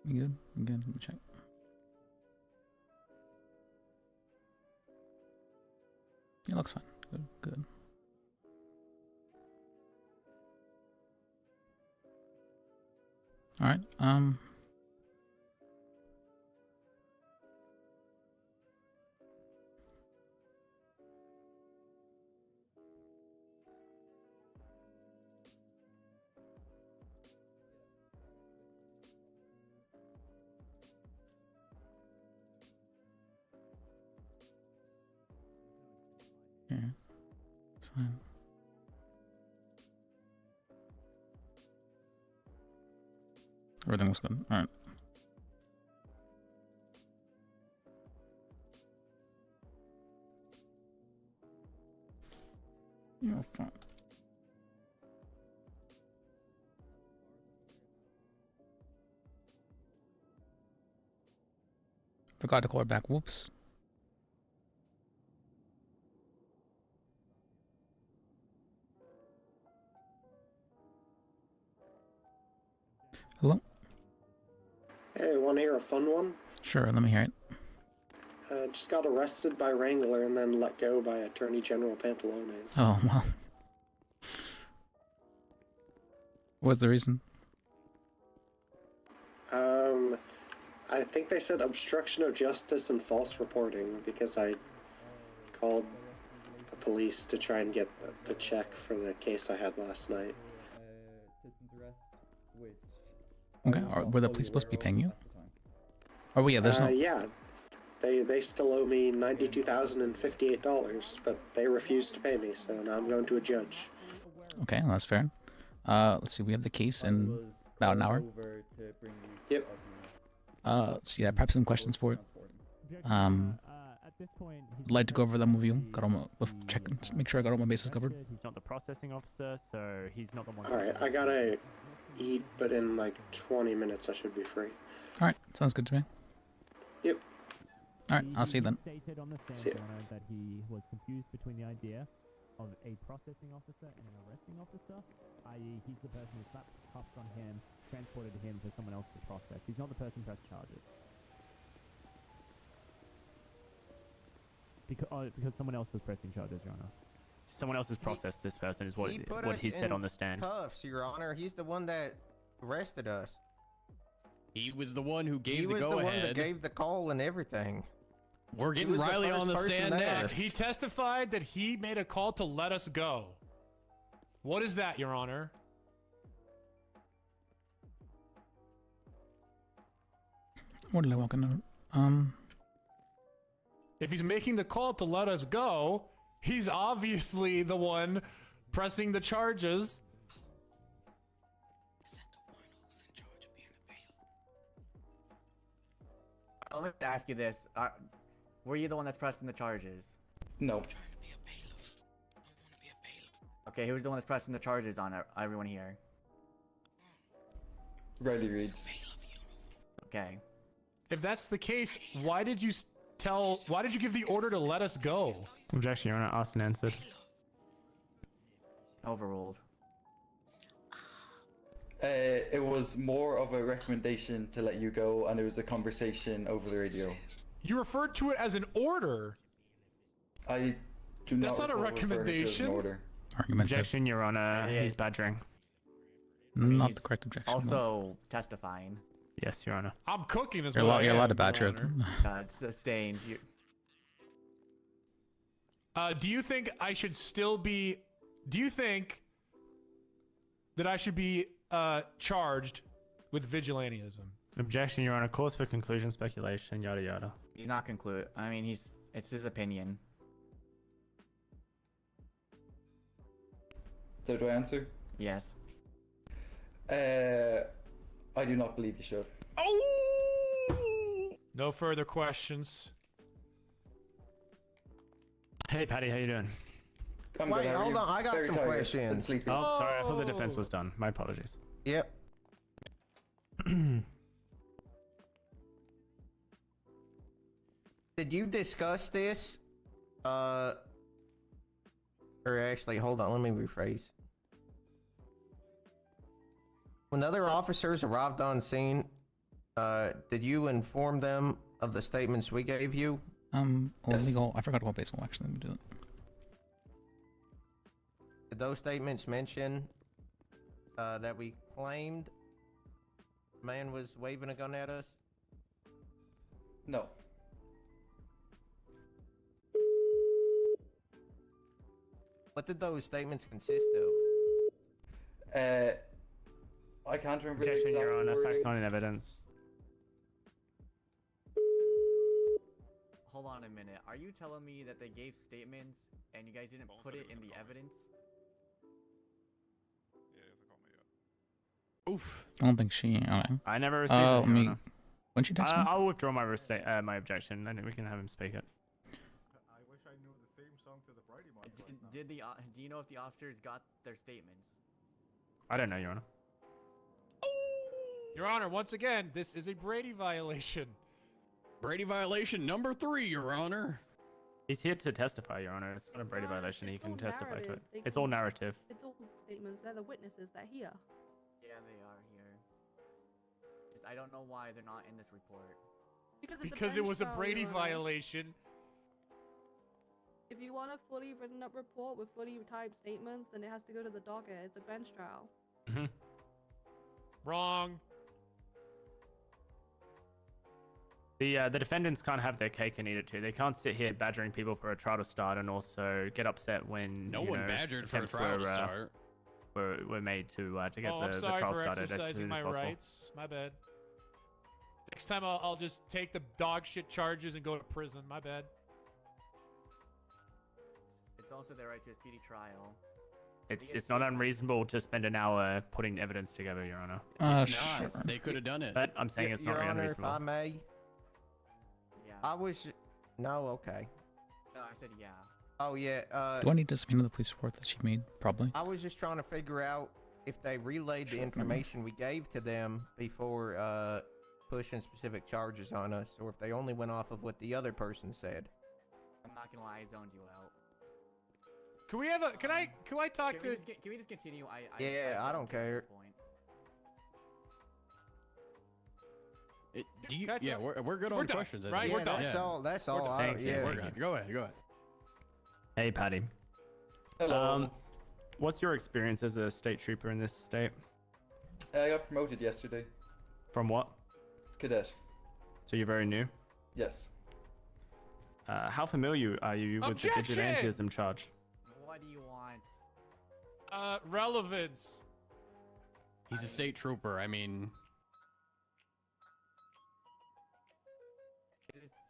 You good? You good? Let me check. It looks fine. Good, good. All right. Yeah, it's fine. Everything was good. All right. You're fine. Forgot to call her back. Whoops. Hello? Hey, wanna hear a fun one? Sure, let me hear it. Just got arrested by Wrangler and then let go by Attorney General Pantalones. Oh, well. What's the reason? I think they said obstruction of justice and false reporting because I called the police to try and get the check for the case I had last night. Okay, were the police supposed to be paying you? Oh, yeah, there's no... Yeah. They still owe me $92,058, but they refused to pay me, so now I'm going to a judge. Okay, well, that's fair. Let's see, we have the case in about an hour. Yep. So yeah, perhaps some questions for it. I'd like to go over them with you. Got all my, make sure I got all my bases covered. He's not the processing officer, so he's not the one. Alright, I gotta eat, but in like 20 minutes I should be free. Alright, sounds good to me. Yep. Alright, I'll see you then. Stated on the See ya. that he was confused between the idea of a processing officer and an arresting officer, i.e. he's the person who slapped cuffs on him, transported him to someone else to process. He's not the person who pressed charges. Because someone else was pressing charges, Your Honor. Someone else has processed this person is what he said on the stand. Cuffs, Your Honor. He's the one that arrested us. He was the one who gave the go-ahead. He was the one that gave the call and everything. We're getting Riley on the stand next. He testified that he made a call to let us go. What is that, Your Honor? What did I walk in? If he's making the call to let us go, he's obviously the one pressing the charges. Let me ask you this. Were you the one that's pressing the charges? No. I'm trying to be a bailiff. I want to be a bailiff. Okay, who's the one that's pressing the charges on everyone here? Riley Reeds. Okay. If that's the case, why did you give the order to let us go? Objection, Your Honor. Asked and answered. Overruled. It was more of a recommendation to let you go, and it was a conversation over the radio. You referred to it as an order. I do not. That's not a recommendation. Order. Objection, Your Honor. He's badgering. Not the correct objection. Also testifying. Yes, Your Honor. I'm cooking as You're well. You're allowed to badger it. It's sustained. Do you think I should still be... Do you think that I should be charged with vigilantism? Objection, Your Honor. Cause for conclusion, speculation, yada yada. He's not conclude. I mean, it's his opinion. So do I answer? Yes. I do not believe you should. Oh! No further questions. Hey, Patty, how you doing? Wait, hold on. I got Very some tired questions. and sleepy. Oh, sorry. I thought the defense was done. My apologies. Yep. Did you discuss this? Or actually, hold on. Let me rephrase. When other officers arrived on scene, Did you inform them of the statements we gave you? Yes. Legal. I forgot about baseball. Actually, let me do it. Did those statements mention that we claimed man was waving a gun at us? No. What did those statements consist of? I can't remember. the Objection, exact Your Honor. Facts wording. not in evidence. Hold on a minute. Are you telling me that they gave statements and you guys didn't put it in the evidence? Oof. I don't think she. Okay. I never received it, Your Honor. When she texted me. I'll withdraw my my objection, and we can have him speak it. I wish I knew the theme song to the Brady Bunch. Do you know if the officers got their statements? I don't know, Your Honor. Your Honor, once again, this is a Brady violation. Brady violation number 3, Your Honor. He's here to testify, Your Honor. It's not a Brady Your Honor, violation. He it's can all testify to it. narrative. It's all narrative. It's all statements. They're the witnesses. They're here. Yeah, they are here. Just, I don't know why they're not in this report. Because it was a bench trial, Brady Your Honor. violation. If you want a fully written up report with fully typed statements, then it has to go to the docket. It's a bench trial. Wrong. The defendants can't have their cake and eat it too. They can't sit here badgering people for a trial to start and also get upset when No one badgered for a attempts trial to start. were made to get I'm the sorry trial for started as exercising soon as my possible. rights. My bad. Next time I'll just take the dog shit charges and go to prison. My bad. It's also their right to a speedy trial. It's not unreasonable to spend an hour putting evidence together, Your Honor. It's Sure. not. They could have done it. But I'm saying it's not Your Honor, if unreasonable. I may, Yeah. I was. No, okay. No, I said yeah. Oh yeah. Do I need to subpoena the police report that she made? Probably. I was just trying to figure out if they relayed the information we gave to them before pushing specific charges on us, or if they only went off of what the other person said. I'm not gonna lie, I zoned you out. Can we have a? Can I talk Can to? we just continue? Yeah, I don't care. At this point. Do you? That's Yeah, it. we're good We're on done, questions. I right? think. Yeah, We're done. that's all. That's We're all. done. Thank you. Yeah. We're good. Go ahead. Go ahead. Hey, Patty. Hello. What's your experience as a state trooper in this state? I got promoted yesterday. From what? Cadet. So you're very new. Yes. How familiar are you with the Objection! vigilantism charge? What do you want? Relevance. He's a state trooper. I mean,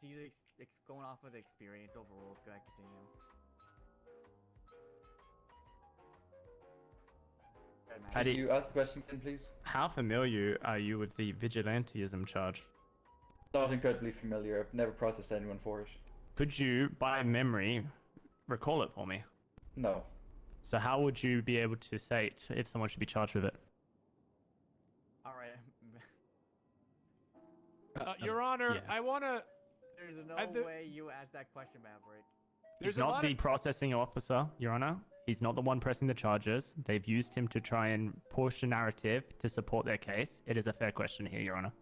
He's going off with experience overall. Go ahead, continue. Can Patty, you ask the question again, please? how familiar are you with the vigilantism charge? Not incredibly familiar. I've never processed anyone for it. Could you, by memory, recall it for me? No. So how would you be able to say it if someone should be charged with it? All right. Your Honor, yeah. I wanna. There's no I way you asked that question, Maverick. There's He's a not lot the of- processing officer, Your Honor. He's not the one pressing the charges. They've used him to try and push a narrative to support their case. It is a fair question here, Your Honor.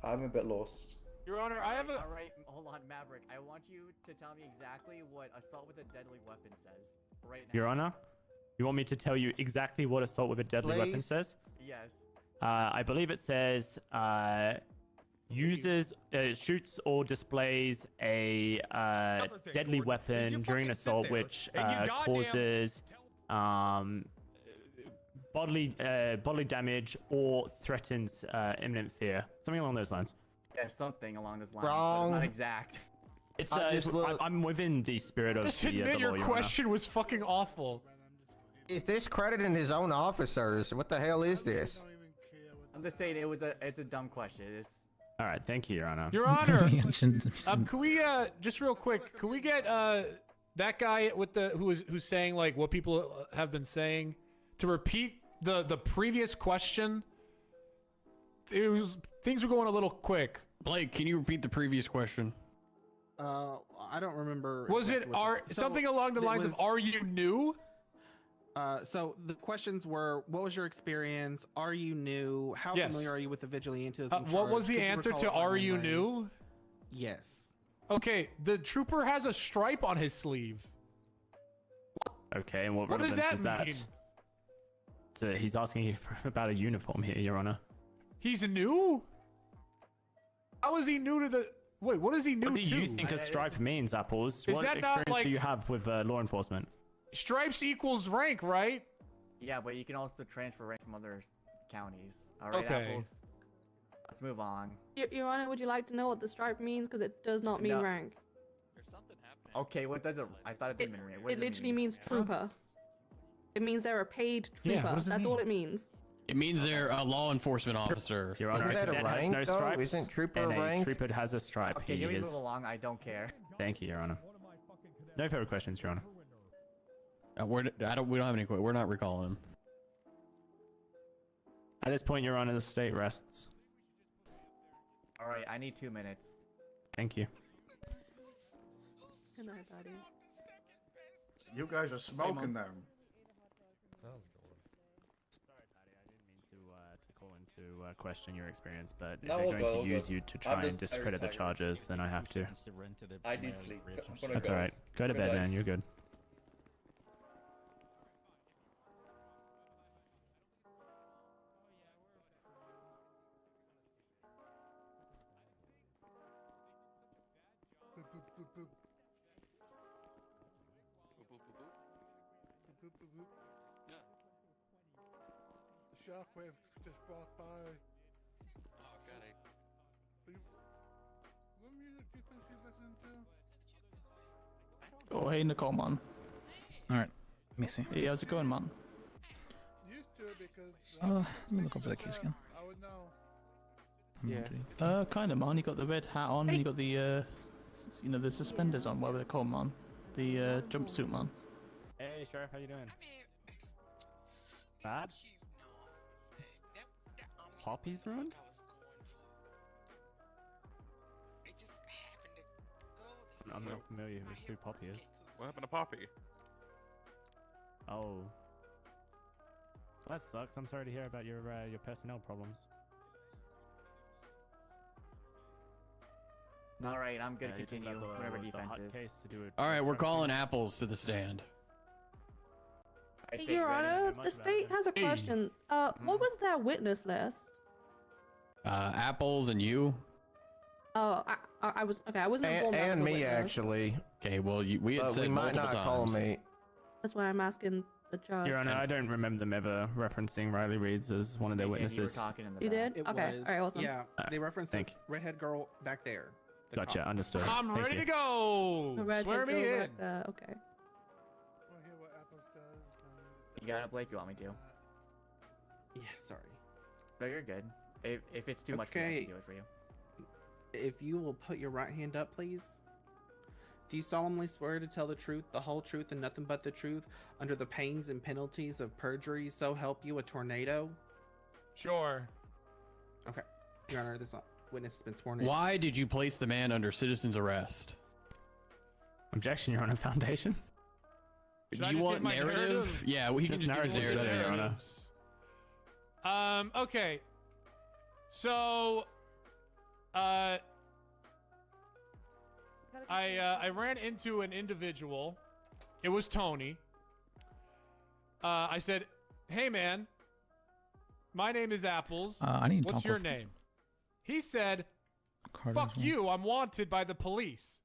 I'm a bit lost. Your Honor, I have a. All right, hold on, Maverick. I want you to tell me exactly what assault with a deadly weapon says right now. Your Honor, you want me to tell you exactly what assault with a deadly weapon Please. says? Yes. I believe it says shoots or displays a deadly weapon during an assault which causes bodily damage or threatens imminent fear. Something along those lines. Yeah, something along those lines. But Wrong. it's not exact. It's I just look- I'm within the spirit of Just the admit law, your Your Honor. question was fucking awful. Is this crediting his own officers? What the hell is this? I'm just saying it's a dumb question. It's All right, thank you, Your Honor. Your Honor, You shouldn't be can we just real quick? Can we get that guy with the who's saying like what people have been saying to repeat the previous question? Things were going a little quick. Blake, can you repeat the previous question? I don't remember. Was it exactly what are the- something so, along the it lines of was- "Are you new?" So the questions were: what was your experience? Are you new? How Yes. familiar are you with the vigilantes? What was the answer to "Are you new"? Yes. Okay, the trooper has a stripe on his sleeve. Okay, and What does that mean? So he's asking you about a uniform here, Your Honor. He's new? How is he new to the... Wait, what is he new to? What do you think a stripe means, Apples? Is What that experience not like... do you have with law enforcement? Stripes equals rank, right? Yeah, but you can also transfer rank from other counties. All right, Okay. Apples. Let's move on. Your Honor, would you like to know what the stripe means? Because it does not mean No. rank. Okay, what does it? I thought it did mean rank. What It does literally mean? means trooper. It means they're a paid Yeah, trooper. what does it That's mean? all it means. It means they're a law enforcement officer. Your Honor, Isn't that a cadet has rank, no though? stripes, Isn't trooper and a rank? trooper has a stripe. Okay, He can we is... move along? I don't care. Thank you, Your Honor. No further questions, Your Honor. We don't have any. We're not recalling him. At this point, Your Honor, the state rests. All right, I need 2 minutes. Thank you. Good night, Daddy. You guys are smoking them. Sorry, Patty, I didn't mean to call into question your experience, but if No, they're we'll going go, to use we'll you go. to try I'm and just very discredit the tired. charges, then I have to. I need sleep. I'm gonna That's go. alright. Go to Good bed, night. man. You're good. The shockwave just walked by. Oh, got it. What music do you think she's listening to? Oh, hey, Nicole, man. Alright, let me see. Hey, how's it going, man? Used to it because. Let me look over the case again. I would know. Yeah. Kind of, man. You got the red hat on, and you got the, you know, the suspenders on, whatever they're called, man. The, jumpsuit, man. Hey, Sheriff, how you doing? Bad? Poppy's ruined? I'm not familiar with who Poppy is. What happened to Poppy? Oh. That sucks. I'm sorry to hear about your personnel problems. All right, I'm good. Yeah, you think Continue. about Whatever the defense hot is. case to do it. All right, we're calling Apples to the stand. I Hey, say Your ready. Honor, much the about state it. has a Hey. question. What was that witness list? Apples and you. Oh, I was okay. I wasn't And, informed. I was and a me, witness. actually. Okay, well, we had But said we might multiple not call times. me. That's why I'm asking the judge. Your Honor, I don't remember them ever referencing Riley Reeds as one of their AJ, You were witnesses. talking in the You back. did? Okay. All right. Awesome. Yeah, they referenced the thank you. redhead girl back there. The Gotcha, cop. understood. I'm Thank ready you. to go. The red Swear head me girl in. back there. Okay. We'll hear what Apples does. You got it, Blake. You want me to? Yeah, sorry. No, you're good. If it's too much for you, I Okay. can do it for you. If you will put your right hand up, please. Do you solemnly swear to tell the truth, the whole truth, and nothing but the truth, under the pains and penalties of perjury, so help you a tornado? Sure. Okay. Your Honor, this witness has been sworn in. Why did you place the man under citizen's arrest? Objection, Your Honor. Foundation. Should Do I you just want give my narrative? Yeah, well, he can Just just give his narrative, narrative. Your Honor. Okay. So, I ran into an individual. It was Tony. I said, "Hey, man, my name is Apples. I need What's top your of name?" He said, card "Fuck as well. you, I'm wanted by the police."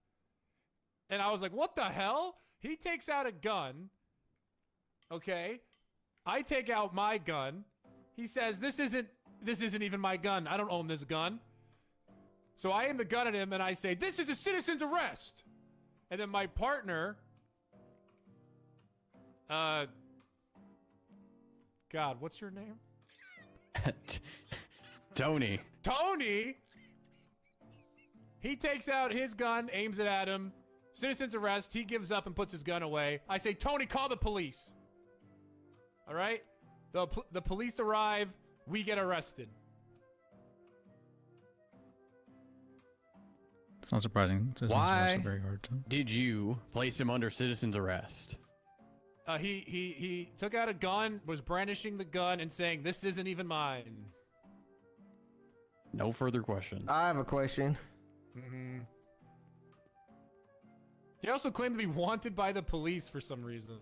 And I was like, "What the hell?" He takes out a gun. Okay. I take out my gun. He says, this isn't even my gun. I don't own this gun. So I aim the gun at him and I say, "This is a citizen's arrest." And then my partner, God, what's your name? Tony. Tony. He takes out his gun, aims it at him. Citizen's arrest. He gives up and puts his gun away. I say, "Tony, call the police." All right. The police arrive. We get arrested. It's not surprising. Citizens arrests Why are very hard to. did you place him under citizen's arrest? He took out a gun, was brandishing the gun, and saying, "This isn't even mine." No further questions. I have a question. Mm-hmm. He also claimed to be wanted by the police for some reason.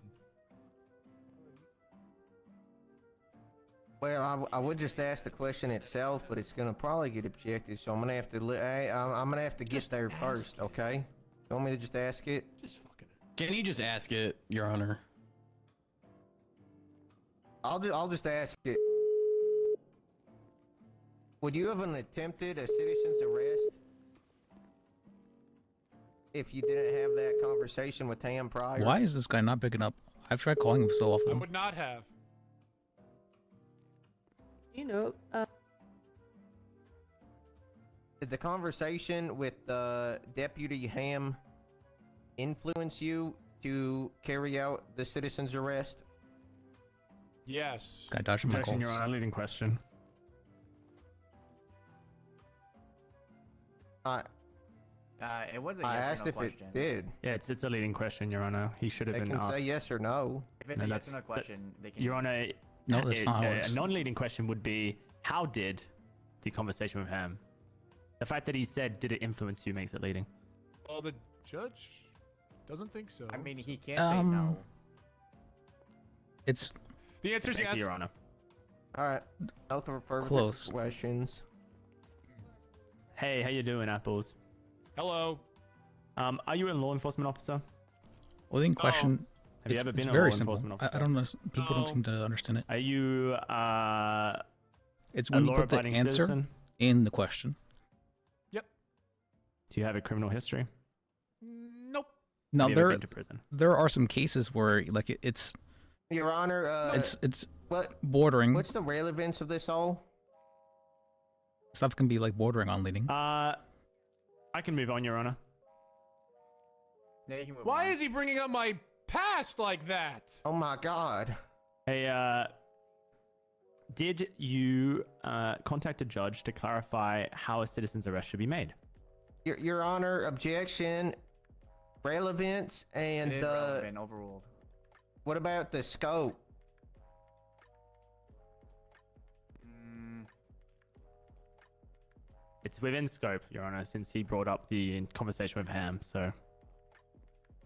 Well, I would just ask the question itself, but it's gonna probably get objected, so I'm gonna have to. I'm gonna have to get there first, okay? You want me to just ask it? Just fucking. Can you just ask it, Your Honor? I'll just ask it. Would you have attempted a citizen's arrest if you didn't have that conversation with Tam prior? Why is this guy not picking up? I've tried calling him so I often. would not have. You know, Did the conversation with Deputy Ham influence you to carry out the citizen's arrest? Yes. Guy dodging my Objection, calls. Your Honor, leading question. It was a I yes asked or no if question. it did. Yeah, it's a leading question, Your Honor. He should have They been can asked. say yes or no. If it's No, a yes that's or no question, they can. Your Honor, No, that's not how it a works. non-leading question would be, how did the conversation with Ham? The fact that he said, did it influence you, makes it leading. Well, the judge doesn't think so. I mean, he can't say no. It's The answer is Thank yes. you, Your Honor. All right. No further Close. questions. Hey, how you doing, Apples? Hello. Are you a law enforcement officer? leading question. Have you ever it's been a very law simple. enforcement I officer? don't know. People don't No. seem to understand it. Are you It's a when you put the law-abiding answer citizen? in the question. Do you have a criminal history? Nope. Now Have you ever there been to prison? there are some cases where like it's Your Honor, it's what bordering. what's the relevance of this all? Stuff can be like bordering on leading. I can move on, Your Honor. Yeah, you can move Why on. is he bringing up my past like that? Oh my God. Hey, did you contact a judge to clarify how a citizen's arrest should be made? Your Honor, objection, relevance, and Irrelevant, overruled. what about the scope? It's within scope, Your Honor, since he brought up the conversation with Ham, so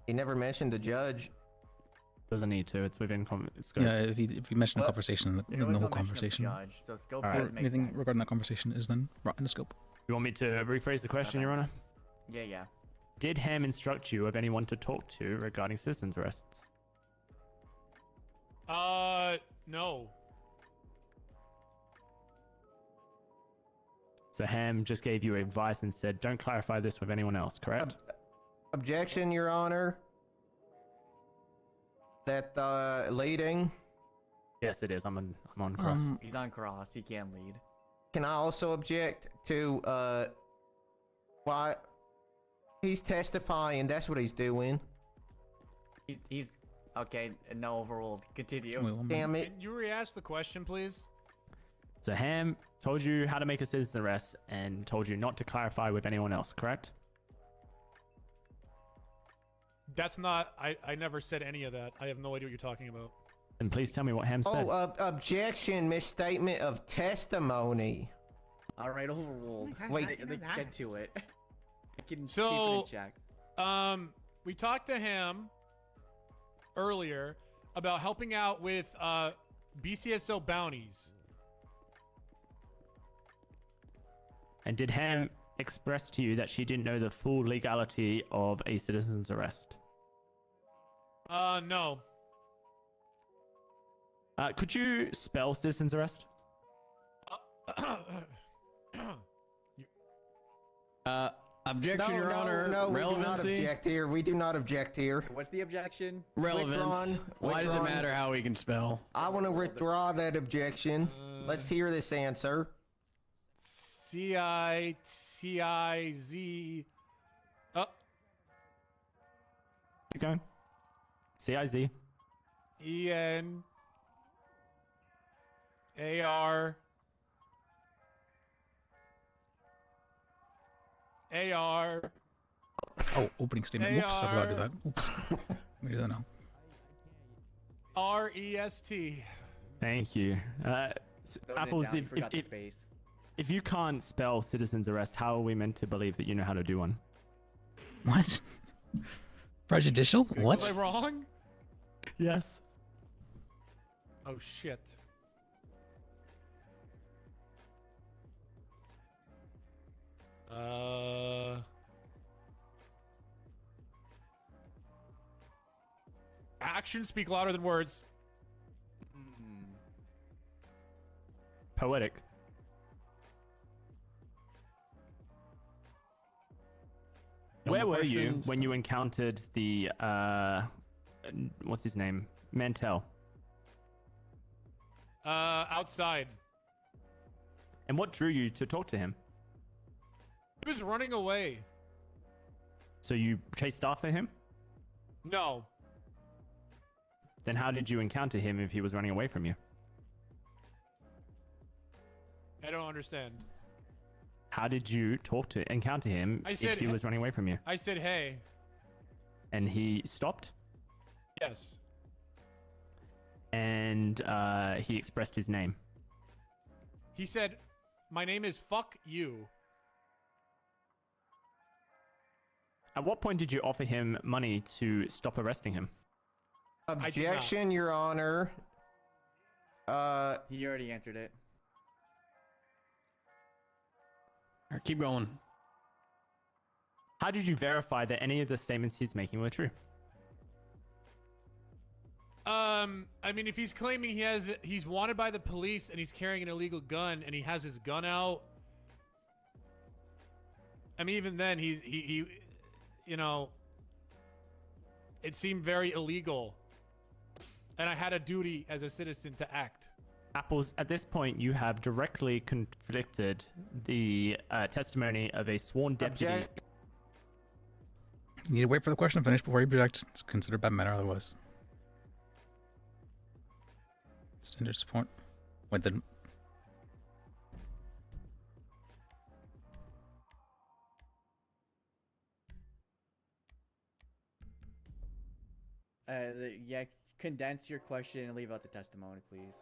He never mentioned the judge. doesn't need to. It's within scope. Yeah, if you mention the What? conversation, There then was the no whole mention of conversation, judge, so scope Alright. does or make anything sense. regarding that conversation is then brought into scope. You want me to rephrase the question, Okay. Your Honor? Yeah. Did Ham instruct you of anyone to talk to regarding citizen's arrests? No. So Ham just gave you advice and said, don't clarify this with anyone else, correct? Objection, Your Honor. That leading. Yes, it is. I'm on cross. He's on cross. He can lead. Can I also object to why he's testifying? That's what he's doing. He's okay. No, overruled. Continue. Wait, one Damn minute. it. Can you re-ask the question, please? So Ham told you how to make a citizen arrest and told you not to clarify with anyone else, correct? That's not. I never said any of that. I have no idea what you're talking about. Then please tell me what Ham said. Oh, objection, misstatement of testimony. All right, overruled. Wait. Let's get to it. I can So- keep it in check. We talked to him earlier about helping out with BCSO bounties. And did Ham express to you that she didn't know the full legality of a citizen's arrest? No. Could you spell citizen's arrest? Objection, Your Honor. No, we do not Relevancy. object here. We do not object here. What's the objection? Relevance. Why does it Withdrawn. matter how we can spell? I want to withdraw that objection. Let's hear this answer. CITIZ. Keep going. CIZ. EN AR Oh, opening statement. Whoops, I forgot to do that. Oops. Let me do that now. R-E-S-T. Thank you. Apples, You forgot the space. if you can't spell citizen's arrest, how are we meant to believe that you know how to do one? What? Prejudicial? What? Was I wrong? Yes. Oh shit. Actions speak louder than words. Poetic. Where were you when you encountered the what's his name? Mantell. Outside. And what drew you to talk to him? He was running away. So you chased after him? No. Then how did you encounter him if he was running away from you? I don't understand. How did you encounter him if he was running away from you? I said, hey. And he stopped? Yes. And he expressed his name. He said, my name is fuck you. At what point did you offer him money to stop arresting him? Objection, Your Honor. He already answered it. All right, keep going. How did you verify that any of the statements he's making were true? I mean, if he's claiming he's wanted by the police and he's carrying an illegal gun and he has his gun out, I mean, even then he you know, it seemed very illegal, and I had a duty as a citizen to act. Apples, at this point, you have directly contradicted the testimony of a sworn deputy. You need to wait for the question to finish before you object. It's considered bad matter otherwise. Standard support. Wait, then. Yeah, condense your question and leave out the testimony, please.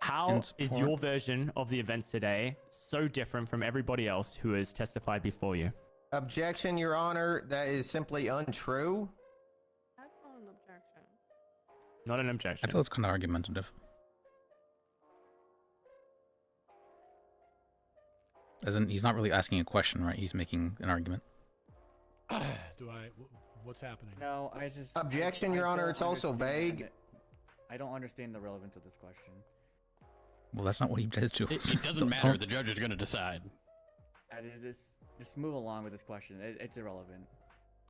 How is your version of the events today so different from everybody else who has testified before you? Objection, Your Honor. That is simply untrue. That's not an objection. Not an objection. I feel it's kind of argumentative. As in, he's not really asking a question, right? He's making an argument. What's happening? No, I just... Objection, Your Honor. It's also vague. I don't understand the relevance of this question. Well, that's not what he did to us. It doesn't matter. The judge is going to decide. Just move along with this question. It's irrelevant.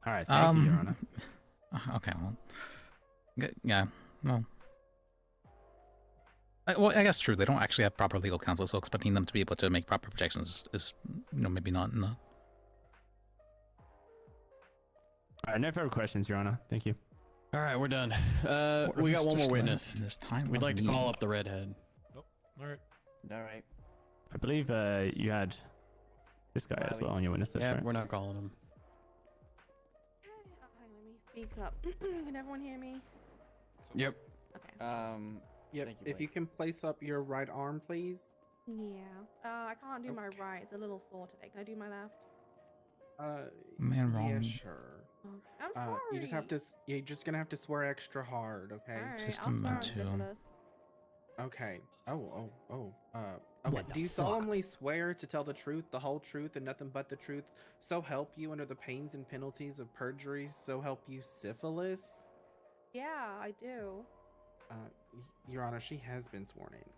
All right, thank you, Your Honor. Okay, well, yeah, well, I guess true. They don't actually have proper legal counsel, so expecting them to be able to make proper projections is, maybe not in the... All right, no further questions, Your Honor. Thank you. All right, we're done. We got one more witness. We'd like to call up the redhead. All right. All right. I believe you had this guy as well on your witness list, Yeah, right? we're not calling him. Let me speak up. Can everyone hear me? Yep. Okay. Yep. If you can place up your right arm, please. Yeah. I can't do my right. It's a little sore today. Can I do my left? Man, wrong. Yeah, sure. I'm sorry. You just have to. You're just gonna have to swear extra hard, okay? All right, System I'll swear on 2. syphilis. Okay. Okay. What Do you the fuck? solemnly swear to tell the truth, the whole truth, and nothing but the truth, so help you under the pains and penalties of perjury, so help you syphilis? Yeah, I do. Your Honor, she has been sworn in.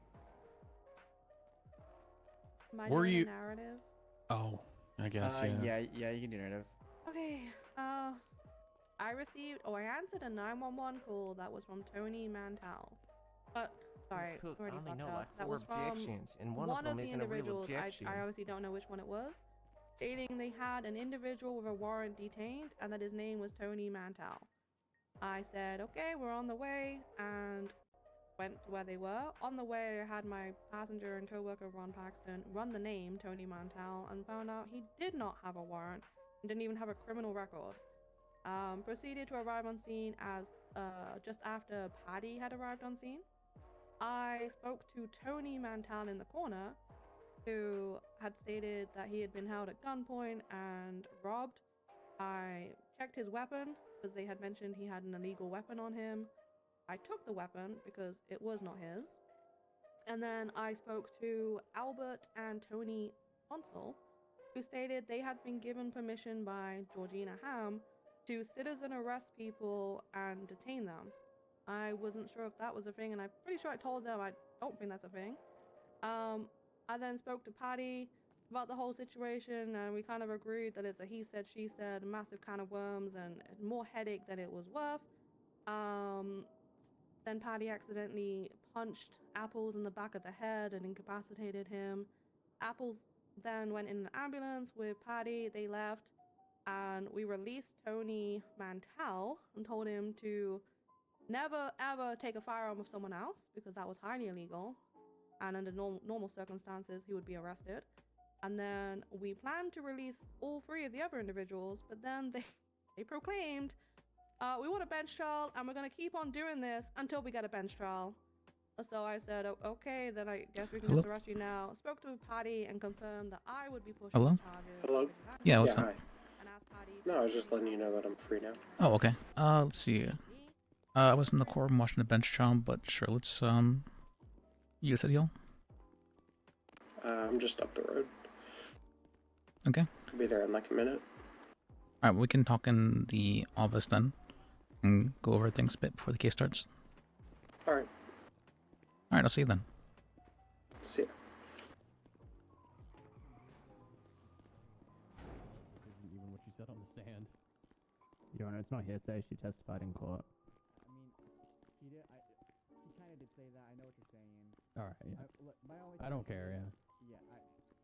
Am I Were doing you- a narrative? Oh, I guess, Yeah, you can do narrative. Okay. I answered a 911 call that was from Tony Mantel. Sorry, Cook, already I only fucked know up. like That 4 was from objections, and one of them the isn't a real individuals. objection. I obviously don't know which one it was. Stating they had an individual with a warrant detained and that his name was Tony Mantel. I said, okay, we're on the way, and went to where they were. On the way, I had my passenger and co-worker Ron Paxton run the name Tony Mantel and found out he did not have a warrant and didn't even have a criminal record. Proceeded to arrive on scene as just after Patty had arrived on scene. I spoke to Tony Mantal in the corner, who had stated that he had been held at gunpoint and robbed. I checked his weapon because they had mentioned he had an illegal weapon on him. I took the weapon because it was not his. And then I spoke to Albert and Tony Consul, who stated they had been given permission by Georgina Ham to citizen arrest people and detain them. I wasn't sure if that was a thing, and I'm pretty sure I told them I don't think that's a thing. I then spoke to Patty about the whole situation, and we kind of agreed that it's a he said, she said, massive can of worms, and more headache than it was worth. Then Patty accidentally punched Apples in the back of the head and incapacitated him. Apples then went in an ambulance with Patty. They left, and we released Tony Mantel and told him to never ever take a firearm of someone else because that was highly illegal, and under normal circumstances he would be arrested. And then we planned to release all 3 of the other individuals, but then they proclaimed, we want a bench trial, and we're going to keep on doing this until we get a bench trial. So I said, okay, then I guess we can just arrest you now. Spoke to Patty and confirmed that I would be pushing the charges. Hello? Yeah, what's up? Hi. No, I was just letting you know that I'm free now. Oh, okay. Let's see. I was in the courtroom watching the bench trial, but sure, let's, you said heal? I'm just up the road. Okay. I'll be there in like a minute. Alright, we can talk in the office then, and go over things a bit before the case starts. Alright. Alright, I'll see you then. See ya. Isn't even what you said on the stand. Your Honor, it's not hearsay. She testified in court. I mean, she did. She kind of did say that. I know what you're saying. All right. Yeah. I don't care. Yeah. Yeah.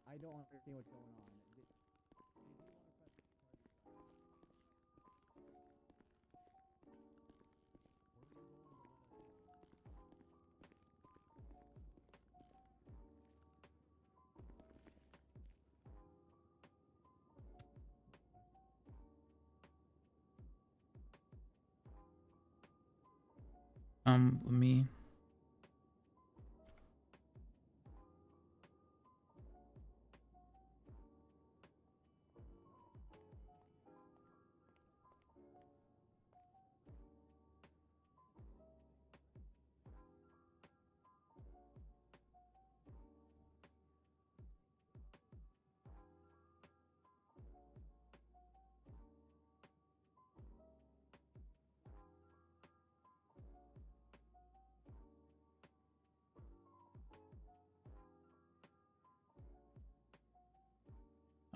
I don't understand what's going on. Let me...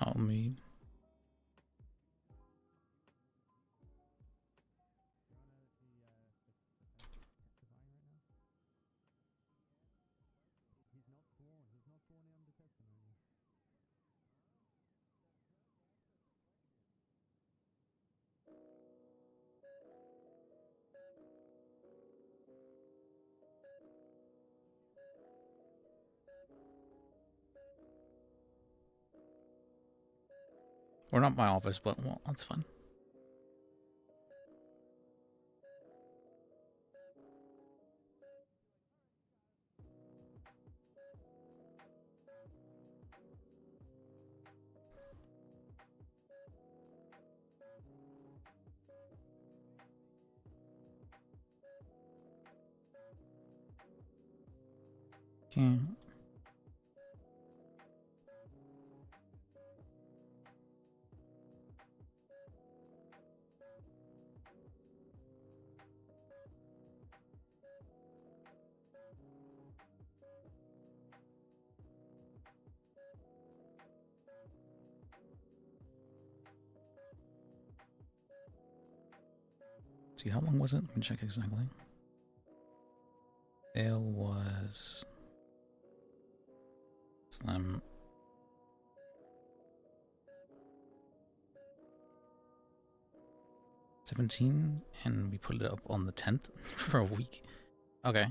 Let me... Or not my office, but well, that's fine. Okay. See, how long was it? Let me check exactly. Bail was... Slim. $17, and we put it up on the 10th for a week. Okay.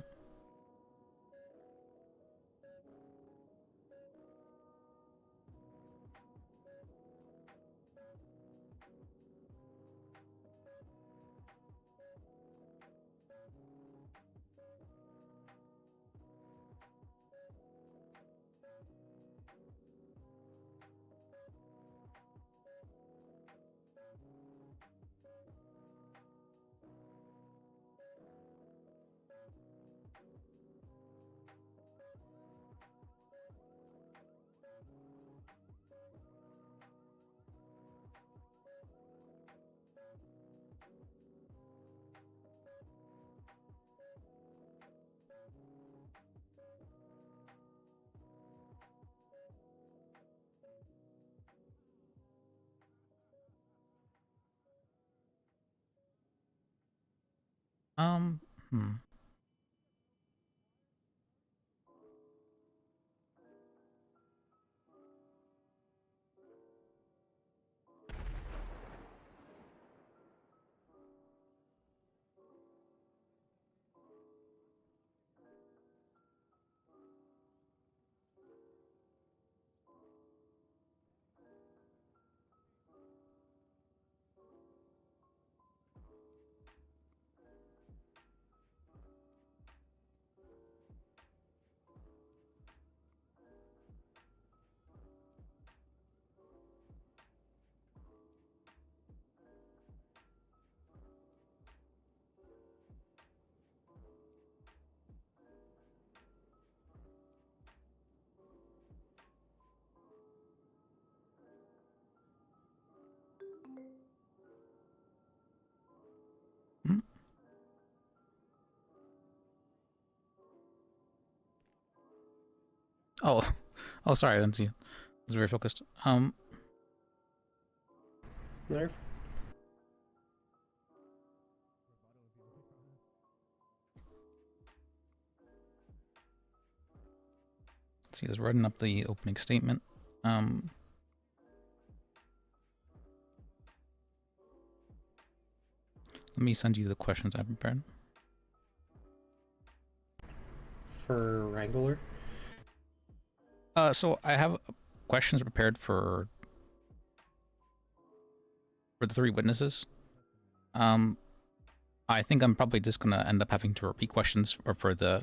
Hmm. Hmm? Oh, oh, sorry, I didn't see it. I was very focused. There. Let's see, I was writing up the opening statement. Let me send you the questions I prepared. For Wrangler? So I have questions prepared for the 3 witnesses. I think I'm probably just gonna end up having to repeat questions for the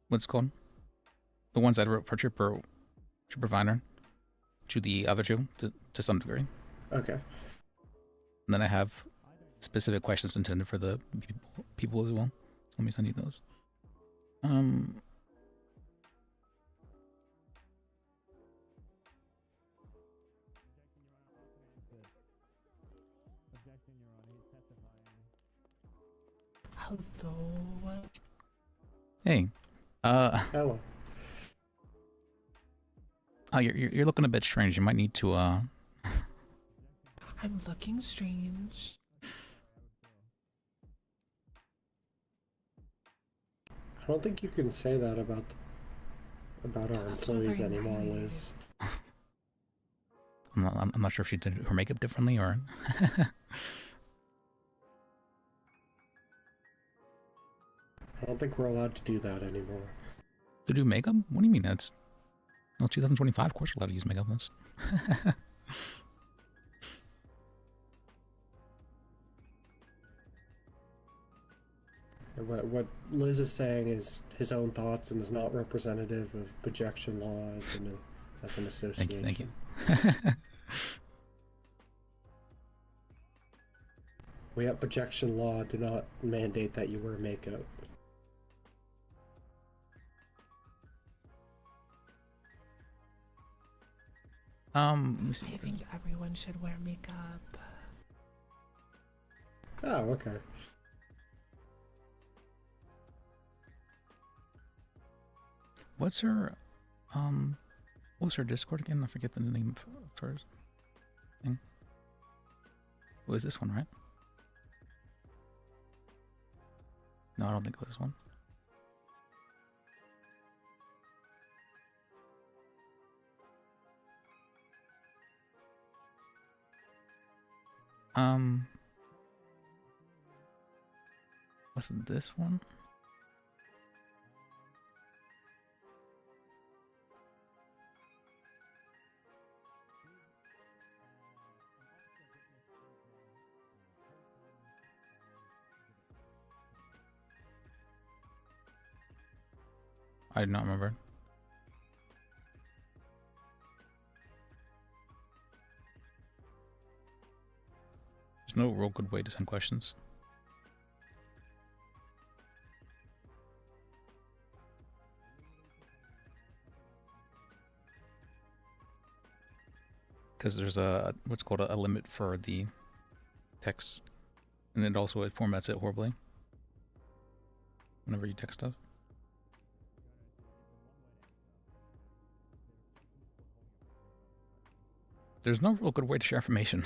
what's it called? The ones I wrote for Trooper Viner to the other 2 to some degree. Okay. And then I have specific questions intended for the people as well. So let me send you those. Hello. Hey. Hello. Oh, you're looking a bit strange. You might need to I'm looking strange. I don't think you can say that about our employees very anymore, nice. Liz. I'm not sure if she did her makeup differently or. I don't think we're allowed to do that anymore. To do makeup? What do you mean? That's 2025. Of course, we're allowed to use makeup. That's. What Liz is saying is his own thoughts and is not representative of projection law as an association. Thank you. We at projection law do not mandate that you wear makeup. Let me see. I think everyone should wear makeup. Oh, okay. What's her Discord again? I forget the name of hers thing. Oh, is this one, right? No, I don't think it was this one. Was it this one? I do not remember. There's no real good way to send questions. Because there's what's called a limit for the text, and it also formats it horribly whenever you text stuff. There's no real good way to share information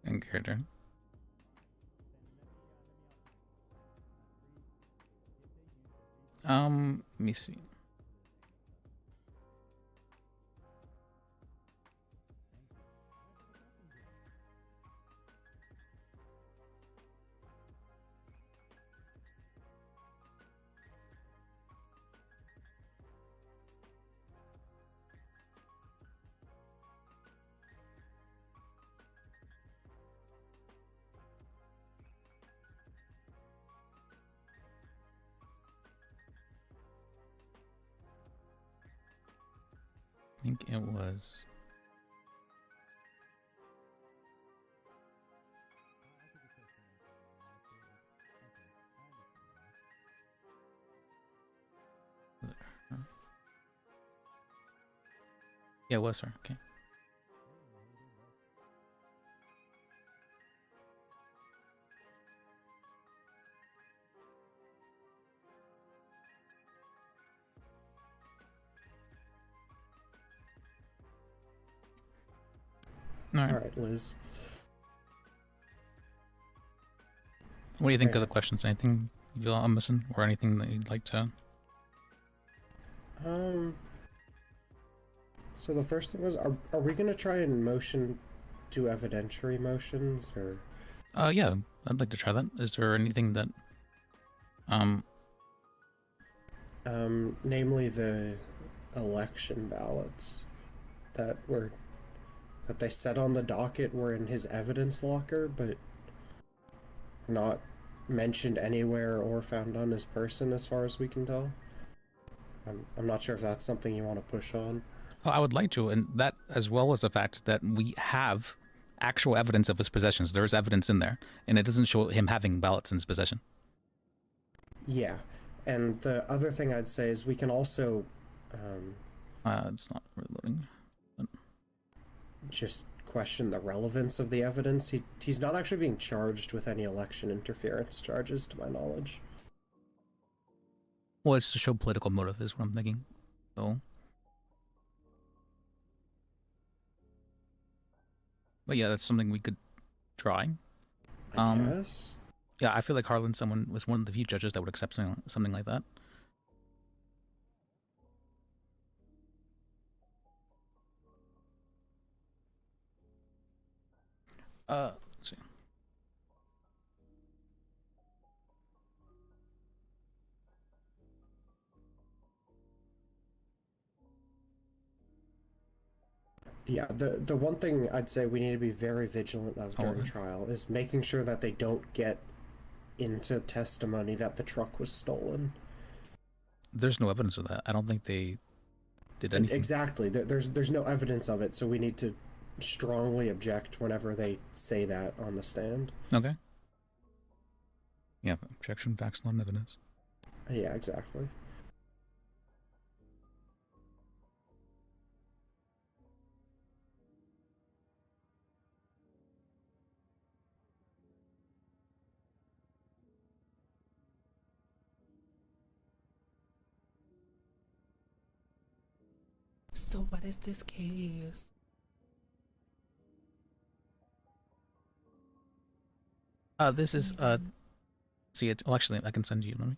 in character. Let me see. I think it was. Was it her? Yeah, it was her. Okay. All right, Liz. What do you think of the questions? Anything you feel I'm missing, or anything that you'd like to? So the first thing was, are we gonna try and do evidentiary motions, or? Yeah, I'd like to try that. Is there anything that, namely the election ballots that they said on the docket were in his evidence locker, but not mentioned anywhere or found on his person, as far as we can tell. I'm not sure if that's something you want to push on. Oh, I would like to, and that as well as the fact that we have actual evidence of his possessions. There is evidence in there, and it doesn't show him having ballots in his possession. Yeah, and the other thing I'd say is we can also it's not reloading. But... just question the relevance of the evidence. He's not actually being charged with any election interference charges, to my knowledge. Well, it's to show political motive, is what I'm thinking. So, but yeah, that's something we could try. I guess. Yeah, I feel like Harlan was one of the few judges that would accept something like that. Let's see. Yeah, the one thing I'd say we need to be very vigilant of during trial is making sure that they don't get into testimony that the truck was stolen. There's no evidence of that. I don't think they did anything. Exactly. There's no evidence of it, so we need to strongly object whenever they say that on the stand. Okay. Yeah, objection, facts, not evidence. Yeah, exactly. So what is this case? This is see it. Well, actually, I can send you. Let me.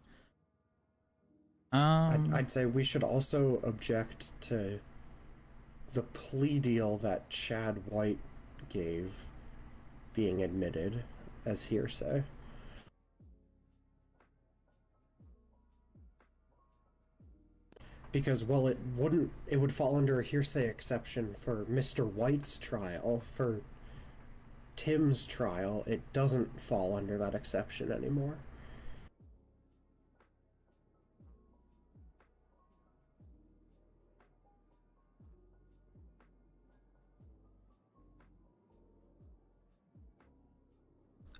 I'd say we should also object to the plea deal that Chad White gave being admitted as hearsay. Because, well, it would fall under a hearsay exception for Mr. White's trial. For Tim's trial, it doesn't fall under that exception anymore.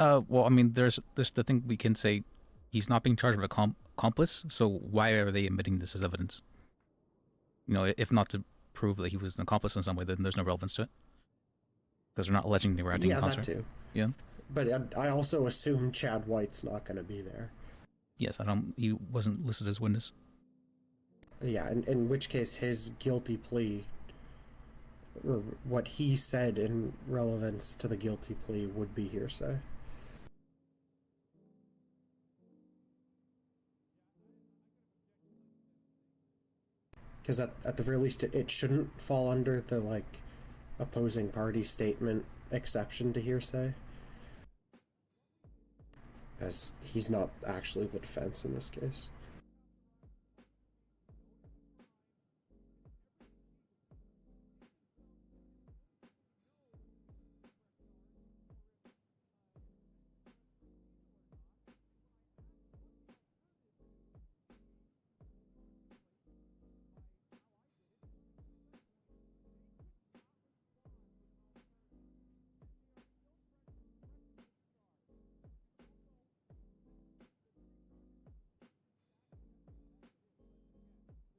Well, I mean, there's the thing we can say, he's not being charged with accomplice, so why are they admitting this as evidence? You know, if not to prove that he was an accomplice in some way, then there's no relevance to it. Because they're not alleging they were acting in concert. Yeah, that too. Yeah. But I also assume Chad White's not going to be there. Yes, he wasn't listed as witness. Yeah, in which case his guilty plea, or what he said in relevance to the guilty plea, would be hearsay. Because at the very least, it shouldn't fall under the, like, opposing party statement exception to hearsay. As he's not actually the defense in this case.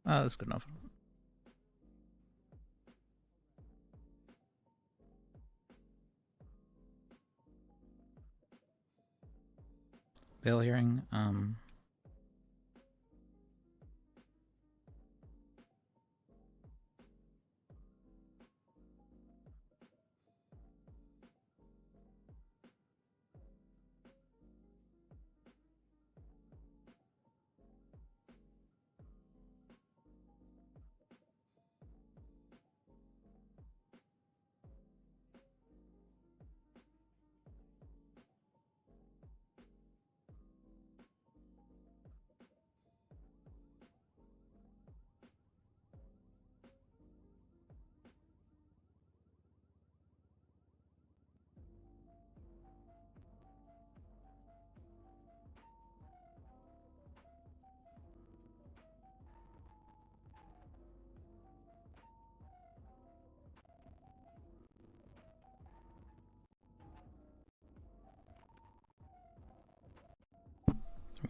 That's good enough. Bail hearing.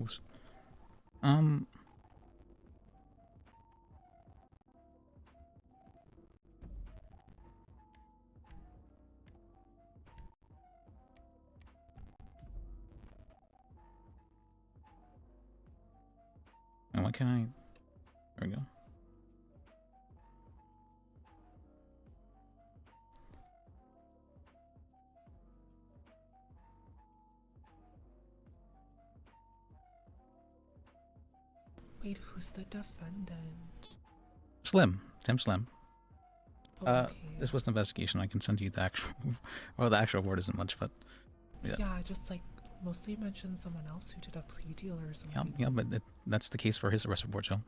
Oops. And why can't I? There we go. Wait, who's the defendant? Slim. Tim Slim. Okay. This was an investigation. I can send you the actual, well, the actual word isn't much, but yeah. Yeah, just like mostly mentioned someone else who did a plea deal or something. Yeah, but that's the case for his arrest report, so.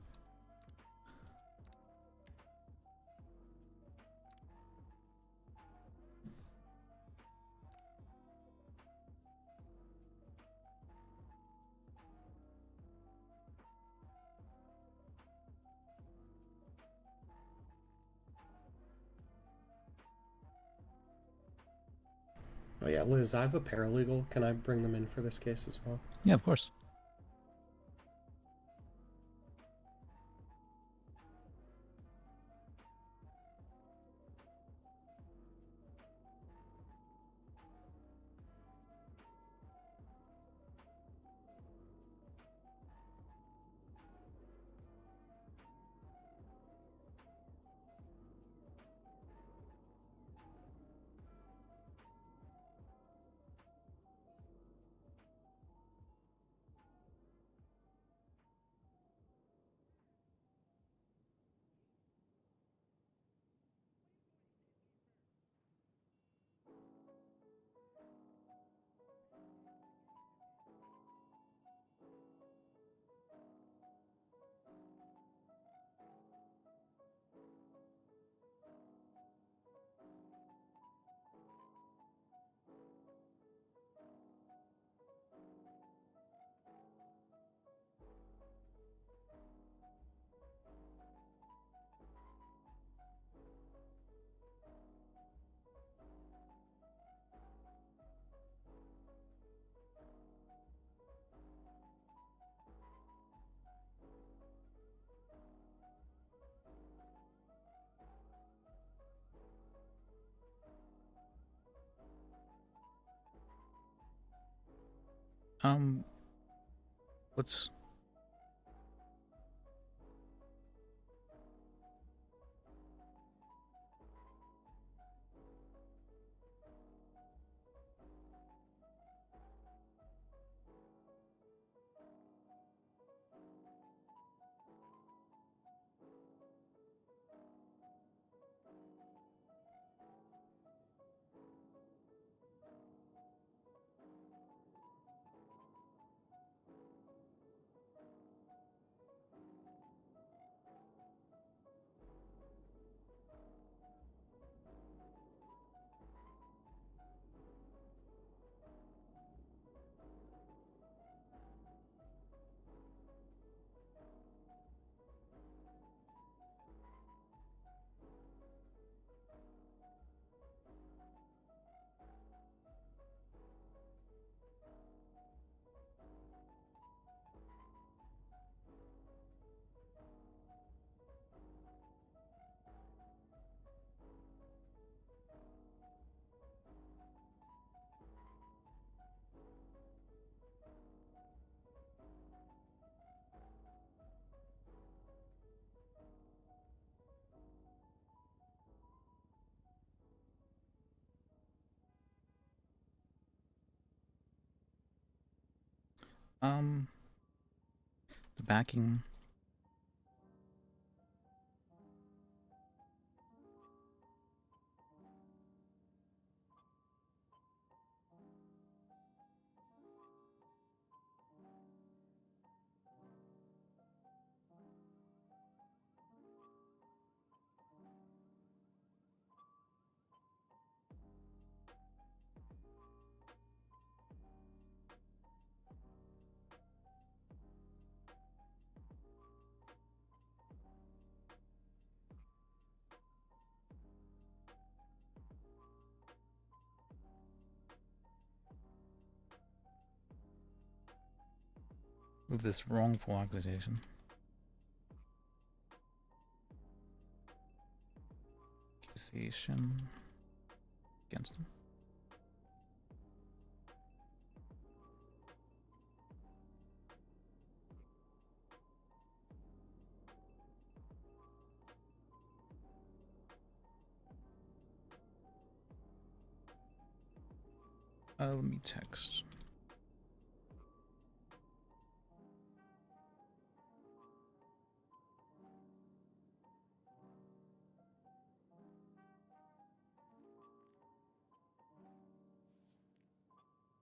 Oh yeah, Liz, I have a paralegal. Can I bring them in for this case as well? Yeah, of course. What's The backing. With this wrongful accusation. Accusation against him. Let me text.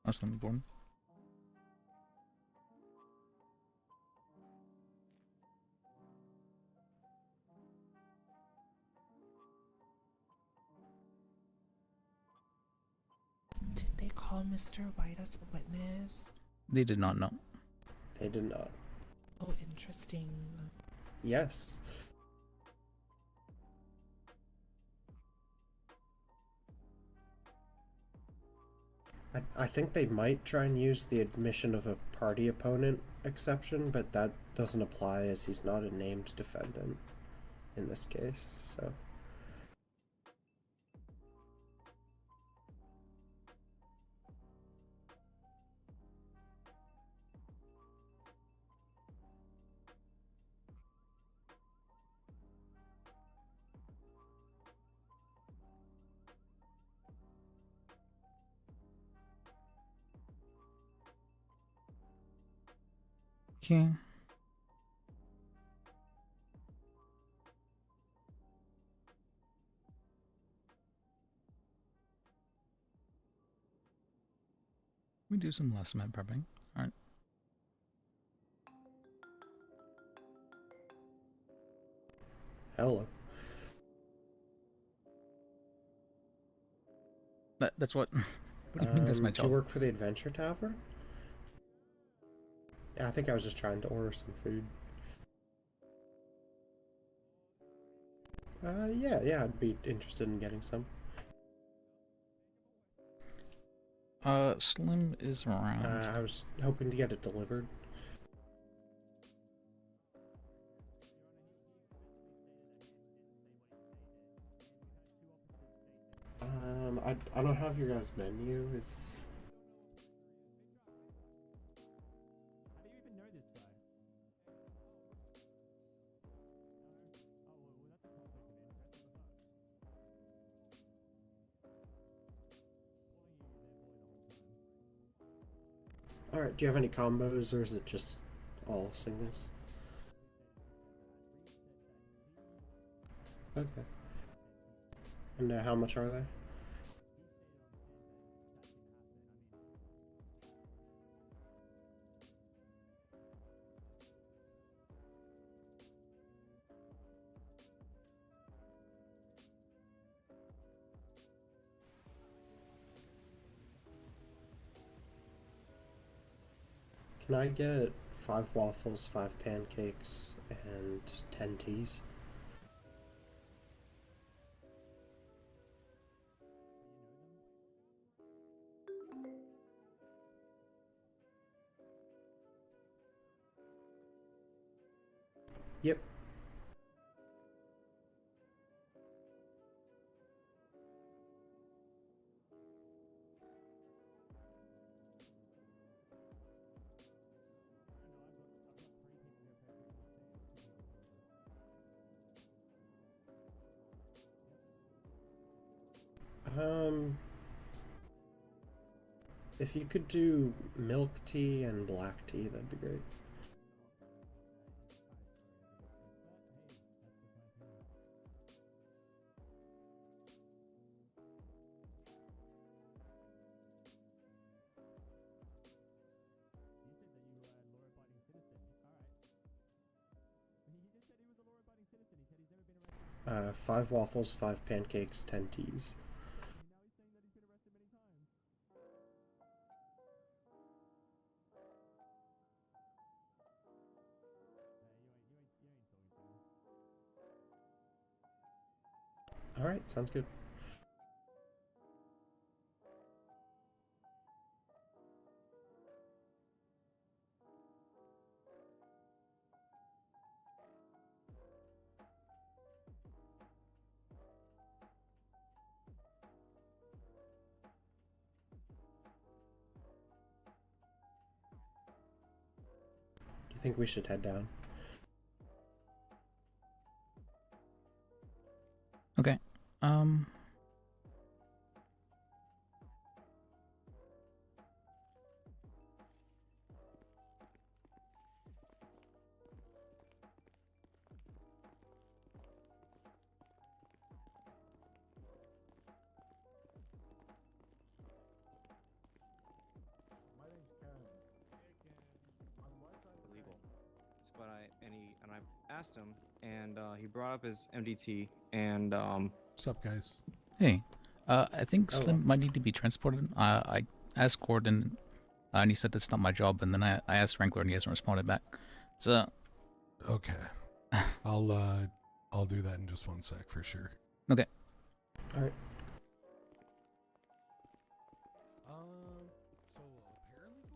That's not important. Did they call Mr. White as a witness? They did not know. They did not. Oh, interesting. Yes. I think they might try and use the admission of a party opponent exception, but that doesn't apply as he's not a named defendant in this case, so. Okay. We do some last minute prepping. All right. Hello. That's what. What do you mean that's my Do job? you work for the Adventure Tavern? Yeah, I think I was just trying to order some food. Yeah, I'd be interested in getting some. Slim is around. I was hoping to get it delivered. I don't have your guys' menu. It's... How do you even know this guy? That's a conflict of interest. Alright, do you have any combos, or is it just all singles? Okay. And how much are they? Can I get 5 waffles, 5 pancakes, and 10 teas? Yep. If you could do milk tea and black tea, that'd be great. He just said he was a law-abiding citizen. He said he's never been arrested. 5 waffles, 5 pancakes, 10 teas. Alright, sounds good. Do you think we should head down? Okay. Illegal. But I asked him, and he brought up his MDT, and What's up, guys? Hey, I think Slim might need to be transported. I asked Gordon, and he said that's not my job. And then I asked Wrangler, and he hasn't responded back. So. Okay. I'll do that in just one sec for sure. Okay. All right. So a paralegal told you that?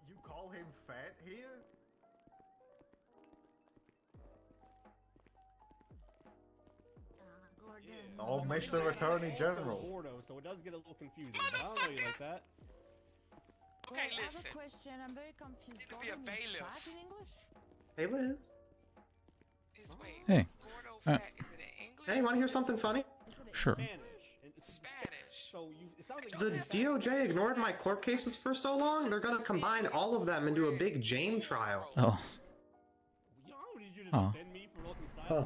You call him fat here? Oh, Mr. Attorney General. So it does get a little confusing, but I don't know you like that. Okay, Wait, listen. I have a question. I'm very confused. Need to be a Gordon is bailiff. fat in English? Hey, Liz. Hey. Hey, want to hear something funny? Sure. So it sounds like The DOJ ignored my court cases for so long, they're gonna combine all of them into a big Jane trial. Oh. Oh. Huh.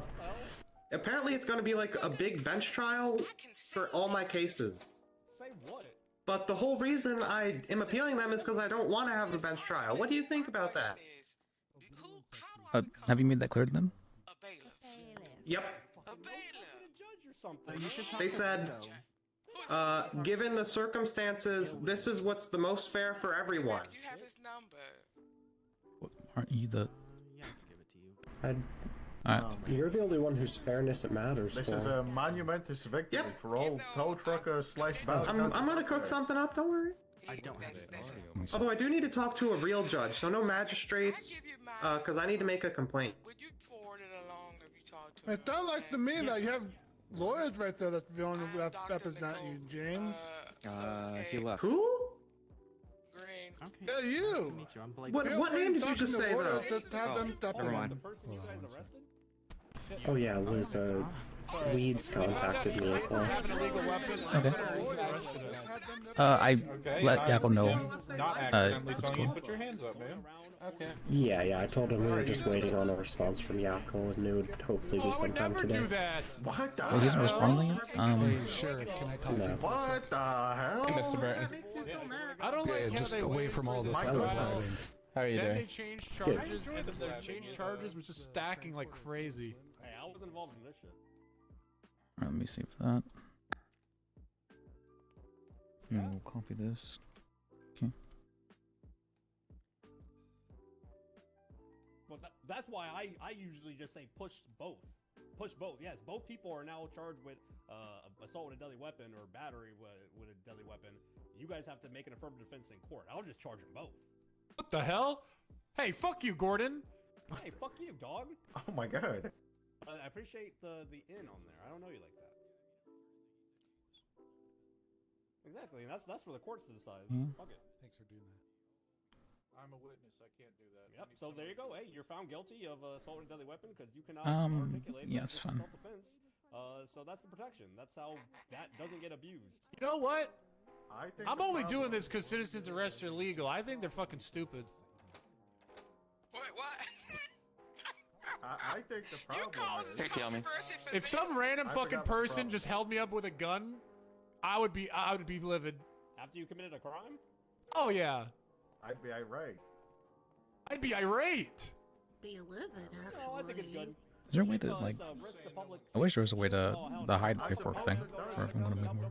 Apparently it's gonna be like a big bench trial for all my cases. Say what? But the whole reason I am appealing them is because I don't want to have a bench trial. What do you think about that? Have you made that clear to them? Yep. You should They said, given the circumstances, this is what's the most fair for everyone. You have his number. Aren't you the? You're the only one whose fairness it matters This for. is a monumentous victory for all tow truckers slash bounty I'm gonna cook something up, don't worry. I don't have it. Although I do need to talk to a real judge, so no magistrates, because I need to make a complaint. It sounds like to me that you have lawyers right there that want to represent you, James. He left. Who? Yeah, you. What name did you just say, though? Just have them step Never in. mind. Oh yeah, Liz, Weeds contacted me as well. Okay. I let Yakko know. It's cool. Put your hands up, man. Okay. Yeah, I told him we were just waiting on a response from Yakko, and it would hopefully be sometime today. What the Well, he hasn't responded yet. Sheriff, can I talk to you? What the hell? Hey, Mr. Burton. I don't like how just they away waited from for all the the fun. trial. How are you Then doing? they changed charges, and then their changed charges was just stacking like crazy. Hey, I was involved in this shit. Let me save that. And we'll copy this. Okay. Well, that's why I usually just say push both. Push both. Yes, both people are now charged with assault with a deadly weapon or battery with a deadly weapon. You guys have to make an affirmative defense in court. I'll just charge them both. What the hell? Hey, fuck you, Gordon. Hey, fuck you, dog. Oh my god. I appreciate the in on there. I don't know you like that. Exactly, and that's for the courts to decide. Mhm. Fuck it. Thanks for doing that. I'm a witness. I can't do that. Yep. So there you go. Hey, you're found guilty of assault with a deadly weapon because you cannot articulate yeah, it's fine. self-defense. So that's the protection. That's how that doesn't get abused. You know what? I'm only the doing this because citizens arrests are legal. I think they're fucking stupid. Wait, what? I think the problem is... Hey, tell me. If some random I fucking forgot the person problem. just held me up with a gun, I would be livid. After you committed a crime? Oh yeah. I'd be irate. I'd be irate. Be livid, actually. Oh, I think it's good. Is there a way to like? I wish there was a way to hide the paperwork thing for everyone to make more.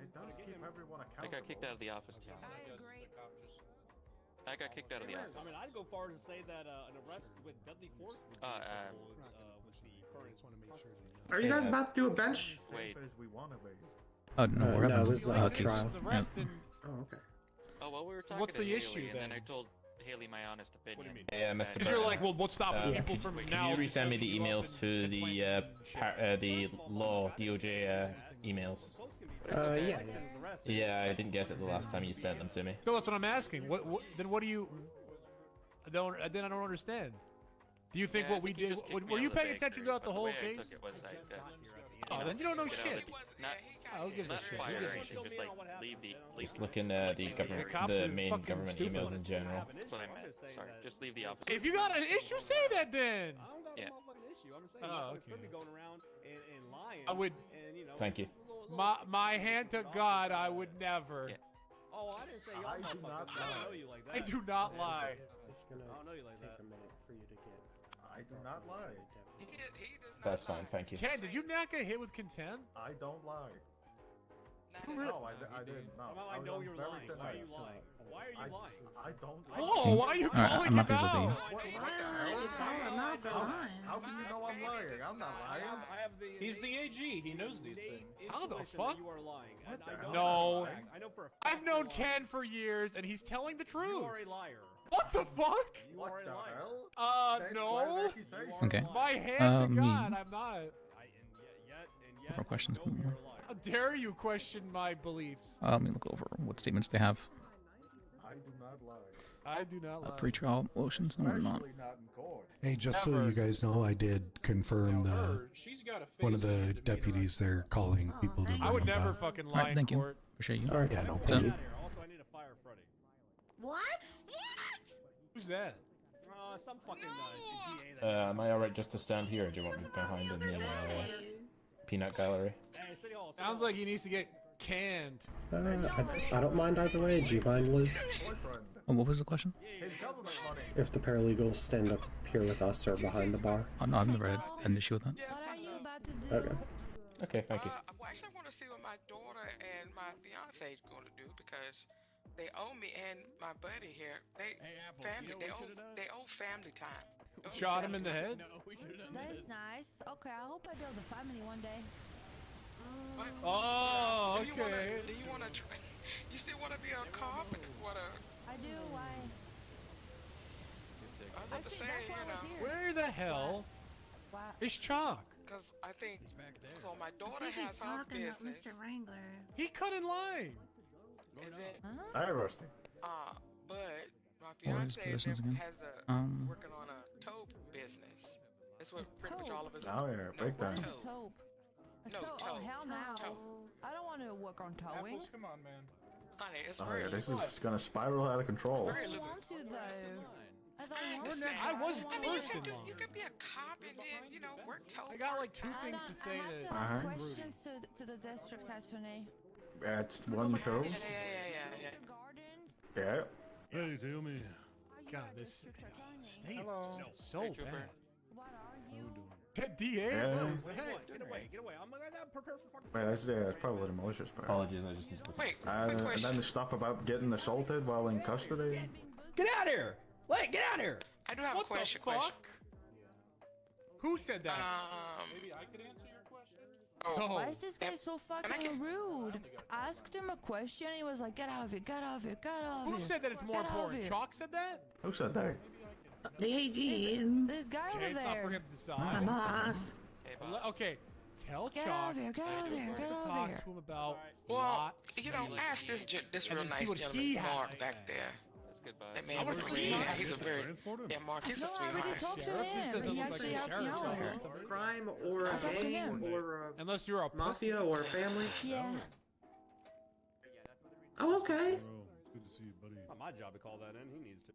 It does keep everyone I accountable. got kicked out of the office too. I got kicked out of the office. I mean, I'd go far as to say that an arrest with deadly force would be with the current. Are you guys about to do a bench? Wait. As we want to be. Oh no, we're no, having this is a a case. trial. Yeah. Oh, okay. Oh well, we were talking What's to the Haley, issue, and then then? I told Haley my honest opinion. Yeah, Mr. Because you're like, well, what's stopping people from Can now? you resend me the emails to the law DOJ emails? Yeah. Yeah, I didn't get it the last time you sent them to me. No, that's what I'm asking. What do you? I don't understand. Do you think what we did? Were you paying attention throughout the whole case? Oh, then you don't know shit. Who gives a shit? Who gives a shit? Just like leave the. Just looking at the government, the main government emails in general. That's what I meant. Sorry, just leave the office. If you got an issue, say that then. I don't got Yeah. a motherfucking issue. I'm just saying, Oh, it's gonna be going around and lying. I would. And, you know, Thank you. My hand to God, I would never. Yeah. Oh, I didn't say y'all I do motherfuckers. not I don't lie. know you like that. I do not lie. It's gonna I don't know you like take that. a minute for you to get. I do not lie. He does not That's lie. fine, thank you. Ken, did you not get hit with contempt? I don't lie. Not at all. No, I didn't. No, Somehow I was know on you're very lying. thin Why are ice. you lying? Why are you lying? I don't lie. Oh, why are you calling I'm him happy with out? Not for lying. How can you know I'm lying? I'm not lying. I have the. He's the AG. He knows these things. How the intuition fuck? that You are lying. What the hell? No. I know for a fact I've known you're lying. Ken for years, and he's telling the You truth. are a liar. What the fuck? You What are a the liar. hell? Thanks for No. that accusation. Okay. My hand to me. God, I'm not. And yet, For questions, I know maybe you're more. a liar. How dare you question my beliefs? Let me look over what statements they have. I do not lie. I do not lie. Pre-trial motions and whatnot. Especially not in court. Hey, just so Never. you guys know, I did confirm one of the deputies there calling people to I bring would them never back. fucking lie Alright, thank in you. court. Appreciate you. All right. Yeah, no So- problem. Also, I need to fire Freddy. What? Who's that? Some fucking GA that. Am I alright just to stand here? Or do you want me behind in the peanut gallery? Hey, City Hall. Sounds like he needs to get canned. I don't mind either way. Do you mind, Liz? Oh, what was the question? His government money. If the paralegals stand up here with us or behind the bar? Oh, no, I've never had an issue with that. Yes, What are you about to do? Okay. Okay, thank you. Well, actually, I want to see what my daughter and my fiance is going to do because they owe me and my buddy here. They family. They owe family time. They owe Shot him in family the time. head? That is nice. Okay, I hope I build a family one day. What? Oh, Do you wanna- okay. Do you want to try? You still want to be a cop? What a? I do. Why? I was about to say, Actually, that's why I was here. Where the hell Why? is Chalk? because I think so. My daughter I think has he's her talking about business, Mr. Wrangler. He cut in line. and then Huh? Hi, Rusty. but my What is fiance positions again? has a working on a tow business. That's what pretty much all of us. Oh, yeah, big we're time. tow. Taupe. A No, tow- tow. Oh, hell no. Tow. I don't want to work on towing. Come on, man. Honey, it's Oh, very yeah, this lucrative. is gonna spiral out of control. Very I don't lucrative. want to, though. I don't I want to. understand. I was I mean, first in line. you could be a cop and then work tow. I got like two I things don't. to say I have to to ask Uh-huh. questions to the district attorney. That's one tow. Yeah. Mr. Garden, Yeah. Hey, tell me. are you God, our this district attorney? state Hello. is so Hey, Trooper. bad. What are you? DA? Yeah. What is that? Get away, get away. I'm gonna prepare for fucking. Wait, that's probably the malicious part. Apologies, I just need to look. Wait, quick And then question. the stuff about getting assaulted while in custody. Get out of here! Wait, get out of here! I do have What a question. the fuck? Who said that? Maybe I could answer your question? Oh. Why is this guy so I fucking get- rude? I asked him a question. He was like, "Get out of here! Get out of here! Get out of Who here!" said that it's more Get out of important? here. Chalk said that? Who said that? The AG. This guy Okay, over it's not for there. him to My decide. boss. Hey, Le- boss. Okay, Tell Get Chalk over here, get over here, to get over talk here. to him about Well, lot. you know, ask this And real then see nice what he gentleman, has Mark, to back say. there. That I man was was pretty yeah, nice. he's a very yeah, Mark. He's a No, I already sweetheart. talked to Sheriff just him. doesn't He look like actually a helped me sheriff. out so here. it's a bit- Crime or a I talked to gang him. or a Unless you're a mafia pussy. or a family. Yeah. Oh, okay. Good to see you, buddy. Not my job to call that in. He needs to.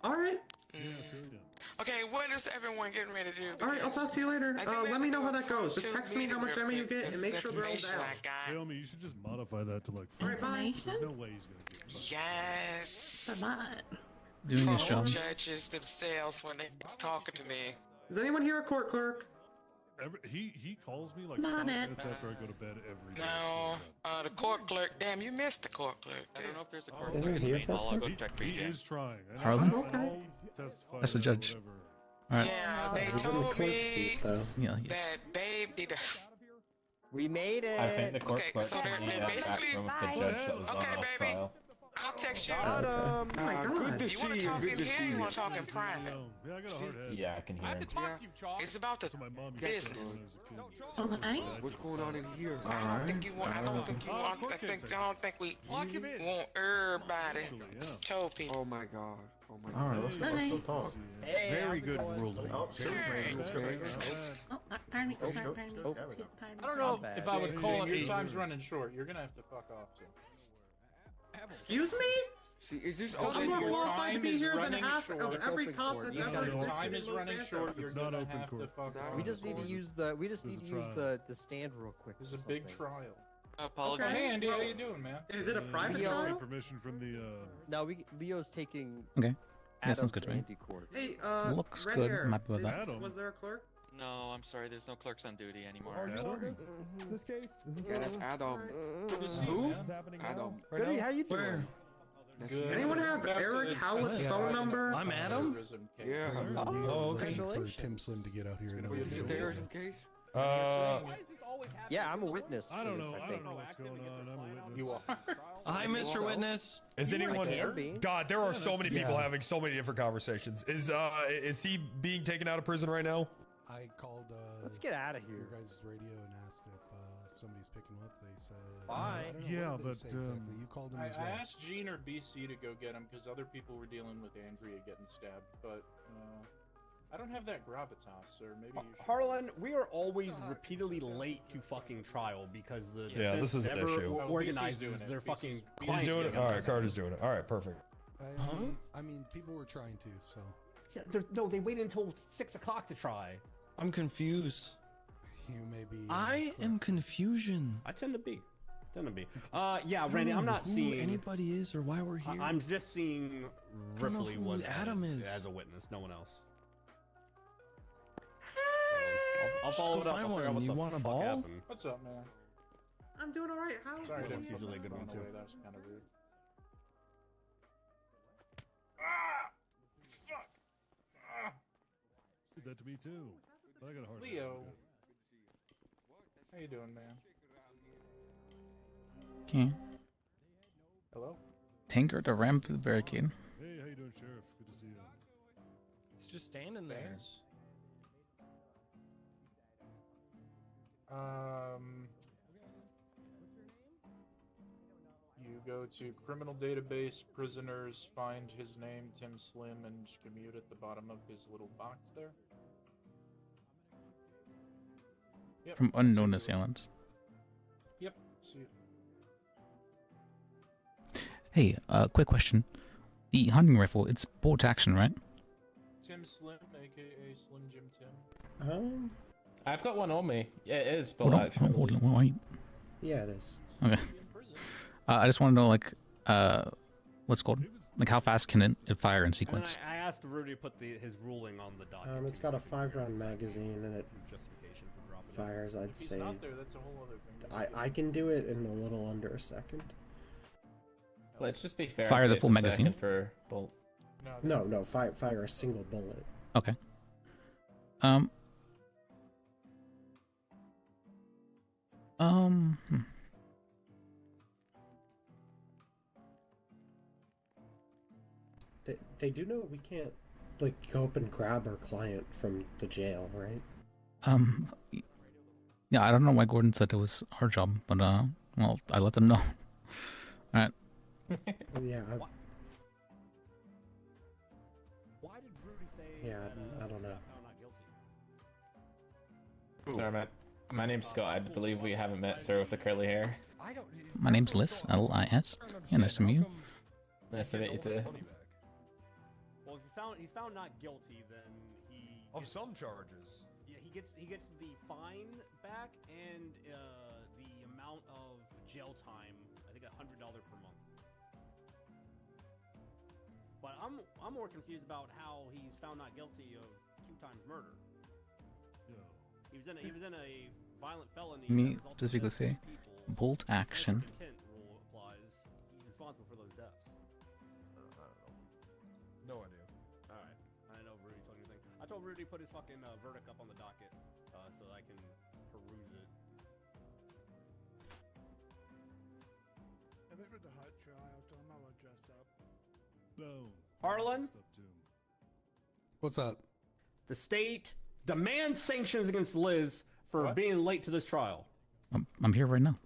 All right. Okay, what is everyone getting ready to do? All right, I'll talk to you later. I think we Let me have to know do how a that goes. part Just two text me how meeting much real ammo you quick. get and This make is sure they're all information down. I got. Tell me, you should just modify that to like. All right, bye. There's no way he's gonna get. Yes. Doing his From job. judges themselves when they talking to me. Is anyone here a court clerk? He calls me like Not 5 it. minutes after I go to bed every day. No, the court clerk. Damn, you missed the court clerk. I don't know if there's a court Isn't he a court clerk? He is trying. And Harlan? I'll testify That's the to judge. whatever. Alright. Yeah, they He's in the told clerk me seat, though. Yeah, he is. that Babe need to. We made it. I think the court Okay, clerk's so they're in the back basically. room with the judge that was Okay, on the baby. trial. I'll text you. Oh my god. You want to talk in here? You want to talk in private? Yeah, I got a hard head. Yeah, I can hear I have to him. talk to you, Chalk. It's about the So my mom used to business. say when I was a kid. What's going on in here? I don't think you want. I don't think you want. I don't think we Lock him in. want everybody told people. Oh my god. Oh my All right, let's go talk. Very good ruling. I don't know if I would call it. Your time's running short. You're gonna have to fuck off. So. Excuse me? Is this I'm more qualified to be here than half of every cop that's ever Your existed time in is Los running Santos. short. You're It's not gonna open have to court. fuck off. We just need to use the the stand real quick. This is a big trial. Okay. Hey Andy, how you doing, man? Is it a private Leo- trial? Permission from the. No, Leo's taking. Okay. Yeah, Adam sounds good to to me. Andy court. Hey, Looks red good. hair. I'm happy with that. Adam. Was there a clerk? No, I'm sorry. There's no clerks on duty anymore. This case? Is this that's Adam. Good to see you, Who? man. What's happening Adam. now? Goody, how you doing? Good. Anyone have Eric Howlett's phone number? I'm Adam. Yeah. Oh, Waiting for congratulations. Tim Slim to get out here and Is it the terrorism case? Yeah, I'm a witness. I don't for this, know. I I think. don't know what's going on. I'm a witness. You are. Hi, Mr. Witness. Is I anyone? can be. God, there are so many people Yeah. having so many different conversations. Is he being taken out of prison right now? I called Let's get out of your here. guys' radio and asked if somebody's picking him up. They said. Bye. I don't know, Yeah, what did they but, say exactly? You called him I as well. asked Gene or BC to go get him because other people were dealing with Andrea getting stabbed, but I don't have that gravitas, or maybe you should. Harlan, we are always repeatedly late to fucking trial because the Yeah, this is an never issue. Oh, BC's organizes doing it. their BC's fucking. He's He's doing it. client All right, meetings. Carter's doing it. All right, perfect. I mean, people were trying to, so. Yeah, no, they waited until 6 o'clock to try. I'm confused. You may be. I am confusion. I tend to be. Yeah, Randy, I'm not seeing anybody is or why we're here. I'm just seeing don't know Ripley who was Adam added is. as a witness, no one else. I'll follow it up. I'll figure out what the want a fuck ball? happened. What's up, man? I'm doing all right. How's Sorry, I it? didn't That's usually a good one, run away. too. That was kind of rude. Did that to me too. But I got a hard head. Leo, how you doing, man? Okay. Hello. Tinker to ram through the barricade. Hey, how you doing, Sheriff? Good to see you. It's just standing there. Thanks. You go to criminal database, prisoners, find his name, Tim Slim, and commute at the bottom of his little box there. Yep. From unknown assailants. Yep. See you. Hey, quick question. The hunting rifle, it's bolt action, right? Tim Slim, aka Slim Jim Tim. I've got one on me. Yeah, it is Hold full on, action. hold on, wait. Yeah, it is. Okay. I just want to know, like, what's it called? Like, how fast can it fire in And sequence? I asked Rudy to put his ruling on the document. It's got a 5-round magazine and it Justification for dropping it. fires, I'd If he's say. not there, that's a whole other thing. I can do it in a little under a second. Let's just be fair. Fire and the say full it's a magazine? second for bolt. No, fire a single bullet. Okay. They do know we can't, like, go up and grab our client from the jail, right? Yeah, I don't know why Gordon said it was our job, but well, I let them know. All right. Yeah. Why did Rudy say Yeah, that, I don't know. found not guilty? Sorry, Matt. My name's Scott. I believe we haven't met, sir, with the curly hair. My name's Liz, L-I-S. Yeah, nice to meet you. Nice to meet you too. Well, if he's found not guilty, then he Of some charges. Yeah, he gets the fine back and the amount of jail time. I think $100 per month. But I'm more confused about how he's found not guilty of 2 times murder. He was in a violent felony. Me specifically say, bolt action. Intent rule applies. He's responsible for those deaths. I don't know. No idea. All right. I don't know if Rudy told you anything. I told Rudy to put his fucking verdict up on the docket so I can peruse it. I think for the hot trial, so I'm all dressed up. No. Harlan? What's up? The state demands sanctions against Liz for being late to this trial. I'm here right now.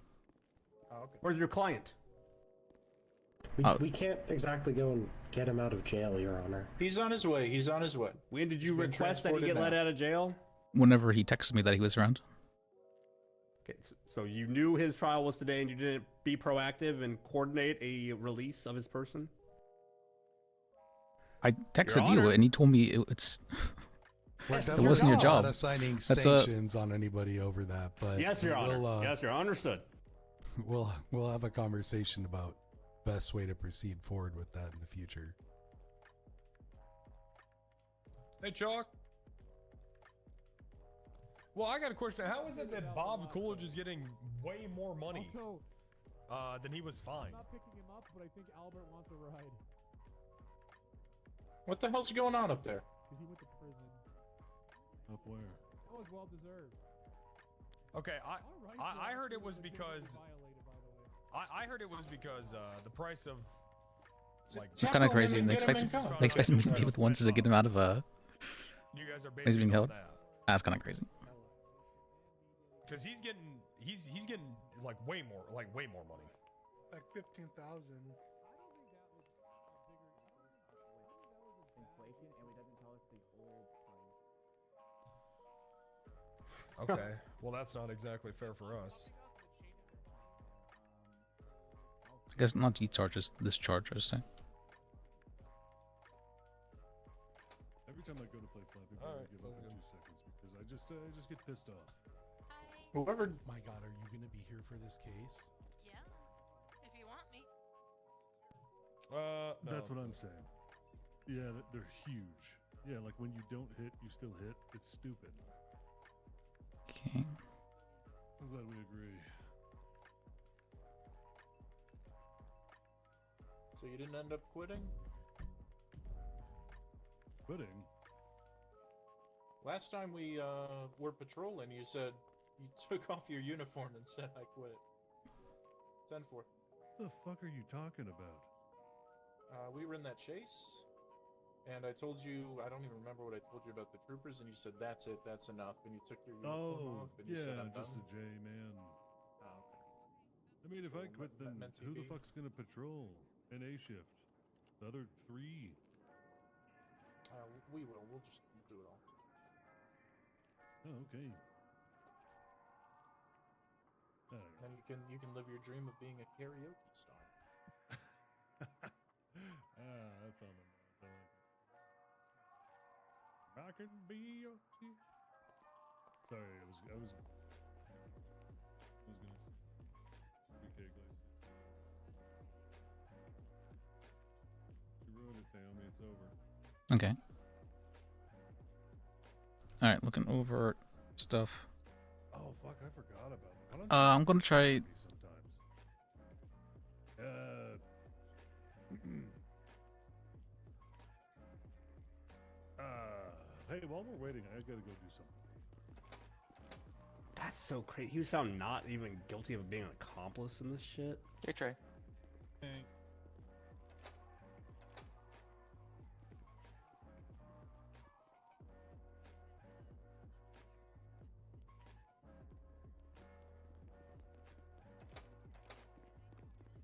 Where's your client? We can't exactly go and get him out of jail, Your Honor. He's on his way. He's on his way. When did you He's being request that he get transported let now. out of jail? Whenever he texted me that he was around. Okay, so you knew his trial was today and you didn't be proactive and coordinate a release of his person? I texted Your you Honor. and he told me it wasn't your job. Not assigning That's sanctions on anybody over that, but Yes, Your Honor. we'll, Yes, Your Honor. Understood. We'll have a conversation about best way to proceed forward with that in the future. Hey, Chalk. Well, I got a question. How is it that Bob Coolidge is getting way more money than he was fined? I'm not picking him up, but I think Albert wants a ride. What the hell's going on up there? Because he went to prison. Up where? That was well deserved. Okay, I heard it was because I heard it was because the price of like It's kind of crazy. They expect me to be with the ones to get him out of you guys are he's being basing it on held. that. That's kind of crazy. Because he's getting like way more money. Like 15,000. Inflation, and he doesn't tell us the old price. Okay, well that's not exactly fair for us. I guess not these charges, this charge, I say. Every time I go to play Flappy Bird, I give up in 2 seconds because I just get pissed off. Whoever. My God, are you gonna be here for this case? Yeah, if you want me. No, That's what I'm saying. Yeah, they're huge. Yeah, like when you don't hit, you still hit. It's stupid. Okay. I'm glad we agree. So you didn't end up quitting? Quitting? Last time we were patrolling, you said you took off your uniform and said I quit. 10-4. The fuck are you talking about? We were in that chase, and I told you, I don't even remember what I told you about the troopers, and you said, that's it, that's enough, and you took your uniform off, and you said, I'm just done. a J, man. Oh, okay. I mean, if I So, quit, then meant to who the be. fuck's gonna patrol? An A shift. The other 3. We will, we'll just do it all. Oh, okay. Then you can live your dream of being a karaoke star. That's on the nose. I like it. I can be your... Sorry, I was gonna... BK Glaciers. You ruined it, Naomi. It's over. Okay. Alright, looking over stuff. Oh, fuck, I forgot about it. Why don't I'm gonna try... sometimes. Hey, while we're waiting, I gotta go do something. That's so crazy. He was found not even guilty of being an accomplice in this shit. Hey, Trey.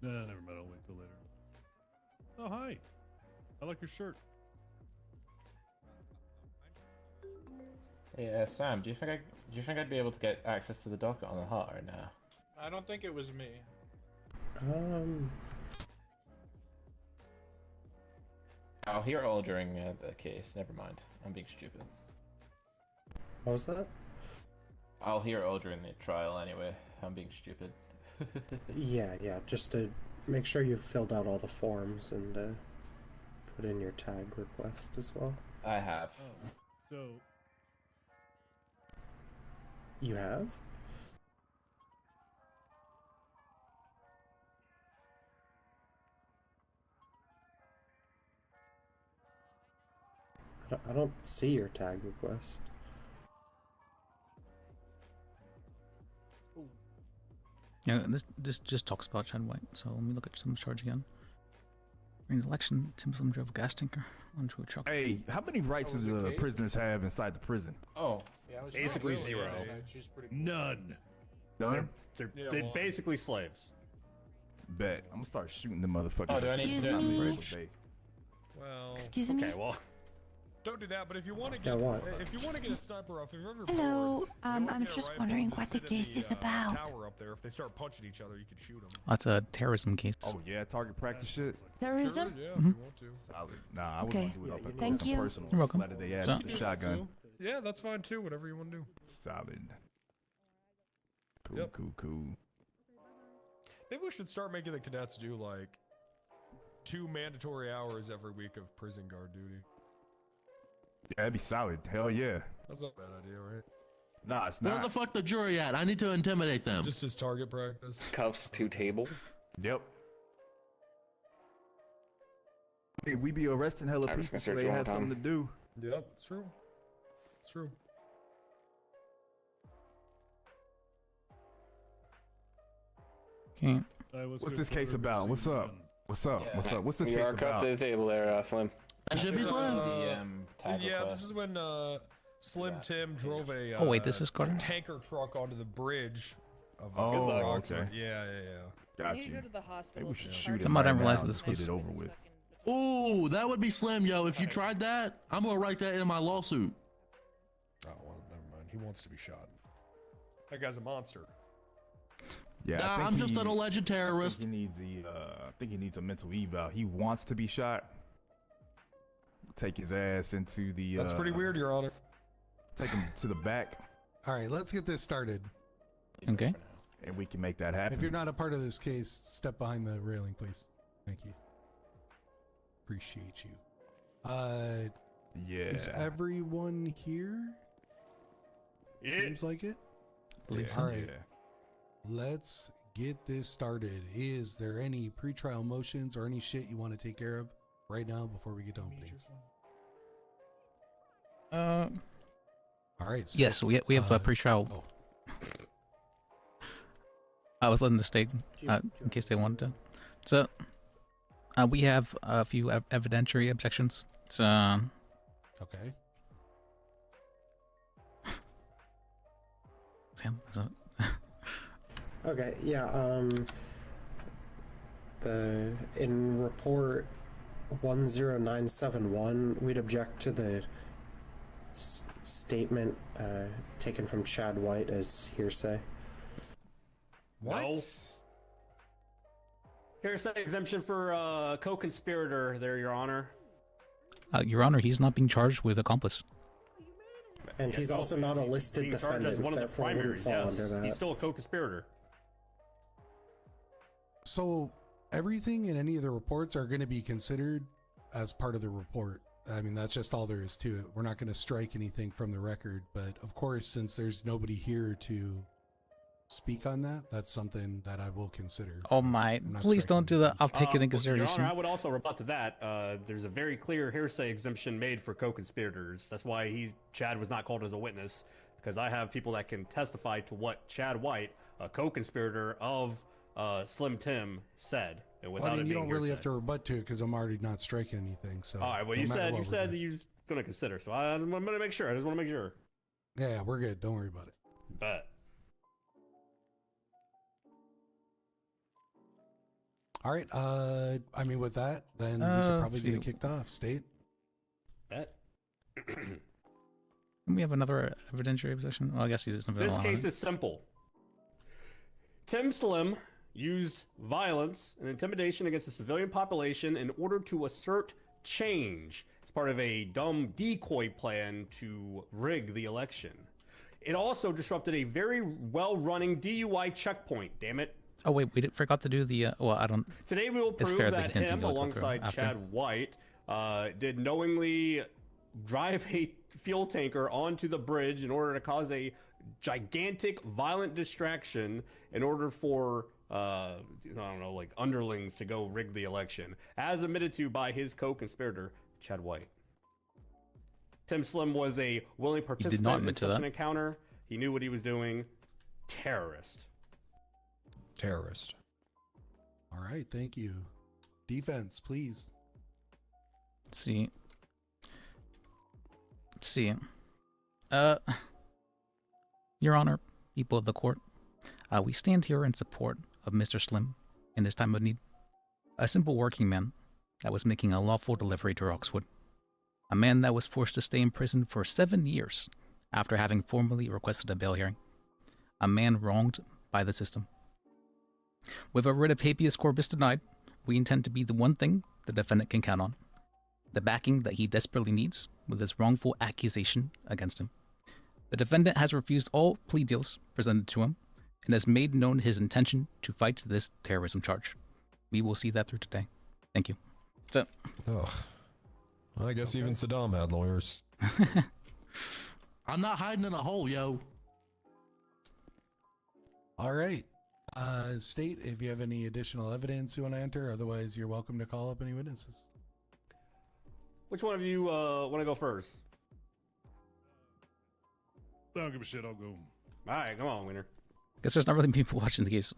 Nah, never mind. I'll wait till later. Oh, hi. I like your shirt. Hey, Sam, do you think I'd be able to get access to the docket on the hut right now? I don't think it was me. I'll hear it all during the case. Never mind. I'm being stupid. What was that? I'll hear it all during the trial anyway. I'm being stupid. Yeah, just to make sure you've filled out all the forms and put in your tag request as well. I have. Oh, so You have? I don't see your tag request. Yeah, this just talks about Chad White. So let me look at some charge again. In the election, Tim Slim drove a gas tanker onto a truck. Hey, how many rights does the prisoners have inside the prison? Oh, yeah, I was basically really, zero. she's pretty cool. None. Done? They're Yeah, basically slaves. Bet. I'm gonna start shooting the motherfuckers. Oh, do I need to Well, Excuse okay, me? well, don't do that. But if you want to Yeah, get, what? if you want to get a sniper off, if you're ever Hello, bored, you want to I'm get a just rifle wondering and what just the sit in case is about. Tower up there. If they start punching each other, you can shoot them. That's a terrorism case. Oh yeah, target practice shit. Terrorism? Sure, yeah, Mhm. if you want to. Solid. Nah, I Okay. wouldn't do it up Thank close you. and personal. You're welcome. Let it they ass So- with the shotgun. Yeah, that's fine too. Whatever you want to do. Solid. Cool, Yep. cool. Maybe we should start making the cadets do like 2 mandatory hours every week of prison guard duty. Yeah, that'd be solid. Hell yeah. That's not a bad idea, right? Nah, it's Where not. the fuck the jury at? I need to intimidate them. Just as target practice. Cuffs to table. Yep. Hey, we be arresting hella I was people gonna so search they one have time. something to do. Yep, it's true. It's true. Okay. What's this case about? What's up? What's up? What's up? What's this You case are cuffed about? to the table there, Slim. That should be This is, Slim. Tag yeah, request. this is when Slim Tim drove a Oh, wait, this is Carter? tanker truck onto the bridge of Oh, Roxbury. okay. Yeah. Got You need to you. go to the Maybe hospital. we should for shoot it. Somehow I didn't right realize now. this Get was- it over with. Ooh, that would be Slim, yo. If you tried that, I'm gonna write that in my lawsuit. Oh well, never mind. He wants to be shot. That guy's a monster. Yeah, Nah, I think I'm just he- an alleged terrorist. I think he needs a mental eval. He wants to be shot. Take his ass into the. That's pretty weird, Your Honor. Take him to the back, All right, let's get this started. Okay. and we can make that happen. If you're not a part of this case, step behind the railing, please. Thank you. Appreciate you. Yeah. Is everyone here? Seems like it. Believe All so. right. Let's get this started. Is there any pretrial motions or any shit you want to take care of right now before we get to openings? All right. So, Yes, we have a pre-trial. oh. I was letting the state in case they wanted to. So we have a few evidentiary objections. So, Okay. Sam, is that? Okay, yeah, in report 10971, we'd object to the statement taken from Chad White as hearsay. What? Here's an exemption for co-conspirator there, Your Honor. Your Honor, he's not being charged with accomplice. And he's also not a listed Being charged defendant, as one of the therefore wouldn't primaries, fall yes. under that. He's still a co-conspirator. So everything in any of the reports are going to be considered as part of the report. I mean, that's just all there is to it. We're not going to strike anything from the record, but of course, since there's nobody here to speak on that, that's something that I will consider. Oh my! I'm not Please striking don't do that. I'll take it in Your consideration. Honor, I would also rebut to that. There's a very clear hearsay exemption made for co-conspirators. That's why Chad was not called as a witness, because I have people that can testify to what Chad White, a co-conspirator of Slim Tim, said. And Well, without I mean, it you being don't really hearsay. have to rebut to it because I'm already not striking anything. So. All right, well, no you matter said what, you we're said good. that you're going to consider, so I'm going to make sure. I just want to make sure. Yeah, we're good. Don't worry about it. Bet. All right. I mean, with that, then we could probably get it kicked off. State. Bet. Can we have another evidentiary position? Well, I guess he's something. This case is simple. Tim Slim used violence and intimidation against the civilian population in order to assert change as part of a dumb decoy plan to rig the election. It also disrupted a very well-running DUI checkpoint, damn it. Oh wait, we forgot to do the. Well, I don't. Today we will prove that him, alongside Chad White, did knowingly drive a fuel tanker onto the bridge in order to cause a gigantic violent distraction in order for I don't know, like underlings to go rig the election, as admitted to by his co-conspirator Chad White. Tim Slim was a willing participant in such an encounter. He knew what he was doing. Terrorist. Terrorist. All right, thank you. Defense, please. Let's see. Your Honor, people of the court, we stand here in support of Mr. Slim in his time of need. A simple working man that was making a lawful delivery to Roxwood. A man that was forced to stay in prison for 7 years after having formally requested a bail hearing. A man wronged by the system. With a writ of habeas corpus denied, we intend to be the one thing the defendant can count on. The backing that he desperately needs with this wrongful accusation against him. The defendant has refused all plea deals presented to him and has made known his intention to fight this terrorism charge. We will see that through today. Thank you. So. Ugh. Well, I guess even Saddam had lawyers. I'm not hiding in a hole, yo. All right. State, if you have any additional evidence you want to enter, otherwise you're welcome to call up any witnesses. Which one of you want to go first? I don't give a shit. I'll go. All right, come on, winner. Guess there's not really people watching the case.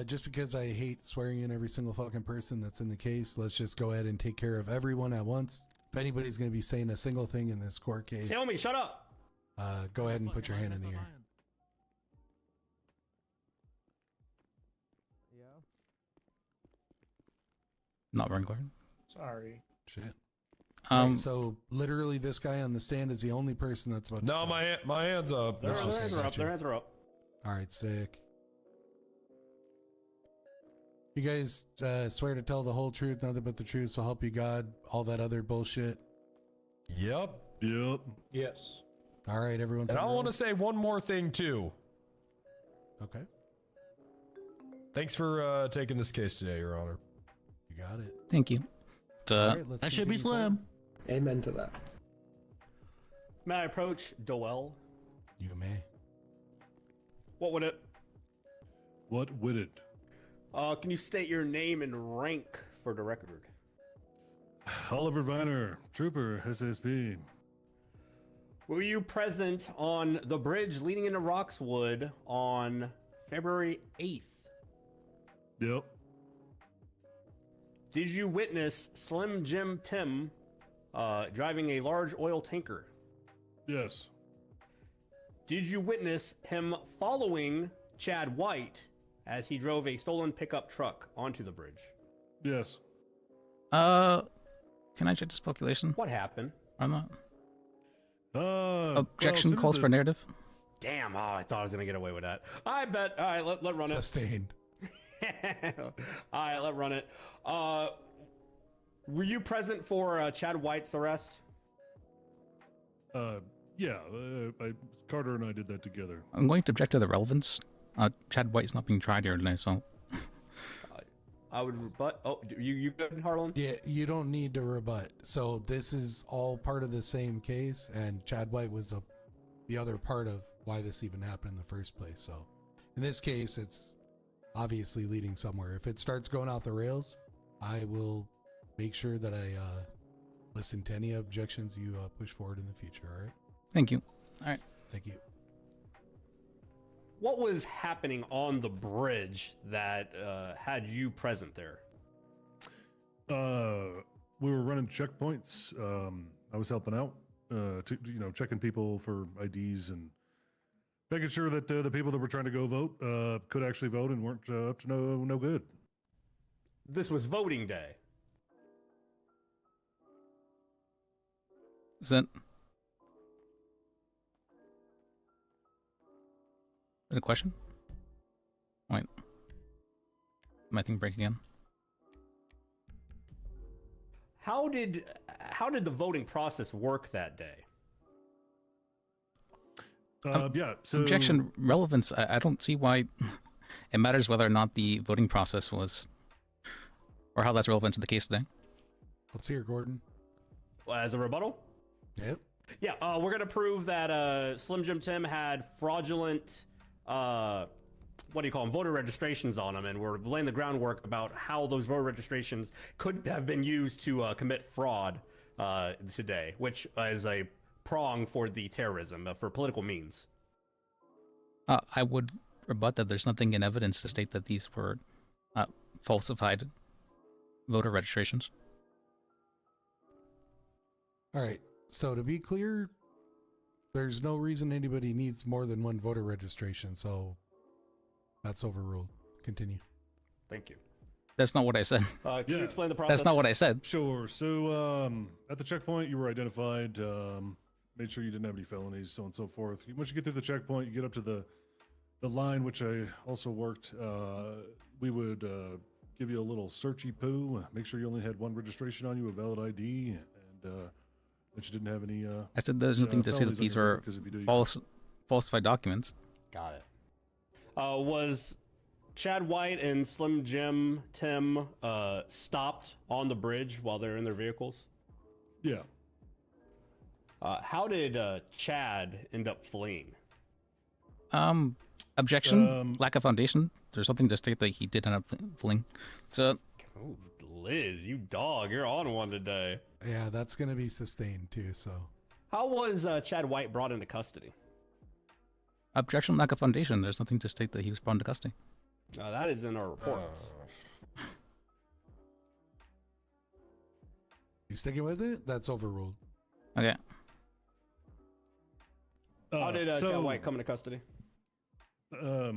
Just because I hate swearing in every single fucking person that's in the case, let's just go ahead and take care of everyone at once. If anybody's going to be saying a single thing in this court case, Tell me, shut up. Go ahead and put your hand in the air. Not Wrangler. Sorry. Shit. Right, so literally, this guy on the stand is the only person that's about. No, my hands up. Their hands are up. Their hands are up. All right, sick. You guys swear to tell the whole truth, nothing but the truth, so help you God, all that other bullshit. Yep. Yes. All right, everyone's. And I want to say one more thing too. Okay. Thanks for taking this case today, Your Honor. You got it. Thank you. Right, that should be Slim. Amen to that. May I approach Doel? You may. What would it? What would it? Can you state your name and rank for the record? Oliver Viner, Trooper, SSB. Were you present on the bridge leading into Roxwood on February 8th? Yep. Did you witness Slim Jim Tim driving a large oil tanker? Yes. Did you witness him following Chad White as he drove a stolen pickup truck onto the bridge? Yes. Can I check this calculation? What happened? I'm not. Objection calls for narrative. Damn, I thought I was going to get away with that. I bet. All right, let run it. Sustained. All right, let run it. Were you present for Chad White's arrest? Yeah. Carter and I did that together. I'm going to object to the relevance. Chad White's not being tried here today, so. I would rebut. Oh, you good, Harlan? Yeah, you don't need to rebut. So this is all part of the same case, and Chad White was the other part of why this even happened in the first place. So in this case, it's obviously leading somewhere. If it starts going off the rails, I will make sure that I listen to any objections you push forward in the future. All right? Thank you. All right. Thank you. What was happening on the bridge that had you present there? We were running checkpoints. I was helping out, checking people for IDs and making sure that the people that were trying to go vote could actually vote and weren't up to no good. This was voting day. Is that a question? Wait. My thing break again? How did the voting process work that day? Yeah. So objection relevance. I don't see why it matters whether or not the voting process was, or how that's relevant to the case today. Let's hear, Gordon. As a rebuttal? Yep. Yeah, we're gonna prove that Slim Jim Tim had fraudulent, what do you call them, voter registrations on him, and we're laying the groundwork about how those voter registrations could have been used to commit fraud today, which is a prong for the terrorism, for political means. I would rebut that there's nothing in evidence to state that these were falsified voter registrations. All right. So to be clear, there's no reason anybody needs more than one voter registration. So that's overruled. Continue. Thank you. That's not what I said. Can you explain the process? That's not what I said. Sure. So at the checkpoint, you were identified, made sure you didn't have any felonies, so on and so forth. Once you get through the checkpoint, you get up to the line, which I also worked. We would give you a little searchy poo, make sure you only had one registration on you, a valid ID, and that you didn't have any. I said there's nothing to say that these were falsified documents. Got it. Was Chad White and Slim Jim Tim stopped on the bridge while they're in their vehicles? Yeah. How did Chad end up fleeing? Objection. Lack of foundation. There's nothing to state that he did end up fleeing. So. Ooh, Liz, you dog, you're on one today. Yeah, that's gonna be sustained too. So. How was Chad White brought into custody? Objection. Lack of foundation. There's nothing to state that he was brought into custody. That is in our report. You sticking with it? That's overruled. Okay. How did Chad White come into custody? I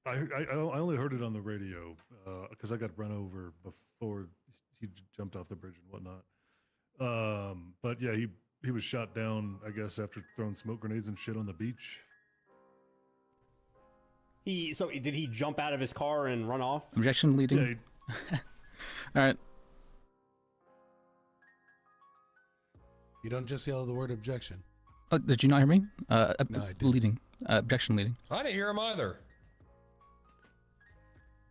only heard it on the radio because I got run over before he jumped off the bridge and whatnot. But yeah, he was shot down, I guess, after throwing smoke grenades and shit on the beach. So did he jump out of his car and run off? Objection leading. Yeah, All right. You don't just yell the word objection. Oh, did you not hear me? No, I didn't. Leading. Objection leading. I didn't hear him either.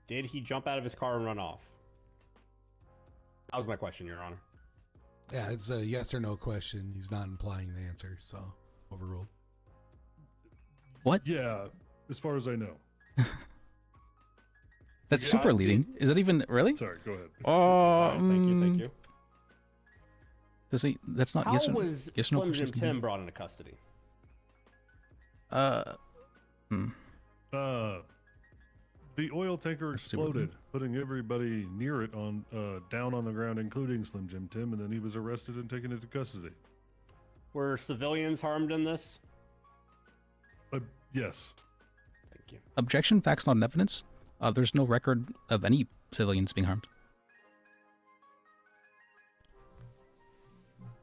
Did he jump out of his car and run off? That was my question, Your Honor. Yeah, it's a yes or no question. He's not implying the answer, so overruled. What? Yeah, as far as I know. That's super leading. Is it even really? Sorry, go ahead. Oh, thank you. Does he? That's not. How yes or, was yes or no Slim Jim questions. Tim brought into custody? The oil tanker exploded, putting everybody near it on down on the ground, including Slim Jim Tim, and then he was arrested and taken into custody. Were civilians harmed in this? Yes. Thank you. Objection. Facts not in evidence. There's no record of any civilians being harmed.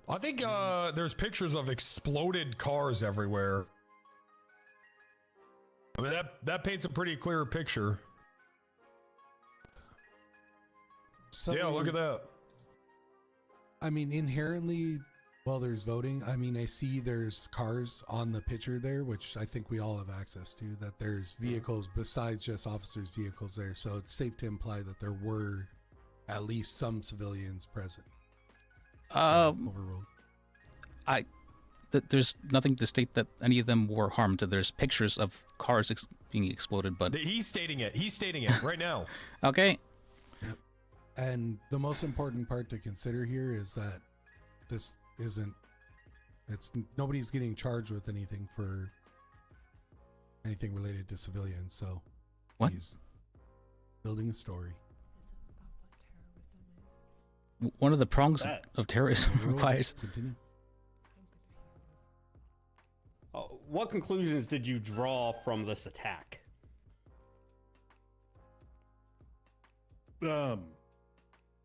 I think there's pictures of exploded cars everywhere. I mean, that paints a pretty clear picture. So, yeah, look at that. I mean, inherently, while there's voting, I mean, I see there's cars on the picture there, which I think we all have access to, that there's vehicles besides just officers' vehicles there. So it's safe to imply that there were at least some civilians present. Overruled. There's nothing to state that any of them were harmed. There's pictures of cars being exploded, but He's stating it. He's stating it right now. Okay. Yep. And the most important part to consider here is that this isn't. Nobody's getting charged with anything for anything related to civilians. So what? He's building a story. One of the prongs of terrorism requires. Continue. What conclusions did you draw from this attack? Well,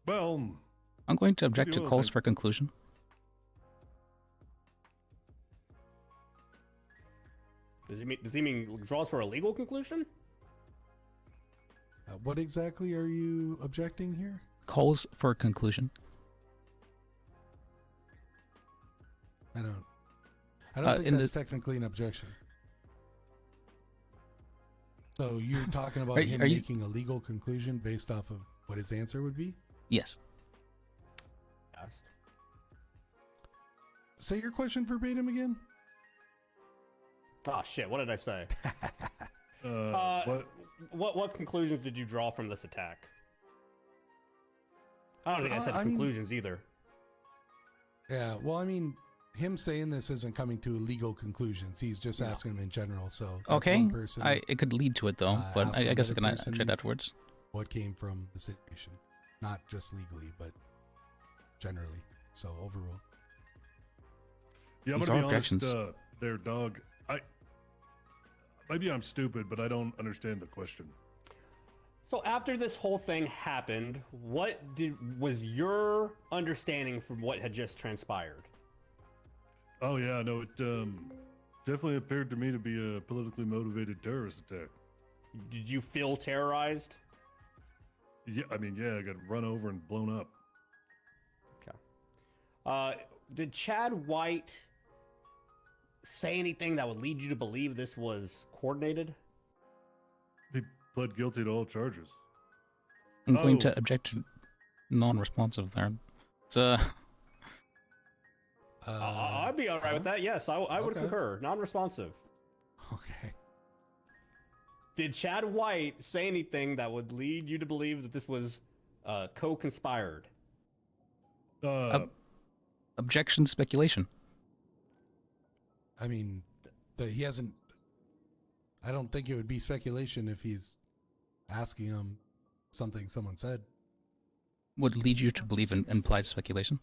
I'm going to object to you calls think? for conclusion. Does he mean draws for a legal conclusion? What exactly are you objecting here? Calls for conclusion. I don't think that's technically an objection. So you're talking about him making a legal conclusion based off of what his answer would be? Yes. Say your question verbatim again. Oh shit! What did I say? What? What conclusions did you draw from this attack? I don't think I said conclusions either. Yeah, well, I mean, him saying this isn't coming to legal conclusions. He's just asking him in general. So that's Okay. one person, It could lead to it though, but asking I guess I another can person check afterwards. what came from the situation, not just legally, but generally. So overall. Yeah, I'm These gonna are be honest. objections. There, dog. Maybe I'm stupid, but I don't understand the question. So after this whole thing happened, what was your understanding from what had just transpired? Oh yeah, no, it definitely appeared to me to be a politically motivated terrorist attack. Did you feel terrorized? Yeah, I mean, yeah, I got run over and blown up. Okay. Did Chad White say anything that would lead you to believe this was coordinated? He pled guilty to all charges. I'm going to object to non-responsive there. It's I'd be all right with that. Yes, I would concur. Non-responsive. Okay. Did Chad White say anything that would lead you to believe that this was co-conspired? objection, speculation. I mean, he hasn't. I don't think it would be speculation if he's asking him something someone said. Would lead you to believe in implied speculation?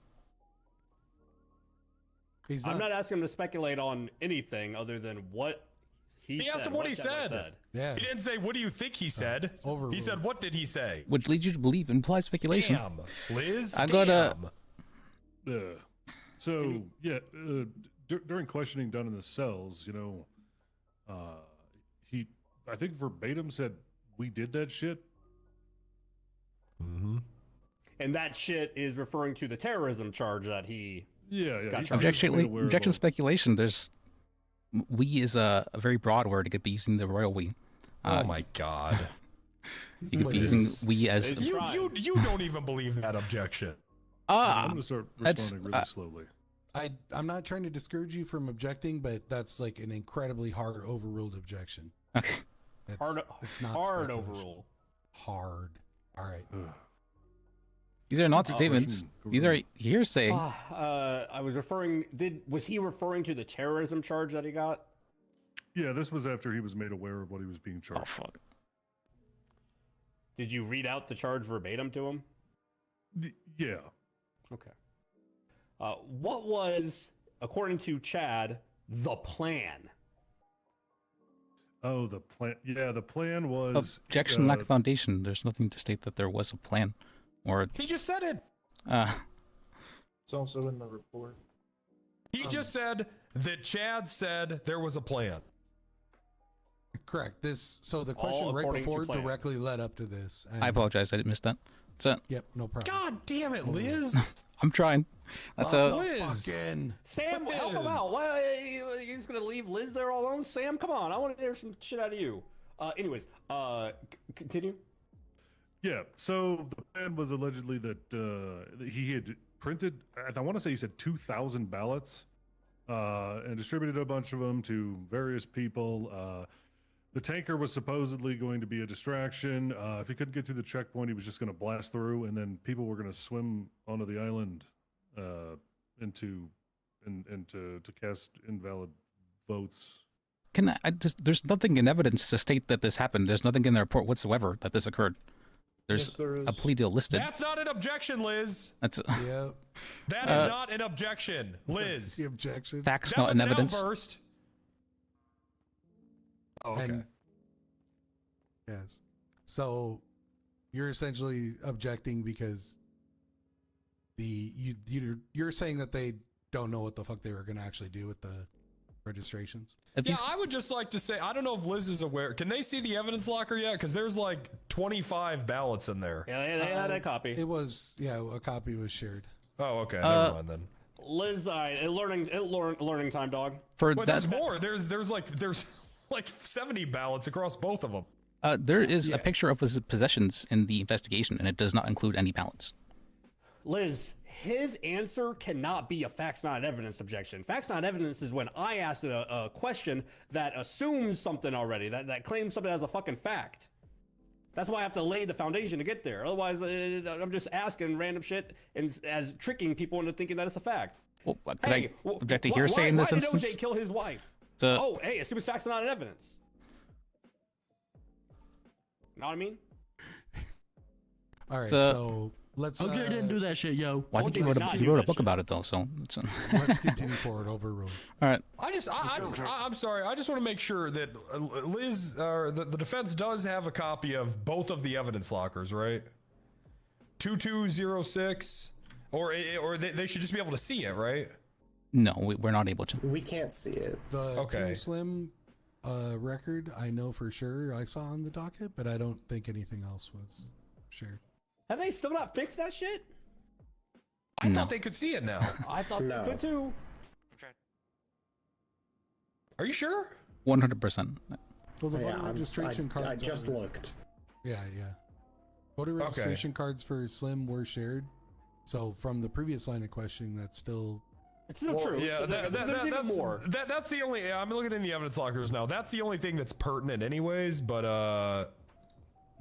I'm not asking him to speculate on anything other than what he said. asked him what he said. Yeah. He didn't say, what do you think he said? He said, what did he say? Would lead you to believe implied speculation. Damn, Liz. I got So yeah, during questioning done in the cells, you know, he, I think verbatim said, "We did that shit." Mm-hmm. And that shit is referring to the terrorism charge that he. Got Objection speculation. We is a very broad word. It could be using the royal we. Oh my god. You could be using we as. You don't even believe that objection. I'm gonna start responding really slowly. I'm not trying to discourage you from objecting, but that's like an incredibly hard overruled objection. Okay. It's not hard speculation. overrule. Hard. All right. These are not statements. These are hearsay. I was referring. Was he referring to the terrorism charge that he got? Yeah, this was after he was made aware of what he was being charged. Oh fuck. Did you read out the charge verbatim to him? Yeah. Okay. What was, according to Chad, the plan? Oh, the plan. Yeah, the plan was. Objection, lack of foundation. There's nothing to state that there was a plan, or. He just said it. It's also in the report. He just said that Chad said there was a plan. Correct. So the question right before directly led up to this. I apologize. I didn't miss that. That's it. Yep, no problem. God damn it, Liz. I'm trying. That's Liz. Sam, help him out. Why you're just gonna leave Liz there all alone? Sam, come on. I want to hear some shit out of you. Anyways, continue. Yeah. So the plan was allegedly that he had printed. I want to say he said 2,000 ballots, and distributed a bunch of them to various people. The tanker was supposedly going to be a distraction. If he couldn't get through the checkpoint, he was just going to blast through, and then people were going to swim onto the island to cast invalid votes. There's nothing in evidence to state that this happened. There's nothing in the report whatsoever that this occurred. There's Yes, there is. a plea deal listed. That's not an objection, Liz. That's yeah. That is not an objection, Liz. The objection. Facts, that not was in an evidence. outburst. Oh, okay. And, yes. So you're essentially objecting because you're saying that they don't know what the fuck they were going to actually do with the registrations. Yeah, I would just like to say, I don't know if Liz is aware. Can they see the evidence locker yet? Because there's like 25 ballots in there. Yeah, they had a copy. It was, a copy was shared. Oh, okay. Never mind then. Liz, learning time, dog. Wait, there's more. There's like 70 ballots across both of them. There is a picture of his possessions in the investigation, and it does not include any ballots. Liz, his answer cannot be a facts not evidence objection. Facts not evidence is when I ask a question that assumes something already, that claims something as a fucking fact. That's why I have to lay the foundation to get there. Otherwise, I'm just asking random shit and as tricking people into thinking that it's a fact. Well, could I object to hearsay in this instance? Why did OJ kill his wife? Hey, assume it's facts not evidence. Know what I mean? All right, so let's. OJ didn't do that shit, yo. Well, I think he wrote a book about it though, so. Let's continue forward. Overruled. All right. I'm sorry. I just want to make sure that Liz, the defense does have a copy of both of the evidence lockers, right? 2206, or they should just be able to see it, right? No, we're not able to. We can't see it. The Team Slim record, I know for sure I saw on the docket, but I don't think anything else was shared. Have they still not fixed that shit? I thought they could see it now. I thought they could too. Are you sure? 100%. Well, the voter registration cards. I just looked. Yeah. Voter registration cards for Slim were shared. So from the previous line of questioning, that's still. It's not true. Yeah, that's more. That's the only. I'm looking in the evidence lockers now. That's the only thing that's pertinent, anyways. But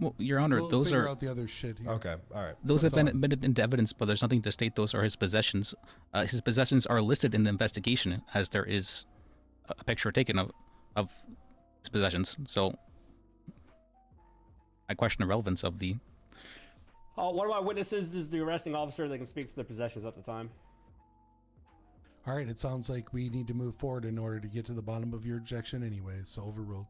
Well, Your Honor, we'll those figure are out the other shit here. Okay, all right. Those have been admitted into evidence, but there's nothing to state those are his possessions. His possessions are listed in the investigation as there is a picture taken of his possessions. So I question the relevance of the. One of my witnesses is the arresting officer that can speak to their possessions at the time. All right, it sounds like we need to move forward in order to get to the bottom of your objection anyways, so overruled.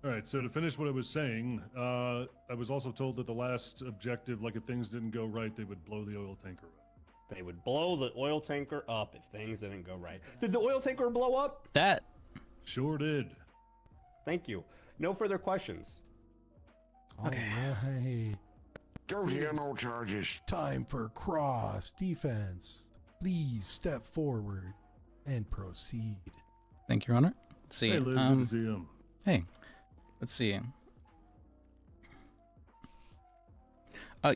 All right, so to finish what I was saying, I was also told that the last objective, like if things didn't go right, they would blow the oil tanker up. They would blow the oil tanker up if things didn't go right. Did the oil tanker blow up? That sure did. Thank you. No further questions. Okay. Right. Go here, no charges. Time for cross defense. Please step forward and proceed. Thank you, Your Honor. Let's see. Hey, Liz, good to see you. Hey, let's see.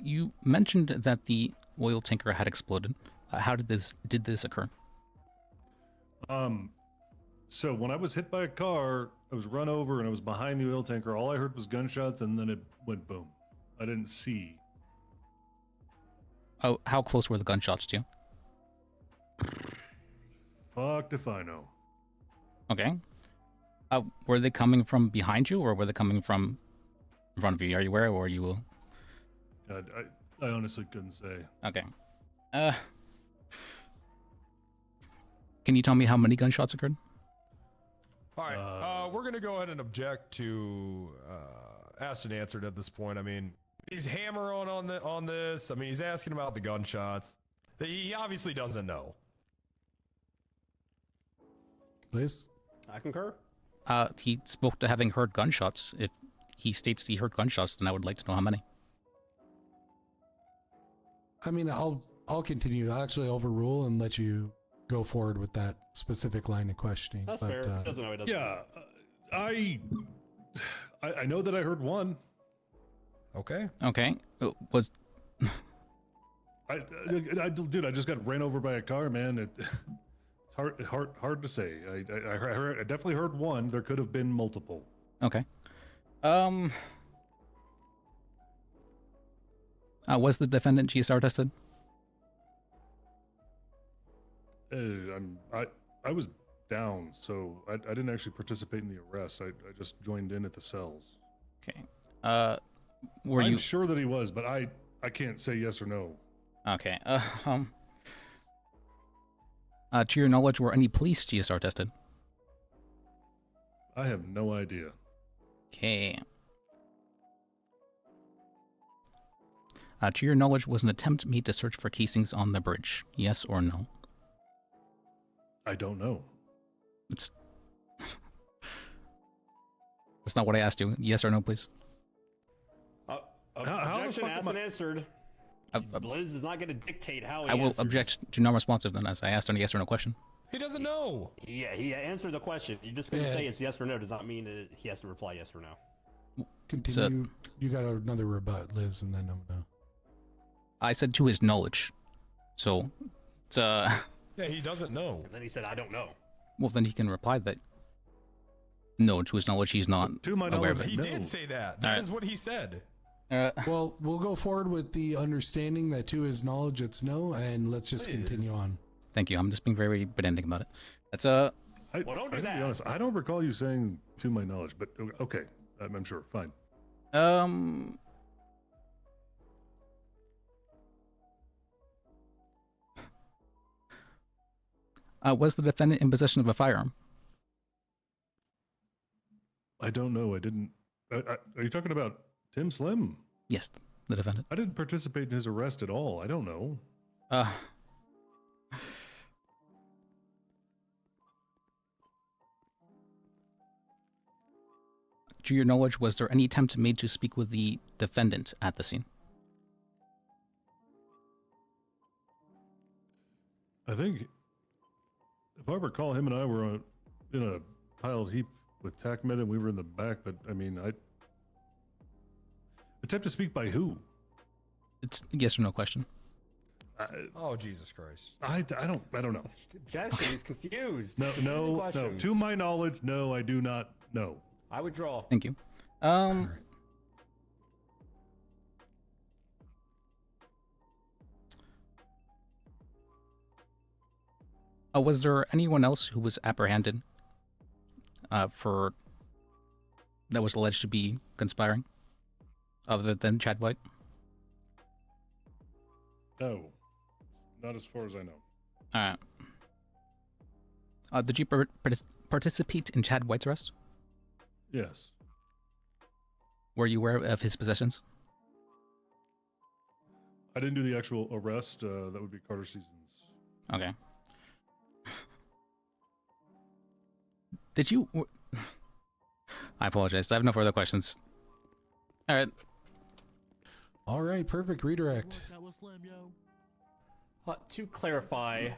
You mentioned that the oil tanker had exploded. How did this occur? So when I was hit by a car, I was run over and I was behind the oil tanker. All I heard was gunshots and then it went boom. I didn't see. Oh, how close were the gunshots to you? Fucked if I know. Okay. Were they coming from behind you or were they coming from in front of you? Are you aware or are you? God, I honestly couldn't say. Okay. Can you tell me how many gunshots occurred? All right. We're gonna go ahead and object to asked and answered at this point. I mean, he's hammering on this. I mean, he's asking about the gunshots. He obviously doesn't know. Liz? I concur. He spoke to having heard gunshots. If he states he heard gunshots, then I would like to know how many. I mean, I'll continue. I'll actually overrule and let you go forward with that specific line of questioning. That's fair. Doesn't know he doesn't. Yeah, I know that I heard one. Okay. Okay. Was. Dude, I just got ran over by a car, man. It's hard to say. I definitely heard one. There could have been multiple. Okay. Was the defendant GSR tested? I was down, so I didn't actually participate in the arrest. I just joined in at the cells. Okay. I'm sure that he was, but I can't say yes or no. Okay. To your knowledge, were any police GSR tested? I have no idea. Okay. To your knowledge, was an attempt made to search for casings on the bridge? Yes or no? I don't know. It's That's not what I asked you. Yes or no, please. Objection asked and answered. Liz is not going to dictate how he I will answers. object to non-responsive then, as I asked on a yes or no question. He doesn't know. Yeah, he answered the question. You just couldn't say it's yes or no does not mean that he has to reply yes or no. Continue. You got another rebut, Liz, and then I'm gonna. I said to his knowledge. So, it's Yeah, he doesn't know. And then he said, I don't know. Well, then he can reply that. No, to his knowledge, he's not To my aware knowledge, of it. He did say that. That is what he said. Well, we'll go forward with the understanding that to his knowledge it's no, and let's just continue on. Thank you. I'm just being very pedantic about it. That's Well, don't I do gotta that. be honest. I don't recall you saying to my knowledge, but okay, I'm sure. Fine. Was the defendant in possession of a firearm? I don't know. I didn't. Are you talking about Tim Slim? Yes, the defendant. I didn't participate in his arrest at all. I don't know. To your knowledge, was there any attempt made to speak with the defendant at the scene? I think, if I recall, him and I were in a piled heap with TACMed, and we were in the back. But I mean, attempt to speak by who? It's a yes or no question. Oh, Jesus Christ! I don't know. Objection. He's confused. No. Questions. To my knowledge, no, I do not know. I withdraw. Thank you. Was there anyone else who was apprehended for that was alleged to be conspiring, other than Chad White? No, not as far as I know. All right. Did you participate in Chad White's arrest? Yes. Were you aware of his possessions? I didn't do the actual arrest. That would be Carter Seasons. Okay. Did you... I apologize. I have no further questions. All right. All right, perfect redirect. To clarify,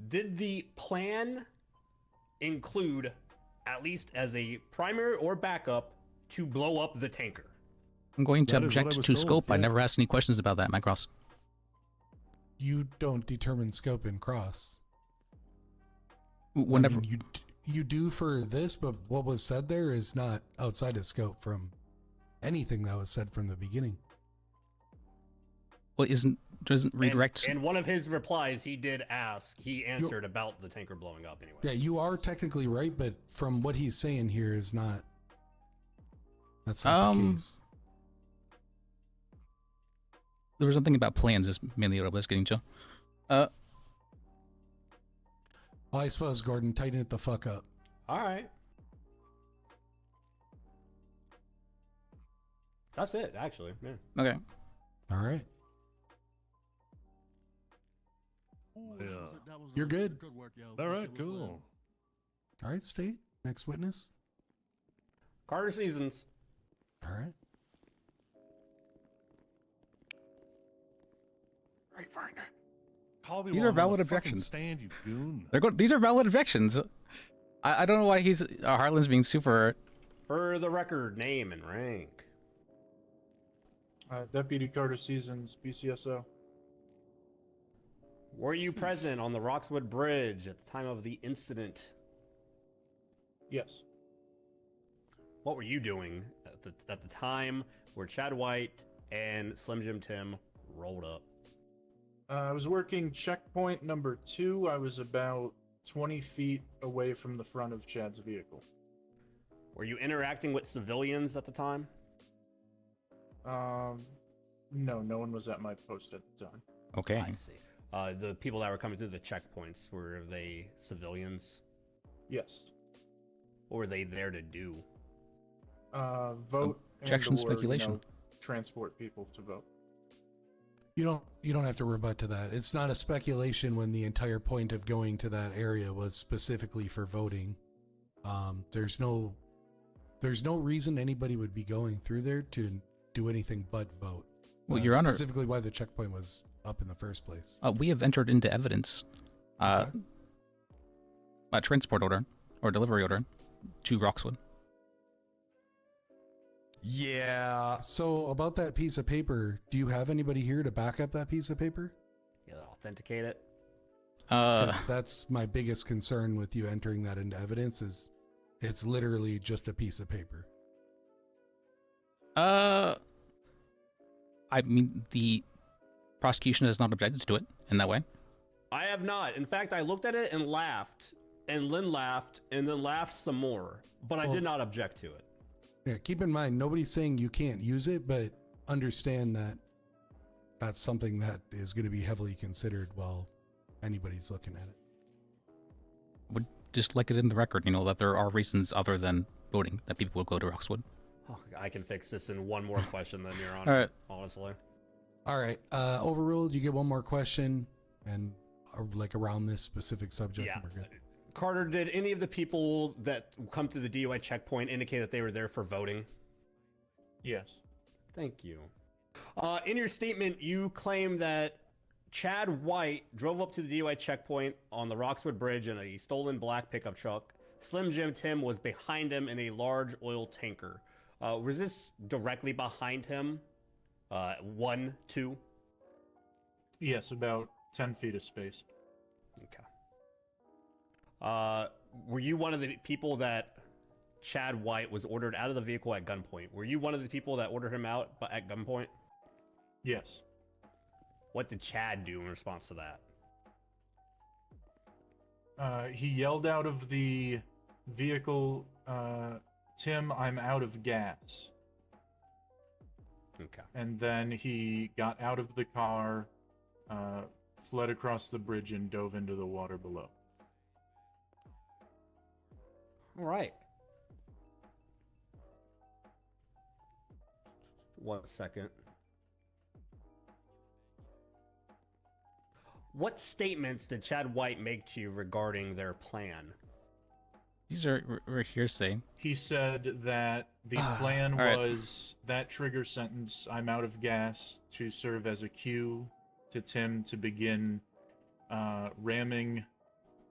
did the plan include, at least as a primary or backup, to blow up the tanker? I'm going to That is what I object was to told, scope. I yeah. never asked any questions about that, Macross. You don't determine scope in cross. Whenever I mean, you do for this, but what was said there is not outside of scope from anything that was said from the beginning. Well, doesn't redirect... And one of his replies, he did ask. He answered about the tanker blowing up anyway. Yeah, you are technically right, but from what he's saying here is not. That's not the case. There was something about plans is mainly what I was getting to. I suppose, Gordon, tighten it the fuck up. All right. That's it, actually. Yeah. Okay. All right. Yeah. You're good. All right, cool. All right, State. Next witness. Carter Seasons. All right. These are valid objections. Stand, you goon. These are valid objections. I don't know why he's Harlan's being super. For the record, name and rank. Deputy Carter Seasons, BCSO. Were you present on the Roxwood Bridge at the time of the incident? Yes. What were you doing at the time where Chad White and Slim Jim Tim rolled up? I was working checkpoint number 2. I was about 20 feet away from the front of Chad's vehicle. Were you interacting with civilians at the time? No, no one was at my post at the time. Okay. I see. The people that were coming through the checkpoints, were they civilians? Yes. What were they there to do? Vote. Objection, and/or, speculation. Transport people to vote. You don't have to rebut to that. It's not a speculation when the entire point of going to that area was specifically for voting. There's no reason anybody would be going through there to do anything but vote. Well, Your Honor, specifically why the checkpoint was up in the first place. we have entered into evidence a transport order or delivery order to Roxwood. Yeah. So about that piece of paper, do you have anybody here to back up that piece of paper? Yeah, authenticate it. 'Cause that's my biggest concern with you entering that into evidence is it's literally just a piece of paper. I mean, the prosecution has not objected to it in that way. I have not. In fact, I looked at it and laughed, and Lynn laughed, and then laughed some more, but I did not object to it. Yeah, keep in mind, nobody's saying you can't use it, but understand that that's something that is going to be heavily considered while anybody's looking at it. Would just like it in the record, that there are reasons other than voting that people would go to Roxwood. Oh, I can fix this in one more question then, Your Honor. All right. Honestly. All right, overruled. You get one more question, and around this specific subject. Yeah. And we're good. Carter, did any of the people that come to the DUI checkpoint indicate that they were there for voting? Yes. Thank you. In your statement, you claim that Chad White drove up to the DUI checkpoint on the Roxwood Bridge in a stolen black pickup truck. Slim Jim Tim was behind him in a large oil tanker. Was this directly behind him? 1, 2? Yes, about 10 feet of space. Okay. Were you one of the people that Chad White was ordered out of the vehicle at gunpoint? Were you one of the people that ordered him out at gunpoint? Yes. What did Chad do in response to that? He yelled out of the vehicle, Tim, I'm out of gas. Okay. And then he got out of the car, fled across the bridge, and dove into the water below. All right. 1 second. What statements did Chad White make to you regarding their plan? These are hearsay. He said that the plan was that trigger sentence, I'm out of gas, to serve as a cue to Tim to begin ramming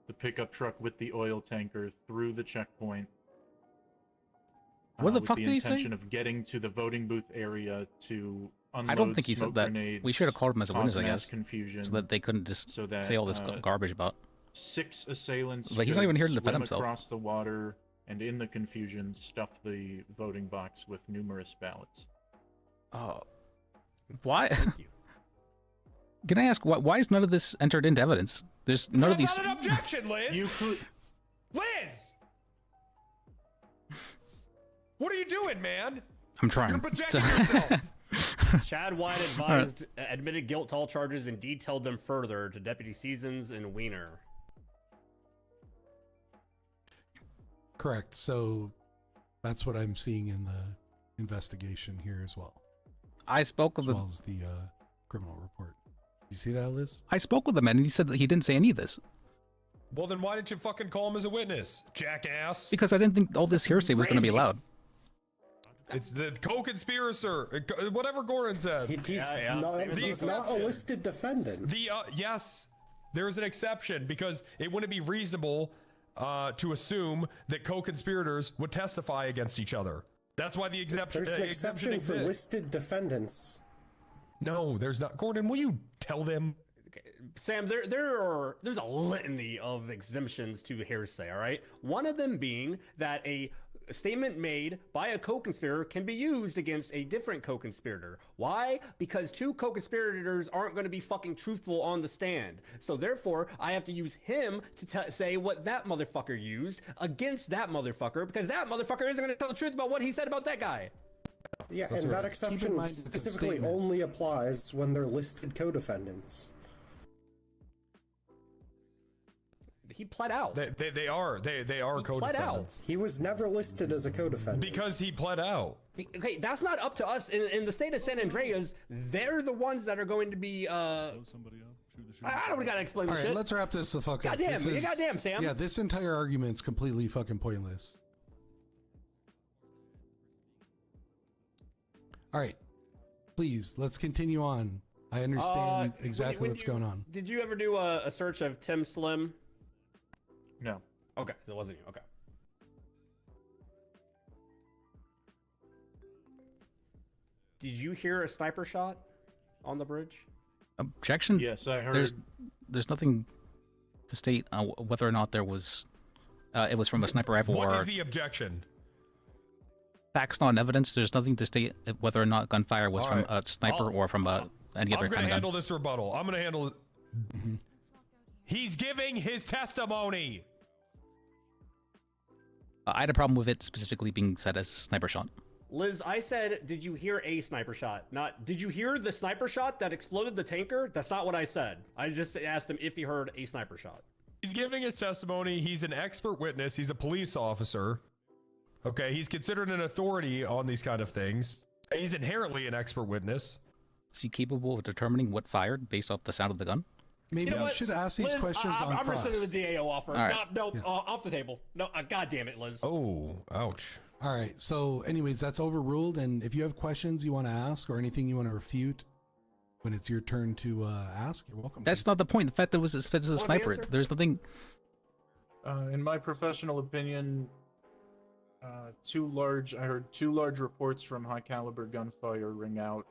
the pickup truck with the oil tanker through the checkpoint. What the fuck with did the he say? intention of getting to the voting booth area to unload I don't think he smoke said that. grenades, We should have called him as a witness, cause I mass guess, confusion, so that they couldn't just so that, say all this garbage about. 6 assailants But he's not even here to could defend swim himself. across the water and in the confusion stuff the voting box with numerous ballots. Oh, why? Can I ask why is none of this entered into evidence? There's none of these. That's not an objection, Liz. You could. Liz. What are you doing, man? I'm trying. You're projecting yourself. Chad White admitted guilt to all charges and detailed them further to Deputy Seasons and Wiener. Correct. So that's what I'm seeing in the investigation here as well. I spoke with as well as the criminal report. You see that, Liz? I spoke with him, and he said that he didn't say any of this Well, then why didn't you fucking call him as a witness, jackass? because I didn't think all this hearsay was going to be allowed. It's the co-conspirator, whatever Gordon said. He's not a listed defendant. Yes, there's an exception because it wouldn't be reasonable to assume that co-conspirators would testify against each other. That's why the exception. There's an exception exception for exists. listed defendants. No, there's not. Gordon, will you tell them? Sam, there's a litany of exemptions to hearsay, all right? One of them being that a statement made by a co-conspirator can be used against a different co-conspirator. Why? Because 2 co-conspirators aren't going to be fucking truthful on the stand. So therefore, I have to use him to say what that motherfucker used against that motherfucker, because that motherfucker isn't going to tell the truth about what he said about that guy. Yeah, That's and right. that exception Mind, it's a specifically statement. only applies when they're listed co-defendants. he pled out. They are co-defendants. He was never listed as a co-defendant. Because he pled out. Okay, that's not up to us. In the state of San Andreas, they're the ones that are going to be. I don't gotta explain All this right, shit. let's wrap this the fuck up. Goddamn, This is- goddamn, Sam. Yeah, this entire argument's completely fucking pointless. All right, please, let's continue on. I understand exactly what's going on. Did you ever do a search of Tim Slim? No. Okay, it wasn't you. Okay. Did you hear a sniper shot on the bridge? Objection. Yes, I heard. There's nothing to state whether or not there was. It was from a sniper rifle What or is the objection? facts, not evidence. There's nothing to state whether or not gunfire was All from right. a sniper or from any other I'm kind gonna of gun. handle this rebuttal. I'm gonna handle it. He's giving his testimony. I had a problem with it specifically being said as a sniper shot. Liz, I said, did you hear a sniper shot? Not, did you hear the sniper shot that exploded the tanker? That's not what I said. I just asked him if he heard a sniper shot. He's giving his testimony. He's an expert witness. He's a police officer. Okay, he's considered an authority on these kind of things. He's inherently an expert witness. Is he capable of determining what fired based off the sound of the gun? Maybe You know we what? should ask these Liz, questions on I'm cross. rescinding the DAO offer. All right. No, off the table. No, God damn it, Liz. Oh, ouch. All right. So, anyways, that's overruled. And if you have questions you want to ask or anything you want to refute, when it's your turn to ask, you're welcome. That's not the point. The fact that it was said as a Want the sniper. answer? There's nothing. In my professional opinion, I heard two large reports from high caliber gunfire ring out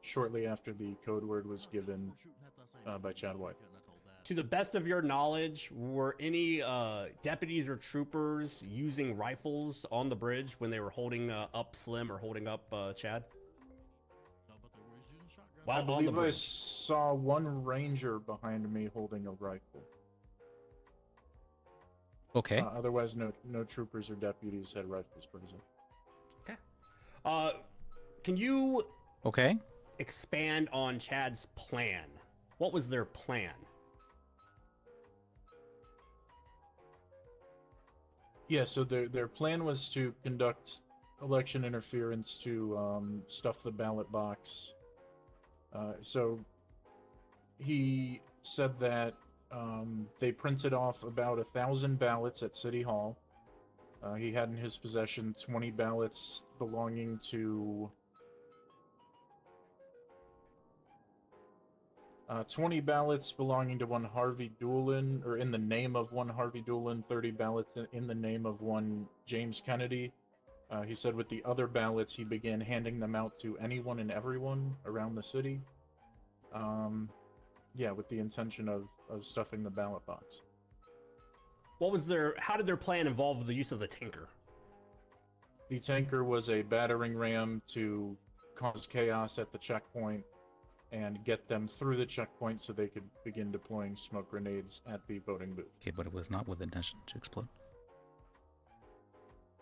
shortly after the code word was given by Chad White. To the best of your knowledge, were any deputies or troopers using rifles on the bridge when they were holding up Slim or holding up Chad? I on the believe I bridge. saw one ranger behind me holding a rifle. Okay. Otherwise, no troopers or deputies had rifles present. Can you Okay. expand on Chad's plan? What was their plan? Yeah, so their plan was to conduct election interference to stuff the ballot box. So he said that they printed off about 1,000 ballots at City Hall. He had in his possession 20 ballots belonging to 20 ballots belonging to one Harvey Doolin, or in the name of one Harvey Doolin, 30 ballots in the name of one James Kennedy. He said with the other ballots, he began handing them out to anyone and everyone around the city. Yeah, with the intention of stuffing the ballot box. How did their plan involve the use of the tanker? The tanker was a battering ram to cause chaos at the checkpoint and get them through the checkpoint so they could begin deploying smoke grenades at the voting booth. Okay, but it was not with intention to explode.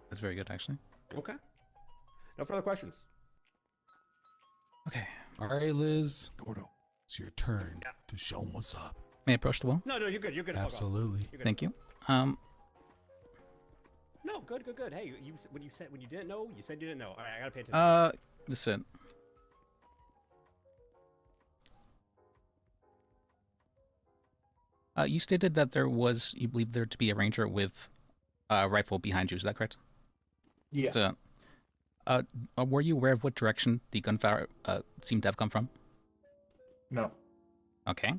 That's very good, actually. Okay. No further questions. Okay. All right, Liz. Gordo, it's your turn to show them what's up. May I approach the wall? No, you're good. You're good. Fuck off. Absolutely. You're good. Thank you. No, good. Hey, when you didn't know, you said you didn't know. All right, I gotta pay attention. Listen. You stated that you believe there to be a ranger with a rifle behind you. Is that correct? Yeah. So, were you aware of what direction the gunfire seemed to have come from? No. Okay.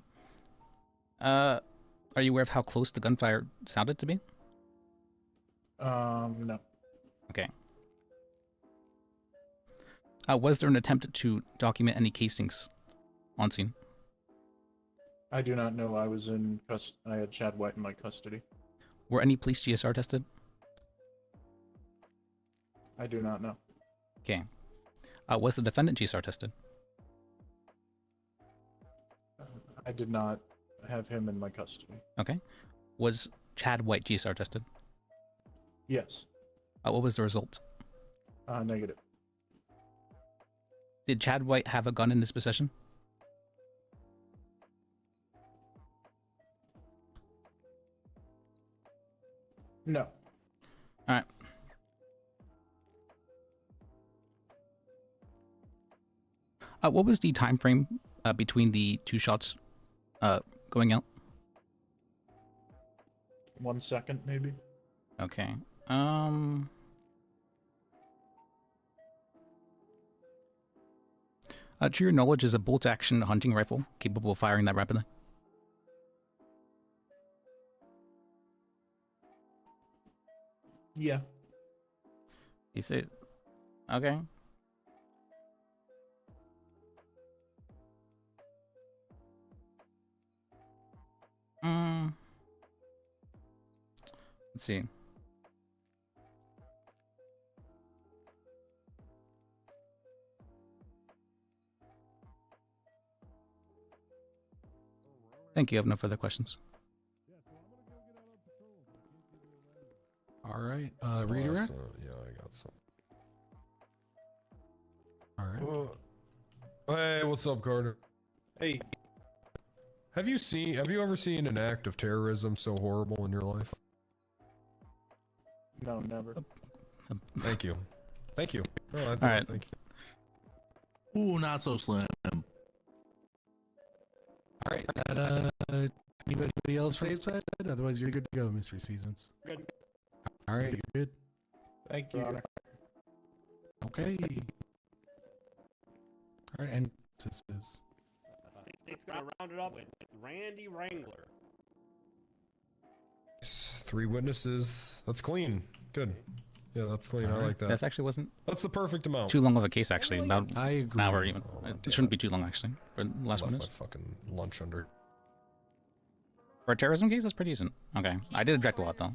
Are you aware of how close the gunfire sounded to be? No. Okay. Was there an attempt to document any casings on scene? I do not know. I was I had Chad White in my custody. Were any police GSR tested? I do not know. Okay. Was the defendant GSR tested? I did not have him in my custody. Okay. Was Chad White GSR tested? Yes. What was the result? Negative. Did Chad White have a gun in his possession? No. All right. What was the time frame between the two shots going out? 1 second, maybe. Okay. To your knowledge, is a bolt-action hunting rifle capable of firing that rapidly? Yeah. Is it? Okay. Let's see. Thank you. I have no further questions. All right. Redirect? Yeah, I got some. All right. Hey, what's up, Carter? Hey. Have you ever seen an act of terrorism so horrible in your life? No, never. Thank you. Thank you. No, All right. Thank you. Ooh, not so slim. All right. Anybody else for his side? Otherwise, you're good to go, Mr. Seasons. Good. All right, you're good. Thank you. Okay. All right, and this is. State's gonna round it up with Randy Wrangler. 3 witnesses. That's clean. Good. Yeah, that's clean. I like that. This actually wasn't That's the perfect amount. too long of a case, actually. About I agree. an hour even. It shouldn't be too long, actually, for the last Left one. my fucking lunch under. For a terrorism case, that's pretty decent. Okay. I did object a lot, though.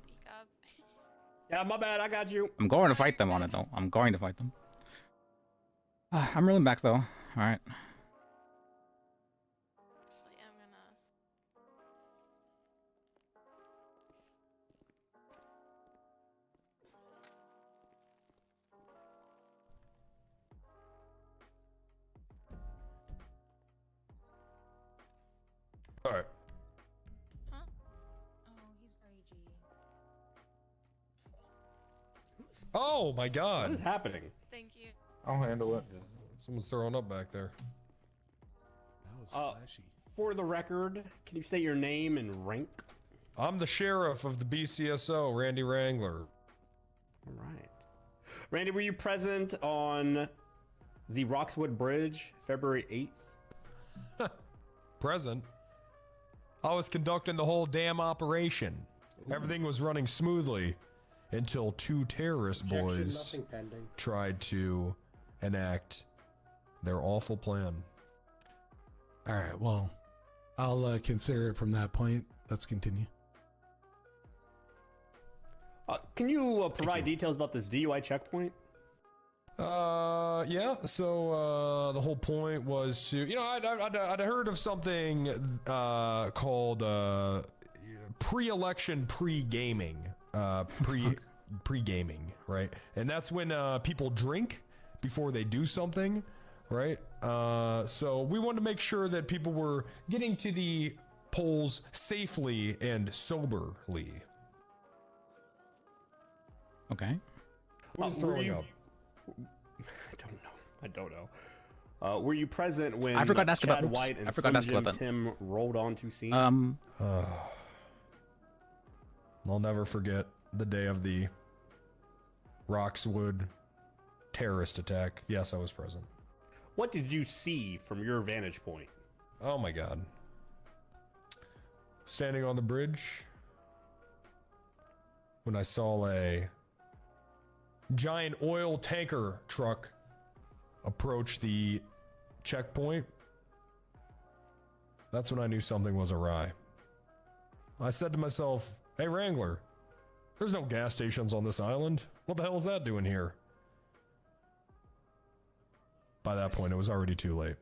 Yeah, my bad. I got you. I'm going to fight them on it, though. I'm going to fight them. I'm rolling back, though. All right. Actually, I'm gonna. All right. Huh? Oh, he's ragey. Oh my God. What is happening? Thank you. I'll handle it. Someone's throwing up back there. That was flashy. For the record, can you state your name and rank? I'm the sheriff of the BCSO, Randy Wrangler. All right. Randy, were you present on the Roxwood Bridge, February 8th? Present. I was conducting the whole damn operation. Everything was running smoothly until 2 terrorist Objection, boys nothing pending. tried to enact their awful plan. All right. Well, I'll consider it from that point. Let's continue. Can you provide details about this DUI checkpoint? Yeah. So the whole point was to, I'd heard of something called pre-election pre-gaming, pre-gaming, right? And that's when people drink before they do something, right? So we wanted to make sure that people were getting to the polls safely and soberly. Okay. Who's throwing up? I don't know. Were you present when I forgot to ask Chad about- oops, White and I forgot to ask Slim about Jim that. Tim rolled onto scene? I'll never forget the day of the Roxwood terrorist attack. Yes, I was present. What did you see from your vantage point? Oh my God. Standing on the bridge when I saw a giant oil tanker truck approach the checkpoint, that's when I knew something was awry. I said to myself, hey Wrangler, there's no gas stations on this island. What the hell is that doing here? By that point, it was already too late.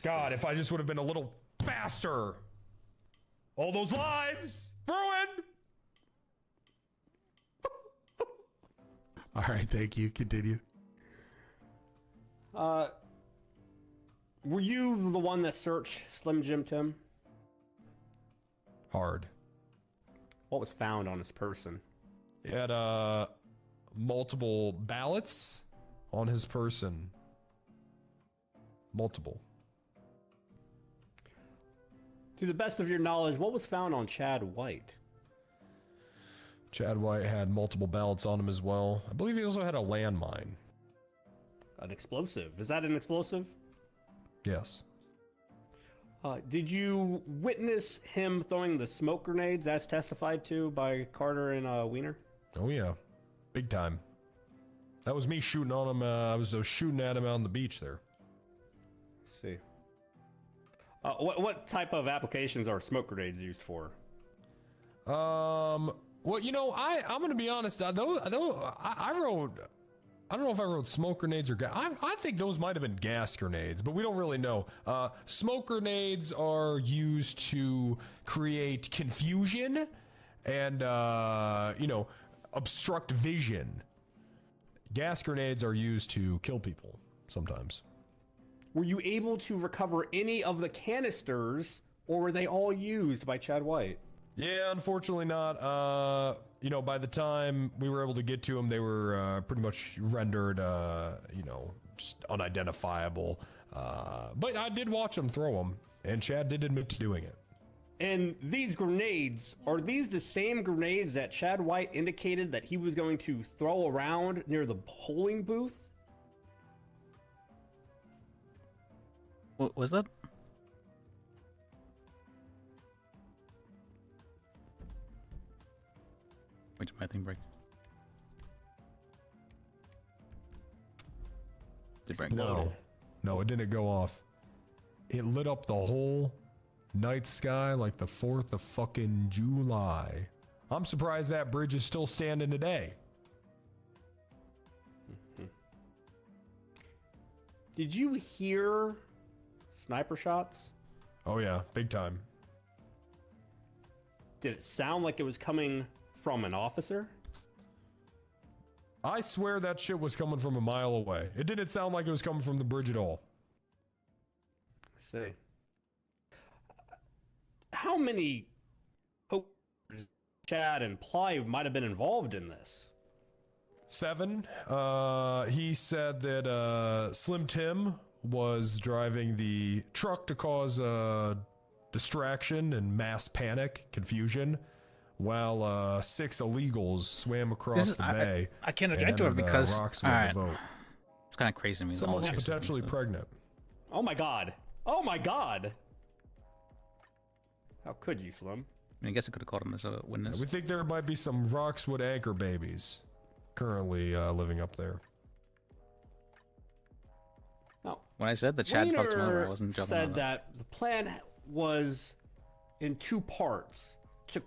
God, if I just would have been a little faster. All those lives ruined. All right. Thank you. Continue. Were you the one that searched Slim Jim Tim? Hard. What was found on his person? He had multiple ballots on his person. Multiple. To the best of your knowledge, what was found on Chad White? Chad White had multiple ballots on him as well. I believe he also had a landmine. An explosive. Is that an explosive? Yes. Did you witness him throwing the smoke grenades as testified to by Carter and Wiener? Oh yeah, big time. That was me shooting on him. I was shooting at him out on the beach there. Let's see. What type of applications are smoke grenades used for? Well, you know, I'm gonna be honest. I wrote. I don't know if I wrote smoke grenades or gas. I think those might have been gas grenades, but we don't really know. Smoke grenades are used to create confusion and, you know, obstruct vision. Gas grenades are used to kill people sometimes. Were you able to recover any of the canisters, or were they all used by Chad White? Yeah, unfortunately not. You know, by the time we were able to get to them, they were pretty much rendered, you know, just unidentifiable. But I did watch them throw them, and Chad did admit to doing it. And these grenades, are these the same grenades that Chad White indicated that he was going to throw around near the polling booth? What was that? Wait, my thing break. Did it break? No, it didn't go off. It lit up the whole night sky like the 4th of fucking July. I'm surprised that bridge is still standing today. Did you hear sniper shots? Oh yeah, big time. Did it sound like it was coming from an officer? I swear that shit was coming from a mile away. It didn't sound like it was coming from the bridge at all. I see. How many Chad and Ply might have been involved in this? 7. He said that Slim Tim was driving the truck to cause distraction and mass panic, confusion, while 6 illegals swam across the bay. I can't object to it because Roxwood vote. It's kind of crazy to me. Some of them potentially pregnant. Oh my god. Oh my god. How could you, Slim? I mean, I guess I could have called him as a witness. We think there might be some Roxwood anchor babies currently living up there. No. When I said the Chad fucked over, I wasn't joking. Said that the plan was in 2 parts: to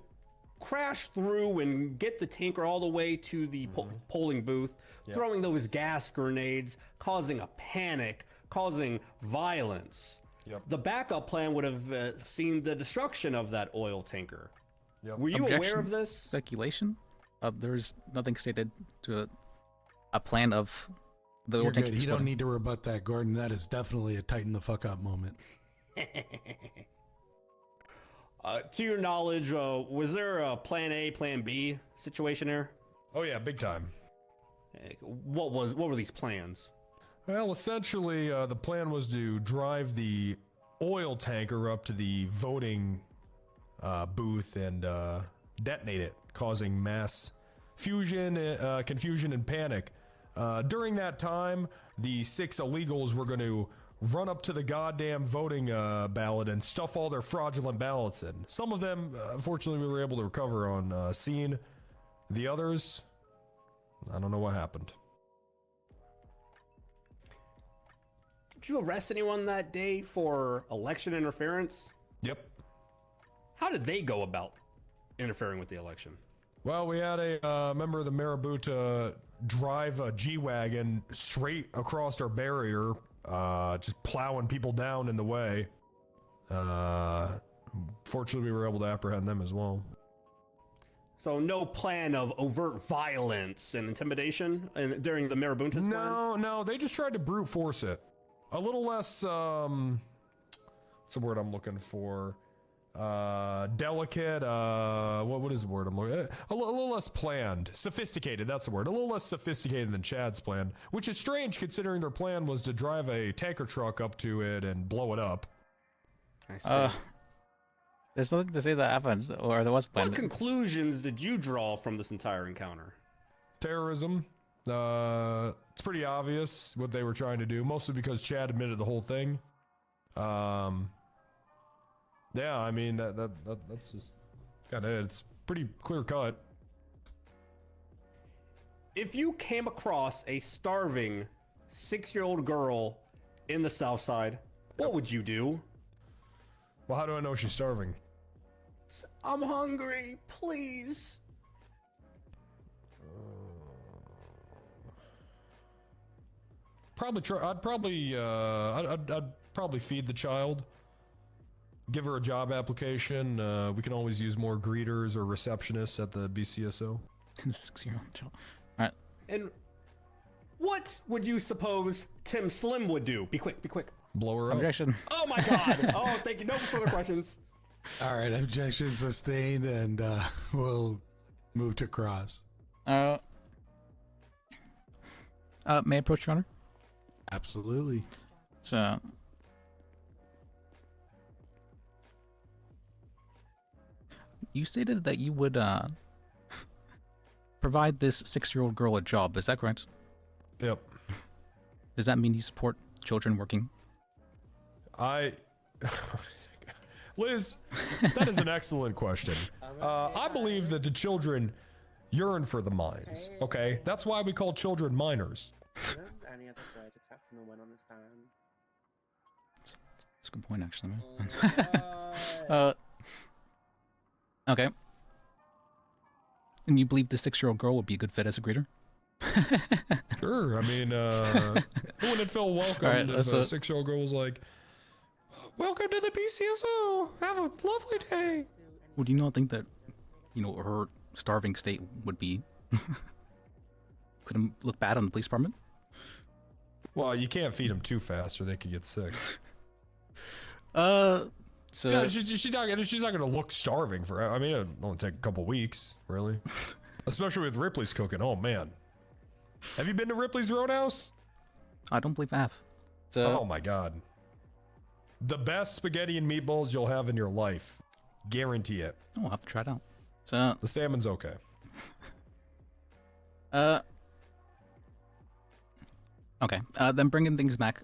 crash through and get the tanker all the way to the polling booth, throwing those gas grenades, causing a panic, causing violence. The backup plan would have seen the destruction of that oil tanker. Were you aware of this? Speculation? There's nothing stated to a plan of the You're oil tanker good. You don't exploding. need to rebut that, Gordon. That is definitely a tighten the fuck up moment. To your knowledge, was there a plan A, plan B situation there? Oh yeah, big time. What were these plans? Well, essentially, the plan was to drive the oil tanker up to the voting booth and detonate it, causing mass fusion, confusion, and panic. During that time, the 6 illegals were going to run up to the goddamn voting ballot and stuff all their fraudulent ballots in. Some of them, unfortunately, we were able to recover on scene. The others, I don't know what happened. Did you arrest anyone that day for election interference? Yep. How did they go about interfering with the election? Well, we had a member of the Marabouta drive a G-Wagon straight across our barrier, just plowing people down in the way. Fortunately, we were able to apprehend them as well. So no plan of overt violence and intimidation during the Marabunta's plan? No, they just tried to brute force it. A little less, what's the word I'm looking for? delicate, what is the word I'm looking at? A little less planned. Sophisticated, that's the word. A little less sophisticated than Chad's plan, which is strange considering their plan was to drive a tanker truck up to it and blow it up. I see. There's nothing to say that happened, or there was a plan. What conclusions did you draw from this entire encounter? Terrorism. It's pretty obvious what they were trying to do, mostly because Chad admitted the whole thing. Yeah, I mean that's just kind of it. It's pretty clear cut. If you came across a starving 6-year-old girl in the South Side, what would you do? Well, how do I know she's starving? I'm hungry, please. Probably try. I'd probably feed the child. Give her a job application. We can always use more greeters or receptionists at the BCSO. 6-year-old child. All right. And what would you suppose Tim Slim would do? Be quick, be quick. Blow her up. Objection. Oh my god. Oh, thank you. No further questions. All right, objection sustained, and we'll move to cross. May I approach, Your Honor? Absolutely. So, you stated that you would provide this 6-year-old girl a job. Is that correct? Yep. Does that mean you support children working? Liz, that is an excellent question. I believe that the children yearn for the mines. Okay, that's why we call children minors. Any other judge except for the one on the stand? That's a good point, actually. Okay. And you believe the 6-year-old girl would be a good fit as a greeter? Sure. I mean, who wouldn't feel welcome Right, if a 6-year-old girl was like, "Welcome to the BCSO. Have a lovely day." Would you not think that, her starving state would be could look bad on the police department? Well, you can't feed them too fast or they could get sick. So yeah, she's not gonna look starving for. I mean, it'll only take a couple weeks, really. Especially with Ripley's cooking. Oh man, have you been to Ripley's Roadhouse? I don't believe I have. Oh my god, the best spaghetti and meatballs you'll have in your life, guarantee it. Oh, I'll have to try it out. So the salmon's okay. Okay. Then bringing things back.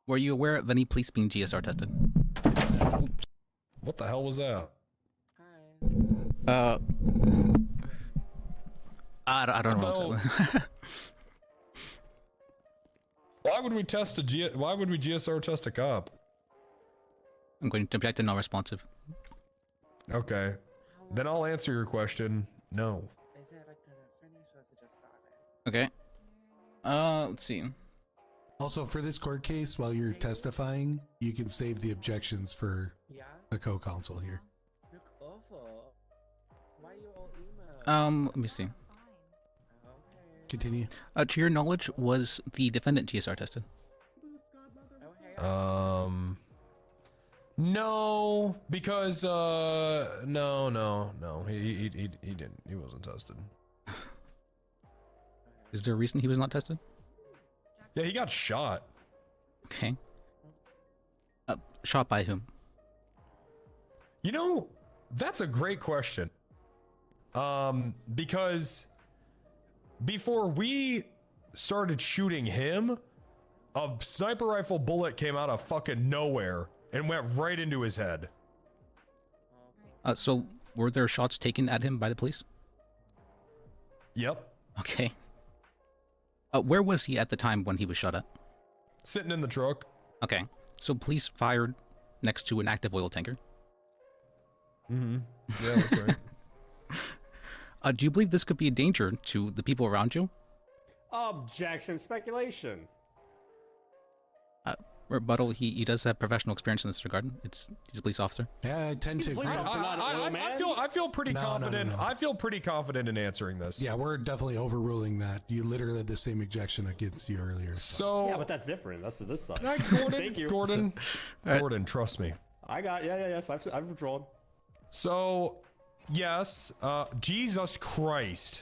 Were you aware of any police being GSR tested? What the hell was that? I don't know. Why would we test Why would we GSR test a cop? I'm going to object to non-responsive. Okay. Then I'll answer your question. No. Is it like gonna finish or is it just starting? Okay. Let's see. Also, for this court case, while you're testifying, you can save the objections for the co-counsel here. Look awful. Why you all email? Let me see. Continue. To your knowledge, was the defendant GSR tested? No, because no, he didn't. He wasn't tested. Is there a reason he was not tested? Yeah, he got shot. Okay. Shot by whom? That's a great question. Because before we started shooting him, a sniper rifle bullet came out of fucking nowhere and went right into his head. So were there shots taken at him by the police? Yep. Okay. Where was he at the time when he was shot at? Sitting in the truck. Okay. So police fired next to an active oil tanker. Mm-hmm. Yeah, that's right. Do you believe this could be a danger to the people around you? Objection, speculation. Rebuttal, he does have professional experience in this regard. He's a police officer. Yeah, I tend to agree. I feel pretty confident. No. I feel pretty confident in answering this. Yeah, we're definitely overruling that. You literally had the same objection against you earlier. So yeah, but that's different. That's this side. Gordon, Thank you. Gordon, Right. Gordon, trust me. Yes, I've withdrawn. So, yes, Jesus Christ.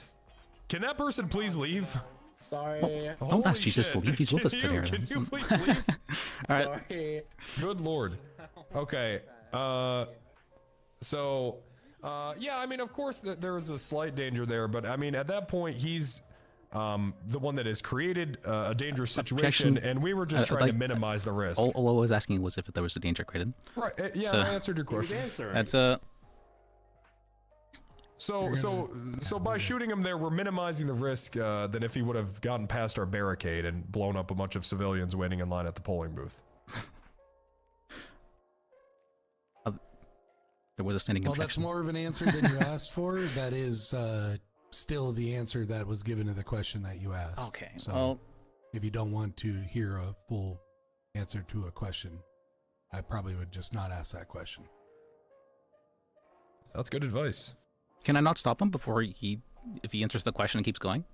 Can that person please leave? Sorry. Don't ask Jesus to leave. He's with us today. Can you please leave? All right. Sorry. Good Lord. Okay. So, yeah, I mean, of course, there is a slight danger there, but I mean, at that point, he's the one that has created a dangerous situation, and we were just trying to minimize the risk. All I was asking was if there was a danger created. Right. Yeah, I answered your question. That's So by shooting him there, we're minimizing the risk than if he would have gotten past our barricade and blown up a bunch of civilians waiting in line at the polling booth. There was a standing Well, objection. that's more of an answer than you asked for. That is still the answer that was given to the question that you asked. Okay. So well, if you don't want to hear a full answer to a question, I probably would just not ask that question. That's good advice. Can I not stop him before if he answers the question and keeps going?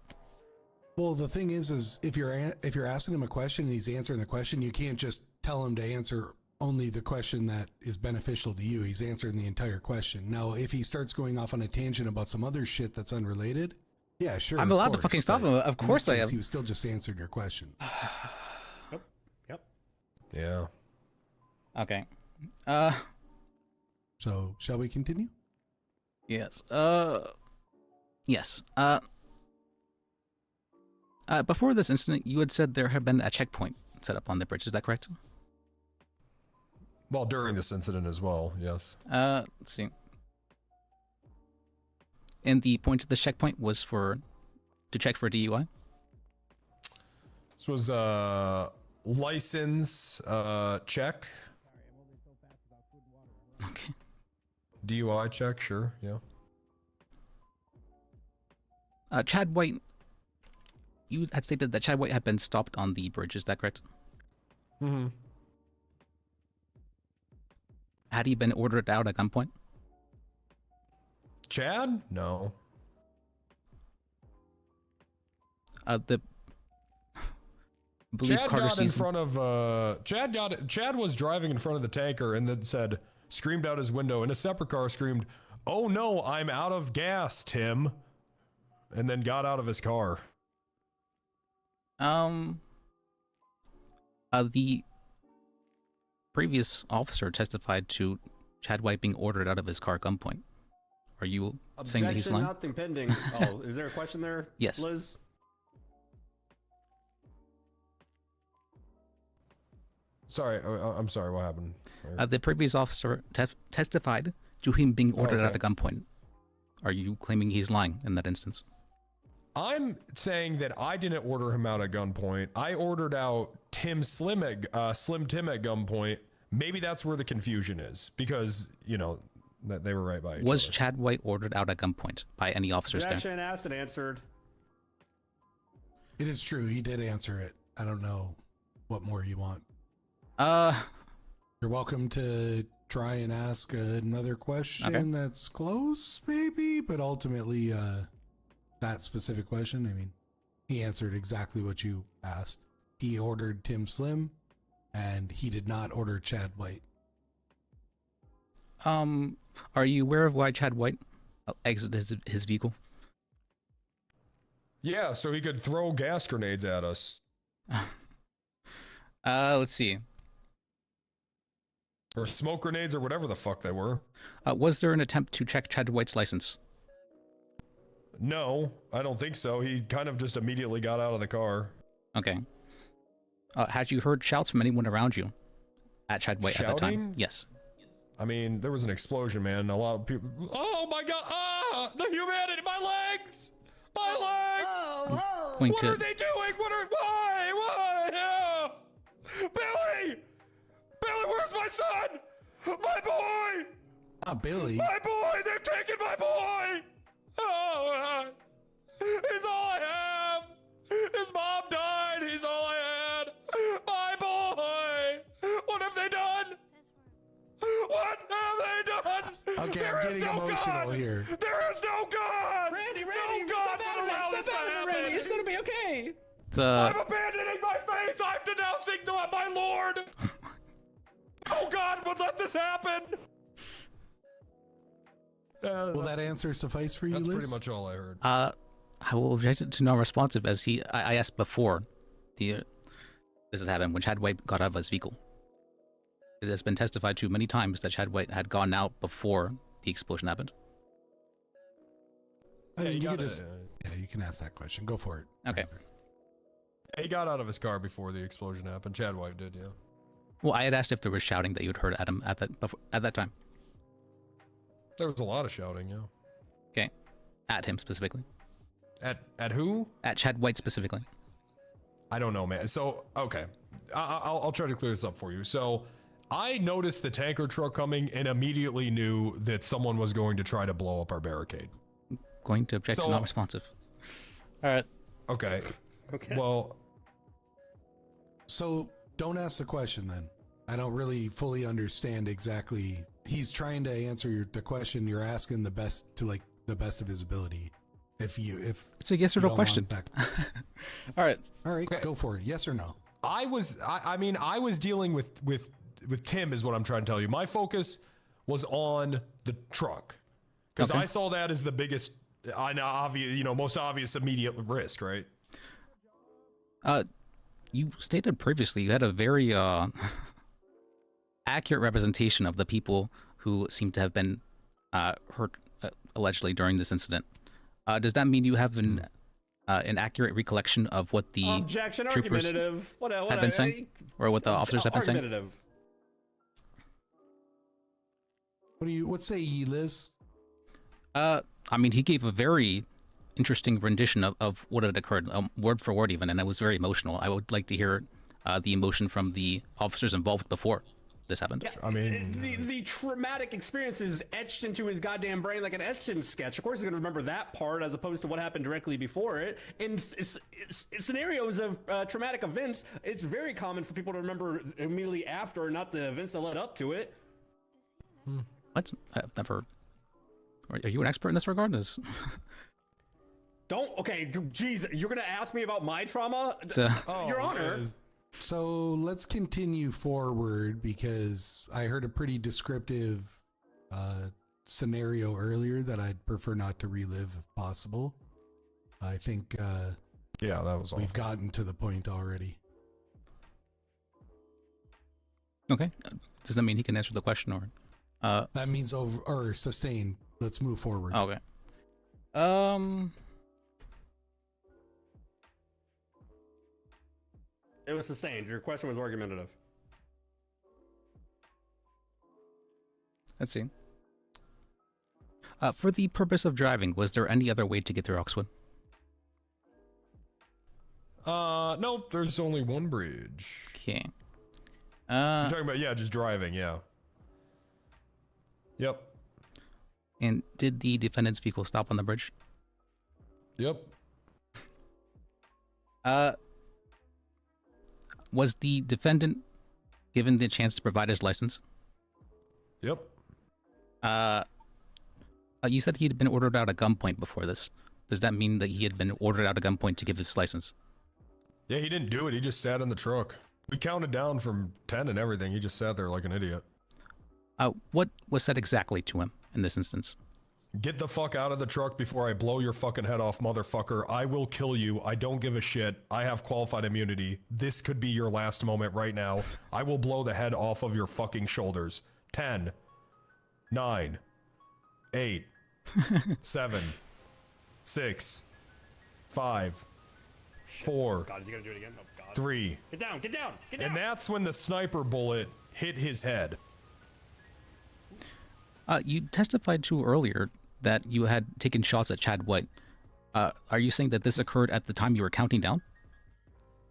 Well, the thing is if you're asking him a question and he's answering the question, you can't just tell him to answer only the question that is beneficial to you. He's answering the entire question. Now, if he starts going off on a tangent about some other shit that's unrelated, yeah, sure. I'm allowed to fucking stop him. Of course I am. He was still just answering your question. Yep. Yeah. Okay. So, shall we continue? Yes. Yes. Before this incident, you had said there had been a checkpoint set up on the bridge. Is that correct? Well, during this incident as well, yes. Let's see. And the point of the checkpoint was to check for DUI? This was a license check. Okay. DUI check, sure, yeah. Chad White, you had stated that Chad White had been stopped on the bridge. Is that correct? Mm-hmm. Had he been ordered out at gunpoint? Chad? No. The believe Chad Carter got in sees front of Chad was driving in front of the tanker and then screamed out his window, and a separate car screamed, "Oh no, I'm out of gas, Tim," and then got out of his car. The previous officer testified to Chad White being ordered out of his car at gunpoint. Are you saying that he's lying? Nothing pending. Oh, is there a question there? Yes. Liz? Sorry, I'm sorry, what happened? The previous officer testified to him being ordered out at gunpoint. Are you claiming he's lying in that instance? I'm saying that I didn't order him out at gunpoint. I ordered out Slim Tim at gunpoint. Maybe that's where the confusion is, because that they were right by each Was other. Chad White ordered out at gunpoint by any officers there? Objection asked and answered. It is true. He did answer it. I don't know what more you want. You're welcome to try and ask another question that's close, maybe, but ultimately, that specific question, I mean, he answered exactly what you asked. He ordered Tim Slim, and he did not order Chad White. Are you aware of why Chad White exited his vehicle? Yeah, so he could throw gas grenades at us. Let's see. Or smoke grenades or whatever the fuck they were. Was there an attempt to check Chad White's license? No, I don't think so. He kind of just immediately got out of the car. Okay. Had you heard shouts from anyone around you at Chad White at that time? Shouting? Yes. I mean, there was an explosion, man. A lot of people. Oh my god! Ah, the humanity! My legs! My legs! What are they doing? Why? Oh. Billy! Billy, where's my son? My boy! Ah, Billy. My boy! They've taken my boy! Oh, he's all I have. His mom died. He's all I had. My boy. What have they done? What have they done? Okay, There I'm is getting no emotional God. here. There is no God. Randy, no God would allow this to happen. Randy. It's gonna be okay. I'm abandoning my faith. I'm denouncing my Lord. Oh God, would let this happen. Will that answer suffice for you, That's Liz? pretty much all I heard. I will object it to non-responsive as I asked before this had happened when Chad White got out of his vehicle. It has been testified to many times that Chad White had gone out before the explosion happened. I mean, you can ask that question. Go for it. Okay. He got out of his car before the explosion happened. Chad White did, yeah. Well, I had asked if there was shouting that you had heard at him at that time. There was a lot of shouting, yeah. Okay. At him specifically. At who? At Chad White specifically. I don't know, man. So, okay. I'll try to clear this up for you. So, I noticed the tanker truck coming and immediately knew that someone was going to try to blow up our barricade. Going to object to non-responsive. All right. Okay. Okay. Well. So, don't ask the question then. I don't really fully understand exactly. He's trying to answer the question you're asking the best of his ability. If it's a yes or no question. All right. Okay. Go for it. Yes or no. I was dealing with Tim is what I'm trying to tell you. My focus was on the truck because I saw that as the biggest, most obvious immediate risk, right? You stated previously you had a very accurate representation of the people who seem to have been hurt allegedly during this incident. Does that mean you have an accurate recollection of what the Objection, troopers argumentative. have been saying, or what the officers have been saying? Argumentative. What say ye, Liz? I mean, he gave a very interesting rendition of what had occurred, word for word even, and it was very emotional. I would like to hear the emotion from the officers involved before this happened. Yeah, I mean, the traumatic experience is etched into his goddamn brain like an etching sketch. Of course, he's gonna remember that part as opposed to what happened directly before it. In scenarios of traumatic events, it's very common for people to remember immediately after, not the events that led up to it. What? I've never. Are you an expert in this regard? Okay, geez, you're gonna ask me about my trauma? Your Honor. So let's continue forward because I heard a pretty descriptive scenario earlier that I'd prefer not to relive if possible. I think yeah, that was we've gotten to the point already. Okay. Does that mean he can answer the question or? That means over or sustained. Let's move forward. Okay. It was sustained. Your question was argumentative. Let's see. For the purpose of driving, was there any other way to get through Oxwood? Nope. There's only one bridge. Okay. You're talking about just driving, yeah. Yep. And did the defendant's vehicle stop on the bridge? Yep. Was the defendant given the chance to provide his license? Yep. You said he had been ordered out at gunpoint before this. Does that mean that he had been ordered out at gunpoint to give his license? Yeah, he didn't do it. He just sat in the truck. We counted down from 10 and everything. He just sat there like an idiot. What was said exactly to him in this instance? Get the fuck out of the truck before I blow your fucking head off, motherfucker. I will kill you. I don't give a shit. I have qualified immunity. This could be your last moment right now. I will blow the head off of your fucking shoulders. 10, 9, 8, 7, 6, 5, 4, God, is he gonna do it again? Oh, God. 3. Get down, get down, get down! And that's when the sniper bullet hit his head. You testified to earlier that you had taken shots at Chad White. Are you saying that this occurred at the time you were counting down?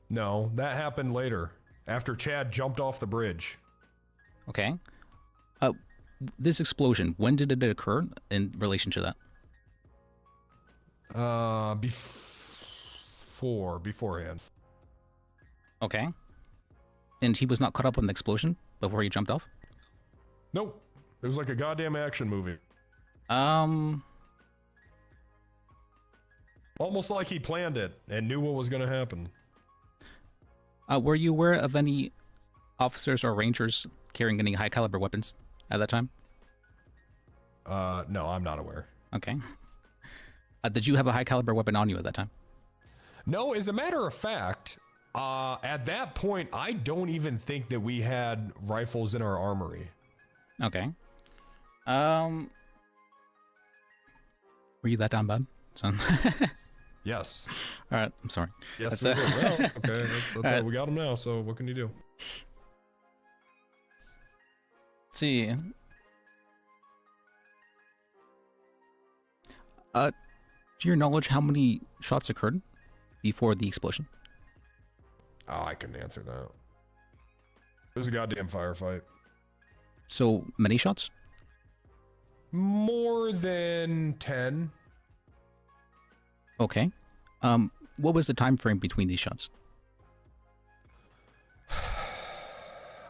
No, that happened later, after Chad jumped off the bridge. Okay. This explosion, when did it occur in relation to that? Beforehand. Okay. And he was not caught up on the explosion before he jumped off? Nope. It was like a goddamn action movie. Almost like he planned it and knew what was going to happen. Were you aware of any officers or rangers carrying any high caliber weapons at that time? No, I'm not aware. Okay. Did you have a high caliber weapon on you at that time? No, as a matter of fact, at that point, I don't even think that we had rifles in our armory. Okay. Were you that down bad, son? Yes. All right. I'm sorry. Yes, That's, we did. Well, okay. That's All right. we got them now. So what can you do? Let's see. To your knowledge, how many shots occurred before the explosion? Oh, I couldn't answer that. It was a goddamn firefight. So many shots? More than 10. Okay. What was the time frame between these shots?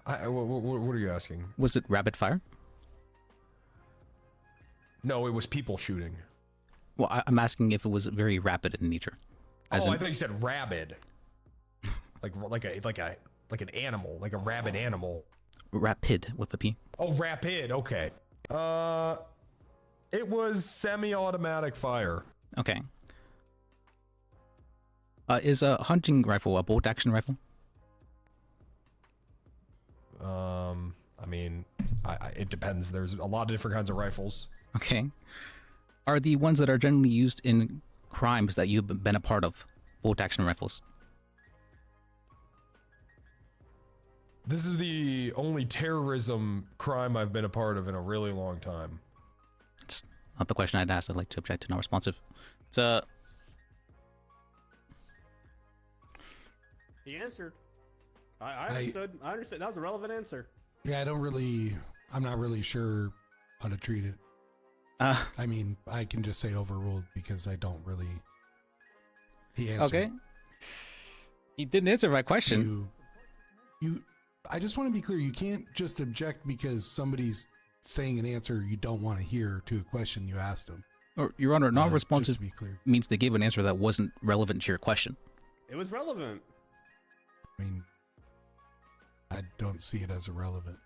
What are you asking? Was it rapid fire? No, it was people shooting. Well, I'm asking if it was very rapid in nature. I thought you said rabid. like an animal, like a rabid animal. Rapid with a P. Oh, rapid. Okay. It was semi-automatic fire. Okay. Is a hunting rifle a bolt action rifle? I mean, it depends. There's a lot of different kinds of rifles. Okay. Are the ones that are generally used in crimes that you've been a part of bolt action rifles? This is the only terrorism crime I've been a part of in a really long time. It's not the question I'd asked. I'd like to object to non-responsive. It's He answered. I understood. I understood. That was a relevant answer. Yeah, I'm not really sure how to treat it. I mean, I can just say overruled because I don't really. He answered. Okay. He didn't answer my question. I just want to be clear. You can't just object because somebody's saying an answer you don't want to hear to a question you asked them. Or, Your Honor, non-responsive just to be clear. means they gave an answer that wasn't relevant to your question. It was relevant. I mean, I don't see it as irrelevant.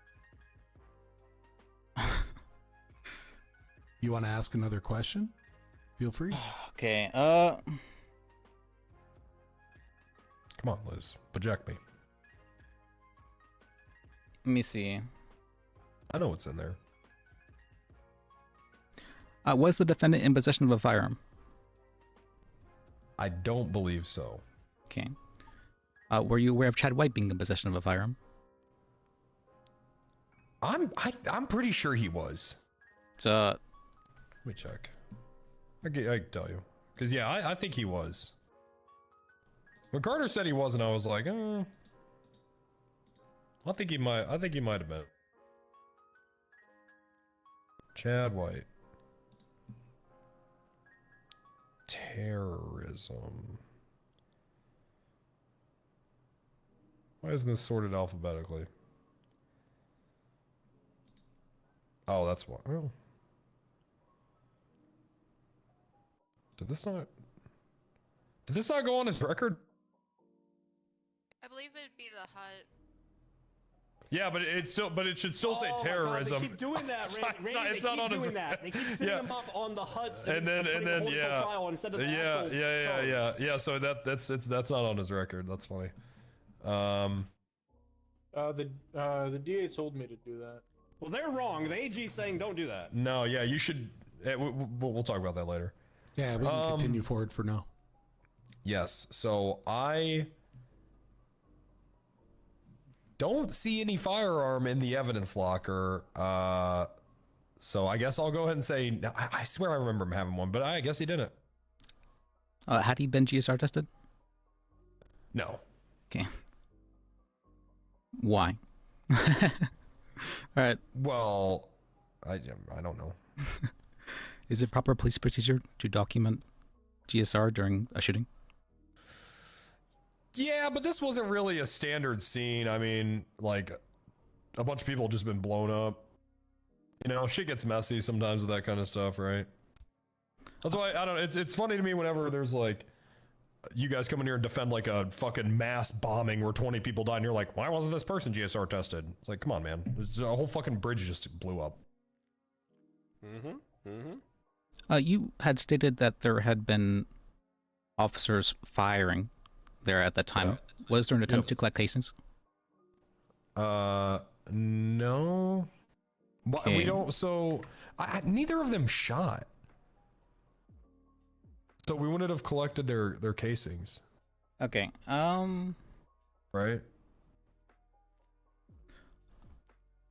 You want to ask another question? Feel free. Okay. Come on, Liz. Project me. Let me see. I know what's in there. Was the defendant in possession of a firearm? I don't believe so. Okay. Were you aware of Chad White being in possession of a firearm? I'm pretty sure he was. It's Let me check. I can tell you, because yeah, I think he was. When Carter said he wasn't, I was like, I think he might. I think he might have been. Chad White. Terrorism. Why isn't this sorted alphabetically? Oh, that's why. Oh. Did this not go on his record? I believe it'd be the HUD. Yeah, but it should still say terrorism. God, they keep doing that, Randy. It's not on his doing that. They keep setting them up on the HUDs and then yeah. trial instead of the Yeah. So that's not on his record. That's funny. The DA told me to do that. Well, they're wrong. The AG's saying don't do that. No, yeah, you should. We'll talk about that later. Yeah, we can continue forward for now. Yes. So I don't see any firearm in the evidence locker. So I guess I'll go ahead and say I swear I remember him having one, but I guess he didn't. Had he been GSR tested? No. Okay. Why? All right. Well, I don't know. Is it proper police procedure to document GSR during a shooting? Yeah, but this wasn't really a standard scene. I mean, like, a bunch of people just been blown up. You know, shit gets messy sometimes with that kind of stuff, right? That's why, I don't know, it's funny to me whenever there's like, you guys come in here and defend like a fucking mass bombing where 20 people died, and you're like, why wasn't this person GSR tested? It's like, come on, man. There's a whole fucking bridge just blew up. You had stated that there had been officers firing there at that time. Yeah. Was there an attempt to collect casings? No. We don't. So neither of them shot. So we wouldn't have collected their casings. Okay. Right.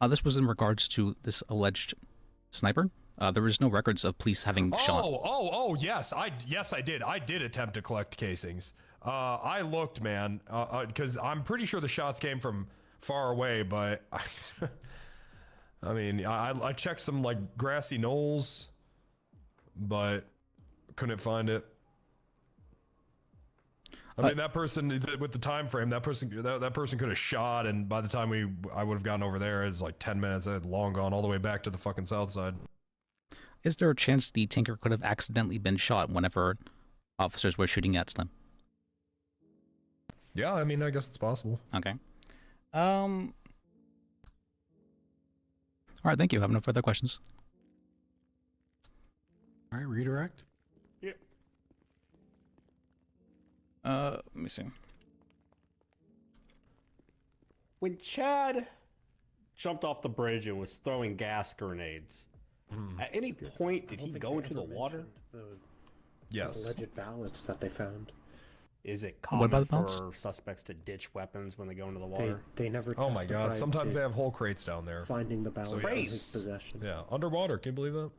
This was in regards to this alleged sniper. There was no records of police having shot. Yes, I did. I did attempt to collect casings. I looked, man, because I'm pretty sure the shots came from far away, but I mean, I checked some like grassy knolls, but couldn't find it. I mean, that person with the time frame, that person could have shot, and by the time I would have gotten over there, it was like 10 minutes. I had long gone all the way back to the fucking south side. Is there a chance the tanker could have accidentally been shot whenever officers were shooting at Slim? Yeah, I mean, I guess it's possible. Okay. All right, thank you. I have no further questions. All right, redirect. Yeah. Let me see. When Chad jumped off the bridge and was throwing gas grenades, at any point did he go into the water? Yes. Alleged ballots that they found. Is it What about common the for suspects to ditch weapons when they go into the water? They never. Oh my god! testified Sometimes to they have whole crates down there. Finding the ballots in Crates? his possession. Yeah, underwater. Can you believe that?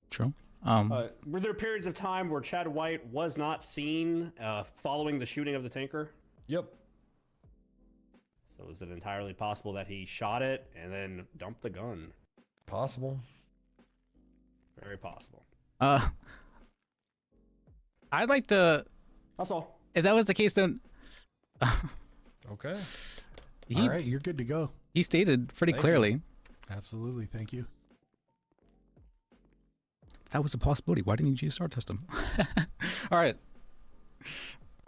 True. Were there periods of time where Chad White was not seen following the shooting of the tanker? Yep. So is it entirely possible that he shot it and then dumped the gun? Possible. Very possible. I'd like to. That's all. If that was the case, then. Okay. All right, you're good to go. He stated pretty clearly. Absolutely, thank you. That was a possibility. Why didn't you GSR test him? All right.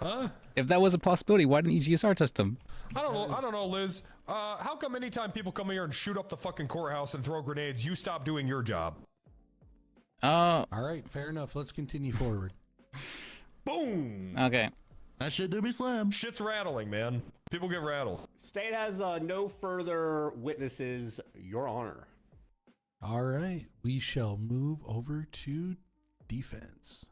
Huh? If that was a possibility, why didn't you GSR test him? I don't know, Liz. How come anytime people come here and shoot up the fucking courthouse and throw grenades, you stop doing your job? All right, fair enough. Let's continue forward. Boom. Okay. That shit do be slim. Shit's rattling, man. People get rattled. State has no further witnesses, Your Honor. All right, we shall move over to defense.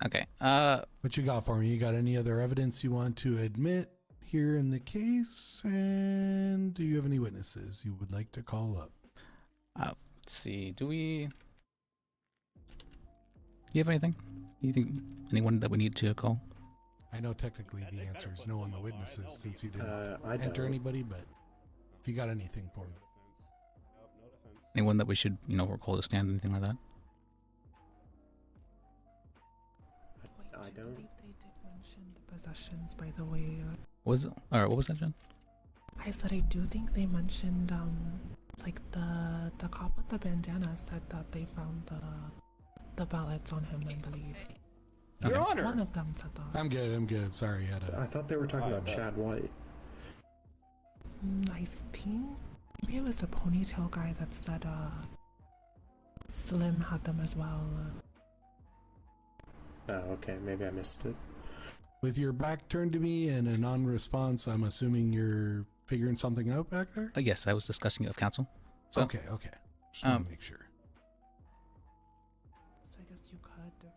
Okay. What you got for me? You got any other evidence you want to admit here in the case? And do you have any witnesses you would like to call up? Let's see. Do you have anything? You think anyone that we need to call? I know technically the answer is no on the witnesses since you didn't I enter don't. anybody, but if you got anything for me. Anyone that we should, recall to stand, anything like that? I don't. They did mention the possessions, by the way. What was that, Jen? I said I do think they mentioned, like the cop with the bandana said that they found the ballots on him, I believe. Your Honor. One of them said that. I'm good. Sorry, I thought they were talking about Chad White. I think maybe it was the ponytail guy that said Slim had them as well. Oh, okay. Maybe I missed it. With your back turned to me and a non-response, I'm assuming you're figuring something out back there? Yes, I was discussing it with counsel. So, okay. Just want to make sure. So I guess you could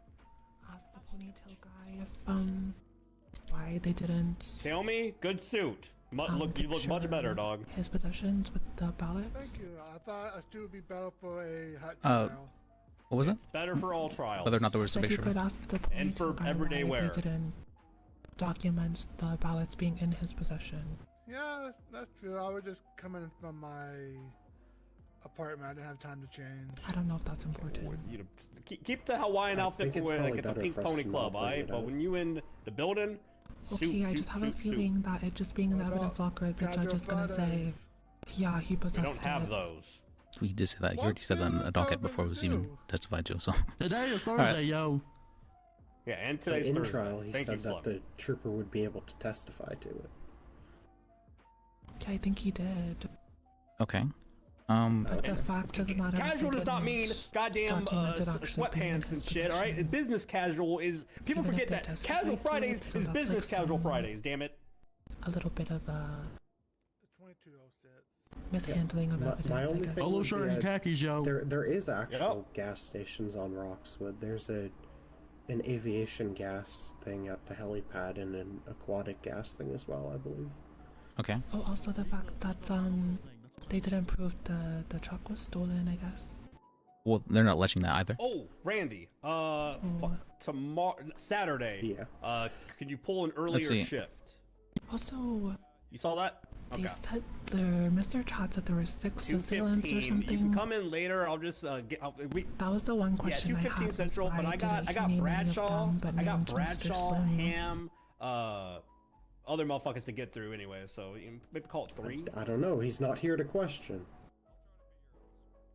ask the ponytail guy if why they didn't. Tell me, good suit. You look much better, dog. His possessions with the ballots. Thank you. I thought a suit would be better for a hot trial. What was it? It's better for all trials. Whether or not there was a Said you picture. could ask the And for ponytail guy everyday why wear. they didn't document the ballots being in his possession. Yeah, that's true. I was just coming from my apartment. I didn't have time to change. I don't know if that's important. Keep the Hawaiian outfit think it's for probably like at the better Pink for us Pony to Club, not bring alright? it But up. when you in the building, Okay, I just have a feeling that it just being in the evidence locker, the judge is gonna say, yeah, he We possessed don't have it. those. We did say that. He already said that in a docket before it was even testified to. So Today is All right. Thursday, yo. Yeah, and But today's in Thursday. trial, he Thank said you, that Slim. the trooper would be able to testify to it. Yeah, I think he did. Okay. But the fact of the matter is Casual they does not mean didn't goddamn document it actually being in sweatpants his and shit, alright? possession. Business casual is... People Even if forget they that. testified Casual to Fridays it, so is that's business like casual some- Fridays, damn it. A little bit of mishandling of My evidence. only I thing guess. would be, there is actual gas stations on Roxwood. There's an aviation gas thing at the helipad and an aquatic gas thing as well, I believe. Okay. Oh, also the fact that they didn't prove the truck was stolen. I guess. Well, they're not alleging that either. Oh, Randy. Tomorrow, Saturday. Yeah. Could you pull an Let's earlier see. shift? Also, You saw that? they said Mr. Chad said there were 6 assailants or 2:15. something. You can come in later. I'll just get. That was the one question yeah, I 2:15 had. Central. Was But why I got didn't he name any of Bradshaw. them, but I got named Mr. Bradshaw, Slim? Ham, other motherfuckers to get through anyway. So you maybe call it 3. I don't know. He's not here to question.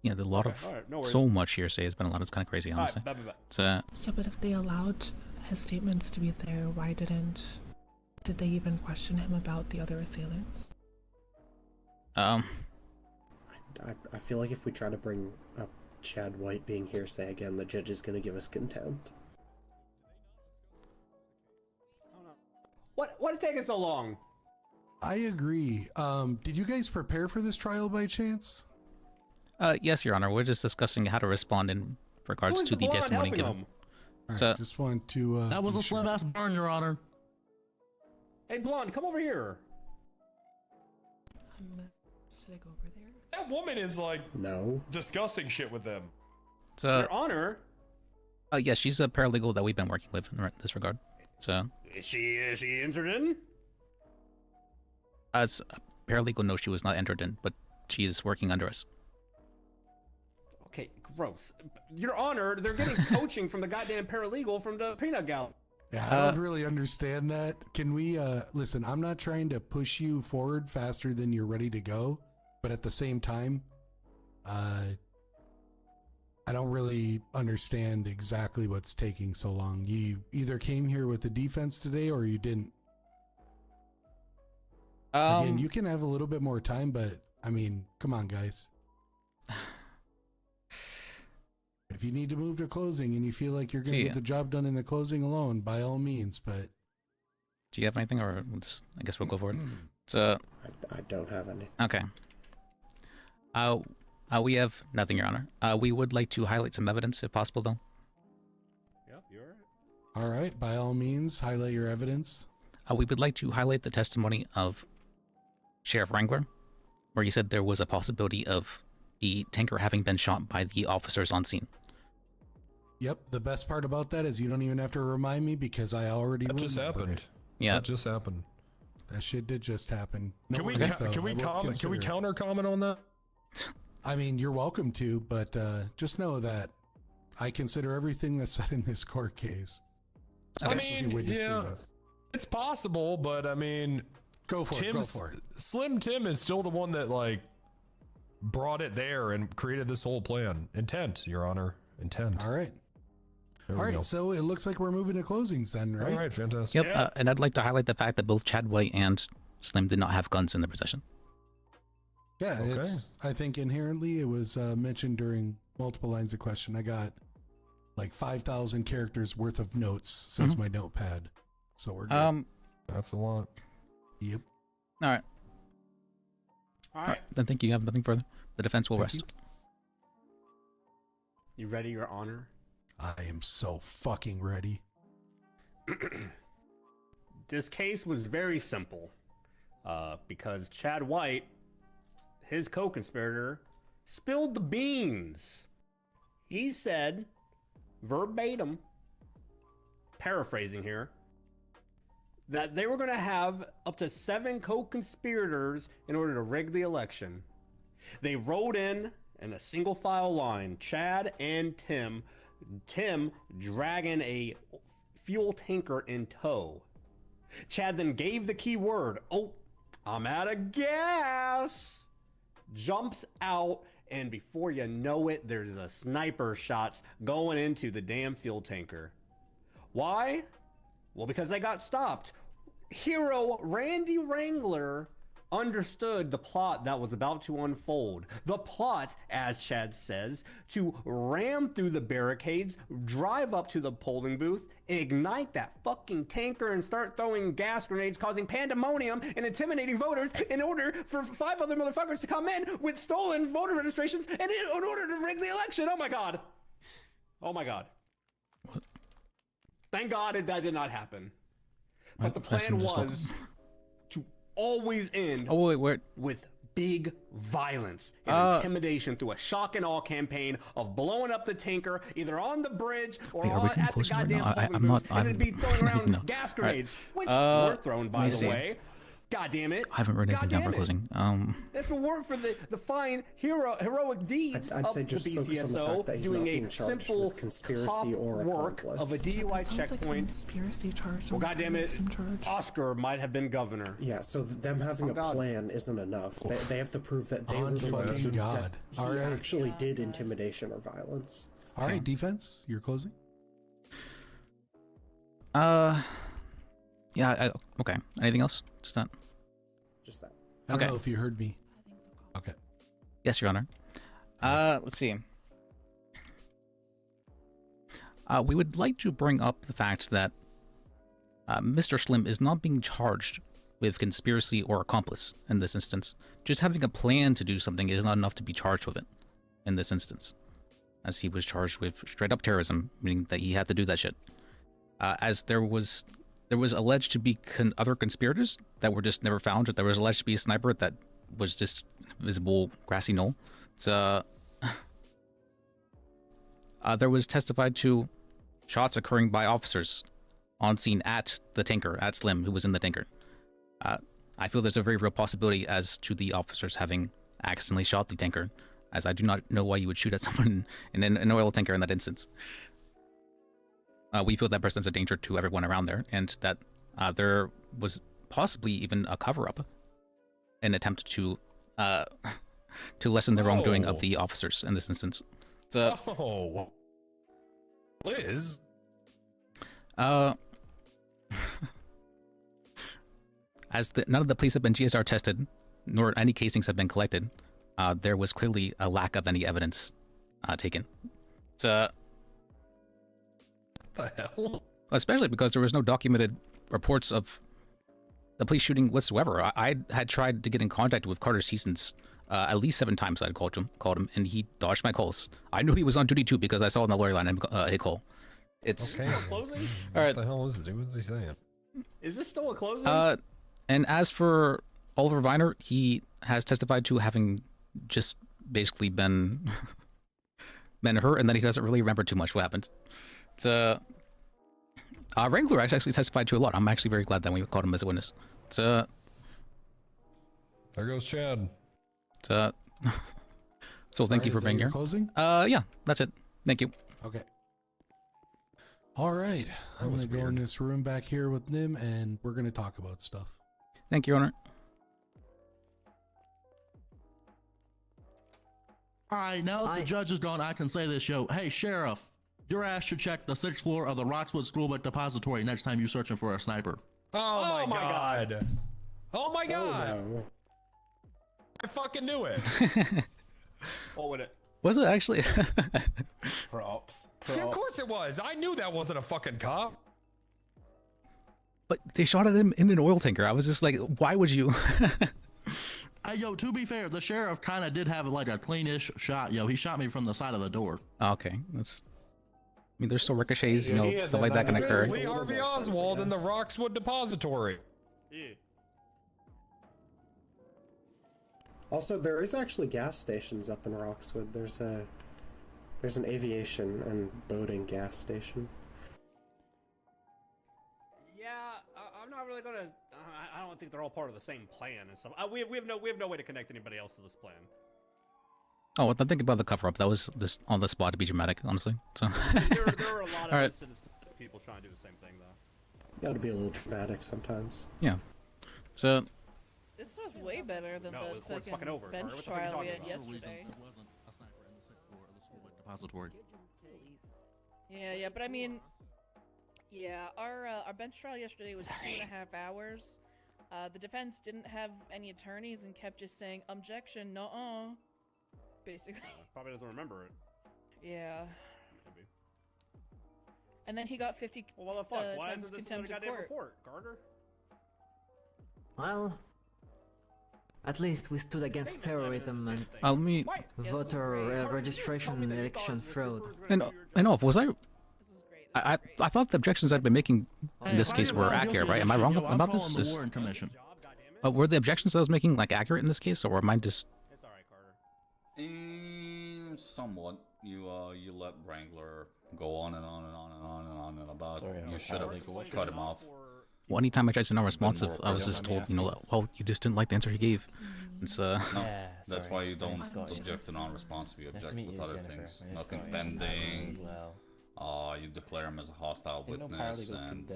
Yeah, there's a lot Okay, of alright, no worries. so much hearsay has been allowed. It's kind of crazy, honestly. Alright, bye. It's Yeah, but if they allowed his statements to be there, why did they even question him about the other assailants? I feel like if we try to bring up Chad White being hearsay again, the judge is going to give us contempt. What it taking so long? I agree. Did you guys prepare for this trial by chance? Yes, Your Honor. We're just discussing how to respond in regards to the testimony given. Alright, just want to. That was be a sure. slim ass burn, Your Honor. Hey, Blonde, come over here. Should I go over there? That woman is like discussing shit with them. Your Honor. Yes, she's a paralegal that we've been working with in this regard. So, Is she entered in? as a paralegal, no, she was not entered in, but she is working under us. Okay, gross. Your Honor, they're getting coaching from the goddamn paralegal from the peanut gallery. Yeah, I don't really understand that. Can we listen? I'm not trying to push you forward faster than you're ready to go, but at the same time, I don't really understand exactly what's taking so long. You either came here with the defense today or you didn't. Again, you can have a little bit more time, but I mean, come on, guys. If you need to move to closing and you feel like you're going to See, get the job done in the closing alone, by all means, but Do you have anything, or I guess we'll go for it? It's I don't have anything. Okay. We have nothing, Your Honor. We would like to highlight some evidence, if possible, though. Yep, you're right. all right, by all means, highlight your evidence. We would like to highlight the testimony of Sheriff Wrangler, where he said there was a possibility of the tanker having been shot by the officers on scene. Yep, the best part about that is you don't even have to remind me because I already That just remember happened. it. Yeah, That just happened. That shit did just happen. No Can we worries, though. can we I will comment? Can we consider it. counter comment on that? I mean, you're welcome to, but just know that I consider everything that's said in this court case. I especially mean, witness yeah, statements. it's possible, but I mean, go for it. Go for it. Slim Tim is still the one that like brought it there and created this whole plan. Intent, Your Honor. Intent. All right. There All we right, go. so it looks like we're moving to closings then, right? All right, fantastic. Yep, and I'd like to highlight the fact that both Chad White and Slim did not have guns in their possession. Yeah, Okay. it's. I think inherently it was mentioned during multiple lines of question. I got like 5,000 characters worth of notes since my notepad, so we're good. That's a lot. Yep. All right. All All right. Then thank you. You have nothing further. The defense will Thank rest. You ready, Your Honor? I am so fucking ready. This case was very simple, because Chad White, his co-conspirator, spilled the beans. He said, verbatim, paraphrasing here, that they were going to have up to 7 co-conspirators in order to rig the election. They rode in a single file line, Chad and Tim dragging a fuel tanker in tow. Chad then gave the key word, "Oh, I'm out of gas," jumps out, and before you know it, there's a sniper shots going into the damn fuel tanker. Why? Well, because they got stopped. Hero Randy Wrangler understood the plot that was about to unfold. The plot, as Chad says, to ram through the barricades, drive up to the polling booth, ignite that fucking tanker and start throwing gas grenades, causing pandemonium and intimidating voters in order for 5 other motherfuckers to come in with stolen voter registrations and in order to rig the election. Oh my god. Oh my god. What? Thank God that did not happen. But the plan was to always end with big violence and intimidation through a shock and awe campaign of blowing up the tanker either on the bridge or at the goddamn polling booth, and then be throwing around gas grenades, which were thrown, by the way. God damn it! I haven't written anything down for closing. If it weren't for the fine heroic deeds I'd of say the just focus on the fact that BCSO he's doing not a being charged simple with conspiracy cop or work accomplice. of a DUI checkpoint. Conspiracy charge. Well, goddamn it, Oscar might have been governor. Yeah, so them having a plan isn't enough. They have to prove that they were the ones who that he actually did intimidation or violence. All right, defense, you're closing. Yeah. Okay. Anything else? Just that. Just that. I don't know if you heard me. Okay. Yes, Your Honor. Let's see. We would like to bring up the fact that Mr. Slim is not being charged with conspiracy or accomplice in this instance. Just having a plan to do something is not enough to be charged with it in this instance, as he was charged with straight up terrorism, meaning that he had to do that shit. As there was alleged to be other conspirators that were just never found. There was alleged to be a sniper that was just visible grassy knoll. There was testified to shots occurring by officers on scene at the tanker, at Slim, who was in the tanker. I feel there's a very real possibility as to the officers having accidentally shot the tanker, as I do not know why you would shoot at someone in an oil tanker in that instance. We feel that presents a danger to everyone around there, and that there was possibly even a cover-up, an attempt to lessen the wrongdoing of the officers in this instance. So, Liz? As none of the police have been GSR tested, nor any casings have been collected, there was clearly a lack of any evidence taken. What the hell? Especially because there was no documented reports of the police shooting whatsoever. I had tried to get in contact with Carter Seasons at least 7 times. I'd called him, and he dodged my calls. I knew he was on duty too because I saw in the lawyer line a call. It's okay. Closing? All right. What the hell is it? What's he saying? Is this still a closing? And as for Oliver Viner, he has testified to having just basically been hurt, and then he doesn't really remember too much what happened. It's Wrangler actually testified to a lot. I'm actually very glad that we called him as a witness. There goes Chad. So thank you for being here. Closing? Yeah, that's it. Thank you. Okay. All right. I'm going to go in this room back here with Nim, and we're going to talk about stuff. Thank you, Your Honor. All right, now that the judge is gone, I can say this, yo. Hey, Sheriff, your ass should check the 6th floor of the Roxwood Schoolbook Depository next time you're searching for a sniper. Oh my god. Oh my god. No. I fucking knew it. What would it? Was it actually? Props. Yeah, of course it was. I knew that wasn't a fucking cop. But they shot at him in an oil tanker. I was just like, why would you? Hey, yo, to be fair, the sheriff kind of did have like a cleanish shot. Yo, he shot me from the side of the door. Okay, that's. I mean, there's still ricochets, stuff like that can occur. Lee Harvey Oswald in the Roxwood Depository. Yeah. Also, there is actually gas stations up in Roxwood. There's an aviation and boating gas station. Yeah, I'm not really gonna. I don't think they're all part of the same plan and stuff. We have no way to connect anybody else to this plan. Oh, well, think about the cover-up. That was just on the spot to be dramatic, honestly. So. there were a lot of incidents of people trying to do the same thing, though. Gotta be a little dramatic sometimes. Yeah. So. This was way better than the fucking over. bench trial we had yesterday. There wasn't a sniper in the 6th floor of the Schoolbook Depository. Yeah, but I mean, Yeah, our bench trial yesterday was 2.5 hours. The defense didn't have any attorneys and kept just saying objection, nuh-uh. Basically. Probably doesn't remember it. Yeah. Maybe. And then he got 50 Well, what the fuck? Why times isn't this in the contempt of goddamn court. report, Carter? Well, at least we stood against terrorism and voter registration and election fraud. And off, was I thought the objections I'd been making in this case were accurate, right? Am I wrong about this? The Warren Commission. Were the objections I was making like accurate in this case, or am I just? Somewhat. You let Wrangler go on and on and on and on and on and about. You should have cut him off. Well, anytime I tried to know responsive, I was just told, well, you just didn't like the answer he gave. It's No, that's why you don't object to non-responsive. You object with other things. Nothing pending. You declare him as a hostile witness, and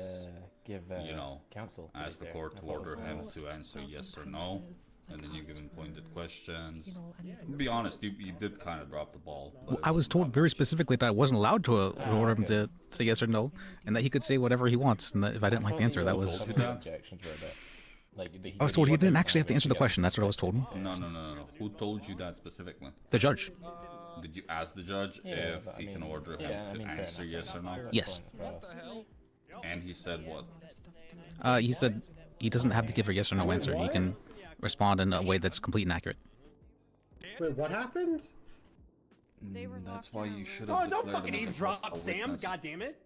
ask the court to order him to answer yes or no, and then you give him pointed questions. To be honest, you did kind of drop the ball. I was told very specifically that I wasn't allowed to order him to say yes or no, and that he could say whatever he wants, and that if I didn't like the answer, that was. I was told he didn't actually have to answer the question. That's what I was told. No. Who told you that specifically? The judge. Did you ask the judge if he can order him to answer yes or no? Yes. And he said what? He said he doesn't have to give a yes or no answer. He can respond in a way that's complete and accurate. Wait, what happened? That's why you should have. Oh, don't fucking eavesdrop, Sam! God damn it!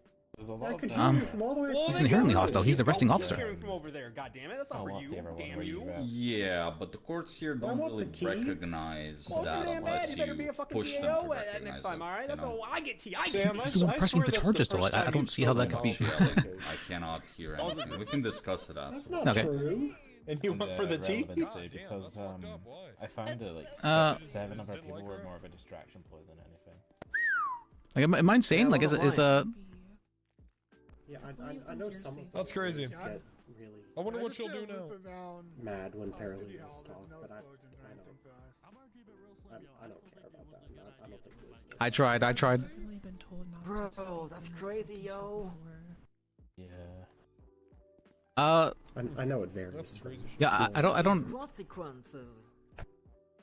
I could hear you from all the way. He's inherently hostile. He's the arresting Hearing officer. from over there. God damn it! That's not for you. Damn you! Yeah, but the courts here don't really recognize that unless you push them to recognize next time, it, all right? That's all. I get T. I Sam, he's the one pressing the charges, though. I don't see how that could be. I cannot hear anything. We can discuss it after. That's not true. And you went for the T? Because I found that like 7 of our people were more of a distraction ploy than anything. Like, am I insane? Like, is Yeah, I know some of them. That's crazy. Get really I wonder what she'll do now. mad when paralegals talk, but I don't care about that. I don't think this. I tried. Bro, that's crazy, yo. Yeah. I know it varies. From Yeah, I don't. Consequences.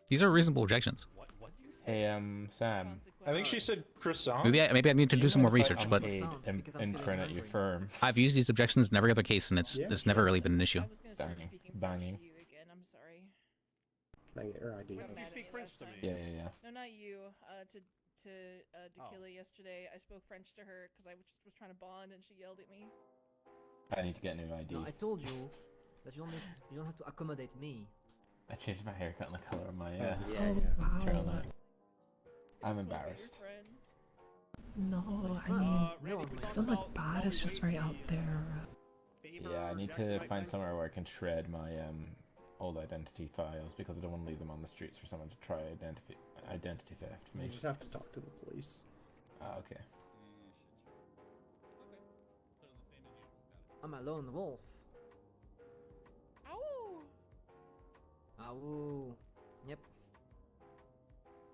These are reasonable objections. Hey, Sam. I think she said croissant. Maybe I need to do some more research, but Intern at your firm. I've used these objections in every other case, and it's never really been an issue. Banging. I'm sorry. Can I get her ID? Yeah. No, not you. To Tequila yesterday, I spoke French to her because I was trying to bond, and she yelled at me. I need to get a new ID. No, I told you that you don't have to accommodate me. I changed my haircut and the color of my Wow. turtleneck. I'm embarrassed. No, I mean, it doesn't look bad. It's just very out there. Yeah, I need to find somewhere where I can shred my old identity files because I don't want to leave them on the streets for someone to try identity theft me. You just have to talk to the police. Okay. I'm a lone wolf. Ow! Ow. Yep.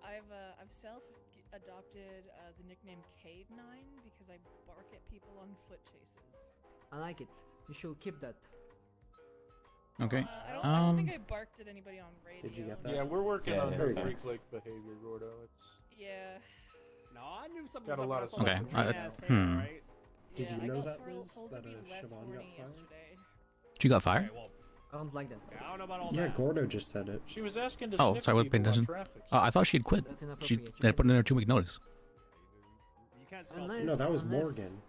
I've self-adopted the nickname Cade9 because I bark at people on foot chases. I like it. You should keep that. Okay. I don't think I barked at anybody on radio. Did you get that? Yeah, we're working on very the good. freak-like behavior, Gordo. It's Yeah. No, I knew something got a lot of Okay. Did you I know got that, told Liz? to That be less Siobhan horny got fired? yesterday. She got fired? I don't like them. I don't know about all Yeah, that. Gordo just said it. She was asking to Oh, sniff sorry, I wasn't paying people on attention. traffic. I thought she had quit. That's She inappropriate. had put in her 2-week notice. You can't spell Unless, No, that was unless- Morgan.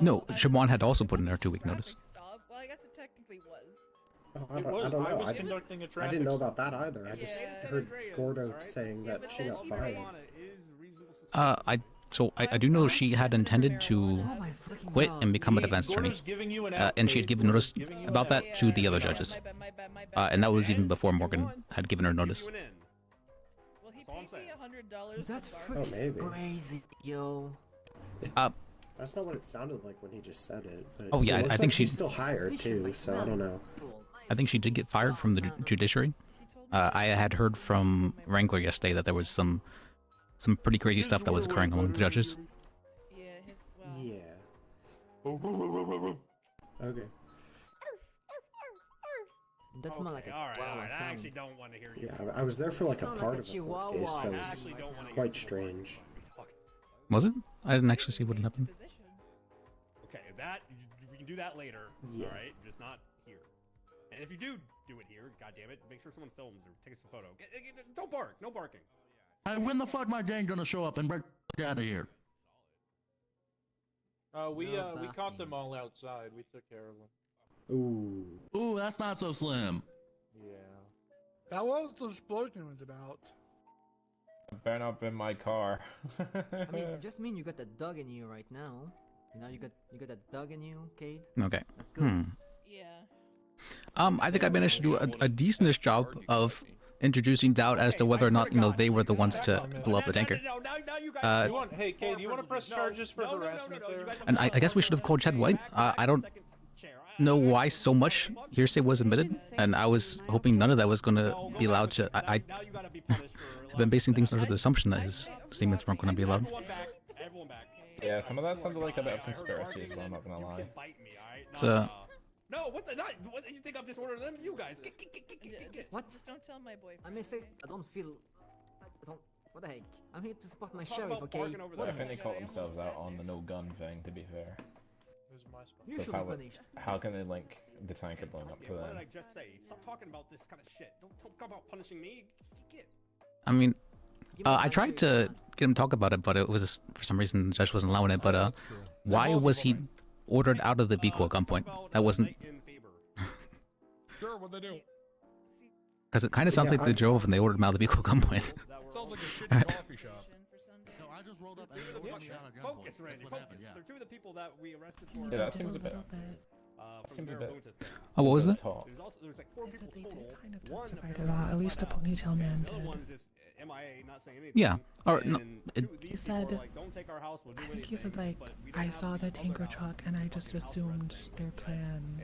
No, Siobhan had also put in her 2-week notice. Stop. Well, I guess it technically was. Oh, It was. I don't I know. was conducting a I traffic didn't know stop. about that either. I just heard Gordo saying that she got fired. I do know she had intended to quit and become a defense attorney, and she had given notice about that to the other judges, and that was even before Morgan had given her notice. Well, he paid me $100 That's to bark. Oh, maybe. crazy, yo. That's not what it sounded like when he just said it. But Oh, yeah, it looks I think like she's she- still hired too. So I don't know. I think she did get fired from the judiciary. I had heard from Wrangler yesterday that there was some pretty crazy stuff that was occurring among the judges. Yeah. Okay. That's more like a all right, chihuahua I sound. actually don't want to hear you. Yeah, I was there for like a Sound part like of a a court case that chihuahua. was quite strange. Was it? I didn't actually see what happened. Okay, that we can do that later. Yeah. All right, just not here. And if you do it here, god damn it, make sure someone films or takes a photo. Don't bark, no barking. Hey, when the fuck my gang gonna show up and break the fuck out of here? We caught them all outside. We took care of them. Ooh, that's not so slim. Yeah. That was what the explosion was about. Better not been my car. I mean, it just mean you got that dog in you right now. You know, you got that dog in you, Cade. Okay. That's good. Yeah. I think I managed to do a decentish job of introducing doubt as to whether or not they were the ones to blow up the tanker. Hey, Cade, do you want to press charges for harassment there? And I guess we should have called Chad White. I don't know why so much hearsay was admitted, and I was hoping none of that was going to be allowed to. I've been basing things under the assumption that his statements weren't going to be allowed. Yeah, some of that sounded like a bit of conspiracy as well, I'm not gonna lie. It's No, what you think I'm just ordering them? You guys. What? Just don't tell my boyfriend. I may say, I don't. What the heck? I'm here to support my Talk sheriff, about okay? barking over What I the think heck? they caught themselves out on the no gun thing, to be fair. You Because should be punished. how can they link the tanker blowing up to What them? did I just say? Stop talking about this kind of shit. Don't talk about punishing me. Get. I mean, I tried to get him to talk about it, but it was for some reason the judge wasn't allowing it. But why was he ordered out of the vehicle at gunpoint? That wasn't. Sure, what they do? Because it kind of sounds like they drove and they ordered him out of the vehicle at gunpoint. Sounds like a shitty coffee shop. No, I just rolled up and They're they ordered me out of gunpoint. Focus, Randy. That's what Focus. happened, yeah. They're two of the people that we arrested for. Yeah, that seems a bit. From seems a the bit. Marabunta thing. Oh, what was it? There's like 4 people total. Kind of One justified it all. At least the ponytail man the other did. one just MIA, not saying anything. Yeah. Or no. And It, He said, don't take our house, we'll do I think he anything, said like, but we don't I have saw the tanker truck and I just assumed their plan.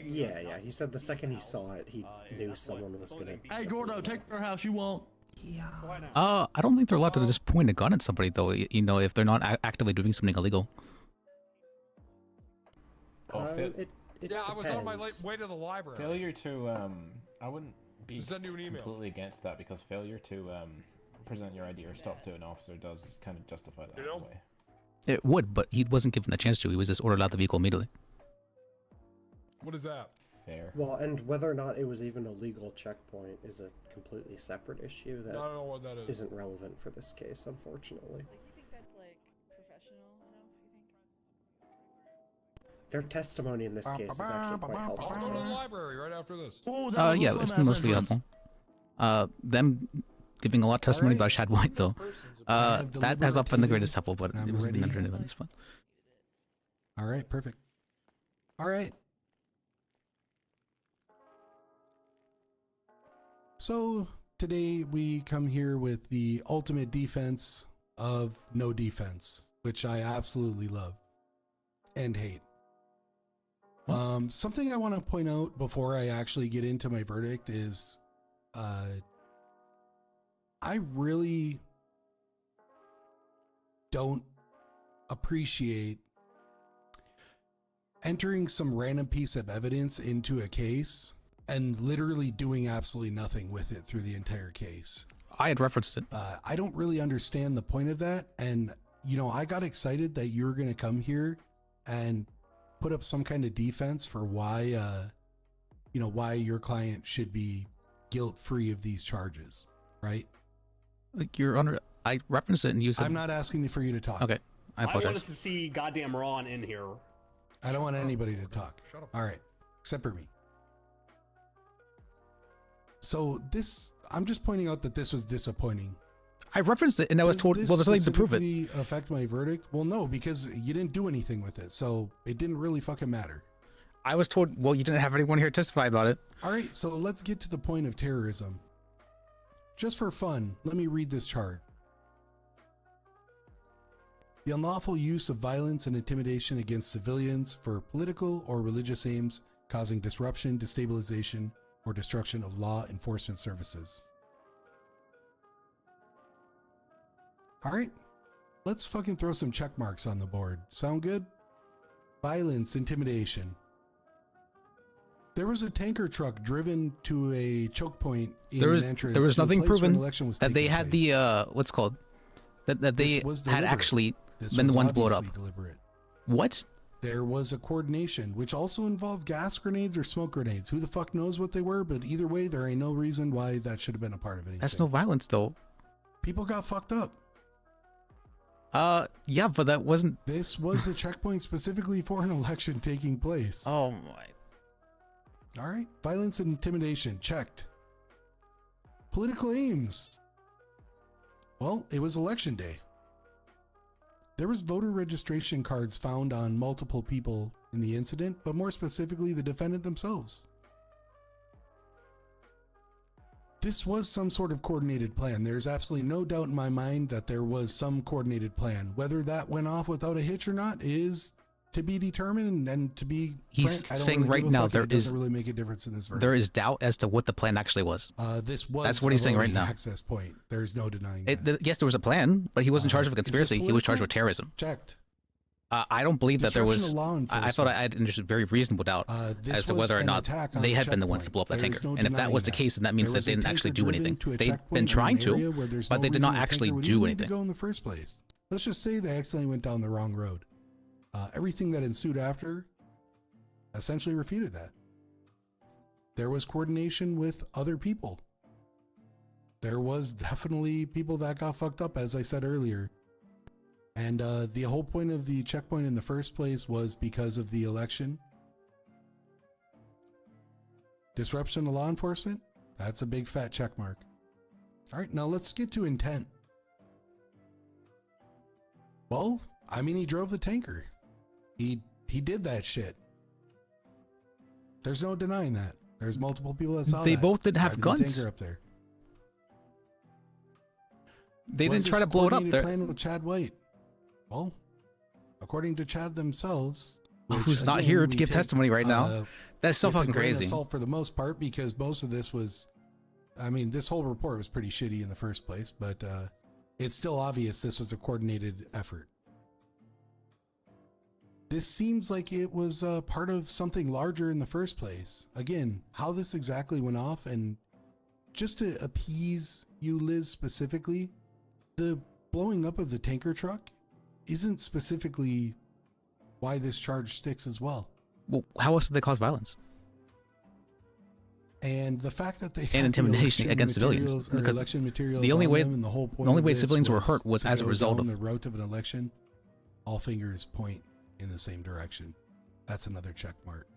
Yeah, he said the second he saw it, he knew someone was gonna. Hey, Gordo, take your house. You won't. Yeah. I don't think they're allowed to just point a gun at somebody though. If they're not actively doing something illegal. Yeah, I was on my way to the library. Failure to I wouldn't be Send you an email. completely against that because failure to present your ID or stop to an officer does kind of justify that in a way. It would, but he wasn't given a chance to. He was just ordered out the vehicle immediately. What is that? Fair. Well, and whether or not it was even a legal checkpoint is a completely separate issue that I don't know what that is. isn't relevant for this case, unfortunately. Like, you think that's like professional enough? You think? Their testimony in this case is actually quite helpful. I'll go to the library right after this. Yeah, it's been mostly helpful. Them giving a lot of testimony about Chad White though. That has not been the greatest helpful, but it was been entertaining. It's fun. All right, perfect. All right. So today we come here with the ultimate defense of no defense, which I absolutely love and hate. Something I want to point out before I actually get into my verdict is I really don't appreciate entering some random piece of evidence into a case and literally doing absolutely nothing with it through the entire case. I had referenced it. I don't really understand the point of that. And, you know, I got excited that you were going to come here and put up some kind of defense for why, why your client should be guilt-free of these charges, right? Like, Your Honor, I referenced it and you said... I'm not asking for you to talk. Okay, I apologize. I wanted to see goddamn Ron in here. I don't want anybody to talk. All right, except for me. So I'm just pointing out that this was disappointing. I referenced it and I was told, well, there's nothing to prove it. Does this affect my verdict? Well, no, because you didn't do anything with it, so it didn't really fucking matter. I was told, well, you didn't have anyone here to testify about it. All right, so let's get to the point of terrorism. Just for fun, let me read this chart. The unlawful use of violence and intimidation against civilians for political or religious aims, causing disruption, destabilization, or destruction of law enforcement services. All right, let's fucking throw some check marks on the board. Sound good? violence, intimidation. There was a tanker truck driven to a choke point in There an entrance. was to a nothing place where an proven election was that they taking had place. the what's called that they This was had deliberate. actually This been the was one to blow it up. obviously deliberate. What? There was a coordination, which also involved gas grenades or smoke grenades. Who the fuck knows what they were? But either way, there ain't no reason why that should have been a part of anything. That's no violence though. People got fucked up. Yeah, but that wasn't. This was a checkpoint specifically for an election taking place. Oh my. All right. Violence and intimidation checked. Political aims. Well, it was election day. There was voter registration cards found on multiple people in the incident, but more specifically the defendant themselves. This was some sort of coordinated plan. There's absolutely no doubt in my mind that there was some coordinated plan. Whether that went off without a hitch or not is to be determined, and to be He's frank, I don't saying really right give a now fuck. there It doesn't is really make a difference in this verdict. there is doubt as to what the plan actually was. This was That's what he's saying right voting now. access point. There's no denying Yes, there was a plan, but he wasn't charged with is this conspiracy. He was charged political? with terrorism. Checked. I don't believe that there Disruption was. of law I thought I had a very reasonable doubt This as to was whether or an not attack on they the had been the ones to checkpoint. blow up that There is tanker. no And if that denying was the case, then that means There that was they a didn't actually tanker do driven anything. to a They've checkpoint been in trying an area to, where there's but no they did reason not the actually tanker would do even need anything. to go in the first place. Let's just say they accidentally went down the wrong road. Everything that ensued after essentially refuted that. There was coordination with other people. There was definitely people that got fucked up, as I said earlier. And the whole point of the checkpoint in the first place was because of the election. Disruption to law enforcement? That's a big fat check mark. All right, now let's get to intent. Well, I mean, he drove the tanker. He did that shit. There's no denying that. There's multiple people that saw They that. both did have driving the guns. tanker up there. They Was didn't try this to blow it up coordinated there. plan with Chad White? Well, according to Chad themselves, Who's not here to give testimony right now. That's so fucking crazy. Assault for the most part, because most of this was, I mean, this whole report was pretty shitty in the first place, but it's still obvious this was a coordinated effort. This seems like it was part of something larger in the first place. Again, how this exactly went off, and just to appease you, Liz, specifically, the blowing up of the tanker truck isn't specifically why this charge sticks as well. Well, how else did they cause violence? And the fact that they And had the intimidation election against civilians, materials, or because election materials the only on way them, and the whole point the only of way this civilians were hurt was to as a go result down of the route of an election. All fingers point in the same direction. That's another check mark.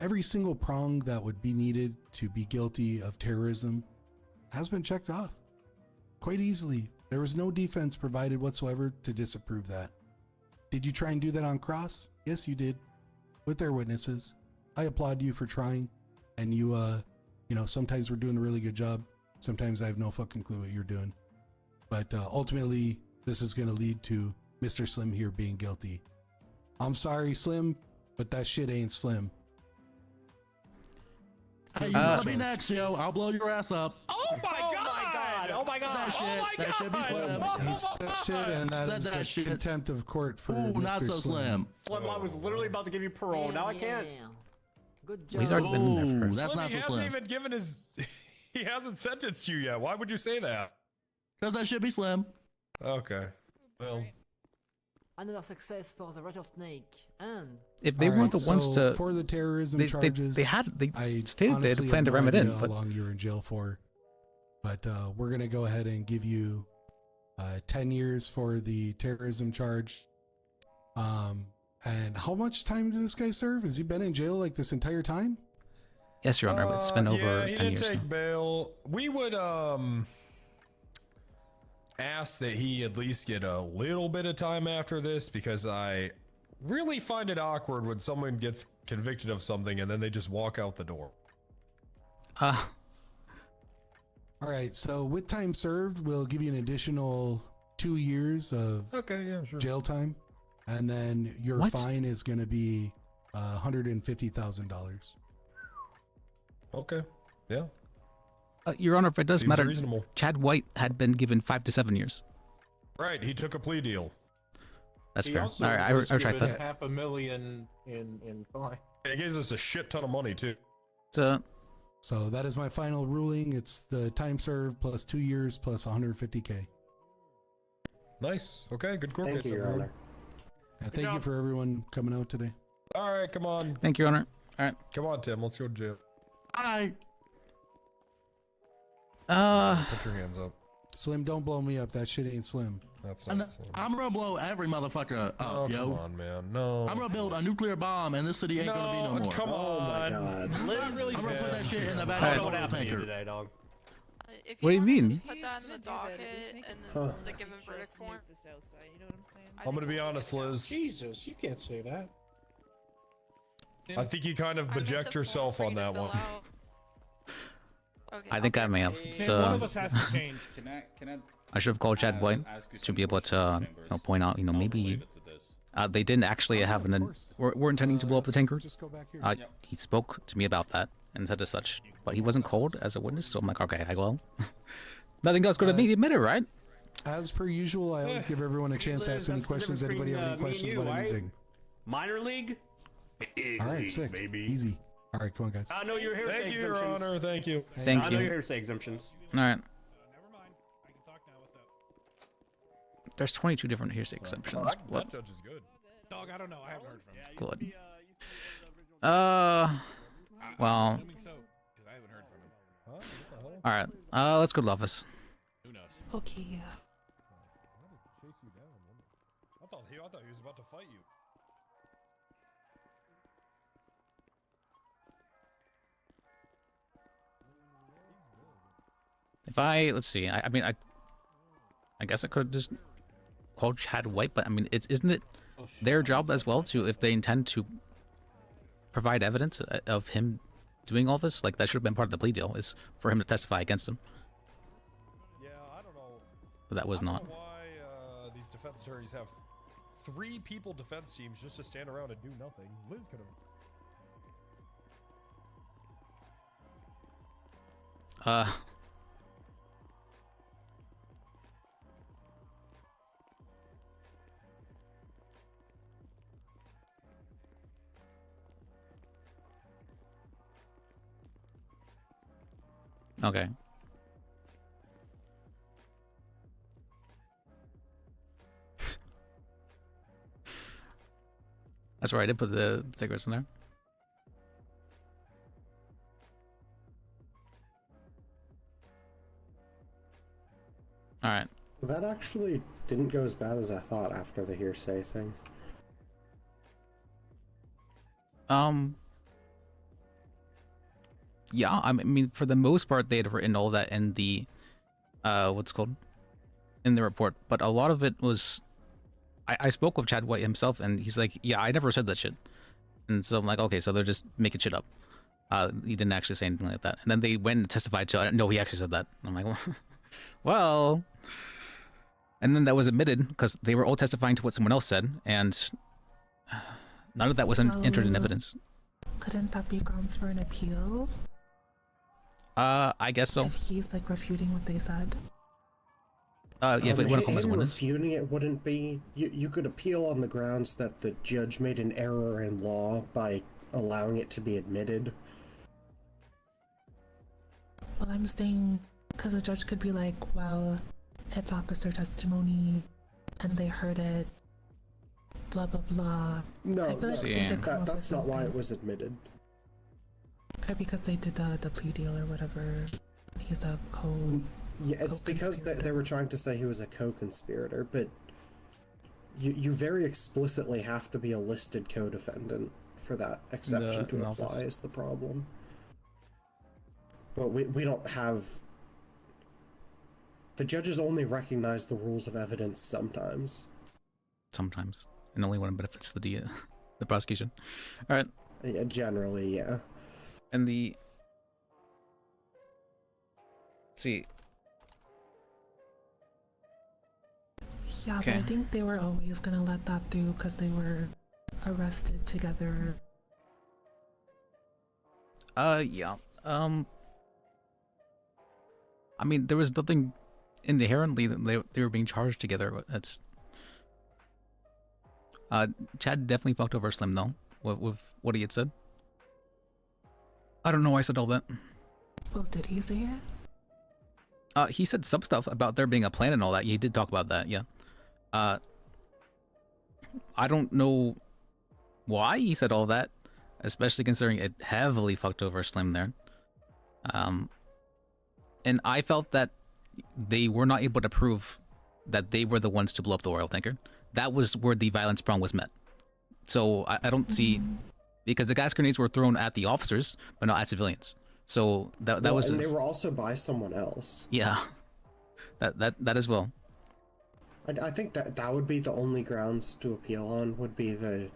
Every single prong that would be needed to be guilty of terrorism has been checked off quite easily. There was no defense provided whatsoever to disapprove that. Did you try and do that on cross? Yes, you did, with their witnesses. I applaud you for trying, and you know, sometimes we're doing a really good job. Sometimes I have no fucking clue what you're doing. But ultimately, this is going to lead to Mr. Slim here being guilty. I'm sorry, Slim, but that shit ain't Slim. Hey, you let me next, yo. I'll blow your ass up. Oh my god! Oh my god! That shit, that should be Slim. He said shit, and Said that's that a shit. contempt of court for Ooh, Mr. not so slim. Slim, I was literally about to give you parole. Now I can't. Good Well, he's already been in there Ooh, first. that's not He so hasn't slim. even given his. He hasn't sentenced you yet. Why would you say that? Because that should be slim. Okay. Well. Another success for the rattlesnake, and If they All weren't right, the ones so to, for the terrorism they charges, they I stated they had honestly planned to have ram no it in, idea but how long you were in jail for, but we're gonna go ahead and give you 10 years for the terrorism charge. And how much time did this guy serve? Has he been in jail like this entire time? yes, Your Honor, it's been over Yeah, he 10 didn't years take now. bail. We would ask that he at least get a little bit of time after this, because I really find it awkward when someone gets convicted of something and then they just walk out the door. All right, so with time served, we'll give you an additional 2 years of jail time, and then your What? fine is going to be $150,000. Okay. Yeah. Your Honor, if it does Seems matter, reasonable. Chad White had been given 5 to 7 years. Right. He took a plea deal. That's He fair. also All right, I was retract given that. $500,000 in fine. It gives us a shit ton of money too. So that is my final ruling. It's the time served plus 2 years plus 150K. Nice. Okay, good court Thank case, you, Your everyone. Honor. Yeah, thank you for everyone coming out today. All right, come on. Thank you, Honor. All right. Come on, Tim. Let's go to jail. Hi. Put your hands up. Slim, don't blow me up. That shit ain't Slim. That's I'm, not Slim. I'm gonna blow every motherfucker up, Oh, yo. come on, man. No. I'm gonna build a nuclear bomb, and this city ain't gonna be no more. Come Oh my on. god. Liz, I'm gonna put that shit in the back I of don't the know what oil happened to you tanker. today, dog. If What do you want to mean? Put that in the docket and Huh. the given verdict form. The south side, you know what I'm saying? I'm gonna be honest, Liz. Jesus, you can't say that. I think you kind of baject yourself on that one. Okay, I think I may have. One of us has to change. I should have called Chad White to be able to point out, maybe they didn't actually have we're intending to blow up the tanker. He spoke to me about that and said as such, but he wasn't called as a witness, so I'm like, okay, well, nothing else could have been admitted, right? As per usual, I always give everyone a chance to ask any questions. Anybody have any questions about anything? Minor league? All right, sick. Baby. Easy. All right, come on, guys. I know your hearsay Thank you, Your exemptions. Honor. Thank you. Thank I know you. your hearsay exemptions. All right. There's 22 different hearsay exceptions. That judge is good. Dog, I don't know. I haven't heard from him. Good. Well. I haven't heard from him. All right. Let's go to the office. Who knows? Okay, yeah. I thought he was about to fight you. Let's see. I mean, I guess I could have just called Chad White, but I mean, isn't it their job as well to, if they intend to provide evidence of him doing all this? Like, that should have been part of the plea deal, is for him to testify against him. Yeah, I don't know. But that was I don't not. know why these defense attorneys have 3 people defense teams just to stand around and do nothing. Liz could have. Okay. That's right, I did put the cigarettes in there. Alright. That actually didn't go as bad as I thought after the hearsay thing. Yeah, I mean, for the most part, they had written all that in the, what's it called? In the report, but a lot of it was, I spoke with Chad White himself, and he's like, yeah, I never said that shit. And so I'm like, okay, so they're just making shit up. He didn't actually say anything like that. And then they went and testified to, no, he actually said that. And I'm like, well, and then that was admitted because they were all testifying to what someone else said, and none of that was entered in evidence. Couldn't that be grounds for an appeal? I guess so. If he's like refuting what they said. Yeah, if we want to call him as a witness. Refuting it wouldn't be. You could appeal on the grounds that the judge made an error in law by allowing it to be admitted. Well, I'm saying, because the judge could be like, well, it's officer testimony, and they heard it, blah blah blah. No, that's not why it was admitted. Or because they did the plea deal or whatever. He's a Yeah, it's because they were trying to say he was a co-conspirator, but you very explicitly have to be a listed co-defendant for that exception to apply is the problem. But we don't have... The judges only recognize the rules of evidence sometimes. Sometimes. And only when it benefits the prosecution. Alright. Yeah, generally, yeah. And the... Let's see. Yeah, Okay. but I think they were always gonna let that through because they were arrested together. Yeah. I mean, there was nothing inherently that they were being charged together. That's... Chad definitely fucked over Slim though, with what he had said. I don't know why I said all that. Well, did he say it? He said some stuff about there being a plan and all that. He did talk about that, yeah. I don't know why he said all that, especially considering it heavily fucked over Slim there. And I felt that they were not able to prove that they were the ones to blow up the oil tanker. That was where the violence prong was met. So I don't see, because the gas grenades were thrown at the officers, but not at civilians. So that was. And they were also by someone else. Yeah, that as well. I think that would be the only grounds to appeal on, would be the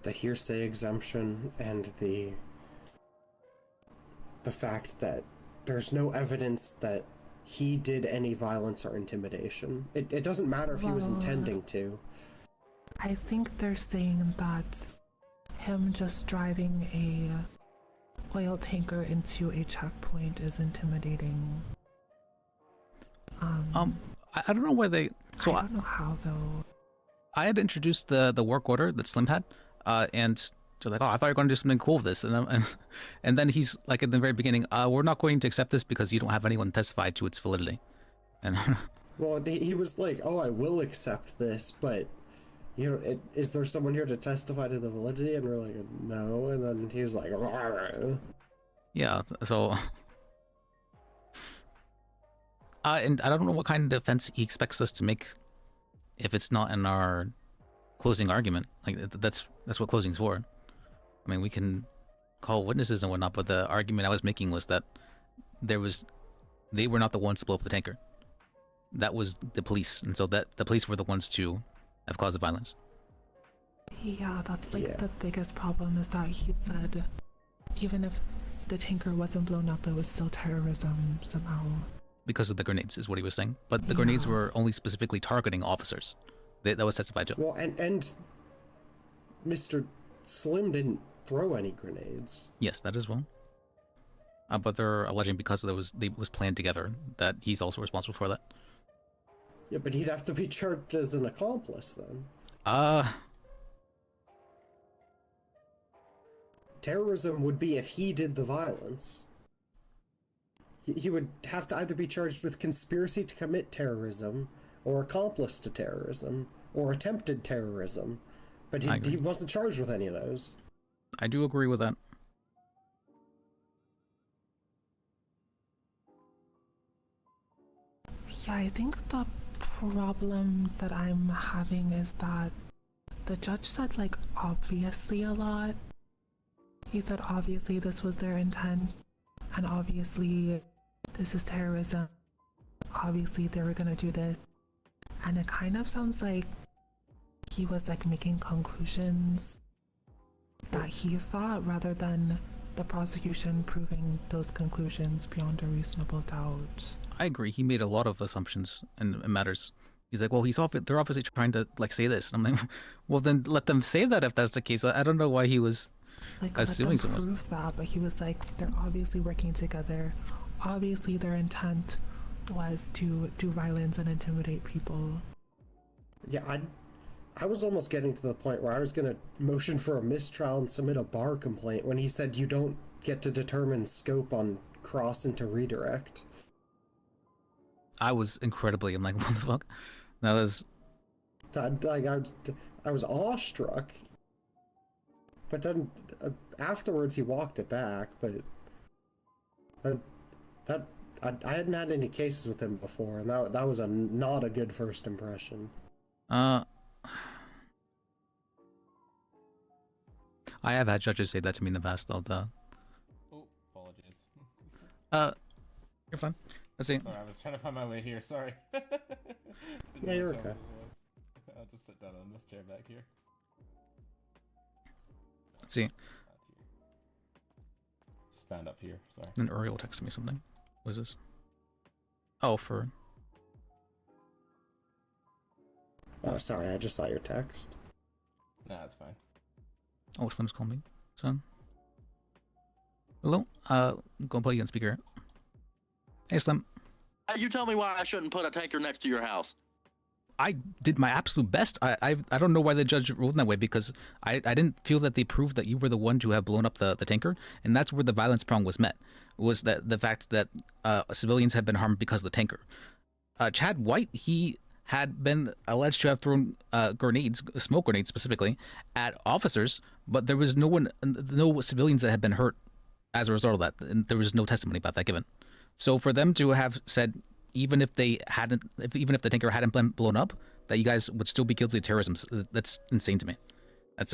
hearsay exemption and the fact that there's no evidence that he did any violence or intimidation. It doesn't matter if he was intending to. I think they're saying that him just driving a oil tanker into a checkpoint is intimidating. I don't know why they. So I don't know how though. I had introduced the work order that Slim had, and they're like, "Oh, I thought you were going to do something cool with this," and then he's like, at the very beginning, "We're not going to accept this because you don't have anyone testify to its validity." And well, he was like, "Oh, I will accept this, but you know, is there someone here to testify to the validity?" And we're like, "No," and then he was like, "Rah." Yeah, so. And I don't know what kind of defense he expects us to make if it's not in our closing argument. Like, that's what closing's for. I mean, we can call witnesses and whatnot, but the argument I was making was that they were not the ones to blow up the tanker. That was the police, and so that the police were the ones to have caused the violence. Yeah, that's like the biggest problem, is that he said even if the tanker wasn't blown up, it was still terrorism somehow. Because of the grenades, is what he was saying. But the grenades were only specifically targeting officers. That was testified to. Well, and Mr. Slim didn't throw any grenades. Yes, that as well. But they're alleging because it was planned together that he's also responsible for that. Yeah, but he'd have to be charged as an accomplice then. Terrorism would be if he did the violence. He would have to either be charged with conspiracy to commit terrorism, or accomplice to terrorism, or attempted terrorism. But he wasn't charged with any of those. I do agree with that. Yeah, I think the problem that I'm having is that the judge said, like, obviously a lot. He said, obviously this was their intent, and obviously this is terrorism. Obviously they were gonna do this. And it kind of sounds like he was like making conclusions that he thought, rather than the prosecution proving those conclusions beyond a reasonable doubt. I agree. He made a lot of assumptions and matters. He's like, well, they're obviously trying to like say this. And I'm like, well, then let them say that if that's the case. I don't know why he was like assuming so much. Prove that, but he was like, they're obviously working together. Obviously their intent was to do violence and intimidate people. Yeah, I was almost getting to the point where I was going to motion for a mistrial and submit a bar complaint when he said you don't get to determine scope on cross into redirect. I was incredibly, I'm like, what the fuck? That was... I was awestruck. But then afterwards he walked it back, but I hadn't had any cases with him before, and that was not a good first impression. I have had judges say that to me in the past, though. Oh, apologies. You're fine. Let's see. Sorry, I was trying to find my way here. Sorry. Yeah, you're okay. I'll just sit down on this chair back here. Let's see. Stand up here. Sorry. Then Uriel texted me something. What is this? Oh, for... Oh, sorry, I just saw your text. Nah, that's fine. Oh, Slim's calling me. Son. Hello? Go and put you on speaker. Hey, Slim. You tell me why I shouldn't put a tanker next to your house. I did my absolute best. I don't know why the judge ruled that way, because I didn't feel that they proved that you were the one to have blown up the tanker, and that's where the violence prong was met. Was that the fact that civilians had been harmed because of the tanker. Chad White, he had been alleged to have thrown grenades, smoke grenades specifically, at officers, but there was no civilians that had been hurt as a result of that, and there was no testimony about that given. So for them to have said, even if the tanker hadn't been blown up, that you guys would still be guilty of terrorism, that's insane to me. That's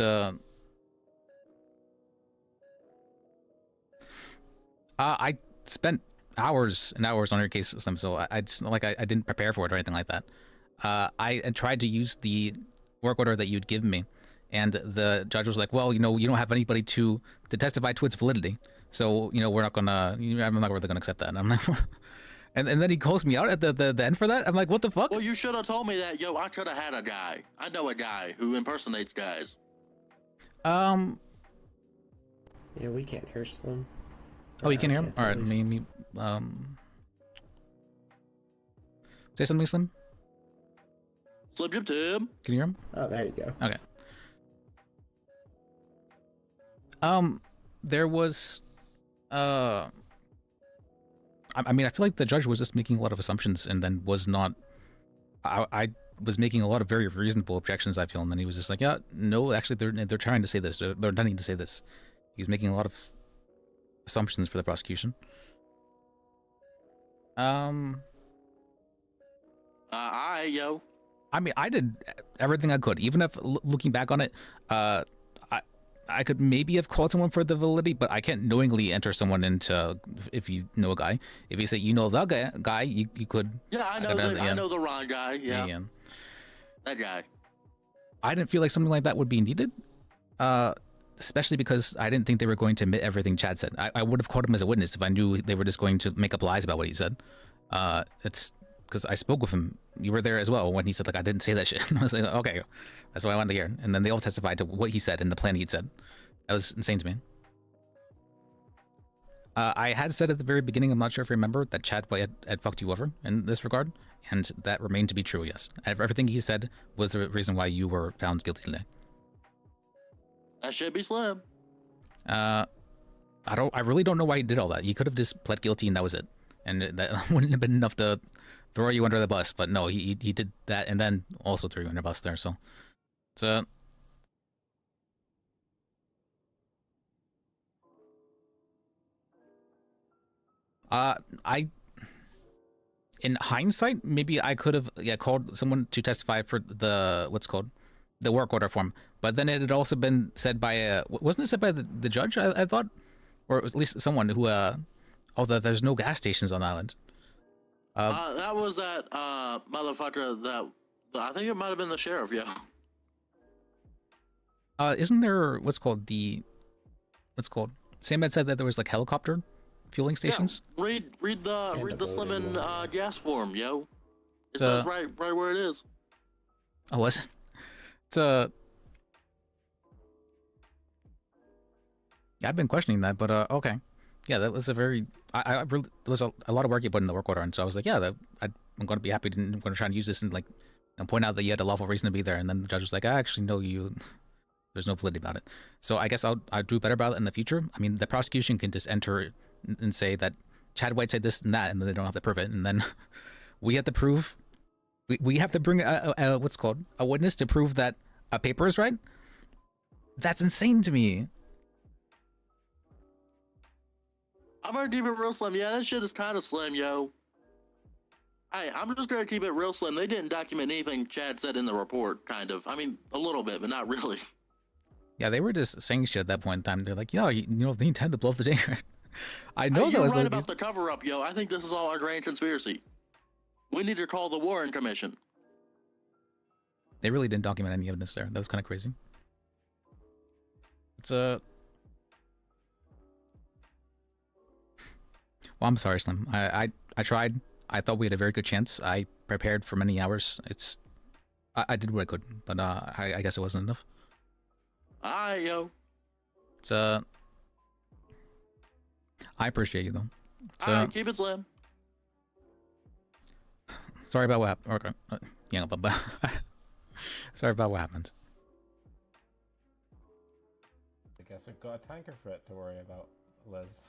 I spent hours and hours on your case, Slim, so it's not like I didn't prepare for it or anything like that. I tried to use the work order that you'd given me, and the judge was like, well, you don't have anybody to testify to its validity, so we're not gonna, I'm not really gonna accept that. And I'm like, and then he calls me out at the end for that. I'm like, what the fuck? Well, you should have told me that. Yo, I could have had a guy. I know a guy who impersonates guys. Yeah, we can't hear Slim. Oh, you can hear him? All right, maybe say something, Slim. Slim Jim Tim. Can you hear him? Oh, there you go. Okay. There was I mean, I feel like the judge was just making a lot of assumptions, and then was not. I was making a lot of very reasonable objections, I feel, and then he was just like, yeah, no, actually, they're trying to say this. They're intending to say this. He's making a lot of assumptions for the prosecution. I mean, I did everything I could. Even if looking back on it, I could maybe have called someone for the validity, but I can't knowingly enter someone into, if you know a guy. If you say you know the guy, you could. Yeah, I know. I know the wrong guy. Yeah. That guy. I didn't feel like something like that would be needed, especially because I didn't think they were going to admit everything Chad said. I would have called him as a witness if I knew they were just going to make up lies about what he said. It's because I spoke with him. You were there as well when he said, like, I didn't say that shit. And I was like, okay, that's what I wanted to hear. And then they all testified to what he said and the plan he'd said. That was insane to me. I had said at the very beginning, I'm not sure if you remember, that Chad White had fucked you over in this regard. And that remained to be true, yes. Everything he said was the reason why you were found guilty today. That should be Slim. I really don't know why he did all that. He could have just pled guilty and that was it. And that wouldn't have been enough to throw you under the bus. But no, he did that and then also threw you under the bus there. So it's in hindsight, maybe I could have called someone to testify for the the work order form. But then it had also been said by wasn't it said by the judge? I thought, or it was at least someone who that there's no gas stations on the island. That was that motherfucker that I think it might have been the sheriff. Yeah. Isn't there Sam had said that there was like helicopter fueling stations. Yeah, read the Slim and gas form, yo. It says right where it is. Oh, was it? It's yeah, I've been questioning that, but okay. Yeah, that was a very I really, there was a lot of work you put in the work order, and so I was like, yeah, I'm going to be happy. I'm going to try and use this and point out that you had a lawful reason to be there. And then the judge was like, I actually know you. There's no validity about it. So I guess I'll do better about it in the future. I mean, the prosecution can just enter and say that Chad White said this and that, and then they don't have to prove it. And then we have to prove, we have to bring a witness to prove that a paper is right. That's insane to me. I'm gonna keep it real slim. Yeah, that shit is kind of slim, yo. I'm just gonna keep it real slim. They didn't document anything Chad said in the report, kind of. I mean, a little bit, but not really. Yeah, they were just saying shit at that point in time. They're like, yo, they intend to blow up the tanker. I know that was right about the cover-up, yo. I think this is all a grand conspiracy. We need to call the Warren Commission. They really didn't document any evidence there. That was kind of crazy. It's well, I'm sorry, Slim. I tried. I thought we had a very good chance. I prepared for many hours. I did what I could, but I guess it wasn't enough. Alright, yo. It's I appreciate you though. Alright, keep it slim. Sorry about what happened. Okay. you know, but sorry about what happened. I guess we've got a tanker threat to worry about, Liz.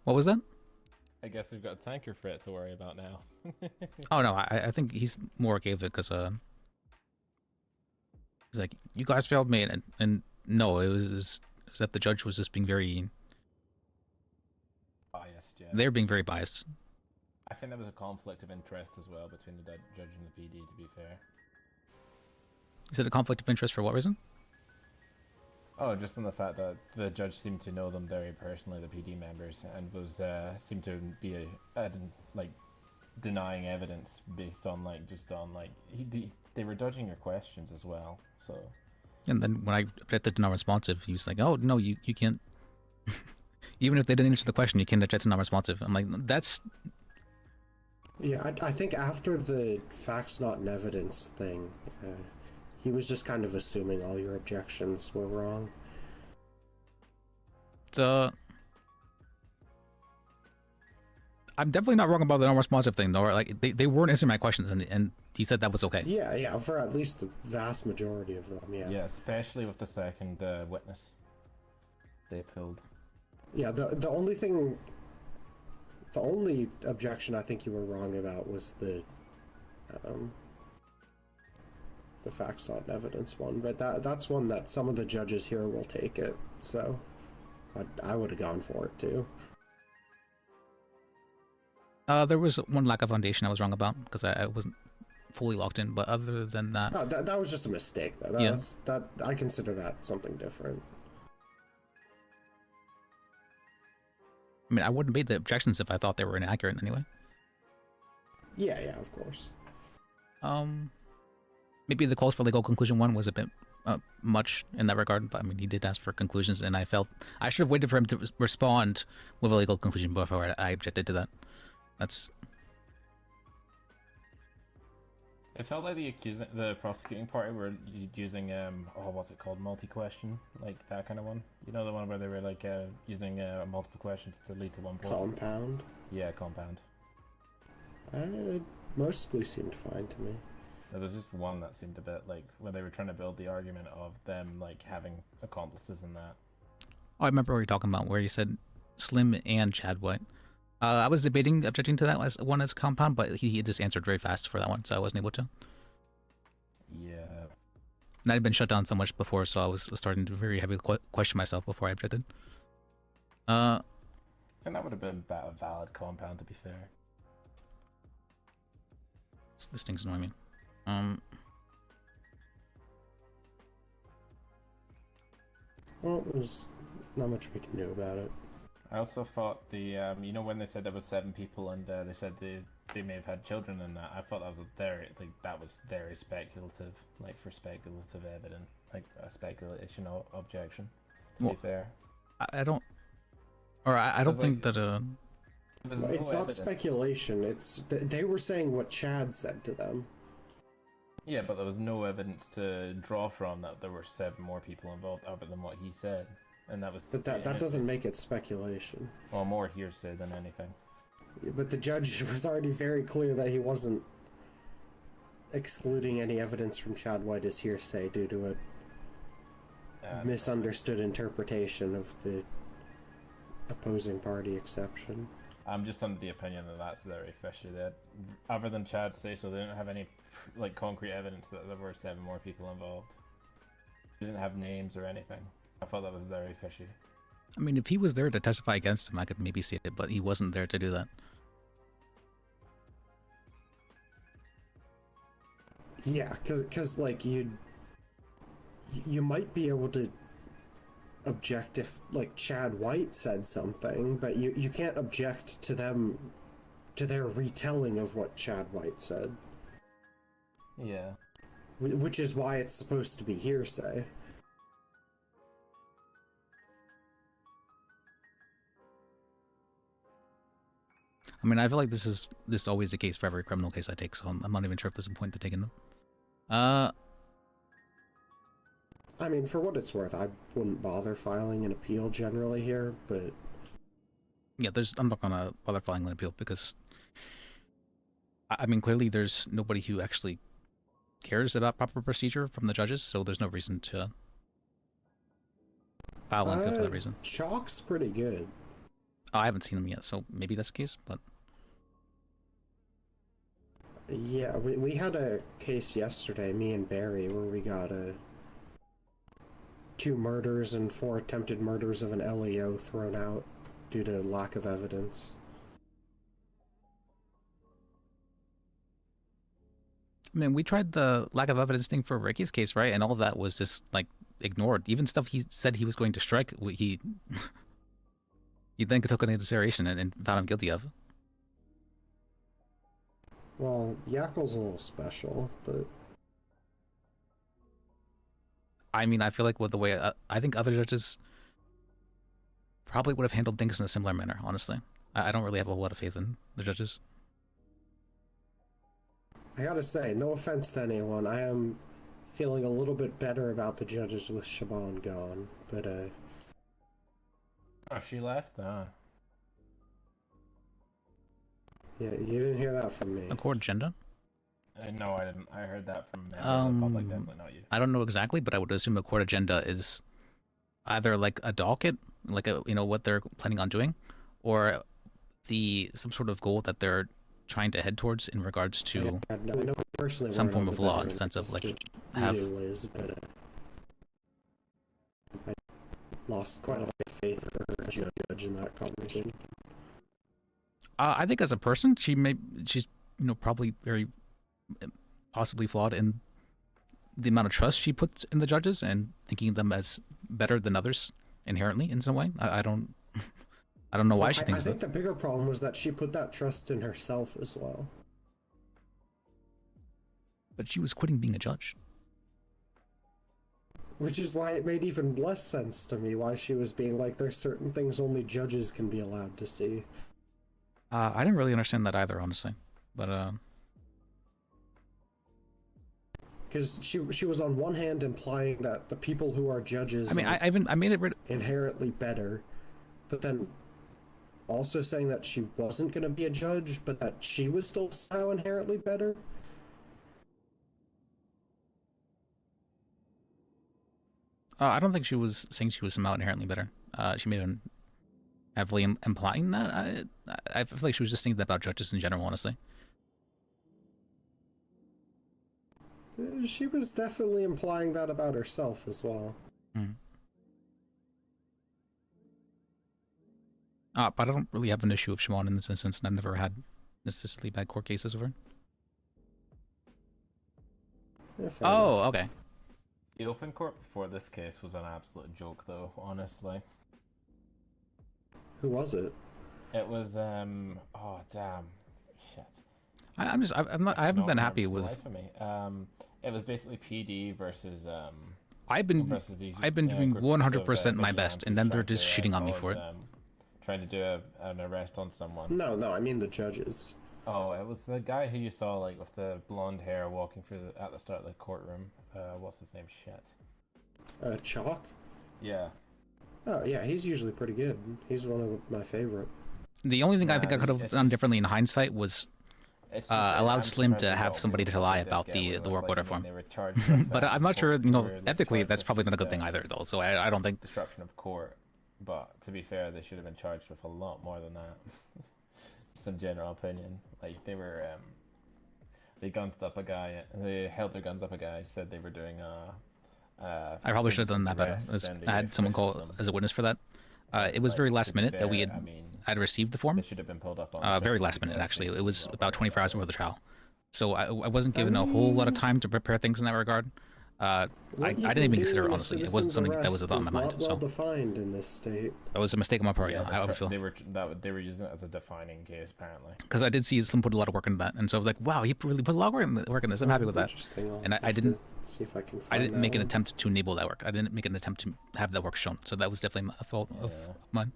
What was that? I guess we've got a tanker threat to worry about now. Oh no, I think he's more okay with it because he's like, you guys failed me, and no, it was that the judge was just being very biased. Yeah. They're being very biased. I think there was a conflict of interest as well between the judge and the PD. To be fair. Is it a conflict of interest for what reason? Oh, just in the fact that the judge seemed to know them very personally, the PD members, and was seemed to be like denying evidence based on they were dodging your questions as well. So. And then when I objected to non-responsive, he was like, "Oh no, you can't." Even if they didn't answer the question, you can't object to non-responsive. I'm like, that's. Yeah, I think after the facts not in evidence thing, he was just kind of assuming all your objections were wrong. I'm definitely not wrong about the non-responsive thing, though. Like they weren't answering my questions, and he said that was okay. Yeah, for at least the vast majority of them. Yeah. Yeah, especially with the second witness. They appealed. Yeah, the only objection I think you were wrong about was the facts not in evidence one, but that's one that some of the judges here will take it, so I would have gone for it too. There was one lack of foundation I was wrong about because I wasn't fully locked in, but other than that... Oh, that was just a mistake, though. That I consider that something different. I mean, I wouldn't make the objections if I thought they were inaccurate anyway. Yeah, of course. Maybe the calls for legal conclusion one was a bit much in that regard, but I mean, he did ask for conclusions, and I felt I should have waited for him to respond with a legal conclusion before I objected to that. That's. It felt like the prosecuting party were using what's it called, multi-question, like that kind of one. You know, the one where they were like using multiple questions to lead to one point. Compound. Yeah, compound. It mostly seemed fine to me. There was just one that seemed a bit like when they were trying to build the argument of them like having accomplices in that. Oh, I remember what you're talking about, where you said Slim and Chad White. I was debating objecting to that one as compound, but he just answered very fast for that one, so I wasn't able to. Yeah. And I'd been shut down so much before, so I was starting to very heavily question myself before I objected. I think that would have been a valid compound, to be fair. This thing's annoying me. Well, there's not much we can do about it. I also thought the you know, when they said there was 7 people and they said they may have had children in that, I thought that was very speculative, like for speculative evidence, like a speculation objection. To be fair, I don't think that it's not speculation. It's they were saying what Chad said to them. Yeah, but there was no evidence to draw from that there were 7 more people involved other than what he said. And that was. But that doesn't make it speculation. Well, more hearsay than anything. Yeah, but the judge was already very clear that he wasn't excluding any evidence from Chad White as hearsay due to a misunderstood interpretation of the opposing party exception. I'm just under the opinion that that's very fishy. That other than Chad say so, they didn't have any like concrete evidence that there were 7 more people involved. They didn't have names or anything. I thought that was very fishy. I mean, if he was there to testify against him, I could maybe see it, but he wasn't there to do that. Yeah, because like you might be able to object if like Chad White said something, but you can't object to their retelling of what Chad White said. Yeah. Which is why it's supposed to be hearsay. I mean, I feel like this is always the case for every criminal case I take, so I'm not even sure if there's a point to taking them. I mean, for what it's worth, I wouldn't bother filing an appeal generally here, but... Yeah, I'm not gonna bother filing an appeal because... I mean, clearly there's nobody who actually cares about proper procedure from the judges, so there's no reason to file one for that reason. Chalk's pretty good. I haven't seen him yet, so maybe that's the case, but... Yeah, we had a case yesterday, me and Barry, where we got 2 murders and 4 attempted murders of an LEO thrown out due to lack of evidence. I mean, we tried the lack of evidence thing for Ricky's case, right? And all of that was just, like, ignored. Even stuff he said he was going to strike, he then took into consideration and found him guilty of. Well, Yakkel's a little special, but... I mean, I feel like with the way... I think other judges probably would have handled things in a similar manner, honestly. I don't really have a whole lot of faith in the judges. I gotta say, no offense to anyone, I am feeling a little bit better about the judges with Siobhan gone, but Oh, she left? yeah, you didn't hear that from me. A court agenda? No, I didn't. I heard that from the public, definitely not you. I don't know exactly, but I would assume a court agenda is either like a docket, like what they're planning on doing, or some sort of goal that they're trying to head towards in regards to I know personally some form of law, in the sense of like have. I lost quite a lot of faith for her as a judge in that conversation. I think as a person, she's probably very possibly flawed in the amount of trust she puts in the judges and thinking of them as better than others inherently in some way. I don't know why she thinks that. I think the bigger problem was that she put that trust in herself as well. But she was quitting being a judge. Which is why it made even less sense to me why she was being like, there's certain things only judges can be allowed to see. I didn't really understand that either, honestly. But because she was on one hand implying that the people who are judges, I mean, I made it inherently better, but then also saying that she wasn't going to be a judge, but that she was still somehow inherently better. I don't think she was saying she was somehow inherently better. She may have been heavily implying that. I feel like she was just thinking that about judges in general, honestly. She was definitely implying that about herself as well. But I don't really have an issue with Siobhan in this instance, and I've never had necessarily bad court cases of her. Oh, okay. The open court before this case was an absolute joke, though, honestly. Who was it? It was, oh, damn. Shit. I haven't been happy with... For me. It was basically PD versus, I've been doing 100% my best, and then they're just shitting on me for it. Trying to do an arrest on someone. No, I mean the judges. Oh, it was the guy who you saw, like, with the blonde hair walking through at the start of the courtroom. What's his name? Shit. Chalk? Yeah. Oh, yeah, he's usually pretty good. He's one of my favorite. The only thing I think I could have done differently in hindsight was allowed Slim to have somebody to lie about the work order form. But I'm not sure, ethically, that's probably not a good thing either, though, so I don't think... Disruption of court, but to be fair, they should have been charged with a lot more than that. Just in general opinion. Like, they were, they gunned up a guy, they held their guns up a guy, said they were doing I probably should have done that better. I had someone call as a witness for that. It was very last minute that we had received the form. They should have been pulled up on very last minute, actually. It was about 24 hours before the trial. So I wasn't given a whole lot of time to prepare things in that regard. I didn't even consider it, honestly. It wasn't something that was a thought in my mind. Well defined in this state. That was a mistake on my part, yeah. I would feel. They were using it as a defining case, apparently. Because I did see Slim put a lot of work into that, and so I was like, wow, he really put a lot of work in this. I'm happy with that. And I didn't. See if I didn't make an attempt to enable that work. I didn't make an attempt to have that work shown. So that was definitely a fault of mine.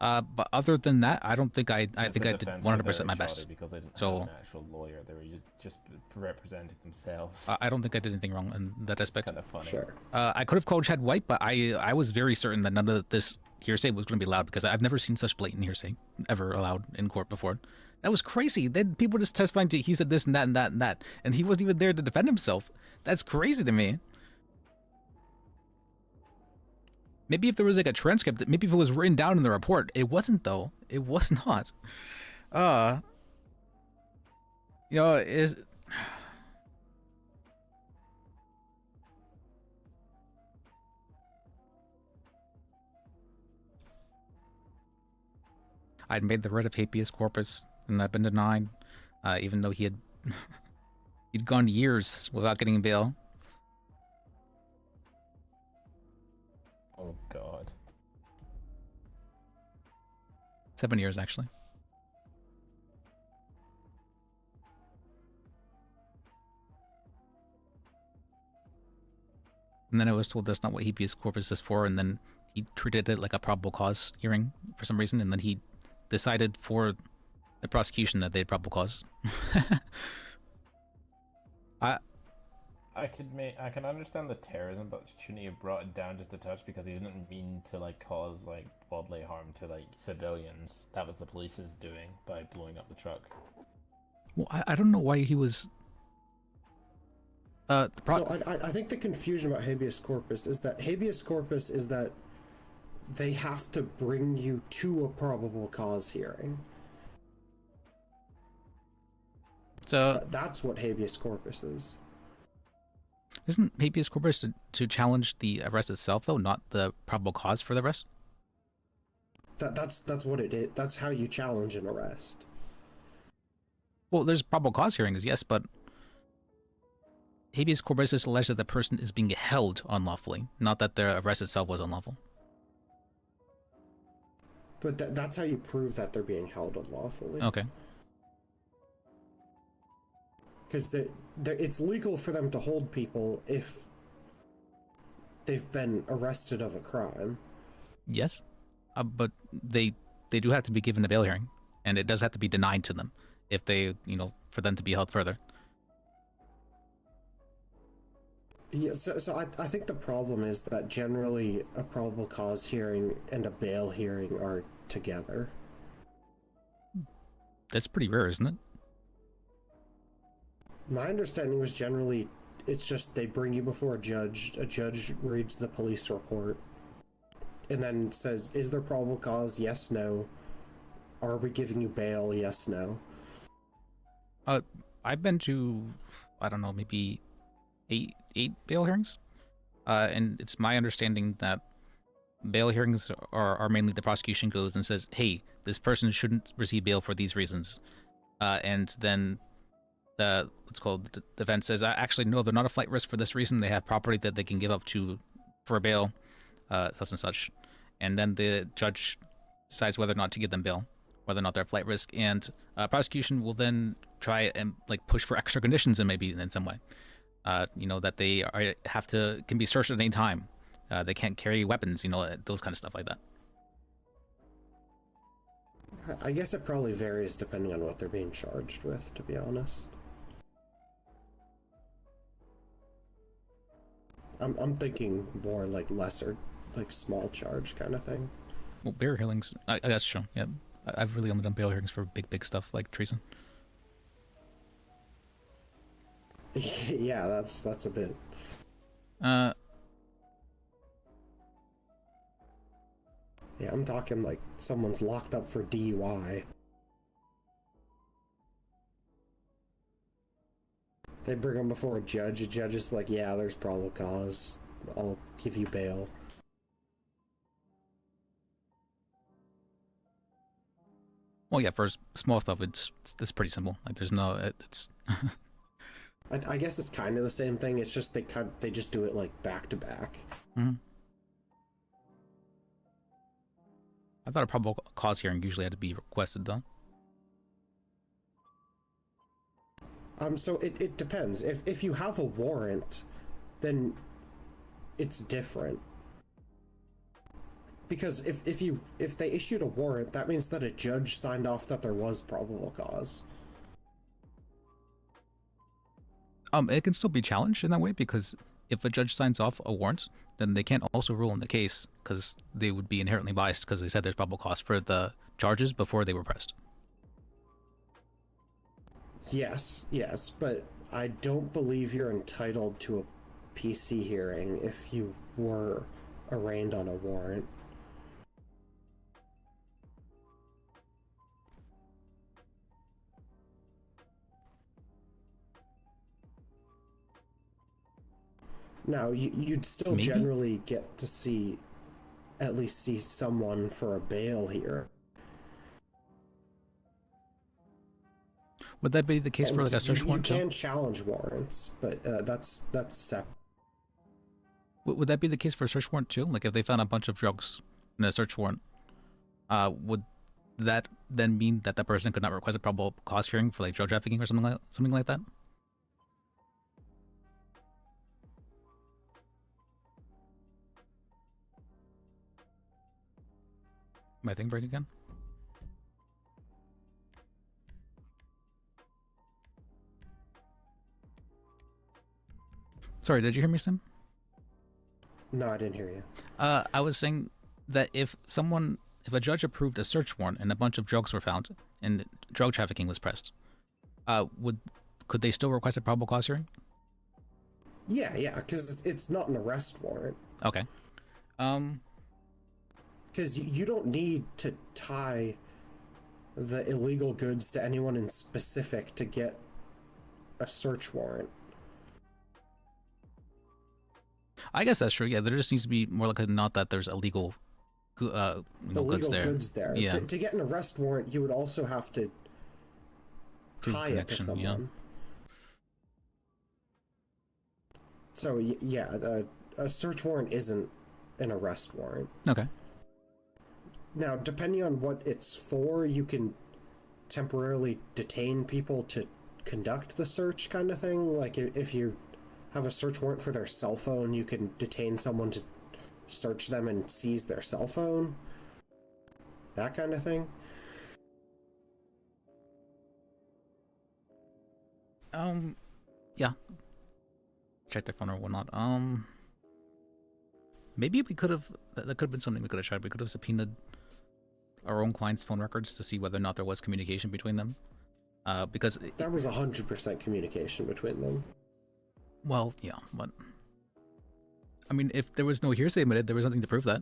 But other than that, I don't think I think I did 100% my best. Because they didn't so have an actual lawyer, they were just representing themselves. I don't think I did anything wrong in that aspect. Kind of funny. Sure. I could have called Chad White, but I was very certain that none of this hearsay was going to be allowed because I've never seen such blatant hearsay ever allowed in court before. That was crazy. Then people just testifying to he said this and that and that and that, and he wasn't even there to defend himself. That's crazy to me. Maybe if there was like a transcript, maybe if it was written down in the report. It wasn't though. It was not. You know, is I'd made the writ of habeas corpus and I'd been denied, even though he had he'd gone years without getting bail. Oh God. 7 years actually. And then I was told that's not what habeas corpus is for, and then he treated it like a probable cause hearing for some reason, and then he decided for the prosecution that they had probable cause. I can understand the terrorism, but shouldn't he have brought it down just a touch because he didn't mean to like cause like bodily harm to like civilians? That was the police's doing by blowing up the truck. Well, I don't know why he was. So I think the confusion about habeas corpus is that they have to bring you to a probable cause hearing. So that's what habeas corpus is. Isn't habeas corpus to challenge the arrest itself, though, not the probable cause for the arrest? That's what it is. That's how you challenge an arrest. Well, there's probable cause hearings, yes, but habeas corpus is alleged that the person is being held unlawfully, not that their arrest itself was unlawful. But that's how you prove that they're being held unlawfully. Okay. Because it's legal for them to hold people if they've been arrested of a crime. Yes, but they do have to be given a bail hearing, and it does have to be denied to them if they, for them to be held further. Yeah, so I think the problem is that generally a probable cause hearing and a bail hearing are together. That's pretty rare, isn't it? My understanding was generally it's just they bring you before a judge reads the police report, and then says, is there probable cause? Yes, no. Are we giving you bail? Yes, no. I've been to, I don't know, maybe eight bail hearings, and it's my understanding that bail hearings are mainly the prosecution goes and says, hey, this person shouldn't receive bail for these reasons, and then the defense says, actually no, they're not a flight risk for this reason, they have property that they can give up to for bail, such and such, and then the judge decides whether or not to give them bail, whether or not they're a flight risk, and prosecution will then try and push for extra conditions and maybe in some way. That they can be searched at any time. They can't carry weapons, those kind of stuff like that. I guess it probably varies depending on what they're being charged with, to be honest. I'm thinking more like lesser, like small charge kind of thing. Well, bail hearings, I guess, sure. Yeah, I've really only done bail hearings for big stuff like treason. Yeah, that's a bit. Yeah, I'm talking like someone's locked up for DUI. They bring them before a judge. The judge is like, yeah, there's probable cause. I'll give you bail. Well, yeah, for small stuff, it's pretty simple. Like, there's no, it's. I guess it's kind of the same thing. It's just they just do it like back to back. Mm-hmm. I thought a probable cause hearing usually had to be requested, though. So it depends. If you have a warrant, then it's different. Because if they issued a warrant, that means that a judge signed off that there was probable cause. It can still be challenged in that way, because if a judge signs off a warrant, then they can't also rule on the case, because they would be inherently biased because they said there's probable cause for the charges before they were pressed. Yes, but I don't believe you're entitled to a PC hearing if you were arraigned on a warrant. Now, you'd still Maybe? generally get to see, at least see someone for a bail here. Would that be the case for like a search warrant You too? can challenge warrants, but that's separate. Would that be the case for a search warrant too? Like if they found a bunch of drugs in a search warrant, would that then mean that the person could not request a probable cause hearing for like drug trafficking or something like that? My thing break again? Sorry, did you hear me, Sim? No, I didn't hear you. I was saying that if a judge approved a search warrant and a bunch of drugs were found and drug trafficking was pressed, could they still request a probable cause hearing? Yeah, because it's not an arrest warrant. Okay. Because you don't need to tie the illegal goods to anyone in specific to get a search warrant. I guess that's true. Yeah, there just needs to be more like not that there's illegal, goods there. Yeah. To get an arrest warrant, you would also have to tie it to someone. Yeah. So yeah, a search warrant isn't an arrest warrant. Okay. Now, depending on what it's for, you can temporarily detain people to conduct the search kind of thing. Like if you have a search warrant for their cell phone, you can detain someone to search them and seize their cell phone. That kind of thing. Yeah. Check their phone or whatnot. Maybe we could have, that could have been something we could have tried. We could have subpoenaed our own clients' phone records to see whether or not there was communication between them. Because there was 100% communication between them. Well, yeah, but I mean, if there was no hearsay admitted, there was nothing to prove that.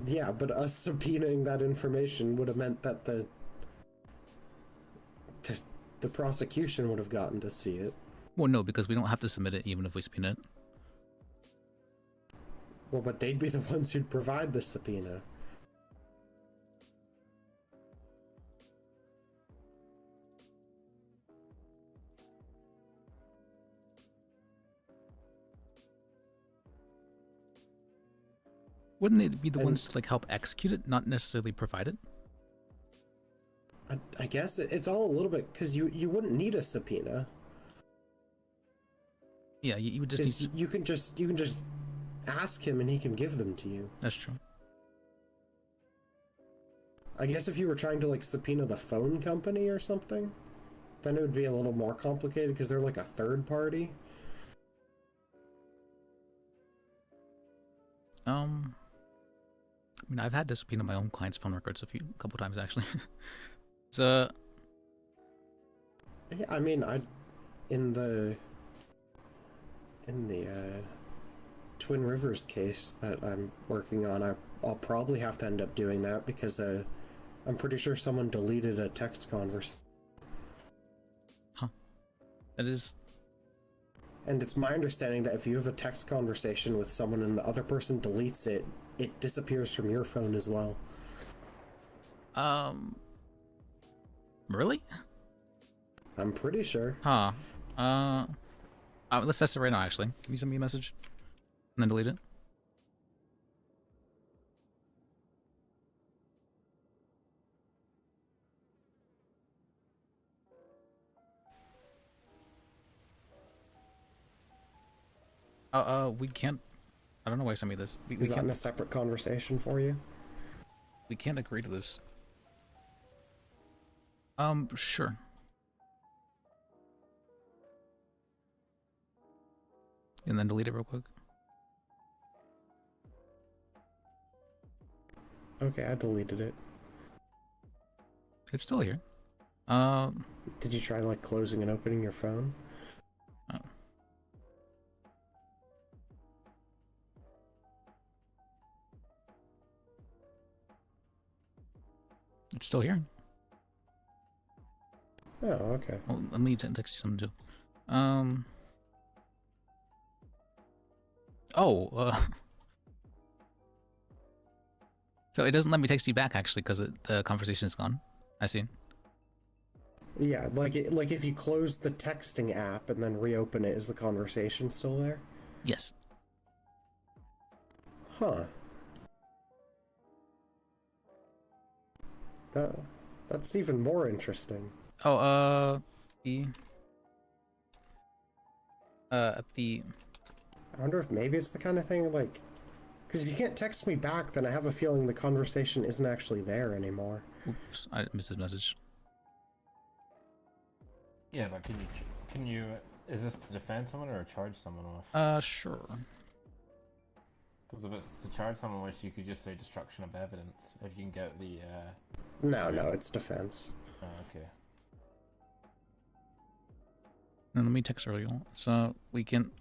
Yeah, but us subpoenaing that information would have meant that the prosecution would have gotten to see it. Well, no, because we don't have to submit it even if we subpoena it. Well, but they'd be the ones who'd provide the subpoena. Wouldn't they be the ones to like help execute it, not necessarily provide it? I guess it's all a little bit because you wouldn't need a subpoena. Yeah, you would just need. You can just ask him and he can give them to you. That's true. I guess if you were trying to like subpoena the phone company or something, then it would be a little more complicated because they're like a third party. I mean, I've had to subpoena my own client's phone records a couple times actually. So. Yeah, I mean, in the Twin Rivers case that I'm working on, I'll probably have to end up doing that because I'm pretty sure someone deleted a text conversation. Huh. That is. And it's my understanding that if you have a text conversation with someone and the other person deletes it, it disappears from your phone as well. Really? I'm pretty sure. Huh. Let's test it right now, actually. Can you send me a message? And then delete it? We can't. I don't know why you sent me this. We Is that can't. in a separate conversation for you? We can't agree to this. Sure. And then delete it real quick. Okay, I deleted it. It's still here. Did you try like closing and opening your phone? Oh. It's still here. Oh, okay. Well, let me text you something too. So it doesn't let me text you back actually because the conversation is gone. I see. Yeah, like if you close the texting app and then reopen it, is the conversation still there? Yes. Huh. That's even more interesting. Oh, at the. I wonder if maybe it's the kind of thing like, because if you can't text me back, then I have a feeling the conversation isn't actually there anymore. Oops, I missed his message. Yeah, but can you? Is this to defend someone or charge someone with? Sure. Because if it's to charge someone with, you could just say destruction of evidence if you can get the. No, it's defense. Oh, okay. Now let me text Ariel so we can.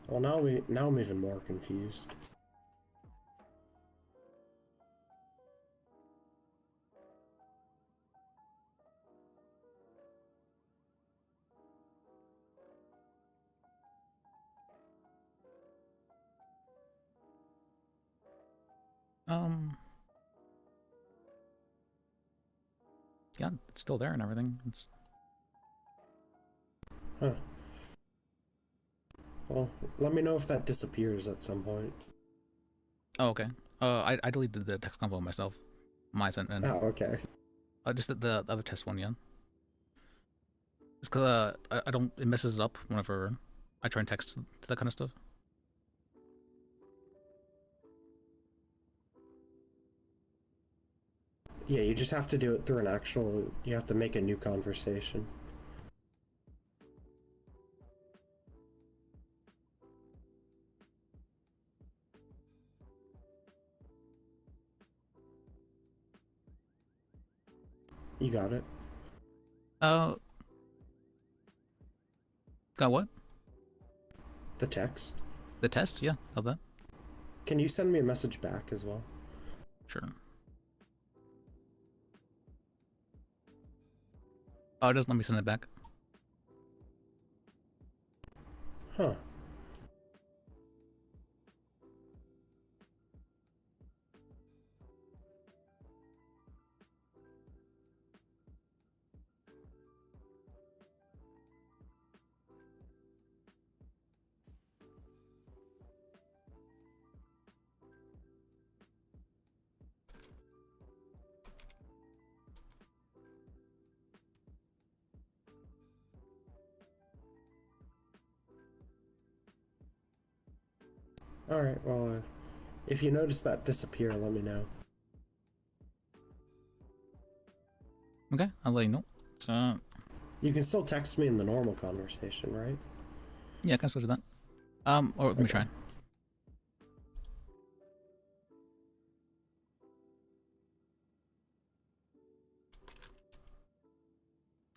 Well, now I'm even more confused. Yeah, it's still there and everything. It's. Huh. Well, let me know if that disappears at some point. Oh, okay. I deleted the text combo myself. My sent in. Oh, okay. Just the other test one, yeah. It's because I don't. It messes up whenever I try and text to that kind of stuff. Yeah, you just have to do it through an actual. You have to make a new conversation. You got it. Got what? The text. The test? Yeah, got that. Can you send me a message back as well? Sure. Oh, it doesn't let me send it back. Huh. Alright, well, if you notice that disappear, let me know. Okay, I'll let you know. So. You can still text me in the normal conversation, right? Yeah, I can still do that. Or let me try.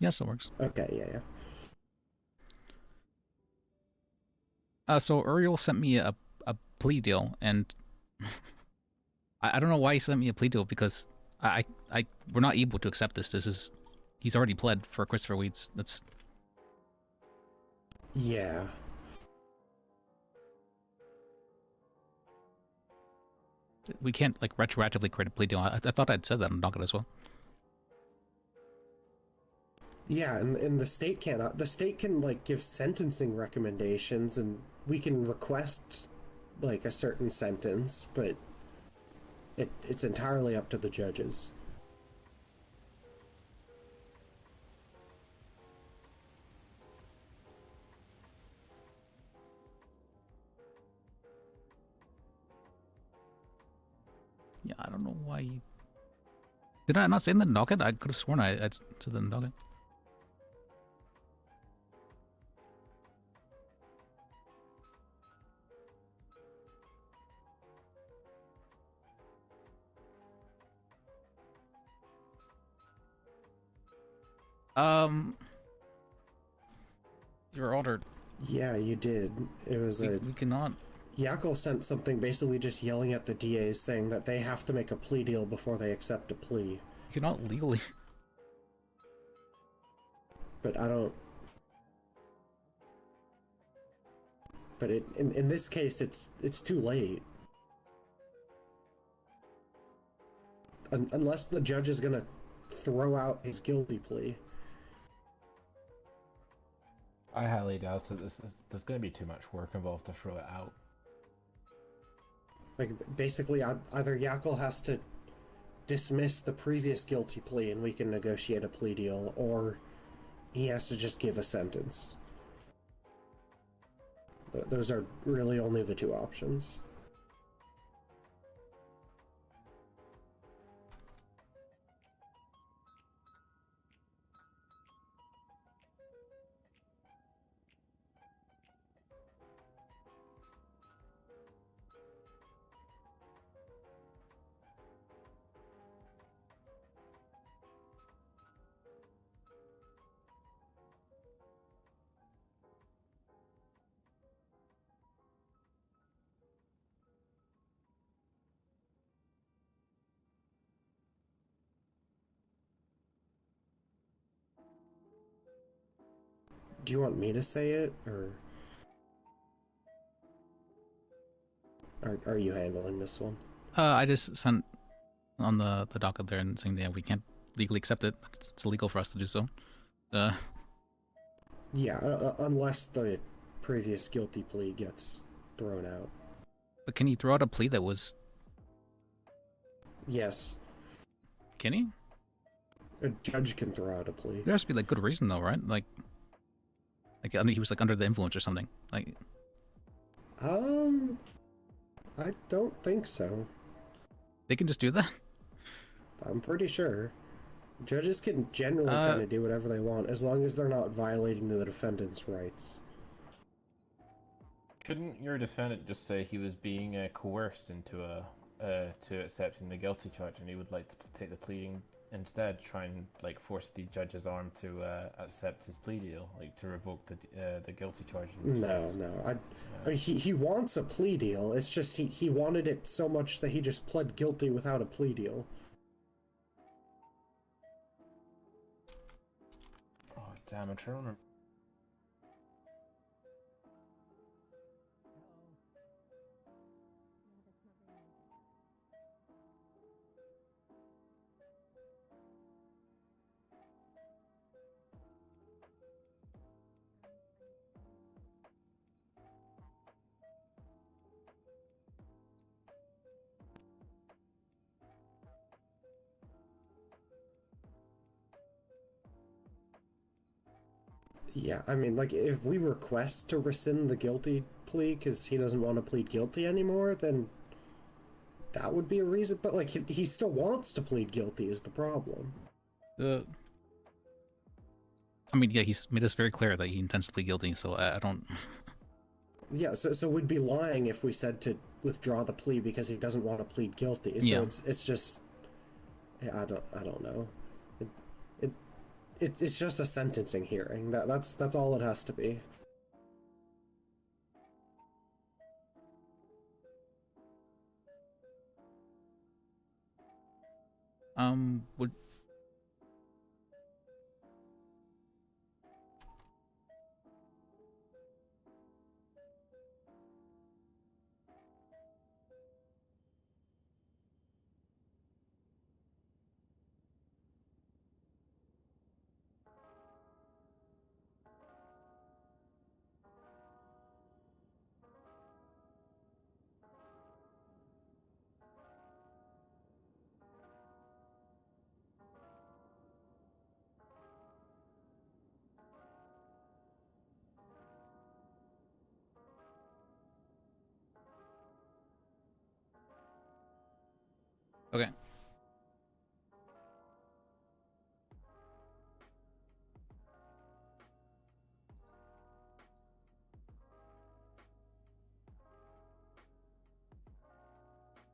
Yes, it works. Okay, yeah. So Uriel sent me a plea deal, and I don't know why he sent me a plea deal because we're not able to accept this. He's already pled for Christopher Weeds. That's. Yeah. We can't like retroactively create a plea deal. I thought I'd said that on docket as well. Yeah, and the state cannot. The state can like give sentencing recommendations, and we can request like a certain sentence, but it's entirely up to the judges. I don't know why he... Did I not say in the docket? I could have sworn I said that in the docket. Your order. Yeah, you did. It was we cannot. Yakel sent something basically just yelling at the DAs saying that they have to make a plea deal before they accept a plea. You cannot legally. But I don't... But in this case, it's too late. Unless the judge is gonna throw out his guilty plea. I highly doubt that there's going to be too much work involved to throw it out. Like, basically, either Yakel has to dismiss the previous guilty plea and we can negotiate a plea deal, or he has to just give a sentence. Those are really only the two options. Do you want me to say it, or are you handling this one? I just sent on the docket there and saying that we can't legally accept it. It's illegal for us to do so. Yeah, unless the previous guilty plea gets thrown out. But can he throw out a plea that was... Yes. Can he? A judge can throw out a plea. There has to be like good reason though, right? Like I mean, he was like under the influence or something. Like. I don't think so. They can just do that? I'm pretty sure. Judges can generally kind of do whatever they want as long as they're not violating the defendant's rights. Couldn't your defendant just say he was being coerced into to accepting the guilty charge, and he would like to take the pleading instead, try and like force the judge's arm to accept his plea deal, like to revoke the guilty charge? No. I mean, he wants a plea deal. It's just he wanted it so much that he just pled guilty without a plea deal. Oh damn it, Turner. Yeah, I mean, like, if we request to rescind the guilty plea because he doesn't want to plead guilty anymore, then that would be a reason. But, like, he still wants to plead guilty is the problem. I mean, yeah, he's made us very clear that he intends to plead guilty, so I don't... Yeah, so we'd be lying if we said to withdraw the plea because he doesn't want to plead guilty. So yeah. It's just... Yeah, I don't know. It's just a sentencing hearing. That's all it has to be. Would... Okay.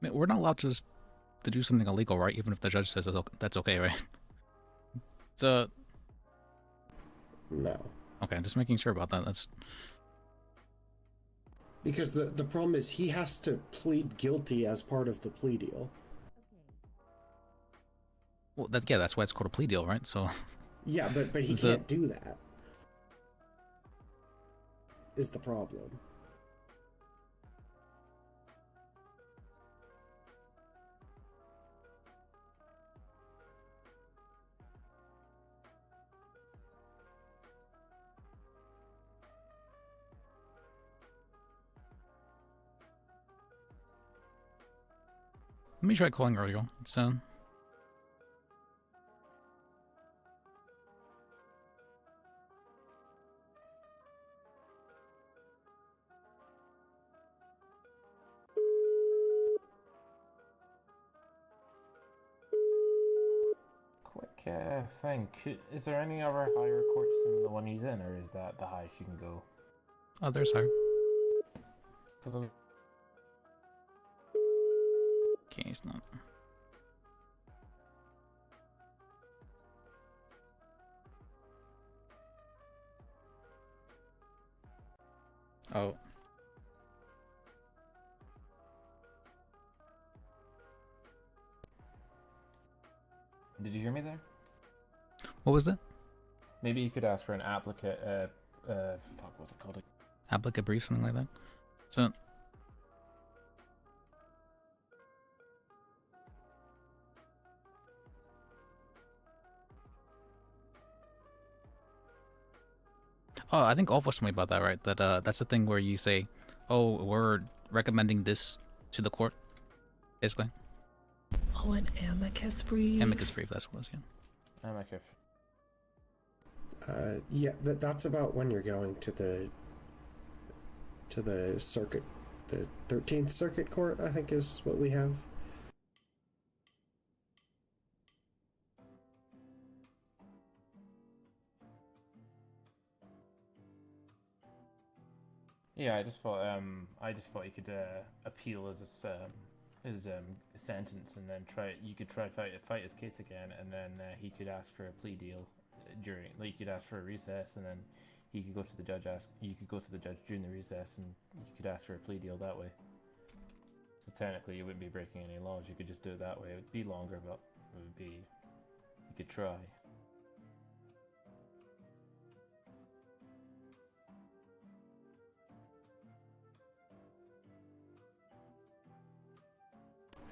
We're not allowed to do something illegal, right? Even if the judge says that's okay, right? It's No. Okay, just making sure about that. That's because the problem is he has to plead guilty as part of the plea deal. well, that's why it's called a plea deal, right? So Yeah, but he can't do that. Is the problem. Let me try calling Earl. It's Quick thing. Is there any other higher courts than the one he's in, or is that the highest you can go? Oh, there's higher. Because I'm... Okay, he's not. Oh. Did you hear me there? What was that? Maybe you could ask for an applicant. Fuck, what's it called? Applicant brief, something like that. So. Oh, I think Ulf was telling me about that, right? That that's the thing where you say, "Oh, we're recommending this to the court," basically. Oh, an amicus brief. Amicus brief, that's what it was, yeah. Amicus. Yeah, that's about when you're going to the circuit, the 13th Circuit Court, I think is what we have. Yeah, I just thought you could appeal his sentence, and then you could try fight his case again, and then he could ask for a plea deal during, like, you could ask for a recess, and then he could go to the judge during the recess, and you could ask for a plea deal that way. So technically, you wouldn't be breaking any laws. You could just do it that way. It would be longer, but it would be, you could try.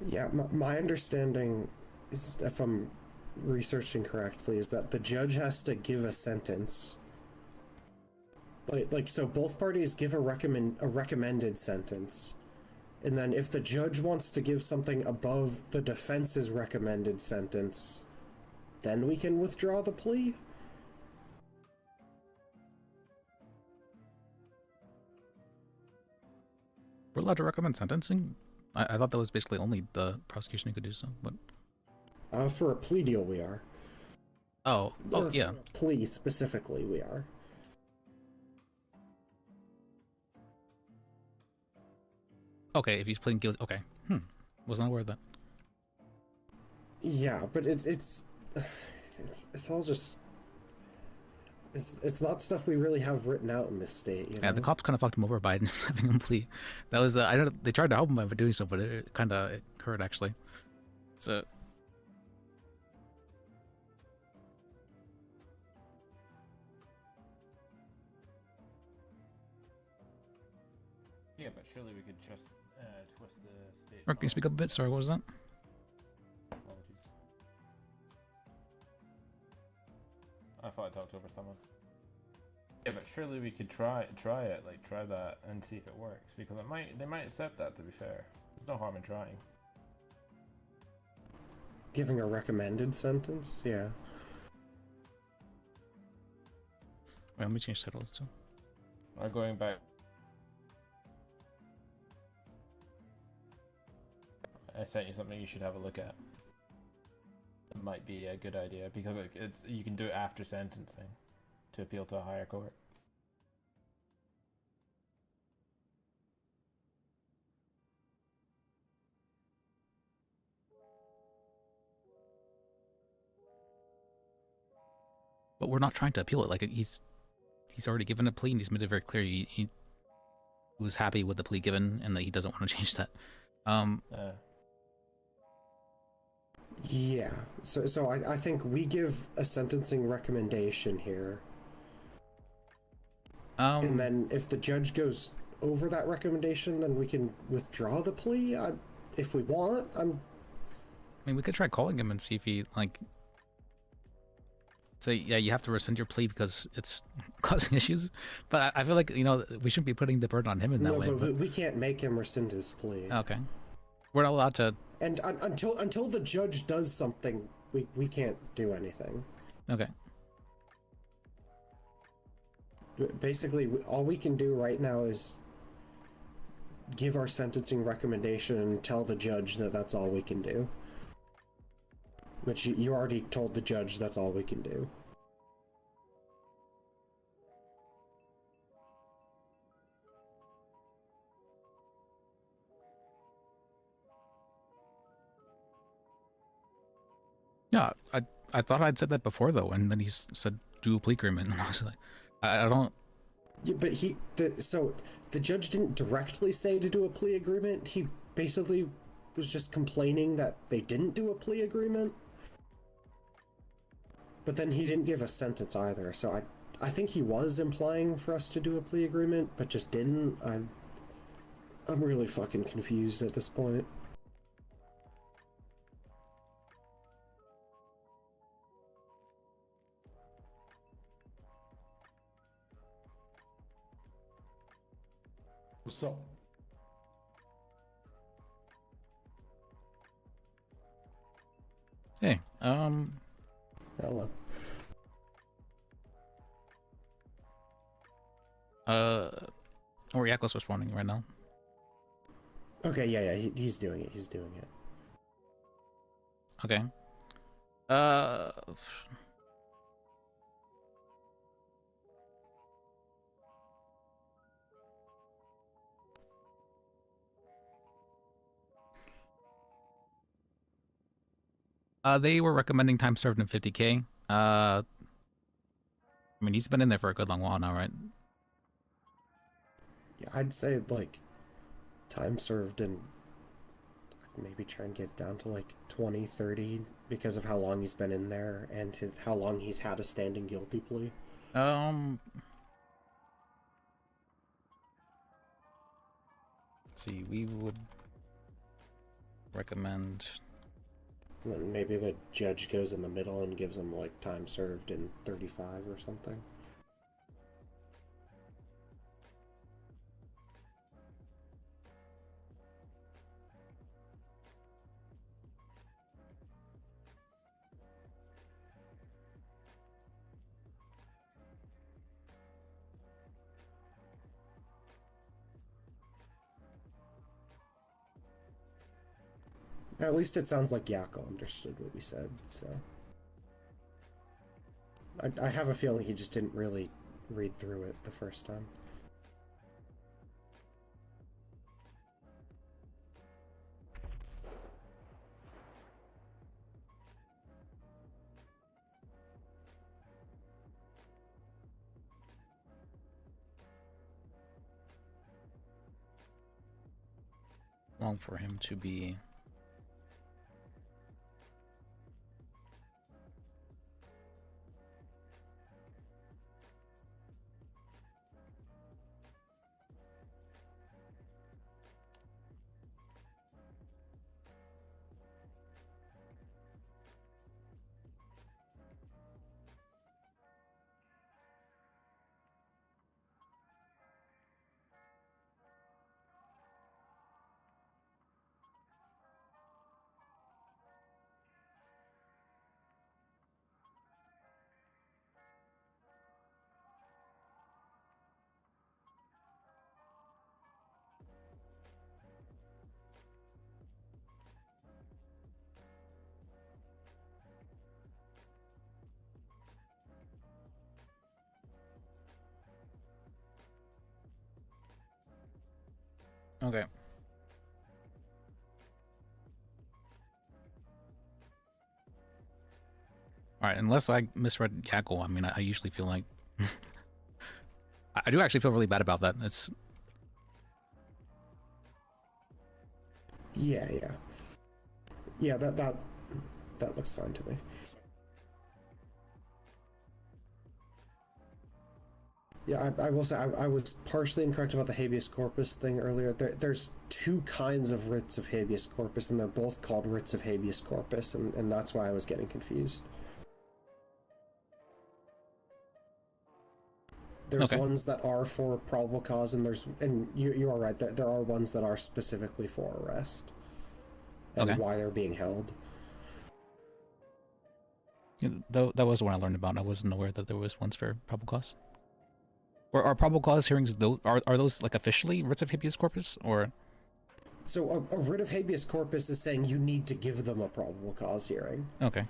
Yeah, my understanding is, if I'm researching correctly, is that the judge has to give a sentence. Like so both parties give a recommended sentence. And then if the judge wants to give something above the defense's recommended sentence, then we can withdraw the plea? We're allowed to recommend sentencing? I thought that was basically only the prosecution who could do so, but... For a plea deal, we are. Oh, yeah. For a plea, specifically, we are. Okay, if he's pleading guilty... Okay. Was not aware of that. Yeah, but it's all just... It's not stuff we really have written out in this state, you know? Yeah, the cops kind of fucked him over by just having him plea. That was, I don't know, they tried to help him by doing so, but it kind of hurt, actually. So... Yeah, but surely we could just twist the state... Mark, can you speak up a bit? Sorry, what was that? Apologies. I thought I talked over someone. Yeah, but surely we could try it, try that and see if it works, because they might accept that, to be fair. There's no harm in trying. Giving a recommended sentence? Yeah. Wait, let me change titles too. Or going back... sent you something you should have a look at. It might be a good idea because it's you can do it after sentencing to appeal to a higher court. But we're not trying to appeal it. Like he's already given a plea and he's made it very clear he was happy with the plea given and that he doesn't want to change that. Yeah. So I think we give a sentencing recommendation here. And then if the judge goes over that recommendation, then we can withdraw the plea if we want. I mean, we could try calling him and see if he, like, say, yeah, you have to rescind your plea because it's causing issues. But I feel like, you know, we shouldn't be putting the burden on him in that way. But we can't make him rescind his plea. Okay. We're not allowed to... And until the judge does something, we can't do anything. Okay. Basically, all we can do right now is give our sentencing recommendation and tell the judge that that's all we can do. Which you already told the judge that's all we can do. Yeah, I thought I'd said that before though, and then he said do a plea agreement, and I was like, I don't. Yeah, but so the judge didn't directly say to do a plea agreement. He basically was just complaining that they didn't do a plea agreement. But then he didn't give a sentence either, so I think he was implying for us to do a plea agreement, but just didn't. I'm really fucking confused at this point. What's up? Hey, hello. Oriakos responding right now. Okay, yeah, he's doing it. Okay. They were recommending time served in 50K. I mean, he's been in there for a good long while now, right? Yeah, I'd say, like, time served and maybe try and get it down to, like, 20, 30 because of how long he's been in there and how long he's had a standing guilty plea. Let's see, we would recommend... And maybe the judge goes in the middle and gives him, like, time served in 35 or something. At least it sounds like Yako understood what we said, so... I have a feeling he just didn't really read through it the first time. Long for him to be... Okay. All right, unless I misread Yackle, I mean, I usually feel like... I do actually feel really bad about that. It's... Yeah. Yeah, that looks fine to me. Yeah, I will say I was partially incorrect about the habeas corpus thing earlier. There's two kinds of writs of habeas corpus, and they're both called writs of habeas corpus, and that's why I was getting confused. There's ones that are for probable cause, and you are right, there are ones that are specifically for arrest and why they're being held. Yeah, that was the one I learned about. I wasn't aware that there was ones for probable cause. Or are probable cause hearings, are those like officially writs of habeas corpus, or? So a writ of habeas corpus is saying you need to give them a probable cause hearing. Okay.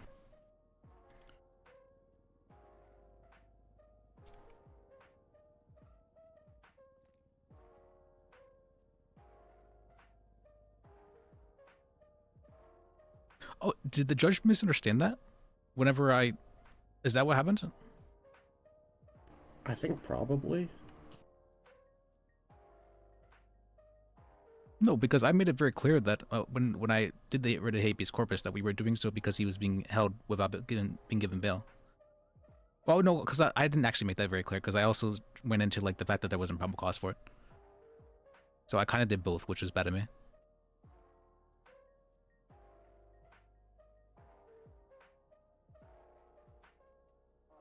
Oh, did the judge misunderstand that? Is that what happened? I think probably. No, because I made it very clear that when I did the writ of habeas corpus that we were doing so because he was being held without being given bail. Well, no, because I didn't actually make that very clear because I also went into like the fact that there wasn't probable cause for it. So I kind of did both, which was bad of me.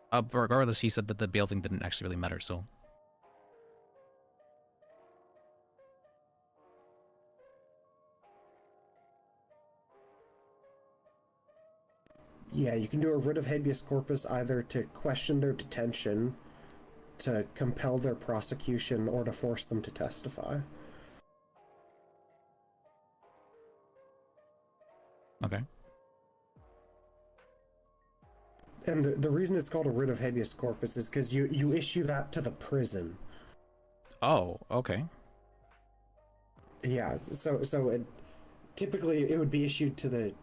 But regardless, he said that the bail thing didn't actually really matter, so... Yeah, you can do a writ of habeas corpus either to question their detention, to compel their prosecution, or to force them to testify. Okay. And the reason it's called a writ of habeas corpus is because you issue that to the prison. Oh, okay. Yeah, so typically it would be issued to the...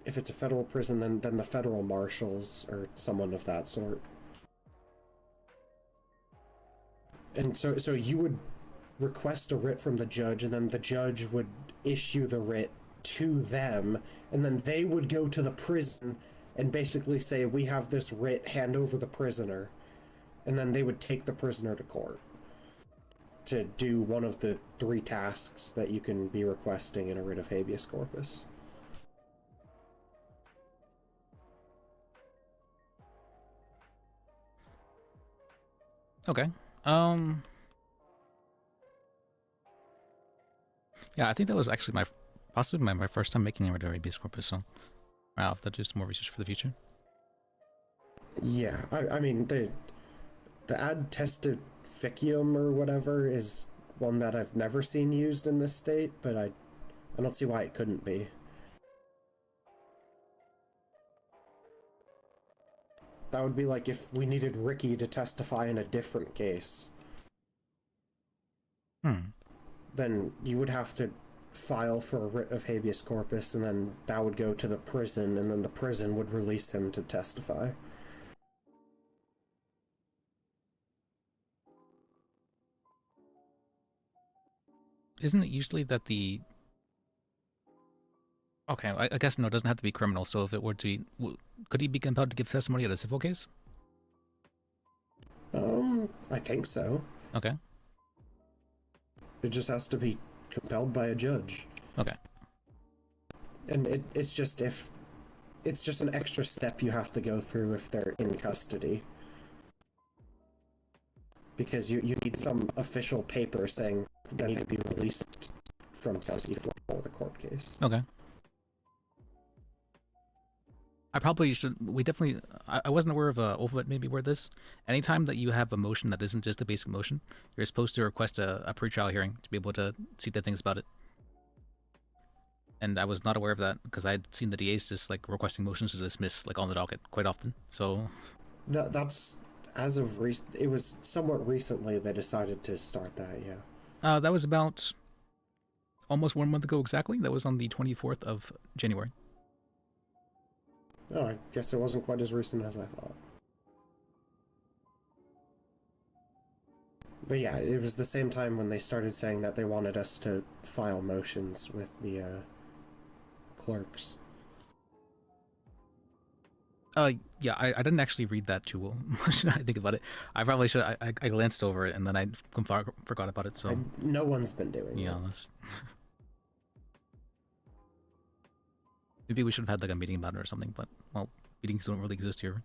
If it's a federal prison, then the federal marshals or someone of that sort. And so you would request a writ from the judge, and then the judge would issue the writ to them, and then they would go to the prison and basically say, we have this writ, hand over the prisoner. And then they would take the prisoner to court to do one of the 3 tasks that you can be requesting in a writ of habeas corpus. Okay. Yeah, I think that was actually possibly my first time making a writ of habeas corpus, so I'll have to do some more research for the future. Yeah, I mean, the ad testificium or whatever is one that I've never seen used in this state, but I don't see why it couldn't be. That would be like if we needed Ricky to testify in a different case. Then you would have to file for a writ of habeas corpus, and then that would go to the prison, and then the prison would release him to testify. Isn't it usually that the... Okay, I guess no, it doesn't have to be criminal, so if it were to be... Could he be compelled to give testimony at a civil case? I think so. Okay. It just has to be compelled by a judge. Okay. And it's just an extra step you have to go through if they're in custody. Because you need some official paper saying they need to be released from custody for the court case. Okay. I probably should... I wasn't aware of Overlet maybe where this... Anytime that you have a motion that isn't just a basic motion, you're supposed to request a pre-trial hearing to be able to see the things about it. And I was not aware of that because I had seen the DAs just like requesting motions to dismiss like on the docket quite often. So that's as of it was somewhat recently they decided to start that. Yeah. That was about almost 1 month ago exactly. That was on the 24th of January. Oh, I guess it wasn't quite as recent as I thought. But yeah, it was the same time when they started saying that they wanted us to file motions with the clerks. Yeah, I didn't actually read that too much. I think about it. I probably should. I glanced over it and then I forgot about it. So no one's been doing yeah, it. that's... Maybe we should have had like a meeting about it or something. But well, meetings don't really exist here.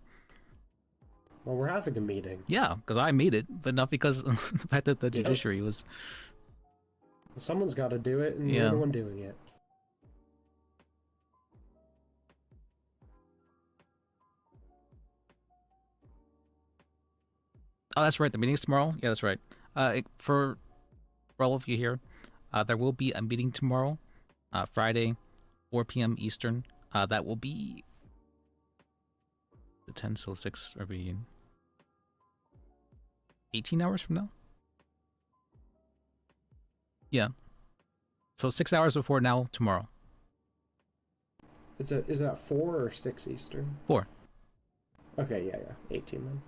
Well, we're having a meeting. Yeah, because I made it, but not because of the fact that the judiciary was. Someone's got to do it, and Yeah. we're the one doing it. Oh, that's right. The meeting's tomorrow. Yeah, that's right. For all of you here, there will be a meeting tomorrow, Friday, 4 p.m. Eastern. That will be the 10 till 6 or be 18 hours from now. Yeah. So 6 hours before now, tomorrow. Is that 4 or 6 Eastern? 4. Okay, yeah, 18 then.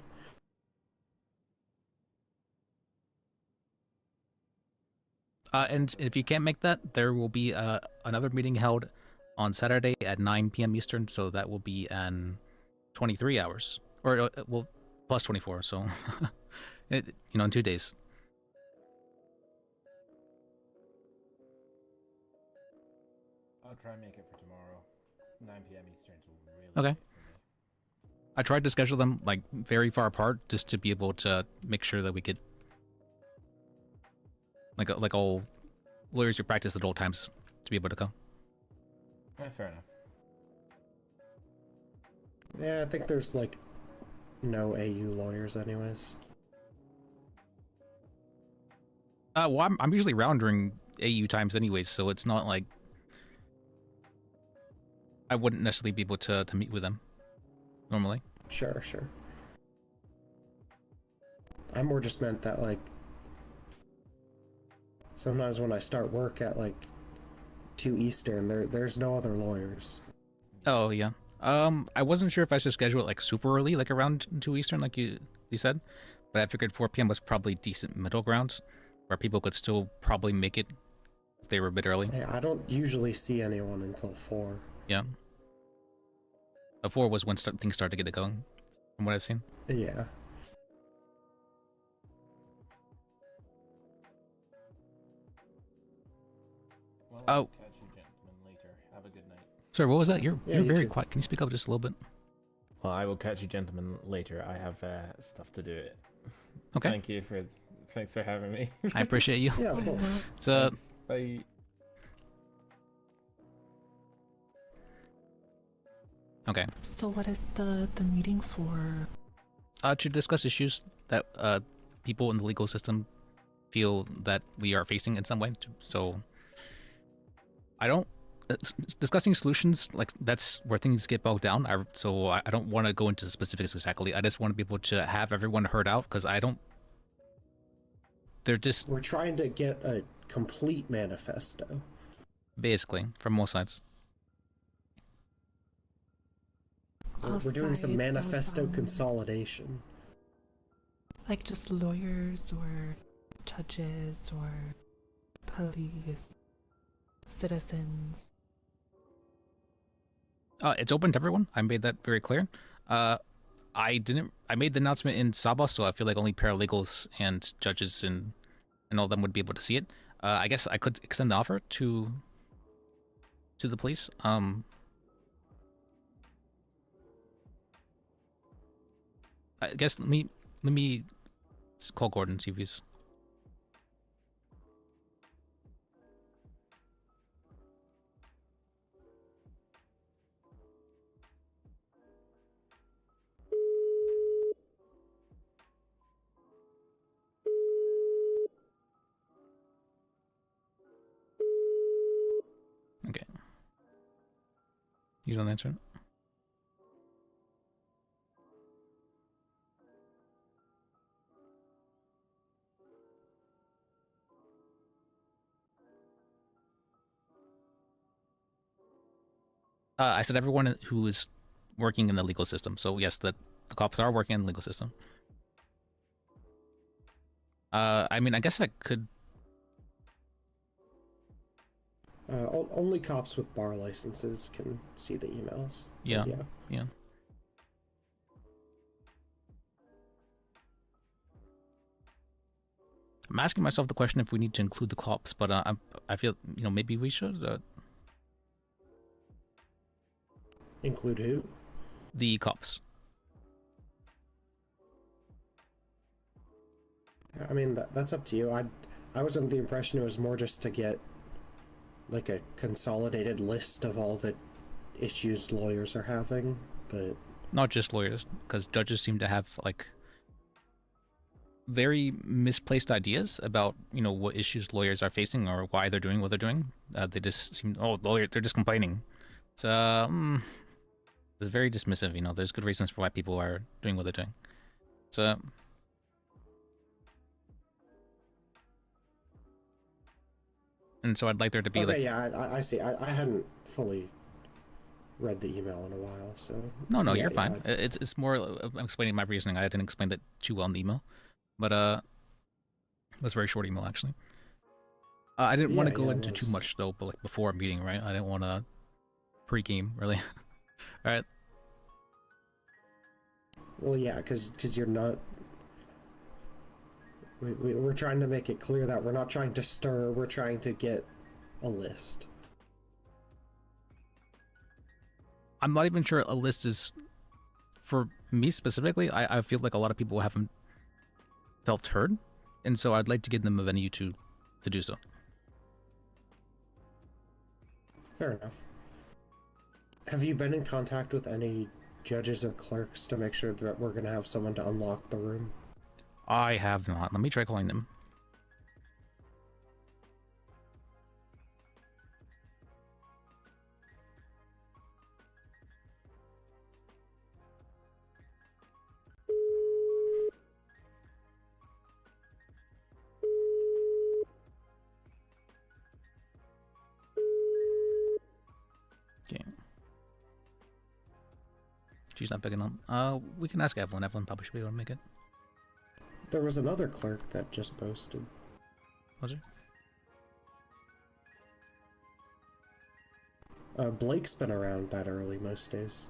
And if you can't make that, there will be another meeting held on Saturday at 9 p.m. Eastern, so that will be in 23 hours. Or, well, plus 24, so, in 2 days. I'll try and make it for tomorrow. 9 p.m. Eastern is really Okay. late for me. I tried to schedule them, like, very far apart, just to be able to make sure that we could... Like all lawyers who practice at all times to be able to go. Fair enough. Yeah, I think there's, like, no AU lawyers anyways. Well, I'm usually around during AU times anyways, so it's not like... I wouldn't necessarily be able to meet with them, normally. Sure. I more just meant that, like, sometimes when I start work at, like, 2 Eastern, there's no other lawyers. Oh, yeah. I wasn't sure if I should schedule it, like, super early, like around 2 Eastern, like you said. But I figured 4 p.m. was probably decent middle ground, where people could still probably make it if they were a bit early. Hey, I don't usually see anyone until 4. Yeah. 4 was when things started to get going, from what I've seen. Yeah. Well, Oh. I'll catch you gentlemen later. Have a good night. Sorry, what was that? You're you very too. quiet. Can you speak up just a little bit? Well, I will catch you gentlemen later. I have stuff to do. Okay. Thanks for having me. I appreciate you. Yeah, of course. It's Thanks. Bye. Okay. So what is the meeting for? To discuss issues that people in the legal system feel that we are facing in some way. So I don't discussing solutions, like, that's where things get bogged down. So I don't want to go into specifics exactly. I just want to be able to have everyone heard out, because we're trying to get a complete manifesto. Basically, from both sides. We're doing some sides manifesto of, consolidation. Like just lawyers or judges or police, citizens. It's open to everyone. I made that very clear. I made the announcement in Saba, so I feel like only paralegals and judges and all of them would be able to see it. I guess I could extend the offer to the police. I guess let me call Gordon, see if he's... Okay. He's not answering. I said everyone who is working in the legal system. So yes, the cops are working in the legal system. I mean, I guess I could. Only cops with bar licenses can see the emails. Yeah. Yeah. Yeah. I'm asking myself the question if we need to include the cops, but I feel, maybe we should. Include who? The cops. I mean, that's up to you. I was under the impression it was more just to get like a consolidated list of all the issues lawyers are having, but not just lawyers, because judges seem to have like very misplaced ideas about what issues lawyers are facing or why they're doing what they're doing. They just seem, they're just complaining. It's very dismissive. There's good reasons for why people are doing what they're doing. So and so I'd like there to be okay, like yeah, I see. I hadn't fully read the email in a while, so no, yeah, you're fine. It's more I'm explaining my reasoning. I didn't explain that too well in the email, but it was a very short email actually. I didn't want to go into too much though, but like before a meeting, right? I didn't want to pre-game really. All right. Well, yeah, because you're not. We're trying to make it clear that we're not trying to stir. We're trying to get a list. I'm not even sure a list is for me specifically. I feel like a lot of people haven't felt heard, and so I'd like to give them a venue to do so. Fair enough. Have you been in contact with any judges or clerks to make sure that we're going to have someone to unlock the room? I have not. Let me try calling them. Okay. She's not picking up. We can ask Evelyn. Evelyn probably should be able to make it. There was another clerk that just posted. Was there? Blake's been around that early most days.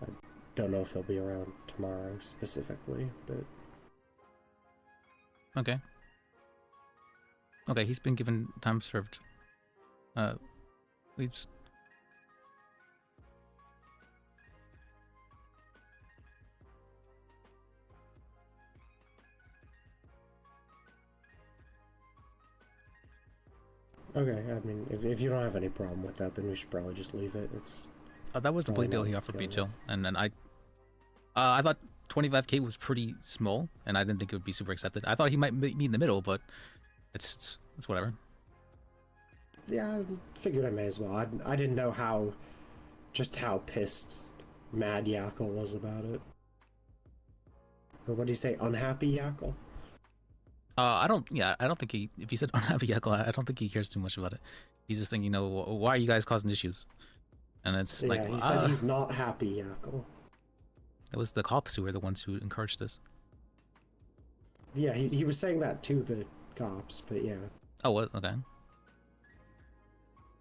I don't know if he'll be around tomorrow specifically, but... Okay. Okay, he's been given time served. Leads. Okay, I mean, if you don't have any problem with that, then we should probably just leave it. It's that was the plea deal he offered me too, and then I thought 25K was pretty small, and I didn't think it would be super accepted. I thought he might meet in the middle, but it's whatever. Yeah, I figured I may as well. I didn't know how pissed Mad Yackle was about it. Or what do you say, unhappy Yackle? I don't think if he said unhappy Yackle, I don't think he cares too much about it. He's just thinking, why are you guys causing issues? And it's yeah, he said he's not happy Yackle. It was the cops who were the ones who encouraged this. Yeah, he was saying that to the cops, but yeah. Oh, what? Okay.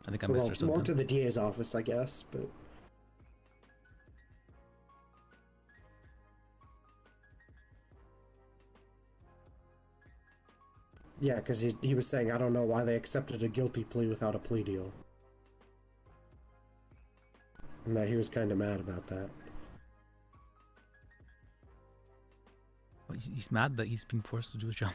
I think I misunderstood. More to the DA's office, I guess, but... Yeah, because he was saying, I don't know why they accepted a guilty plea without a plea deal. And that he was kind of mad about that. He's mad that he's being forced to do his job.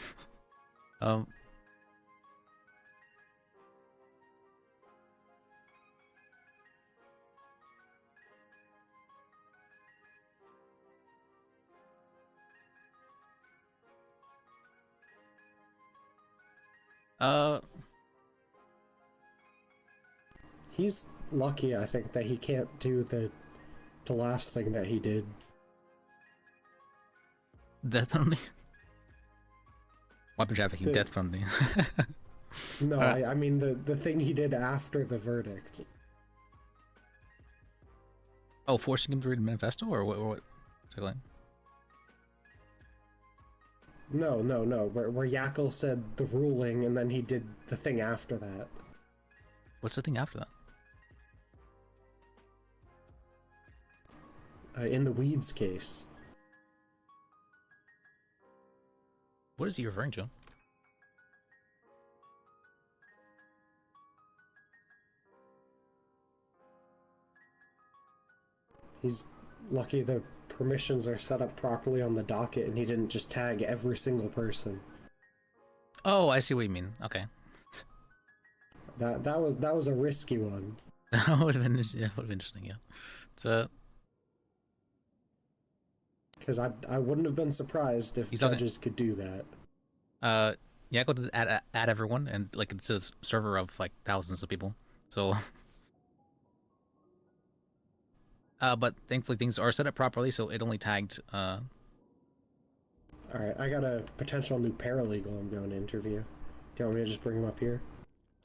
He's lucky, I think, that he can't do the last thing that he did. Death penalty? Weapon trafficking, death penalty. No, I mean the thing he did after the verdict. Oh, forcing him to read a manifesto, or what exactly? No, where Yackle said the ruling and then he did the thing after that. What's the thing after that? In the Weeds case. What is he referring to? He's lucky the permissions are set up properly on the docket and he didn't just tag every single person. Oh, I see what you mean. Okay. That was a risky one. That would have been interesting, yeah. It's because I wouldn't have been surprised if judges could do that. Yeah, go to add everyone, and like it's a server of like thousands of people. So, but thankfully things are set up properly, so it only tagged. All right, I got a potential new paralegal I'm going to interview. Do you want me to just bring him up here?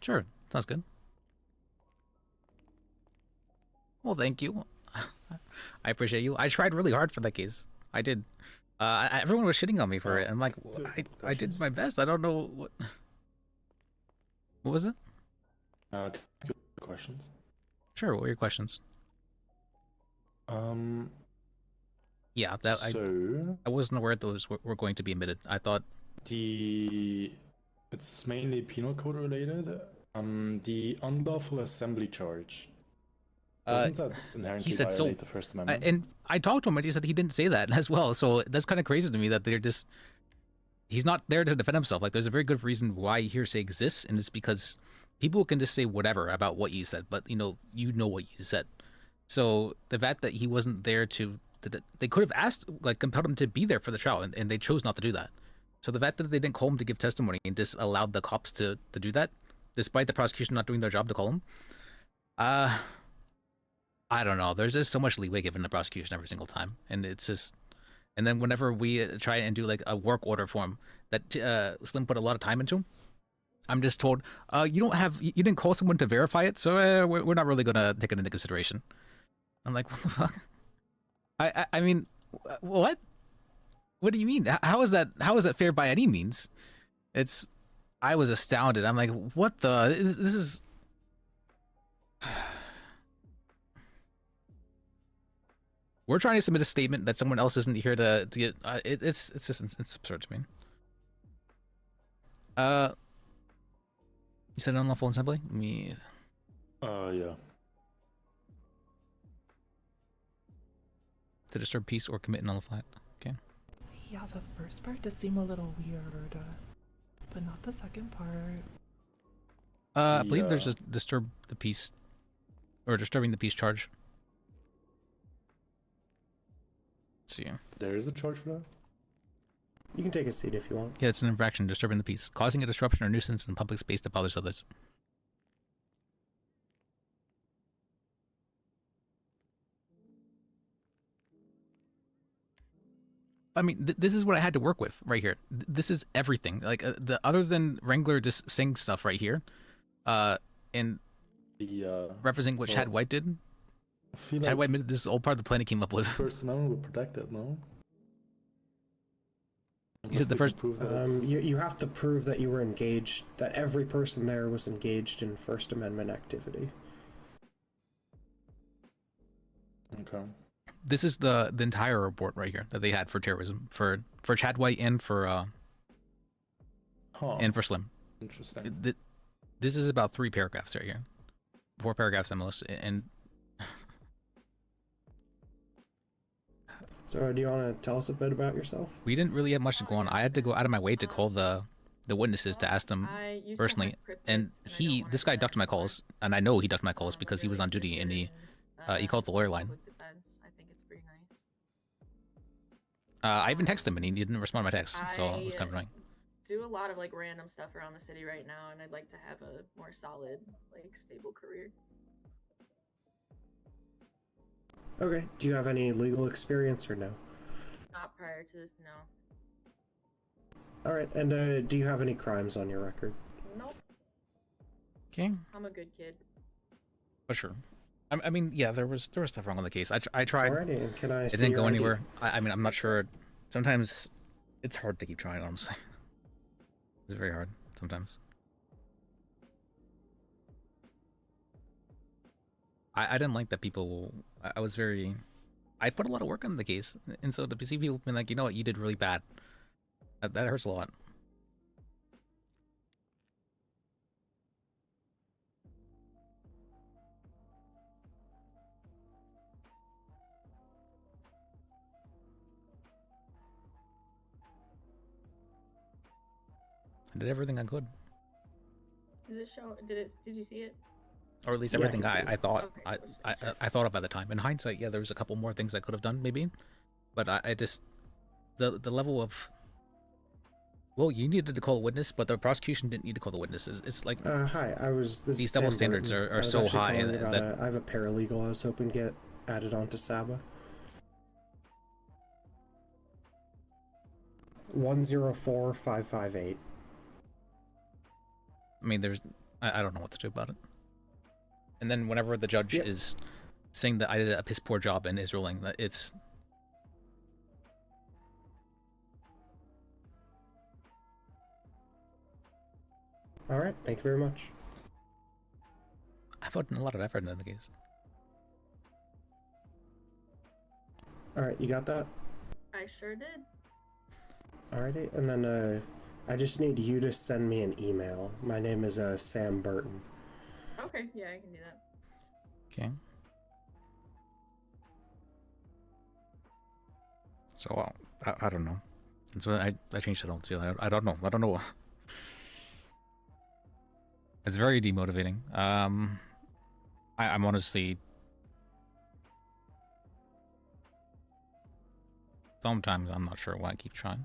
Sure, sounds good. Well, thank you. I appreciate you. I tried really hard for that case. I did. Everyone was shitting on me for it. I'm like, I did my best. I don't know what. What was it? Questions. Sure. What were your questions? Yeah, that I wasn't aware those were going to be admitted. I thought it's mainly penal code related. The unlawful assembly charge. Doesn't that inherently he said violate the First Amendment? And I talked to him and he said he didn't say that as well. So that's kind of crazy to me that he's not there to defend himself. Like there's a very good reason why hearsay exists, and it's because people can just say whatever about what you said, but you know what you said. So the fact that he wasn't there they could have asked, like compelled him to be there for the trial, and they chose not to do that. So the fact that they didn't call him to give testimony and just allowed the cops to do that, despite the prosecution not doing their job to call him, I don't know. There's just so much leeway given the prosecution every single time, and it's just. And then whenever we try and do like a work order form that Slim put a lot of time into, I'm just told, you didn't call someone to verify it, so we're not really gonna take it into consideration. I'm like, what the fuck? I mean, what? What do you mean? How is that fair by any means? I was astounded. I'm like, what the? This is. We're trying to submit a statement that someone else isn't here to get. It's absurd to me. You said unlawful assembly? Yeah. To disturb peace or commit an unlawful act. Okay. Yeah, the first part does seem a little weird, but not the second part. I believe there's a disturb the peace, or disturbing the peace charge. Let's see. There is a charge for that? You can take a seat if you want. Yeah, it's an infraction, disturbing the peace, causing a disruption or nuisance in public space that bothers others. I mean, this is what I had to work with right here. This is everything. Like other than Wrangler just saying stuff right here, and referencing what Chad White did. Chad White admitted this is all part of the plan he came up with. First Amendment would protect it, no? He said the first. You have to prove that you were engaged, that every person there was engaged in First Amendment activity. Okay. This is the entire report right here that they had for terrorism for Chad White and for Slim. Interesting. This is about 3 paragraphs right here, 4 paragraphs at most, and. So, do you want to tell us a bit about yourself? We didn't really have much to go on. I had to go out of my way to call the witnesses to ask them personally, and this guy ducked my calls, and I know he ducked my calls because he was on duty and he called the lawyer line. I think it's pretty nice. I even texted him and he didn't respond to my text, so it was kind of annoying. Do a lot of like random stuff around the city right now, and I'd like to have a more solid, like stable career. Okay. Do you have any legal experience or no? Not prior to this, no. All right. And do you have any crimes on your record? Nope. Okay. I'm a good kid. For sure. I mean, yeah, there was stuff wrong on the case. I tried. Alrighty, and can I It see didn't your go ID? anywhere. I mean, I'm not sure. Sometimes it's hard to keep trying. Honestly, it's very hard sometimes. I didn't like that people. I was very. I put a lot of work on the case, and so to see people being like, you know what, you did really bad. That hurts a lot. I did everything I could, Is it show? Did you see it? or at least Yeah, I everything can see I it. thought Okay, I thought of at the time. In hindsight, yeah, there was a couple more things I could have done maybe, but I just the level of, well, you needed to call a witness, but the prosecution didn't need to call the witnesses. It's like Hi, this these is double Sam standards Burton. I are was so actually high calling about that I have a paralegal I was hoping to get added onto Saba. 104558. I mean, I don't know what to do about it. And then whenever the judge is saying that I did a piss poor job in his ruling, that it's Alright, thank you very much. I put in a lot of effort into the case. Alright, you got that? I sure did. Alrighty, and then I just need you to send me an email. My name is Sam Burton. Okay, yeah, I can do that. Okay. So I don't know. And so I changed it all too. I don't know. I don't know. It's very demotivating. I'm honestly sometimes I'm not sure why I keep trying.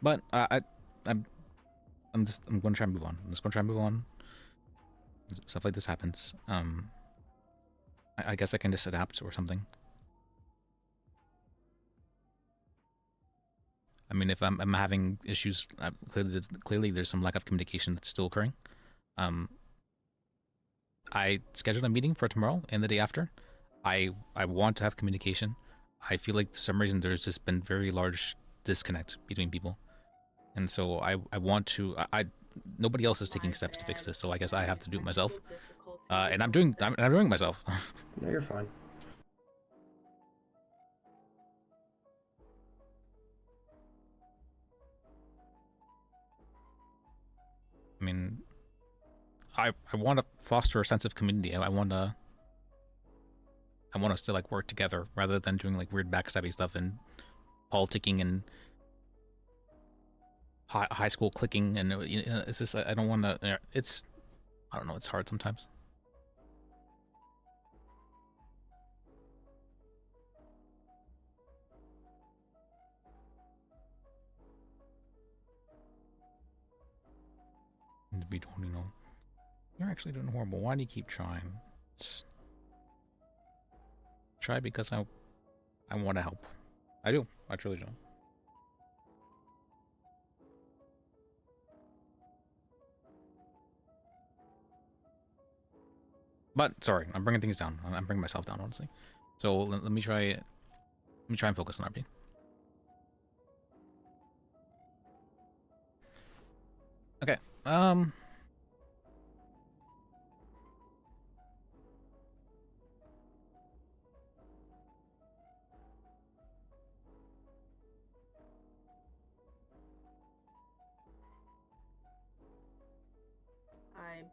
But I'm going to try and move on. I'm just going to try and move on. Stuff like this happens. I guess I can just adapt or something. I mean, if I'm having issues, clearly there's some lack of communication that's still occurring. I scheduled a meeting for tomorrow and the day after. I want to have communication. I feel like for some reason there's just been very large disconnect between people, and so I want to. Nobody else is taking steps to fix this, so I guess I have to do it myself. And I'm doing it myself. No, you're fine. I mean, I want to foster a sense of community. I want us to like work together rather than doing like weird backstabby stuff and politicking and high school clicking, and it's just I don't want to. I don't know. It's hard sometimes. We don't, you're actually doing horrible. Why do you keep trying? Try because I want to help. I do. I truly do. But sorry, I'm bringing things down. I'm bringing myself down, honestly. So let me try. Let me try and focus on RP. Okay. I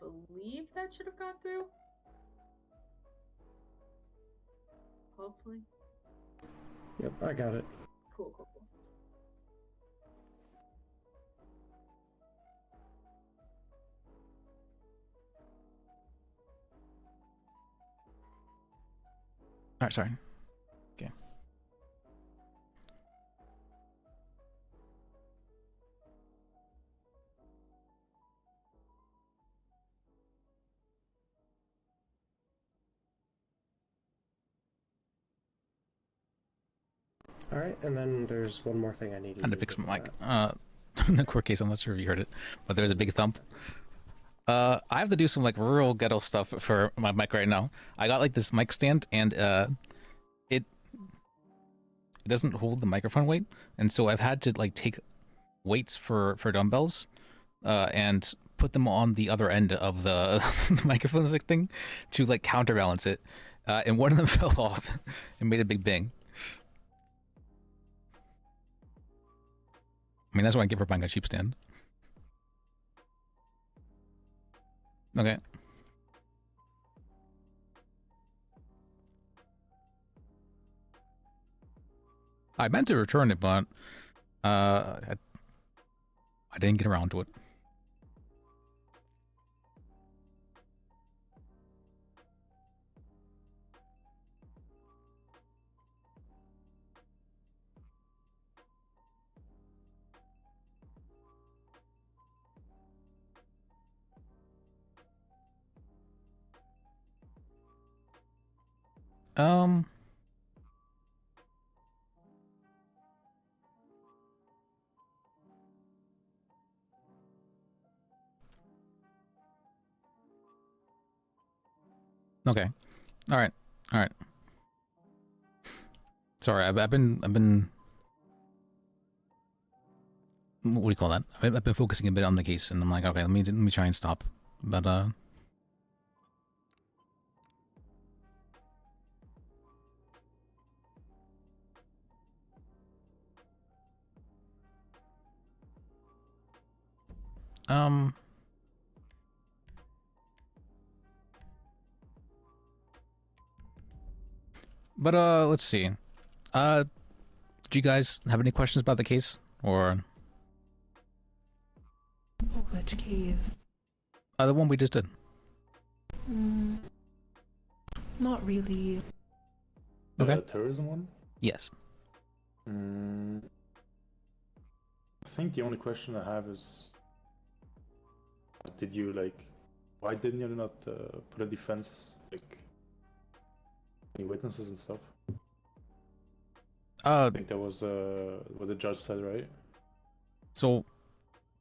believe that should have gone through. Hopefully. Yep, I got it. Cool. Alright, sorry. Okay. All right, and then there's one more thing I need to fix my mic. The court case, I'm not sure if you heard it, but there's a big thump. I have to do some like rural ghetto stuff for my mic right now. I got like this mic stand, and it doesn't hold the microphone weight, and so I've had to like take weights for dumbbells, and put them on the other end of the, the microphone stick thing to like counterbalance it, and one of them fell off and made a big bang. I mean, that's why I give her buying a cheap stand. Okay. I meant to return it, but I didn't get around to it. Okay. All right. Sorry, I've been what do you call that? I've been focusing a bit on the case, and I'm like, okay, let me try and stop. But let's see. Do you guys have any questions about the case, or Which case? The one we just did? Not really. The Okay. terrorism one? Yes. I think the only question I have is, did you like, why didn't you not put a defense, like any witnesses and stuff? I think that was what the judge said, right? So,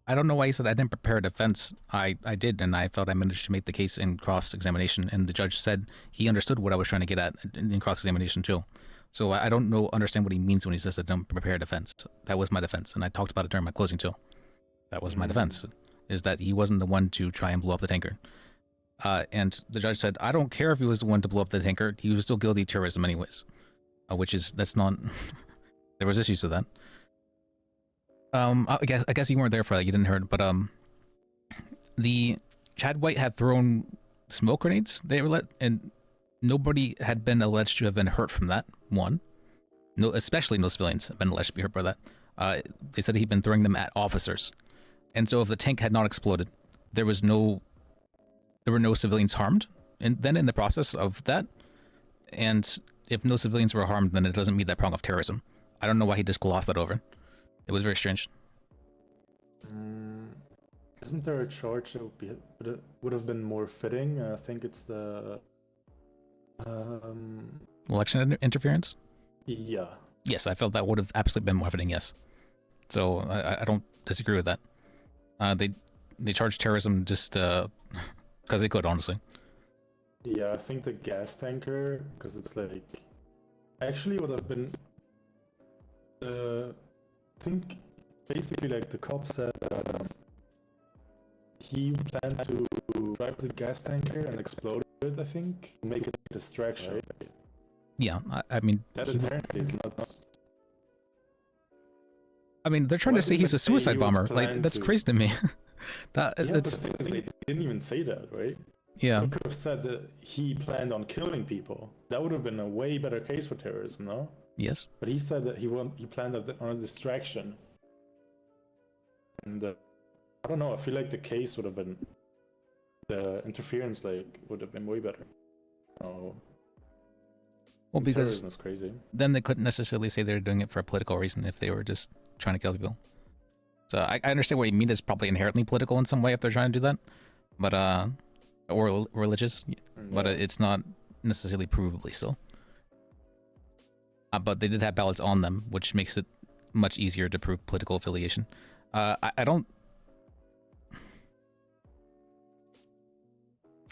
I don't know why he said I didn't prepare a defense. I did, and I felt I managed to make the case in cross-examination, and the judge said he understood what I was trying to get at in cross-examination too. So I don't understand what he means when he says I don't prepare a defense. That was my defense, and I talked about it during my closing too. That was my defense, is that he wasn't the one to try and blow up the tanker. And the judge said, I don't care if he was the one to blow up the tanker, he was still guilty of terrorism anyways. That's not, there was issues with that. I guess you weren't there for that, you didn't hear it, but the Chad White had thrown smoke grenades they were let, and nobody had been alleged to have been hurt from that. One, no, especially no civilians have been alleged to be hurt by that. They said he'd been throwing them at officers, and so if the tank had not exploded, there were no civilians harmed, and then in the process of that, and if no civilians were harmed, then it doesn't meet that prong of terrorism. I don't know why he just glossed that over. It was very strange. Isn't there a charge that would have been more fitting? I think it's the election interference? Yeah. Yes, I felt that would have absolutely been more fitting, yes. So I don't disagree with that. They charged terrorism just because they could, honestly. Yeah, I think the gas tanker, because it's like, actually would have been, I think basically like the cop said he planned to drive the gas tanker and explode it, I think, make it a distraction. Right? Yeah, I mean... That apparently is not... I mean, they're trying to say he's a suicide bomber. Like, that's crazy to me. That's... But they didn't even say that, right? Yeah. They could have said that he planned on killing people. That would have been a way better case for terrorism, no? Yes. But he said that he planned on a distraction. And I don't know, I feel like the case would have been... The interference, like, would have been way better. Oh. Well, because terrorism is crazy. Then they couldn't necessarily say they're doing it for a political reason if they were just trying to kill people. So I understand what you mean. It's probably inherently political in some way if they're trying to do that. But, or religious, but it's not necessarily provably so. but they did have ballots on them, which makes it much easier to prove political affiliation. I don't...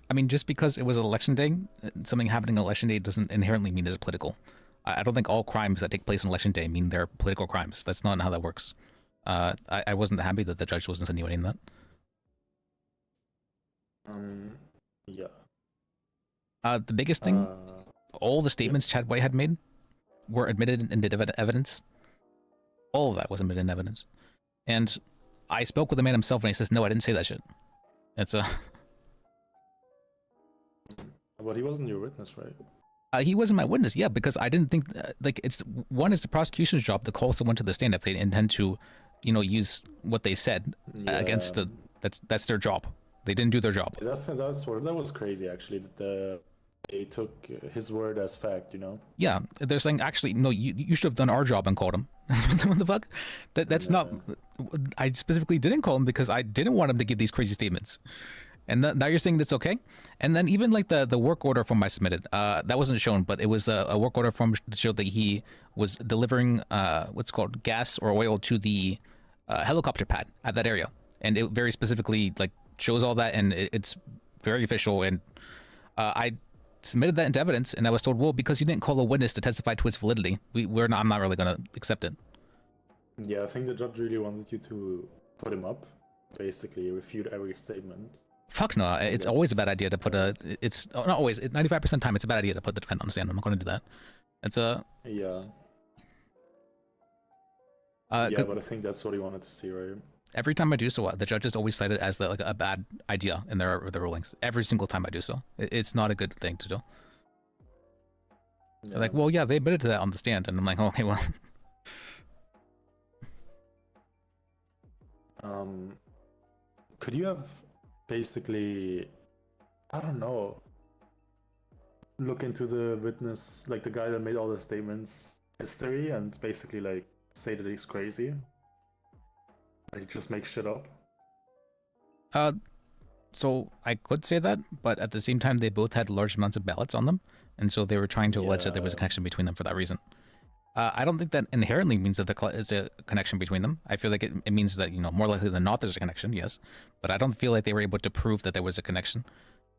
I mean, just because it was election day, something happening on election day doesn't inherently mean it's political. I don't think all crimes that take place on election day mean they're political crimes. That's not how that works. I wasn't happy that the judge was insinuating that. Yeah. The biggest thing, all the statements Chad White had made were admitted into evidence. All of that was admitted in evidence. And I spoke with the man himself and he says, no, I didn't say that shit. It's a... But he wasn't your witness, right? He wasn't my witness, yeah, because I didn't think, like, it's the prosecution's job to call someone to the stand if they intend to, you know, use what they said against the, that's their job. They didn't do their job. Yeah, that was crazy, actually, that they took his word as fact, you know? Yeah, they're saying, actually, no, you should have done our job and called him. What the fuck? That's not, I specifically didn't call him because I didn't want him to give these crazy statements. And now you're saying that's okay? And then even like the work order form I submitted, that wasn't shown, but it was a work order form to show that he was delivering what's called gas or oil to the helicopter pad at that area. And it very specifically like shows all that, and it's very official. And I submitted that into evidence, and I was told, well, because you didn't call a witness to testify to its validity, I'm not really going to accept it. Yeah, I think the judge really wanted you to put him up, basically refute every statement. Fuck no, it's always a bad idea to put it's not always, 95% of the time it's a bad idea to put the defendant on the stand. I'm not going to do that. It's a... Yeah. Yeah, but I think that's what he wanted to see, right? Every time I do so, the judges always cite it as like a bad idea in their rulings. Every single time I do so. It's not a good thing to do. Yeah. They're like, well, yeah, they admitted to that on the stand. And I'm like, okay, well... Could you have basically, I don't know, look into the witness, like the guy that made all the statements, history, and basically like say that he's crazy? Like just make shit up? So I could say that, but at the same time they both had large amounts of ballots on them, and so they were trying to allege that there was a connection between them for that reason. I don't think that inherently means that there is a connection between them. I feel like it means that, you know, more likely than not there's a connection, yes. But I don't feel like they were able to prove that there was a connection,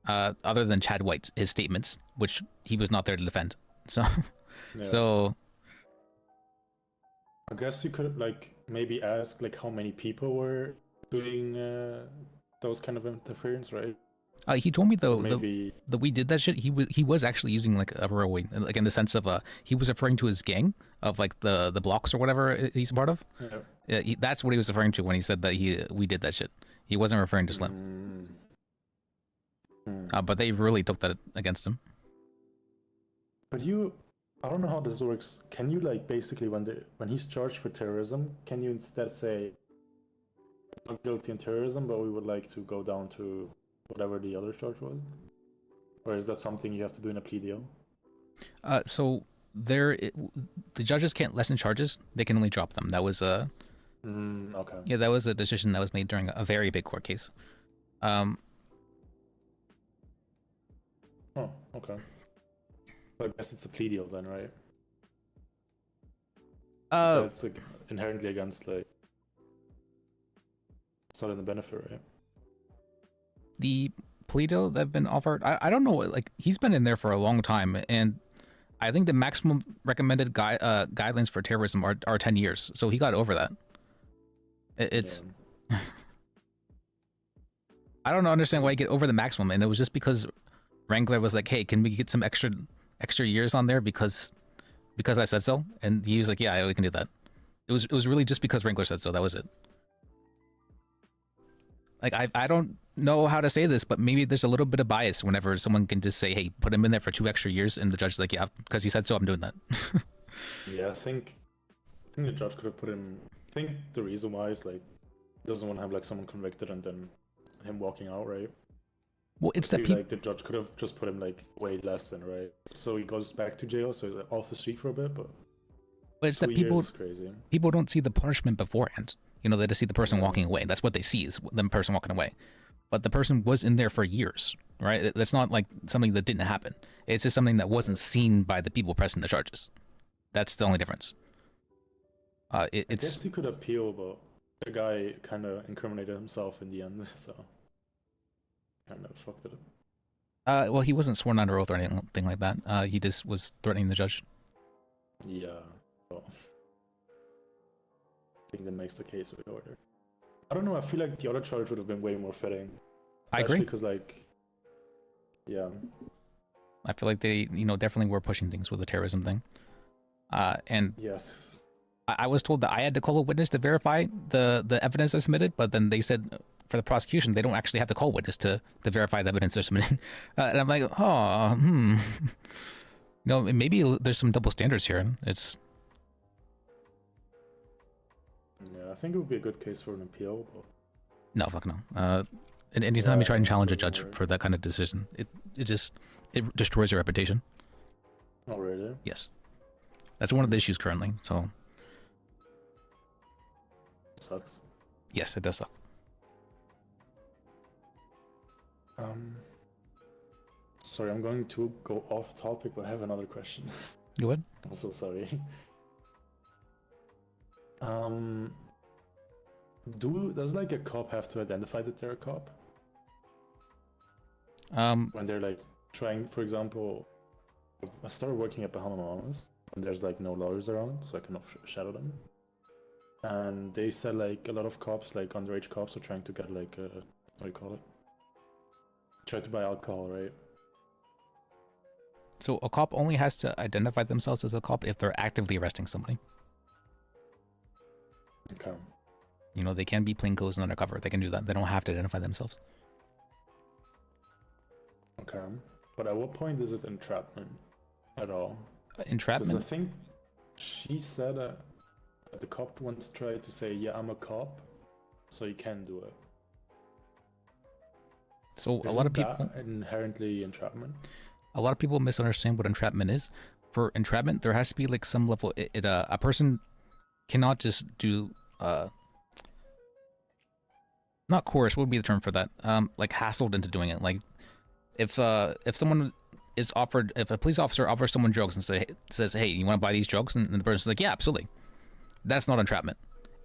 other than Chad White's, his statements, which he was not there to defend. So, so... I guess you could, like, maybe ask, like, how many people were doing those kind of interference, right? He told me though that we did that shit. He was actually using like a railway, like in the sense of he was referring to his gang of like the blocks or whatever he's a part of. Yeah, that's what he was referring to when he said that we did that shit. He wasn't referring to Slim. But they really took that against him. But I don't know how this works. Can you like basically when he's charged for terrorism, can you instead say not guilty in terrorism, but we would like to go down to whatever the other charge was? Or is that something you have to do in a plea deal? So the judges can't lessen charges; they can only drop them. That was okay. Yeah, that was a decision that was made during a very big court case. Oh, okay. So I guess it's a plea deal then, right? It's like inherently against like it's not in the benefit, right? The plea deal that have been offered, I don't know, like he's been in there for a long time, and I think the maximum recommended guidelines for terrorism are 10 years, so he got over that. It's I don't understand why you get over the maximum, and it was just because Wrangler was like, hey, can we get some extra years on there because I said so? And he was like, yeah, we can do that. It was really just because Wrangler said so. That was it. Like I don't know how to say this, but maybe there's a little bit of bias whenever someone can just say, hey, put him in there for 2 extra years, and the judge is like, yeah, because he said so, I'm doing that. Yeah, I think the judge could have put him. I think the reason why is like he doesn't want to have like someone convicted and then him walking out, right? Well, it's that like the judge could have just put him like way less than, right? So he goes back to jail, so he's like off the street for a bit, but it's that people don't see the punishment beforehand. You know, they just see the person walking away. That's what they see, is the person walking away. But the person was in there for years, right? That's not like something that didn't happen. It's just something that wasn't seen by the people pressing the charges. That's the only difference. I It's guess you could appeal, but the guy kind of incriminated himself in the end, so kind of fucked it up. well, he wasn't sworn under oath or anything like that. He just was threatening the judge. Yeah, well, I think that makes the case way harder. I don't know. I feel like the other charge would have been way more fitting. I agree. Because, like, yeah. I feel like they, definitely were pushing things with the terrorism thing. And yeah. I was told that I had to call a witness to verify the evidence I submitted, but then they said for the prosecution they don't actually have to call a witness to verify the evidence they're submitting. And I'm like, maybe there's some double standards here. It's Yeah, I think it would be a good case for an appeal. But... No, fuck no. And anytime you try and challenge a judge for that kind of decision, it destroys your reputation. Oh, really? Yes. That's one of the issues currently, so... Sucks. Yes, it does suck. Sorry, I'm going to go off topic, but I have another question. Go ahead. I'm so sorry. Does like a cop have to identify that they're a cop? When they're like trying, for example, I started working at Bahamas, and there's like no lawyers around, so I can shadow them. And they said like a lot of cops, like underage cops, are trying to get like what do you call it? Try to buy alcohol, right? So a cop only has to identify themselves as a cop if they're actively arresting somebody. Okay. They can be plainclothes and undercover. They can do that. They don't have to identify themselves. Okay. But at what point is it entrapment at all? Entrapment? Because I think she said that the cop once tried to say, yeah, I'm a cop, so you can do it. So a lot of people... That inherently entrapment? A lot of people misunderstand what entrapment is. For entrapment, there has to be like some level... a person cannot just do... not coerce, what would be the term for that? Like hassled into doing it. Like if someone is offered, if a police officer offers someone drugs and says, hey, you want to buy these drugs? And the person's like, yeah, absolutely. That's not entrapment.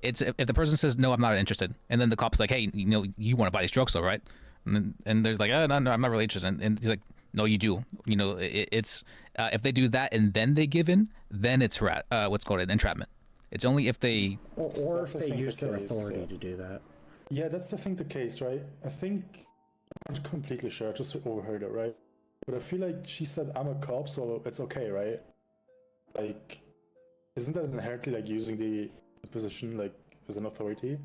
It's if the person says, no, I'm not interested. And then the cop's like, hey, you want to buy these drugs though, right? And they're like, oh, no, I'm not really interested. And he's like, no, you do. It's if they do that and then they give in, then it's what's called an entrapment. It's only if they... Or if they use their authority to do that. Yeah, that's the case, right? I think... I'm not completely sure, I just overheard it, right? But I feel like she said, I'm a cop, so it's okay, right? Like, isn't that inherently like using the position like as an authority?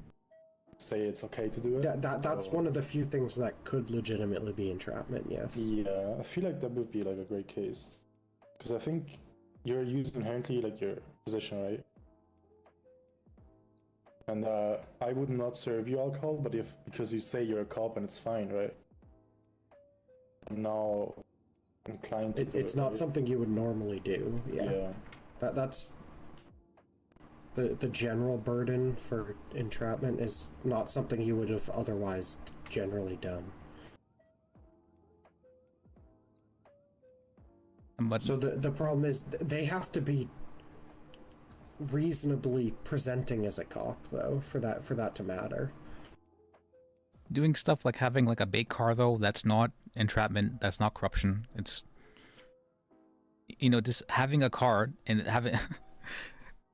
Say it's okay to do it? Yeah, that's one of the few things that could legitimately be entrapment, yes. Yeah, I feel like that would be like a great case. Because I think you're using inherently like your position, right? And I would not serve you alcohol, but because you say you're a cop and it's fine, right? I'm now inclined to it's not something you would normally do. Yeah. That's the general burden for entrapment is not something you would have otherwise generally done. So the problem is they have to be reasonably presenting as a cop though for that to matter. Doing stuff like having like a bait car though, that's not entrapment, that's not corruption. It's just having a car and having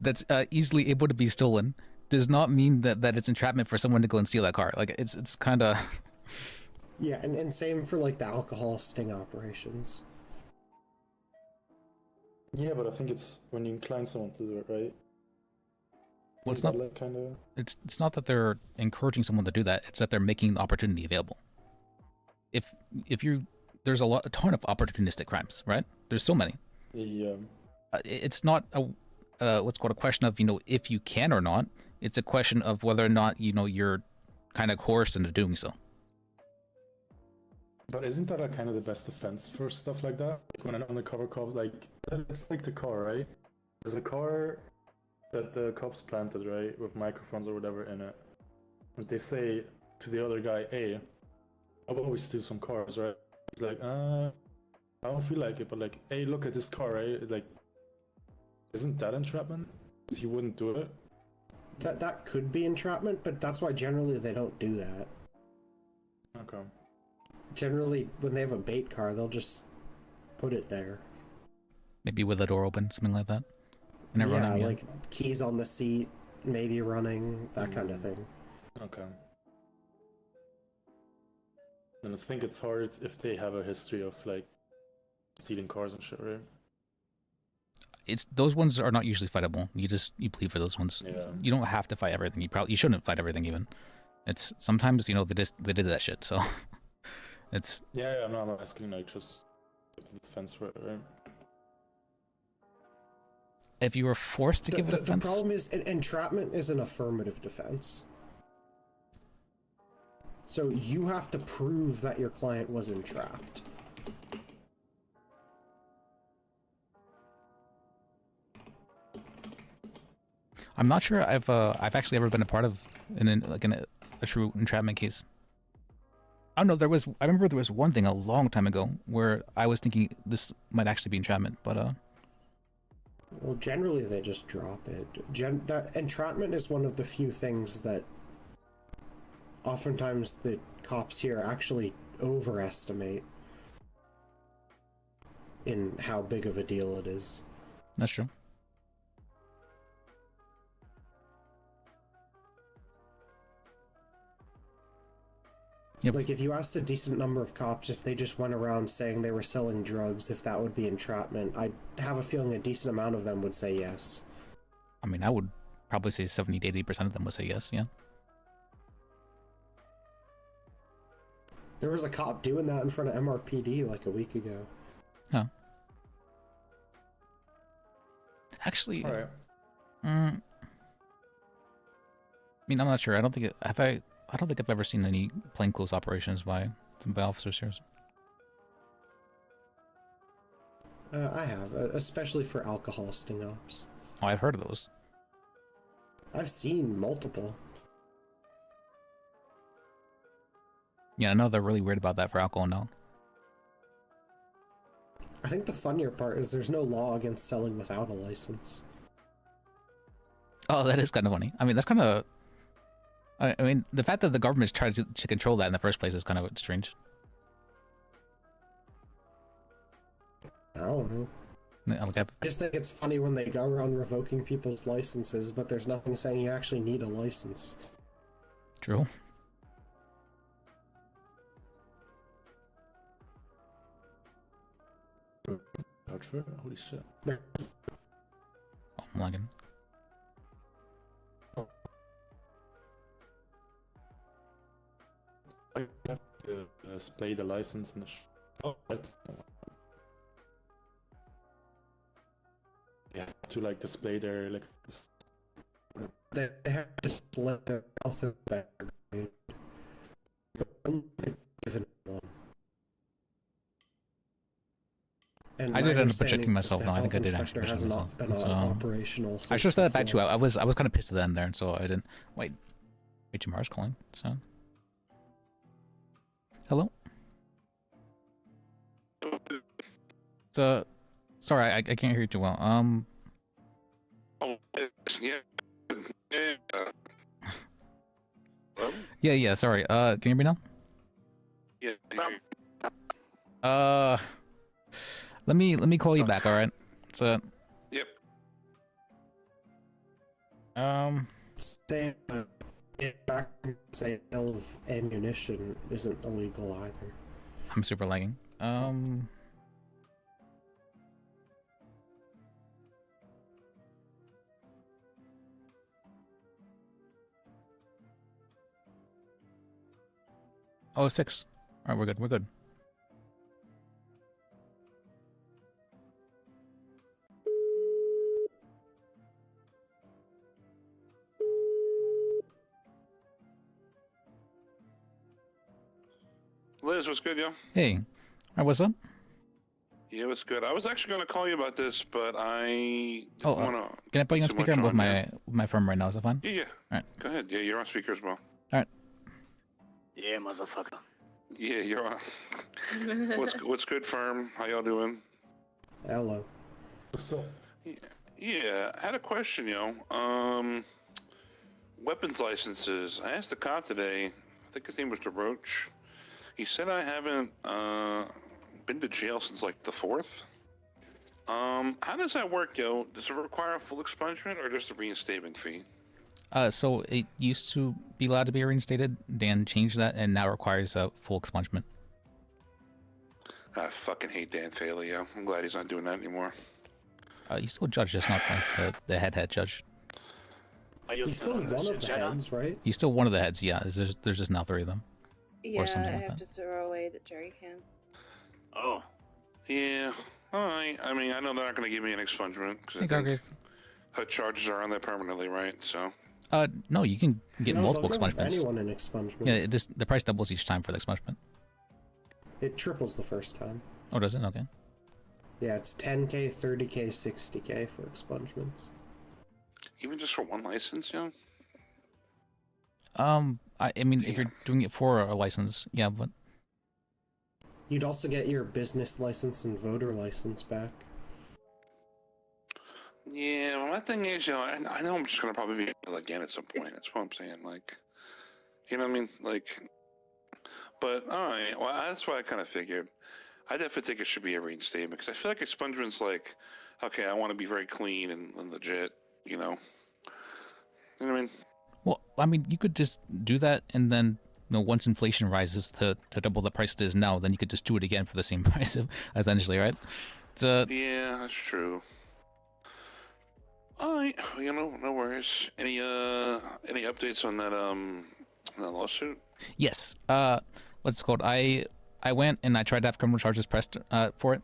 that's easily able to be stolen does not mean that it's entrapment for someone to go and steal that car. Like it's kind of yeah, and same for like the alcohol sting operations. Yeah, but I think it's when you incline someone to do it, right? Well, it's not like kinda... it's not that they're encouraging someone to do that. It's that they're making the opportunity available. If there's a ton of opportunistic crimes, right? There's so many. Yeah. It's not what's called a question of if you can or not. It's a question of whether or not you're kind of coerced into doing so. But isn't that kind of the best defense for stuff like that? Like when an undercover cop, like, it's like the car, right? There's a car that the cops planted, right, with microphones or whatever in it. And they say to the other guy, hey, how about we steal some cars, right? He's like, I don't feel like it, but like, hey, look at this car, right? Like, Isn't that entrapment? He wouldn't do it. That could be entrapment, but that's why generally they don't do that. Okay. Generally, when they have a bait car, they'll just put it there. Maybe with the door open, something like that. And Yeah, running, like keys on the seat, maybe running, that kind of thing. Okay. And I think it's hard if they have a history of like stealing cars and shit, right? It's those ones are not usually fightable. You plead for those ones. Yeah. You don't have to fight everything. You shouldn't fight everything even. It's sometimes they did that shit. So it's Yeah, no, I'm asking like just the defense for it, right? If you were forced to give a defense. The problem is entrapment is an affirmative defense. So you have to prove that your client was entrapped. I'm not sure I've actually ever been a part of a true entrapment case. I don't know. I remember there was one thing a long time ago where I was thinking this might actually be entrapment, but Well, generally they just drop it. Entrapment is one of the few things that oftentimes the cops here actually overestimate in how big of a deal it is. That's true. Yep. Like, if you asked a decent number of cops if they just went around saying they were selling drugs, if that would be entrapment, I have a feeling a decent amount of them would say yes. I mean, I would probably say 70 to 80% of them would say yes, yeah. There was a cop doing that in front of MRPD like a week ago. Huh. Actually, All right. I mean, I'm not sure. I don't think I've ever seen any plainclothes operations by officers here. I have, especially for alcohol sting-ups. Oh, I've heard of those. I've seen multiple. Yeah, I know they're really weird about that for alcohol now. I think the funnier part is there's no law against selling without a license. Oh, that is kind of funny. I mean, that's kind of... I mean, the fact that the government's tried to control that in the first place is kind of strange. I don't know. Yeah, like I just think it's funny when they go around revoking people's licenses, but there's nothing saying you actually need a license. True. Holy shit. Oh, I'm lagging. I have to display the license and yeah, to like display their like. They have to display their health and background, but only given one. And I my did end up understanding projecting is myself the though. I think I health did actually inspector project has myself. not been operational. I should have said that back too. before. I was kind of pissed at the end there, and so I didn't. Wait, HMR's calling. So, hello. So, sorry, I can't hear you too well. Yeah. Sorry. Can you hear me now? Yeah. Let me call you back. All right. So. Yep. Sale of ammunition isn't illegal either. I'm super lagging. Oh, it's 6. All right, we're good. We're good. Liz, what's good, yo? Hey. All right, what's up? Yeah, what's good? I was actually going to call you about this, but I Oh, didn't want to. can I put you on speaker? I'm with my firm right now. Is that fine? Yeah. All right. Go ahead. Yeah, you're on speaker as well. All right. Yeah, motherfucker. Yeah, you're on. What's good, firm? How y'all doing? Hello. What's up? Yeah, I had a question, weapons licenses. I asked the cop today. I think his name was DeRoach. He said I haven't been to jail since like the 4th. How does that work, yo? Does it require a full expungement or just a reinstatement fee? So it used to be allowed to be reinstated. Dan changed that and now requires a full expungement. I fucking hate Dan Faley, yo. I'm glad he's not doing that anymore. He's still a judge, just not like the head judge. He's still one of the heads, right? He's still one of the heads, yeah. There's just now 3 of them. Yeah, or something I like have that. to throw away the jerry can. Oh. Yeah. All right. I mean, I know they're not going to give me an expungement because her charges are on there permanently, right? So. No, you can get multiple they'll give expungements. anyone an expungement. Yeah, the price doubles each time for the expungement. It triples the first time. Oh, does it? Okay. Yeah, it's 10k, 30k, 60k for expungements. Even just for one license, yeah? I mean, if you're doing it for a license, yeah, but... You'd also get your business license and voter license back. Yeah, well, my thing is, I know I'm just going to probably be able again at some point. That's what I'm saying. Like, you know what I mean? Like, but, all right. Well, that's what I kind of figured. I definitely think it should be a reinstatement because I feel like expungement's like, okay, I want to be very clean and legit, you know? You know what I mean? Well, I mean, you could just do that, and then, once inflation rises to double the price it is now, then you could just do it again for the same price, essentially, right? It's, yeah, that's true. All right, no worries. Any updates on that lawsuit? Yes. What's it called? I went and I tried to have criminal charges pressed for it,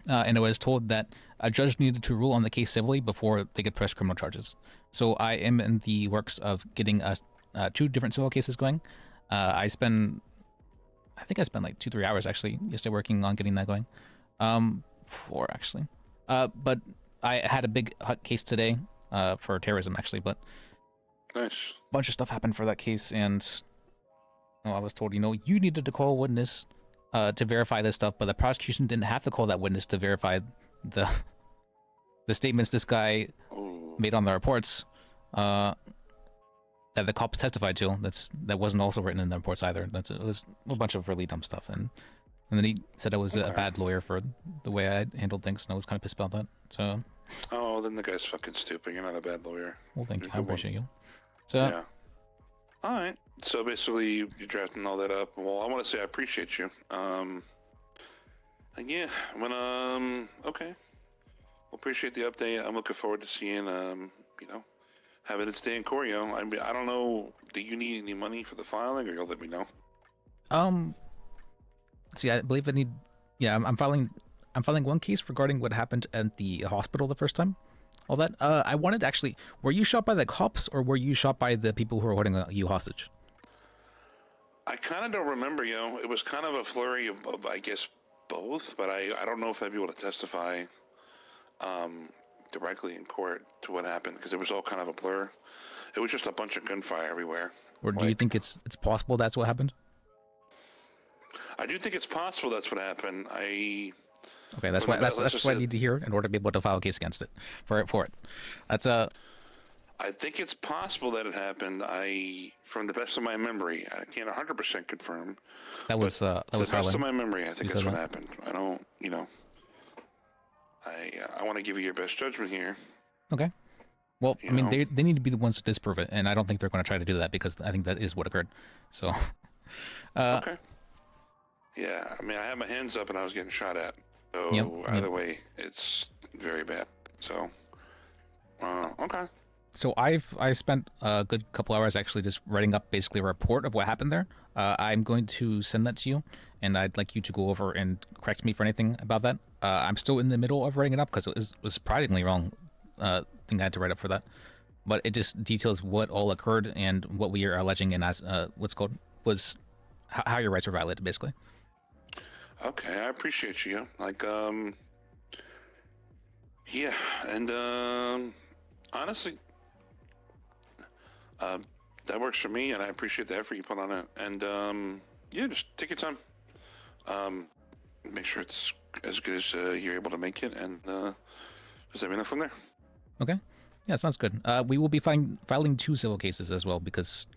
and I was told that a judge needed to rule on the case civilly before they could press criminal charges. So I am in the works of getting us 2 different civil cases going. I think I spent like 2-3 hours actually yesterday working on getting that going. 4 actually. But I had a big case today for terrorism actually, but nice. A bunch of stuff happened for that case, and I was told, you needed to call a witness to verify this stuff, but the prosecution didn't have to call that witness to verify the statements this guy made on the reports that the cops testified to. That wasn't also written in the reports either. It was a bunch of really dumb stuff, and then he said I was a bad lawyer for the way I handled things, and I was kind of pissed about that. So. Oh, then the guy's fucking stupid. You're not a bad lawyer. Well, thank you. I appreciate you. So. Yeah. All right. So basically, you're drafting all that up. Well, I want to say I appreciate you. And yeah, okay. Well, appreciate the update. I'm looking forward to seeing, having its day in court, I mean, I don't know. Do you need any money for the filing, or you'll let me know? See, I believe I need. Yeah, I'm filing. I'm filing one case regarding what happened at the hospital the first time. All that. I wanted to actually. Were you shot by the cops, or were you shot by the people who were holding you hostage? I kind of don't remember, It was kind of a flurry of I guess, both. But I don't know if I'd be able to testify directly in court to what happened because it was all kind of a blur. It was just a bunch of gunfire everywhere. Or do you think it's possible that's what happened? I do think it's possible that's what happened. Okay, that's what I need to hear in order to be able to file a case against it for it. That's I think it's possible that it happened. From the best of my memory, I can't 100% confirm. That was the best of my memory. I think that's what that? happened. I don't, I want to give you your best judgment here. Okay. Well, I mean, they need to be the ones to disprove it, and I don't think they're going to try to do that because I think that is what occurred. So. Okay. Yeah, I mean, I had my hands up and I was getting shot at. So either way, it's very bad. So, okay. So I spent a good couple hours actually just writing up basically a report of what happened there. I'm going to send that to you, and I'd like you to go over and correct me for anything about that. I'm still in the middle of writing it up because it was surprisingly wrong thing I had to write up for that. But it just details what all occurred and what we are alleging and as was how your rights were violated, basically. Okay, I appreciate you. Like, yeah, and honestly, that works for me, and I appreciate the effort you put on it. And yeah, just take your time. Make sure it's as good as you're able to make it, and just let me know from there. Okay. Yeah, sounds good. We will be filing 2 civil cases as well because,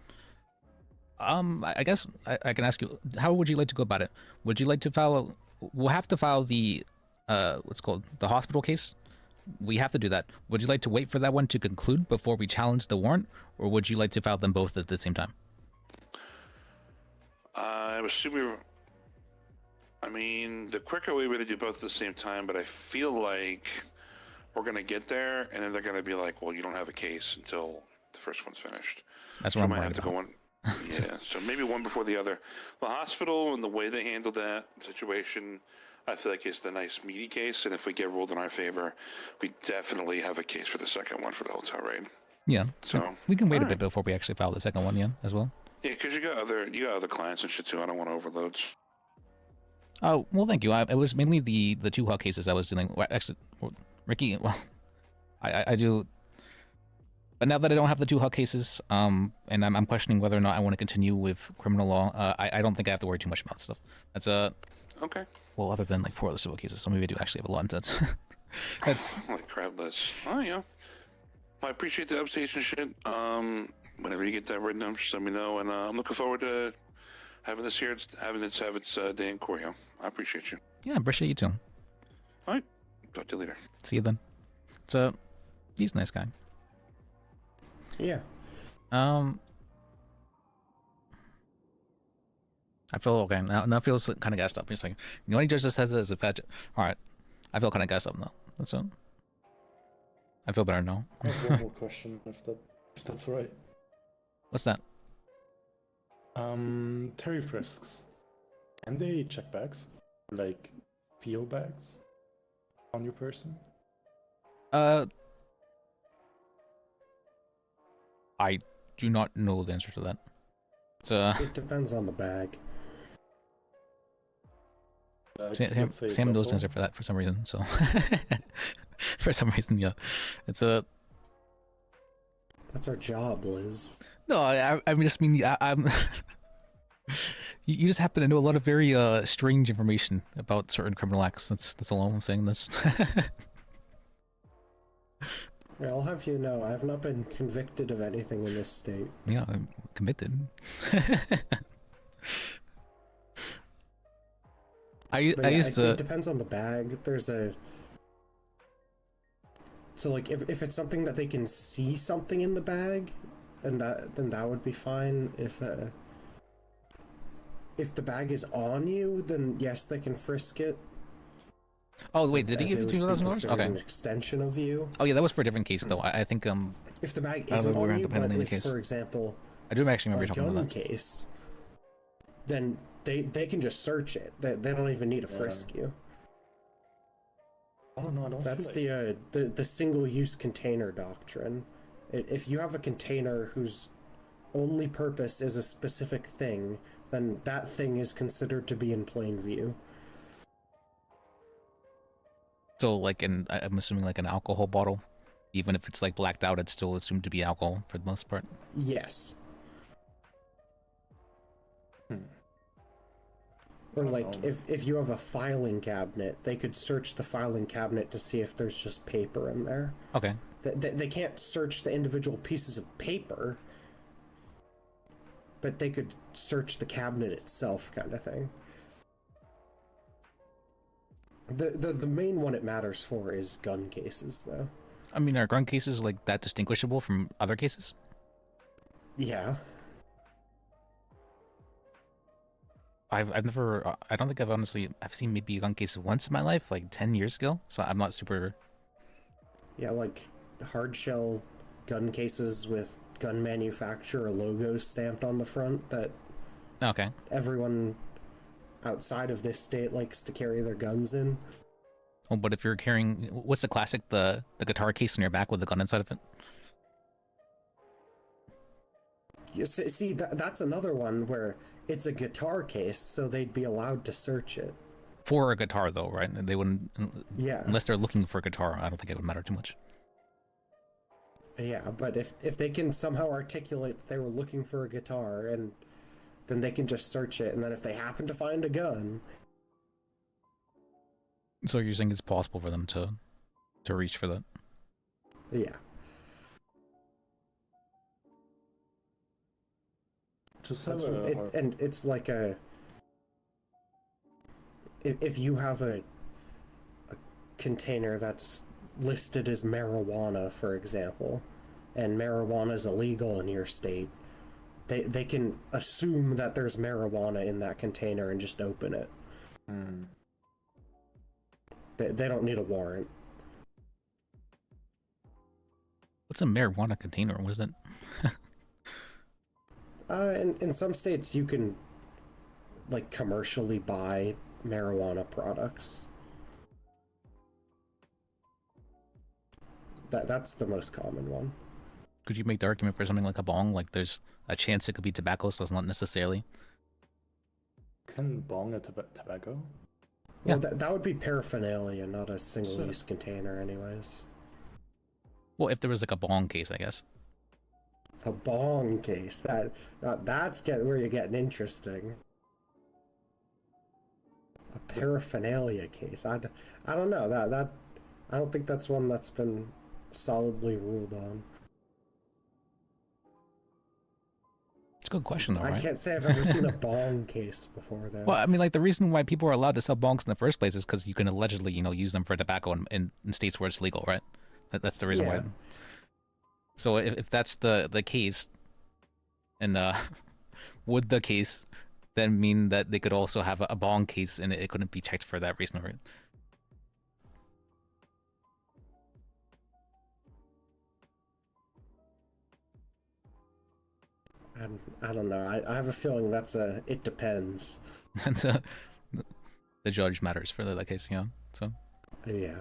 I guess I can ask you, how would you like to go about it? Would you like to file? We'll have to file the, what's called the hospital case. We have to do that. Would you like to wait for that one to conclude before we challenge the warrant, or would you like to file them both at the same time? I assume I mean, the quicker we would do both at the same time, but I feel like we're going to get there, and then they're going to be like, well, you don't have a case until the first one's finished. That's so what we I'm might have to go one. Yeah, so maybe one before the other. The hospital and the way they handled that situation, I feel like is the nice meaty case, and if we get ruled in our favor, we definitely have a case for the second one for the hotel raid. Yeah. So we can wait a bit before we actually file the second one, yeah, as well. Yeah, because you got other clients and shit too. I don't want overloads. Oh, well, thank you. It was mainly the 2 HUD cases I was dealing with. Actually, Ricky, well, I do. But now that I don't have the 2 HUD cases, and I'm questioning whether or not I want to continue with criminal law, I don't think I have to worry too much about stuff. That's okay. Well, other than like 4 other civil cases, so maybe I do actually have a lot. That's Holy crap, that's oh yeah. Well, I appreciate the updates and shit. Whenever you get that written up, just let me know, and I'm looking forward to having this here, have its day in court. I appreciate you. Yeah, I appreciate you too. All right, talk to you later. See you then. He's a nice guy. Yeah. I feel okay now. I feel kind of gassed up. He's like, you know what he just said as a bad. All right, I feel kind of gassed up now. That's it. I feel better now. I have one more question, if that's right. What's that? Terry frisks. Can they check bags? Like, feel bags? On your person? I do not know the answer to that. It depends on the bag. Sam knows the answer for that for some reason, so... for some reason, yeah. It's a... That's our job, Liz. No, I just mean, I'm... You just happen to know a lot of very strange information about certain criminal acts. That's all I'm saying this. Yeah, I'll have you know, I have not been convicted of anything in this state. Yeah, I'm convicted. I used to... It depends on the bag. There's a... So, like, if it's something that they can see something in the bag, then that would be fine. If the bag is on you, then yes, they can frisk it. Oh wait, did he give you $2,000? Okay. An extension of you. Oh yeah, that was for a different case though. I think if the bag isn't on you, but is, for example, I do actually remember a talking about that. case, then they can just search it. They don't even need to frisk you. I don't know. That's the single-use container doctrine. If you have a container whose only purpose is a specific thing, then that thing is considered to be in plain view. So, like, I'm assuming like an alcohol bottle, even if it's like blacked out, it's still assumed to be alcohol for the most part. Yes. Or like, if you have a filing cabinet, they could search the filing cabinet to see if there's just paper in there. Okay. They can't search the individual pieces of paper, but they could search the cabinet itself, kind of thing. The main one it matters for is gun cases, though. I mean, are gun cases like that distinguishable from other cases? Yeah. I've never, I don't think I've seen maybe a gun case once in my life, like 10 years ago, so I'm not super... Yeah, like hard shell gun cases with gun manufacturer logos stamped on the front that okay. Everyone outside of this state likes to carry their guns in. Oh, but if you're carrying, what's the classic, the guitar case on your back with the gun inside of it? You see, that's another one where it's a guitar case, so they'd be allowed to search it. For a guitar, though, right? They wouldn't... Yeah. Unless they're looking for a guitar, I don't think it would matter too much. Yeah, but if they can somehow articulate that they were looking for a guitar, and then they can just search it, and then if they happen to find a gun... So you're saying it's possible for them to reach for that? Yeah. Just have and it's like if you have a container that's listed as marijuana, for example, and marijuana is illegal in your state, they can assume that there's marijuana in that container and just open it. They don't need a warrant. What's a marijuana container? What is it? In some states, you can like commercially buy marijuana products. That's the most common one. Could you make the argument for something like a bong? Like there's a chance it could be tobacco, so it's not necessarily. Can bong a tobacco? Well, that would be paraphernalia, not a single-use container, anyways. Well, if there was like a bong case, I guess. A bong case. That's where you're getting interesting. A paraphernalia case. I don't know. That I don't think that's one that's been solidly ruled on. It's a good question, though, right? I can't say I've ever seen a bong case before, though. Well, I mean, like the reason why people are allowed to sell bongs in the first place is because you can allegedly, use them for tobacco in states where it's legal, right? That's the reason why. So if that's the case, and would the case then mean that they could also have a bong case and it couldn't be checked for that reason, right? I don't know. I have a feeling it depends. That's the judge matters for that case, so. Yeah.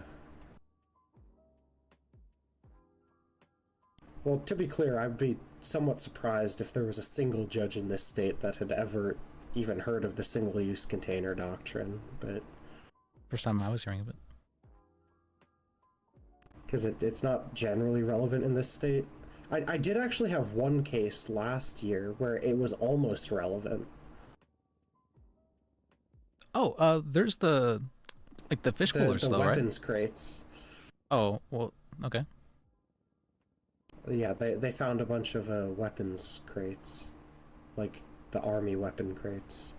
Well, to be clear, I'd be somewhat surprised if there was a single judge in this state that had ever even heard of the single-use container doctrine, but... First time I was hearing of it. Because it's not generally relevant in this state. I did actually have one case last year where it was almost relevant. Oh, there's the fish coolers, though, right? The weapons crates. Oh, well, okay. Yeah, they found a bunch of weapons crates, like the army weapon crates.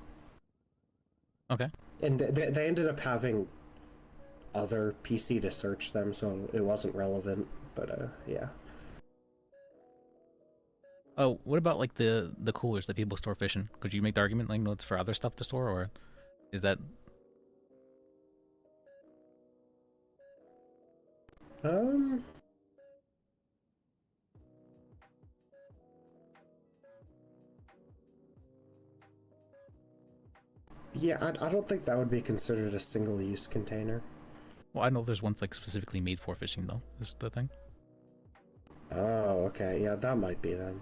Okay. And they ended up having other PC to search them, so it wasn't relevant. But yeah. Oh, what about like the coolers that people store fish in? Could you make the argument like it's for other stuff to store, or is that? Yeah, I don't think that would be considered a single-use container. Well, I know there's ones like specifically made for fishing, though. Is the thing? Oh, okay. Yeah, that might be then.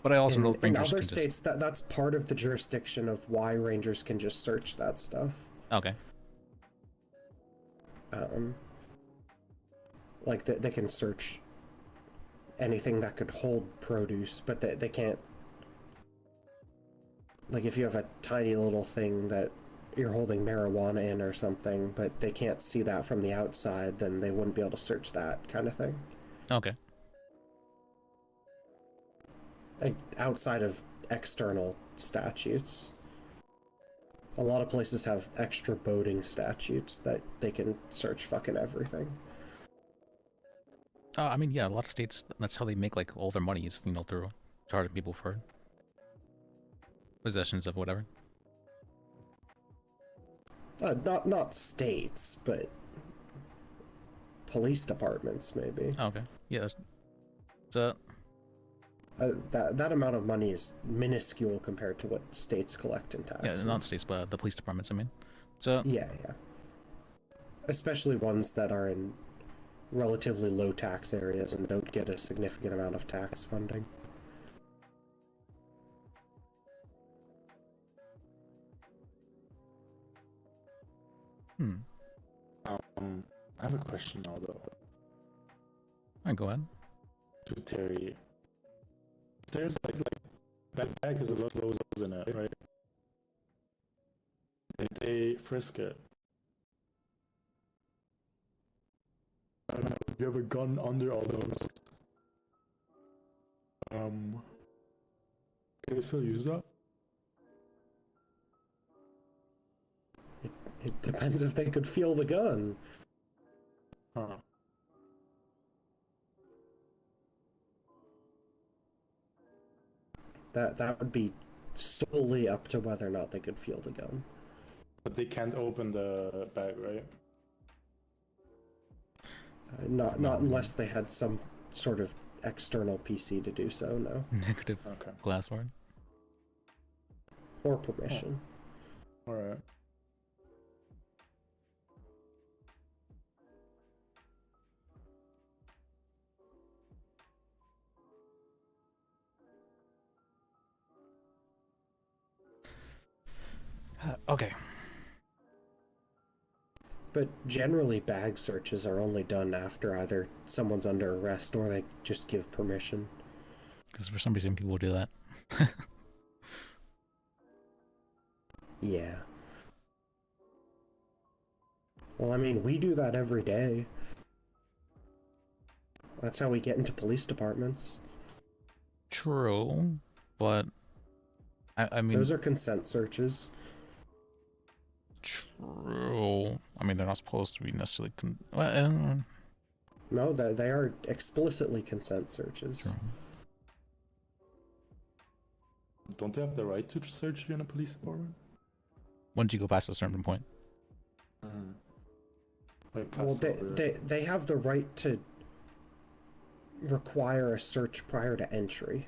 But I also know in other states that's part of the jurisdiction of why rangers can just search that stuff. Okay. Like they can search anything that could hold produce, but they can't. Like if you have a tiny little thing that you're holding marijuana in or something, but they can't see that from the outside, then they wouldn't be able to search that kind of thing. Okay. Like outside of external statutes. A lot of places have extra boating statutes that they can search fucking everything. I mean, yeah, a lot of states, that's how they make like all their money is, through charging people for possessions of whatever. Not states, but police departments maybe. Okay. Yeah. That amount of money is minuscule compared to what states collect in taxes. Yeah, not states, but the police departments, I mean. So yeah. Especially ones that are in relatively low tax areas and don't get a significant amount of tax funding. I have a question now, though. Alright, go ahead. To Terry. There's like that bag has a lot of explosives in it, right? Did they frisk it? you have a gun under all those. Can you still use that? It depends if they could feel the gun. Huh. That would be solely up to whether or not they could feel the gun. But they can't open the bag, right? Not unless they had some sort of external PC to do so, no. Negative glassware. Or permission. Alright. Okay. But generally bag searches are only done after either someone's under arrest or they just give permission. Because for some reason people do that. Yeah. Well, I mean, we do that every day. That's how we get into police departments. True, but I mean... Those are consent searches. True. I mean, they're not supposed to be necessarily... No, they are explicitly consent searches. True. Don't they have the right to search you in a police department? Once you go past a certain point. Well, they have the right to require a search prior to entry.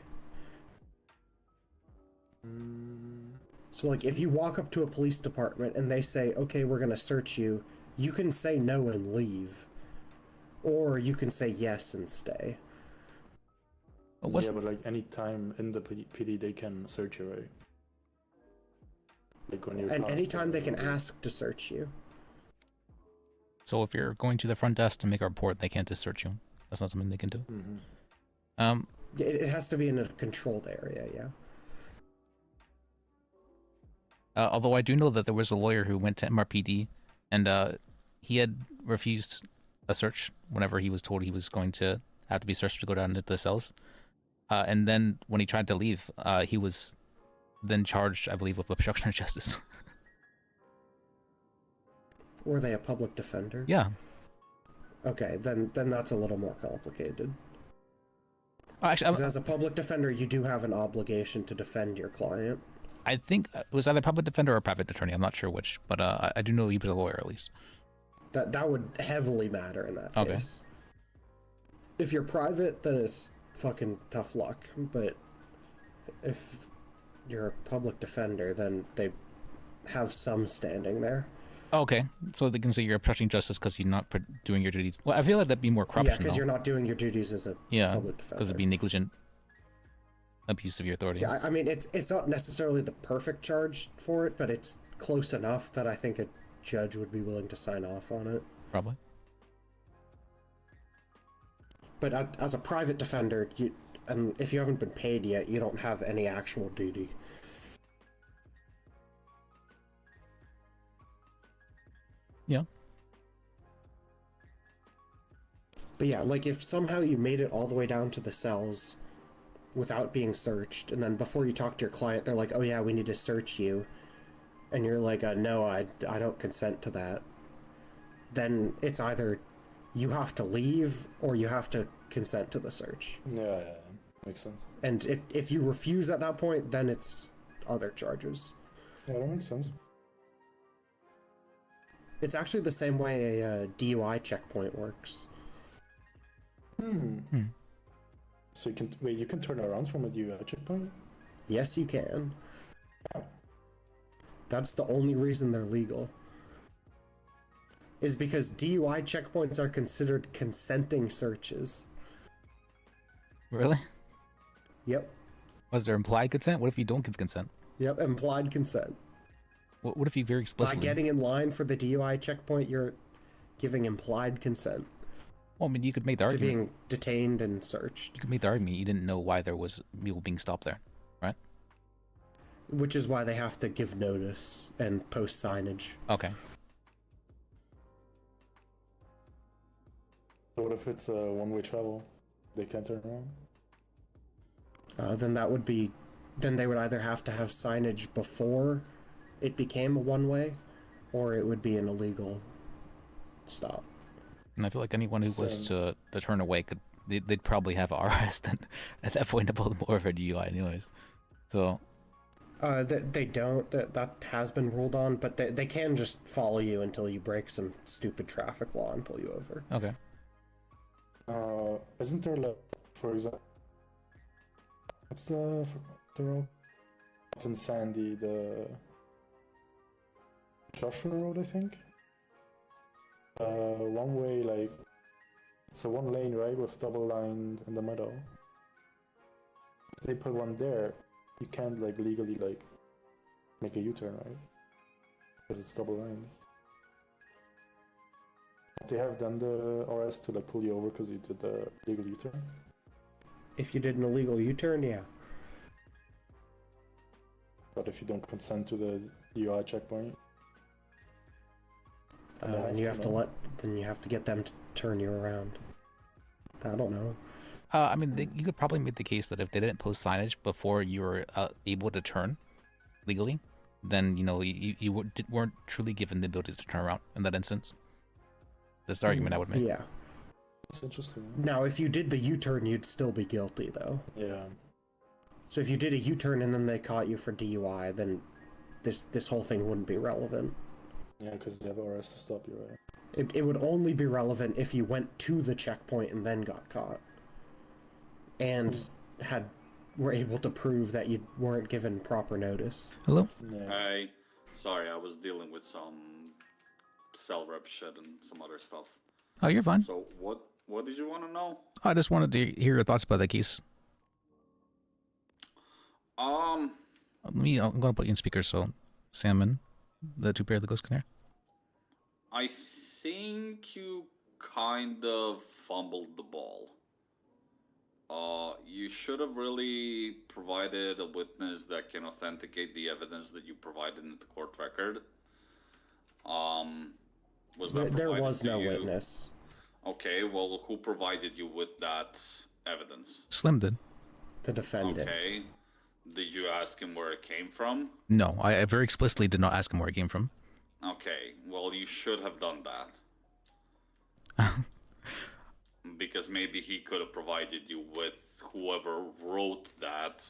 So, like, if you walk up to a police department and they say, okay, we're going to search you, you can say no and leave. Or you can say yes and stay. Yeah, but like any time in the PD they can search you, right? Like when you're and anytime they can ask to search you. So if you're going to the front desk to make a report, they can't just search you. That's not something they can do. It has to be in a controlled area, yeah. Although I do know that there was a lawyer who went to MRPD and he had refused a search whenever he was told he was going to have to be searched to go down into the cells. And then when he tried to leave, he was then charged, I believe, with obstruction of justice. Were they a public defender? Yeah. Okay, then that's a little more complicated. Actually, as a public defender, you do have an obligation to defend your client. I think it was either public defender or private attorney. I'm not sure which, but I do know he was a lawyer at least. That would heavily matter in that case. If you're private, then it's fucking tough luck. But if you're a public defender, then they have some standing there. Okay, so they can say you're obstructing justice because you're not doing your duties. Well, I feel like that'd be more corruption. Yeah, because you're not doing your duties as a public defender. Because it'd be negligent abuse of your authority. Yeah, I mean, it's not necessarily the perfect charge for it, but it's close enough that I think a judge would be willing to sign off on it. Probably. But as a private defender, and if you haven't been paid yet, you don't have any actual duty. Yeah. But yeah, like if somehow you made it all the way down to the cells without being searched, and then before you talk to your client, they're like, oh yeah, we need to search you. And you're like, no, I don't consent to that. Then it's either you have to leave or you have to consent to the search. Yeah, makes sense. And if you refuse at that point, then it's other charges. Yeah, that makes sense. It's actually the same way a DUI checkpoint works. So you can wait. You can turn around from a DUI checkpoint. Yes, you can. That's the only reason they're legal. Is because DUI checkpoints are considered consenting searches. Really? Yep. Was there implied consent? What if you don't give consent? Yep, implied consent. What if you very explicitly... By getting in line for the DUI checkpoint, you're giving implied consent. Well, I mean, you could make the argument... To being detained and searched. You could make the argument you didn't know why there was people being stopped there, right? Which is why they have to give notice and post signage. Okay. What if it's a one-way travel? They can't turn around? Then that would be... Then they would either have to have signage before it became a one-way, or it would be an illegal stop. And I feel like anyone who was to turn away they'd probably have RS then at that point about more of a DUI anyways. So they don't. That has been ruled on, but they can just follow you until you break some stupid traffic law and pull you over. Okay. Isn't there, like, for example, what's the road up in Sandy, the Joshua Road, I think? One way, like, it's a one lane, right, with double lined in the middle. If they put one there, you can't, like, legally, like, make a U-turn, right? Because it's double lined. They have done the RS to, like, pull you over because you did the legal U-turn. If you did an illegal U-turn, yeah. But if you don't consent to the DUI checkpoint, and you have to then you have to get them to turn you around. I don't know. I mean, you could probably make the case that if they didn't post signage before you were able to turn legally, then you weren't truly given the ability to turn around in that instance. That's the argument I would make. Yeah. That's interesting. Now, if you did the U-turn, you'd still be guilty, though. Yeah. So if you did a U-turn and then they caught you for DUI, then this whole thing wouldn't be relevant. Yeah, because they have RS to stop you, right? It would only be relevant if you went to the checkpoint and then got caught. And were able to prove that you weren't given proper notice. Hello? Hi. Sorry, I was dealing with some cell rep shit and some other stuff. Oh, you're fine. So what did you want to know? I just wanted to hear your thoughts about that case. I'm gonna put you in speaker so Salmon, the two pair of the ghost can hear. I think you kind of fumbled the ball. You should have really provided a witness that can authenticate the evidence that you provided in the court record. There was no witness. Okay, well, who provided you with that evidence? Slim did. The defendant. Okay. Did you ask him where it came from? No, I very explicitly did not ask him where it came from. Okay, well, you should have done that. Because maybe he could have provided you with whoever wrote that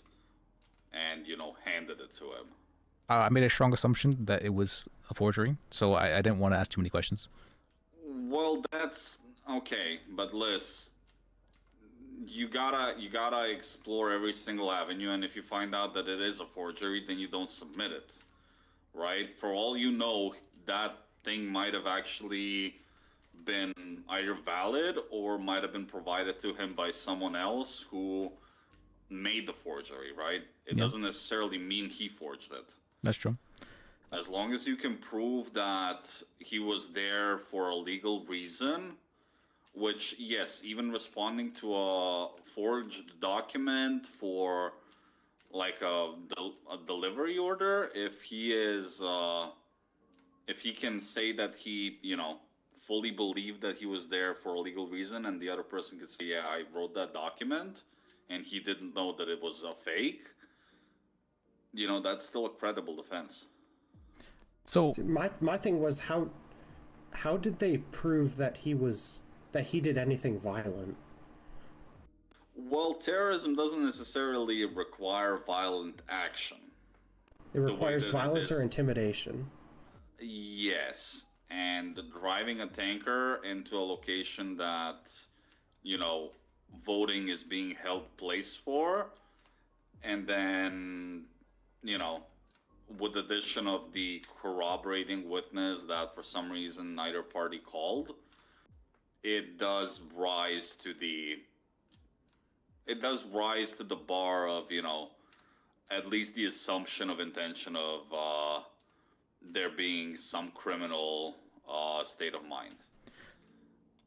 and, handed it to him. I made a strong assumption that it was a forgery, so I didn't want to ask too many questions. Well, that's okay, but Liz, you gotta explore every single avenue, and if you find out that it is a forgery, then you don't submit it, right? For all you know, that thing might have actually been either valid or might have been provided to him by someone else who made the forgery, right? It doesn't necessarily mean he forged it. That's true. As long as you can prove that he was there for a legal reason, which, yes, even responding to a forged document for like a delivery order, if he can say that he, fully believed that he was there for a legal reason, and the other person could say, yeah, I wrote that document, and he didn't know that it was a fake, that's still a credible defense. So my thing was how did they prove that he did anything violent? Well, terrorism doesn't necessarily require violent action. It requires violence or intimidation. Yes, and driving a tanker into a location that, voting is being held place for, and then, with the addition of the corroborating witness that for some reason neither party called, it does rise to the bar of, at least the assumption of intention of there being some criminal state of mind.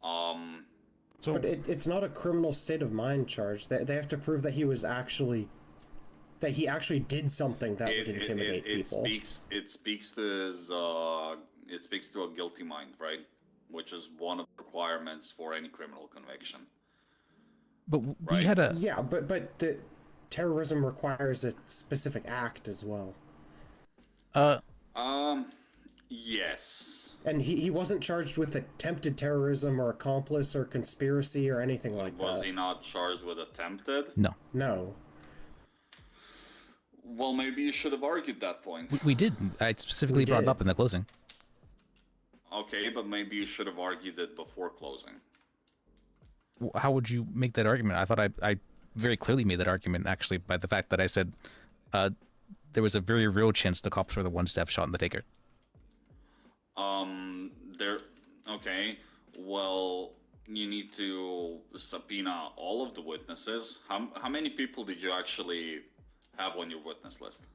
But it's not a criminal state of mind charge. They have to prove that he actually did something that would intimidate people. It speaks to a guilty mind, right? which is one of the requirements for any criminal conviction. But we had a Yeah, but the terrorism requires a specific act as well. Yes. And he wasn't charged with attempted terrorism or accomplice or conspiracy or anything like that. Was he not charged with attempted? No. No. Well, maybe you should have argued that point. We did. I specifically brought it up in the closing. Okay, but maybe you should have argued it before closing. How would you make that argument? I thought I very clearly made that argument, actually, by the fact that I said there was a very real chance the cops were the ones to have shot in the taker. Okay, well, you need to subpoena all of the witnesses. How many people did you actually have on your witness list?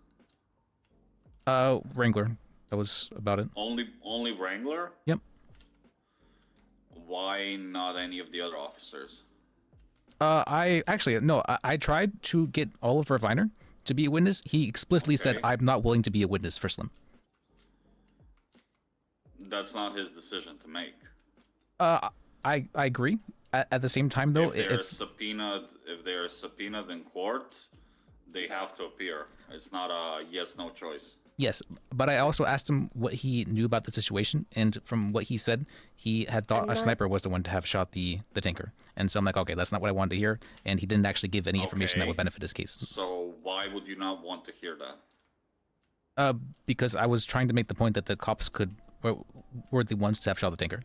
Wrangler. That was about it. Only Wrangler? Yep. Why not any of the other officers? I tried to get Oliver Viner to be a witness. He explicitly said, I'm not willing to be a witness for Slim. That's not his decision to make. I agree. At the same time, though, if they're subpoenaed in court, they have to appear. It's not a yes/no choice. Yes, but I also asked him what he knew about the situation, and from what he said, he had thought a sniper was the one to have shot the tanker. And so I'm like, okay, that's not what I wanted to hear, and he didn't actually give any information that would benefit his case. So why would you not want to hear that? Because I was trying to make the point that the cops were the ones to have shot the tanker.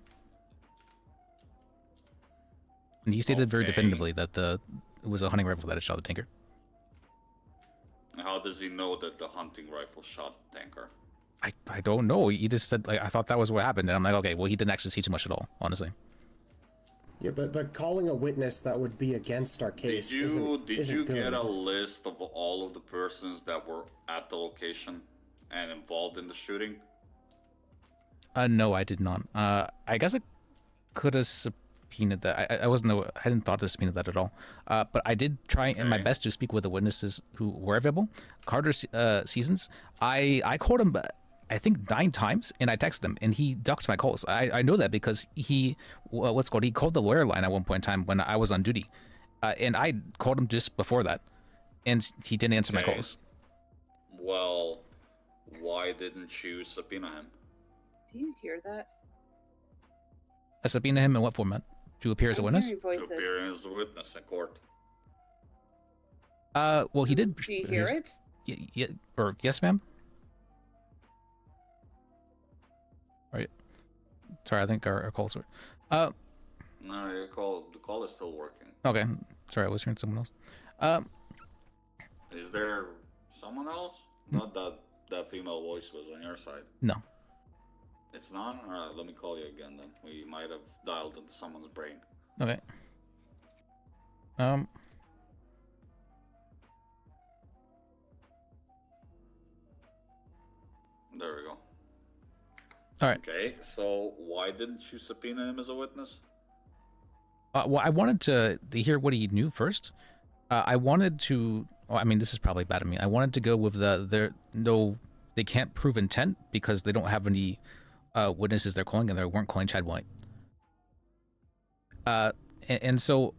And he stated very definitively that it was a hunting rifle that had shot the tanker. How does he know that the hunting rifle shot the tanker? I don't know. He just said, like, I thought that was what happened. And I'm like, okay, well, he didn't actually see too much at all, honestly. Yeah, but calling a witness that would be against our case Did you good. get a list of all of the persons that were at the location and involved in the shooting? No, I did not. I guess I could have subpoenaed that. I hadn't thought to subpoena that at all. But I did try in my best to speak with the witnesses who were available. Carter Seasons, I called him, I think 9 times, and I texted him, and he ducked my calls. I know that because he called the lawyer line at one point in time when I was on duty. And I called him just before that, and he didn't answer my calls. Well, why didn't you subpoena him? Do you hear that? I subpoena him in what format? To appear as a witness? To appear as a witness in court. Well, he did. Do you hear it? Yeah, or yes, ma'am. Right. Sorry, I think our calls were. No, the call is still working. Okay. Sorry, I was hearing someone else. Is there someone else? Not that female voice was on your side. No. It's not? Alright, let me call you again then. We might have dialed into someone's brain. Okay. There we go. Alright. Okay, so why didn't you subpoena him as a witness? Well, I wanted to hear what he knew first. I wanted to. Well, I mean, this is probably bad of me. I wanted to go with they can't prove intent because they don't have any witnesses they're calling, and they weren't calling Chad White. And so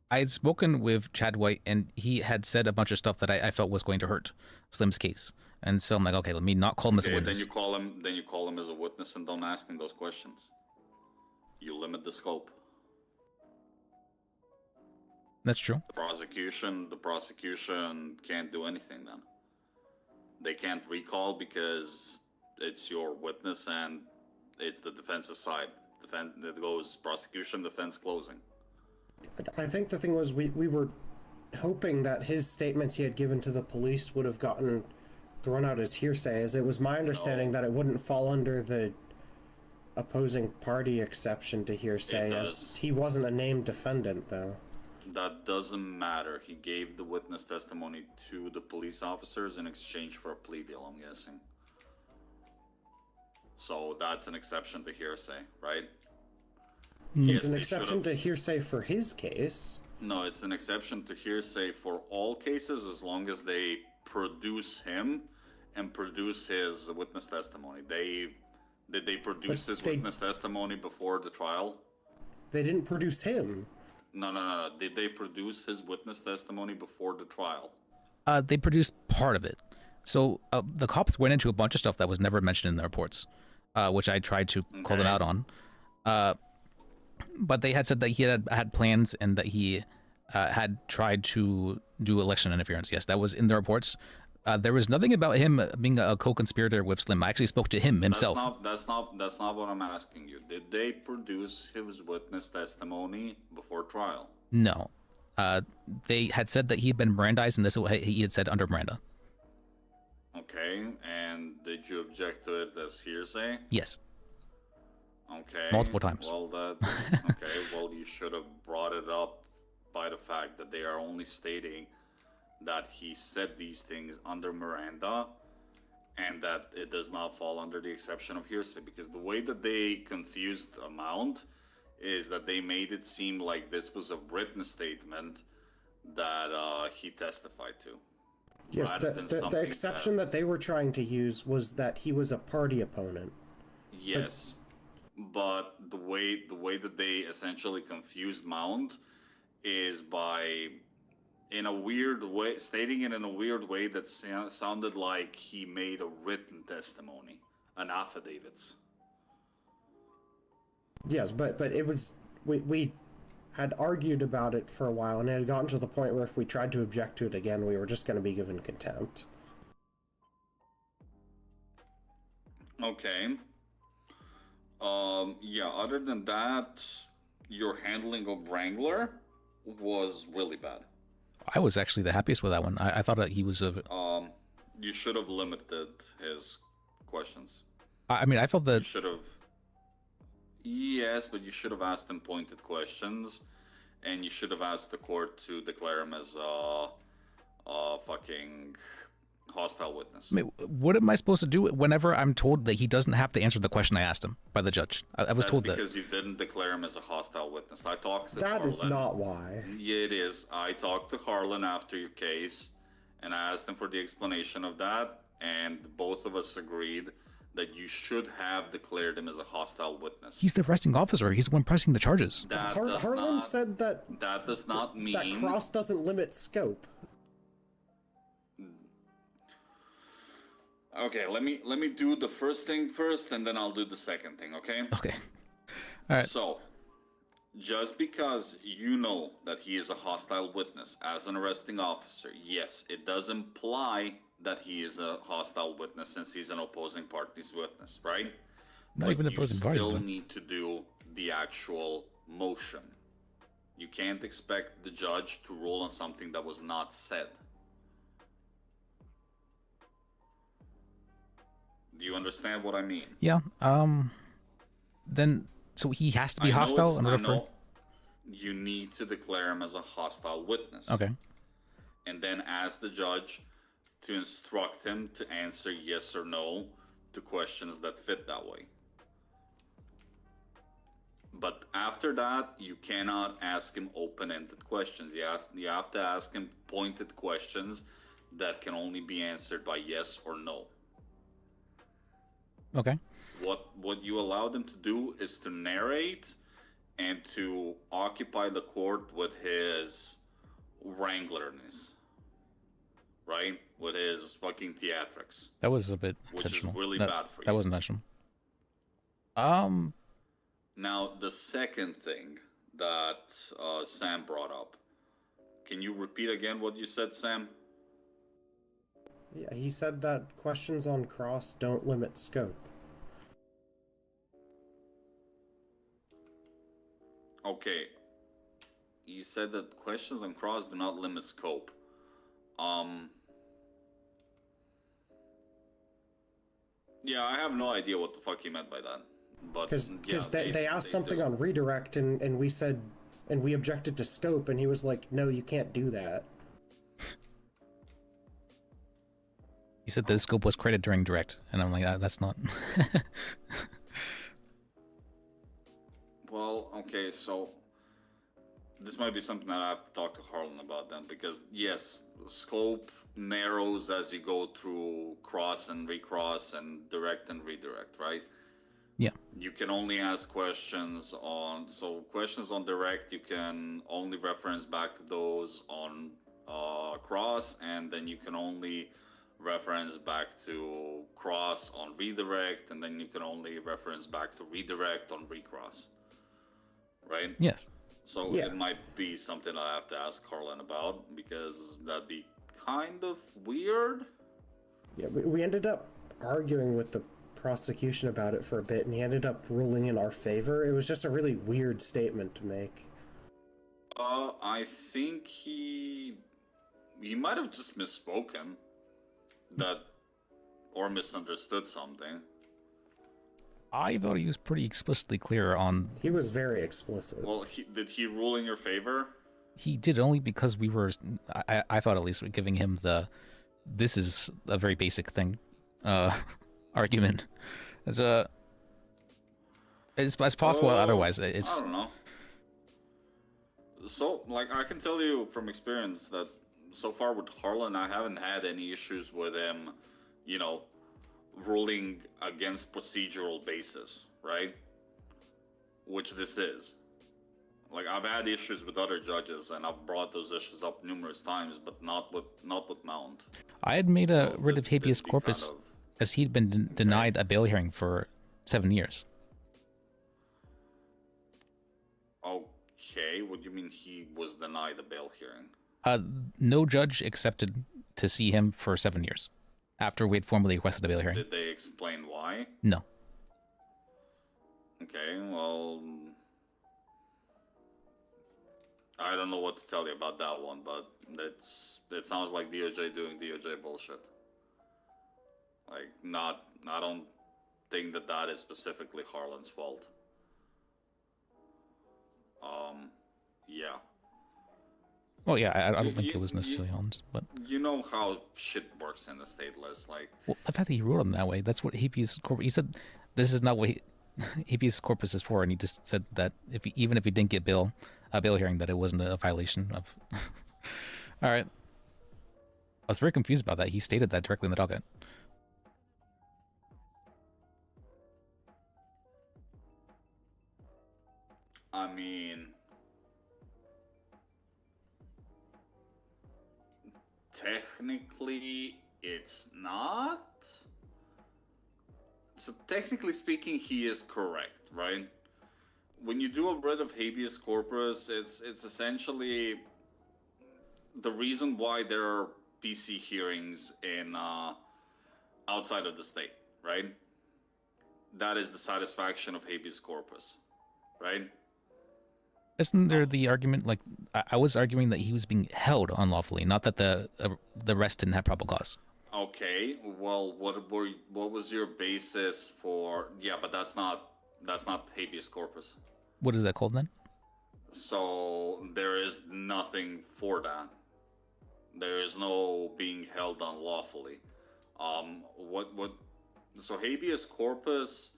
I had spoken with Chad White, and he had said a bunch of stuff that I felt was going to hurt Slim's case. And so I'm like, okay, let me not call him as a witness. Then you call him as a witness and don't ask him those questions. You limit the scope. That's true. The prosecution can't do anything then. They can't recall because it's your witness and it's the defense's side. It goes prosecution, defense, closing. I think the thing was we were hoping that his statements he had given to the police would have gotten thrown out as hearsay, as it was my understanding that it wouldn't fall under the opposing party exception to hearsay, as he wasn't a named defendant, though. That doesn't matter. He gave the witness testimony to the police officers in exchange for a plea deal, I'm guessing. So that's an exception to hearsay, right? It's an exception to hearsay for his case. No, it's an exception to hearsay for all cases as long as they produce him and produce his witness testimony. Did they produce But his witness testimony before the trial? They didn't produce him. No. Did they produce his witness testimony before the trial? They produced part of it. So the cops went into a bunch of stuff that was never mentioned in the reports, which I tried to call them out on. But they had said that he had plans and that he had tried to do election interference. Yes, that was in the reports. There was nothing about him being a co-conspirator with Slim. I actually spoke to him himself. That's not what I'm asking you. Did they produce his witness testimony before trial? No. They had said that he had been Mirandized, and this is what he had said under Miranda. Okay, and did you object to it as hearsay? Yes. Okay. Multiple times. Well, well, you should have brought it up by the fact that they are only stating that he said these things under Miranda, and that it does not fall under the exception of hearsay, because the way that they confused the amount is that they made it seem like this was a written statement that he testified to. Yes, the exception that they were trying to use was that he was a party opponent. Yes, but the way that they essentially confused Mount is by, in a weird way, stating it in a weird way that sounded like he made a written testimony, an affidavits. Yes, but it was we had argued about it for a while, and it had gotten to the point where if we tried to object to it again, we were just going to be given contempt. Okay. Yeah, other than that, your handling of Wrangler was really bad. I was actually the happiest with that one. I thought that he was a... You should have limited his questions. I mean, I felt that... You should have... Yes, but you should have asked him pointed questions, and you should have asked the court to declare him as a fucking hostile witness. I mean, what am I supposed to do whenever I'm told that he doesn't have to answer the question I asked him by the judge? I was told that. That's because you didn't declare him as a hostile witness. I talked to That Harlan. is not why. Yeah, it is. I talked to Harlan after your case, and I asked him for the explanation of that, and both of us agreed that you should have declared him as a hostile witness. He's the arresting officer. He's the one pressing the charges. Harlan said that that does not mean that cross doesn't limit scope. Okay, let me do the first thing first, and then I'll do the second thing, okay? Okay. All right. So, just because you know that he is a hostile witness as an arresting officer, yes, it does imply that he is a hostile witness since he's an opposing party's witness, right? Not even opposing party. You still need to do the actual motion. You can't expect the judge to rule on something that was not said. Do you understand what I mean? Yeah. Then, so he has to be hostile in order for... You need to declare him as a hostile witness. Okay. And then ask the judge to instruct him to answer yes or no to questions that fit that way. But after that, you cannot ask him open-ended questions. You have to ask him pointed questions that can only be answered by yes or no. Okay. What you allowed him to do is to narrate and to occupy the court with his wranglerness, right? With his fucking theatrics. That was a bit which intentional. is really bad for you. That was intentional. Now, the second thing that Sam brought up. Can you repeat again what you said, Sam? Yeah, he said that questions on cross don't limit scope. Okay. He said that questions on cross do not limit scope. Yeah, I have no idea what the fuck he meant by that. But Because yeah, they asked something do. on redirect, and we said, and we objected to scope, and he was like, no, you can't do that. He said the scope was created during direct, and I'm like, that's not... Well, okay, so this might be something that I have to talk to Harlan about then, because yes, scope narrows as you go through cross and recross and direct and redirect, right? Yeah. You can only ask questions questions on direct, you can only reference back to those on cross, and then you can only reference back to cross on redirect, and then you can only reference back to redirect on recross. Right? Yes. So it might be something I have to ask Harlan about, because that'd be kind of weird. Yeah, we ended up arguing with the prosecution about it for a bit, and he ended up ruling in our favor. It was just a really weird statement to make. I think he might have just misspoken or misunderstood something. I thought he was pretty explicitly clear on. He was very explicit. Well, did he rule in your favor? He did, only because we were. I thought at least we're giving him the. This is a very basic thing, argument. As possible. Otherwise, it's. I don't know. So, like, I can tell you from experience that so far with Harlan, I haven't had any issues with him, ruling against procedural basis, right? Which this is. Like, I've had issues with other judges, and I've brought those issues up numerous times, but not with Mount. I had made a writ of habeas corpus, as he'd been denied a bail hearing for 7 years. Okay, what do you mean he was denied a bail hearing? No judge accepted to see him for 7 years, after we had formally requested a bail hearing. Did they explain why? No. Okay, well, I don't know what to tell you about that one, but it sounds like DOJ doing DOJ bullshit. Like, I don't think that is specifically Harlan's fault. Yeah. Well, yeah, I don't think it was necessarily Holmes, but... You know how shit works in the state list, like... Well, the fact that he wrote him that way, that's what habeas corpus... He said, this is not what habeas corpus is for, and he just said that even if he didn't get a bail hearing, that it wasn't a violation of... Alright. I was very confused about that. He stated that directly in the docket. I mean... Technically, it's not. So technically speaking, he is correct, right? When you do a writ of habeas corpus, it's essentially the reason why there are PC hearings in outside of the state, right? That is the satisfaction of habeas corpus, right? Isn't there the argument, like, I was arguing that he was being held unlawfully, not that the rest didn't have probable cause. Okay, well, what was your basis for? Yeah, but that's not habeas corpus. What is that called then? So there is nothing for that. There is no being held unlawfully. So habeas corpus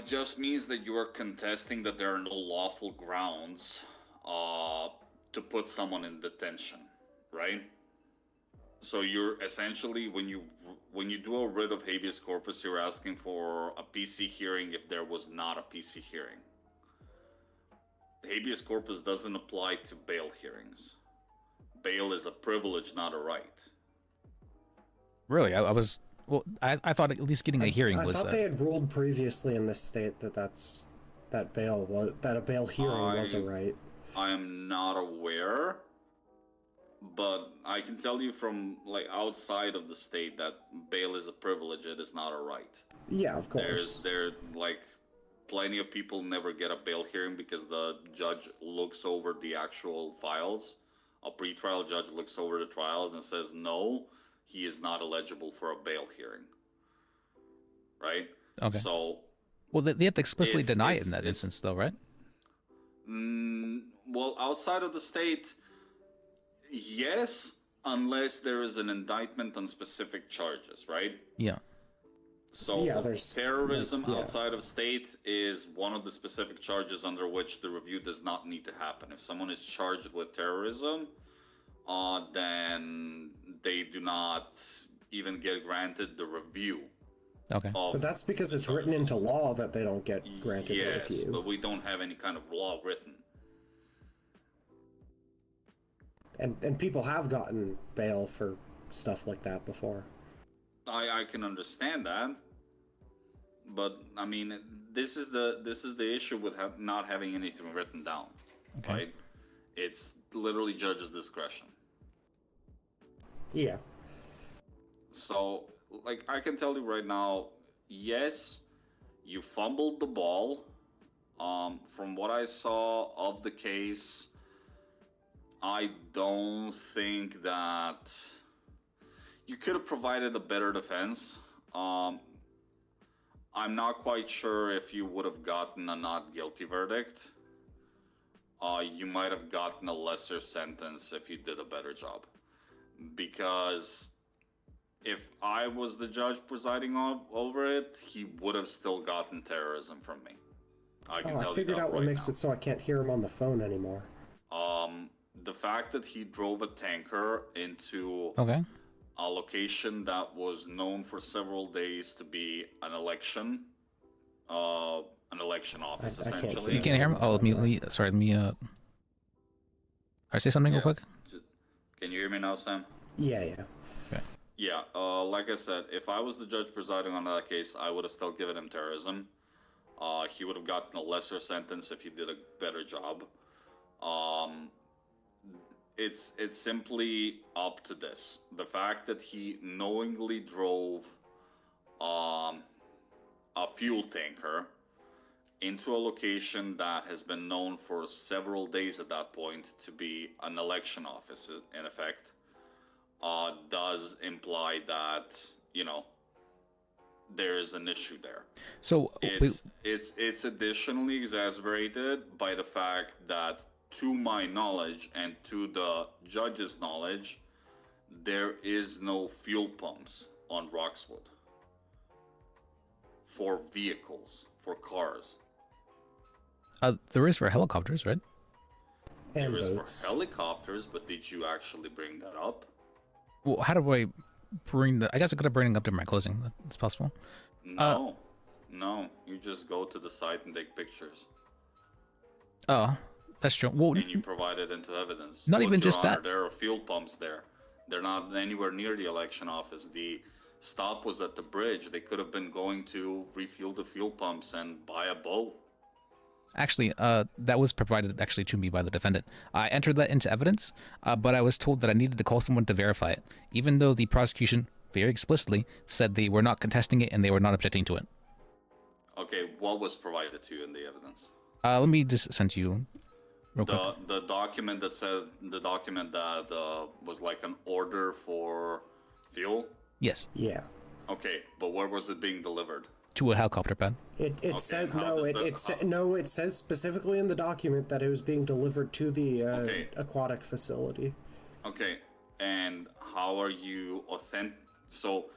just means that you are contesting that there are no lawful grounds to put someone in detention, right? So you're essentially, when you do a writ of habeas corpus, you're asking for a PC hearing if there was not a PC hearing. Habeas corpus doesn't apply to bail hearings. Bail is a privilege, not a right. Really? I thought at least getting a hearing was... I thought they had ruled previously in this state that a bail hearing was a right. I am not aware, but I can tell you from outside of the state that bail is a privilege. It is not a right. Yeah, of course. There plenty of people never get a bail hearing because the judge looks over the actual files. A pretrial judge looks over the trials and says no. He is not eligible for a bail hearing, right? Okay. So, well, they have to explicitly deny it in that instance, though, right? Well, outside of the state, yes, unless there is an indictment on specific charges, right? Yeah. So, terrorism outside of state is one of the specific charges under which the review does not need to happen. If someone is charged with terrorism, then they do not even get granted the review Okay. But that's because it's written into law that they don't get granted Yes, review. but we don't have any kind of law written. And people have gotten bail for stuff like that before. I can understand that, but I mean, this is the issue with not having anything written down, right? It's literally judge's discretion. Yeah. So, like, I can tell you right now, yes, you fumbled the ball. From what I saw of the case, I don't think that you could have provided a better defense. I'm not quite sure if you would have gotten a not guilty verdict. You might have gotten a lesser sentence if you did a better job. Because if I was the judge presiding over it, he would have still gotten terrorism from me. I figured out what makes it so I can't hear him on the phone anymore. The fact that he drove a tanker into a location that was known for several days to be an election office, essentially. You can't hear me? Oh, let me I say something real quick? Can you hear me now, Sam? Yeah. Okay. Yeah, like I said, if I was the judge presiding on that case, I would have still given him terrorism. He would have gotten a lesser sentence if he did a better job. It's simply up to this. The fact that he knowingly drove a fuel tanker into a location that has been known for several days at that point to be an election office, in effect, does imply that, you know, there is an issue there. So it's additionally exacerbated by the fact that, to my knowledge and to the judge's knowledge, there is no fuel pumps on Roxwood for vehicles, for cars. There is for helicopters, right? There is for helicopters, but did you actually bring that up? Well, how do I bring that? I guess I could have bring it up to my closing. That's possible. No, you just go to the site and take pictures. Oh, that's true. Well, and you provide it into evidence. Not Look, even Your just Honor, that. There are fuel pumps there. They're not anywhere near the election office. The stop was at the bridge. They could have been going to refuel the fuel pumps and buy a boat. Actually, that was provided actually to me by the defendant. I entered that into evidence, but I was told that I needed to call someone to verify it, even though the prosecution very explicitly said they were not contesting it and they were not objecting to it. Okay, what was provided to you in the evidence? Let me just send you real quick. The document that was like an order for fuel? Yes. Yeah. Okay, but where was it being delivered? To a helicopter pad. It said it says specifically in the document that it was being delivered to the aquatic facility. Okay, and how are you authentic? So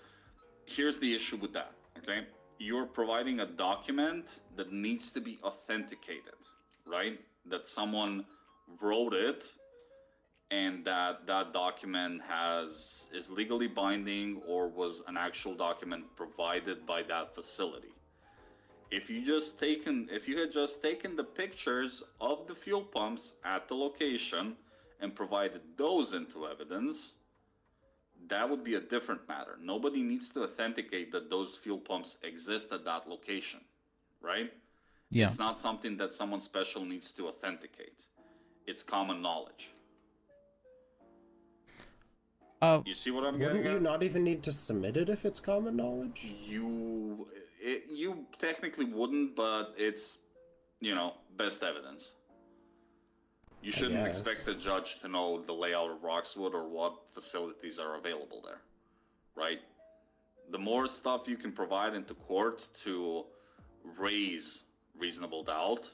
here's the issue with that, okay? You're providing a document that needs to be authenticated, right? That someone wrote it and that document is legally binding or was an actual document provided by that facility. If you had just taken the pictures of the fuel pumps at the location and provided those into evidence, that would be a different matter. Nobody needs to authenticate that those fuel pumps exist at that location, right? Yeah. It's not something that someone special needs to authenticate. It's common knowledge. You see what I'm getting at? Wouldn't you not even need to submit it if it's common knowledge? You technically wouldn't, but it's, best evidence. You shouldn't expect the judge to know the layout of Roxwood or what facilities are available there, right? The more stuff you can provide into court to raise reasonable doubt,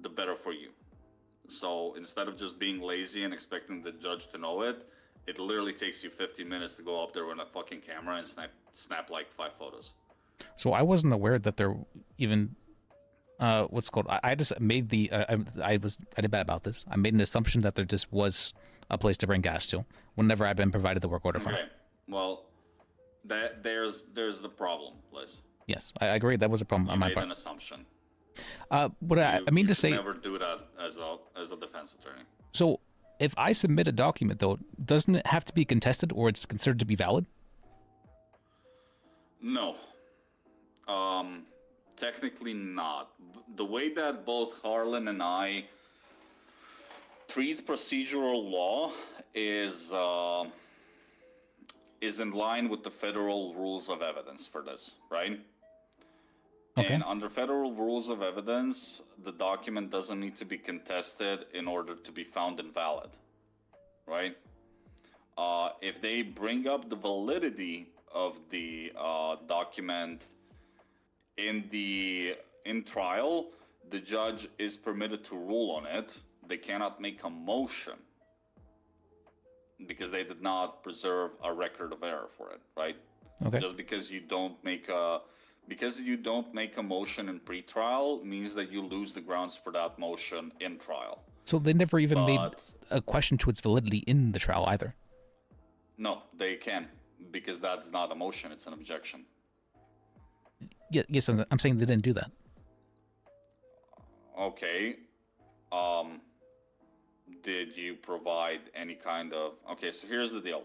the better for you. So instead of just being lazy and expecting the judge to know it, it literally takes you 15 minutes to go up there with a fucking camera and snap like 5 photos. So I wasn't aware that there even I just made the I did bad about this. I made an assumption that there just was a place to bring gas to whenever I've been provided the work order from. Okay. Well, There's the problem, Liz. Yes, I agree. That was a problem You on my made part. an assumption. What I mean to should say. never do that as a defense attorney. So, if I submit a document, though, doesn't it have to be contested, or it's considered to be valid? No. Technically not. The way that both Harlan and I treat procedural law is in line with the federal rules of evidence for this, right? Okay. And under federal rules of evidence, the document doesn't need to be contested in order to be found invalid, right? If they bring up the validity of the document in trial, the judge is permitted to rule on it. They cannot make a motion because they did not preserve a record of error for it, right? Okay. Just because you don't make a motion in pre-trial means that you lose the grounds for that motion in trial. So they never even made a question to its validity in the trial either. No, they can, because that's not a motion; it's an objection. Yeah, yes, I'm saying they didn't do that. Okay. Did you provide any kind of... Okay, so here's the deal.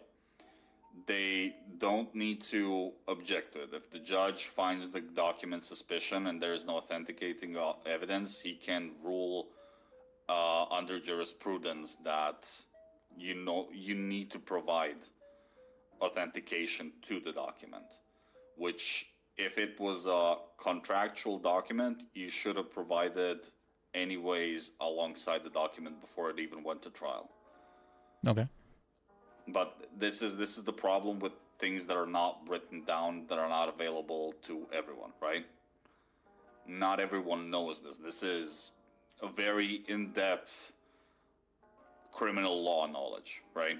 They don't need to object to it. If the judge finds the document suspicion and there is no authenticating evidence, he can rule under jurisprudence that you need to provide authentication to the document, which if it was a contractual document, you should have provided anyways alongside the document before it even went to trial. Okay. But this is the problem with things that are not written down, that are not available to everyone, right? Not everyone knows this. This is a very in-depth criminal law knowledge, right?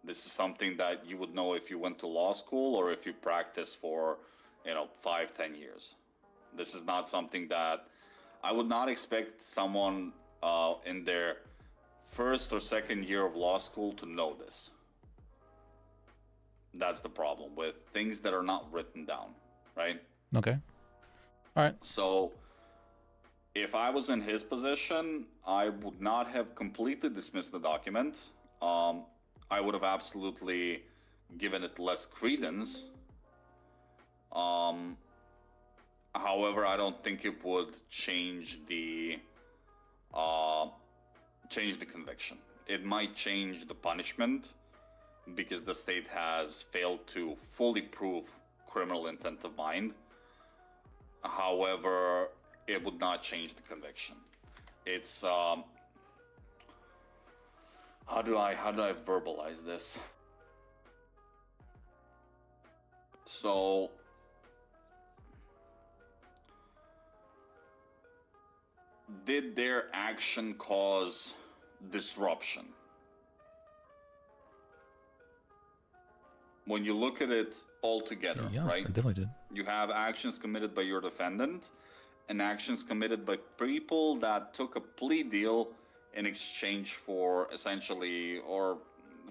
This is something that you would know if you went to law school or if you practiced for, 5-10 years. This is not something that I would not expect someone in their first or second year of law school to know this. That's the problem with things that are not written down, right? Okay. All right. So if I was in his position, I would not have completely dismissed the document. I would have absolutely given it less credence. However, I don't think it would change the conviction. It might change the punishment because the state has failed to fully prove criminal intent of mind. However, it would not change the conviction. It's how do I verbalize this? So did their action cause disruption? When you look at it all together, Yeah, right? I definitely did. You have actions committed by your defendant and actions committed by people that took a plea deal in exchange for essentially, or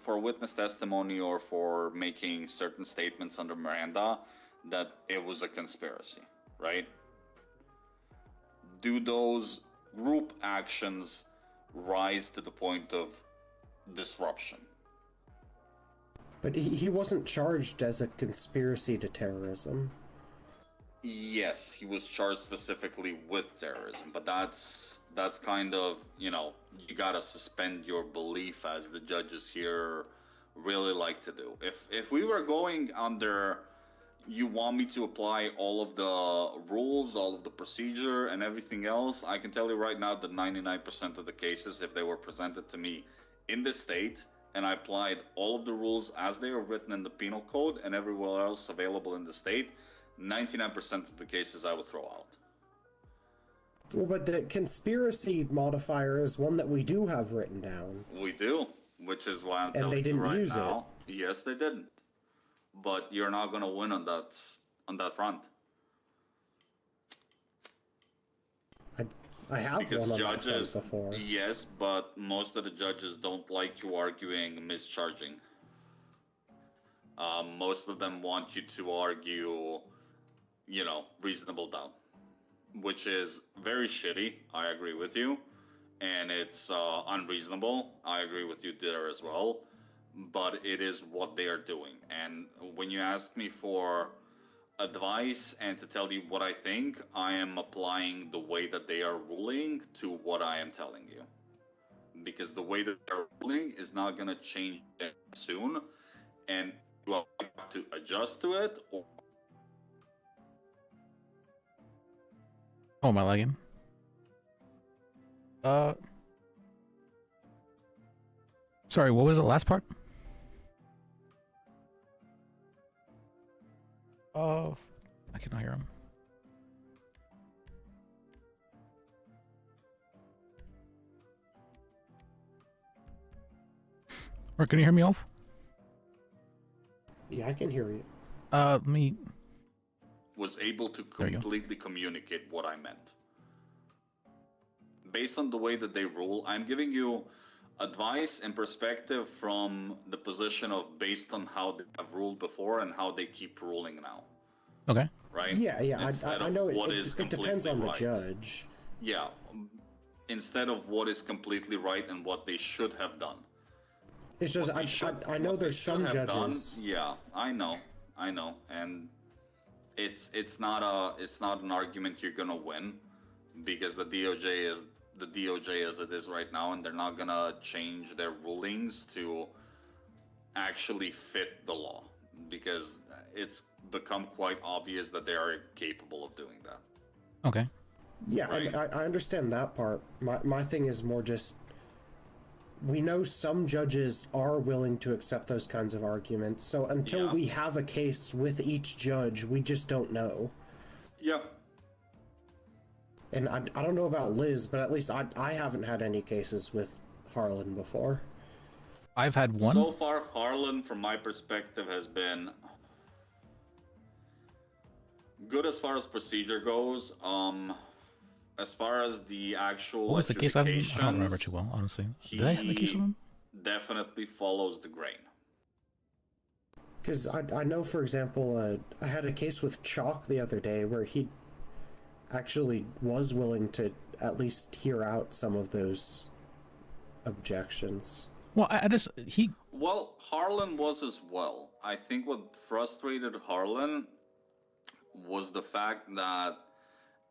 for witness testimony or for making certain statements under Miranda that it was a conspiracy, right? Do those group actions rise to the point of disruption? But he wasn't charged as a conspiracy to terrorism. Yes, he was charged specifically with terrorism, but that's kind of, you gotta suspend your belief, as the judges here really like to do. If we were going under, you want me to apply all of the rules, all of the procedure and everything else, I can tell you right now that 99% of the cases, if they were presented to me in the state, and I applied all of the rules as they are written in the penal code and everywhere else available in the state, 99% of the cases I would throw out. Well, but the conspiracy modifier is one that we do have written down. We do, which is why I'm And telling they you didn't right use now. Yes, they didn't. But you're not going to win on that front. I have Because one on that judges, front before. yes, but most of the judges don't like you arguing mischarging. Most of them want you to argue, you know, reasonable doubt, which is very shitty. I agree with you. And it's unreasonable. I agree with you there as well. But it is what they are doing. And when you ask me for advice and to tell you what I think, I am applying the way that they are ruling to what I am telling you. Because the way that they're ruling is not going to change soon. And you have to adjust to it. Or... Oh, am I lagging? Sorry, what was the last part? Oh, I cannot hear him. Or can you hear me, Olf? Yeah, I can hear you. Let me... Was able to completely communicate what I meant. Based on the way that they rule, I'm giving you advice and perspective from the position of based on how they have ruled before and how they keep ruling now. Okay. Right? Yeah, Instead I know of what it is depends on completely the right. judge. Yeah. Instead of what is completely right and what they should have done. It's just I know there's some judges. Yeah, I know, and it's not an argument you're gonna win, because the DOJ is the DOJ as it is right now, and they're not gonna change their rulings to actually fit the law, because it's become quite obvious that they are capable of doing that. Okay. Yeah, Right. I understand that part. My thing is more just, we know some judges are willing to accept those kinds of arguments, so until we have a case with each judge, we just don't know. Yeah. And I don't know about Liz, but at least I haven't had any cases with Harlan before. I've had one. So far, Harlan, from my perspective, has been good as far as procedure goes. As far as the actual What was the case? I don't remember adjudications, too well, honestly. Did I have a case with him? definitely follows the grain. Because I know, for example, I had a case with Chalk the other day where he actually was willing to at least hear out some of those objections. Well, Well, Harlan was as well. I think what frustrated Harlan was the fact that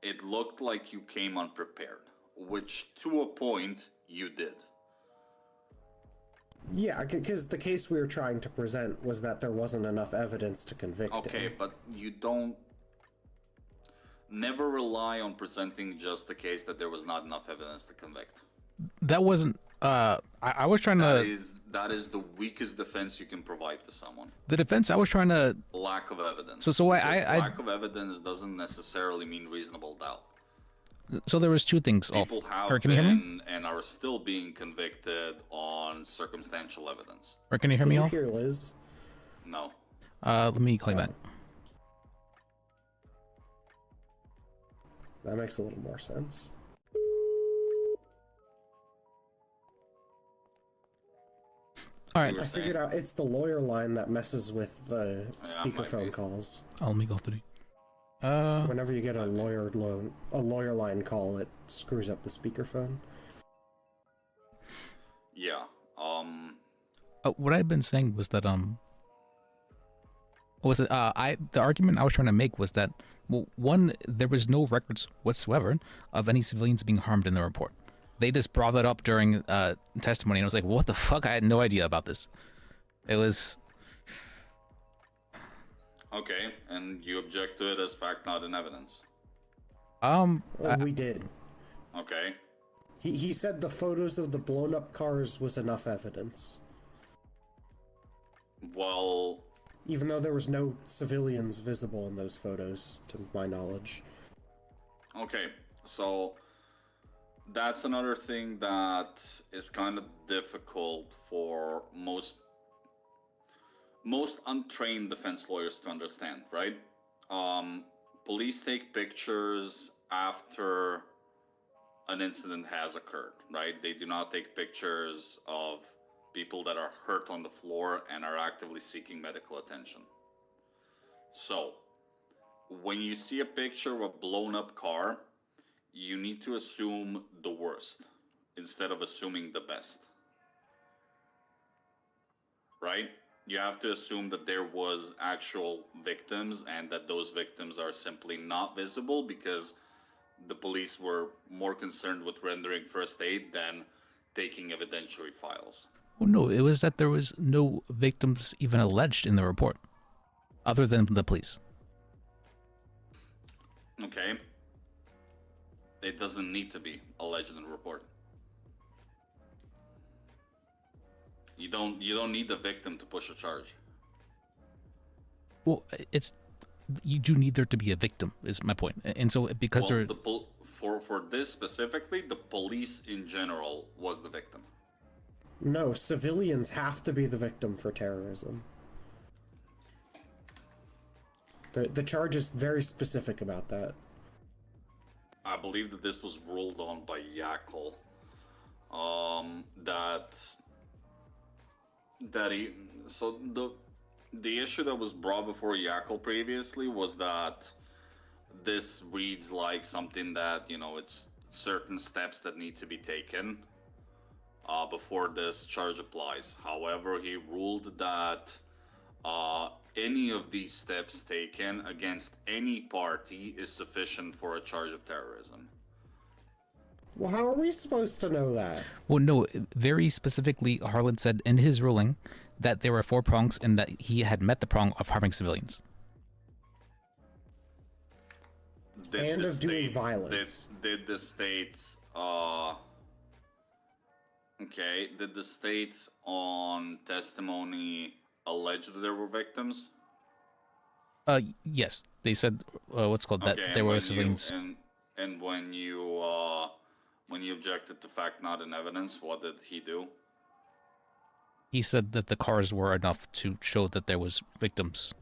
it looked like you came unprepared, which to a point you did. Yeah, because the case we were trying to present was that there wasn't enough evidence to convict him. Okay, but you don't never rely on presenting just the case that there was not enough evidence to convict. That wasn't. I was trying to. That is the weakest defense you can provide to someone. The defense I was trying to. Lack of evidence. So lack of evidence doesn't necessarily mean reasonable doubt. So there was two things. People have can you hear me? been and are still being convicted on circumstantial evidence. Or can you hear me, Al? Hear Liz? No. Let me call you back. That makes a little more sense. All right. I figured out it's the lawyer line that messes with the speakerphone calls. Let me go through. Whenever you get a lawyer line call, it screws up the speakerphone. Yeah. What I've been saying was that the argument I was trying to make was that, well, one, there was no records whatsoever of any civilians being harmed in the report. They just brought that up during testimony, and I was like, what the fuck? I had no idea about this. It was... Okay, and you object to it as fact, not in evidence. We did. Okay. He said the photos of the blown up cars was enough evidence. Well... Even though there was no civilians visible in those photos, to my knowledge. Okay, so that's another thing that is kind of difficult for most untrained defense lawyers to understand, right? Police take pictures after an incident has occurred, right? They do not take pictures of people that are hurt on the floor and are actively seeking medical attention. So, when you see a picture of a blown up car, you need to assume the worst instead of assuming the best. Right? You have to assume that there was actual victims and that those victims are simply not visible because the police were more concerned with rendering first aid than taking evidentiary files. Well, no, it was that there was no victims even alleged in the report, other than the police. Okay. It doesn't need to be alleged in the report. You don't need the victim to push a charge. Well, you do need there to be a victim, is my point. And so because For this specifically, the police in general was the victim. No, civilians have to be the victim for terrorism. The charge is very specific about that. I believe that this was ruled on by Yakel. The issue that was brought before Yakel previously was that this reads like something that, it's certain steps that need to be taken before this charge applies. However, he ruled that any of these steps taken against any party is sufficient for a charge of terrorism. Well, how are we supposed to know that? Well, no, very specifically, Harlan said in his ruling that there were 4 prongs and that he had met the prong of harming civilians. And of doing violence. Did the state, did the state on testimony allege that there were victims? Yes, they said, that there were civilians. And when you objected to fact not in evidence, what did he do? He said that the cars were enough to show that there was victims.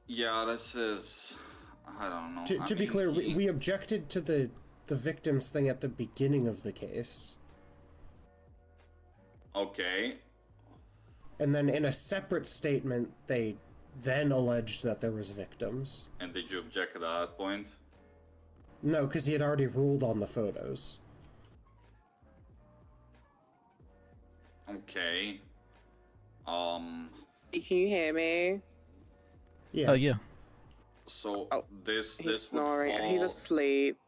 Yeah, this is... I don't know. To be clear, we objected to the victims thing at the beginning of the case. Okay. And then in a separate statement, they then alleged that there was victims. And did you object at that point? No, because he had already ruled on the photos. Okay. Can you hear me? Yeah. Oh, yeah. So he's this snoring and he's asleep.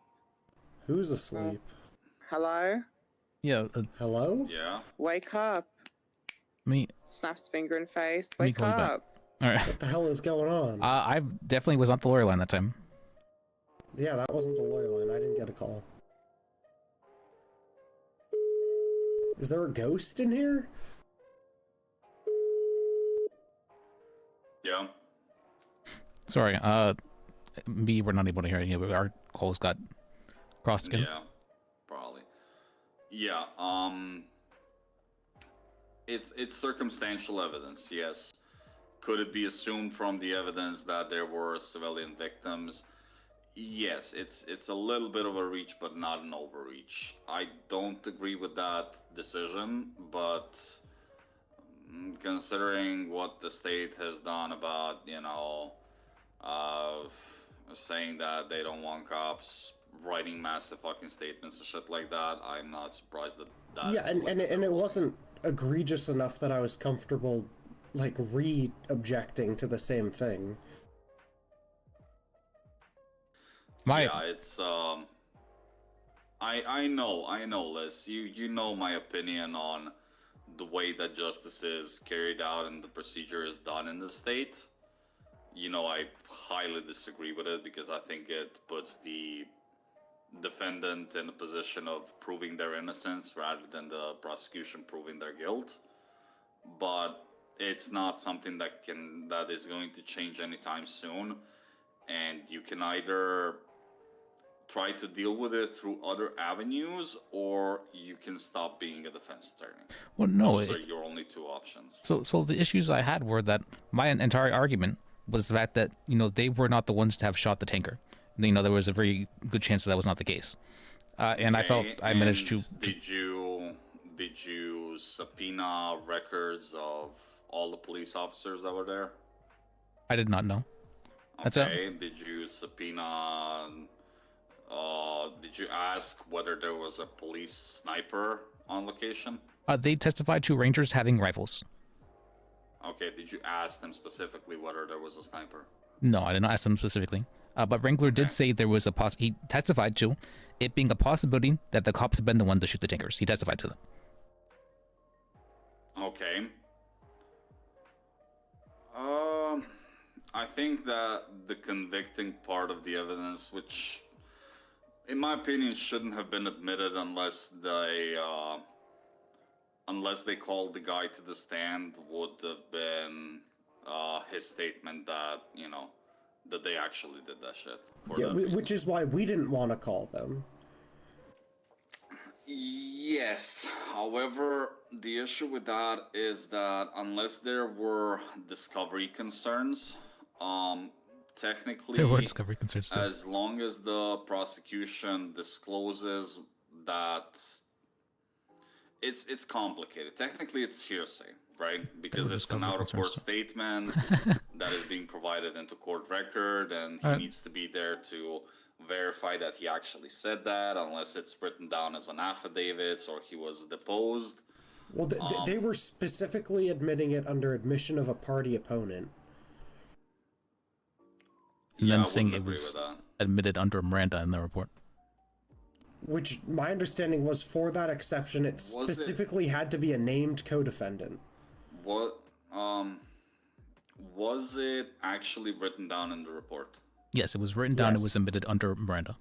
Who's asleep? Hello? Yeah. Hello? Yeah. Wake up. Me. Snaps finger in face. Me Wake call you back. up. All right. What the hell is going on? I definitely was on the lawyer line that time. Yeah, that wasn't the lawyer line. I didn't get a call. Is there a ghost in here? Yeah. Sorry, we were not able to hear any of it. Our calls got crossed again. Yeah, probably. Yeah, it's circumstantial evidence, yes. Could it be assumed from the evidence that there were civilian victims? Yes, it's a little bit of a reach, but not an overreach. I don't agree with that decision, but considering what the state has done about, saying that they don't want cops writing massive fucking statements and shit like that, I'm not surprised that Yeah, and it wasn't egregious enough that I was comfortable, like, re-objecting to the same thing. Yeah, it's I know, Liz. You know my opinion on the way that justice is carried out and the procedure is done in the state. I highly disagree with it because I think it puts the defendant in a position of proving their innocence rather than the prosecution proving their guilt. But it's not something that is going to change anytime soon, and you can either try to deal with it through other avenues, or you can stop being a defense attorney. Well, no. Those are your only 2 options. So the issues I had were that my entire argument was the fact that, they were not the ones to have shot the tanker. there was a very good chance that was not the case. And I felt I managed to. Did you subpoena records of all the police officers that were there? I did not know. Okay. Did you subpoena? Did you ask whether there was a police sniper on location? They testified to Rangers having rifles. Okay. Did you ask them specifically whether there was a sniper? No, I did not ask them specifically. But Wrangler did say there was he testified to it being a possibility that the cops had been the one to shoot the tankers. He testified to that. Okay. I think that the convicting part of the evidence, which, in my opinion, shouldn't have been admitted unless they called the guy to the stand, would have been his statement that that they actually did that shit. Yeah, which is why we didn't want to call them. Yes. However, the issue with that is that unless there were discovery concerns, technically, there were discovery concerns too. As long as the prosecution discloses that it's complicated. Technically, it's hearsay, right? Because it's an out-of-court statement that is being provided into court record, and he needs to be there to verify that he actually said that, unless it's written down as an affidavit or he was deposed. Well, they were specifically admitting it under admission of a party opponent. And then saying it was admitted under Miranda in the report. Which my understanding was, for that exception, it specifically had to be a named co-defendant. What was it actually written down in the report? Yes, it was written down. It was admitted under Miranda.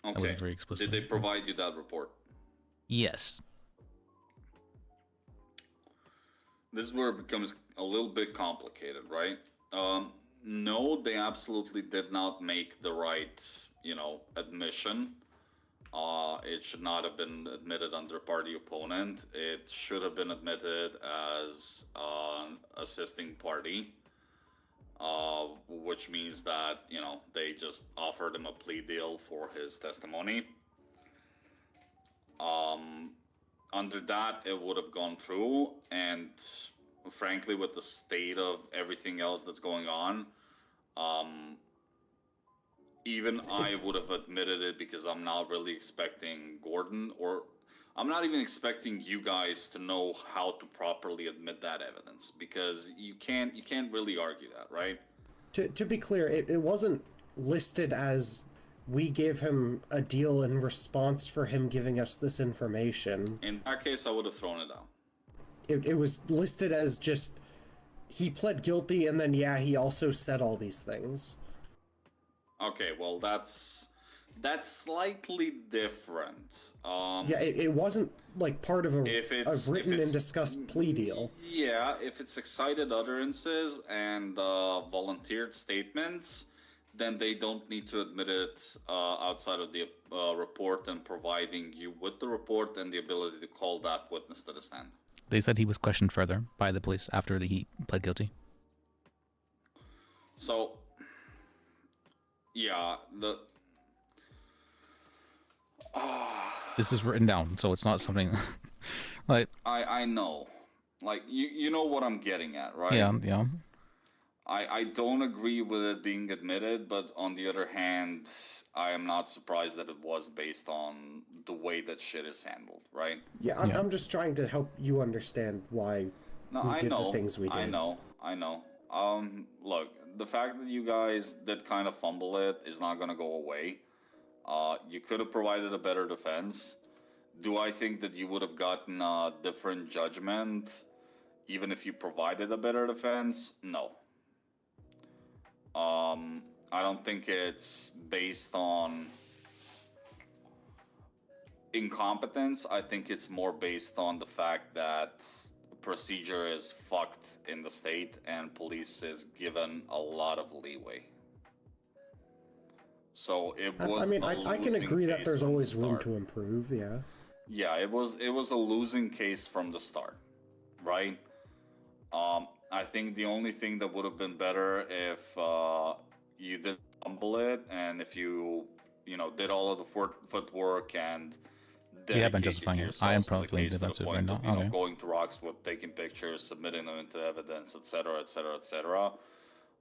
Okay. That was very explicit. Did they provide you that report? Yes. This is where it becomes a little bit complicated, right? No, they absolutely did not make the right, admission. It should not have been admitted under party opponent. It should have been admitted as an assisting party, which means that, they just offered him a plea deal for his testimony. Under that, it would have gone through, and frankly, with the state of everything else that's going on, even I would have admitted it, because I'm not really expecting Gordon, or I'm not even expecting you guys to know how to properly admit that evidence, because you can't really argue that, right? To be clear, it wasn't listed as we gave him a deal in response for him giving us this information. In that case, I would have thrown it out. It was listed as just, he pled guilty, and then he also said all these things. Okay, well that's slightly different. It wasn't like part of a written and discussed plea deal. Yeah, if it's excited utterances and volunteered statements, then they don't need to admit it outside of the report, and providing you with the report and the ability to call that witness to the stand. They said he was questioned further by the police after he pled guilty. So, yeah, this is written down, so it's not something like. I know, like you know what I'm getting at, right? Yeah. I don't agree with it being admitted, but on the other hand, I am not surprised that it was based on the way that shit is handled, right? Yeah, I'm just trying to help you understand why we did the things we did. I know. Look, the fact that you guys did kind of fumble it is not going to go away. You could have provided a better defense. Do I think that you would have gotten a different judgment even if you provided a better defense? No. I don't think it's based on incompetence. I think it's more based on the fact that procedure is fucked in the state and police is given a lot of leeway. So it was. I can agree that there's always room to improve. Yeah. Yeah, it was a losing case from the start, right? I think the only thing that would have been better if you did fumble it, and if you did all of the footwork and We have been dedicated justifying it. yourselves I am to the probably case to the defensive right point now. of Okay. going to Roxwood, taking pictures, submitting them into evidence, etc., etc., etc.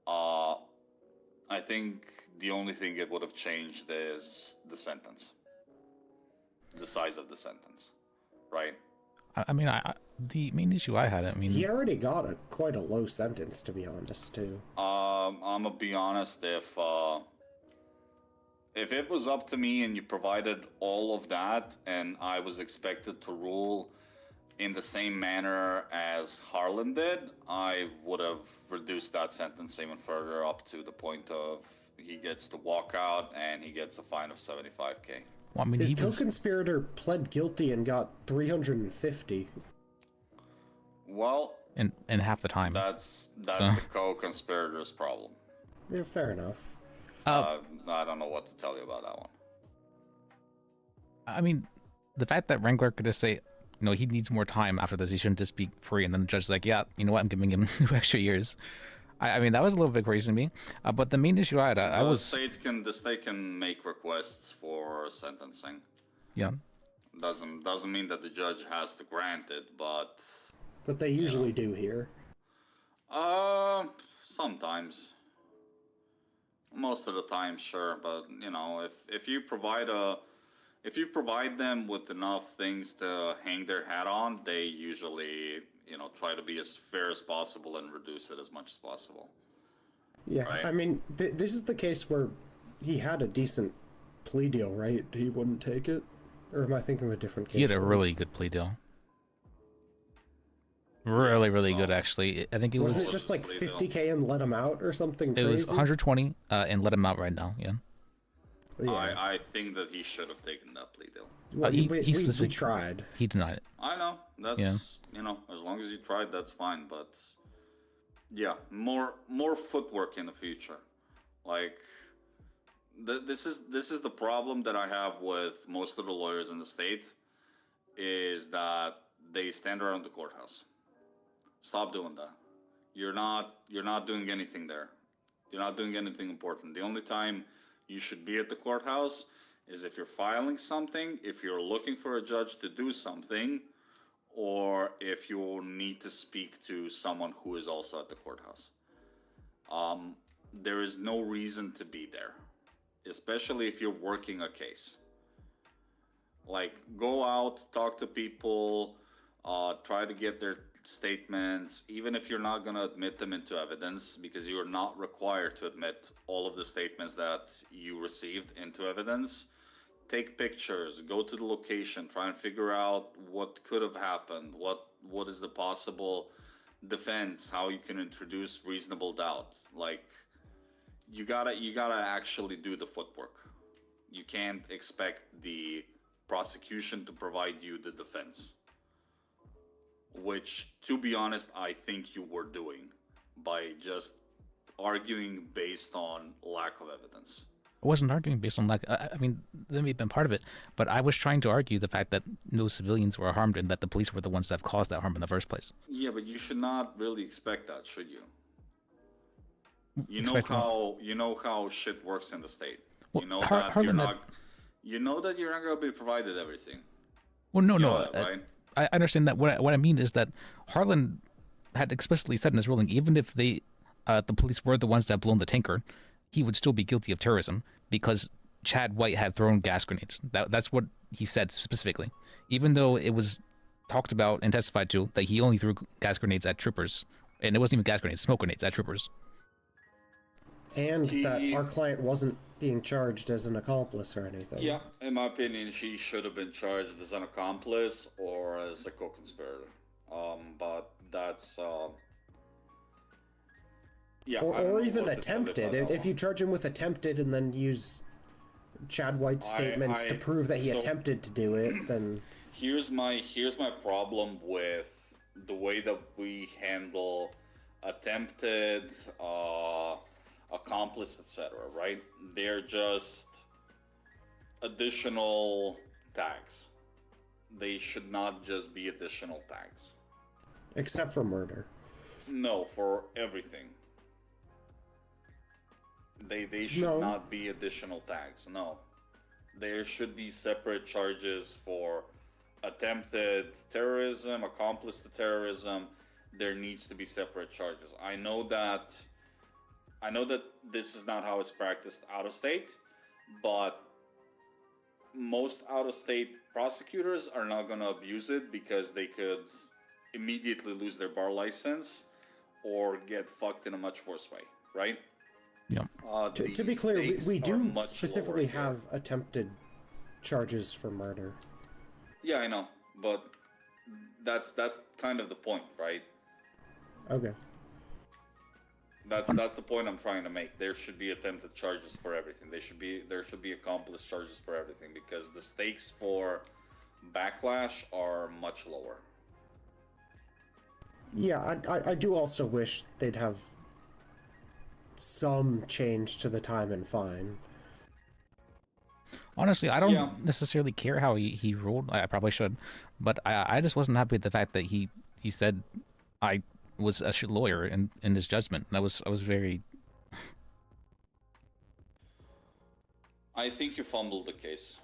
I think the only thing it would have changed is the sentence, the size of the sentence, right? I mean, the main issue I had, I mean, He already got quite a low sentence, to be honest, too. I'm gonna be honest. If it was up to me and you provided all of that, and I was expected to rule in the same manner as Harlan did, I would have reduced that sentence even further, up to the point of he gets to walk out and he gets a fine of 75K. Well, I mean, his co-conspirator pled guilty and got 350. Well, in half the time. That's So- the co-conspirator's problem. Yeah, fair enough. I don't know what to tell you about that one. I mean, the fact that Wrangler could just say, he needs more time after this, he shouldn't just be free, and then the judge's like, yeah, you know what, I'm giving him 2 extra years. I mean, that was a little bit crazy to me. But the main issue I had, The state can make requests for sentencing. Yeah. Doesn't mean that the judge has to grant it, but they usually do here. Sometimes. Most of the time, sure, but if you provide them with enough things to hang their hat on, they usually try to be as fair as possible and reduce it as much as possible. Yeah, right? I mean, this is the case where he had a decent plea deal, right? He wouldn't take it? Or am I thinking of a different case? He had a really good plea deal. Really, really good, actually. I think it was... Wasn't it just like 50K and let him out or something It crazy? was 120 and let him out right now, yeah. I think that he should have taken that plea deal. Well, we tried. He denied it. I know. That's as long as you tried, that's fine. But yeah, more footwork in the future. Like this is the problem that I have with most of the lawyers in the state, is that they stand around the courthouse. Stop doing that. You're not doing anything there. You're not doing anything important. The only time you should be at the courthouse is if you're filing something, if you're looking for a judge to do something, or if you need to speak to someone who is also at the courthouse. There is no reason to be there, especially if you're working a case. Like, go out, talk to people, try to get their statements, even if you're not going to admit them into evidence, because you are not required to admit all of the statements that you received into evidence. Take pictures, go to the location, try and figure out what could have happened, what is the possible defense, how you can introduce reasonable doubt. Like, you gotta actually do the footwork. You can't expect the prosecution to provide you the defense, which, to be honest, I think you were doing by just arguing based on lack of evidence. I wasn't arguing based on lack. I mean, that may have been part of it, but I was trying to argue the fact that no civilians were harmed and that the police were the ones that caused that harm in the first place. Yeah, but you should not really expect that, should you? You Expect know how shit works in the state. Well, You know Harlan that you're not going to be provided everything. Well, no, You no. know that, right? I understand that. What I mean is that Harlan had explicitly said in his ruling, even if the police were the ones that blown the tanker, he would still be guilty of terrorism because Chad White had thrown gas grenades. That's what he said specifically. Even though it was talked about and testified to that he only threw gas grenades at troopers, and it wasn't even gas grenades, smoke grenades at troopers. And that our client wasn't being charged as an accomplice or anything. Yeah, in my opinion, she should have been charged as an accomplice or as a co-conspirator. But that's yeah. Or even attempted. If you charge him with attempted and then use Chad White's statements to prove that he attempted to do it, then here's my problem with the way that we handle attempted, accomplice, etc. Right? They're just additional tags. They should not just be additional tags. except for murder. No, for everything. They should No. not be additional tags. No, there should be separate charges for attempted terrorism, accomplice to terrorism. There needs to be separate charges. I know that this is not how it's practiced out of state, but most out of state prosecutors are not going to abuse it because they could immediately lose their bar license or get fucked in a much worse way, right? Yeah. To be clear, we do specifically have attempted charges for murder. Yeah, I know, but that's kind of the point, right? Okay. That's the point I'm trying to make. There should be attempted charges for everything. There should be accomplice charges for everything because the stakes for backlash are much lower. Yeah, I do also wish they'd have some change to the time and fine. Honestly, I don't necessarily care how he ruled. I probably should, but I just wasn't happy with the fact that he said I was a lawyer in his judgment. And I was very. I think you fumbled the case.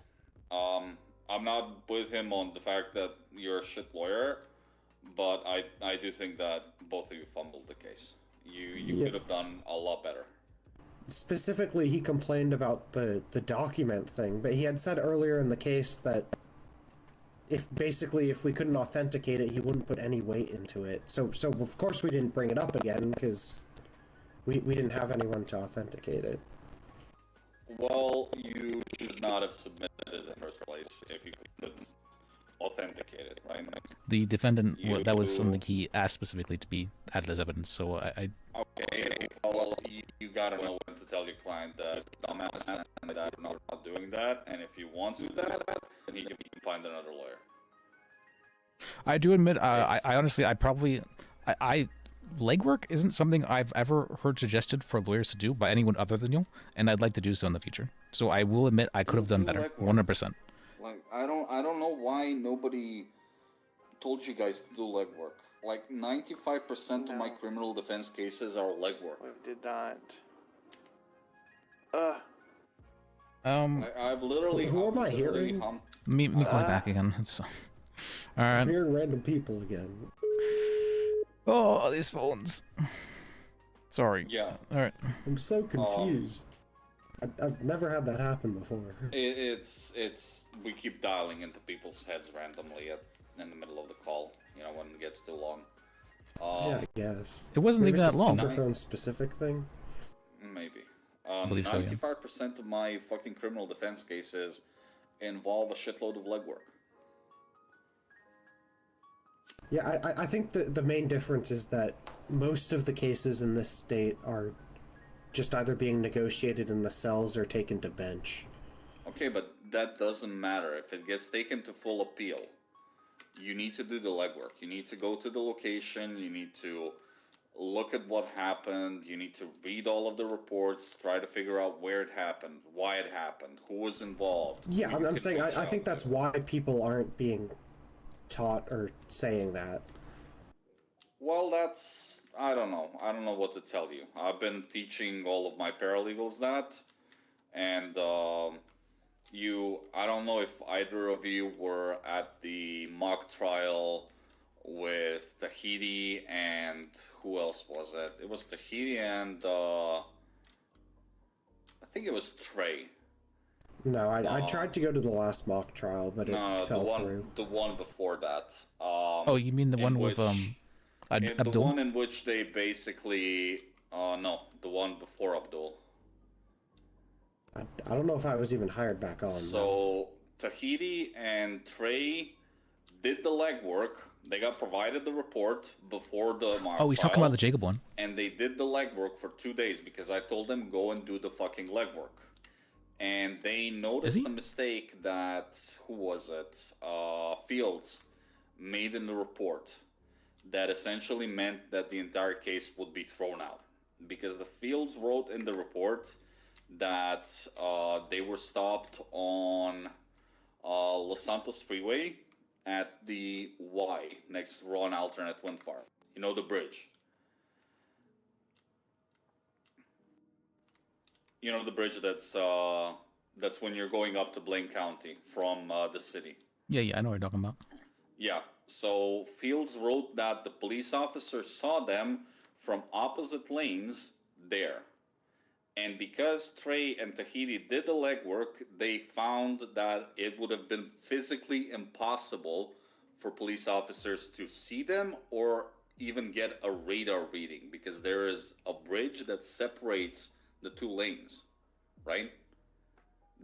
I'm not with him on the fact that you're a shit lawyer, but I do think that both of you fumbled the case. You could have done a lot better. Specifically, he complained about the document thing, but he had said earlier in the case that if we couldn't authenticate it, he wouldn't put any weight into it. So of course we didn't bring it up again because we didn't have anyone to authenticate it. Well, you should not have submitted it in the first place if you could authenticate it, right? The defendant, that was something he asked specifically to be added as evidence, so I Okay, well, you gotta know when to tell your client that dumbass and that I'm not doing that, and if he wants to do that, then he can find another lawyer. I do admit, I honestly, legwork isn't something I've ever heard suggested for lawyers to do by anyone other than you, and I'd like to do so in the future. So I will admit I could have done better, 100%. Like, I don't know why nobody told you guys to do legwork. Like, 95% of my criminal defense cases are legwork. We did not. I've literally. Who am I hearing? Me calling back again. It's, all right. I'm hearing random people again. Oh, these phones. Sorry. Yeah. All right. I'm so confused. I've never had that happen before. It's we keep dialing into people's heads randomly in the middle of the call. You know, when it gets too long. Yeah, I guess. It wasn't Maybe even it's that a long. Speakerphone specific thing. Maybe. I believe so, yeah. 95% of my fucking criminal defense cases involve a shitload of legwork. Yeah, I think the main difference is that most of the cases in this state are just either being negotiated in the cells or taken to bench. Okay, but that doesn't matter. If it gets taken to full appeal, you need to do the legwork. You need to go to the location, you need to look at what happened, you need to read all of the reports, try to figure out where it happened, why it happened, who was involved. Yeah, I'm saying I think that's why people aren't being taught or saying that. Well, that's... I don't know. I don't know what to tell you. I've been teaching all of my paralegals that, and I don't know if either of you were at the mock trial with Tahiti and who else was it? It was Tahiti and I think it was Trey. No, I tried to go to the last mock trial, but it fell through. The one before that. Oh, you mean the one with Abdul? The one in which they basically no, the one before Abdul. I don't know if I was even hired back on. So Tahiti and Trey did the legwork. They got provided the report before the mock Oh, he's talking about the Jacob one. And they did the legwork for 2 days because I told them go and do the fucking legwork. And they noticed the mistake that, who was it? Fields made in the report. That essentially meant that the entire case would be thrown out. Because the Fields wrote in the report that they were stopped on Los Santos Freeway at the Y next to Ron Alternate Wind Farm. You know, the bridge. You know the bridge that's when you're going up to Blaine County from the city. Yeah, I know what you're talking about. Yeah. So Fields wrote that the police officer saw them from opposite lanes there. And because Trey and Tahiti did the legwork, they found that it would have been physically impossible for police officers to see them or even get a radar reading because there is a bridge that separates the two lanes, right?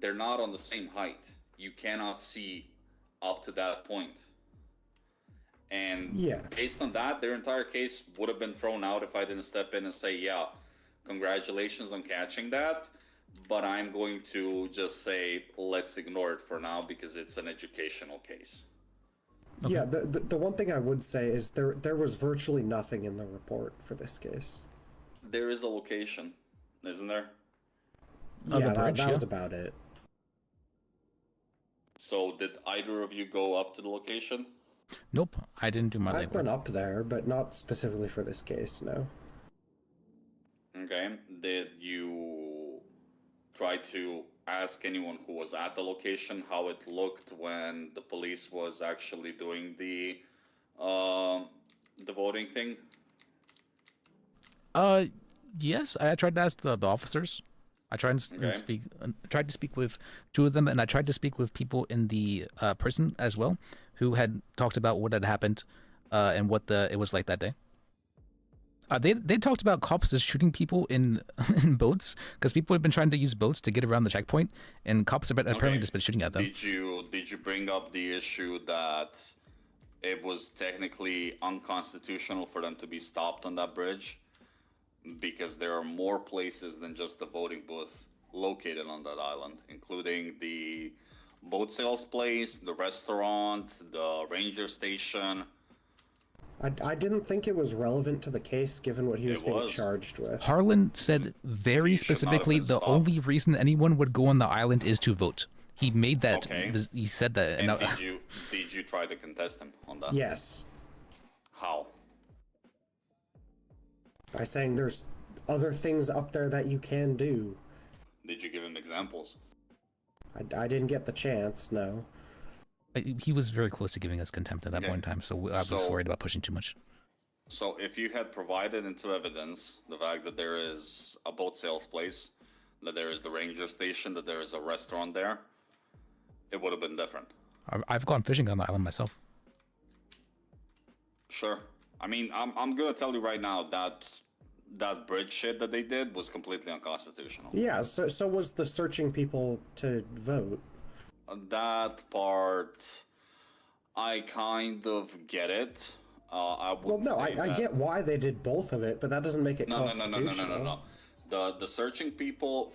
They're not on the same height. You cannot see up to that point. And based on that, their entire case would have been thrown out if I didn't step in and say, yeah, congratulations on catching that, but I'm going to just say let's ignore it for now because it's an educational case. Okay. Yeah, the one thing I would say is there was virtually nothing in the report for this case. There is a location, isn't there? Yeah, that was about it. So did either of you go up to the location? Nope, I didn't do my I've been up there, but not specifically for this case, no. Okay. Did you try to ask anyone who was at the location how it looked when the police was actually doing the voting thing? Yes, I tried to ask the officers. I tried to speak with two of them, and I tried to speak with people in the prison as well, who had talked about what had happened, and what it was like that day. They talked about cops just shooting people in boats because people had been trying to use boats to get around the checkpoint, and cops have apparently just been shooting at them. Did you bring up the issue that it was technically unconstitutional for them to be stopped on that bridge because there are more places than just the voting booth located on that island, including the boat sales place, the restaurant, the ranger station? I didn't think it was relevant to the case given what he was being charged with. Harlan said very specifically the only reason anyone would go on the island is to vote. He made that. Okay. He said that. And did you try to contest him on that? Yes. How? By saying there's other things up there that you can do. Did you give him examples? I didn't get the chance, no. He was very close to giving us contempt at that point in time, so I was worried about pushing too much. So if you had provided into evidence the fact that there is a boat sales place, that there is the ranger station, that there is a restaurant there, it would have been different. I've gone fishing on the island myself. Sure. I mean, I'm gonna tell you right now that that bridge shit that they did was completely unconstitutional. Yeah, so was the searching people to vote. That part, I kind of get it. I get why they did both of it, but that doesn't make it constitutional. No. The searching people,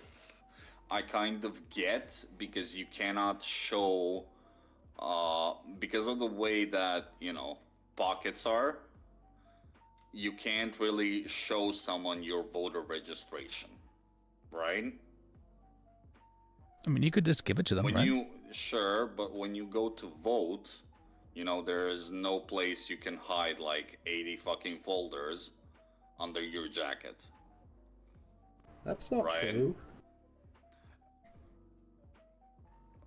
I kind of get because you cannot show, because of the way that pockets are. You can't really show someone your voter registration, right? I mean, you could just give it to them, right? Sure, but when you go to vote, there is no place you can hide like 80 fucking folders under your jacket. That's not true.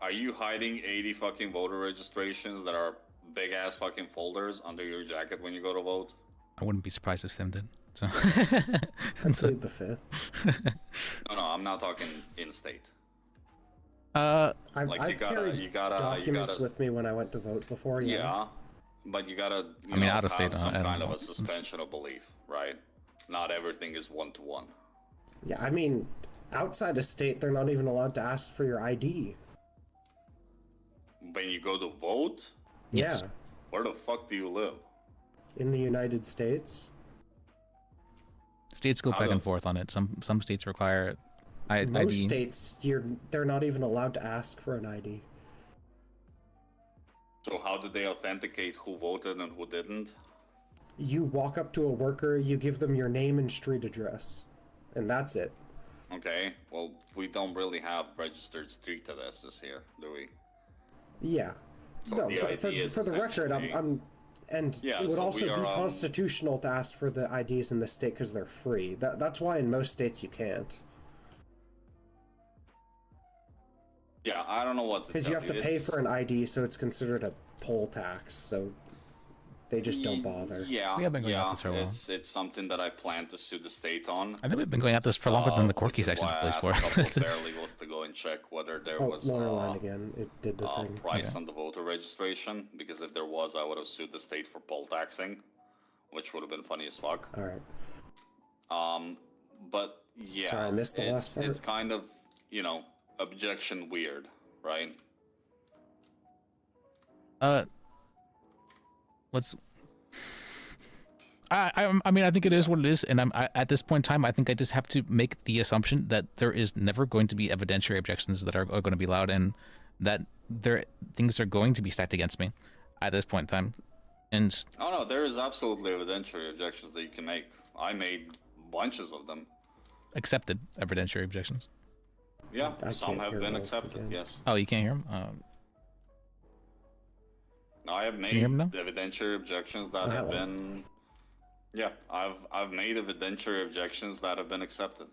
Are you hiding 80 fucking voter registrations that are big ass fucking folders under your jacket when you go to vote? I wouldn't be surprised if Sam did. So. I'd plead the fifth. No, I'm not talking in-state. I've carried documents with me when I went to vote before. Yeah, but you gotta out of state, have some kind of a suspension of belief, right? Not everything is one-to-one. Yeah, I mean, outside of state, they're not even allowed to ask for your ID. When you go to vote? Yeah. Where the fuck do you live? In the United States. States go back and forth on it. Some states require ID. Most states, they're not even allowed to ask for an ID. So how do they authenticate who voted and who didn't? You walk up to a worker, you give them your name and street address, and that's it. Okay, well, we don't really have registered street addresses here, do we? Yeah. So no, the for the record, it would also be constitutional to ask for the IDs in the state because they're free. That's why in most states you can't. Yeah, I don't know what to Because tell you have to pay It's- for an ID, so it's considered a poll tax. So they just don't bother. Yeah, We have been going at this for a while. it's something that I plan to sue the state on. I think we've been going at this for longer than the court which case is actually why took I place asked for. a couple of paralegals to go and check whether there Oh, was lawyer line again. It did the thing. price on the voter registration, because if there was, I would have sued the state for poll taxing, which would have been funny as fuck. All right. But yeah, Sorry, I missed the last part. It's kind of, objection weird, right? What's I mean, I think it is what it is, and at this point in time, I think I just have to make the assumption that there is never going to be evidentiary objections that are going to be allowed, and that things are going to be stacked against me at this point in time. And Oh no, there is absolutely evidentiary objections that you can make. I made bunches of them. accepted evidentiary objections. Yeah, I some can't have hear been Rolf accepted. again. Yes, Oh, you can't hear him. I have you made hear me now? evidentiary objections that have been. Yeah, I've made evidentiary objections that have been accepted.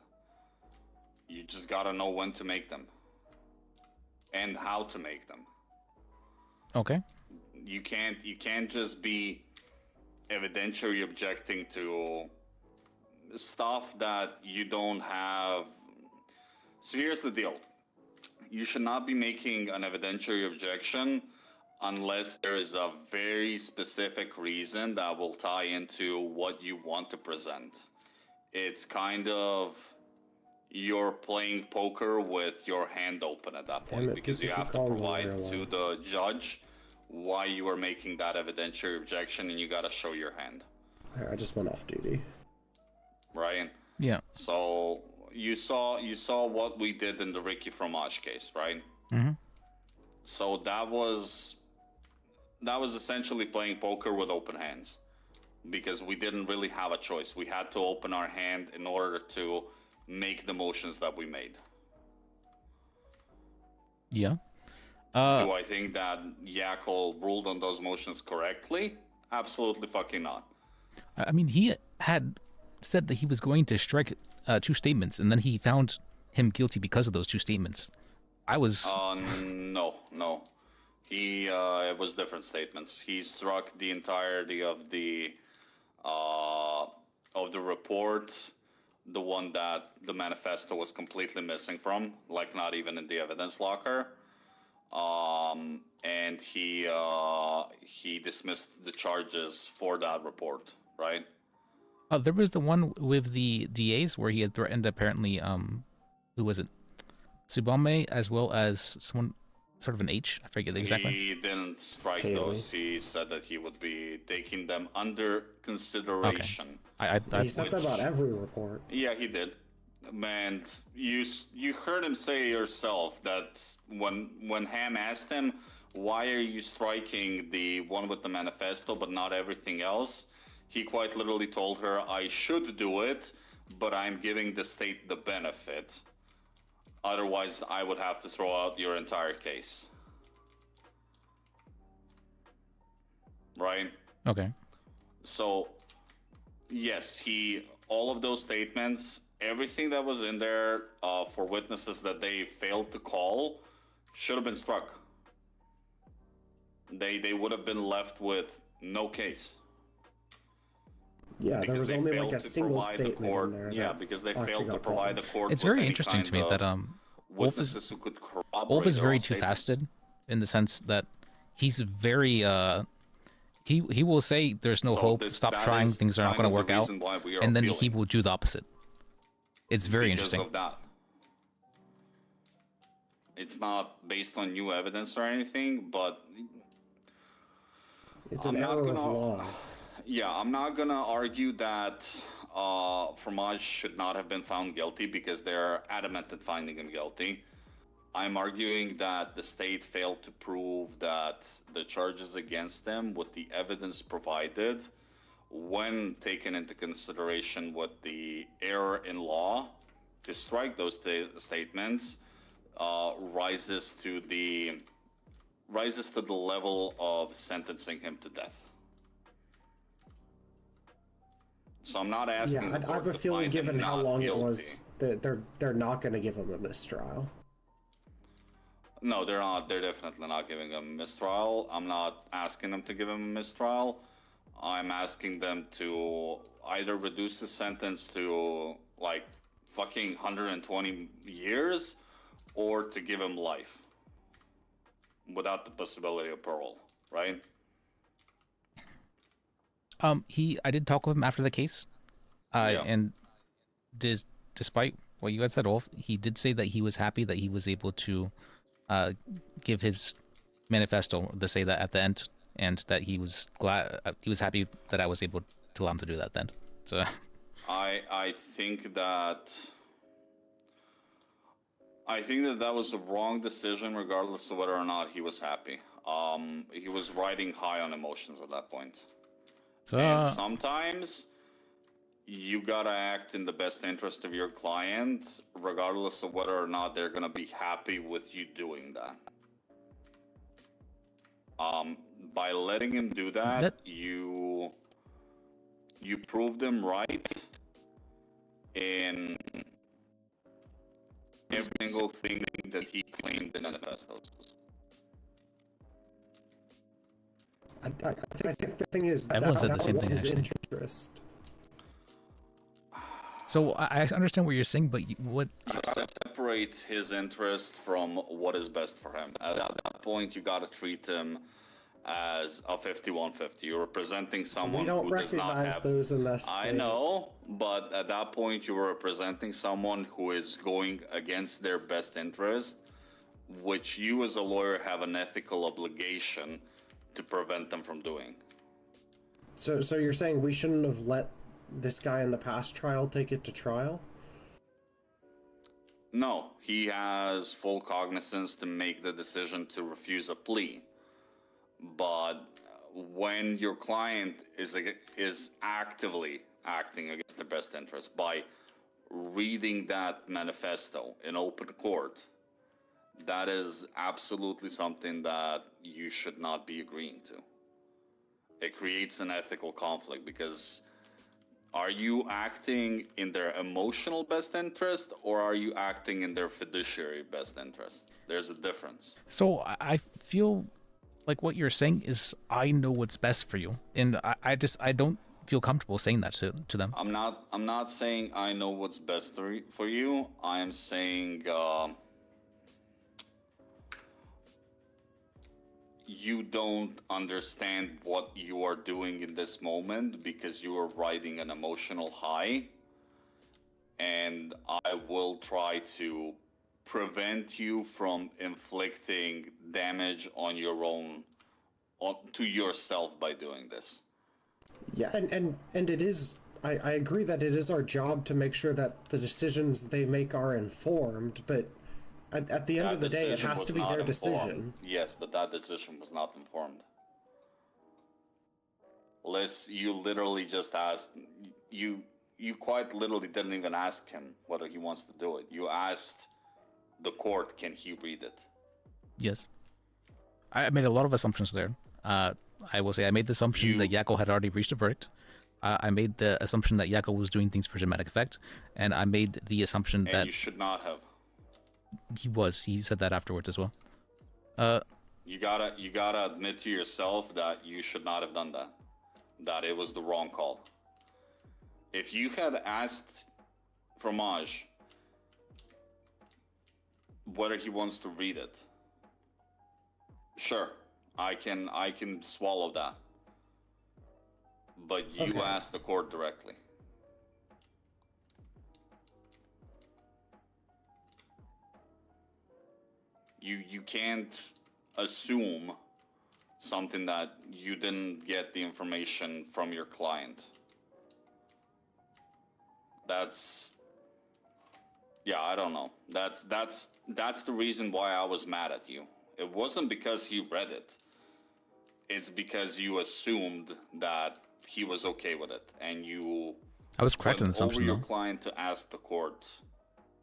You just gotta know when to make them and how to make them. Okay. You can't just be evidentiary objecting to stuff that you don't have. So here's the deal. You should not be making an evidentiary objection unless there is a very specific reason that will tie into what you want to present. It's kind of you're playing poker with your hand open at that point, because you have to provide to the judge why you are making that evidentiary objection, and you got to show your hand. I just went off duty. Right? Yeah. So you saw what we did in the Ricky Fromage case, right? Mm-hmm. So that was essentially playing poker with open hands, because we didn't really have a choice. We had to open our hand in order to make the motions that we made. Yeah. Do I think that Yakel ruled on those motions correctly? Absolutely fucking not. I mean, he had said that he was going to strike 2 statements, and then he found him guilty because of those 2 statements. I was. No. It was different statements. He struck the entirety of the report, the one that the manifesto was completely missing from, like not even in the evidence locker. And he dismissed the charges for that report, right? There was the one with the DAs where he had threatened apparently, who was it? Subame, as well as someone, sort of an H. I forget exactly. He didn't strike those. He said that he would be taking them under consideration. He said that about every report. Yeah, he did. And you heard him say yourself that when Ham asked him, why are you striking the one with the manifesto but not everything else? He quite literally told her, I should do it, but I'm giving the state the benefit. Otherwise, I would have to throw out your entire case. Right? Okay. So, yes, all of those statements, everything that was in there for witnesses that they failed to call should have been struck. They would have been left with no case. Yeah, there Because was they only failed like a to single provide the statement court, in there. yeah, that because they actually failed to got provide called. the court. It's with very any interesting to me kind that of Wolf witnesses who could corroborate Wolf is their very own statements. two-faced in the sense that he's very he will say there's no So hope, this- stop that trying, is things are not kind going to of the work out, reason why we are and then he appealing. will do the opposite. It's very Because interesting. of that. It's not based on new evidence or anything, but It's an error of law. Yeah, I'm not gonna argue that Fromage should not have been found guilty because they're adamant at finding him guilty. I'm arguing that the state failed to prove that the charges against them with the evidence provided, when taken into consideration with the error in law, to strike those statements rises to the level of sentencing him to death. So I'm not asking. Yeah, the I have court a to feeling, find him given how not long guilty. it was, that they're not going to give him a mistrial. No, they're not. They're definitely not giving him a mistrial. I'm not asking them to give him a mistrial. I'm asking them to either reduce the sentence to like fucking 120 years or to give him life without the possibility of parole, right? I did talk with him after the case, Yeah. and despite what you had said, Wolf, he did say that he was happy that he was able to give his manifesto to say that at the end, and that he was happy that I was able to allow him to do that then. So I think that that was the wrong decision, regardless of whether or not he was happy. He was riding high on emotions at that point. And sometimes you gotta act in the best interest of your client, regardless of whether or not they're gonna be happy with you doing that. By letting him do that, you proved him right in every single thing that he claimed in his manifestos. I think the thing is Everyone said the same thing, his actually. interest. So I understand what you're saying, but what? You gotta separate his interest from what is best for him. At that point, you gotta treat him as a 5150. You're representing someone We don't who does not recognize have. those unless I know, but at that point, you were representing someone who is going against their best interest, which you as a lawyer have an ethical obligation to prevent them from doing. So you're saying we shouldn't have let this guy in the past trial take it to trial? No, he has full cognizance to make the decision to refuse a plea. But when your client is actively acting against their best interest by reading that manifesto in open court, that is absolutely something that you should not be agreeing to. It creates an ethical conflict because are you acting in their emotional best interest or are you acting in their fiduciary best interest? There's a difference. So I feel like what you're saying is I know what's best for you, and I don't feel comfortable saying that to them. I'm not saying I know what's best for you. I am saying you don't understand what you are doing in this moment because you are riding an emotional high, and I will try to prevent you from inflicting damage on your own, to yourself by doing this. Yeah, and it is. I agree that it is our job to make sure that the decisions they make are informed, but at the end of the day, it has to be their decision. Yes, but that decision was not informed. Liz, you literally just asked, you quite literally didn't even ask him whether he wants to do it. You asked the court, can he read it? Yes. I made a lot of assumptions there. I will say I made the assumption that Yakko had already reached a verdict. I made the assumption that Yakko was doing things for dramatic effect, and I made the assumption that you should not have. He was. He said that afterwards as well. You gotta admit to yourself that you should not have done that. That it was the wrong call. If you had asked Fromage whether he wants to read it, sure, I can swallow that. But you asked the court directly. You can't assume something that you didn't get the information from your client. I don't know. That's the reason why I was mad at you. It wasn't because he read it. It's because you assumed that he was okay with it, and you I was correct in the assumption, over your though. client to ask the court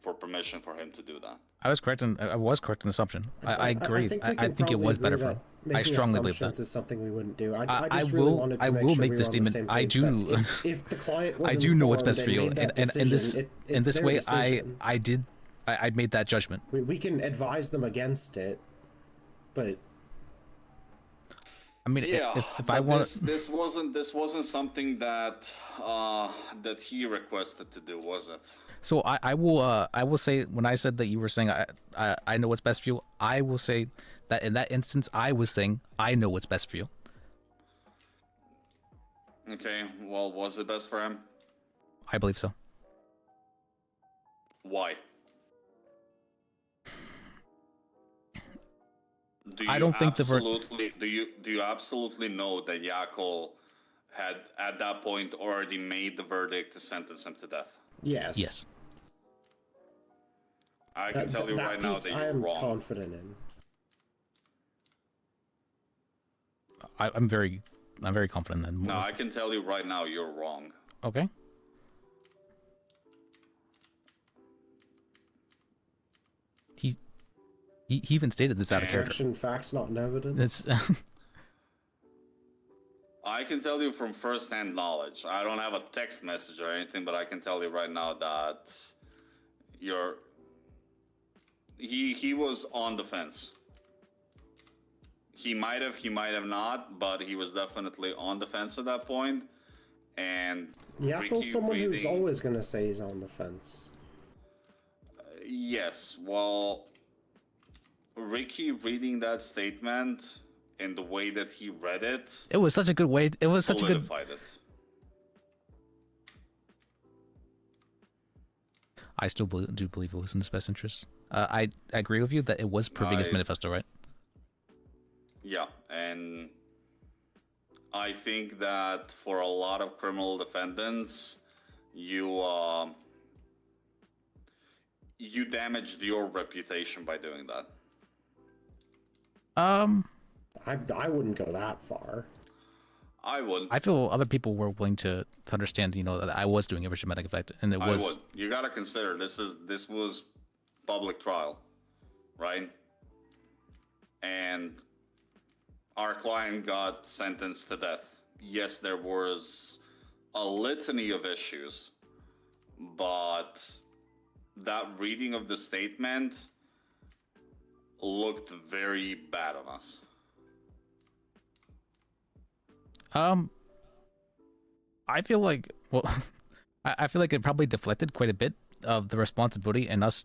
for permission for him to do that. I was correct in the assumption. I agree. I think it was better for him. I strongly believe that. Is something we wouldn't do. I will make this statement. I do. If the client was I do know what's best for informed you, and made that and in decision, this it's way, their decision. I made that judgment. We can advise them against it, but I mean, Yeah, if I but want, this wasn't something that that he requested to do, was it? so I will say, when I said that you were saying I know what's best for you, I will say that in that instance I was saying I know what's best for you. Okay, well, was it best for him? I believe so. Why? I don't think do you absolutely know that Yakel had at that point already made the verdict to sentence him to death? Yes. Yes. I can tell you right now that I you're am wrong. confident in. I'm very confident then. No, I can tell you right now you're wrong. Okay. He even stated this out of character. Objection, facts, not in evidence. It's I can tell you from first-hand knowledge. I don't have a text message or anything, but I can tell you right now that he was on the fence. He might have not, but he was definitely on the fence at that point. And Yakel's someone who's always going to say he's on the fence. Yes, well, Ricky reading that statement in the way that he read it. It was such a good way. It was such a good. Solidified it. I still do believe it was in his best interest. I agree with you that it was proving his manifesto, right? Yeah, and I think that for a lot of criminal defendants, you damaged your reputation by doing that. I wouldn't go that far. I would. I feel other people were willing to understand, that I was doing a dramatic effect, and it was. I would. You gotta consider this was public trial, right? And our client got sentenced to death. Yes, there was a litany of issues, but that reading of the statement looked very bad on us. I feel like, well, I feel like it probably deflected quite a bit of the responsibility and us,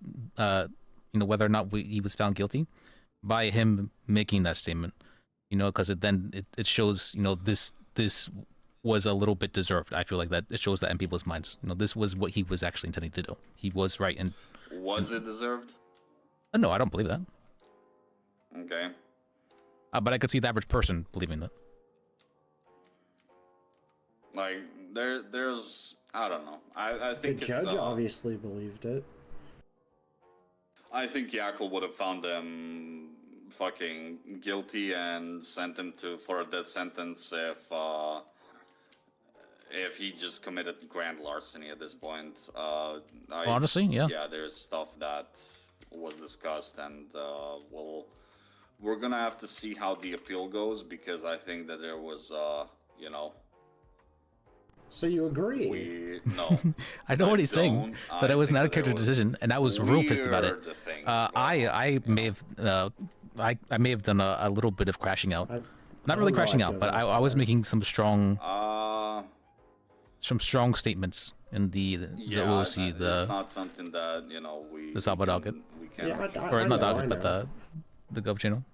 whether or not he was found guilty by him making that statement, because it shows, this was a little bit deserved. I feel like that it shows that in people's minds, this was what he was actually intending to do. He was right. And was it deserved? No, I don't believe that. Okay. But I could see the average person believing that. Like there's I don't know. I think the judge obviously believed it. I think Yakel would have found him fucking guilty and sent him for a death sentence if he just committed grand larceny at this point. Honestly, yeah. Yeah, there's stuff that was discussed, and we're gonna have to see how the appeal goes, because I think that there was So you agree? No. I know what he's saying, but it was not a character decision, and I was real pissed about it. I may have done a little bit of crashing out. Not really crashing out, but I was making some strong statements in the OOC, it's not something that the Salva docket, we can or not docket, but the Gov channel.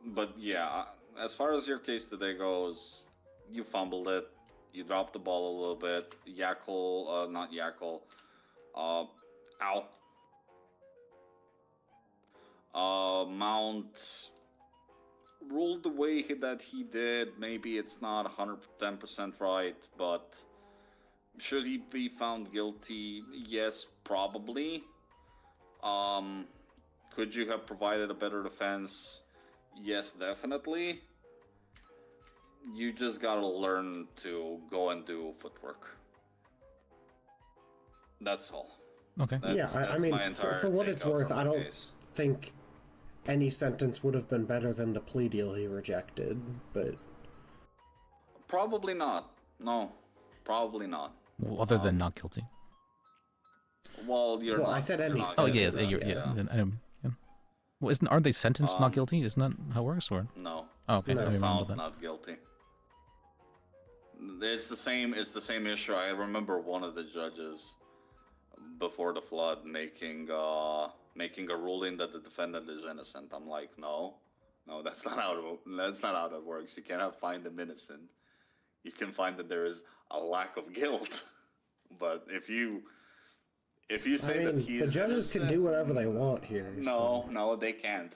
But yeah, as far as your case today goes, you fumbled it. You dropped the ball a little bit. Not Yakel. Mount ruled the way that he did. Maybe it's not 110% right, but should he be found guilty? Yes, probably. Could you have provided a better defense? Yes, definitely. You just gotta learn to go and do footwork. That's all. Okay. That's I mean, my entire for what it's take worth, on I the don't case. think any sentence would have been better than the plea deal he rejected, but... Probably not. No, probably not. Well, other than not guilty. Well, you're not. I said any not Oh guilty. yes, yeah. Well, aren't they sentenced not guilty? Isn't that how it works, or? No. Oh, okay. I They're remember found that. not guilty. It's the same. It's the same issue. I remember one of the judges before the flood making a ruling that the defendant is innocent. I'm like, no, that's not how that works. You cannot find him innocent. You can find that there is a lack of guilt, but if you say that he's the judges innocent, can do whatever they want here. No, they can't.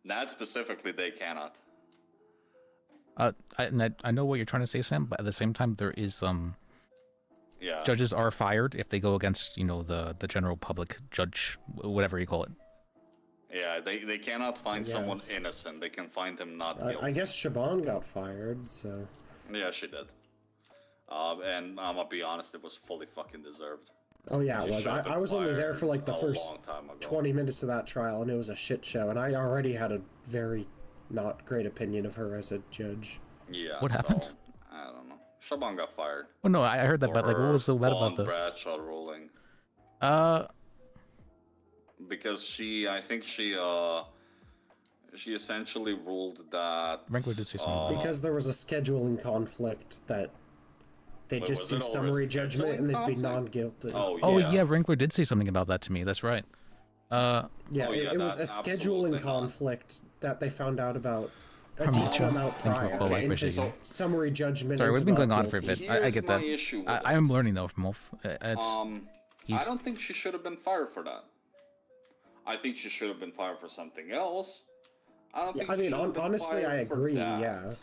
That specifically, they cannot. I know what you're trying to say, Sam, but at the same time, there is Yeah. judges are fired if they go against the general public judge, whatever you call it. Yeah, they cannot find someone innocent. They can find him not guilty. I guess Shaban got fired, so. Yeah, she did. And I'm gonna be honest, it was fully fucking deserved. Oh yeah, it She was. should have been I was only there for like the fired first a long time ago. 20 minutes of that trial, and it was a shit show. And I already had a very not great opinion of her as a judge. Yeah. What happened? So, I don't know. Shaban got fired. Oh no, I heard that, for but like, what was so bad her about the? Bradshaw ruling? Because I think she essentially ruled that. Wrangler did say something. Because there was a scheduling conflict that they'd Wait, just was do it over a summary judgment and they'd be scheduling non-guilty. Oh yeah, Wrangler did say something about that to me. That's right. It was a scheduling conflict that they found out about a decent amount Thank you, prior. Paul, I into appreciate you. summary judgment. Sorry, into we've been not going on for a bit. guilty. I get that. my issue with I am learning though from Wolf. I don't think she should have been fired for that. I think she should have been fired for something else. I don't think. I mean, she should have been honestly, fired I for agree. that. Yeah,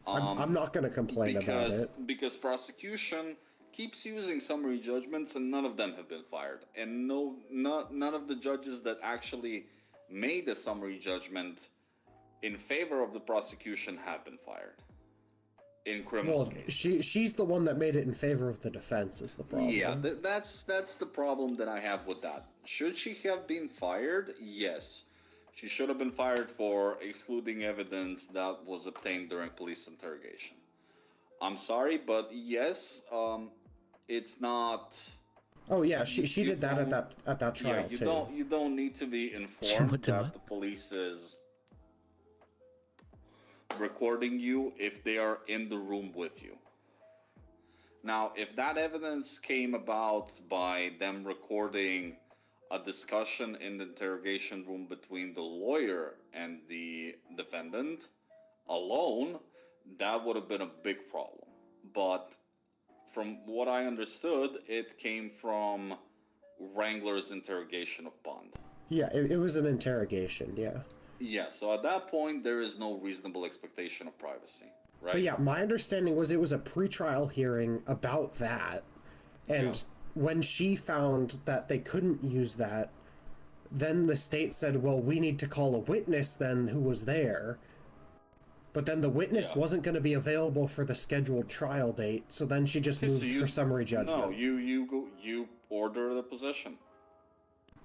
I'm not going to complain about it. Because prosecution keeps using summary judgments, and none of them have been fired, and none of the judges that actually made the summary judgment in favor of the prosecution have been fired in criminal cases. She's the one that made it in favor of the defense. Is the problem? Yeah, that's the problem that I have with that. Should she have been fired? Yes. She should have been fired for excluding evidence that was obtained during police interrogation. I'm sorry, but yes, it's not. Oh yeah, she did that at that trial yeah, you don't need to be informed that the police is recording you if they are in the room with you. Now, if that evidence came about by them recording a discussion in the interrogation room between the lawyer and the defendant alone, that would have been a big problem. But from what I understood, it came from Wrangler's interrogation of Bond. Yeah, it was an interrogation. Yeah. Yeah, so at that point, there is no reasonable expectation of privacy, right? But yeah, my understanding was it was a pretrial hearing about that, and when she found that they couldn't use that, then the state said, well, we need to call a witness then who was there. But then the witness wasn't going to be available for the scheduled trial date, so then she just moved for summary judgment. No, you order the position.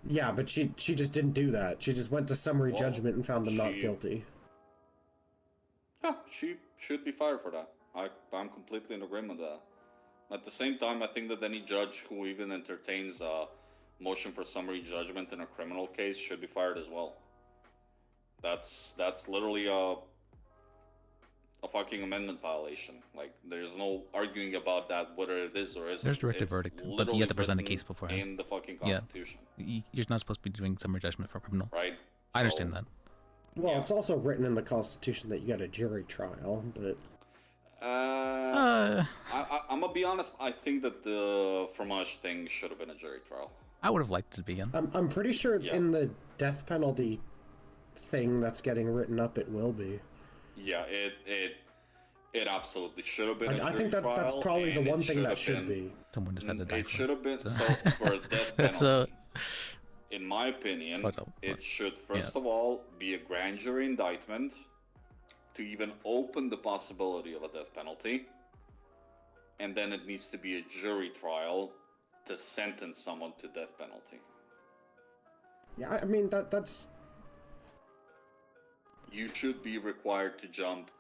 Yeah, but she just didn't do that. She just went to summary judgment and found them not guilty. Yeah, she should be fired for that. I'm completely in agreement with that. At the same time, I think that any judge who even entertains a motion for summary judgment in a criminal case should be fired as well. That's literally a fucking amendment violation. Like, there's no arguing about that, whether it is or isn't. There's directed verdict, but you have to present a case beforehand. In the fucking Constitution. Yeah, you're not supposed to be doing summary judgment for criminal. Right. I understand that. Well, it's also written in the Constitution that you got a jury trial, but... I'm gonna be honest, I think that the Fromage thing should have been a jury trial. I would have liked it to begin. I'm pretty sure in the death penalty thing that's getting written up, it will be. Yeah, it absolutely should have been a jury I think that's trial, probably the and one it thing that should have should been- be. Someone just had to die It for should have been, So- so for a death That's penalty, in my opinion, Fucked up, it should first of all be a grand jury indictment to even open the possibility of a death penalty, and then it needs to be a jury trial to sentence someone to death penalty. Yeah, I mean, that's... You should be required to jump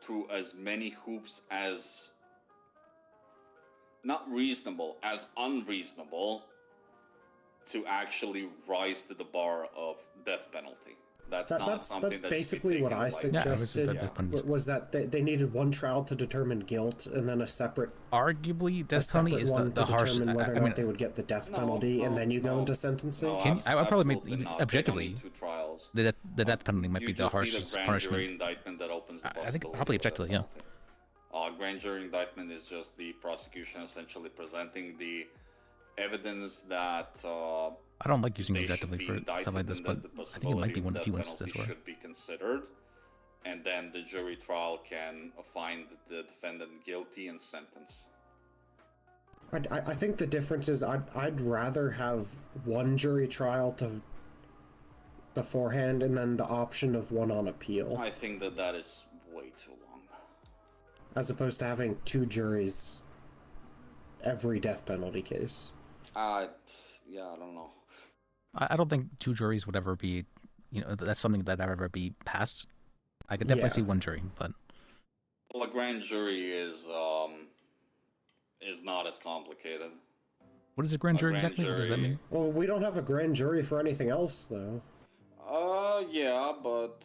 through as many hoops as not reasonable, as unreasonable to actually rise to the bar of death penalty. That's not something that's that basically what I suggested. Was that they needed one trial to determine guilt, and then a separate. Arguably, death penalty is the harsh. Determine whether or I mean, not they would get the death penalty, and then you go into sentencing. I would probably make even objectively the death penalty might be the harshest punishment. Indictment that opens the I think probably objectively, yeah. Grand jury indictment is just the prosecution essentially presenting the evidence that. I don't like using objectively for stuff like this, but I think it might be one of the few instances where should be considered, and then the jury trial can find the defendant guilty and sentence. I think the difference is I'd rather have one jury trial to beforehand, and then the option of one on appeal. I think that is way too long. As opposed to having two juries every death penalty case. Yeah, I don't know. I don't think two juries would ever be, that's something that ever be passed. I could definitely see one jury, but. Well, a grand jury is not as complicated. What is a grand jury exactly? What does that mean? Well, we don't have a grand jury for anything else, though. Yeah, but,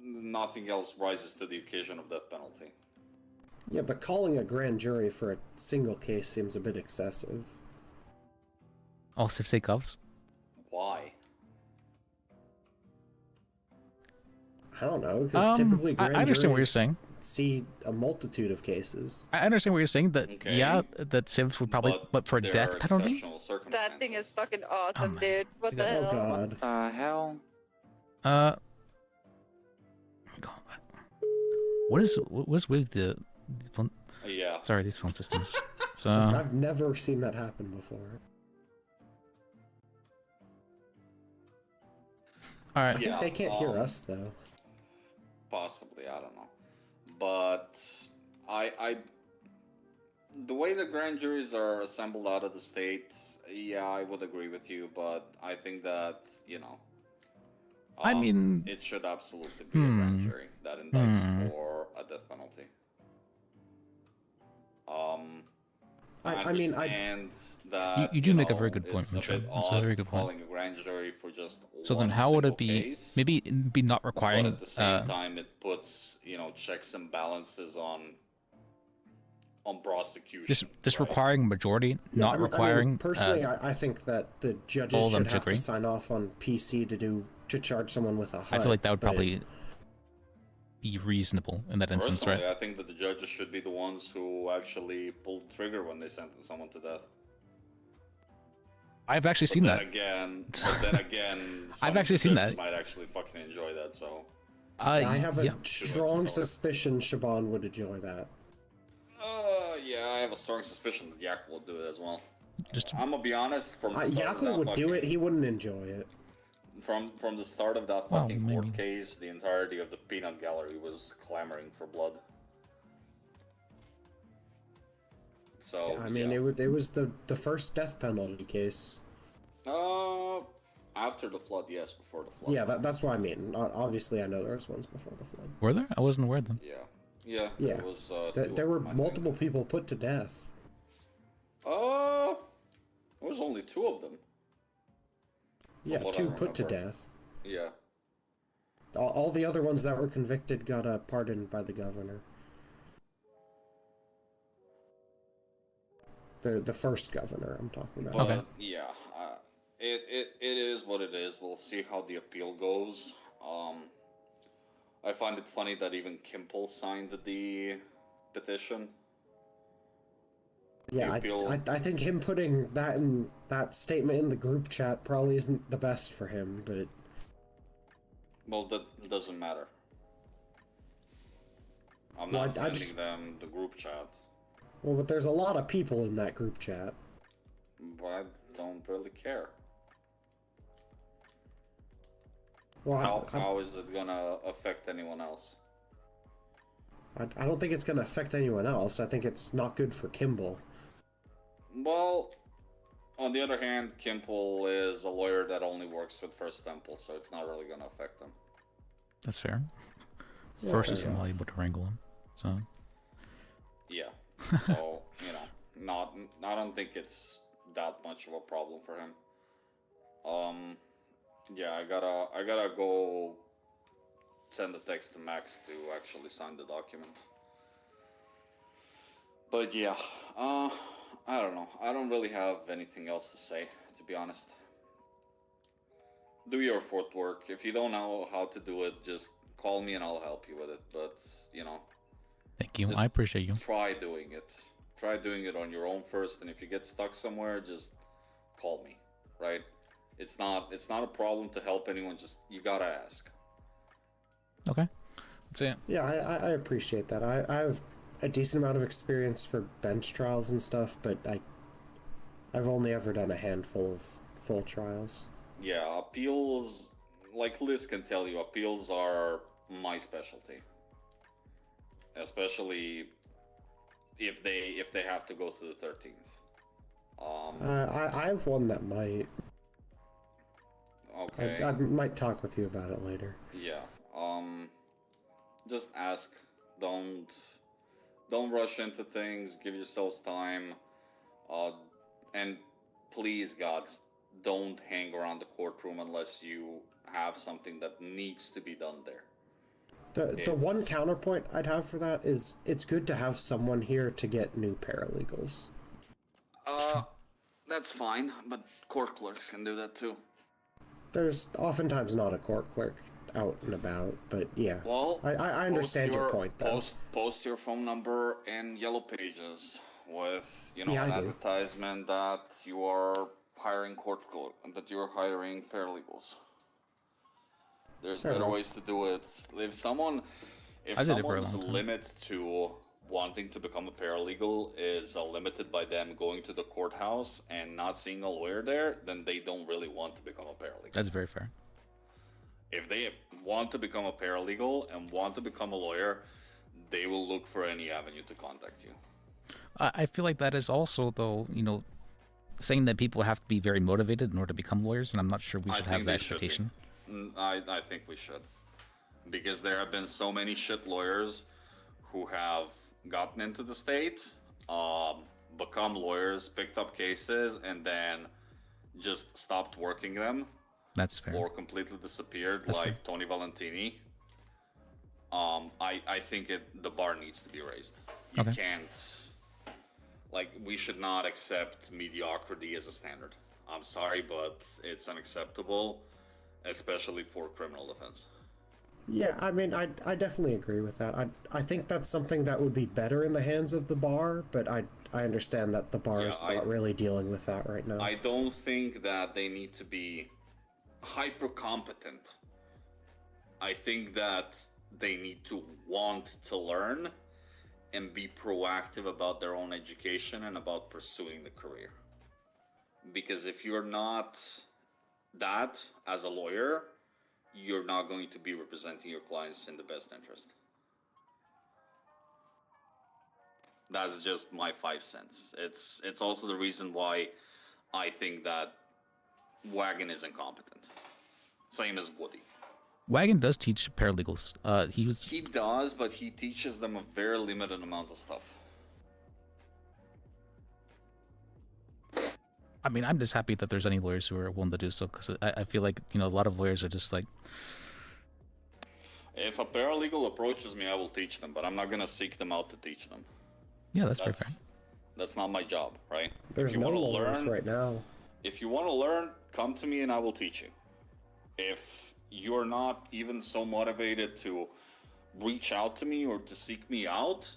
nothing else rises to the occasion of death penalty. Yeah, but calling a grand jury for a single case seems a bit excessive. All sake of? Why? I don't know, because typically grand I understand what you're juries saying. See a multitude of cases. I understand what you're saying, that, that civs would probably, but for death penalty? That thing is fucking awesome, dude. What the hell? Oh god. What the hell? What's with the phone? Yeah. Sorry, these phone systems. So I've never seen that happen before. All right. I think they can't hear us though. Possibly, I don't know. But I the way the grand juries are assembled out of the states, yeah, I would agree with you, but I think that, I mean, it should absolutely be a grand jury that indicts for a death penalty. I understand that you do make a very good point, it's Mitchell. a bit It's a odd very good point. calling a grand jury for just So then, one how would it single be? case, Maybe it'd be not requiring. but at the same time, it puts checks and balances on prosecution. Just requiring majority, not requiring. Personally, I think that the judges should have to sign off on PC to charge someone with a HUD. I feel like that would probably be reasonable in that instance, Personally, right? I think that the judges should be the ones who actually pull the trigger when they sentence someone to death. I've actually seen that. But then again, I've actually seen judges that. might actually fucking enjoy that. So I have a strong suspicion Shaban would enjoy that. yeah, I have a strong suspicion that Yak will do it as well. Just I'm gonna be honest. From the start of Yaku that would do it. fucking- He wouldn't enjoy it. From the start of that Well, fucking court maybe. case, the entirety of the peanut gallery was clamoring for blood. So I mean, it was the first death penalty case. After the flood, yes. Before the flood. Yeah, that's what I mean. Obviously, I know there was ones before the flood. Were there? I wasn't aware of them. Yeah. Yeah, There was. there were multiple people put to death. There was only 2 of them. Yeah, what I 2 put to remember. death. Yeah. All the other ones that were convicted got pardoned by the governor. The first governor I'm talking about. But yeah, it is what it is. We'll see how the appeal goes. I find it funny that even Kimple signed the petition. Yeah, I think him putting that statement in the group chat probably isn't the best for him, but Well, that doesn't matter. I'm not sending them the group chat. Well, but there's a lot of people in that group chat. But I don't really care. Well, how is it gonna affect anyone else? I don't think it's going to affect anyone else. I think it's not good for Kimball. Well, on the other hand, Kimple is a lawyer that only works with First Temple, so it's not really gonna affect him. That's fair. Yeah, First fair is somehow able to wrangle him. So Yeah. So, I don't think it's that much of a problem for him. Yeah, I gotta go send a text to Max to actually sign the document. But yeah, I don't know. I don't really have anything else to say, to be honest. Do your footwork. If you don't know how to do it, just call me and I'll help you with it. But, you know. Thank you. I appreciate you. Try doing it. Try doing it on your own first, and if you get stuck somewhere, just call me, right? It's not a problem to help anyone, just you gotta ask. Okay. That's it. Yeah, I appreciate that. I have a decent amount of experience for bench trials and stuff, but I've only ever done a handful of full trials. Yeah, appeals, like Liz can tell you, appeals are my specialty. Especially if they have to go to the 13th. I have one that might. Okay. I might talk with you about it later. Yeah. Just ask. Don't rush into things. Give yourselves time. And please, God, don't hang around the courtroom unless you have something that needs to be done there. The one counterpoint I'd have for that is it's good to have someone here to get new paralegals. That's fine, but court clerks can do that too. There's oftentimes not a court clerk out and about, but yeah. Well, I understand your point, though. Post your phone number in Yellow Pages with, you know, Yeah, an I do. advertisement that you are hiring that you are hiring paralegals. There's Fair better enough. ways to do it. If someone's limit to wanting to become a paralegal is limited by them going to the courthouse and not seeing a lawyer there, then they don't really want to become a paralegal. That's very fair. If they want to become a paralegal and want to become a lawyer, they will look for any avenue to contact you. I feel like that is also, though, you know, saying that people have to be very motivated in order to become lawyers, and I'm not sure we should have that expectation. I think we should. Because there have been so many shit lawyers who have gotten into the state, become lawyers, picked up cases, and then just stopped working them. That's fair. Or completely disappeared, That's like fair. Tony Valentini. I think the bar needs to be raised. You Okay. can't, like, we should not accept mediocrity as a standard. I'm sorry, but it's unacceptable, especially for criminal defense. Yeah, I mean, I definitely agree with that. I think that's something that would be better in the hands of the bar, but I understand that the bar is not really dealing with that right now. I don't think that they need to be hyper competent. I think that they need to want to learn and be proactive about their own education and about pursuing the career. Because if you're not that as a lawyer, you're not going to be representing your clients in the best interest. That's just my 5 cents. It's also the reason why I think that Wagon is incompetent. Same as Woody. Wagon does teach paralegals. He does, but he teaches them a very limited amount of stuff. I mean, I'm just happy that there's any lawyers who are willing to do so, because I feel like, you know, a lot of lawyers are just like... If a paralegal approaches me, I will teach them, but I'm not gonna seek them out to teach them. Yeah, that's very fair. That's not my job, right? There's no lawyers right now. If you want to learn, come to me and I will teach you. If you're not even so motivated to reach out to me or to seek me out,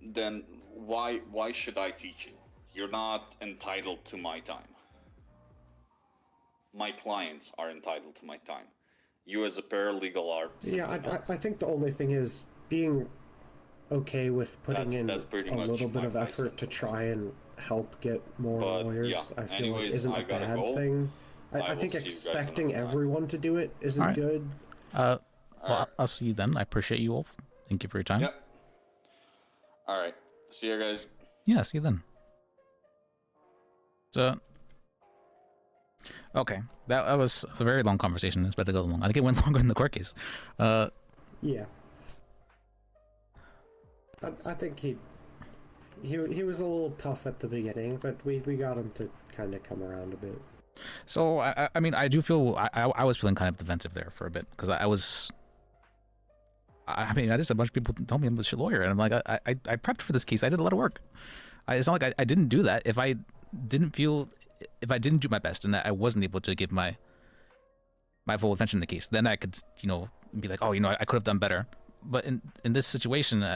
then why should I teach you? You're not entitled to my time. My clients are entitled to my time. You as a paralegal are... Yeah, I think the only thing is being okay with putting in that's pretty a much little bit my of effort to try and help get more lawyers. yeah, I feel anyways, like isn't I a gotta bad go. thing. I I will think see you guys expecting everyone to do it isn't Alright. good. Well, I'll see you then. I appreciate you all. Thank you for your time. Yep. Alright. See you guys. Yeah, see you then. So, okay, that was a very long conversation. It's better to go long. I think it went longer than the court case. Yeah. I think he was a little tough at the beginning, but we got him to kind of come around a bit. So I mean, I do feel I was feeling kind of defensive there for a bit because I mean, I just had a bunch of people tell me I'm a shit lawyer, and I'm like, I prepped for this case. I did a lot of work. It's not like I didn't do that. If I didn't do my best and I wasn't able to give my full attention to the case, then I could, be like, oh, I could have done better. But in this situation,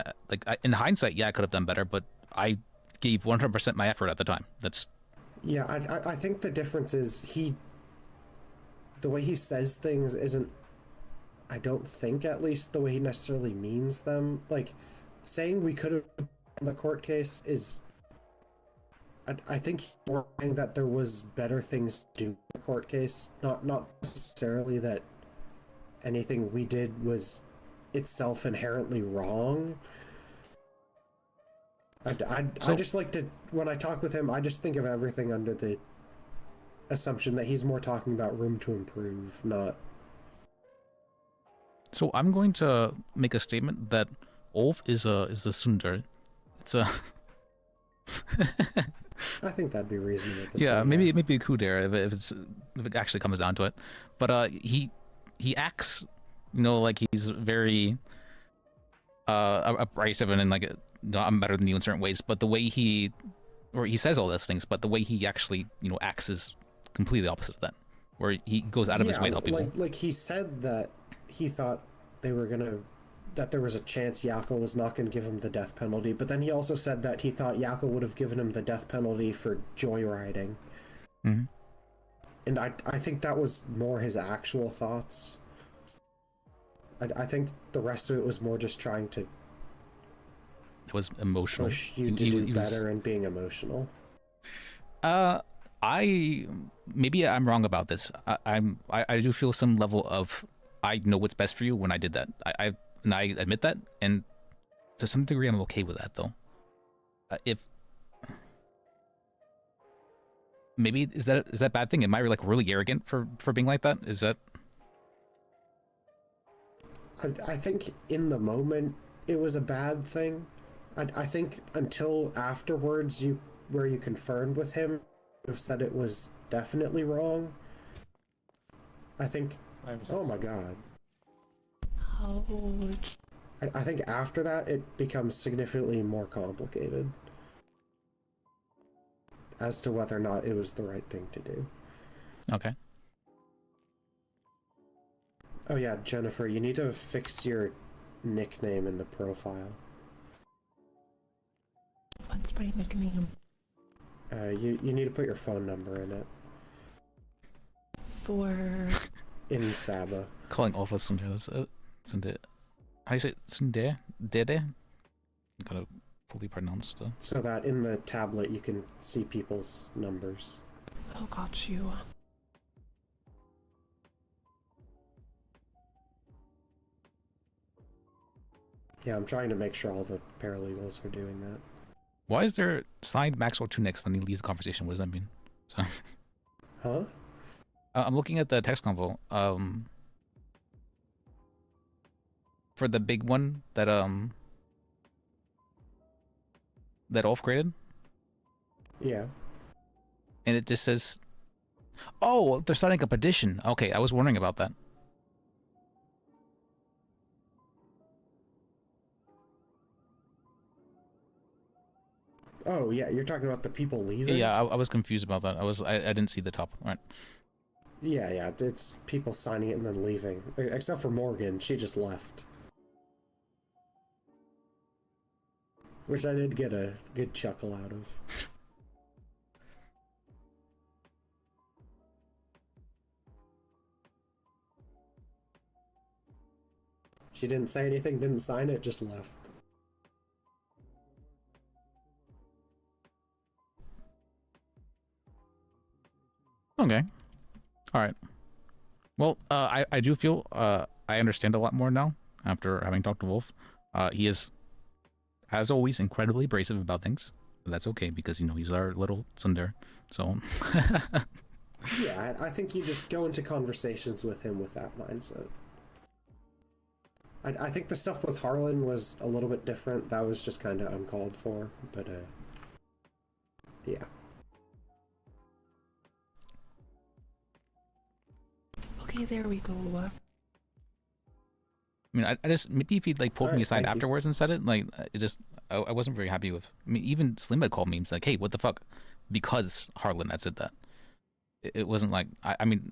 in hindsight, yeah, I could have done better, but I gave 100% my effort at the time. Yeah, I think the difference is the way he says things isn't, I don't think, at least, the way he necessarily means them. Like, saying we could have won the court case is, I think he's saying that there was better things to do in the court case, not necessarily that anything we did was itself inherently wrong. I just like to, when I talk with him, I just think of everything under the assumption that he's more talking about room to improve, not... So I'm going to make a statement that Ulf is a sundar. It's a... I think that'd be reasonable to yeah, say. maybe a coup there if it actually comes down to it. But he acts, like he's very abrasive and like, I'm better than you in certain ways. But the way he says all those things, but the way he actually acts is completely opposite of that. Where he goes out of his way to help people. Like he said that he thought that there was a chance Yako was not going to give him the death penalty, but then he also said that he thought Yako would have given him the death penalty for joyriding. Mm-hmm. And I think that was more his actual thoughts. I think the rest of it was more just trying to... It was emotional. Push you to do better and being emotional. Maybe I'm wrong about this. I do feel some level of I know what's best for you when I did that. I admit that, and to some degree I'm okay with that though. If maybe is that a bad thing? Am I like really arrogant for being like that? Is that? I think in the moment it was a bad thing. I think until afterwards, where you confirmed with him, you have said it was definitely wrong. I think. Oh my god. Ouch. I think after that it becomes significantly more complicated as to whether or not it was the right thing to do. Okay. Oh yeah, Jennifer, you need to fix your nickname in the profile. What's my nickname? You need to put your phone number in it. For... In Saba. Calling Alpha Sunday. Sunday. How do you say it? Sunday? Dede? Gotta fully pronounce the... So that in the tablet you can see people's numbers. Oh, got you. Yeah, I'm trying to make sure all the paralegals are doing that. Why is there signed Maxwell 2 next, then he leaves the conversation? What does that mean? So... Huh? I'm looking at the text convo. For the big one that Ulf created. Yeah. And it just says, "Oh, they're starting a petition." Okay, I was wondering about that. Oh yeah, you're talking about the people leaving? Yeah, I was confused about that. I didn't see the top. All right. Yeah, it's people signing it and then leaving. Except for Morgan, she just left. Which I did get a good chuckle out of. She didn't say anything, didn't sign it, just left. Okay. All right. Well, I do feel I understand a lot more now after having talked to Wolf. He is, as always, incredibly abrasive about things. But that's okay because, he's our little tsundere. So. Yeah, I think you just go into conversations with him with that mindset. I think the stuff with Harlan was a little bit different. That was just kind of uncalled for, but Yeah. Okay, there we go. I mean, I just maybe if he'd like pulled me aside afterwards and said it, like it just I wasn't very happy with. I mean, even Slim had called me. He's like, "Hey, what the fuck?" Because Harlan had said that. It wasn't like I mean.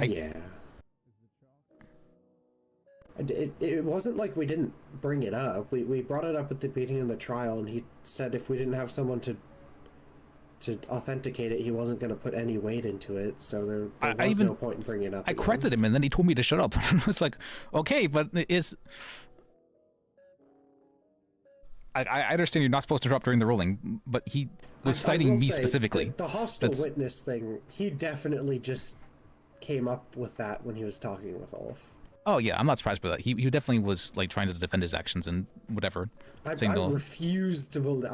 Yeah. It wasn't like we didn't bring it up. We brought it up at the beginning of the trial, and he said if we didn't have someone to authenticate it, he wasn't going to put any weight into it. So there was no point in bringing it up. I corrected him, and then he told me to shut up. It's like, okay, but it's. I understand you're not supposed to interrupt during the ruling, but he was citing me specifically. The hostile witness thing, he definitely just came up with that when he was talking with Ulf. Oh yeah, I'm not surprised by that. He definitely was like trying to defend his actions and whatever. I refuse to believe.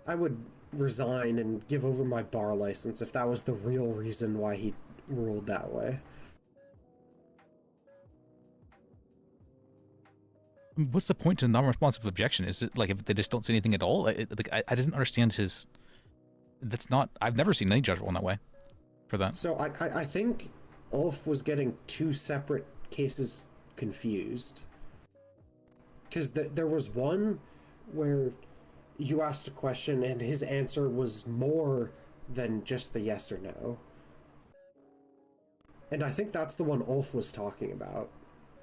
I would resign and give over my bar license if that was the real reason why he ruled that way. What's the point to non-responsive objection? Is it like if they just don't say anything at all? I didn't understand his. That's not. I've never seen any judge rule in that way. For that. So I think Ulf was getting two separate cases confused. Because there was one where you asked a question and his answer was more than just the yes or no. And I think that's the one Ulf was talking about.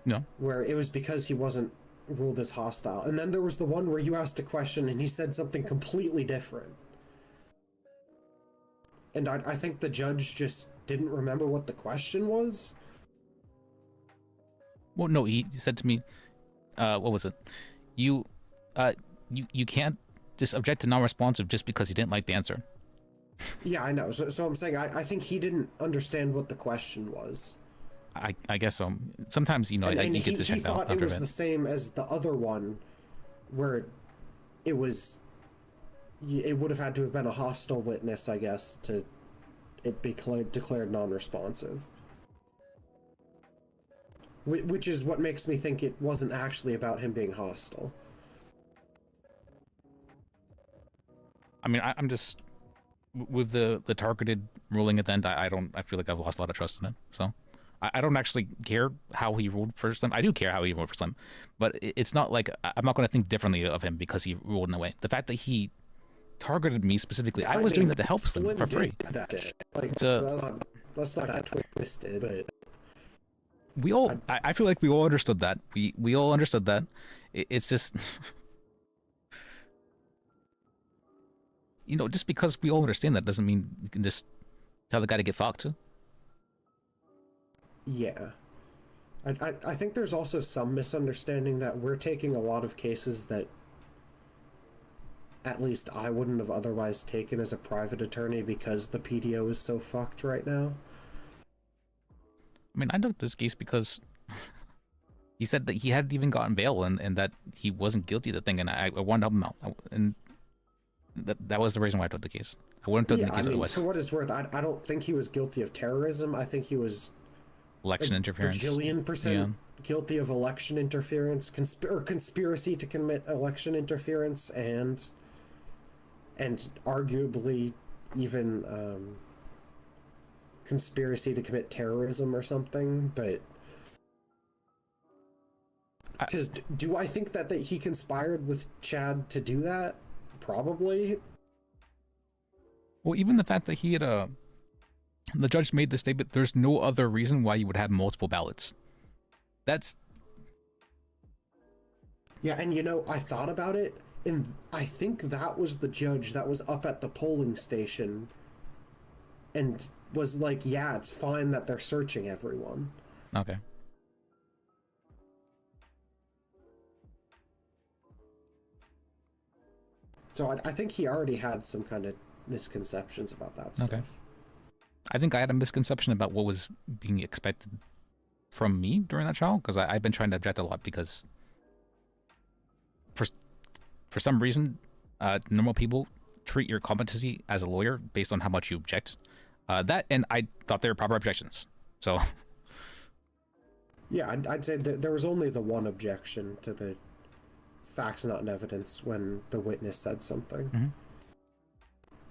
No. Where it was because he wasn't ruled as hostile. And then there was the one where you asked a question and he said something completely different. And I think the judge just didn't remember what the question was. Well, no, he said to me, what was it? You can't just object to non-responsive just because he didn't like the answer. Yeah, I know. So I'm saying I think he didn't understand what the question was. I guess so. Sometimes, you get to check that out. He thought it was the same as the other one, where it would have had to have been a hostile witness, I guess, to it be declared non-responsive. Which is what makes me think it wasn't actually about him being hostile. I mean, I'm just with the targeted ruling at the end. I feel like I've lost a lot of trust in it. So I don't actually care how he ruled for Slim. I do care how he ruled for Slim, but it's not like I'm not going to think differently of him because he ruled in a way. The fact that he targeted me specifically, I was doing that to help Slim for free. Let's not that twisted, but we all. I feel like we all understood that. We all understood that. It's just. Just because we all understand that doesn't mean you can just tell the guy to get fucked too. Yeah. I think there's also some misunderstanding that we're taking a lot of cases that at least I wouldn't have otherwise taken as a private attorney because the PDO is so fucked right now. I mean, I took this case because he said that he hadn't even gotten bail and that he wasn't guilty of the thing, and I wanted to help him out. And that was the reason why I took the case. I wouldn't have taken the case otherwise. For what it's worth, I don't think he was guilty of terrorism. I think he was election interference. Bajillion% guilty of election interference, or conspiracy to commit election interference, and arguably even conspiracy to commit terrorism or something. But because do I think that he conspired with Chad to do that? Probably. Well, even the fact that he had the judge made the statement, there's no other reason why you would have multiple ballots. That's... Yeah, and I thought about it, and I think that was the judge that was up at the polling station and was like, yeah, it's fine that they're searching everyone. Okay. So I think he already had some kind of misconceptions about that stuff. Okay. I think I had a misconception about what was being expected from me during that trial, because I've been trying to object a lot because for some reason, normal people treat your competency as a lawyer based on how much you object. And I thought they were proper objections. So... Yeah, I'd say that there was only the one objection to the facts not in evidence when the witness said something. Mhm.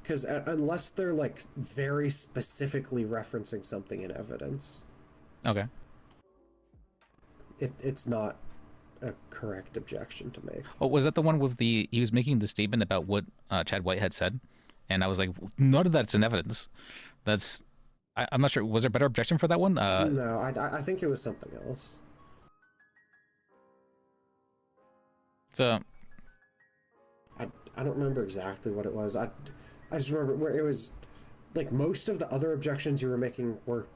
Because unless they're like very specifically referencing something in evidence, Okay. it's not a correct objection to make. Oh, was that the one with he was making the statement about what Chad White had said, and I was like, none of that's in evidence. I'm not sure. Was there a better objection for that one? No, I think it was something else. So I don't remember exactly what it was. I just remember where it was like most of the other objections you were making were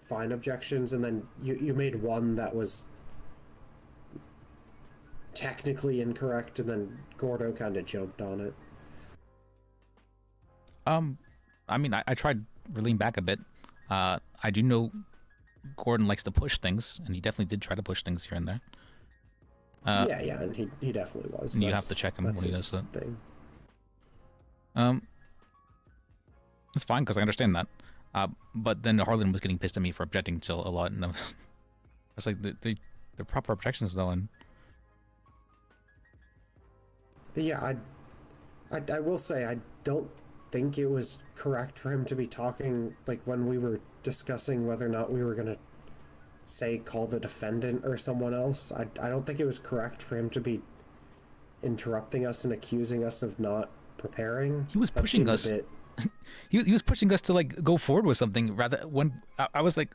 fine objections, and then you made one that was technically incorrect, and then Gordo kind of jumped on it. I mean, I tried reeling back a bit. I do know Gordon likes to push things, and he definitely did try to push things here and there. Yeah, and he definitely was. You have to check him when he does that. Thing. It's fine because I understand that. But then Harlan was getting pissed at me for objecting to a lot, and I was like, they're proper objections though, and yeah, I will say I don't think it was correct for him to be talking like when we were discussing whether or not we were gonna call the defendant or someone else. I don't think it was correct for him to be interrupting us and accusing us of not preparing. He was pushing us. He was pushing us to like go forward with something rather when I was like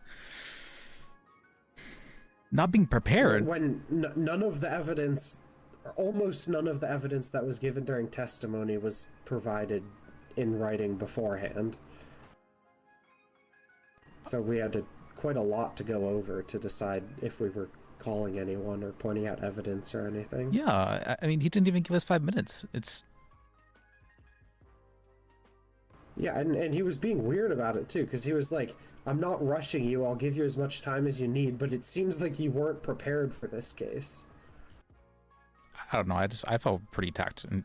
not being prepared. When none of the evidence, almost none of the evidence that was given during testimony was provided in writing beforehand. So we had quite a lot to go over to decide if we were calling anyone or pointing out evidence or anything. Yeah, I mean, he didn't even give us 5 minutes. Yeah, and he was being weird about it too, because he was like, I'm not rushing you, I'll give you as much time as you need, but it seems like you weren't prepared for this case. I don't know, I felt pretty attacked, and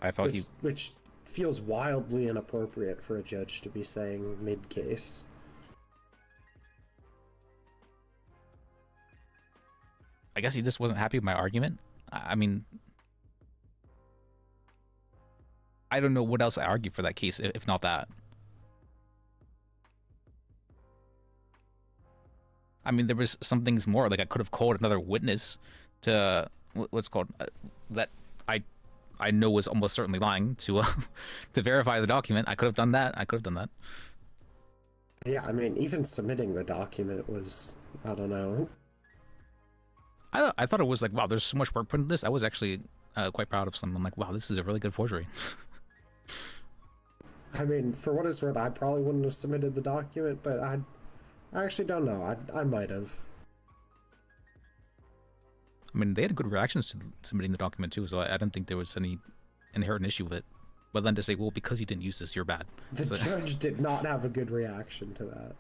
I felt which feels wildly inappropriate for a judge to be saying mid-case. I guess he just wasn't happy with my argument. I mean, I don't know what else I argue for that case, if not that. I mean, there was some things more, like I could have called another witness to, what's called, that I know was almost certainly lying to to verify the document. I could have done that. Yeah, I mean, even submitting the document was, I don't know. I thought it was like, wow, there's so much work put into this. I was actually quite proud of something. I'm like, wow, this is a really good forgery. I mean, for what it's worth, I probably wouldn't have submitted the document, but I actually don't know. I might have. I mean, they had good reactions to submitting the document too, so I don't think there was any inherent issue with it. But then to say, well, because you didn't use this, you're bad. The judge did not have a good reaction to that.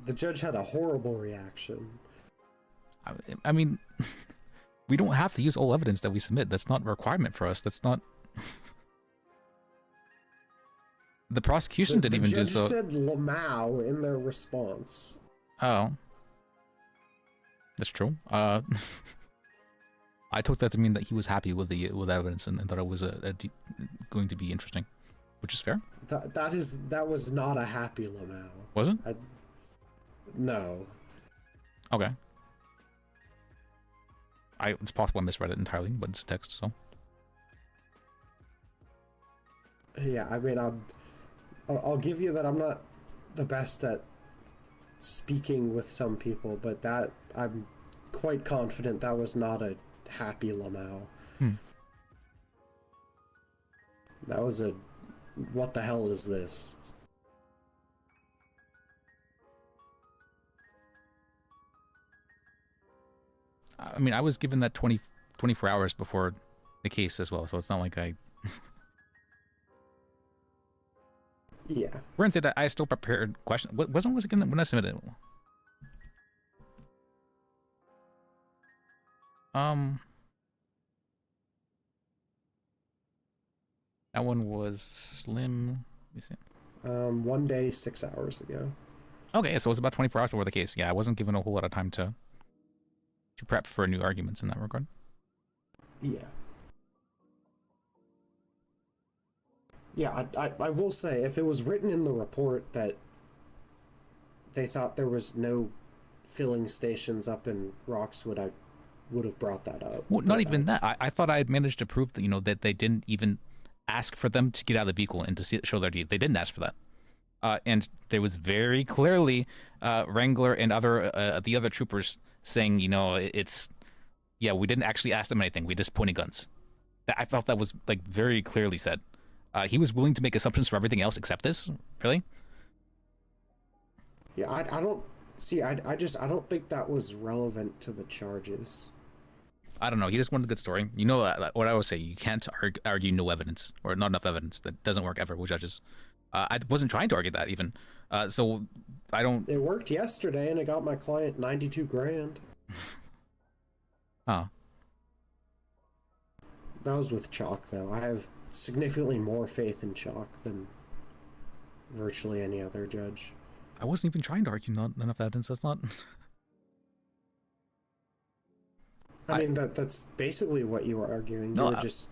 The judge had a horrible reaction. I mean, we don't have to use all evidence that we submit. That's not a requirement for us. That's not... The prosecution didn't even do so. The judge said Lamau in their response. Oh. That's true. I took that to mean that he was happy with the evidence and thought it was going to be interesting, which is fair. That was not a happy Lamau. Wasn't? No. Okay. It's possible I misread it entirely, but it's text, so. Yeah, I mean, I'll give you that I'm not the best at speaking with some people, but that I'm quite confident that was not a happy Lamau. That was a what the hell is this? I mean, I was given that 24 hours before the case as well, so it's not like I... Yeah. Granted, I still prepared questions. Was it again when I submitted it? That one was Slim. Let me see. 1 day, 6 hours ago. Okay, so it was about 24 hours before the case. Yeah, I wasn't given a whole lot of time to to prep for new arguments in that regard. Yeah. Yeah, I will say, if it was written in the report that they thought there was no filling stations up in Roxwood, I would have brought that up. Well, not even that. I thought I had managed to prove that, you know, that they didn't even ask for them to get out of the vehicle and to show their ID. They didn't ask for that. And there was very clearly Wrangler and the other troopers saying, you know, yeah, we didn't actually ask them anything. We just pointed guns. I felt that was like very clearly said. He was willing to make assumptions for everything else except this. Really? Yeah, I don't see. I don't think that was relevant to the charges. I don't know. He just wanted a good story. You know what I always say. You can't argue no evidence or not enough evidence. That doesn't work ever with judges. I wasn't trying to argue that even. So I don't. It worked yesterday, and it got my client 92 grand. Oh. That was with Chalk, though. I have significantly more faith in Chalk than virtually any other judge. I wasn't even trying to argue not enough evidence. That's not. I mean, that's basically what you were arguing. No, you were just.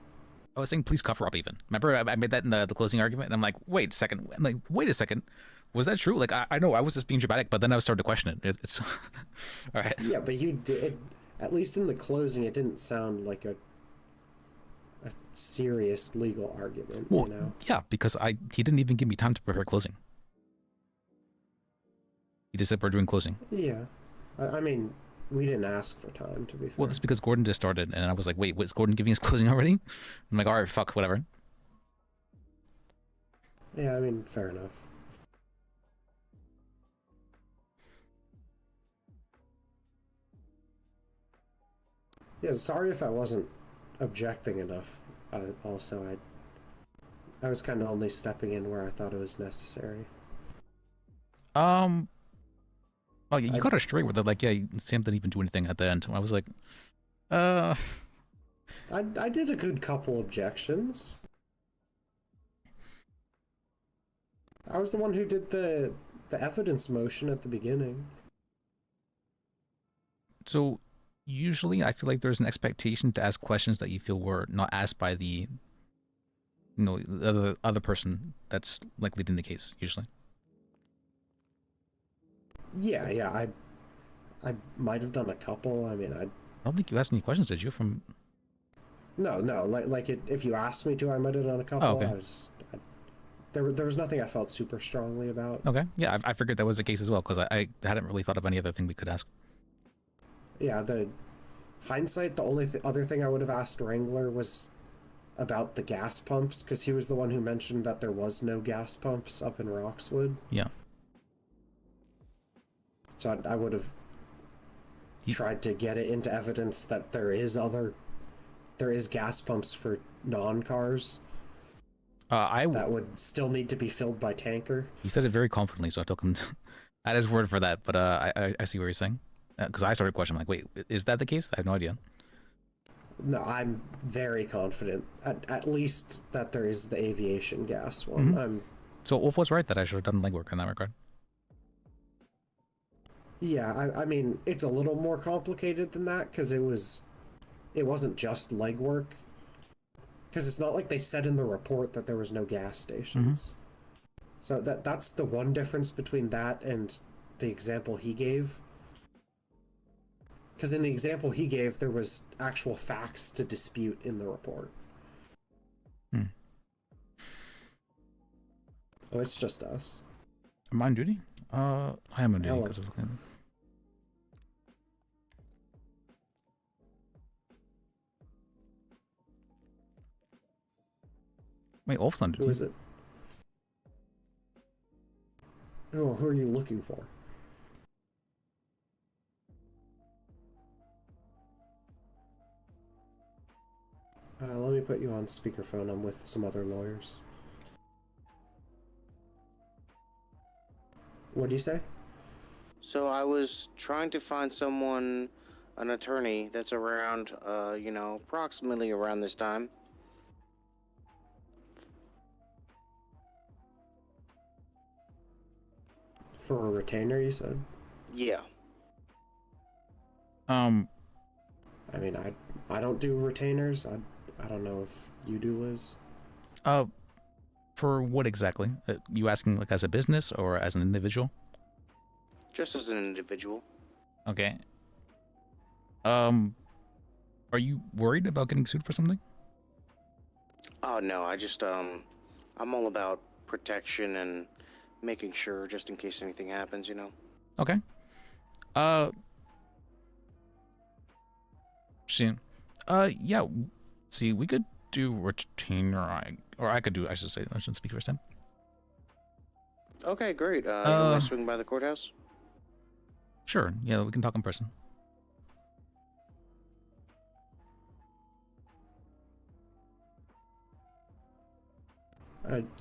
I was saying please cover up even. Remember I made that in the closing argument, and I'm like, wait a second. I'm like, wait a second. Was that true? Like, I know I was just being dramatic, but then I started to question it. It's all right. Yeah, but you did. At least in the closing, it didn't sound like a serious legal argument. Well, you know? yeah, because he didn't even give me time to prepare closing. He just said we're doing closing. Yeah, I mean, we didn't ask for time, to be fair. Well, that's because Gordon just started, and I was like, wait, is Gordon giving us closing already? I'm like, all right, fuck, whatever. Yeah, I mean, fair enough. Yeah, sorry if I wasn't objecting enough. Also, I was kind of only stepping in where I thought it was necessary. Oh, you got it straight with it. Like, yeah, Sam didn't even do anything at the end. I was like, I did a good couple objections. I was the one who did the evidence motion at the beginning. So, usually I feel like there's an expectation to ask questions that you feel were not asked by the, you know, the other person that's like leading the case, usually. Yeah, I might have done a couple. I mean, I don't think you asked any questions, did you? From no, like if you asked me to, I might have done a couple. Oh, okay. There was nothing I felt super strongly about. Okay, yeah, I figured that was the case as well, because I hadn't really thought of any other thing we could ask. Yeah, the hindsight, the only other thing I would have asked Wrangler was about the gas pumps, because he was the one who mentioned that there was no gas pumps up in Roxwood. Yeah. So I would have tried to get it into evidence that there is gas pumps for non-cars. That would still need to be filled by tanker. He said it very confidently, so I took him at his word for that. But I see what you're saying, because I started questioning, like, wait, is that the case? I have no idea. No, I'm very confident, at least that there is the aviation gas one. Mm-hmm. So Wolf was right that I should have done legwork in that regard. Yeah, I mean, it's a little more complicated than that, because it wasn't just legwork. Because it's not like they said in the report that there was no gas stations. Mm-hmm. So that's the one difference between that and the example he gave. Because in the example he gave, there was actual facts to dispute in the report. Oh, it's just us. Am I on duty? I am on duty because of looking. Wait, Wolf's on duty. Who is it? Oh, who are you looking for? Let me put you on speakerphone. I'm with some other lawyers. What do you say? So I was trying to find someone, an attorney that's around, approximately around this time. For a retainer, you said? Yeah. I mean, I don't do retainers. I don't know if you do, Liz. For what exactly? You asking like as a business or as an individual? Just as an individual. Okay. Are you worried about getting sued for something? Oh no, I just I'm all about protection and making sure just in case anything happens, you know. Okay. See. Yeah. See, we could do retainer, or I could do. I should say. I shouldn't speak for Sam. Okay, great. You want to swing by the courthouse? Sure. Yeah, we can talk in person.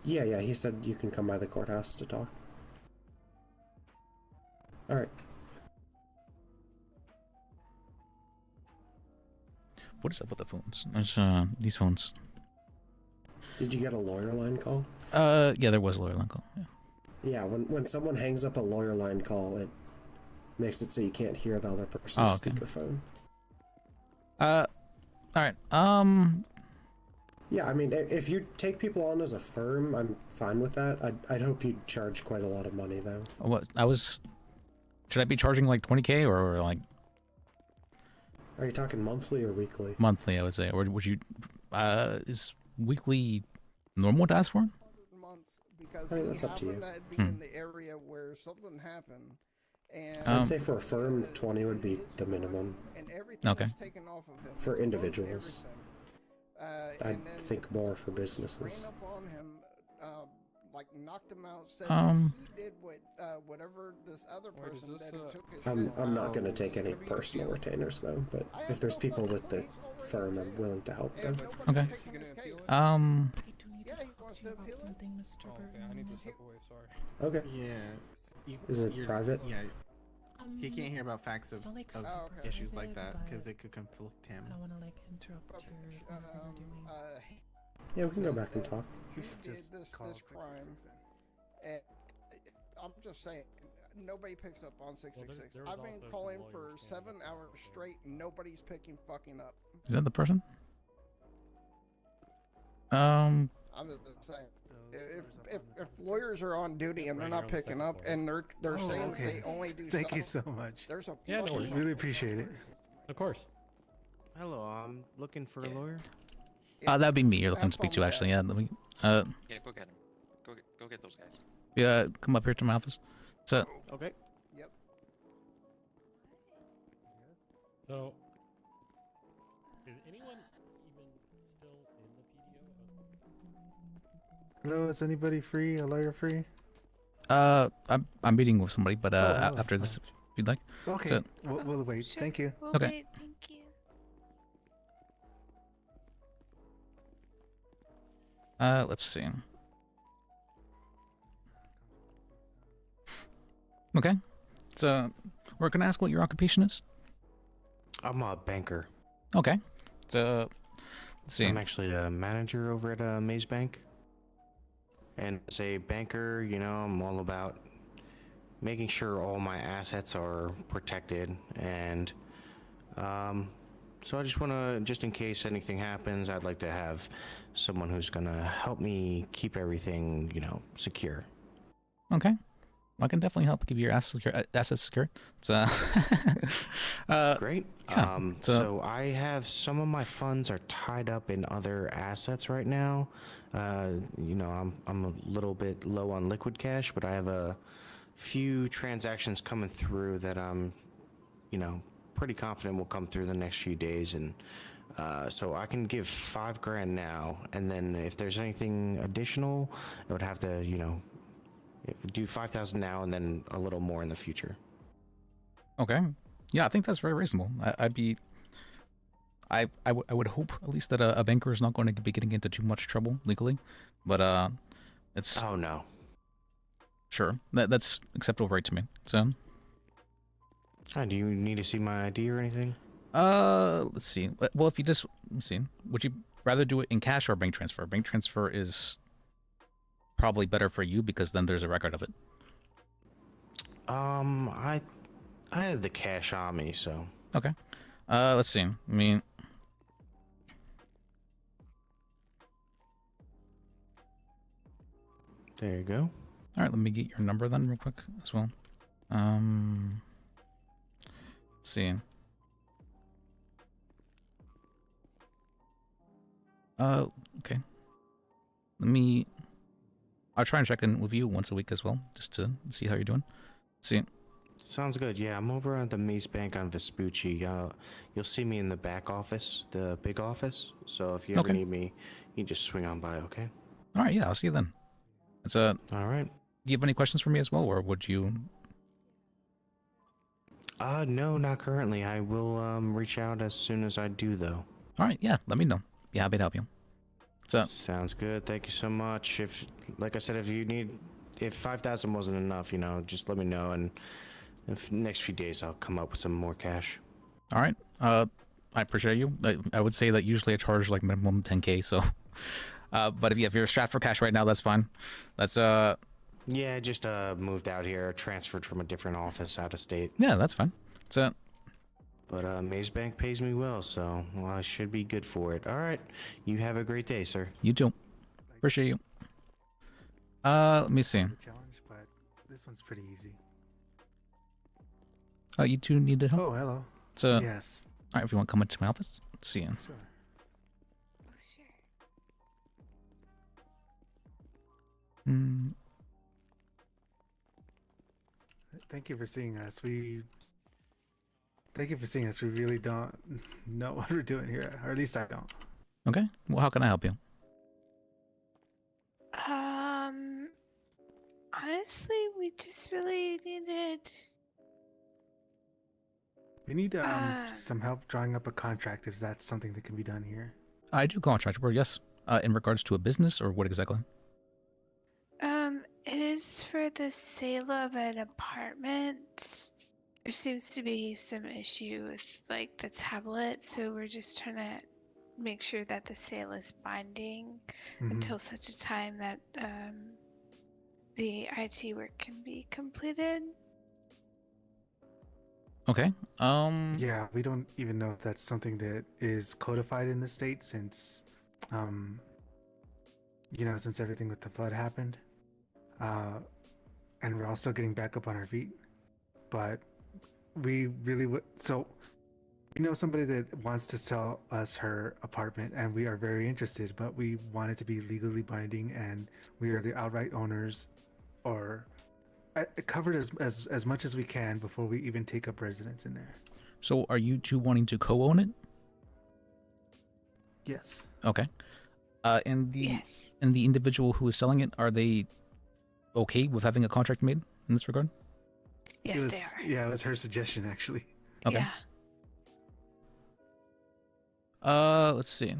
Yeah. He said you can come by the courthouse to talk. All right. What is up with the phones? There's these phones. Did you get a lawyer line call? Yeah, there was a lawyer line call. Yeah. Yeah, when someone hangs up a lawyer line call, it makes it so you can't hear the other person's speakerphone. All right. Yeah, I mean, if you take people on as a firm, I'm fine with that. I'd hope you'd charge quite a lot of money, though. What should I be charging like 20K or like? Are you talking monthly or weekly? Monthly, I would say. Or would you? Is weekly normal to ask for? Because I mean, that's up to you. Be in the area where something happened, and I'd say for a firm, 20 would be the minimum. And everything okay. was taken off of him. For individuals. I'd think more for businesses. Ran up on him, like knocked him out. Said he did whatever this other person did. I'm not going to take any personal retainers though, but if there's people with the firm, I'm willing to help them. Okay. Yeah, he wants to appeal it. Okay, I need to step away. Sorry. Okay. Yeah. Is it private? Yeah. He can't hear about facts of, like of super issues like private, that because but it could conflict him. I don't want to like interrupt your whatever you're doing. Yeah, we can go back and talk. He did this crime. And I'm just saying, nobody picks up on 666. there was I've been also some calling for lawyers 7 hours straight. Nobody's picking fucking up. Is that the person? I'm just saying. If lawyers are on duty and they're not picking up and they're saying they only do Thank you stuff, so much. There's a yeah, no worries. Really appreciate it. Of course. Hello, I'm looking for a lawyer. That'd be me you're looking to speak to, actually. Yeah, let me. Yeah, go get him. Go get those guys. Yeah, come up here to my office. So. Okay. Yep. So, is anyone even still in the PDO? Hello, is anybody free? A lawyer free? I'm meeting with somebody, but after this, if you'd like. Okay. So, we'll wait. Sure. Thank you. We'll okay. Wait, thank you. Let's see. Okay. So, we're gonna ask what your occupation is. I'm a banker. Okay. So, let's see. I'm actually a manager over at Maze Bank. And as a banker, you know, I'm all about making sure all my assets are protected. And so I just want to, just in case anything happens, I'd like to have someone who's going to help me keep everything, you know, secure. Okay. I can definitely help keep your assets secure. It's great. Yeah, so I have some of my funds are tied up in other assets right now. You know, I'm a little bit low on liquid cash, but I have a few transactions coming through that I'm, you know, pretty confident will come through the next few days, and so I can give $5,000 now, and then if there's anything additional, I would have to, you know, do 5,000 now and then a little more in the future. Okay. Yeah, I think that's very reasonable. I would hope at least that a banker is not going to be getting into too much trouble legally, but it's. Oh no. Sure, that's acceptable right to me. So. Do you need to see my ID or anything? Let's see. Well, if you just let me see, would you rather do it in cash or bank transfer? Bank transfer is probably better for you because then there's a record of it. I have the cash on me, so. Okay. Let's see. I mean, There you go. all right. Let me get your number then, real quick as well. Let's see. Okay. I'll try and check in with you once a week as well, just to see how you're doing. See. Sounds good. Yeah, I'm over at the Maze Bank on Vespucci. You'll see me in the back office, the big office. So if you ever Okay. need me, you just swing on by, okay? All right. Yeah, I'll see you then. It's All right. Do you have any questions for me as well, or would you? No, not currently. I will reach out as soon as I do, though. All right. Yeah. Let me know. Be happy to help you. So. Sounds good. Thank you so much. If, like I said, if 5,000 wasn't enough, just let me know, and if next few days I'll come up with some more cash. All right. I appreciate you. I would say that usually I charge like minimum 10K. So, but if you're strapped for cash right now, that's fine. That's Yeah, I just moved out here, transferred from a different office out of state. Yeah, that's fine. So. But Maze Bank pays me well, so I should be good for it. All right. You have a great day, sir. You too. Appreciate you. Let me see. Challenge, but this one's pretty easy. Oh, you two need help? Oh, hello. So, Yes. All right, if you want to come into my office, let's see. Sure. Thank you for seeing us. Thank you for seeing us. We really don't know what we're doing here, or at least I don't. Okay. Well, how can I help you? Honestly, we just really needed. We need some help drawing up a contract, if that's something that can be done here. I do contract work, yes. In regards to a business, or what exactly? It is for the sale of an apartment. There seems to be some issue with like the tablet, so we're just trying to make sure that the sale is binding until such a time that the IT work can be completed. Okay. Yeah, we don't even know if that's something that is codified in the state since, since everything with the flood happened. And we're all still getting back up on our feet. But we really would. So, we know somebody that wants to sell us her apartment, and we are very interested, but we want it to be legally binding, and we are the outright owners, or covered as much as we can before we even take up residence in there. So, are you two wanting to co-own it? Yes. Okay. And the individual who is selling it, are they okay with having a contract made in this regard? Yes, they are. Yeah, it was her suggestion, actually. Okay. Let's see.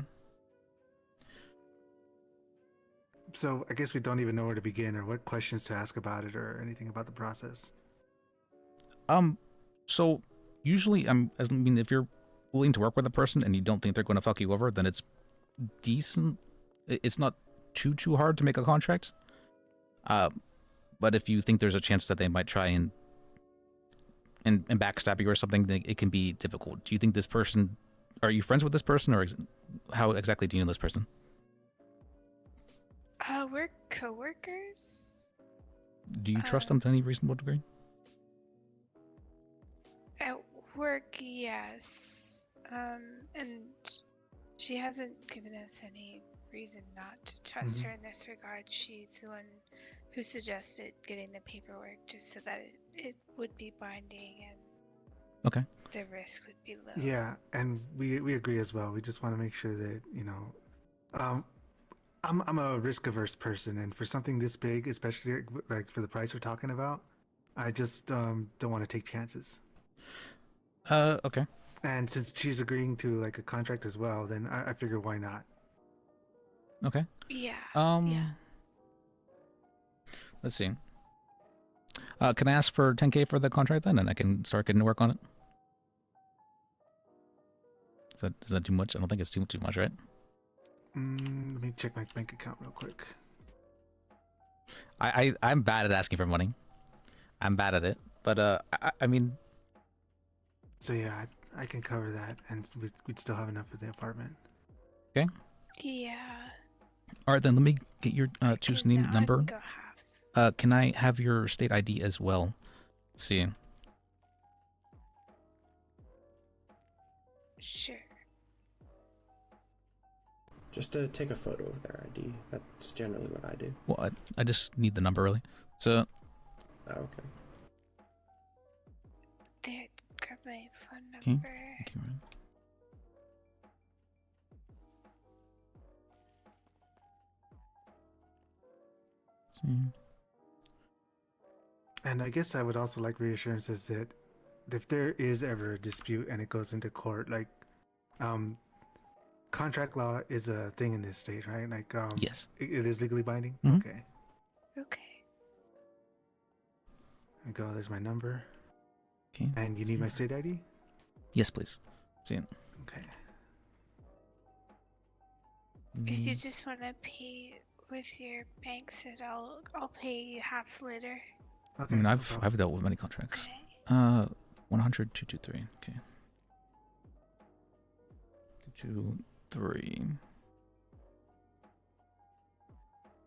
So I guess we don't even know where to begin or what questions to ask about it or anything about the process. So usually, if you're willing to work with a person and you don't think they're going to fuck you over, then it's decent. It's not too hard to make a contract. But if you think there's a chance that they might try and backstab you or something, then it can be difficult. Do you think this person? Are you friends with this person, or how exactly do you know this person? We're co-workers. Do you trust them to any reasonable degree? At work, yes. And she hasn't given us any reason not to trust her in this regard. She's the one who suggested getting the paperwork just so that it would be binding and the risk would be low. Yeah, and we agree as well. We just want to make sure that, I'm a risk-averse person, and for something this big, especially like for the price we're talking about, I just don't want to take chances. Okay. And since she's agreeing to like a contract as well, then I figure why not? Okay. Yeah. Yeah. Let's see. Can I ask for 10K for the contract then, and I can start getting to work on it? Is that too much? I don't think it's too much, right? Let me check my bank account real quick. I'm bad at asking for money. I'm bad at it, but I mean. So yeah, I can cover that, and we'd still have enough for the apartment. Okay. Yeah. All right, then let me get your two's name number. Go half. Can I have your state ID as well? Let's see. Sure. Just to take a photo of their ID. That's generally what I do. Well, I just need the number, really. So. Oh, okay. There, grab my phone Okay. number. Thank you, Ryan. See. And I guess I would also like reassurances that if there is ever a dispute and it goes into court, like, contract law is a thing in this state, right? Like, yes, it is legally binding. Mhm. Okay. Okay. There we go. There's my number. Okay. And you need my state ID? Yes, please. See it. Okay. If you Mm, just want to pay with your bank, said I'll pay you half later. I mean, I've dealt with many contracts. 100 223. Okay. 223.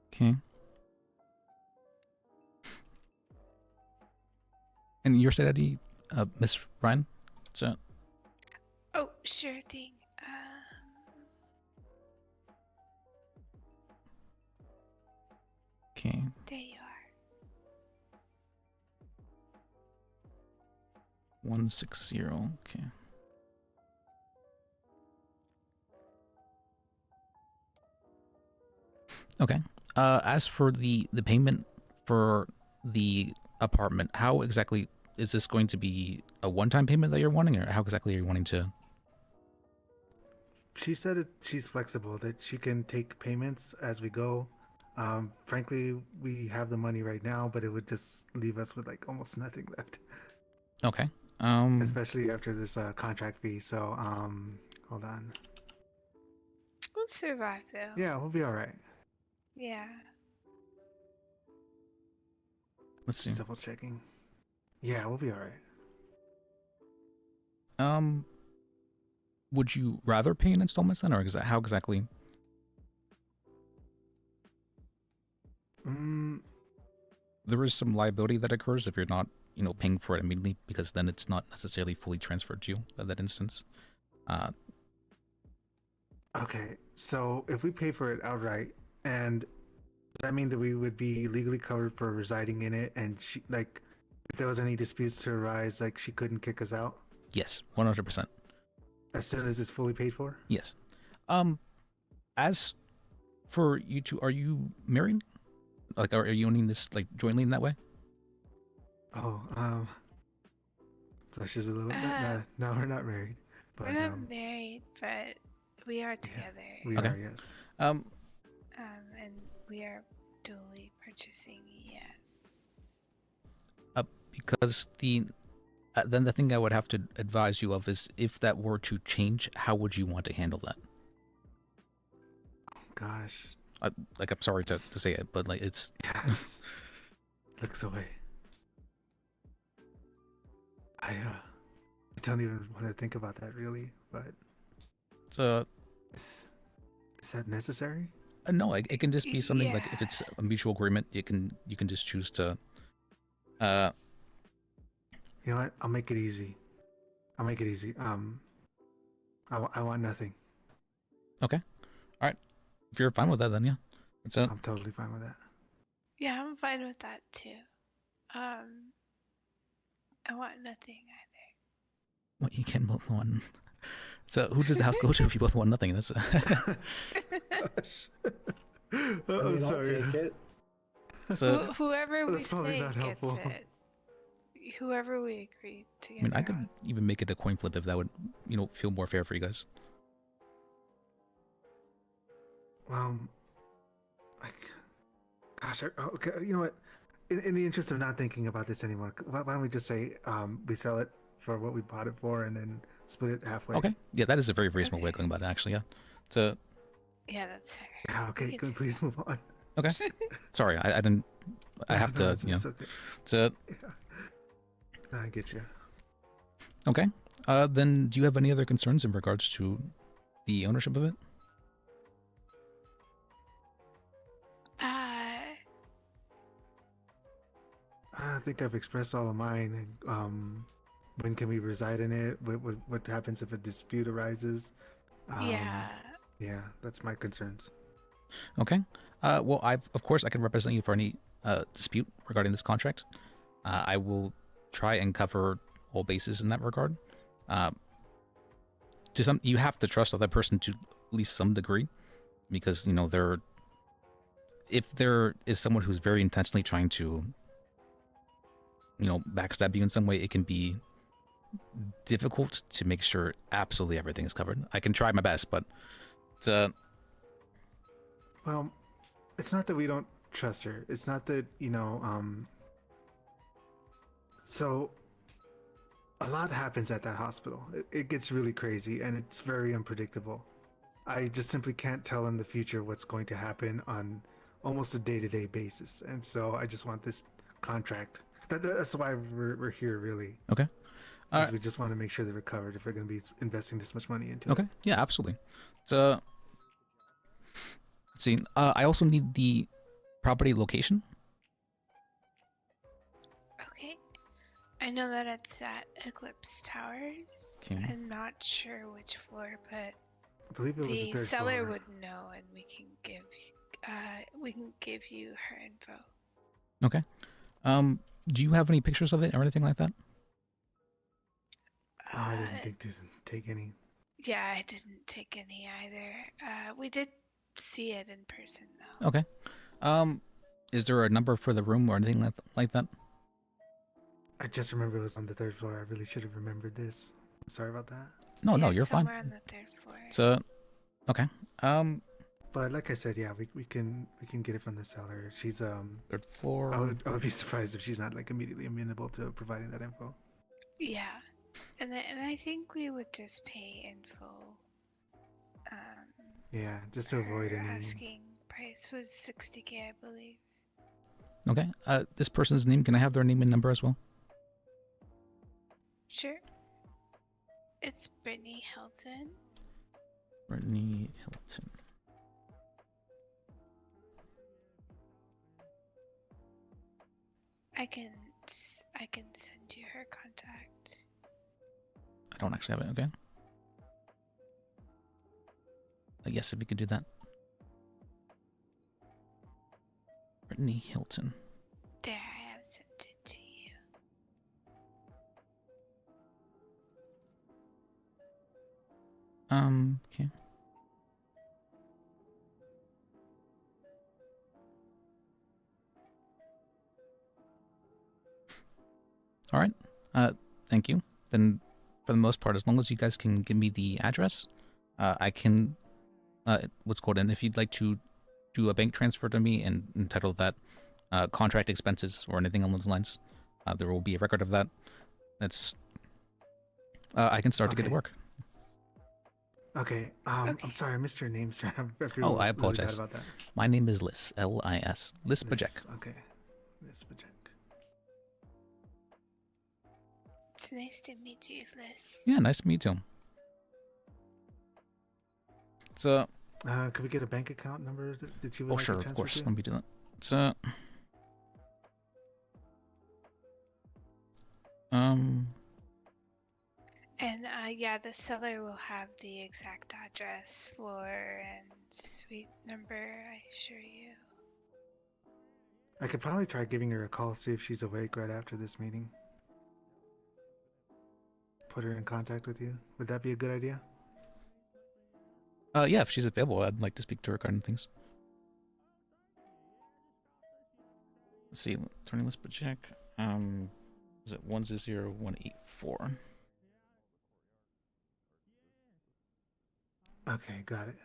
Okay. And your state ID, Miss Ryan? So. Oh, sure thing. Okay. There you are. 160. Okay. Okay. As for the payment for the apartment, how exactly is this going to be a one-time payment that you're wanting, or how exactly are you wanting to? She said she's flexible, that she can take payments as we go. Frankly, we have the money right now, but it would just leave us with like almost nothing left. Okay. Especially after this contract fee. So, hold on. We'll survive though. Yeah, we'll be all right. Yeah. Let's see. Just double checking. Yeah, we'll be all right. Would you rather pay in installments then, or how exactly? There is some liability that occurs if you're not, paying for it immediately, because then it's not necessarily fully transferred to you in that instance. Okay, so if we pay for it outright, and does that mean that we would be legally covered for residing in it, and she, like, if there was any disputes to arise, like, she couldn't kick us out? Yes, 100%. As soon as it's fully paid for? Yes. As for you two, are you married? Like, are you owning this, like, jointly in that way? Oh, blushes a little bit. No, we're not married. But, We're not married, but we are together. we are, yes. And we are duly purchasing, yes. Because then the thing I would have to advise you of is, if that were to change, how would you want to handle that? Oh, gosh. I'm sorry to say it, but like it's. Yes. Looks away. I don't even want to think about that really, but. Is that necessary? No, it can just be something like, if it's a mutual agreement, you can just choose to. You know what? I'll make it easy. I want nothing. Okay. All right. If you're fine with that, then yeah. I'm totally fine with that. Yeah, I'm fine with that too. I want nothing either. Well, you can both want. So who does the house go to if you both want nothing? That's. Oh, sorry. So, whoever we That's probably say not gets helpful. it. Whoever we agree I together. mean, I could even make it a coin flip if that would, feel more fair for you guys. Gosh, okay. You know what? In the interest of not thinking about this anymore, why don't we just say we sell it for what we bought it for, and then split it halfway? Okay. Yeah, that is a very reasonable way of going about it, actually. Yeah. So. Yeah, that's fair. Yeah. Okay. Good. Please move on. Okay. Sorry, I didn't. I have to. It's okay. To. Yeah. I get you. Okay. Then do you have any other concerns in regards to the ownership of it? I think I've expressed all of mine. When can we reside in it? What happens if a dispute arises? Yeah. Yeah, that's my concerns. Okay. Well, of course I can represent you for any dispute regarding this contract. I will try and cover all bases in that regard. You have to trust other person to at least some degree, because if there is someone who's very intentionally trying to backstab you in some way, it can be difficult to make sure absolutely everything is covered. I can try my best, but it's Well, it's not that we don't trust her. It's not that, so a lot happens at that hospital. It gets really crazy and it's very unpredictable. I just simply can't tell in the future what's going to happen on almost a day-to-day basis. And so I just want this contract. That's why we're here, really. Okay. Because we just want to make sure that we're covered if we're going to be investing this much money into it. Okay. Yeah, absolutely. Let's see. I also need the property location. Okay. I know that it's at Eclipse Towers. Okay. I'm not sure which floor, but I believe it was the the third seller floor. would know, and we can give you her info. Okay. Do you have any pictures of it or anything like that? Oh, I didn't think to take any. Yeah, I didn't take any either. We did see it in person though. Okay. Is there a number for the room or anything like that? I just remember it was on the third floor. I really should have remembered this. Sorry about that. No, Yeah, you're fine. somewhere on the third floor. Okay. But like I said, yeah, we can get it from the seller. She's third floor. I would be surprised if she's not like immediately amenable to providing that info. Yeah, and I think we would just pay info. Yeah, just to avoid her any. asking price was 60K, I believe. Okay. This person's name, can I have their name and number as well? Sure. It's Brittany Hilton. Brittany Hilton. I can send you her contact. I don't actually have it, okay? Yes, if you could do that. Brittany Hilton. There, I have sent it to you. Okay. All right. Thank you. Then, for the most part, as long as you guys can give me the address, I can, what's called in. If you'd like to do a bank transfer to me and entitle that contract expenses or anything along those lines, there will be a record of that. That's, I can start to get to work. Okay. I'm sorry, I missed your name, sir. Oh, I apologize. Really bad about that. My name is Liz. L-I-S. Liz Bajek. Okay. Liz Bajek. It's nice to meet you, Liz. Yeah, nice to meet you. So, could we get a bank account number that you would oh, like sure, to of transfer course. to? Let me do that. So, And yeah, the seller will have the exact address, floor, and suite number, I assure you. I could probably try giving her a call, see if she's awake right after this meeting. Put her in contact with you. Would that be a good idea? yeah, if she's available, I'd like to speak to her regarding things. Let's see, attorney Liz Bajek. Is it 100184? Okay, got it.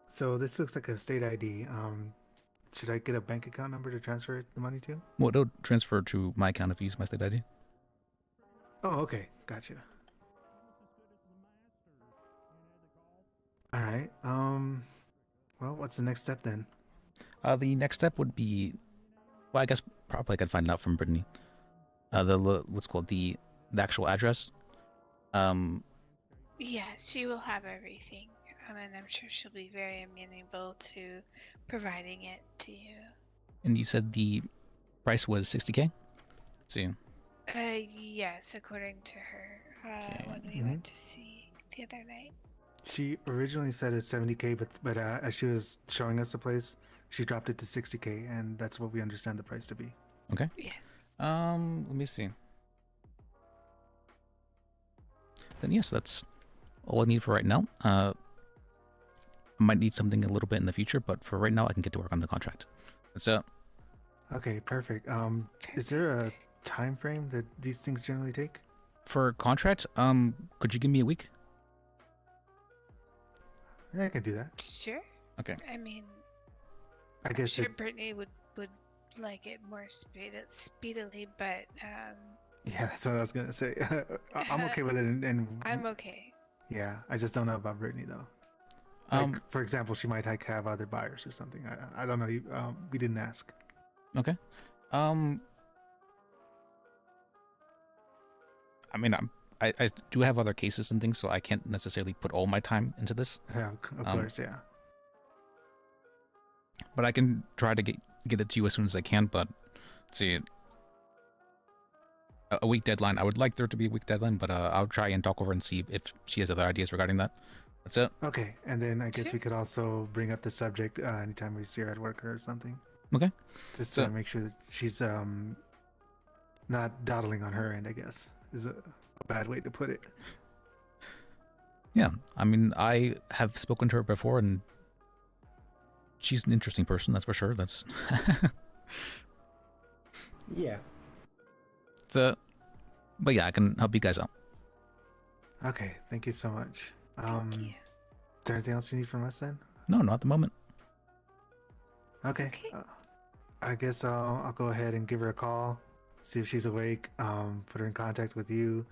So this looks like a state ID. Should I get a bank account number to transfer the money to? Well, it'll transfer to my account if you use my state ID. Oh, okay, gotcha. All right. Well, what's the next step then? The next step would be, well, I guess probably I could find out from Brittany. what's called the actual address. Yes, she will have everything, and I'm sure she'll be very amenable to providing it to you. And you said the price was 60K. Let's see. Yes, according to her, when we went to see the other night. She originally said it's 70K, but as she was showing us the place, she dropped it to 60K, and that's what we understand the price to be. Okay. Yes. Let me see. Then yes, that's all I need for right now. I might need something a little bit in the future, but for right now, I can get to work on the contract. That's it. Okay, perfect. Is there a time frame that these things generally take? For contract, could you give me a week? Yeah, I can do that. Sure. Okay. I mean, I guess I'm sure Brittany would like it more speedily, but yeah, that's what I was gonna say. I'm okay with it, and I'm okay. Yeah, I just don't know about Brittany though. Like, for example, she might have other buyers or something. I don't know. We didn't ask. Okay. I mean, I do have other cases and things, so I can't necessarily put all my time into this. Yeah, of course, yeah. But I can try to get it to you as soon as I can. But let's see, a week deadline. I would like there to be a week deadline, but I'll try and talk over and see if she has other ideas regarding that. That's it. Okay, and then I guess we could also bring up the subject anytime we see her at work or something. Okay. Just to make sure that she's not dawdling on her end, I guess, is a bad way to put it. Yeah, I mean, I have spoken to her before, and she's an interesting person, that's for sure. That's Yeah. but yeah, I can help you guys out. Okay, thank you so much. Is there anything else you need from us then? No, not at the moment. Okay. I guess I'll go ahead and give her a call, see if she's awake, put her in contact with you,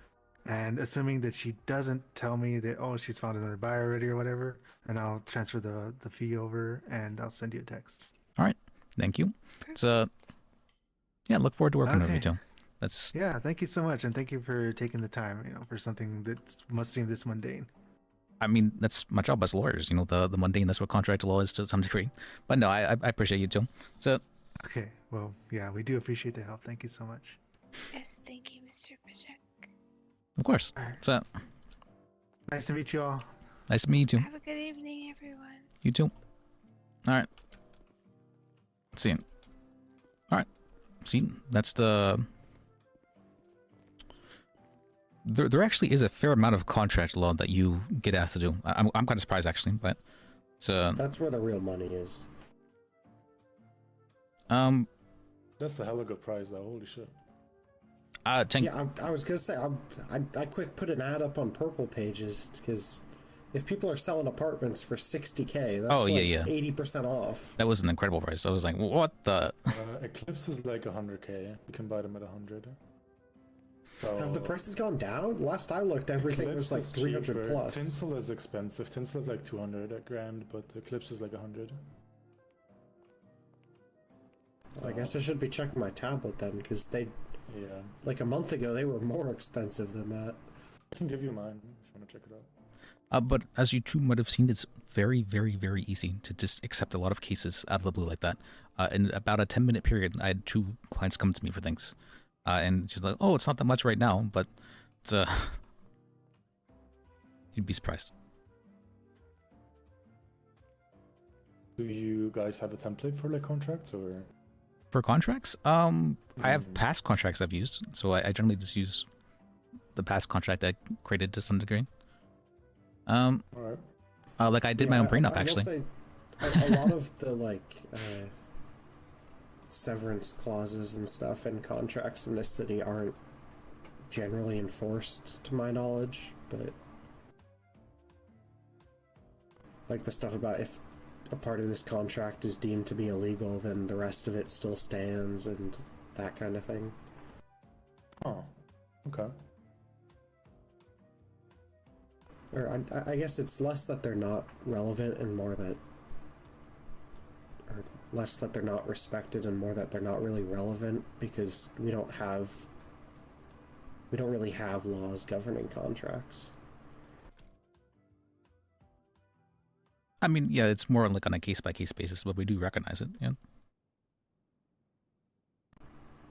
and assuming that she doesn't tell me that, oh, she's found another buyer already or whatever, then I'll transfer the fee over and I'll send you a text. All right, thank you. It's yeah, look forward to working with you too. That's Yeah, thank you so much, and thank you for taking the time, for something that must seem this mundane. I mean, that's my job as lawyers, the mundane, that's what contract law is to some degree. But no, I appreciate you too. So Okay, well, yeah, we do appreciate the help. Thank you so much. Yes, thank you, Mr. Bajek. of course. So Nice to meet you all. nice to meet you too. Have a good evening, everyone. You too. All right. Let's see. All right. See, that's the. There actually is a fair amount of contract law that you get asked to do. I'm kind of surprised actually, but it's That's where the real money is. That's a hella good price though. Holy shit. Yeah, I was gonna say I quick put an ad up on Purple Pages because if people are selling apartments for 60K, that's Oh, yeah. 80% off. That was an incredible price. I was like, what the? Eclipse is like 100K. You can buy them at 100. So, Have the prices gone down? Last I looked, everything was like Eclipse is 300 cheaper. plus. Tinsel is expensive. Tinsel is like 200 grand, but Eclipse is like 100. I guess I should be checking my tablet then, because yeah, like a month ago they were more expensive than that. I can give you mine if you want to check it out. But as you two might have seen, it's very, very, very easy to just accept a lot of cases out of the blue like that. In about a 10-minute period, I had 2 clients come to me for things. And she's like, oh, it's not that much right now, but it's you'd be surprised. Do you guys have a template for like contracts or? For contracts, I have past contracts I've used, so I generally just use the past contract I created to some degree. Alright. Like I did my own prenup actually. Say, a lot of the like severance clauses and stuff and contracts in this city aren't generally enforced to my knowledge, but like the stuff about if a part of this contract is deemed to be illegal, then the rest of it still stands and that kind of thing. Oh, okay. Or I guess it's less that they're not relevant and more that, or less that they're not respected and more that they're not really relevant because we don't have we don't really have laws governing contracts. I mean, yeah, it's more like on a case-by-case basis, but we do recognize it, yeah.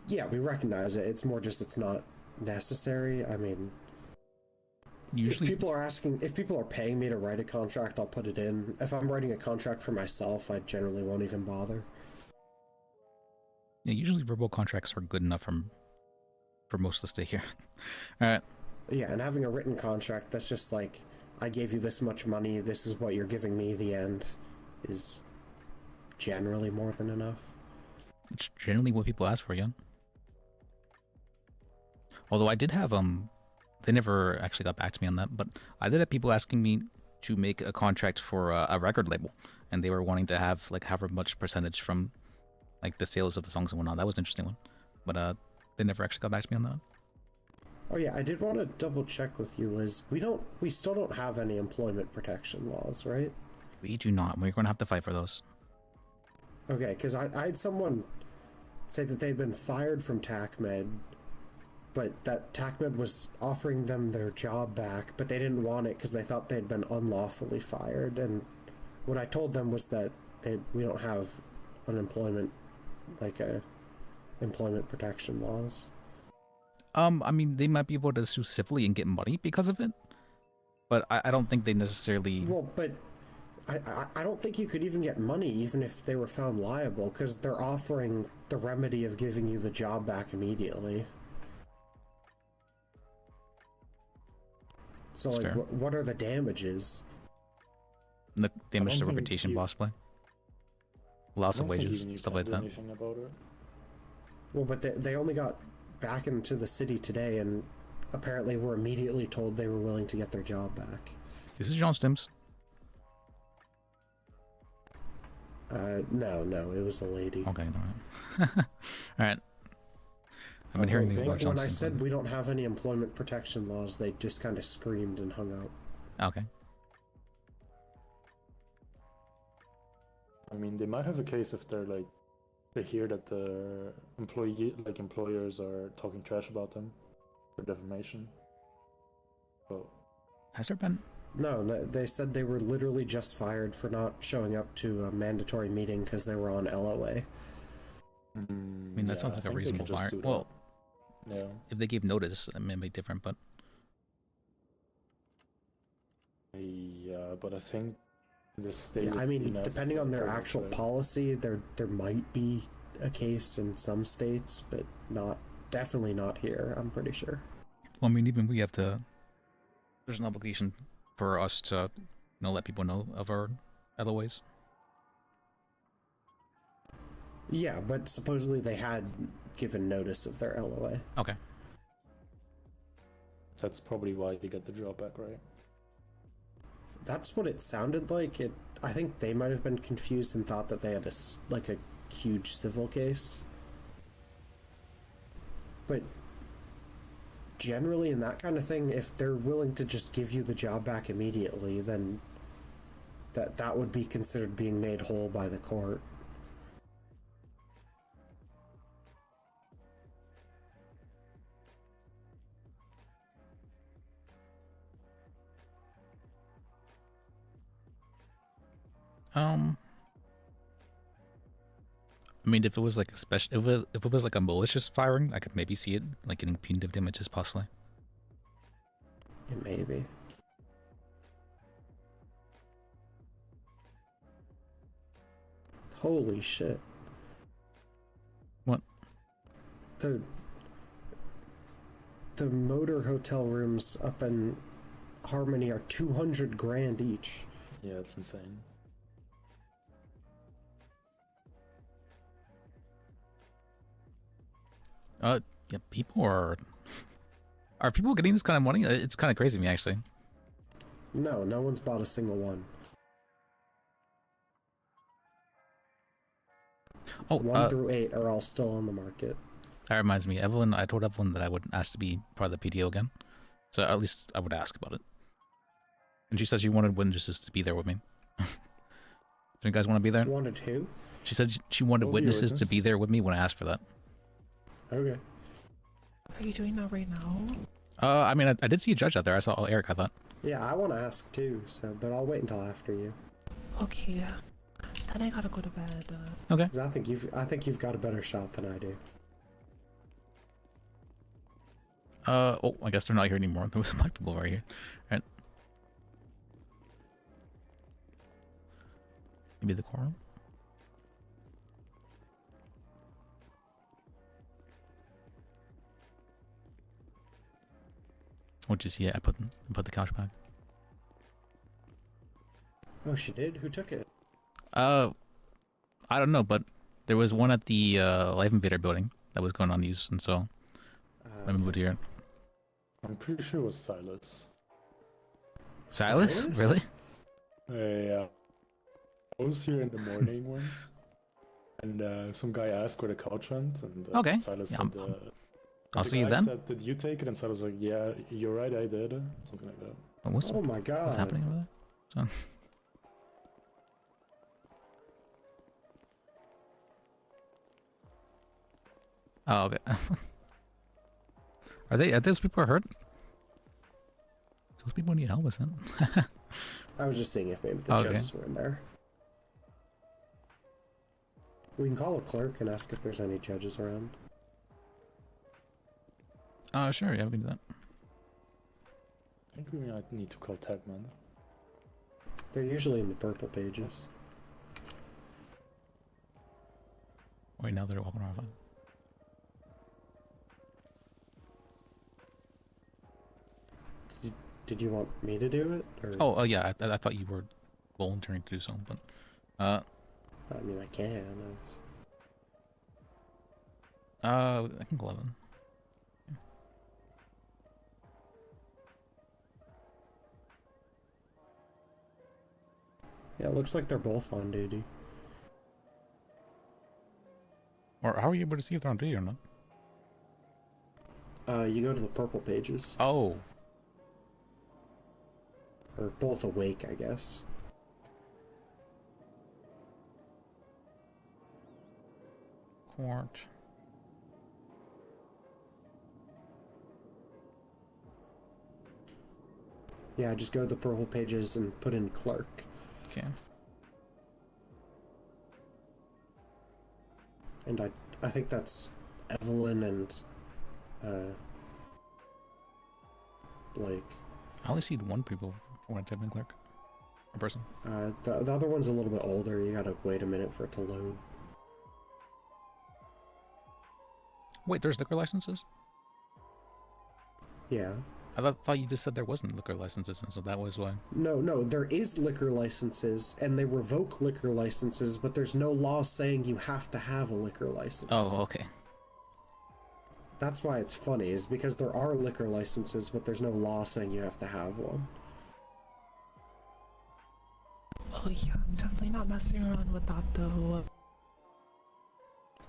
Yeah, we recognize it. It's more just it's not necessary. I mean, usually if people are paying me to write a contract, I'll put it in. If I'm writing a contract for myself, I generally won't even bother. Yeah, usually verbal contracts are good enough for most to stay here. All right. Yeah, and having a written contract that's just like, I gave you this much money, this is what you're giving me, the end, is generally more than enough. It's generally what people ask for, yeah. Although I did have, they never actually got back to me on that, but I did have people asking me to make a contract for a record label, and they were wanting to have, like, however much percentage from, like, the sales of the songs and whatnot. That was an interesting one. But, they never actually got back to me on that. Oh yeah, I did want to double check with you, Liz. We still don't have any employment protection laws, right? We do not. We're going to have to fight for those. Okay, because I had someone say that they'd been fired from TACMED, but that TACMED was offering them their job back, but they didn't want it because they thought they'd been unlawfully fired. And what I told them was that we don't have employment protection laws. I mean, they might be able to sue civilly and get money because of it, but I don't think they necessarily... Well, but I don't think you could even get money even if they were found liable, because they're offering the remedy of giving you the job back immediately. So, That's like, fair. what are the damages? The damage to think reputation, you- possibly. Loss I of don't think wages, even you stuff can like do that. anything about it. Well, but they only got back into the city today, and apparently were immediately told they were willing to get their job back. This is John Stims. No, it was a lady. Okay, all right. I've been hearing things about John When I Stims. said we don't have any employment protection laws, they just kind of screamed and hung up. Okay. I mean, they might have a case if they're like, they hear that the employers are talking trash about them for defamation. So, has there been? No, they said they were literally just fired for not showing up to a mandatory meeting because they were on LOA. I mean, that sounds like a reasonable fire. Well, yeah. If they gave notice, it may be different, but... Yeah, but I think in this state... Yeah, I it's mean, seen as depending on their pretty much actual like- policy, there might be a case in some states, but definitely not here, I'm pretty sure. Well, I mean, even we have to... There's an obligation for us to, let people know of our LOAs. Yeah, but supposedly they had given notice of their LOA. Okay. That's probably why they get the job back, right? That's what it sounded like. I think they might have been confused and thought that they had a huge civil case. But generally in that kind of thing, if they're willing to just give you the job back immediately, then that would be considered being made whole by the court. I mean, if it was like a special, if it was like a malicious firing, I could maybe see it like getting punitive damages, possibly. It may be. Holy shit. What? The motor hotel rooms up in Harmony are 200 grand each. Yeah, it's insane. Yeah, people are people getting this kind of money? It's kind of crazy to me, actually. No one's bought a single one. Oh, 1 through 8 are all still on the market. That reminds me, Evelyn. I told Evelyn that I would ask to be part of the PDO again, so at least I would ask about it. And she said she wanted witnesses to be there with me. Do you guys want to be there? Wanted who? She said she wanted What would be a witnesses to witness? be there with me when I asked for that. Okay. Are you doing that right now? I mean, I did see a judge out there. I saw Eric, I thought. Yeah, I want to ask too, so but I'll wait until after you. Okay. Then I gotta go to bed. Okay. 'Cause I think you've got a better shot than I do. Oh, I guess they're not here anymore. There was a bunch of people right here. Right. Maybe the quorum? What'd you see? I put the couch back. Oh, she did? Who took it? I don't know, but there was one at the Life Invader building that was going on use, and so I moved here. I'm pretty sure it was Silas. Silas? Really? Yeah. I was here in the morning once, and some guy asked where the couch went, and Okay. Silas Yeah, said, I'll the see you guy then. Said, did you take it? And Silas was like, yeah, you're right, I did. Something like that. Oh my god. What's happening over there? So... Oh, okay. Are those people hurt? Those people need help, isn't it? I was just seeing if maybe the Okay. judges were in there. We can call a clerk and ask if there's any judges around. Sure, yeah, we can do that. I think we might need to call Tagman. They're usually in the purple pages. Wait, now they're walking around. Did you want me to do it? Or... Oh, yeah, I thought you were volunteering to do so, but... I mean, I can. I can go 11. Yeah, it looks like they're both on duty. Or how are you able to see if they're on duty or not? You go to the purple pages. Oh. Or both awake, I guess. Court. Yeah, just go to the purple pages and put in clerk. Okay. And I think that's Evelyn and Blake. I only see the one people for when I type in clerk. A person. The other one's a little bit older. You gotta wait a minute for it to load. Wait, there's liquor licenses? Yeah. I thought you just said there wasn't liquor licenses, and so that was why. No, there is liquor licenses, and they revoke liquor licenses, but there's no law saying you have to have a liquor license. Oh, okay. That's why it's funny, is because there are liquor licenses, but there's no law saying you have to have one. Oh yeah, I'm definitely not messing around with that though.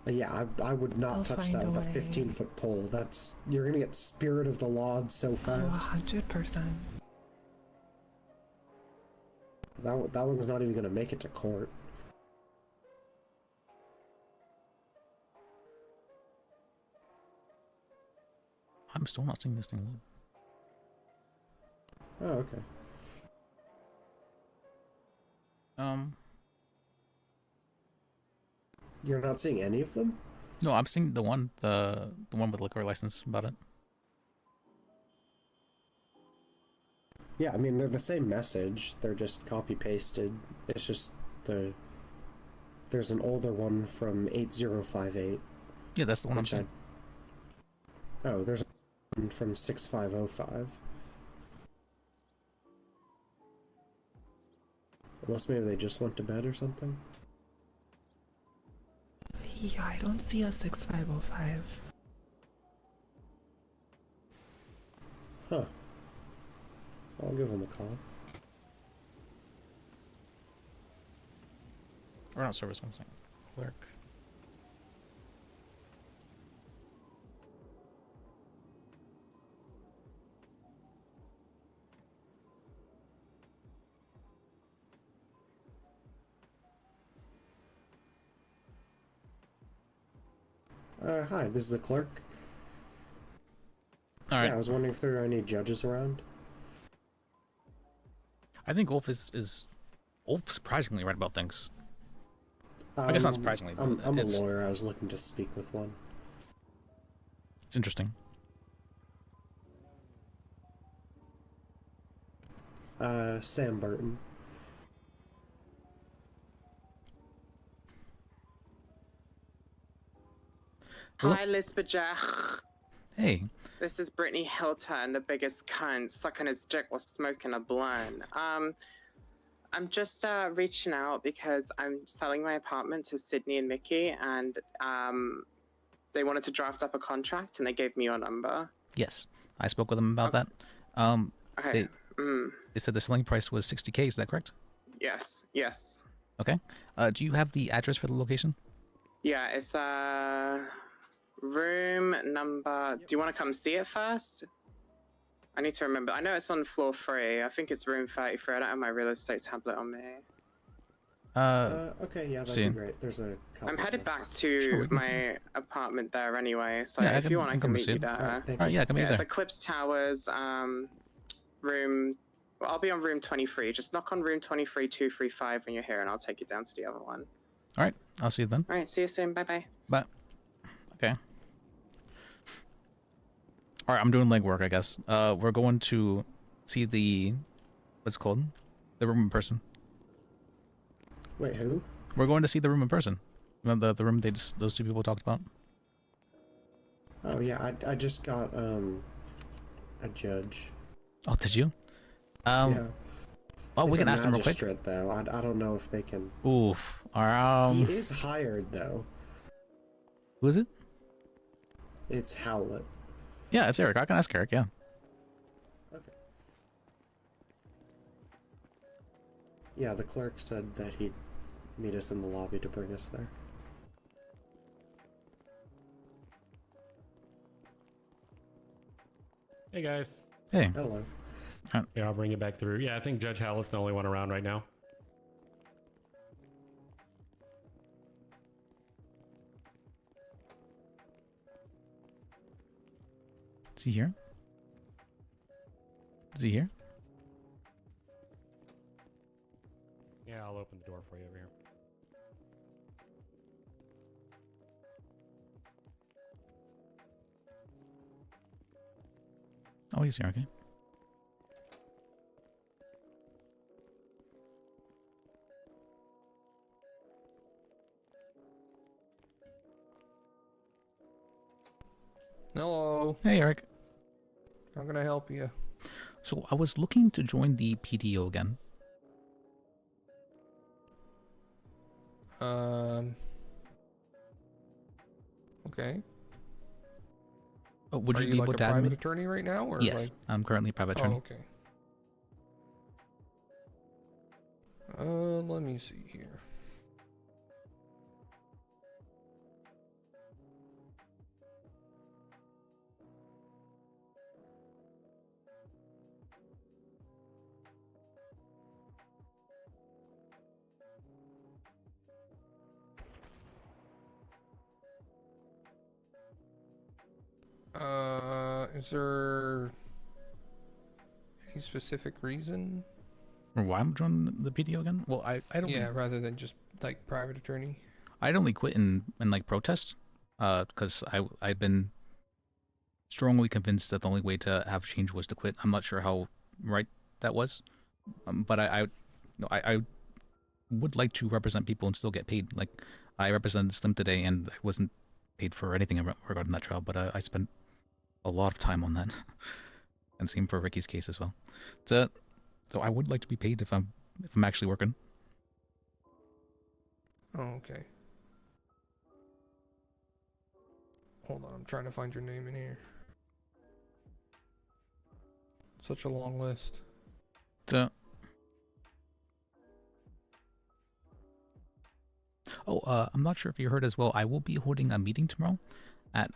Yeah, I would not I'll touch find that a with a way. 15-foot pole. You're gonna get spirit of the law so Oh, fast. 100%. That one's not even gonna make it to court. I'm still not seeing this thing load. Oh, okay. You're not seeing any of them? No, I'm seeing the one with liquor license about it. Yeah, I mean, they're the same message. They're just copy-pasted. It's just there's an older one from 8058. Yeah, that's the one I'm which seeing. Oh, there's one from 6505. Unless maybe they just went to bed or something. Yeah, I don't see a 6505. Huh. I'll give them a call. Or not service, one second. Clerk. Hi, this is the clerk. All right. Yeah, I was wondering if there are any judges around. I think Wolf is surprisingly right about things. I guess not surprisingly. But I'm a it's lawyer. I was looking to speak with one. It's interesting. Sam Burton. Hi, Liz Bajek. Hey. This is Brittany Hilton, the biggest cunt, sucking his dick while smoking a blunt. I'm just reaching out because I'm selling my apartment to Sydney and Mickey, and they wanted to draft up a contract, and they gave me your number. Yes, I spoke with them about that. Okay. They said the selling price was 60K. Is that correct? Yes. Yes. Okay. Do you have the address for the location? Yeah, it's room number. Do you want to come see it first? I need to remember. I know it's on floor 3. I think it's room 33. I don't have my real estate tablet on me. Okay, yeah, that'd be great. There's a couple I'm headed of back us. to my apartment there anyway, so Yeah, if you want, I can meet see you it. there. Alright, yeah, I can meet you It's there. Eclipse Towers, room. Well, I'll be on room 23. Just knock on room 23235 when you're here, and I'll take you down to the other one. All right, I'll see you then. All right, see you soon. Bye bye. Bye. Okay. All right, I'm doing legwork, I guess. We're going to see the what's it called, the room in person. Wait, who? We're going to see the room in person. Remember the room those two people talked about? Oh yeah, I just got a judge. Oh, did you? Yeah. Well, we It's can a ask them real quick. magistrate, though. I don't know if they can. Oof. He is hired though. Who is it? It's Howlett. Yeah, it's Eric. I can ask Eric. Yeah. Okay. Yeah, the clerk said that he'd meet us in the lobby to bring us there. Hey guys. Hey. Hello. Yeah, I'll bring you back through. Yeah, I think Judge Hallett's the only one around right now. Is he here? Is he here? Yeah, I'll open the door for you over here. Oh, he's here. Okay. Hello. Hey, Eric. How can I help you? So I was looking to join the PDO again. Okay. Would Are you be like able a to add private me? attorney right now, or Yes, like? I'm currently a private attorney. Oh, okay. Let me see here. Is there any specific reason? Or why I'm joining the PDO again? Well, I don't. Yeah, rather than just like private attorney. I'd only quit in like protest, because I've been strongly convinced that the only way to have change was to quit. I'm not sure how right that was, but I would like to represent people and still get paid. Like I represented Slim today, and I wasn't paid for anything regarding that trial, but I spent a lot of time on that, and same for Ricky's case as well. So I would like to be paid if I'm actually working. Oh, okay. Hold on, I'm trying to find your name in here. Such a long list. So. I'm not sure if you heard as well. I will be holding a meeting tomorrow at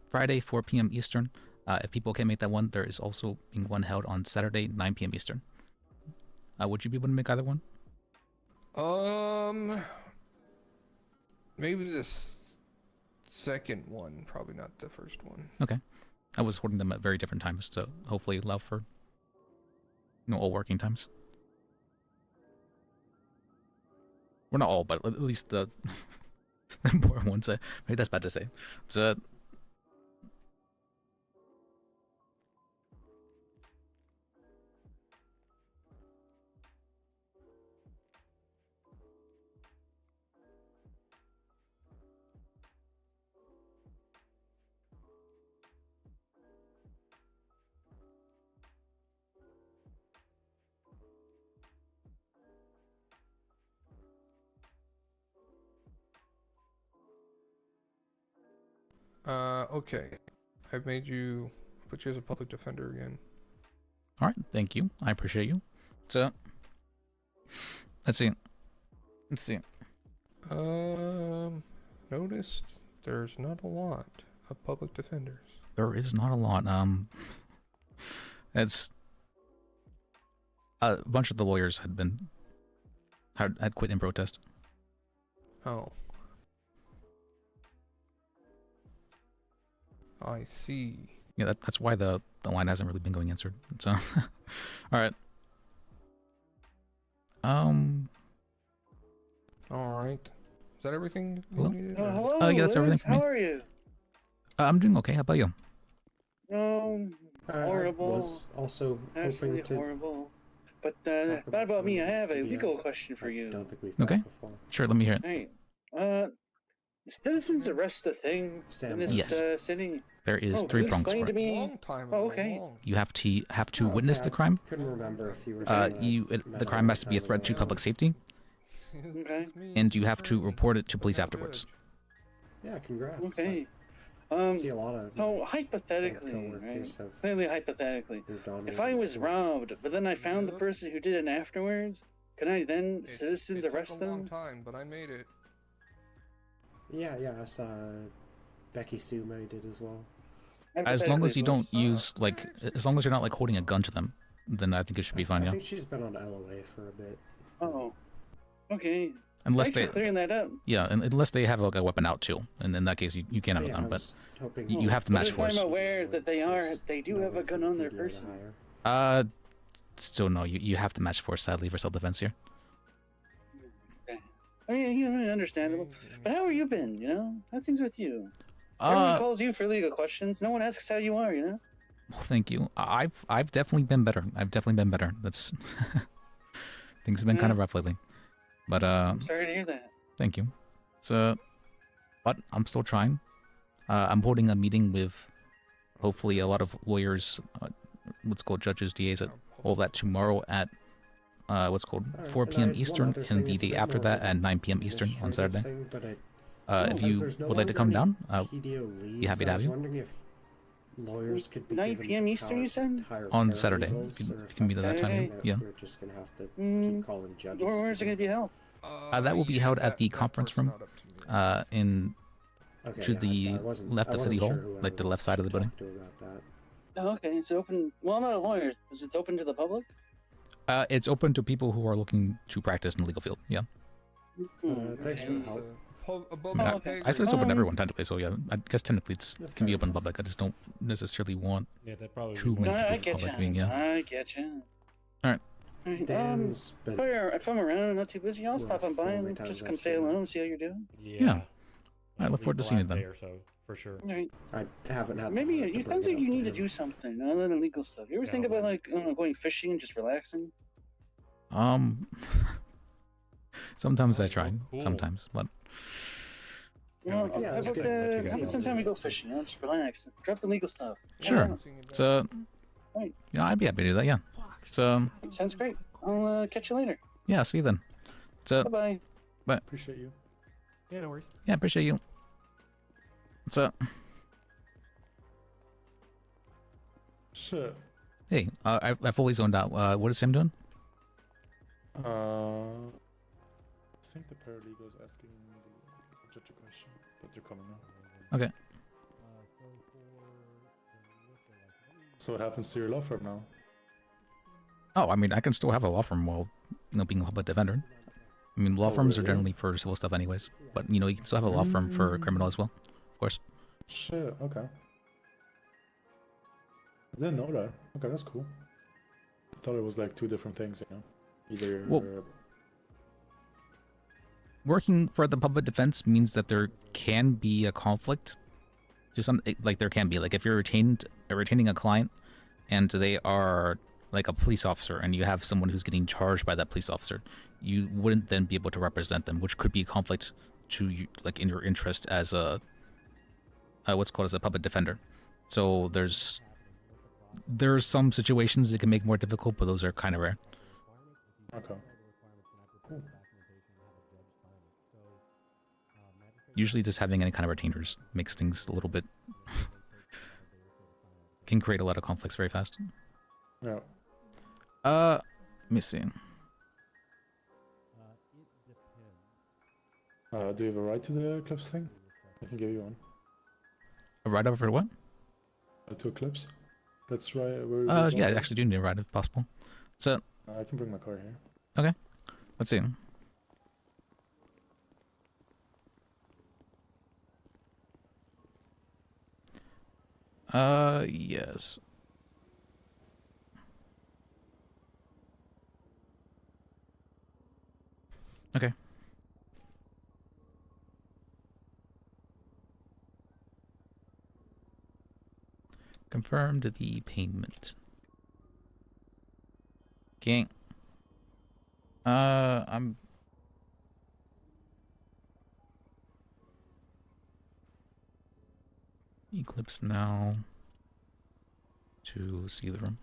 Friday 4 p.m. Eastern. If people can't make that one, there is also being one held on Saturday 9 p.m. Eastern. Would you be able to make either one? Maybe this second one, probably not the first one. Okay. I was holding them at very different times to hopefully allow for all working times. We're not all, but at least the the important ones. Maybe that's bad to say. It's Okay. I've made you put you as a public defender again. all right. Thank you. I appreciate you. So let's see. Let's see. Noticed there's not a lot of public defenders. There is not a lot. It's a bunch of the lawyers had quit in protest. Oh. I see. Yeah, that's why the line hasn't really been going answered. So, all right. All right. Is that everything? Hello? Hello, yeah, that's everything Liz. for me. How are you? I'm doing okay. How about you? Horrible. I was also Absolutely hoping to horrible. But not about me. I have a legal question for you. don't think we've Okay. before. Sure. Let me hear it. Hey, citizens arrest a thing in this Yes. City. There is Oh, three can you prongs explain for to it. me? Oh, okay. You have to witness the crime. Couldn't remember if you were. The crime has to be a threat to public safety, Okay. and you have to report it to police afterwards. Yeah, congrats. Okay. See a lot of So hypothetically, right? coworkers have Clearly, hypothetically, moved on if with I their was lives. robbed, but then I found the person who did it afterwards, can I then citizens It arrest took a long them? time, but I made it. Yeah, I saw Becky Sue made it as well. As long as you don't use as long as you're not like holding a gun to them, then I think it should be fine. I Yeah. think she's been on LOA for a bit. Oh, okay. Unless Thanks they for clearing that up. Yeah, and unless they have like a weapon out too, and in that case you can have a Yeah, gun, I but was hoping- you have to match But force. if I'm aware that they do have a gun on their person. Still no, you have to match force sadly for self-defense here. I mean, understandable. But how have you been? You know, how's things with you? Everyone calls you for legal questions. No one asks how you are. You know. Well, thank you. I've definitely been better. That's things have been kind of rough lately, but I'm sorry to hear that. Thank you. But I'm still trying. I'm holding a meeting with hopefully a lot of lawyers, what's called judges, DAs, all that tomorrow at 4 p.m. Eastern, and the day after that at 9 p.m. Eastern on Saturday. If you would like to come down, be happy to have you. Wondering if lawyers could be 9 given p.m. the Eastern, power you said? to hire On Saturday. paralegals, You or if can meet at that that's time. something Yeah. that We're just gonna have to keep calling judges. Where's it going to be held? That will be held at the conference room, in Okay, to yeah, the I wasn't- left I of City wasn't Hall, sure who like the I left side of the building. to about that. Oh, okay, it's open. Well, I'm not a lawyer. Is it open to the public? It's open to people who are looking to practice in the legal field. Yeah. Thanks for the help. I said it's open to everyone technically, so yeah. I guess technically it can be open to public. I just don't necessarily want too many I people from get public you. being. Yeah. I get you. All right. Dan's been If I'm around and not too busy, I'll stop on by and times just I've come say seen hello and see how you're doing. Yeah. I look forward to seeing you then. For sure. Alright. I haven't had. Maybe the heart to it bring sounds like up you to need to him. do something other than illegal stuff. You ever think about like going fishing and just relaxing? Sometimes I try. Sometimes, but Well, Yeah, how it's about, good. how about sometime we go fishing? You know, just relax, drop the legal stuff. sure. So Right. yeah, I'd be happy to do that. Yeah. So Sounds great. I'll catch you later. yeah, see you then. So Bye bye. bye. Appreciate you. Yeah, no worries. Yeah, appreciate you. So Sure. hey, I fully zoned out. What is Sam doing? I think the paralegal's asking the judge a question, but they're coming now. Okay. So what happens to your law firm now? Oh, I mean, I can still have a law firm while being a public defender. I mean, law Oh, firms are really? generally for civil stuff, anyways. But you can still have a law firm for criminal as well, of course. Sure. Okay. I didn't know that. Okay, that's cool. I thought it was like two different things, you know? Either... Well, working for the public defense means that there can be a conflict. Like there can be. Like if you're retaining a client and they are like a police officer and you have someone who's getting charged by that police officer, you wouldn't then be able to represent them, which could be a conflict to you, like in your interest as a what's called as a public defender. So there's some situations that can make it more difficult, but those are kind of rare. Okay. Cool. Usually just having any kind of retainers makes things a little bit can create a lot of conflicts very fast. Yeah. Let me see. Do you have a right to the Eclipse thing? I can give you one. A ride over for what? To Eclipse? That's right. Where yeah, I actually do need a ride if possible. So. I can bring my car here. Okay. Let's see. Yes. Okay. Confirmed the payment. Okay. I'm Eclipse now to see the room.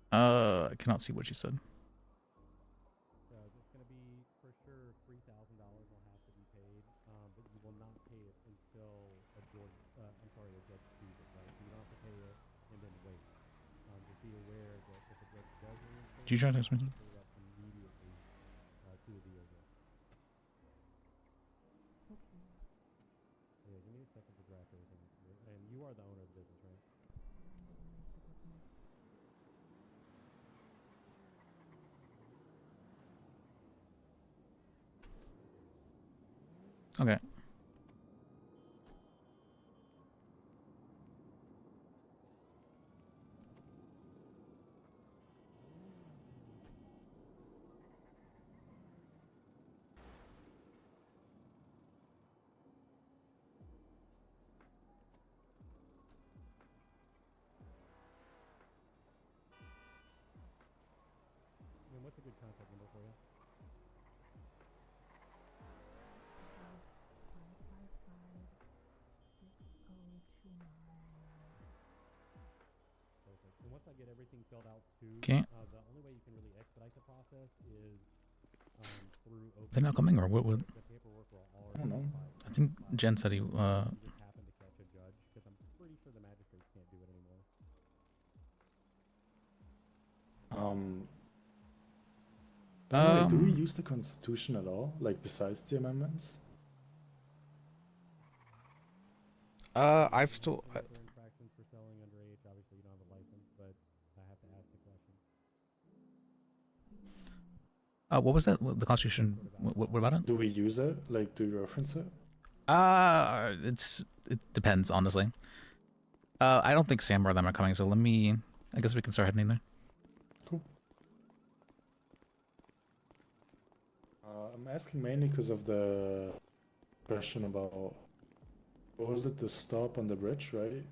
I cannot see what she said. It's going to be for sure $3,000 will have to be paid, but you will not pay it until a judge sees it, right? So you don't have to pay it and then wait. Just be aware that if a judge does reinstate, Did you try to text me? pay that immediately to the DOJ. Yeah, give me a second to draft everything. And you are the owner of the business, right? Okay. And what's a good contact number for you? Perfect. And once I get everything filled out too, Okay. The only way you can really expedite the process is through open. They're not coming, or what would? The paperwork will I already don't know. be filed. I think Jen said he. You just happen to catch a judge because I'm pretty sure the magistrates can't do it anymore. By the way, do we use the Constitution at all? Like besides the amendments? I've still. Other infractions for selling underage. Obviously, you don't have a license, but I have to ask the question. What was that? The Constitution. What about it? Do we use it? Like, do you reference it? It depends, honestly. I don't think Sam or them are coming, so let me. I guess we can start heading there. Cool. I'm asking mainly because of the question about what was it? The stop on the bridge, right?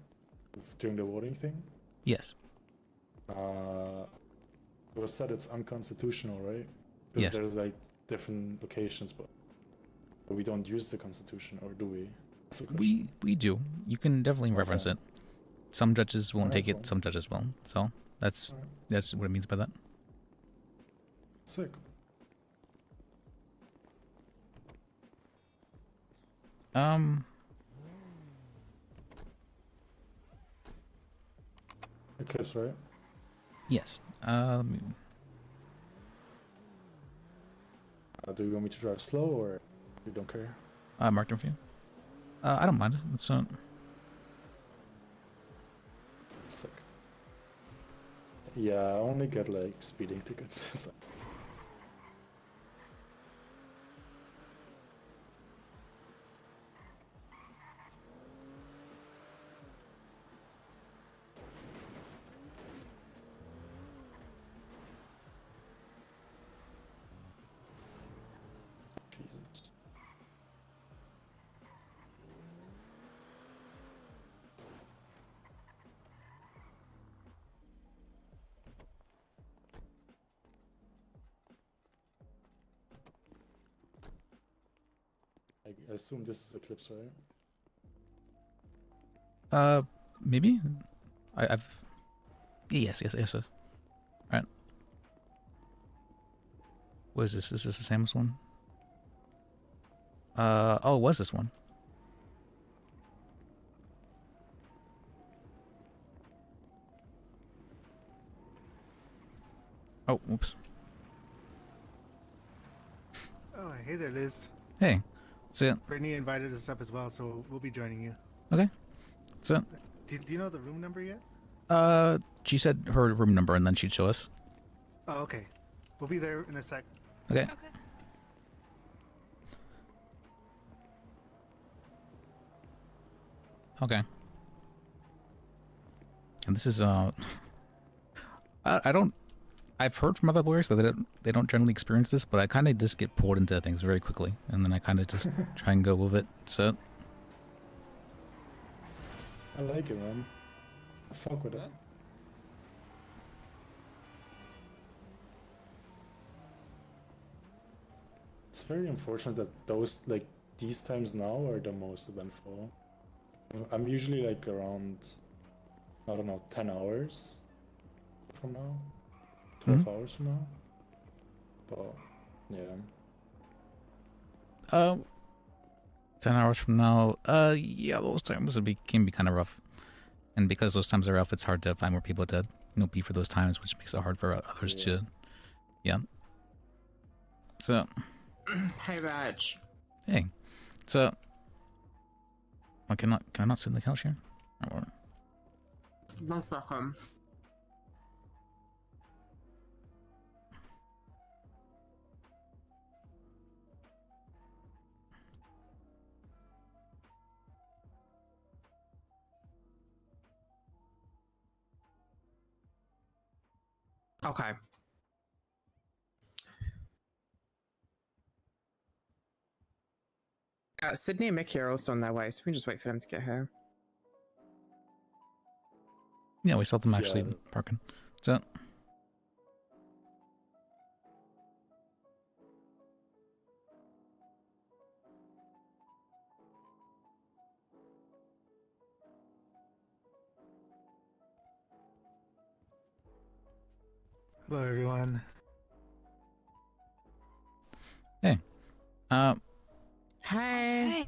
During the voting thing. Yes. It was said it's unconstitutional, right? Because Yes. there's like different locations, but we don't use the Constitution, or do we? That's the question. We do. You can definitely reference it. Some judges won't Alright, take cool. it. Some judges will. So that's what it means by that. Sick. Eclipse, right? Yes. Do you want me to drive slow, or you don't care? Marked in for you. I don't mind. It's not. Yeah, I only get like speeding tickets. So. Jesus. I assume this is Eclipse, right? Maybe. I've. Yes. Alright. What is this? Is this the same one? Oh, it was this one? Oh, whoops. Oh, hey there, Liz. Hey, that's it. Brittany invited us up as well, so we'll be joining you. Okay, that's it. Do you know the room number yet? She said her room number and then she'd show us. Oh, okay. We'll be there in a sec. Okay. Okay. And this is I don't. I've heard from other lawyers that they don't generally experience this, but I kind of just get pulled into things very quickly, and then I kind of just try and go with it. So. I like it, man. I fuck with it. It's very unfortunate that these times now are the most eventful. I'm usually like around, I don't know, 10 hours from now. 12 hours from now. But, yeah. 10 hours from now, yeah, those times can be kind of rough. And because those times are rough, it's hard to find more people to, be for those times, which makes it hard for others to, yeah. So. Hey, Raj. Hey. So. Oh, can I not sit in the couch here? Or... No problem. Okay. Sydney and Mickey are also on their way, so we can just wait for them to get here. Yeah, we saw them actually parking. So. Hello, everyone. Hey. Hey.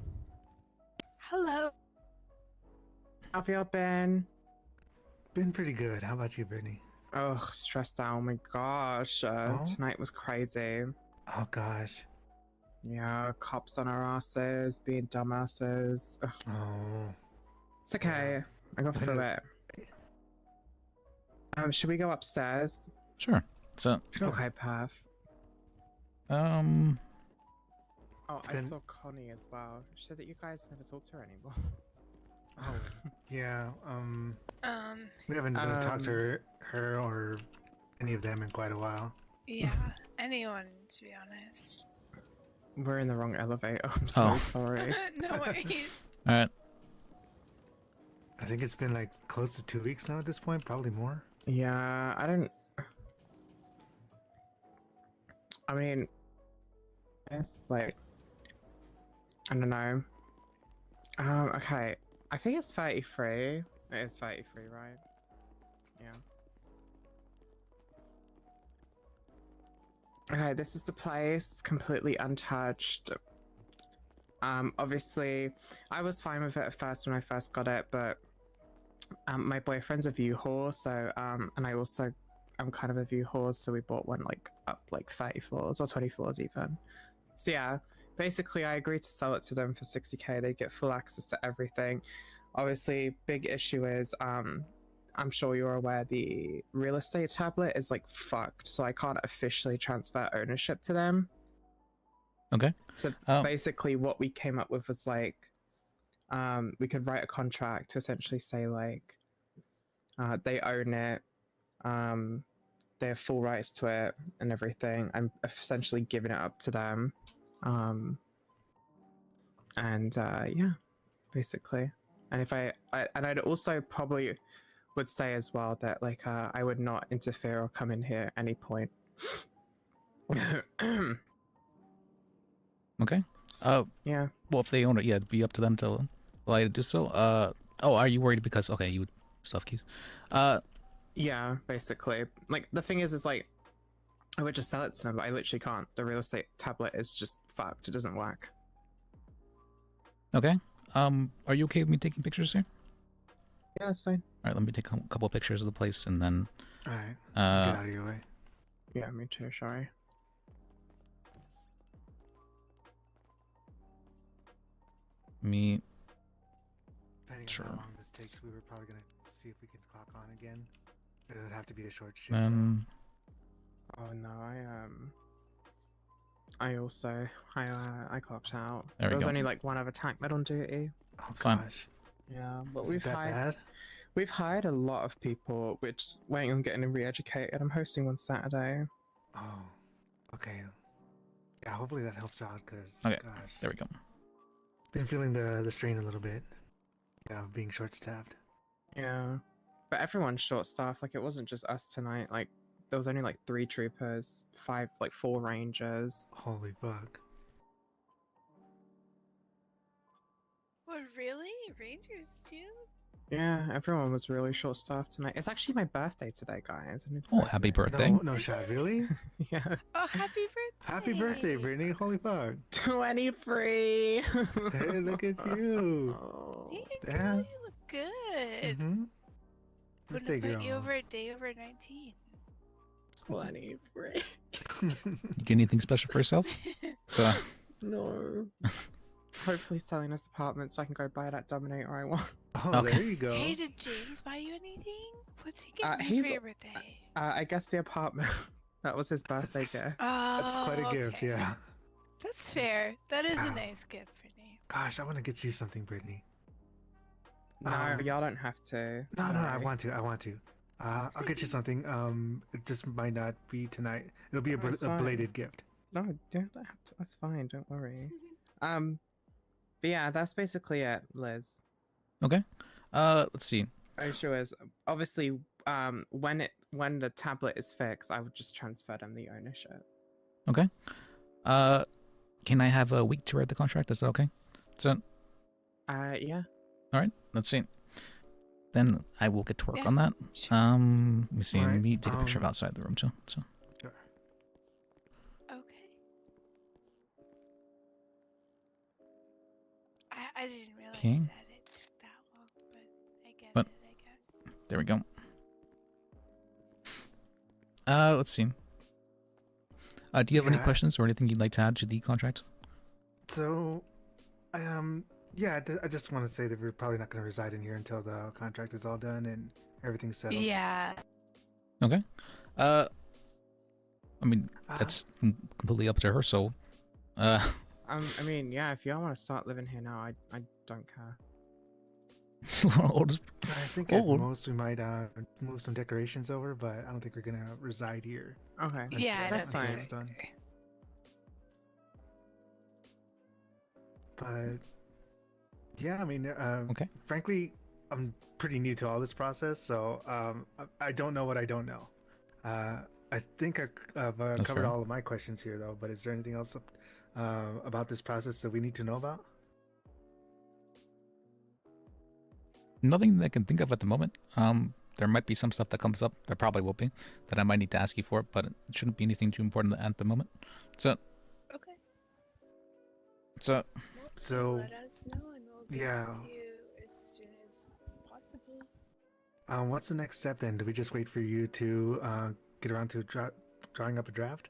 Hello. How have you been? Been pretty good. How about you, Brittany? Oh, stressed out. Oh my gosh. Tonight was crazy. Oh gosh. Yeah, cops on our asses, being dumbasses. Ugh. Oh. It's okay. I got through it. Should we go upstairs? Sure. So. Okay, Perf. Oh, I saw Connie as well. She said that you guys never talk to her anymore. Oh, yeah. We haven't really talked to her or any of them in quite a while. Yeah, anyone, to be honest. We're in the wrong elevator. I'm so sorry. No worries. Alright. I think it's been like close to 2 weeks now at this point, probably more. Yeah, I mean, it's like, I don't know. Okay. I think it's 33. It is 33, right? Yeah. Okay, this is the place, completely untouched. Obviously, I was fine with it at first when I first got it, but my boyfriend's a view whore, so and I also am kind of a view whore, so we bought one like up like 30 floors or 20 floors even. So yeah, basically I agreed to sell it to them for 60k. They get full access to everything. Obviously, big issue is I'm sure you're aware the real estate tablet is like fucked, so I can't officially transfer ownership to them. Okay. So basically, what we came up with was like, we could write a contract to essentially say like, they own it, they have full rights to it and everything. I'm essentially giving it up to them, and yeah, basically. And if I'd also probably would say as well that like I would not interfere or come in here at any point. Okay. Yeah. Well, if they own it, yeah, it'd be up to them to allow you to do so. Oh, are you worried because okay, you would stuff keys? Yeah, basically. Like the thing is like I would just sell it to them, but I literally can't. The real estate tablet is just fucked. It doesn't work. Okay. Are you okay with me taking pictures here? Yeah, that's fine. All right, let me take a couple of pictures of the place and then. All right. Get out of your way. Yeah, me too. Sorry. Me. Depending Sure. on how long this takes, we were probably gonna see if we could clock on again. It would have to be a short shift. Oh no, I also I clocked out. There we There was go. only like one other tank med on duty. Oh, It's fine. gosh. Yeah, but Is it that bad? we've hired a lot of people, which waiting on getting re-educated. I'm hosting one Saturday. Oh, okay. Yeah, hopefully that helps out, because Okay. gosh, There we go. been feeling the strain a little bit. Yeah, being short-staffed. Yeah, but everyone's short-staffed. Like it wasn't just us tonight. Like there was only like 3 troopers, 4 rangers. Holy fuck. What, really? Rangers too? Yeah, everyone was really short-staffed tonight. It's actually my birthday today, guys. Oh, happy birthday! No shot, really? Yeah. Oh, happy birthday! Happy birthday, Brittany! Holy fuck! 23. Hey, look at you! Yeah. You look good. Mm-hmm. Wouldn't Birthday have put you girl. over a day over 19. 23. You get anything special for yourself? So. No. Hopefully selling this apartment so I can go buy that Dominator I want. Oh, Okay. there you go. Hey, did James buy you anything? What's he getting you for your birthday? I guess the apartment. That was his birthday gift. Oh, That's quite a gift, okay. yeah. That's fair. That is a Ow. nice gift for me. Gosh, I want to get you something, Brittany. No, y'all don't have to. No, I Sorry. want to. I'll get you something. It just might not be tonight. It'll be a That's fine. belated gift. No, you don't have to. That's fine. Don't worry. But yeah, that's basically it, Liz. Okay. Let's see. Are you sure is obviously when the tablet is fixed, I would just transfer them the ownership. Okay. Can I have a week to write the contract? Is that okay? So. Yeah. All right. Let's see. Then I will get to work Yeah, on that. sure. Let me see. All Let right, me take a picture of outside the room too. So. Sure. Okay. I didn't realize Okay. that it took that long, but I get But- it, I guess. There we go. Let's see. Do you have any Yeah. questions or anything you'd like to add to the contract? So, yeah, I just want to say that we're probably not going to reside in here until the contract is all done and everything's settled. Yeah. Okay. I mean, that's completely up to her. So, I mean, yeah, if y'all want to start living here now, I don't care. old. I think Old. at most we might move some decorations over, but I don't think we're going to reside here. Okay. Yeah, that's don't fine. think It's done. But yeah, I mean, Okay. frankly, I'm pretty new to all this process, so I don't know what I don't know. I think I've That's covered fair. all of my questions here, though. But is there anything else about this process that we need to know about? Nothing that I can think of at the moment. There might be some stuff that comes up. There probably will be that I might need to ask you for, but it shouldn't be anything too important at the moment. So. Okay. So. So. Let us know and we'll get Yeah. to you as soon as possible. What's the next step then? Do we just wait for you to get around to drawing up a draft?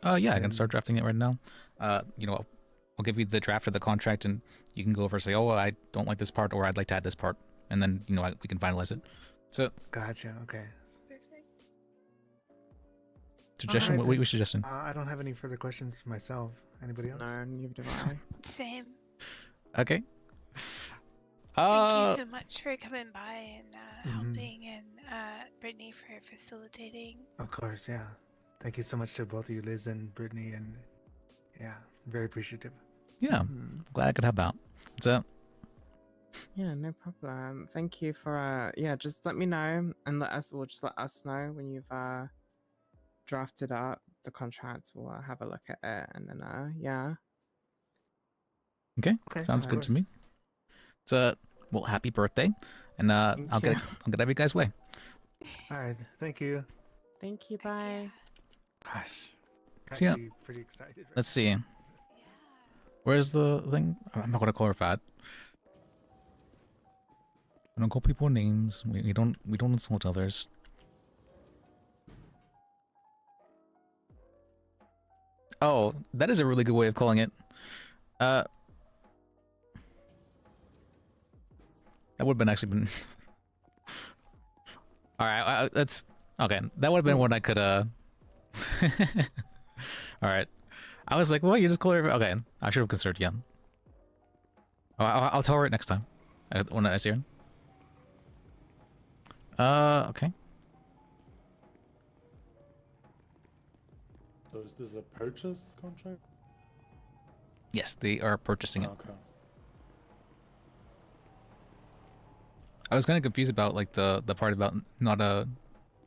Yeah, I can start drafting it right now. I'll give you the draft of the contract, and you can go over and say, "Oh, I don't like this part," or "I'd like to add this part," and then we can finalize it. So, Gotcha. Okay. Perfect. suggestion? Alright What are then. you suggesting? I don't have any further questions myself. Anybody else? No, neither do I. Same. Okay. Thank you so much for coming by and Mhm. helping, and Brittany for facilitating. Of course, yeah. Thank you so much to both of you, Liz and Brittany, and yeah, very appreciative. Yeah, glad I could help out. What's up? Yeah, no problem. Thank you for yeah, just let me know and just let us know when you've drafted up the contract. We'll have a look at it and then yeah. Okay, Okay, sounds of good to me. course. So, well, happy birthday, and I'll get you. I'll get every guy's way. All right, thank you. Thank you, bye. Gosh, See ya. actually pretty excited. Right Let's see. Where's the thing? I'm not gonna call her fat. We don't call people names. We don't insult others. Oh, that is a really good way of calling it. That would have been actually been. All right, that's okay. That would have been one I could All right, I was like, what? You just call her? Okay, I should have considered. Yeah. I'll tell her it next time when I see her. Okay. So is this a purchase contract? Yes, they are purchasing it. Okay. I was kind of confused about like the part about not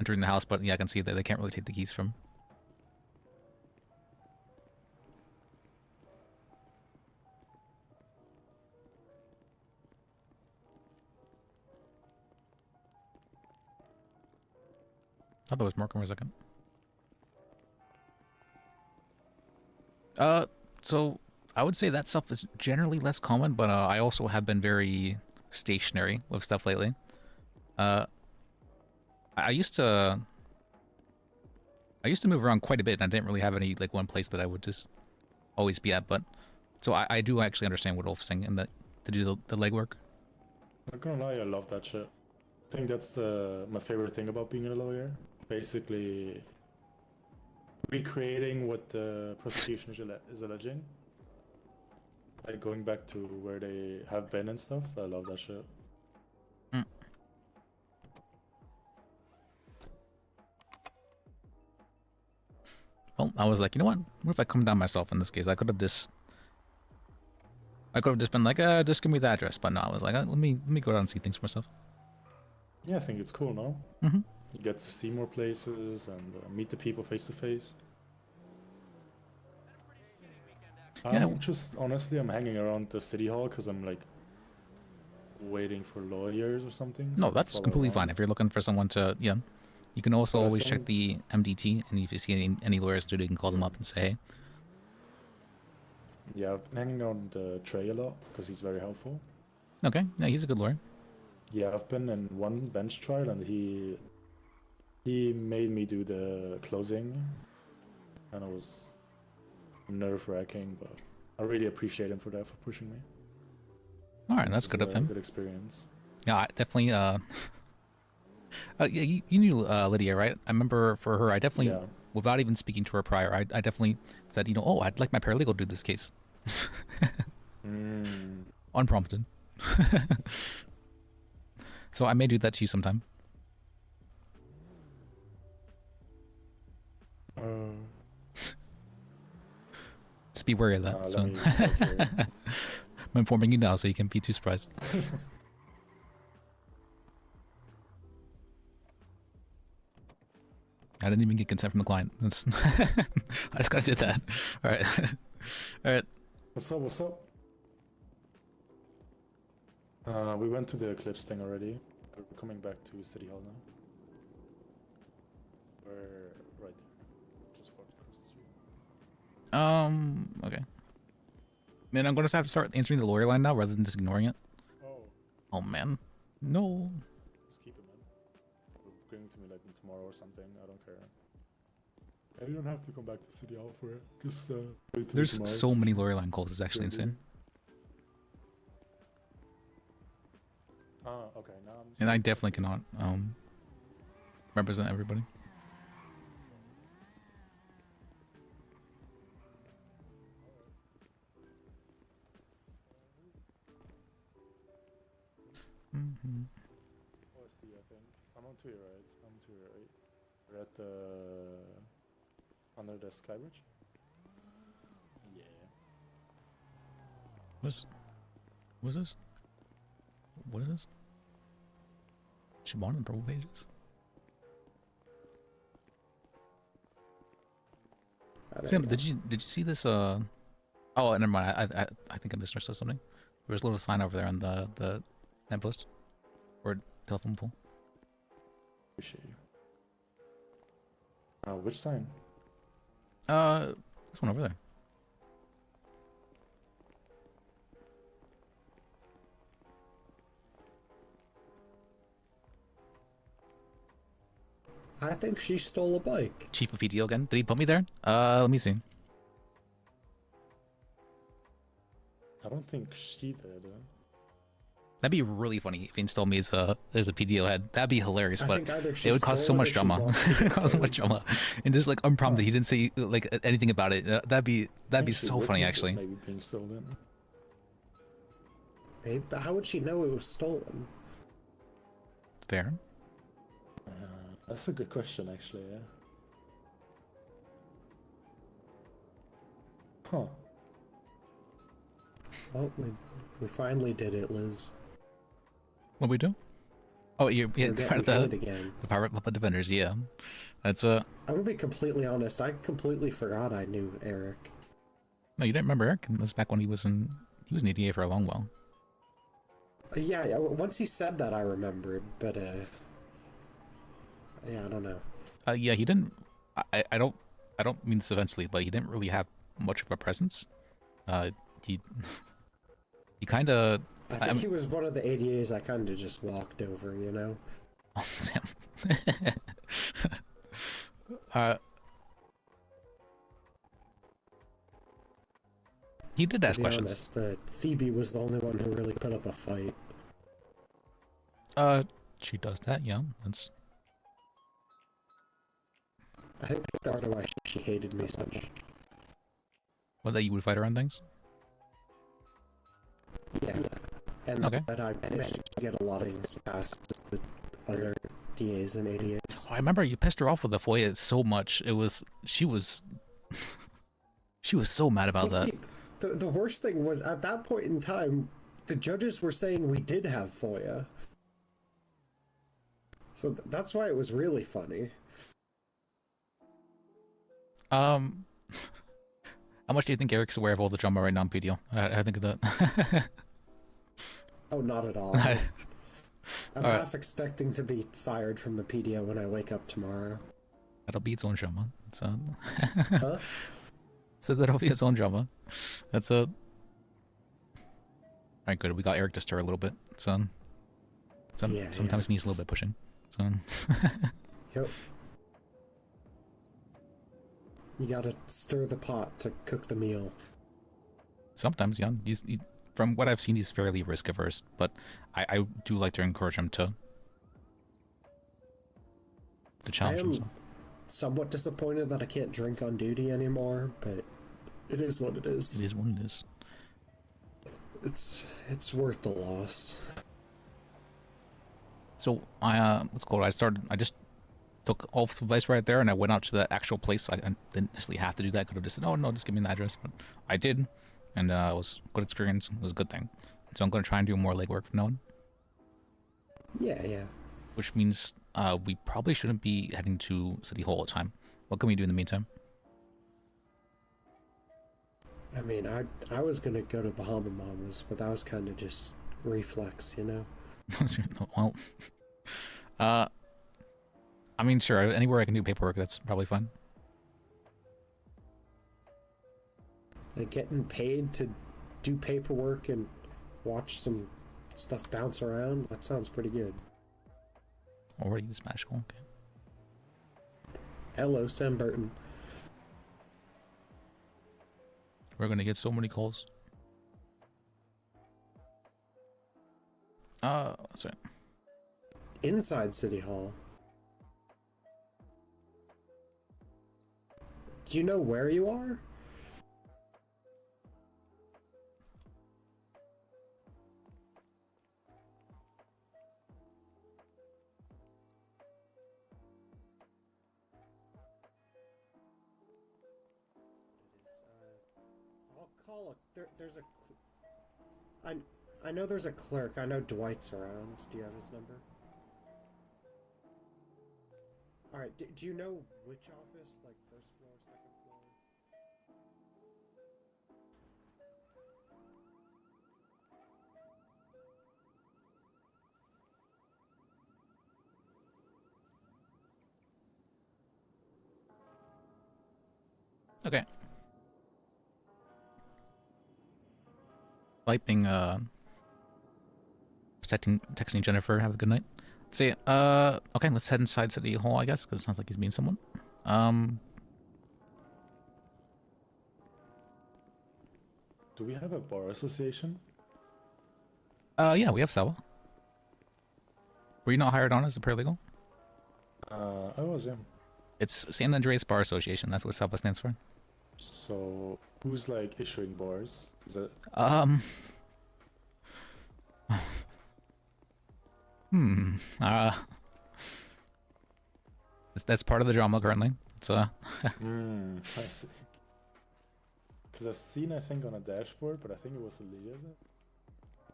entering the house, but yeah, I can see that they can't really take the keys from. I thought it was Markham for a second. So I would say that stuff is generally less common, but I also have been very stationary with stuff lately. I used to move around quite a bit, and I didn't really have any like one place that I would just always be at. But so I do actually understand what Ulf's saying and that to do the legwork. Not gonna lie, I love that shit. I think that's my favorite thing about being a lawyer. Basically, recreating what the prosecution is alleging. Like going back to where they have been and stuff. I love that shit. Well, I was like, you know what? What if I come down myself in this case? I could have just been like, just give me the address. But no, I was like, let me go down and see things for myself. Yeah, I think it's cool, no? Mm-hmm. You get to see more places and meet the people face to face. Yeah. I'm just honestly, I'm hanging around the city hall because I'm like waiting for lawyers or something. No, so that's follow completely along. fine. If you're looking for someone to, yeah, you can also But I always check think- the MDT, and if you see any lawyers do, you can call them up and say, hey. Yeah, I've been hanging on the Trey a lot because he's very helpful. Okay, yeah, he's a good lawyer. Yeah, I've been in one bench trial and he made me do the closing, and it was nerve-wracking, but I really appreciate him for that, for pushing me. All right, that's It good was of a him. Good experience. Yeah, I definitely. Yeah, you knew Lydia, right? I remember for her, I definitely, Yeah. without even speaking to her prior, I definitely said, you know, oh, I'd like my paralegal to do this case. Unprompted. So I may do that to you sometime. Just be wary of that. So I'm informing you now, so you can't be too surprised. I didn't even get consent from the client. That's I just gotta do that. All right, all right. What's up? What's up? We went to the Eclipse thing already. We're coming back to City Hall now. We're right there. Just walked across the street. Okay. Man, I'm gonna have to start answering the lawyer line now rather than just ignoring it. Oh. Oh man, no. Just keep it, man. Bring it to me like tomorrow or something. I don't care. You don't have to come back to City Hall for it. Just wait till There's tomorrow. so many lawyer line calls. It's actually Yeah, insane. Oh, okay. Now I'm. And I definitely cannot represent everybody. Mm-hmm. Let's see. I think I'm on to your right. I'm to your right. We're at the under the sky bridge. Yeah. What's this? What is this? Shimon and purple pages. Sam, did you see this? Oh, never mind. I think I misunderstood something. There was a little sign over there on the lamppost or telephone pole. Appreciate you. Which sign? This one over there. I think she stole a bike. Chief of PTO again? Did he put me there? Let me see. I don't think she did. That'd be really funny if he installed me as a PDO head. That'd be hilarious, I but think either she it would cause so stole it much or she drama. walked into It would cause so town. much drama, and just like unprompted, he didn't say like anything about it. That'd be so funny, actually. Maybe being stolen. Babe, but how would she know it was stolen? Fair. That's a good question, actually. Yeah. Huh. Well, we finally did it, Liz. What we do? Oh, you're We're part of getting good again. the Pirate Puppet Defenders. Yeah, that's I'm gonna be completely honest. I completely forgot I knew Eric. No, you didn't remember Eric. That's back when he was in EDA for a long while. Yeah. Once he said that, I remembered. But yeah, I don't know. Yeah, he didn't. I don't mean this offensively, but he didn't really have much of a presence. He kind of. I think he was one of the ADAs I kind of just walked over, you know. Oh, Sam. He did ask questions. Honest, that Phoebe was the only one who really put up a fight. She does that, yeah. That's. I think that's why she hated me so much. What, that you would fight her on things? Yeah. And Okay. that I managed to get a lot of things past the other DAs and ADAs. Oh, I remember you pissed her off with the FOIA so much. She was so mad about Well, that. see, the worst thing was, at that point in time, the judges were saying we did have FOIA. So that's why it was really funny. How much do you think Eric's aware of all the drama right now in PDO? I think of that. Oh, not at all. I'm half expecting to be fired from the PDO when I wake up tomorrow. That'll be its own drama. Huh? So that'll be its own drama. That's a. Alright, good. We got Eric to stir a little bit. So, sometimes needs a little bit pushing. So. Yep. You gotta stir the pot to cook the meal. Sometimes, yeah. From what I've seen, he's fairly risk averse, but I do like to encourage him to challenge I am himself. somewhat disappointed that I can't drink on duty anymore, but it is what it is. It is what it is. It's worth the loss. So let's go. I just took all of advice right there, and I went out to that actual place. I didn't necessarily have to do that. I could have just said, "Oh no, just give me an address," but I did, and it was a good experience. It was a good thing. So I'm going to try and do more legwork from now on. Yeah. Which means we probably shouldn't be heading to City Hall all the time. What can we do in the meantime? I mean, I was gonna go to Bahama Mamas, but that was kind of just reflex, you know. Well, I mean, sure. Anywhere I can do paperwork, that's probably fun. Like getting paid to do paperwork and watch some stuff bounce around. That sounds pretty good. Already this magical. Okay. Hello, Sam Burton. We're gonna get so many calls. That's right. Inside City Hall. Do you know where you are? I'll call there's a. I know there's a clerk. I know Dwight's around. Do you have his number? All right. Do you know which office? Like first floor, second floor? Okay. Wiping, texting Jennifer, have a good night. Let's see, okay, let's head inside City Hall, I guess, because it sounds like he's meeting someone. Do we have a bar association? Yeah, we have Sawa. Were you not hired on as a paralegal? I was, yeah. It's San Andreas Bar Association, that's what Sawa stands for. So, who's, like, issuing bars? Is it... That's part of the drama currently. It's I see. Because I've seen, I think, on a dashboard, but I think it was illegal,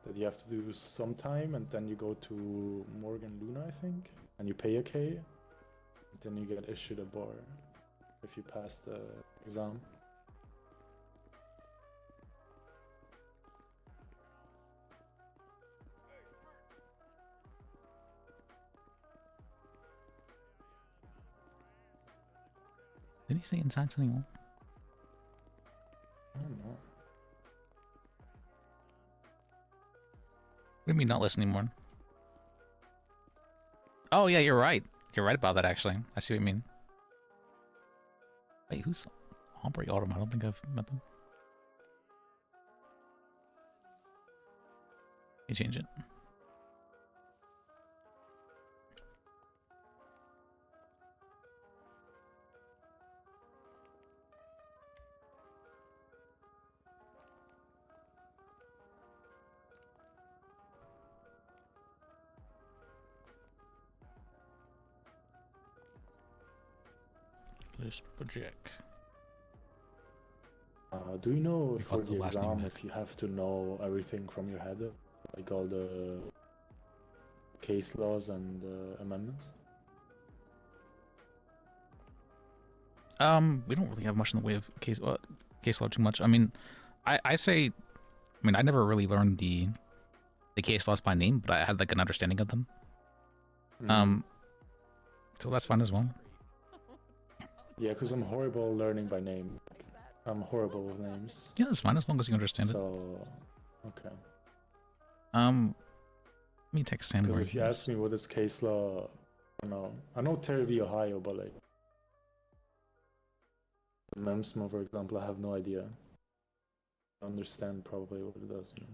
that you have to do some time, and then you go to Morgan Luna, I think, and you pay a K, and then you get issued a bar if you pass the exam. Did he say inside City Hall? I don't know. What do you mean not listening more? Oh yeah, you're right. You're right about that actually. I see what you mean. Wait, who's Ombre Autumn? I don't think I've met them. You change it. This Bajek. Do you know We for got the the last name exam right. if you have to know everything from your head, like all the case laws and amendments? We don't really have much in the way of case law too much. I mean, I say, I mean, I never really learned the case laws by name, but I had like an understanding of them. So that's fine as well. Yeah, because I'm horrible learning by name. I'm horrible with names. Yeah, that's fine as long as you understand it. Okay. Let me text Sam. Because if you ask me what is case law, I don't know. I know Terry v. Ohio, but like MEMSMO, for example, I have no idea. I understand probably what it does. You know?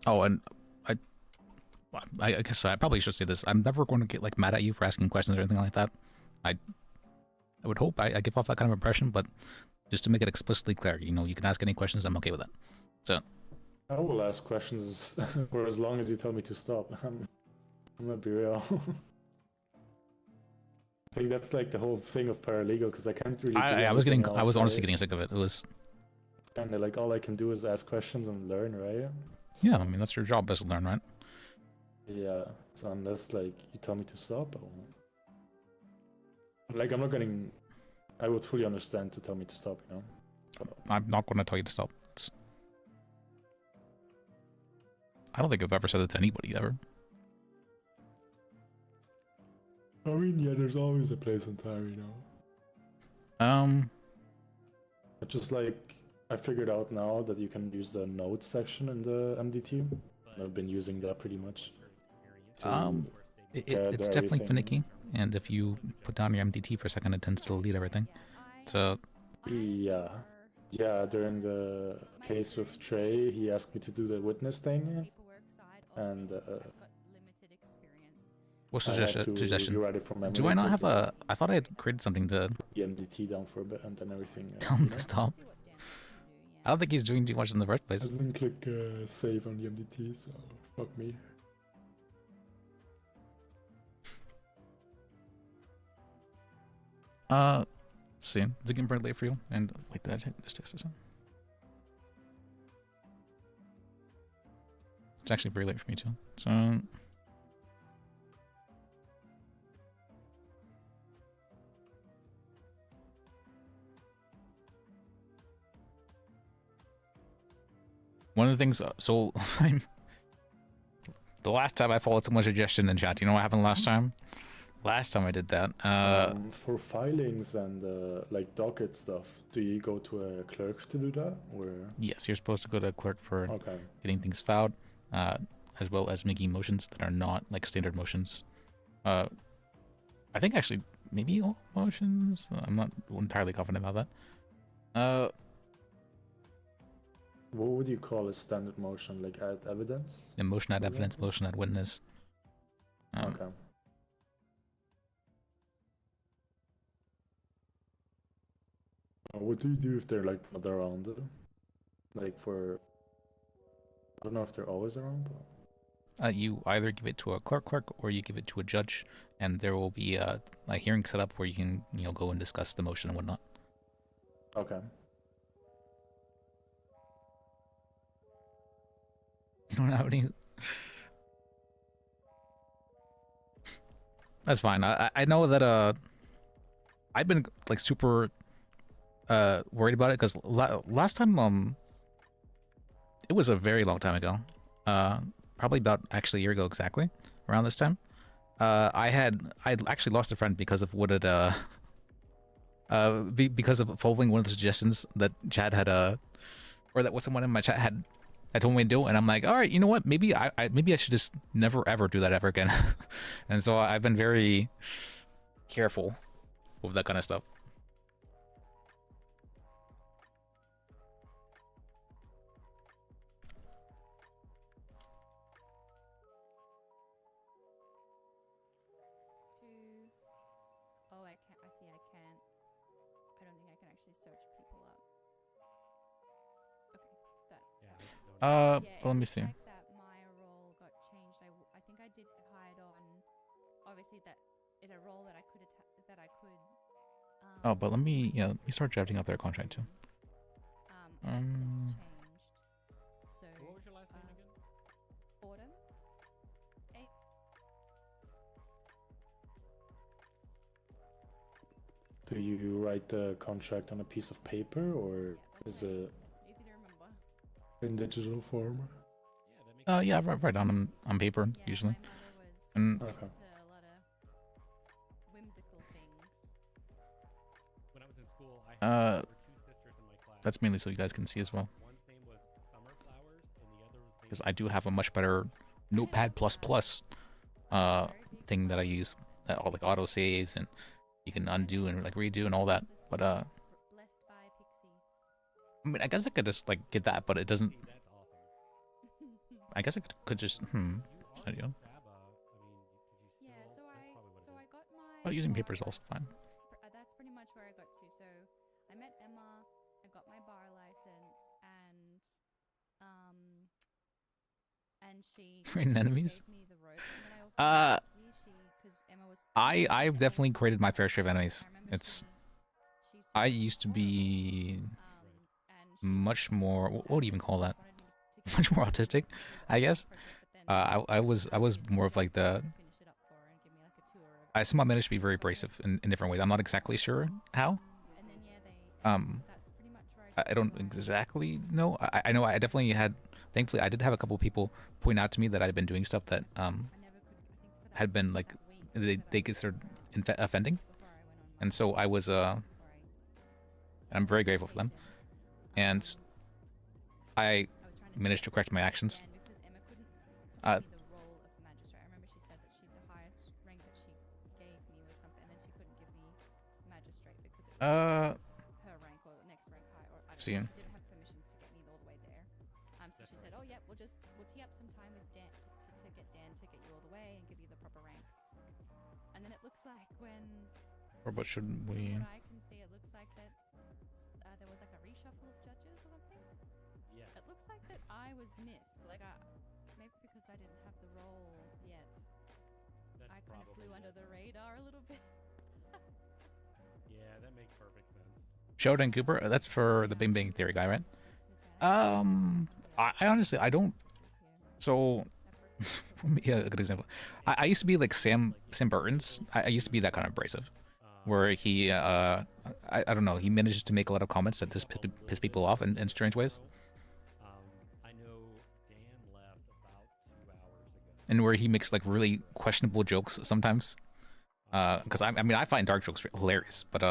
Oh, and I guess I probably should say this. I'm never going to get like mad at you for asking questions or anything like that. I would hope I give off that kind of impression, but just to make it explicitly clear, you know, you can ask any questions. I'm okay with that. So I will ask questions for as long as you tell me to stop. I'm gonna be real. I think that's like the whole thing of paralegal, because I can't really. I was honestly getting sick of it. It was kind of like all I can do is ask questions and learn, right? So, yeah, I mean that's your job, is to learn, right? Yeah. So unless like you tell me to stop, I won't. Like I'm not getting. I would fully understand to tell me to stop, you know. I'm not going to tell you to stop. I don't think I've ever said that to anybody ever. I mean, yeah, there's always a place and time, you know. It's just like I figured out now that you can use the notes section in the MDT. I've been using that pretty much. It's definitely finicky, and if you put down your MDT for a second, it tends to delete everything. So yeah, Yeah, during the case with Trey, he asked me to do the witness thing, and What I had to suggestion? rewrite it from memory. Do I not have because a? I thought I had created something to the MDT down for a bit and then everything. tell him to stop. I don't think he's doing too much in the first place. I didn't click save on the MDT, so fuck me. Let's see. Is it getting very late for you? And wait, did I just text this in? It's actually very late for me too. So. One of the things, so the last time I followed someone's suggestion in chat, you know what happened last time? Last time I did that, for filings and like docket stuff, do you go to a clerk to do that, or? Yes, you're supposed to go to a clerk for Okay. getting things filed, as well as making motions that are not like standard motions. I think actually maybe all motions. I'm not entirely confident about that. What would you call a standard motion? Like add evidence? A motion add evidence, motion add witness. Okay. What do you do if they're like not around? Like for, I don't know if they're always around. But... You either give it to a clerk or you give it to a judge, and there will be a hearing set up where you can go and discuss the motion and whatnot. Okay. You don't have any. That's fine. I know that I've been like super worried about it because last time it was a very long time ago, probably about actually a year ago exactly around this time. I'd actually lost a friend because of what it because of following one of the suggestions that Chad had or that was someone in my chat had told me to do, and I'm like, all right, you know what? Maybe I should just never ever do that ever again. And so I've been very careful with that kind of stuff. Oh, I can't. I see. I can't. I don't think I can actually search people up. Okay, that. But let me see. Like that my role got changed. I think I did hide on. Obviously, that in a role that I could Oh, but let me start drafting up their contract too. changed. So. What was your last name again? Autumn. Do you write the contract on a piece of paper, or is it in digital form? Yeah, I write down on paper usually. And okay. When I was in school, I had two sisters in my class. That's mainly so you guys can see as well. One's name was Summer Flowers, and the other was Because I do have a much better Notepad++ thing that I use that all like auto saves and you can undo and like redo and all that. But I mean, I guess I could just like get that, but it doesn't. I guess I could just Studio. Yeah, so I got my. But using paper is also fine. That's pretty much where I got to. So I met Emma. I got my bar license, and she Creating enemies. gave me the ropes, and then I also because Emma was. I've definitely created my fair share of enemies. I used to be much more. What do you even call that? Much more autistic, I guess. I was more of like the. I somehow managed to be very abrasive in different ways. I'm not exactly sure how. I don't exactly know. I know I definitely had. Thankfully, I did have a couple people point out to me that I'd been doing stuff that had been like they considered offending, and so I was I'm very grateful for them, and I managed to correct my actions. See. She did have permissions to get me all the way there. So she said, "Oh yeah, we'll tee up some time with Dan to get Dan to get you all the way and give you the proper rank." And then it looks like when. Or what should we? From what I can see, it looks like that there was like a reshuffle of judges or something. Yes. It looks like that I was missed. Like maybe because I didn't have the role yet. I kind of flew under the radar a little bit. Yeah, that makes perfect sense. Sheldon Cooper. That's for the Big Bang Theory guy, right? I honestly I don't. So, yeah, a good example. I used to be like Sam Burton's. I used to be that kind of abrasive, where he I don't know, he manages to make a lot of comments that just piss people off in strange ways. I know Dan left about 2 hours ago. And where he makes like really questionable jokes sometimes. Because I mean I find dark jokes hilarious, but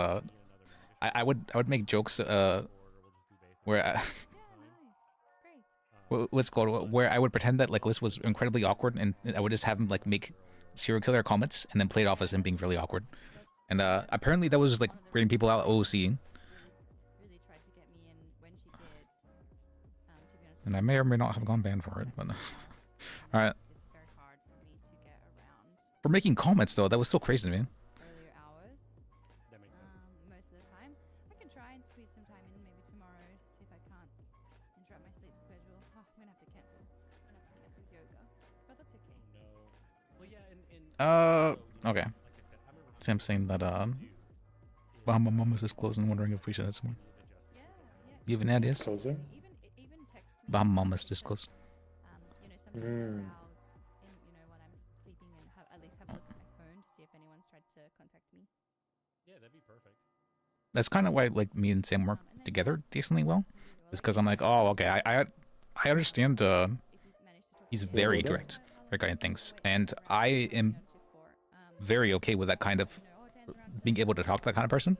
I would make jokes where what's called where I would pretend that like Liz was incredibly awkward, and I would just have him like make serial killer comments and then play it off as him being really awkward. And apparently that was just like weirding people out OC. And I may or may not have gone banned for it, but alright. For making comments though, that was still crazy to me. Earlier hours. That makes sense. Most of the time, I can try and squeeze some time in maybe tomorrow. See if I can't interrupt my sleep schedule. Oh, I'm gonna have to cancel. Yoga, but that's okay. No. Well, yeah, Okay. Sam's saying that Bahama Mamas is closed and wondering if we should add some more. You have any ideas? Closing? Even text me. Bahama Mamas is closed. You know, sometimes I browse in, you know, when I'm sleeping and at least have a look at my phone to see if anyone's tried to contact me. Yeah, that'd be perfect. That's kind of why like me and Sam work together decently well. Is because I'm like, oh, okay, I understand. He's very direct regarding things, and I am very okay with that kind of being able to talk to that kind of person,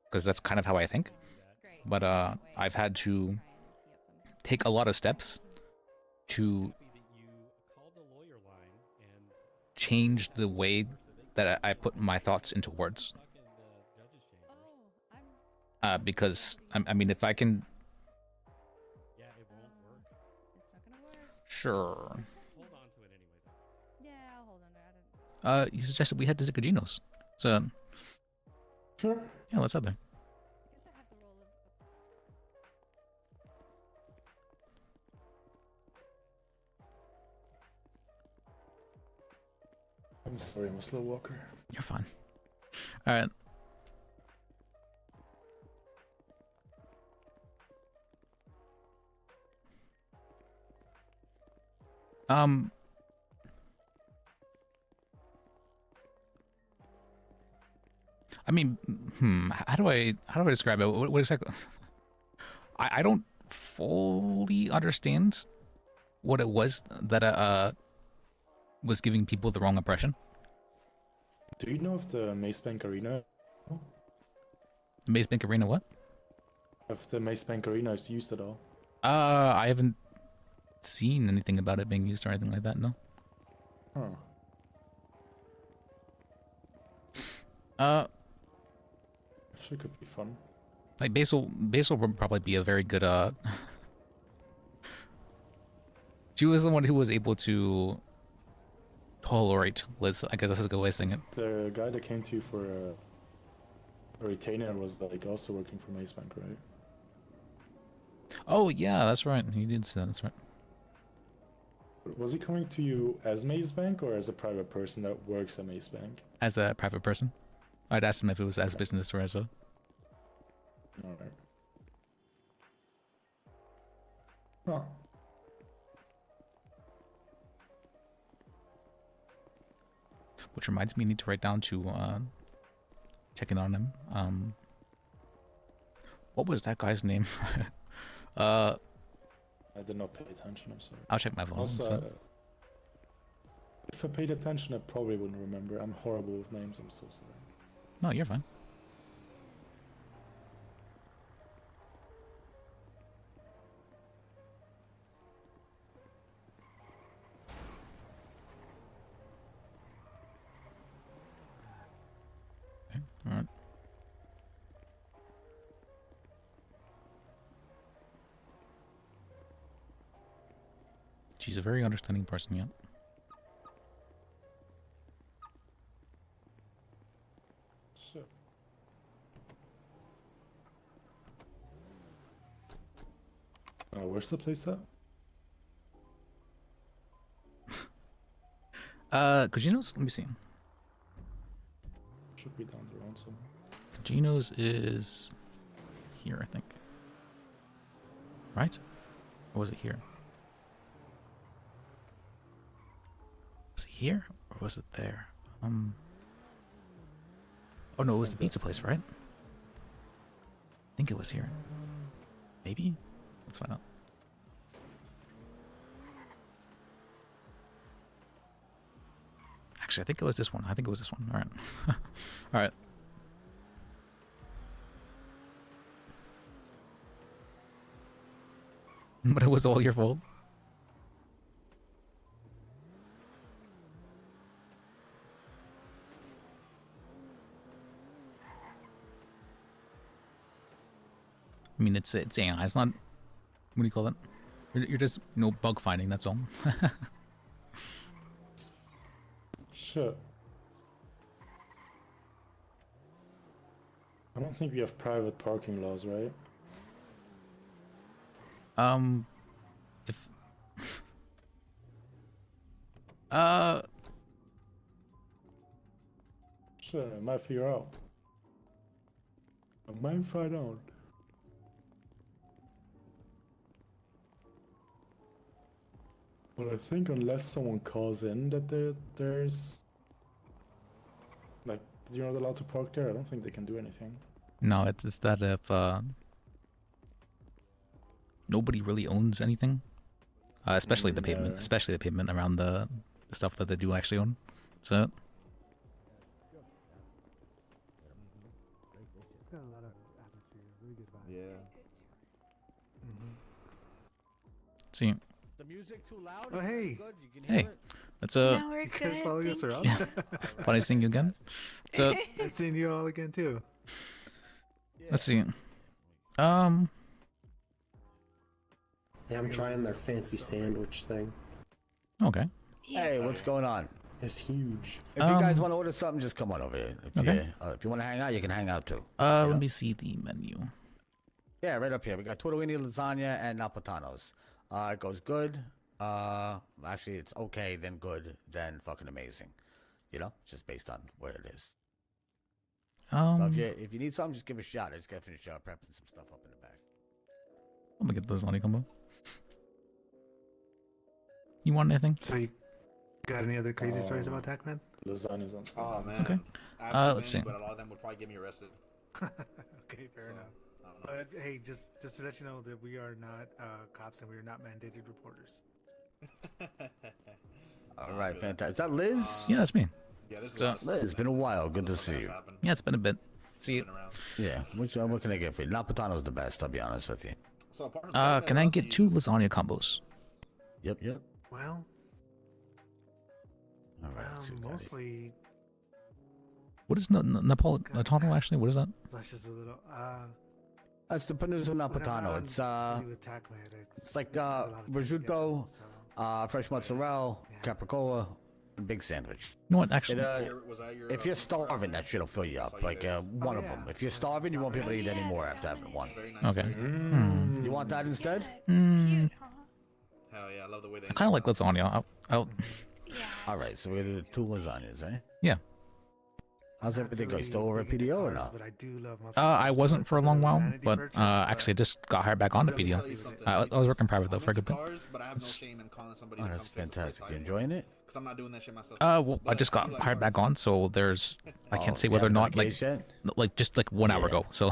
because that's kind of how I think. But I've had to take a lot of steps to change the way that I put my thoughts into words. Because I mean, if I can, sure. Yeah, I'll hold on to it. He suggested we head to Zikaginos. So, sure. Yeah, let's head there. I'm sorry, I'm a slow walker. You're fine. All right. I mean, how do I describe it? What exactly? I don't fully understand what it was that was giving people the wrong impression. Do you know if the Mace Bank Arena? The Mace Bank Arena, what? If the Mace Bank Arena is used at all? I haven't seen anything about it being used or anything like that. No. Huh. Actually, could be fun. Like Basil would probably be a very good. She was the one who was able to tolerate Liz. I guess that's a good way of saying it. The guy that came to you for a retainer was like also working for Mace Bank, right? Oh yeah, that's right. He did say that. That's right. Was he coming to you as Mace Bank or as a private person that works at Mace Bank? As a private person. I'd asked him if it was as a business or as a. Alright. Huh. Which reminds me, I need to write down to check in on him. What was that guy's name? I did not pay attention, I'm sorry. I'll check my phone. Also, if I paid attention, I probably wouldn't remember. I'm horrible with names, I'm so sorry. No, you're fine. Okay, alright. She's a very understanding person, yeah. So. Where's the place at? Gino's, let me see. Should be down the road somewhere. Gino's is here, I think. Right? Or was it here? Was it here? Or was it there? Oh no, it was the pizza place, right? I think it was here. Maybe? Let's find out. Actually, I think it was this one. Alright. Alright. But it was all your fault. I mean, it's AI. It's not. What do you call that? You're just bug finding. That's all. Sure. I don't think we have private parking laws, right? If Sure, I might figure out. I might find out. But I think unless someone calls in that there's like you're not allowed to park there, I don't think they can do anything. no, it's that if nobody really owns anything, especially the pavement, around the stuff that they do actually own. So It's got a lot of atmosphere, really good vibe. Yeah. see. The music too loud? Oh, hey. Good? You can Hey, hear it? that's Now we're You guys good. following us Thank around? you. Funny seeing you again. So Nice seeing you all again too. let's see. Yeah, I'm trying their fancy sandwich thing. Okay. Hey, what's going on? It's huge. If you guys want to order something, just come on over here. Okay. If you want to hang out, you can hang out too. Let me see the menu. Yeah, right up here. We got tortellini, lasagna, and napatanos. It goes good. Actually, it's okay, then good, then fucking amazing. You know, it's just based on where it is. So if you need something, just give it a shot. I just gotta finish prepping some stuff up in the back. Let me get the lasagna combo. You want anything? So you got any other crazy stories about TACman? Lasagna's on. Oh man. Okay. I have too let's many, see. But a lot of them would probably get me arrested. Okay, fair enough. But hey, just to let you know that we are not cops and we are not mandated reporters. All right, fantastic. Is that Liz? Yeah, that's me. Yeah, this is So- Liz. It's been a while. Good to see you. Yeah, it's been a bit. See you. Yeah. What can I get for you? Napatano's the best. I'll be honest with you. Can I get 2 lasagna combos? Yep. Well, All right. mostly What is Napolitano actually? What is that? flushes a little. That's the Panuzzo Napatano. It's like prosciutto, fresh mozzarella, capricola, and big sandwich. You know what? Actually, if you're starving, that shit'll fill you up. Like one of them. If you're starving, you won't be able to eat any more after having one. Okay. You want that instead? Cute, huh? Hell yeah, I love the way they. I kind of like lasagna. I'll All right, so we're gonna do 2 lasagnas, right? Yeah. How's everything going? Still over at PDO or not? But I do love I wasn't for a long while, but actually I just just got hired back on to PDO. I was working private though for a good bit. Oh, that's fantastic. You enjoying it? Because I'm not doing that shit myself. Well, I just got hired back on, so there's I can't say whether or not just 1 hour ago. So.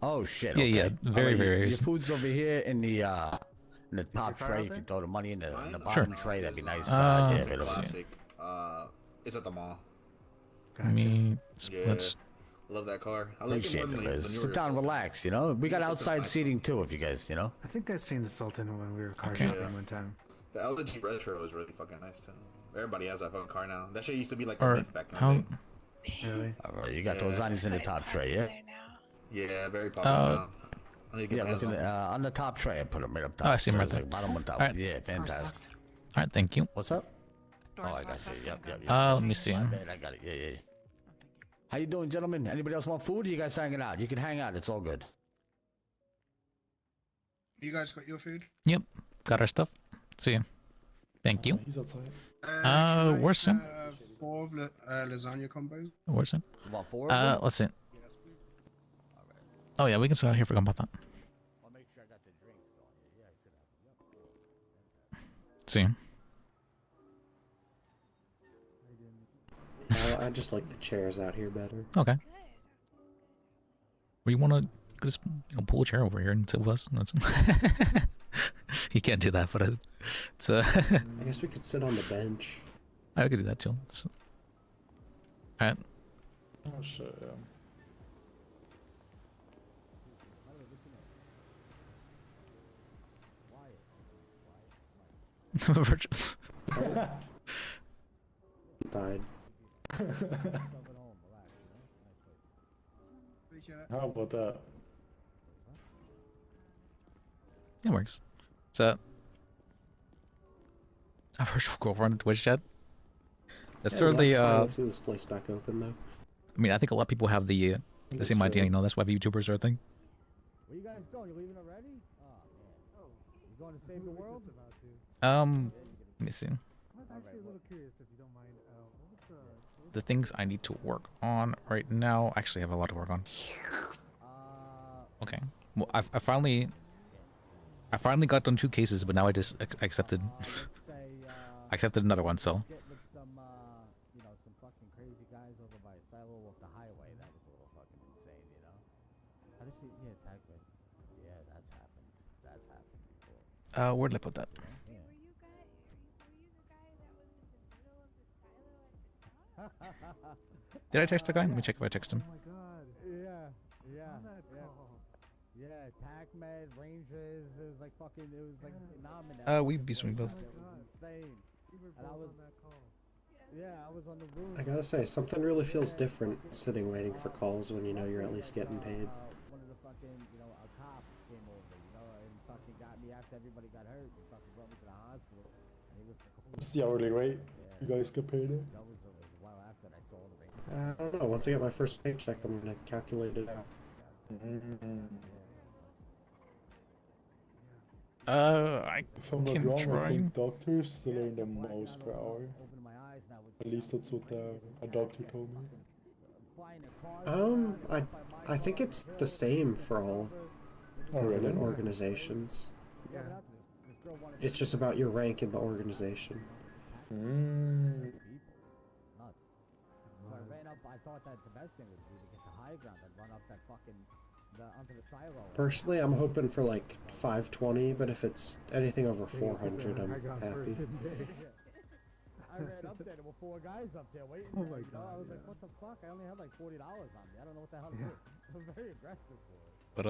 Oh shit. Yeah, Okay. yeah, very, All right, very Your recent. food's over here in the top tray. If you throw the money in the Sure. bottom tray, that'd be nice. let's right over see. there. It's at the mall. Me Yeah. Love that car. I like Appreciate it, the Liz. newer Sit down, relax. You know, we got outside seating too. If you guys, you know. I think I've seen the Sultan when we were car Okay. shopping one time. The LG Retro is really fucking nice too. Everybody has that fucking car now. That shit used to be like Or a myth back in how? the day. Really? All right, you got those lasagnas in the top tray, yeah. Yeah, very popular now. Yeah, look at on the top tray. I put them right up top. Oh, I see them right Says, there. like, bottom one top. All right. Yeah, fantastic. All right, thank you. What's up? Oh, I got you. Yep. Let me see. My bad, I got it. Yeah. How you doing, gentlemen? Anybody else want food? Or you guys hanging out? You can hang out. It's all good. You guys got your food? Yep, got our stuff. See you. Thank you. He's outside. Where's Sim? 4 of lasagna combos. Where's Sim? About 4 of them? Let's see. Oh yeah, we can sit out here. Forgot about that. I'll make sure I got the drinks going. Yeah, I should have them. See. I just like the chairs out here better. Okay. Well, you want to just pull a chair over here and sit with us? That's you can't do that, but it's I guess we could sit on the bench. I could do that too. It's... All right. Oh shit. Yeah. Died. How about that? It works. So, I've heard we'll go over on the Twitch chat. That's sort of the. See this place back open though. I mean, I think a lot of people have the same idea. You know, that's why YouTubers are a thing. Where you guys going? You leaving already? Oh man. You going to save the world? Let me see. I was actually a little curious if you don't mind. The things I need to work on right now. I actually have a lot to work on. Okay. Well, I finally got done 2 cases, but now I just accepted another one. So. Get with some, some fucking crazy guys over by Silo off the highway. That was a little fucking insane, you know. How did she? Yeah, exactly. Yeah, that's happened. That's happened before. Where did I put that? Did I text the guy? Let me check if I text him. Oh my god. Yeah, TACMED, Rangers, it was like fucking, it was like nominated. We beat me both. Insane. And I was, I was on the roof. I gotta say, something really feels different sitting waiting for calls when you know you're at least getting paid. One of the fucking, a cop came over, and fucking got me after everybody got hurt. And fucking brought me to the hospital. And he was like, It's the hourly rate. You guys get paid it. That was a while after I saw the ring. I don't know. Once I get my first paycheck, I'm gonna calculate it out. If I'm not can wrong, try. I think doctors still earn the most per hour. At least that's what a doctor told me. I think it's the same for all government organizations. It's just about your rank in the organization. So I ran up, I thought that the best thing would be to get the high ground and run up that fucking, onto the silo. Personally, I'm hoping for like 520, but if it's anything over 400, I'm happy. I ran up there, there were 4 guys up there waiting. Oh my god. I was like, what the fuck? I only had like $40 on me. I don't know what the hell to do. I was very aggressive for it. But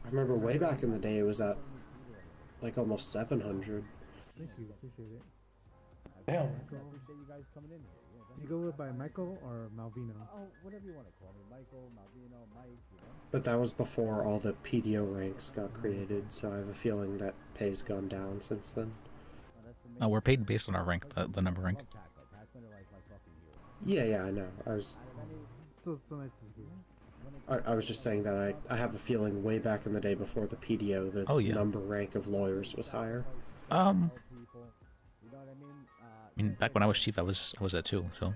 I remember way back in the day, it was at like almost 700. Thank you, appreciate it. Damn. I appreciate you guys coming in here. Yeah, You go with by Michael or Malvino? Oh, whatever you want to call me. Michael, Malvino, Mike, But that was before all the PDO ranks got created, so I have a feeling that pay's gone down since then. Oh, we're paid based on our rank, the number rank. Yeah, I know. I was So nice to hear. I was just saying that I have a feeling way back in the day before the PDO, the number rank of lawyers was higher. I mean, back when I was chief, I was at 2, so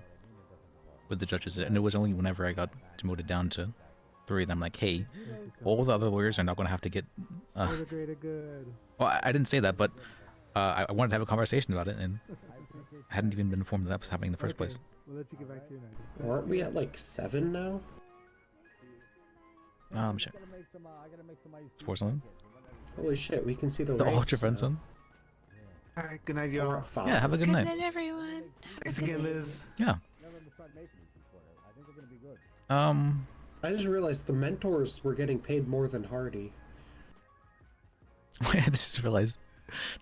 with the judges, and it was only whenever I got demoted down to 3 that I'm like, hey, all the other lawyers are not going to have to get. For the greater good. Well, I didn't say that, but I wanted to have a conversation about it, and I hadn't even been informed that was happening in the first place. We'll let you get back to your night. Aren't we at like 7 now? Shit. It's 4 something. Holy shit, we can see the The ranks ultra friend now. zone. Alright, good night, y'all. Yeah, have a good Good night. night, everyone. Thanks again, Liz. Yeah. I just realized the mentors were getting paid more than Hardy. I just realized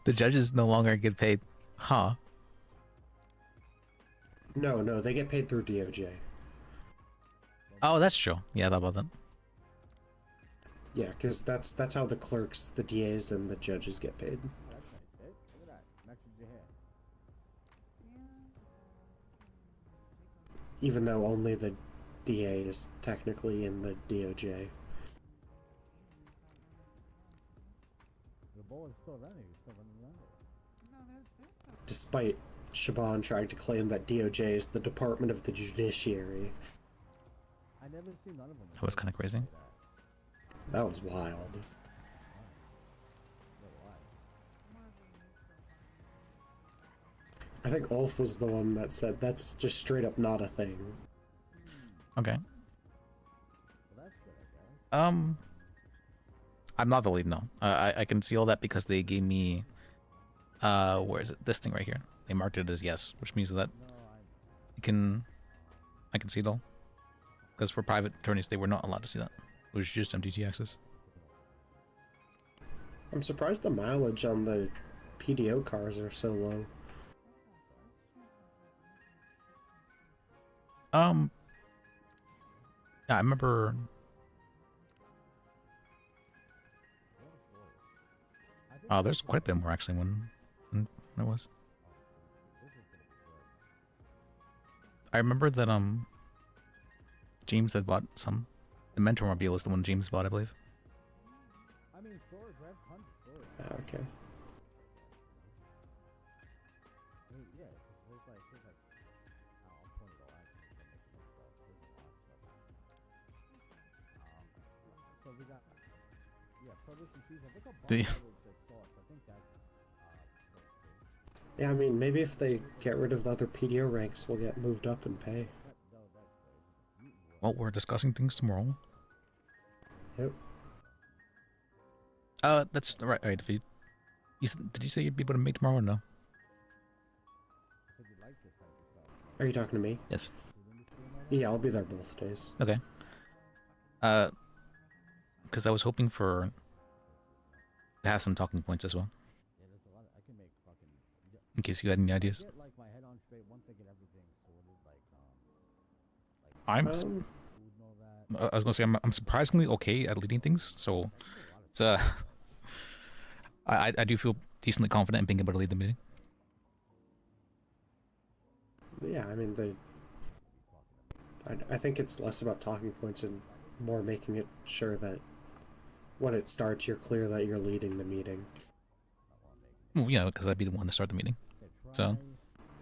the judges no longer get paid. Huh. No, they get paid through DOJ. Oh, that's true. Yeah, I thought about that. Yeah, because that's how the clerks, the DAs, and the judges get paid. Even though only the DA is technically in the DOJ. The bullet's still running. It's still running around. Despite Shaban trying to claim that DOJ is the Department of the Judiciary. I never seen none of them. That was kind of crazy. That was wild. I think Ulf was the one that said that's just straight up not a thing. Okay. I'm not the lead, no. I can see all that because they gave me, where is it? This thing right here. They marked it as yes, which means that I can see it all. Because for private attorneys, they were not allowed to see that. It was just MTT access. I'm surprised the mileage on the PDO cars are so low. Yeah, I remember. Oh, there's quite a bit more actually when it was. I remember that James had bought some. The Mentor Mobile is the one James bought, I believe. I mean, storage, I have tons of storage. Okay. Yeah, there's like, I'll point it all out to you, but make it stuff. There's a lot of stuff. So we got, yeah, produce and cheese. I think I'll buy the sauce. I think that's, Yeah, I mean, maybe if they get rid of the other PDO ranks, we'll get moved up in pay. Well, we're discussing things tomorrow. Yep. That's right. Right. If did you say you'd be able to make tomorrow or no? Are you talking to me? Yes. Yeah, I'll be there both days. Okay. Because I was hoping to have some talking points as well. In case you had any ideas. I was gonna say I'm surprisingly okay at leading things, so it's I do feel decently confident in being able to lead the meeting. Yeah, I mean I think it's less about talking points and more making it sure that when it starts, you're clear that you're leading the meeting. Well, yeah, because I'd be the one to start the meeting. So.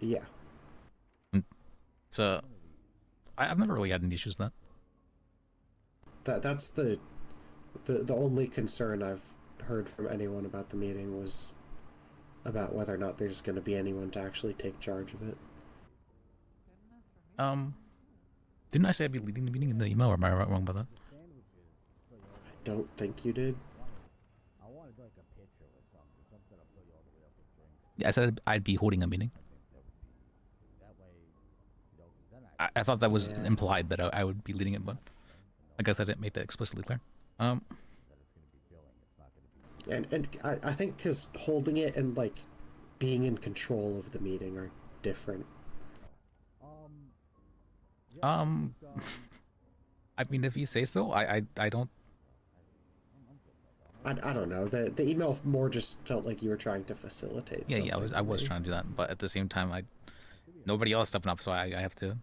Yeah. So, I've never really had any issues with that. That's the only concern I've heard from anyone about the meeting was about whether or not there's going to be anyone to actually take charge of it. Didn't I say I'd be leading the meeting in the email, or am I wrong about that? I don't think you did. Yeah, I said I'd be holding a meeting. I thought that was implied that I would be leading it, but I guess I didn't make that explicitly clear. And I think because holding it and like being in control of the meeting are different. I mean, if you say so, I don't. I don't know. The email more just felt like you were trying to facilitate. Yeah, I was trying to do that, but at the same time, nobody else stepping up, so I have to.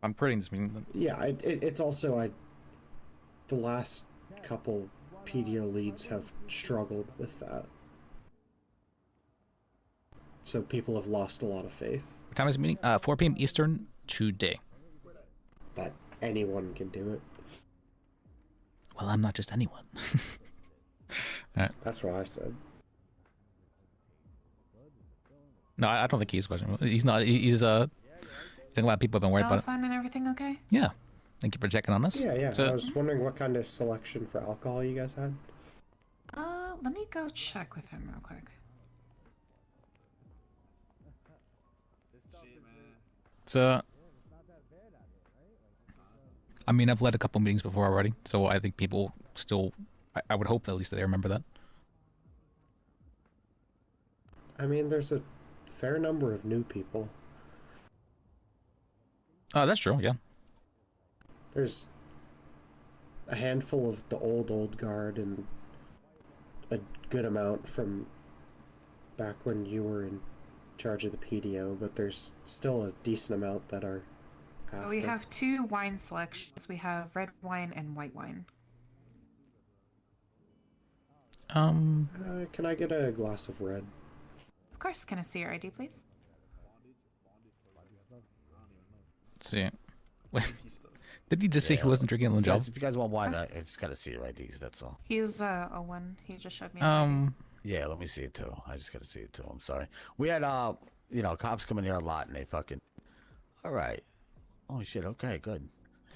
I'm creating this meeting. Yeah, it's also the last couple PDO leads have struggled with that, so people have lost a lot of faith. What time is the meeting? 4 p.m. Eastern today. That anyone can do it. Well, I'm not just anyone. All right. That's what I said. No, I don't think he's questionable. He's not. He's talking about people have been worried about it. Fun and everything okay? Yeah. Thank you for checking on us. Yeah. So, I was wondering what kind of selection for alcohol you guys had. Let me go check with him real quick. So, I mean, I've led a couple meetings before already, so I think people still. I would hope at least that they remember that. I mean, there's a fair number of new people. Oh, that's true. Yeah. a handful of the old guard and a good amount from back when you were in charge of the PDO, but there's still a decent amount that are after. We have 2 wine selections. We have red wine and white wine. Can I get a glass of red? Of course. Can I see your ID, please? Let's see. Wait, did he just say he wasn't drinking on the job? If you guys want wine, I just gotta see your IDs. That's all. He's a one. He just showed me his ID. Yeah, let me see it too. I just gotta see it too. I'm sorry. We had cops come in here a lot, and they fucking. All right. Oh shit. Okay. Good.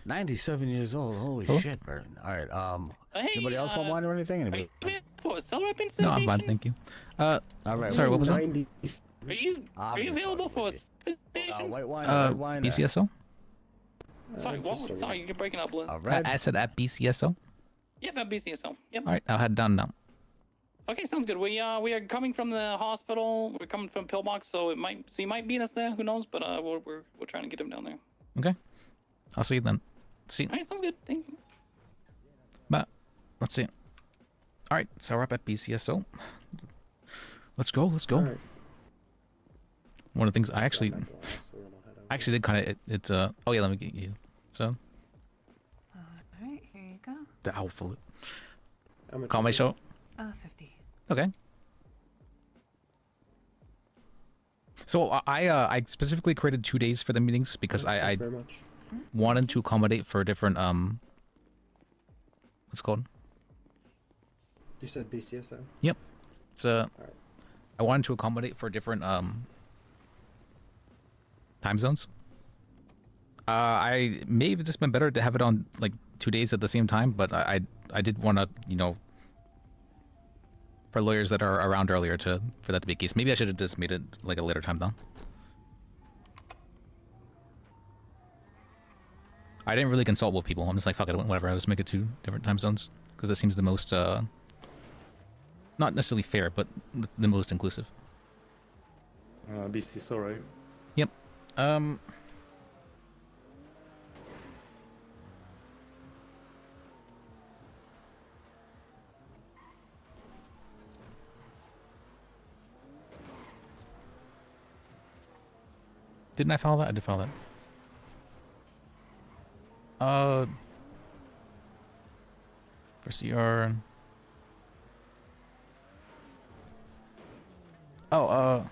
97 years old. Holy shit, Burton. All right. Hey, anybody else want wine or anything? Anybody? For a cell representation? No, I'm fine, thank you. All right. Sorry, what was that? Are you available for a presentation? White wine. Red wine. BCSO? Sorry, what? Sorry, you're breaking up, Liz. I said at BCSO. Yep, at BCSO. Yep. All right, I'll head down now. Okay, sounds good. We are coming from the hospital. We're coming from Pillbox, so you might beat us there. Who knows? But we're trying to get him down there. Okay, I'll see you then. See you. All right, sounds good. Thank you. But let's see. All right, so we're up at BCSO. Let's go. Let's go. Right. One of the things I actually did kind of it's oh yeah, let me get you. So. Alright, here you go. The outfit. much Call my is it? show. 50. Okay. So I specifically created 2 days for the meetings because I very much. wanted to accommodate for different what's it called? You said BCSO? Yep. It's I wanted to accommodate for different time zones. I may have just been better to have it on like 2 days at the same time, but I did want to, you know, for lawyers that are around earlier for that to be the case. Maybe I should have just made it like a later time though. I didn't really consult with people. I'm just like, fuck it, whatever. I'll just make it 2 different time zones because it seems the most not necessarily fair, but the most inclusive. BCSO, right? Yep. Didn't I file that? I did file that. For CR. Oh,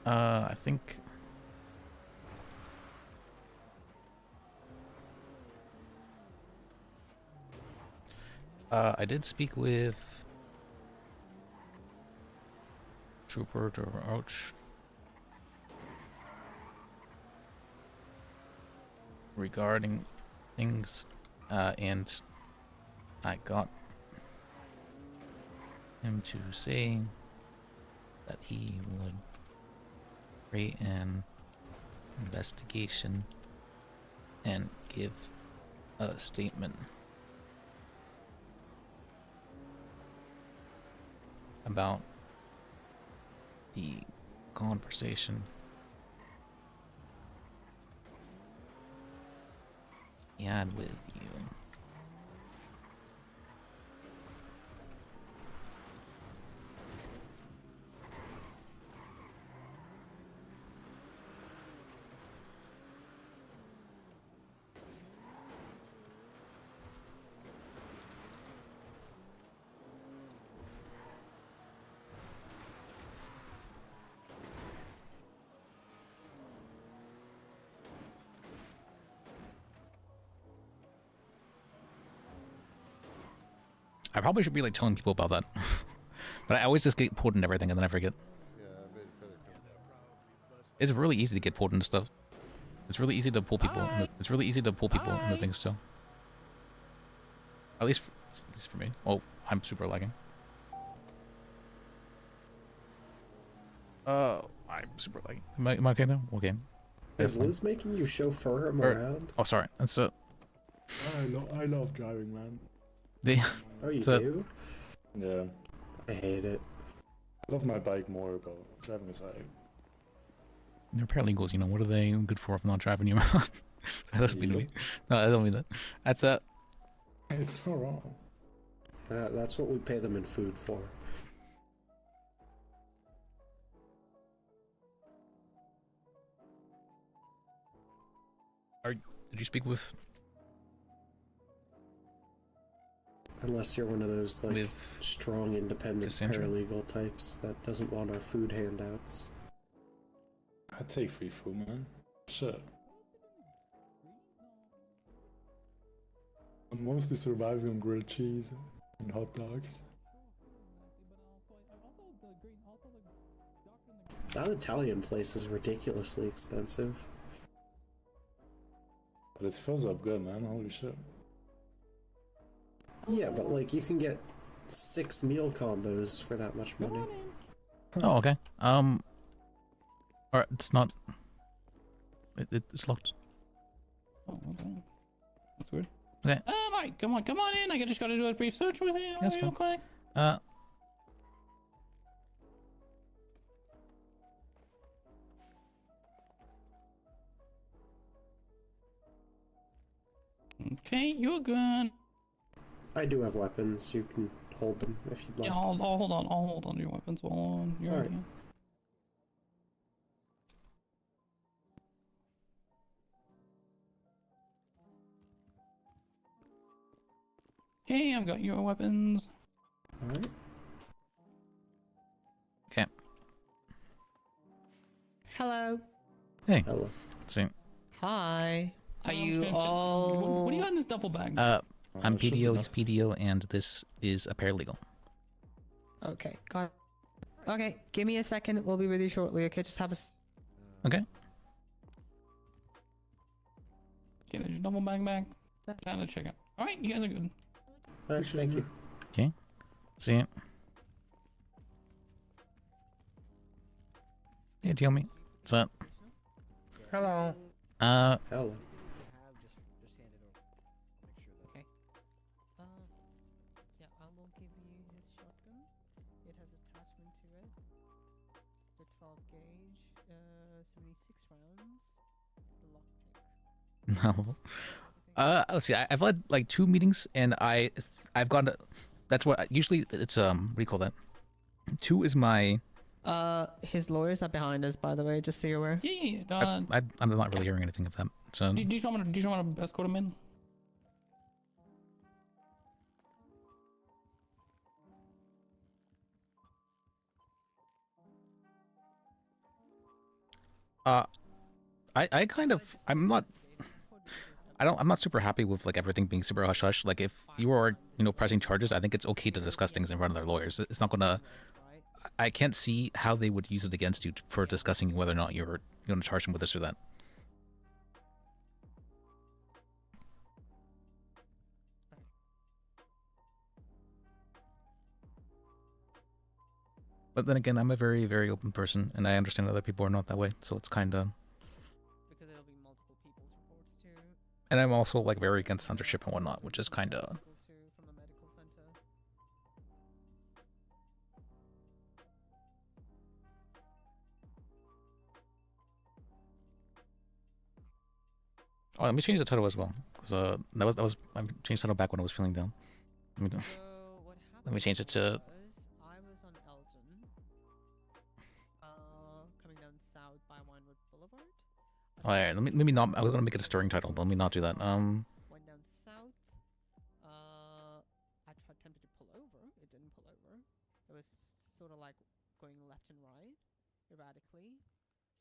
I think. I did speak with Trooper Ouch regarding things, and I got him to say that he would create an investigation and give a statement about the conversation he had with you. I probably should be like telling people about that, but I always just get pulled into everything and then I forget. It's really easy to get pulled into stuff. It's really easy to pull people. It's really easy to pull people into things too. At least for me. Oh, I'm super lagging. I'm super lagging. Am I okay now? Okay. Is Liz making you chauffeur him around? Oh, sorry. That's I love driving, man. The Oh, you so, do? Yeah. I hate it. I love my bike more, but driving aside. They're paralegals, you know, what are they good for if not driving you around? That's mean to me. No, I don't mean that. That's It's so wrong. That's what we pay them in food for. Did you speak with? Unless you're one of those like strong, independent Cassandra? paralegal types that doesn't want our food handouts. I take free food, man. Shit. I'm mostly surviving on grilled cheese and hot dogs. That Italian place is ridiculously expensive. But it fills up good, man. Holy shit. Yeah, but like you can get 6 meal combos for that much money. Oh, okay. Alright, it's not. It's locked. Oh, okay. That's weird. Okay. Alright, come on in. I just gotta do a brief search with you That's real fine. quick. Okay, you're good. I do have weapons. You can hold them if you'd like. Yeah, I'll hold on. I'll hold on to your weapons while you're Alright. ready. Okay, I've got your weapons. Alright. Okay. Hello. Hey. Hello. Let's see. Hi. Are I'm you just gonna check- all? What do you got in this duffel bag? I'm PDO, he's PDO, and this is a paralegal. Okay, got it. Okay, give me a second. We'll be with you shortly. Okay, just have a. Okay. Okay, there's your duffel bag back. Time to check it. Alright, you guys are good. Alright, thank you. Okay. See it. Yeah, tell me. What's up? Hello. Hello. Okay. Yeah, I will give you his shotgun. It has attachment to it. The 12 gauge, 76 rounds. The lockpick. No. Let's see. I've had like 2 meetings, and I've gone. That's what usually it's what do you call that? 2 is my. His lawyers are behind us, by the way, just so you're aware. Yeah. I'm not really hearing anything of that. So. Do you just want to escort him in? I kind of I'm not super happy with like everything being super hush hush. Like if you are pressing charges, I think it's okay to discuss things in front of their lawyers. It's not gonna. I can't see how they would use it against you for discussing whether or not you're going to charge them with this or that. But then again, I'm a very, very open person, and I understand other people are not that way, so it's kind of... Because there'll be multiple people's reports too. And I'm also, like, very against censorship and whatnot, which is kind of... From the medical center. Oh, let me change the title as well, because I changed the title back when I was feeling down. Let me change it to... I was on Elgin, coming down south by Winewood Boulevard. Alright, maybe not. I was gonna make it a stirring title, but let me not do that. Went down south. I attempted to pull over. It didn't pull over. It was sort of like going left and right, erratically.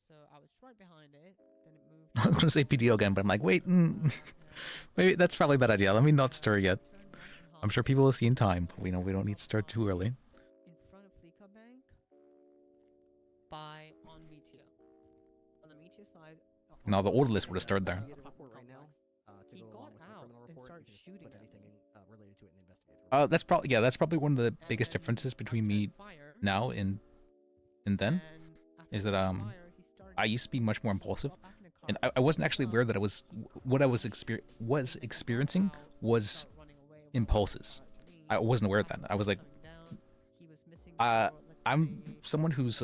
So I was right behind it. Then it moved. I was gonna say PDO again, but I'm like, wait, maybe that's probably a bad idea. Let me not stir yet. I'm sure people will see in time, but we don't need to start too early. In front of Fleeca Bank, on Meteor. On the Meteor side. Now the order list would have started there. He got out and started shooting at me. That's probably one of the biggest differences between me now and then, is that I used to be much more impulsive, and I wasn't actually aware that what I was experiencing was impulses. I wasn't aware of that. I was like, I'm someone who's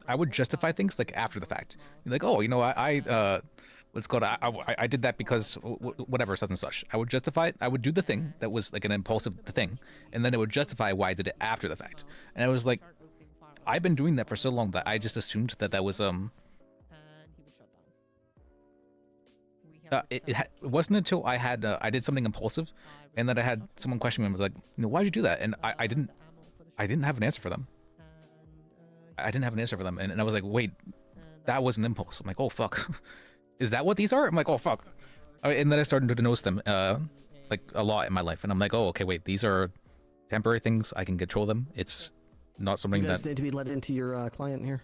I would justify things like after the fact. Like, oh, you know, what's called I did that because whatever such and such. I would justify it. I would do the thing that was like an impulsive thing, and then it would justify why I did it after the fact. And I was like, I've been doing that for so long that I just assumed that that was it wasn't until I had I did something impulsive, and then I had someone question me and was like, you know, why'd you do that? And I didn't have an answer for them. I didn't have an answer for them, and I was like, wait, that was an impulse. I'm like, oh fuck, is that what these are? I'm like, oh fuck, and then I started to notice them like a lot in my life, and I'm like, oh okay, wait, these are temporary things. I can control them. It's not something You guys that. need to be let into your client here.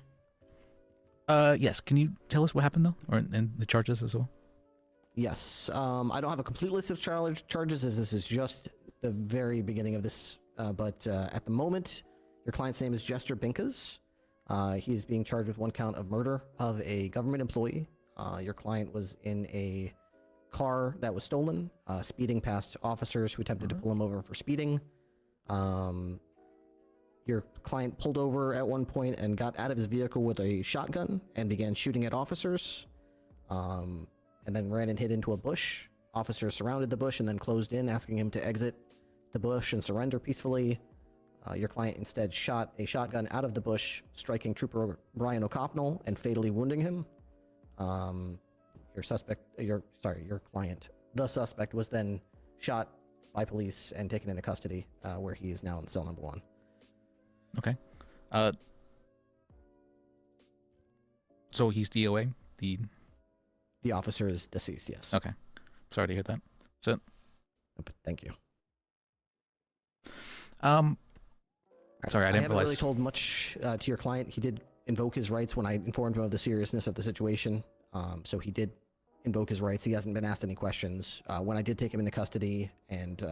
Yes. Can you tell us what happened though, or and the charges as well? Yes. I don't have a complete list of charges, as this is just the very beginning of this. But at the moment, your client's name is Jester Binkas. He is being charged with one count of murder of a government employee. Your client was in a car that was stolen, speeding past officers who attempted to pull him over for speeding. Your client pulled over at one point and got out of his vehicle with a shotgun and began shooting at officers, and then ran and hid into a bush. Officers surrounded the bush and then closed in, asking him to exit the bush and surrender peacefully. Your client instead shot a shotgun out of the bush, striking Trooper Brian O'Connell and fatally wounding him. Your client, the suspect, was then shot by police and taken into custody, where he is now in cell number 1. Okay. So he's DOA? The officer is deceased, yes. Okay. Sorry to hear that. That's it. Thank you. Sorry, I didn't haven't realize. really told much to your client. He did invoke his rights when I informed him of the seriousness of the situation. So he did invoke his rights. He hasn't been asked any questions. When I did take him into custody and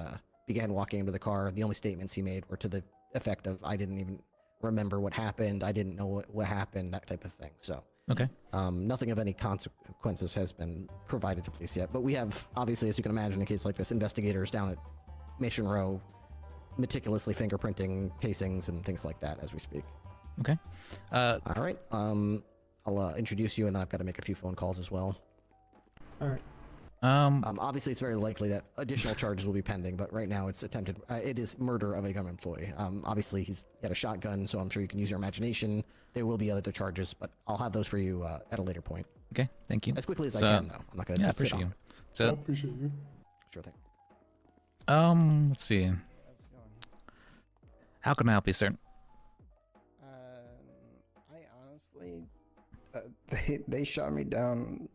began walking him to the car, the only statements he made were to the effect of, I didn't even remember what happened. I didn't know what happened, that type of thing. So okay. Nothing of any consequences has been provided to police yet. But we have, obviously, as you can imagine, in a case like this, investigators down at Mission Row meticulously fingerprinting casings and things like that as we speak. Okay. All right. I'll introduce you, and then I've got to make a few phone calls as well. All right. Obviously, it's very likely that additional charges will be pending, but right now it's attempted. It is murder of a government employee. Obviously, he's got a shotgun, so I'm sure you can use your imagination. There will be other charges, but I'll have those for you at a later point. Okay, thank you. As quickly as I can, though. I'm not going to. Yeah, I appreciate you. So, I appreciate you. Sure thing. Let's see. How can I help you, sir? I honestly, they shot me down.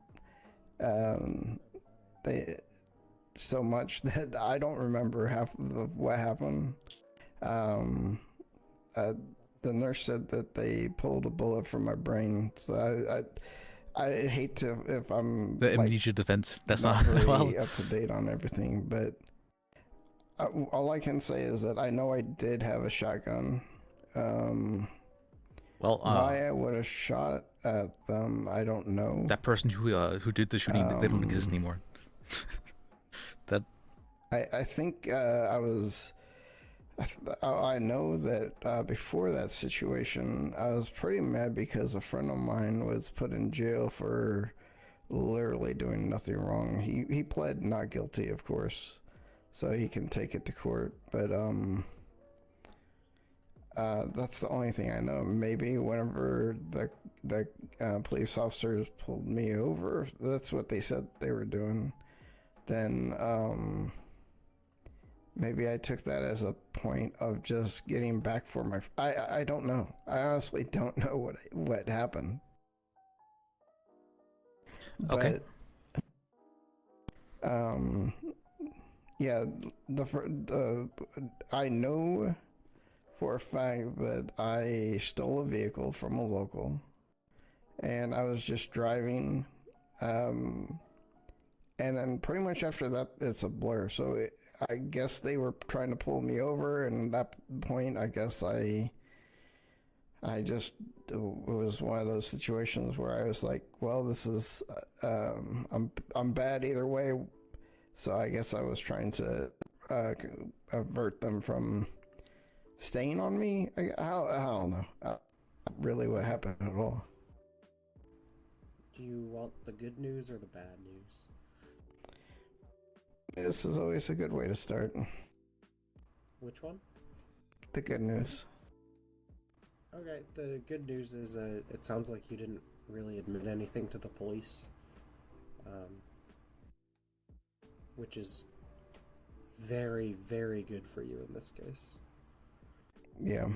They so much that I don't remember half of what happened. The nurse said that they pulled a bullet from my brain, so I hate to if I'm The amnesia defense. That's not really well. up to date on everything, but all I can say is that I know I did have a shotgun. Why I would have shot at them, I don't know. That person who did the shooting, they don't exist anymore. That I think I was. I know that before that situation, I was pretty mad because a friend of mine was put in jail for literally doing nothing wrong. He pled not guilty, of course, so he can take it to court. But that's the only thing I know. Maybe whenever the police officers pulled me over, that's what they said they were doing. Then maybe I took that as a point of just getting back for my. I don't know. I honestly don't know what happened. Okay. But, yeah, I know for a fact that I stole a vehicle from a local, and I was just driving, and then pretty much after that, it's a blur. So I guess they were trying to pull me over, and at that point, I guess I just, it was one of those situations where I was like, well, this is, I'm bad either way. So I guess I was trying to avert them from stain on me. I don't know. Really, what happened at all? Do you want the good news or the bad news? This is always a good way to start. Which one? The good news. Okay, the good news is it sounds like you didn't really admit anything to the police. Which is very, very good for you in this case. Yeah.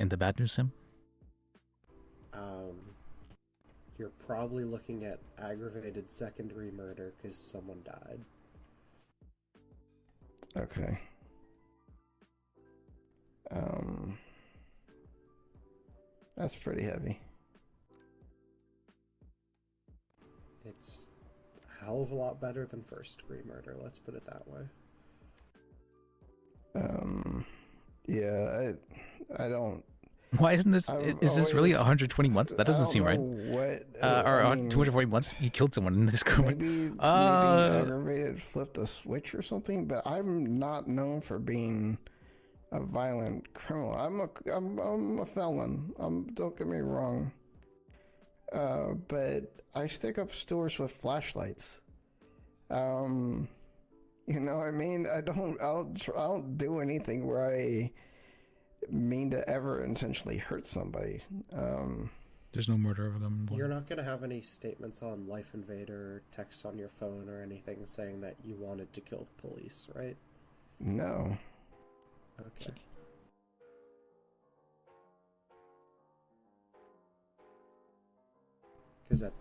And the bad news, Sim? You're probably looking at aggravated second-degree murder because someone died. Okay. That's pretty heavy. It's a hell of a lot better than first-degree murder, let's put it that way. Yeah, I don't. Why isn't this? Is this really 120 months? That doesn't seem right. What? Or I mean, 240 months? He killed someone in this coma. maybe aggravated flipped a switch or something. But I'm not known for being a violent criminal. I'm a felon. Don't get me wrong. But I stick up stores with flashlights. You know what I mean? I don't do anything where I mean to ever intentionally hurt somebody. There's no murder of them. You're not going to have any statements on Life Invader, text on your phone, or anything saying that you wanted to kill the police, right? No. Okay. Because at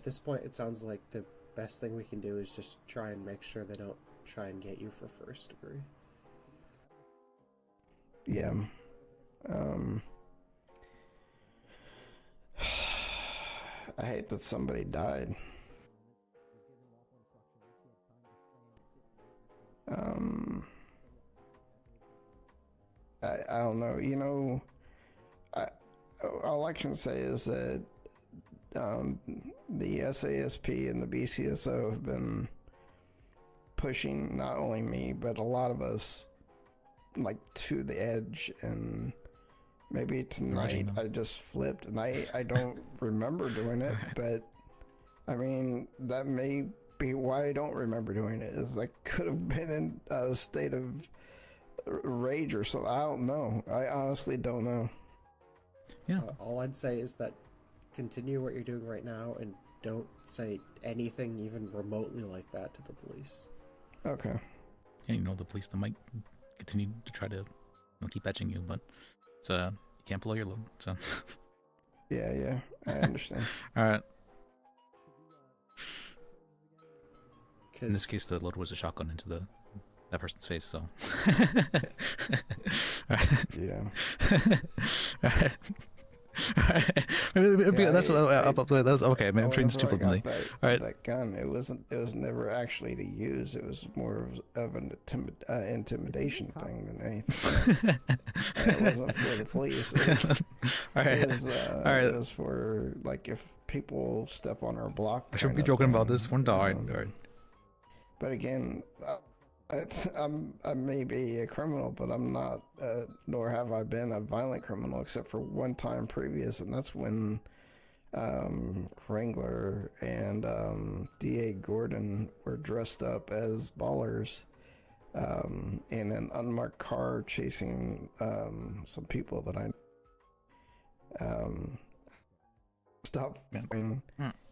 this point, it sounds like the best thing we can do is just try and make sure they don't try and get you for first degree. Yeah. I hate that somebody died. I don't know. You know, all I can say is that the SASP and the BCSO have been pushing not only me but a lot of us like to the edge, and maybe tonight I just flipped and I don't remember doing it, but I mean that may be why I don't remember doing it, is I could have been in a state of rage or something. I don't know. I honestly don't know. Yeah. All I'd say is that continue what you're doing right now and don't say anything even remotely like that to the police. Okay. Yeah, you know, the police, they might continue to try to keep etching you, but it's you can't blow your load, so. Yeah, I understand. All right. In this case, the load was a shotgun into that person's face, so. Yeah. That's okay. Man, I'm trying to stupid. All right. That gun, it was never actually to use. It was more of an intimidation thing than anything else. It wasn't for the police. It was for like if people step on our block. I shouldn't be joking about this one. All right. But again, I may be a criminal, but I'm not, nor have I been a violent criminal, except for one time previous, and that's when Wrangler and D.A. Gordon were dressed up as ballers in an unmarked car chasing some people that I stopped filming.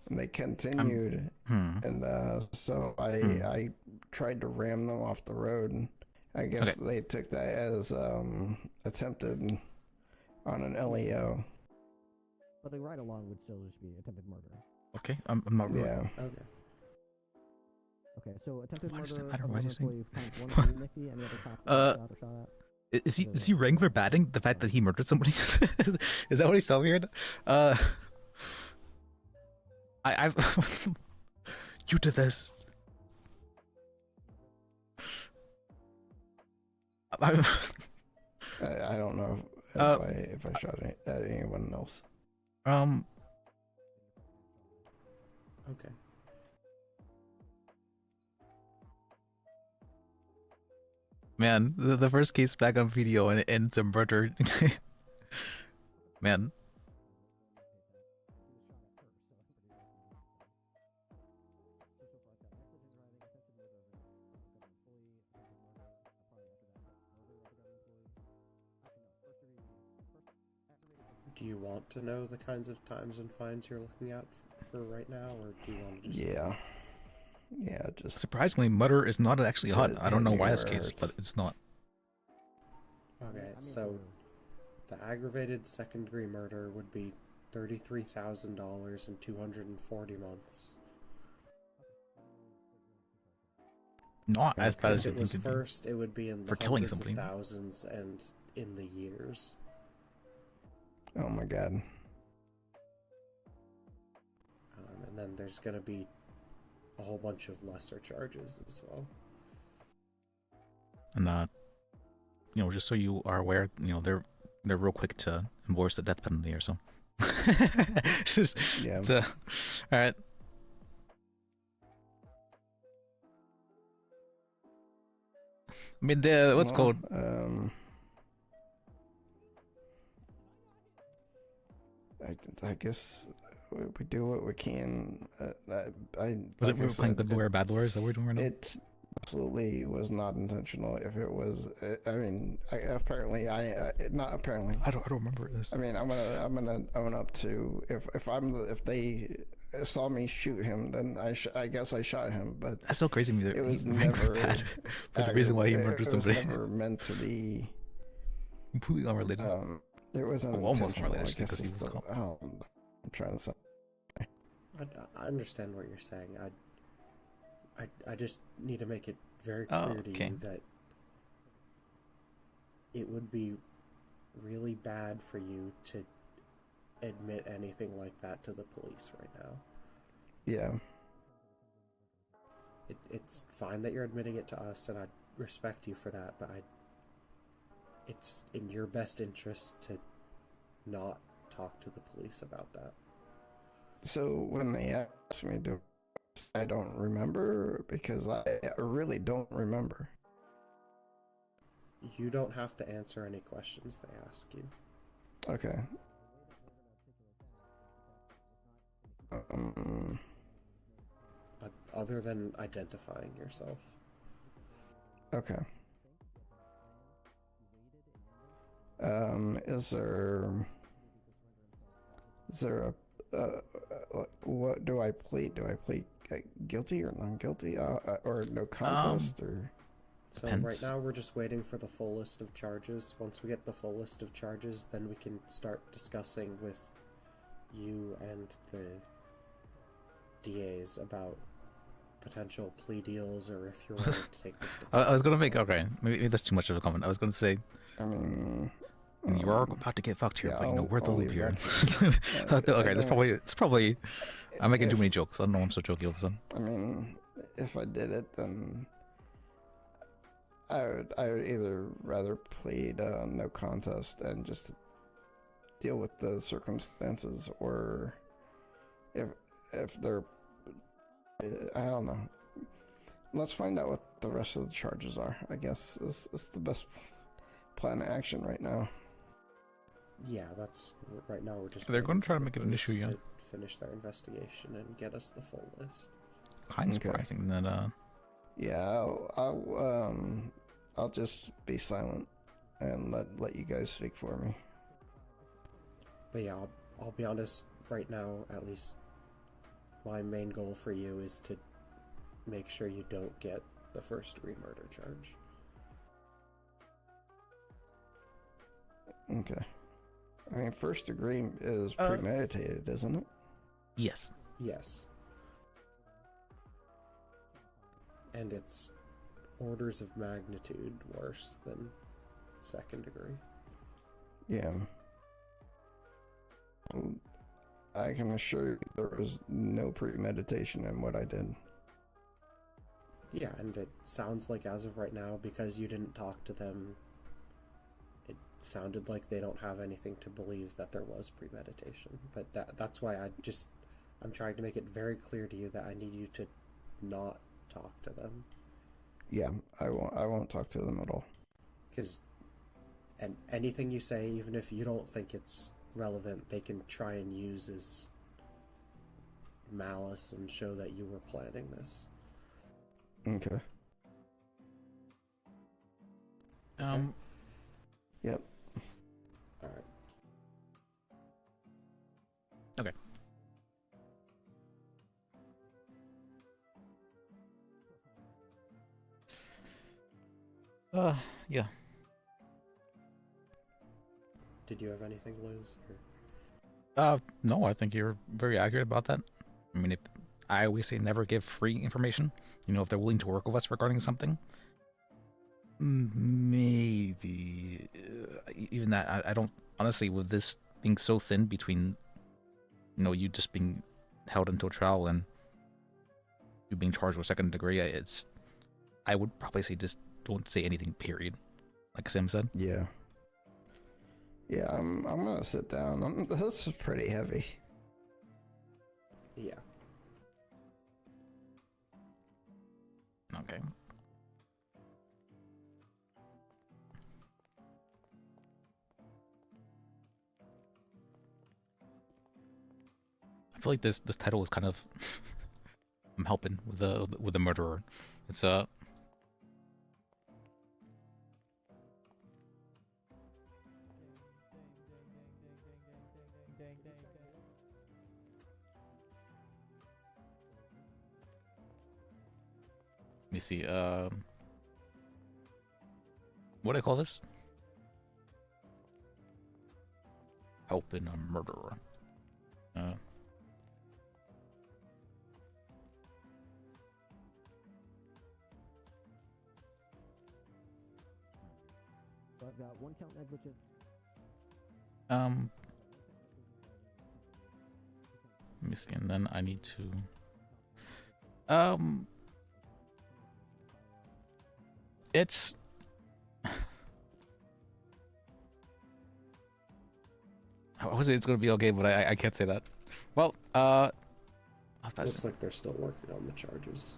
And they continued, and so I tried to ram them off the road, and I guess they took that as attempted on an LEO. But a ride along would still just be attempted murder. Okay, I'm not really. Yeah. Okay. Okay, so attempted Why murder. does that matter? Why do you think? One Nikki, any other cops shot at? Is he Wrangler batting the fact that he murdered somebody? Is that what he's telling me right now? I've you did this. I don't know if I shot at anyone else. Okay. Man, the first case back on video and it ends in murder. Man. Do you want to know the kinds of times and fines you're looking at for right now, or do you want to just... Yeah. Yeah, just... Surprisingly, murder is not actually So hot. it I don't know hit me why this where case, but it's not. Okay, so the aggravated second-degree murder would be $33,000 and 240 months. Not as bad If as you it think was it'd be. first, it would be in the For killing hundreds of somebody. thousands and in the years. Oh my god. And then there's going to be a whole bunch of lesser charges as well. And just so you are aware, they're real quick to enforce the death penalty or so. Just yeah. All right. I mean, what's called? I guess we do what we can. Was it we were playing good lawyer, bad lawyer? Is that what we're doing right now? It absolutely was not intentional. If it was, apparently, not apparently. I don't remember this. I mean, I'm gonna own up to if they saw me shoot him, then I guess I shot him. But that's so crazy to me. It was he never bad for the reason why he murdered somebody. It was never meant to be completely unrelated. There was an almost unrelated because he was I'm trying to say. I understand what you're saying. I just need to make it very clear to you that it would be really bad for you to admit anything like that to the police right now. Yeah. It's fine that you're admitting it to us, and I respect you for that, but it's in your best interest to not talk to the police about that. So when they asked me to, I don't remember, because I really don't remember. You don't have to answer any questions they ask you. Okay. Other than identifying yourself. Okay. Is there a what do I plead? Do I plead guilty or non-guilty, or no contest, or? So right now we're just waiting for the full list of charges. Once we get the full list of charges, then we can start discussing with you and the DAs about potential plea deals, or if you're willing to take this to I was gonna make maybe that's too much of a comment. I was gonna say, I mean, you are about to get fucked here, but we're the I'll loop leave here. that Okay, it's probably I'm making too many jokes. I don't know why I'm so jokey all of a sudden. I mean, if I did it, then I would either rather plead no contest and just deal with the circumstances, or if they're, I don't know. Let's find out what the rest of the charges are. I guess it's the best plan of action right now. Yeah, that's right now. We're just. They're going to try to make it an issue, yeah. Finish their investigation and get us the full list. Kind of surprising that. Yeah, I'll just be silent and let you guys speak for me. But yeah, I'll be honest. Right now, at least, my main goal for you is to make sure you don't get the first-degree murder charge. Okay. I mean, first degree is premeditated, isn't it? Yes. Yes. And it's orders of magnitude worse than second degree. Yeah. I can assure you there was no premeditation in what I did. Yeah, and it sounds like as of right now, because you didn't talk to them, it sounded like they don't have anything to believe that there was premeditation. But that's why I'm trying to make it very clear to you that I need you to not talk to them. Yeah, I won't talk to them at all. Because and anything you say, even if you don't think it's relevant, they can try and use as malice and show that you were planning this. Okay. Yep. All right. Okay. Yeah. Did you have anything, Liz? No, I think you're very accurate about that. I mean, if I always say never give free information. You know, if they're willing to work with us regarding something, maybe even that. I don't honestly, with this being so thin between, you know, you just being held until trial and you being charged with second degree, I would probably say just don't say anything. Period. Like Sam said. Yeah. Yeah, I'm gonna sit down. This is pretty heavy. Yeah. Okay. I feel like this title is kind of I'm helping with the murderer. It's let me see. What do I call this? Helping a murderer. So I've got 1 count negligent. Let me see, and then I need to. It's. I was it's gonna be okay, but I can't say that. Well, Looks like they're still working on the charges.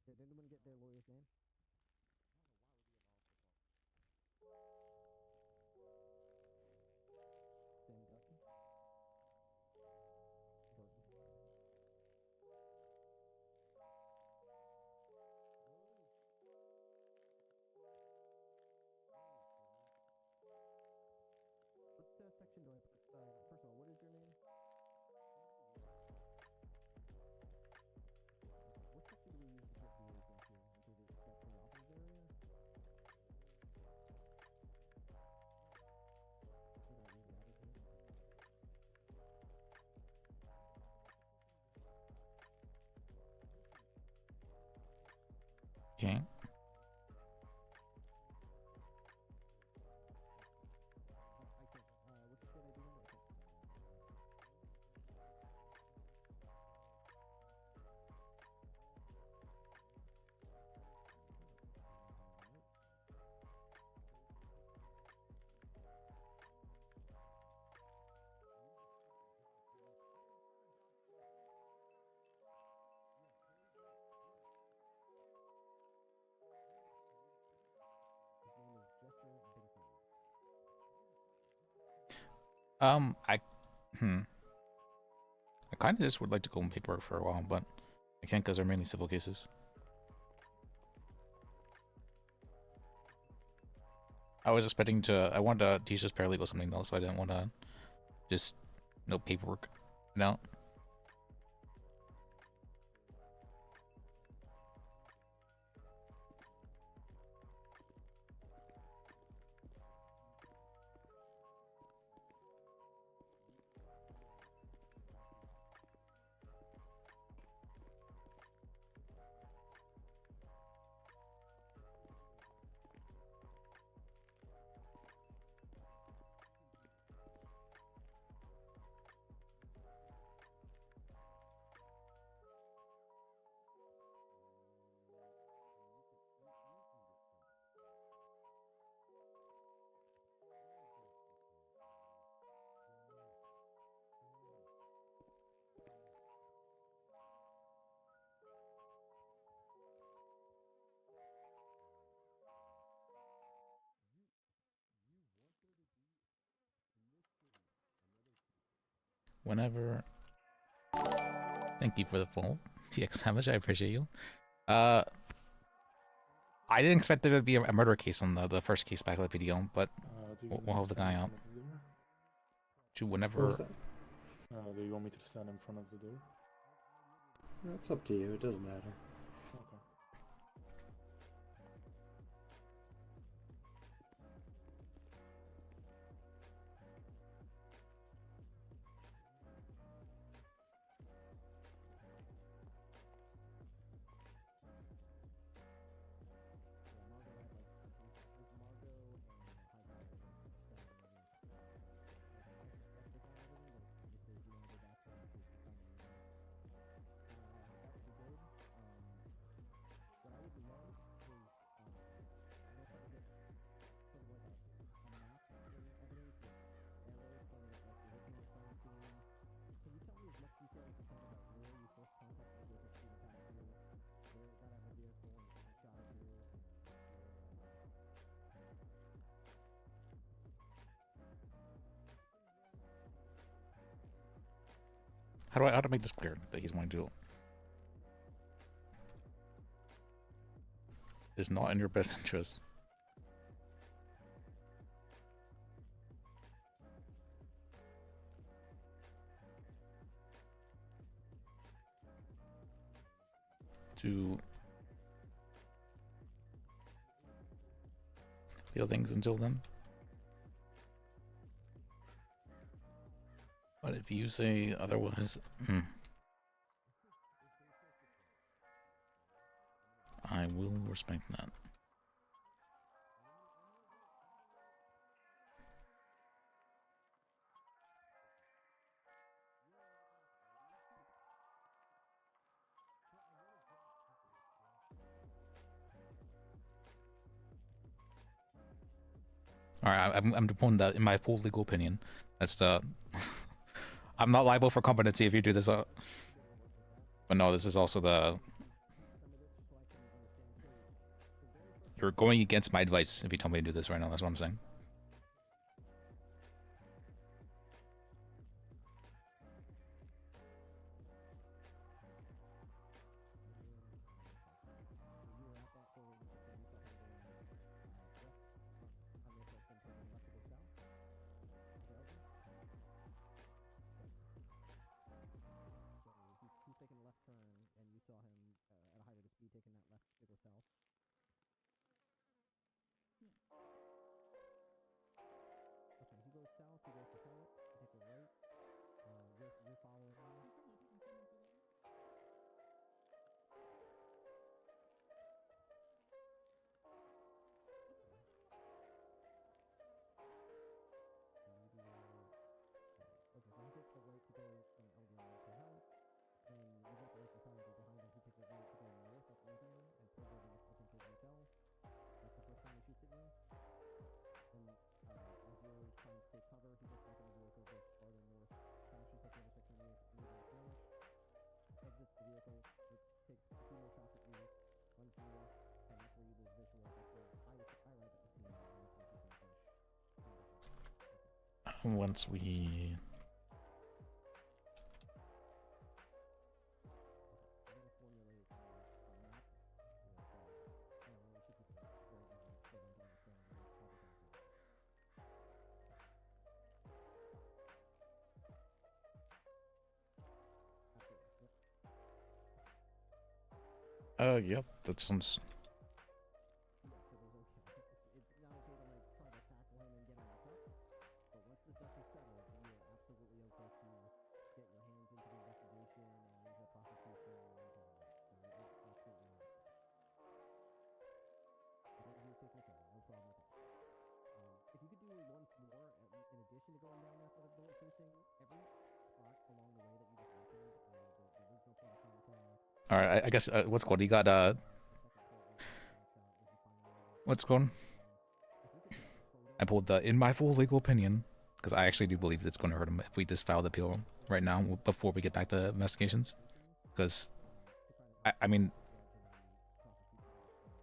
Did anyone get their lawyer's name? Sam Dutton? Burton. What section do I put? First of all, what is your name? What section do we use to put viewers into? Into the section office area? We don't use the attitude. Okay. What you said I didn't know. His name is Jester Binkley. I kind of just would like to go in paperwork for a while, but I can't because they're mainly civil cases. I was expecting to. I wanted to teach this paralegal something though, so I didn't want to just no paperwork. No. Whenever. Thank you for the full TX Savage. I appreciate you. I didn't expect there to be a murder case on the first case back of the video, but we'll help the guy out. To whenever. What was that? Do you want me to stand in front of the door? That's up to you. It doesn't matter. Okay. How do I make this clear that he's wanting to do it? It's not in your best interest. To feel things until then. But if you say otherwise, I will respect that. All right, I'm deponing that in my full legal opinion. That's I'm not liable for competency if you do this. But no, this is also the. You're going against my advice if you tell me to do this right now. That's what I'm saying. Once we yep, that sounds. All right, I guess what's going? You got what's going? I pulled the in my full legal opinion because I actually do believe it's going to hurt him if we just file the appeal right now before we get back to investigations. Because I mean,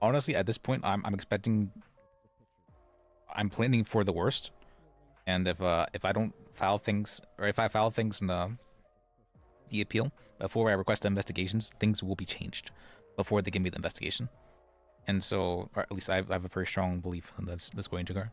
honestly, at this point, I'm expecting, I'm planning for the worst, and if I don't file things, or if I file things in the appeal before I request the investigations, things will be changed before they give me the investigation. And so, or at least I have a very strong belief in that's going to occur.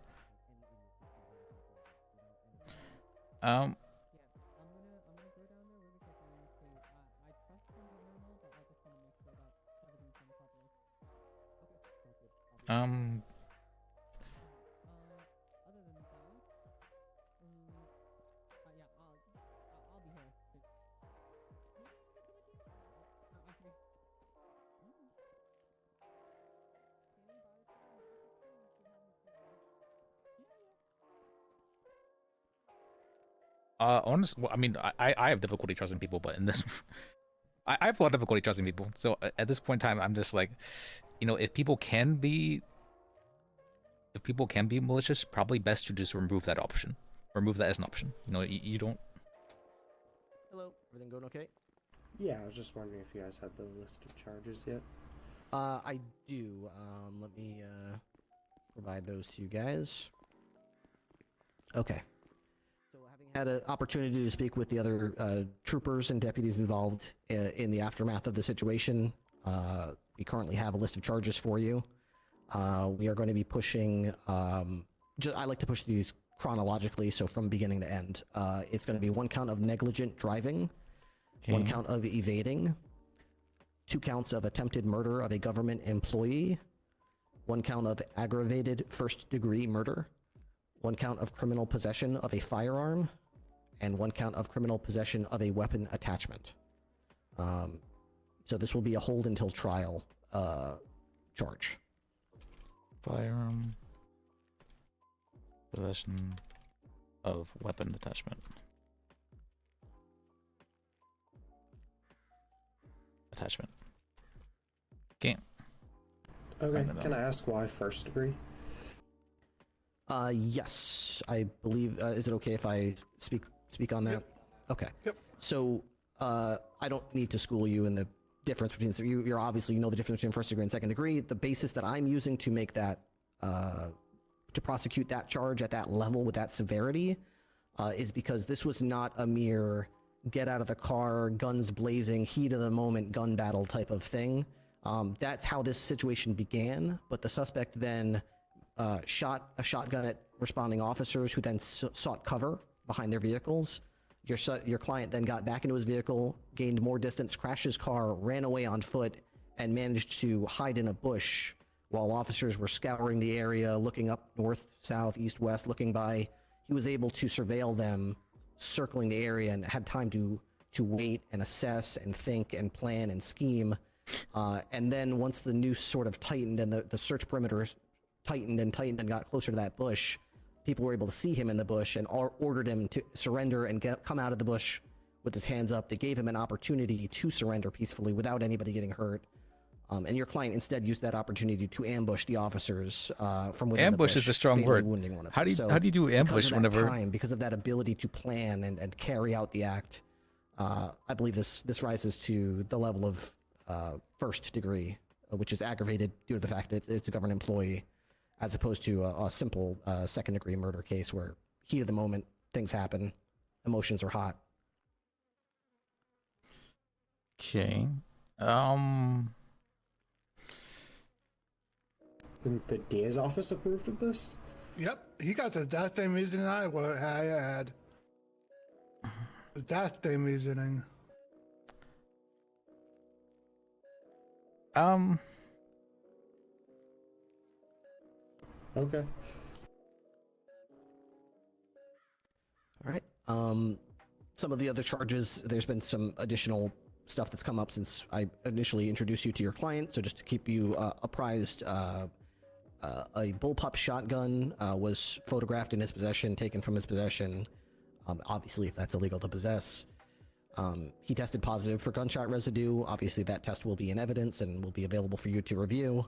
Honestly, well, I mean, I have difficulty trusting people, but in this, I have a lot of difficulty trusting people. So at this point in time, I'm just like, you know, if people can be malicious, probably best to just remove that option. Remove that as an option. You know, you don't. Hello, everything going okay? Yeah, I was just wondering if you guys had the list of charges yet. I do. Let me provide those to you guys. Okay. So having had an opportunity to speak with the other troopers and deputies involved in the aftermath of the situation, we currently have a list of charges for you. We are going to be pushing, I like to push these chronologically, so from beginning to end. It's going to be 1 count of negligent driving, Okay. 1 count of evading, 2 counts of attempted murder of a government employee, 1 count of aggravated first-degree murder, 1 count of criminal possession of a firearm, and 1 count of criminal possession of a weapon attachment. So this will be a hold until trial charge. Firearm, possession of weapon attachment. Okay. Okay, can I ask why first degree? Yes, I believe. Is it okay if I speak on that? Yep. Okay. Yep. So I don't need to school you in the difference between. So you're obviously you know the difference between first degree and second degree. The basis that I'm using to make that to prosecute that charge at that level with that severity is because this was not a mere get out of the car, guns blazing, heat of the moment, gun battle type of thing. That's how this situation began. But the suspect then shot a shotgun at responding officers, who then sought cover behind their vehicles. Your client then got back into his vehicle, gained more distance, crashed his car, ran away on foot, and managed to hide in a bush while officers were scouring the area, looking up north, south, east, west, looking by. He was able to surveil them, circling the area, and had time to wait and assess and think and plan and scheme. And then once the noose sort of tightened and the search perimeter tightened and got closer to that bush, people were able to see him in the bush and ordered him to surrender and come out of the bush with his hands up. They gave him an opportunity to surrender peacefully without anybody getting hurt. And your client instead used that opportunity to ambush the officers from within Ambush the bush, is a strong fatally word. wounding one of How them. do you do ambush whenever? Because of that ability to plan and carry out the act, I believe this rises to the level of first degree, which is aggravated due to the fact that it's a government employee, as opposed to a simple second degree murder case where heat of the moment, things happen, emotions are hot. Okay. The DA's office approved of this? Yep, he got the death day reasoning I had. The death day reasoning. Okay. All right. Some of the other charges, there's been some additional stuff that's come up since I initially introduced you to your client. So just to keep you apprised, a bullpup shotgun was photographed in his possession, taken from his possession. Obviously, if that's illegal to possess. He tested positive for gunshot residue. Obviously, that test will be in evidence and will be available for you to review.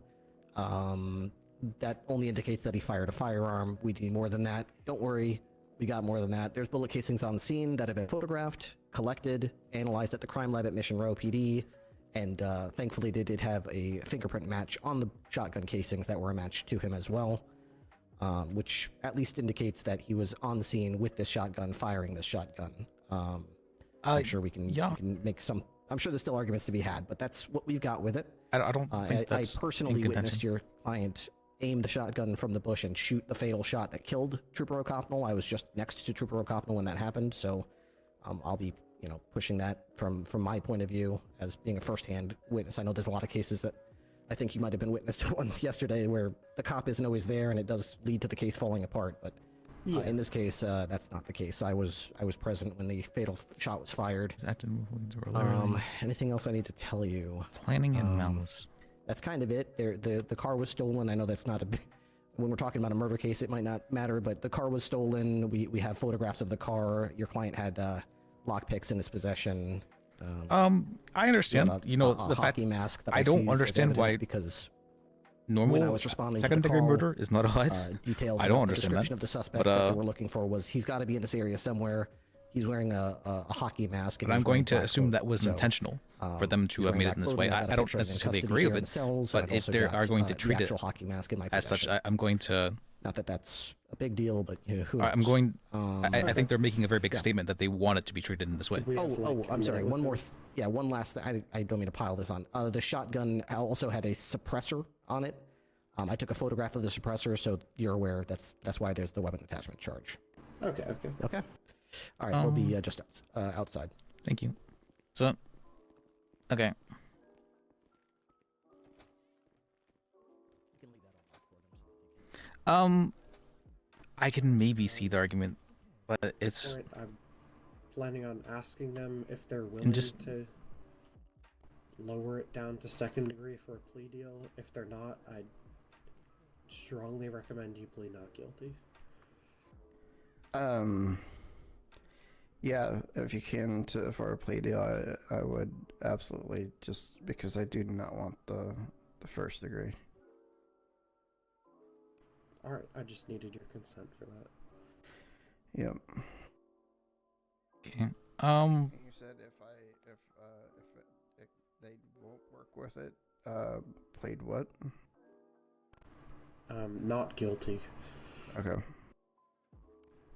That only indicates that he fired a firearm. We need more than that. Don't worry, we got more than that. There's bullet casings on scene that have been photographed, collected, analyzed at the crime lab at Mission Row PD, and thankfully they did have a fingerprint match on the shotgun casings that were a match to him as well. which at least indicates that he was on the scene with this shotgun, firing this shotgun. I'm sure we can make some. I'm sure there's still arguments to be had, but that's what we've got with it. I don't think that's I personally in contention. witnessed your client aim the shotgun from the bush and shoot the fatal shot that killed Trooper O'Connell. I was just next to Trooper O'Connell when that happened, so I'll be, pushing that from my point of view as being a first-hand witness. I know there's a lot of cases that I think you might have been witness to one yesterday where the cop isn't always there and it does lead to the case falling apart, but in this case, that's not the case. I was present when the fatal shot was fired. Anything else I need to tell you? Planning and malice. That's kind of it. The car was stolen. I know that's not a big... When we're talking about a murder case, it might not matter, but the car was stolen. We have photographs of the car. Your client had lockpicks in his possession. I understand. The fact mask that I don't understand why because normal when I was responding to the second-degree call, murder is not a HUD. Details. I don't about understand the description that. of the suspect but, that they were looking for was he's got to be in this area somewhere. He's wearing a hockey mask. But I'm going to assume that was intentional for them to have made it in this way. I don't necessarily agree with it, but if they are going to treat it hockey mask in my as such, possession. I'm going to. Not that that's a big deal, but who I'm knows? going. I think they're making a very big statement that they want it to be treated in this way. I'm sorry. One more. One last thing. I don't mean to pile this on. The shotgun also had a suppressor on it. I took a photograph of the suppressor, so you're aware. That's why there's the weapon attachment charge. Okay. All right, we'll be just outside. Thank you. So, okay. I can maybe see the argument, but it's. Right, I'm planning on asking them if they're willing to lower it down to second degree for a plea deal. If they're not, I'd strongly recommend you plead not guilty. Yeah, if you can for a plea deal, I would absolutely, just because I do not want the first degree. All right, I just needed your consent for that. Yep. Okay. You said if they won't work with it, plead what? Not guilty. Okay.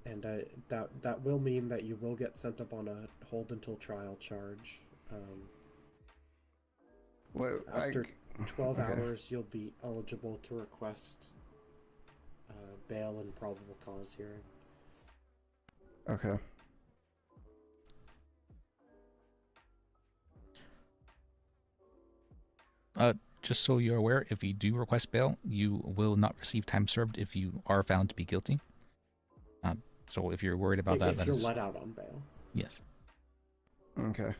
And that will mean that you will get sent up on a hold until trial charge. After 12 hours, you'll be eligible to request bail and probable cause hearing. Okay. Just so you're aware, if you do request bail, you will not receive time served if you are found to be guilty. So if you're worried about that, if you're let out on bail. Yes. Okay.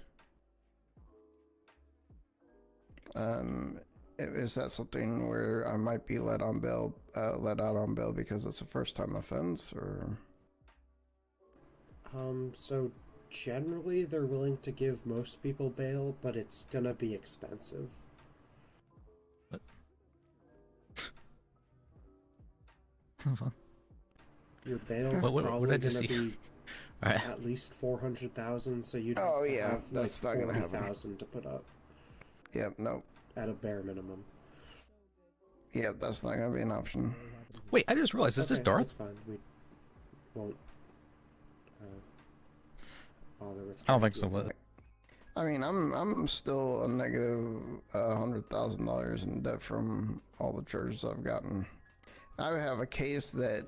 Is that something where I might be let out on bail because it's a first-time offense, or? So generally they're willing to give most people bail, but it's gonna be expensive. Your bail's probably gonna be at least 400,000, so you'd have to have that's like not gonna happen. 40,000 to put up. Yep, no. At a bare minimum. Yep, that's not gonna be an option. Wait, I just realized, is this Darth? That's fine. We won't bother with. I don't think so, but I mean, I'm still a negative $100,000 in debt from all the charges I've gotten. I have a case that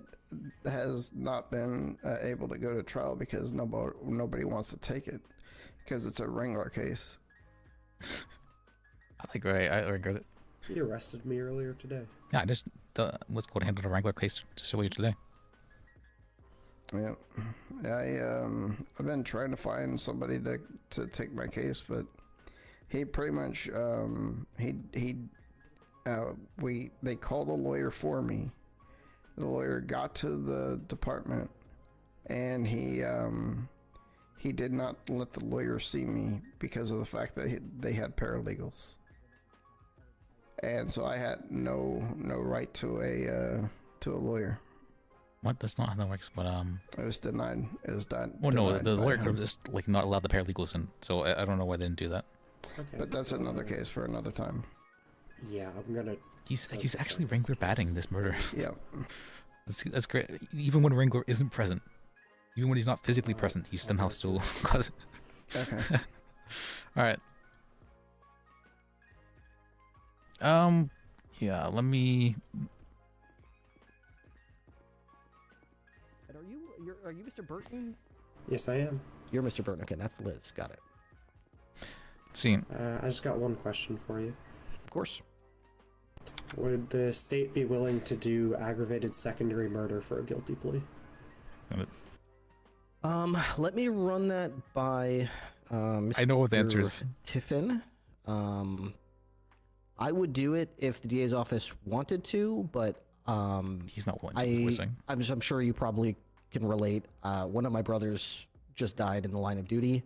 has not been able to go to trial because nobody wants to take it because it's a Wrangler case. I regret it. He arrested me earlier today. Yeah, I just was going to handle the Wrangler case just earlier today. Yeah, I've been trying to find somebody to take my case, but he pretty much they called a lawyer for me. The lawyer got to the department, and he did not let the lawyer see me because of the fact that they had paralegals, and so I had no right to a lawyer. What? That's not how that works. But it was denied. It was done. Well, no, the lawyer could have just like not allowed the paralegals in. So I don't know why they didn't do that. Okay. But that's another case for another time. Yeah, I'm gonna. He's actually Wrangler batting this murder. Yeah. That's great. Even when Wrangler isn't present, even when he's not physically present, he's somehow still cause. Okay. All right. Yeah. Let me. And are you Mr. Burton? Yes, I am. You're Mr. Burton. Okay, that's Liz. Got it. Let's see. I just got one question for you. Of course. Would the state be willing to do aggravated secondary murder for a guilty plea? Let me run that by Mr. I know what the answer is. Tiffin. I would do it if the DA's office wanted to, but he's not willing to voicing. I'm sure you probably can relate. One of my brothers just died in the line of duty,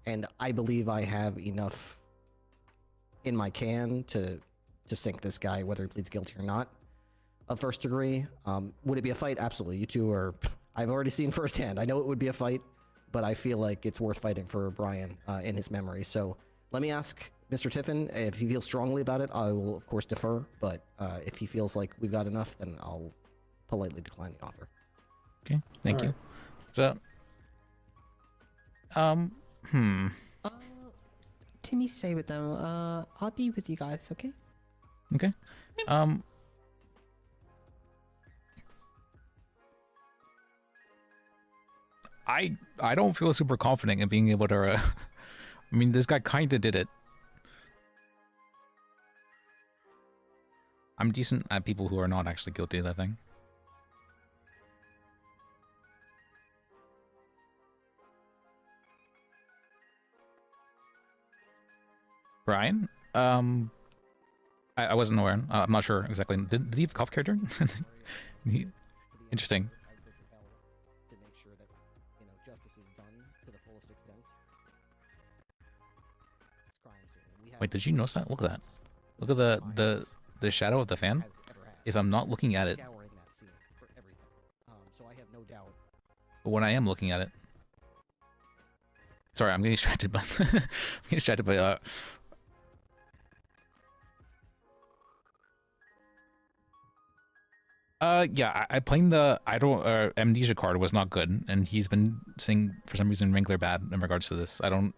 and I believe I have enough in my can to sink this guy, whether he pleads guilty or not, of first degree. Would it be a fight? Absolutely. You two are. I've already seen firsthand. I know it would be a fight, but I feel like it's worth fighting for Brian in his memory. So let me ask Mr. Tiffin if he feels strongly about it. I will, of course, defer. But if he feels like we've got enough, then I'll politely decline the offer. Okay. Thank you. So. Timmy, stay with them. I'll be with you guys. Okay. Okay. I don't feel super confident in being able to. I mean, this guy kinda did it. I'm decent at people who are not actually guilty of that thing. Brian? I wasn't aware. I'm not sure exactly. Did he have a cop character? Interesting. To make sure that justice is done to the fullest extent. Crime scene. Wait, did you notice that? Look at that. Look at the shadow of the fan. If I'm not looking at it, Scouring that scene for everything. So I have no doubt. but when I am looking at it, sorry, I'm getting distracted by. I'm getting distracted by. Yeah, I playing the amnesia card was not good, and he's been saying for some reason Wrangler bad in regards to this. I don't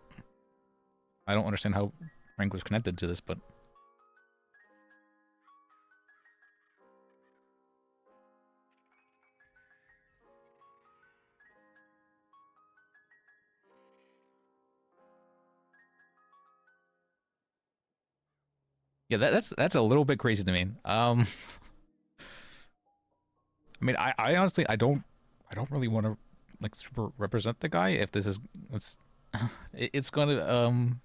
understand how Wrangler's connected to this, but yeah, that's a little bit crazy to me. I mean, I honestly I don't really want to like super represent the guy if this is it's gonna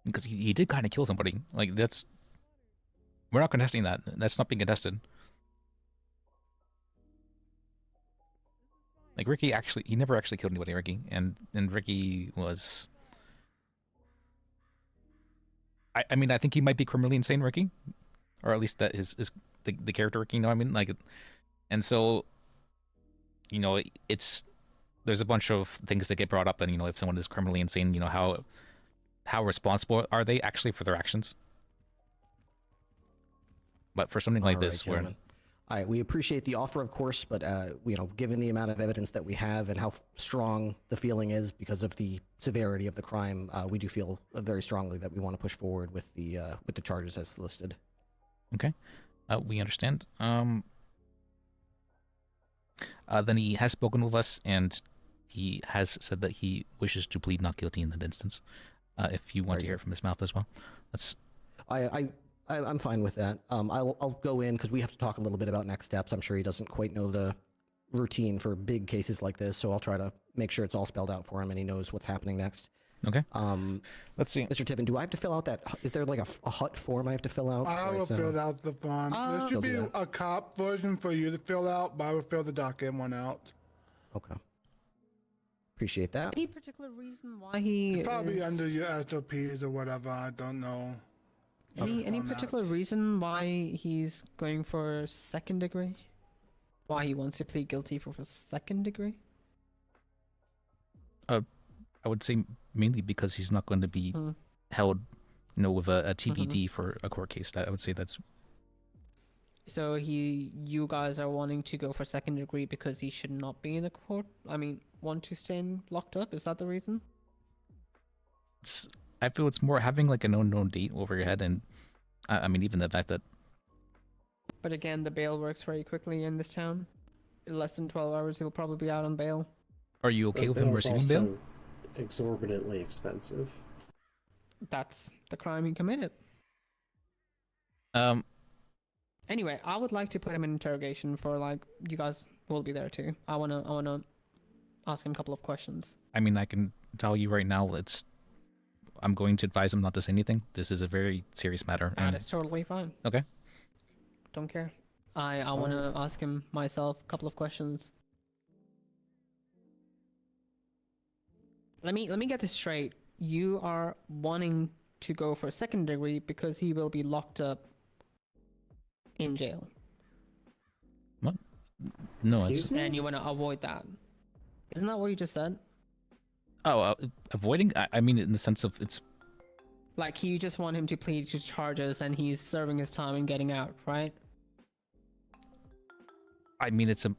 because he did kind of kill somebody. Like we're not contesting that. That's not being contested. Like Ricky he never actually killed anybody, Ricky, and Ricky was. I mean, I think he might be criminally insane, Ricky, or at least that the character Ricky. You know what I mean? Like, and so, there's a bunch of things that get brought up, and if someone is criminally insane, how responsible are they actually for their actions? But for something like this, where All right, we appreciate the offer, of course, but given the amount of evidence that we have and how strong the feeling is because of the severity of the crime, we do feel very strongly that we want to push forward with the charges as listed. Okay, we understand. Then he has spoken with us, and he has said that he wishes to plead not guilty in that instance. If you want to hear it from his mouth as well, that's. I'm fine with that. I'll go in because we have to talk a little bit about next steps. I'm sure he doesn't quite know the routine for big cases like this, so I'll try to make sure it's all spelled out for him and he knows what's happening next. Okay. Let's see. Mr. Tiffin, do I have to fill out that? Is there like a HUT form I have to fill out? I will fill out the form. There should be a cop version for you to fill out, but I will fill the document one out. Okay. Appreciate that. Any particular reason why he It's probably is... under your SOPs or whatever. I don't know. Any particular reason why he's going for second degree? Why he wants to plead guilty for second degree? I would say mainly because he's not going to be held with a TBD for a court case. That I would say that's. So you guys are wanting to go for second degree because he should not be in the court. I mean, want to stay locked up? Is that the reason? I feel it's more having like an unknown date over your head, and I mean even the fact that. But again, the bail works very quickly in this town. In less than 12 hours, he'll probably be out on bail. Are you okay with him Bail's receiving bail? also exorbitantly expensive. That's the crime he committed. Anyway, I would like to put him in interrogation for like you guys will be there too. I wanna ask him a couple of questions. I mean, I can tell you right now, I'm going to advise him not to say anything. This is a very serious matter. That is totally fine. Okay. Don't care. I want to ask him myself a couple of questions. Let me get this straight. You are wanting to go for second degree because he will be locked up in jail. What? No, Excuse me? And you want to avoid that. Isn't that what you just said? Oh, avoiding? I mean, in the sense of it's. Like, you just want him to plead to charges and he's serving his time and getting out, right? I mean, it's a.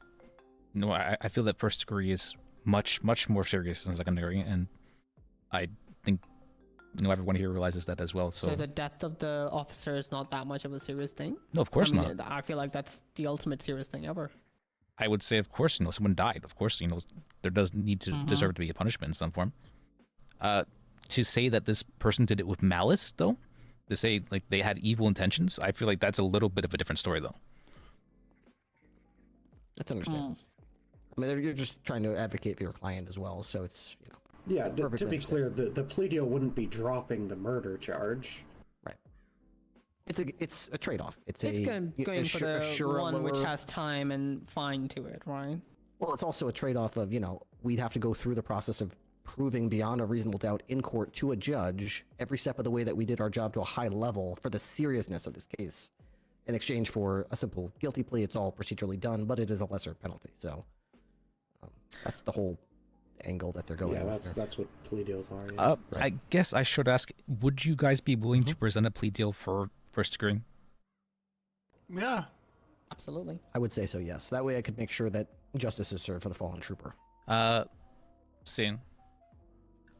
No, I feel that first degree is much more serious than second degree, and I think everyone here realizes that as well. So the death of the officer is not that much of a serious thing? No, of course not. not. I feel like that's the ultimate serious thing ever. I would say, of course, someone died. Of course, there does need to deserve to be a punishment in some form. To say that this person did it with malice, though, to say like they had evil intentions, I feel like that's a little bit of a different story, though. That's understandable. I mean, you're just trying to advocate for your client as well, so it's Yeah, to be clear, the plea deal wouldn't be dropping the murder charge. Right. It's a trade-off. It's going for the one which has time and fine to it, right? Well, it's also a trade-off of we'd have to go through the process of proving beyond a reasonable doubt in court to a judge every step of the way that we did our job to a high level for the seriousness of this case. In exchange for a simple guilty plea, it's all procedurally done, but it is a lesser penalty. So that's the whole angle that they're going. Yeah, with that's what plea deals are. Yeah. I guess I should ask: would you guys be willing to present a plea deal for first degree? Yeah, absolutely. I would say so. Yes. That way, I could make sure that justice is served for the fallen trooper. Soon.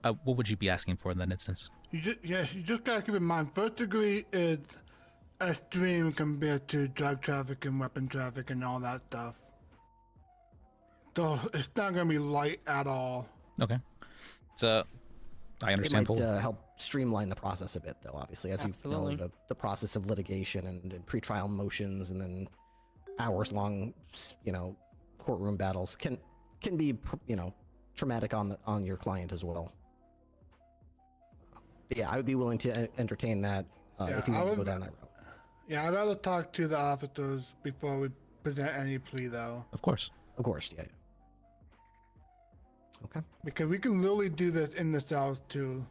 What would you be asking for in that instance? You just gotta keep in mind, first degree is extreme compared to drug trafficking, weapon trafficking, and all that stuff. So it's not gonna be light at all. Okay. It's I understand. It might help streamline the process a bit, though. Obviously, as you know, the process of litigation and pretrial motions, and then hours-long, courtroom battles can be, traumatic on your client as well. But yeah, I would be willing to entertain that if you want to go down that route. Yeah, I'd rather talk to the officers before we present any plea, though. Of course. Of course, yeah. Okay. Because we can literally do this in the cells too.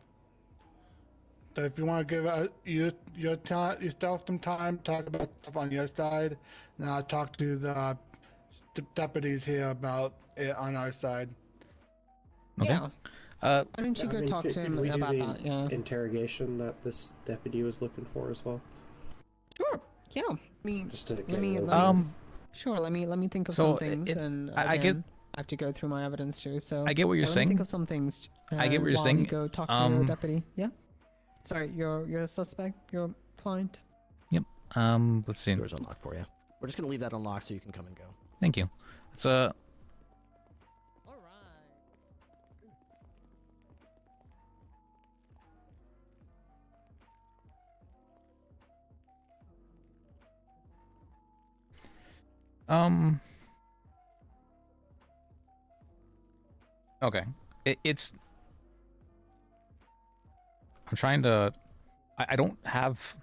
So if you want to give yourself some time, talk about stuff on your side, and I'll talk to the deputies here about it on our side. Okay. Yeah. Why don't you go talk to him we about do the that? Yeah. interrogation that this deputy was looking for as well. Sure. Yeah. I mean, Just to let me sure. Let me think of some things, and I get. I have to go through my evidence too. So I get what you're let me saying. think of some things. I get what you're while saying. we go talk to your deputy. Yeah. Sorry, your suspect, your client. Yep. Let's see. Door's unlocked for you. We're just gonna leave that unlocked so you can come and go. Thank you. It's Okay. It's. I'm trying to. I don't have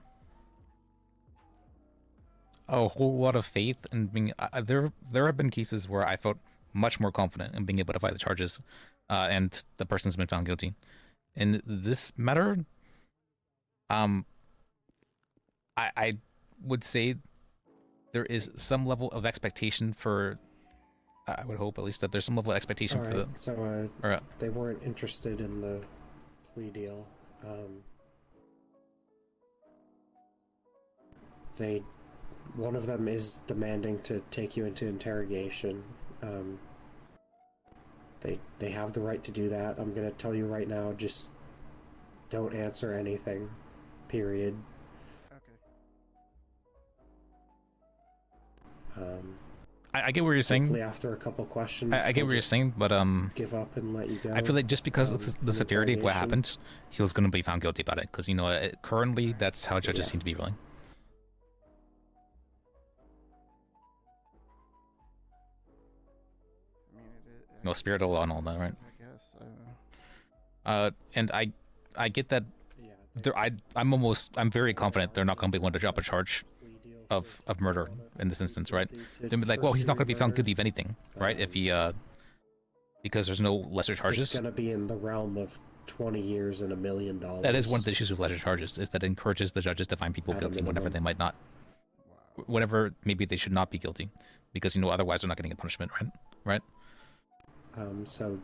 a whole lot of faith in being. There have been cases where I felt much more confident in being able to fight the charges, and the person's been found guilty. In this matter, I would say there is some level of expectation for. I would hope at least that there's some level of expectation for the. So they weren't interested in the plea deal. one of them is demanding to take you into interrogation. They have the right to do that. I'm gonna tell you right now, just don't answer anything. Period. I get what you're saying. Hopefully after a couple questions, I get they'll what you're just saying, but give up and let you go. I feel like just because of from the severity of what interrogation. happened, he was going to be found guilty about it. Because currently that's how judges seem to be ruling. No spirit of law and all that, right? I guess. And I get that. I'm very confident they're not going to be one to drop a charge of murder in this instance, right? They'll be like, well, he's not going to be found guilty of anything, right? If he because there's no lesser charges. It's gonna be in the realm of 20 years and $1 million. That is one of the issues with lesser charges, is that it encourages the judges to find people guilty whenever they might not, whenever maybe they should not be guilty, because otherwise they're not getting a punishment, right? So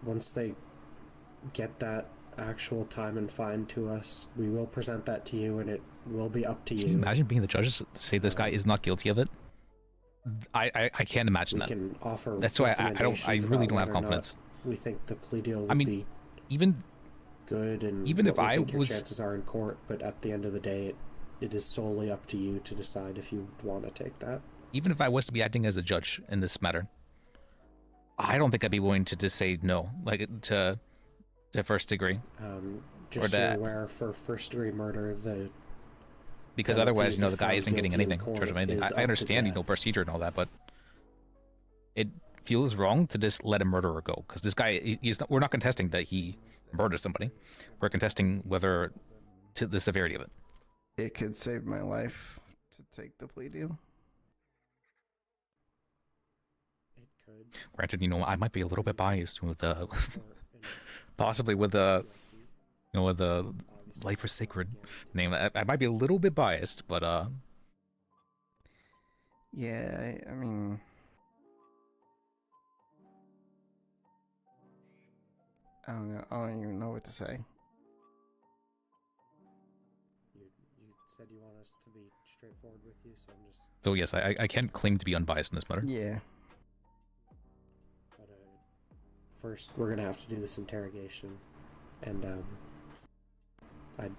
once they get that actual time and fine to us, we will present that to you, and it will be up to you. Can you imagine being the judges to say this guy is not guilty of it? I can't imagine We that. can offer. That's why I recommendations really about don't have whether or not confidence. We think the plea deal would I mean, be even good, and even what if we I think your was- chances are in court. But at the end of the day, it is solely up to you to decide if you want to take that. Even if I was to be acting as a judge in this matter, I don't think I'd be willing to just say no, like to first degree. Just so you're aware, for first-degree murder, Because penalties otherwise, if the guy found isn't getting guilty in anything. court Charge of anything. is up I to understand, death. procedure and all that, but it feels wrong to just let a murderer go. Because this guy, we're not contesting that he murdered somebody. We're contesting whether to the severity of it. It could save my life to take the plea deal. Granted, I might be a little bit biased with possibly with the with the life is sacred name. I might be a little bit biased, but Yeah, I mean, I don't know. I don't even know what to say. You said you want us to be straightforward with you, so I'm just. so yes, I can't claim to be unbiased in this matter. Yeah. But first, we're gonna have to do this interrogation, and I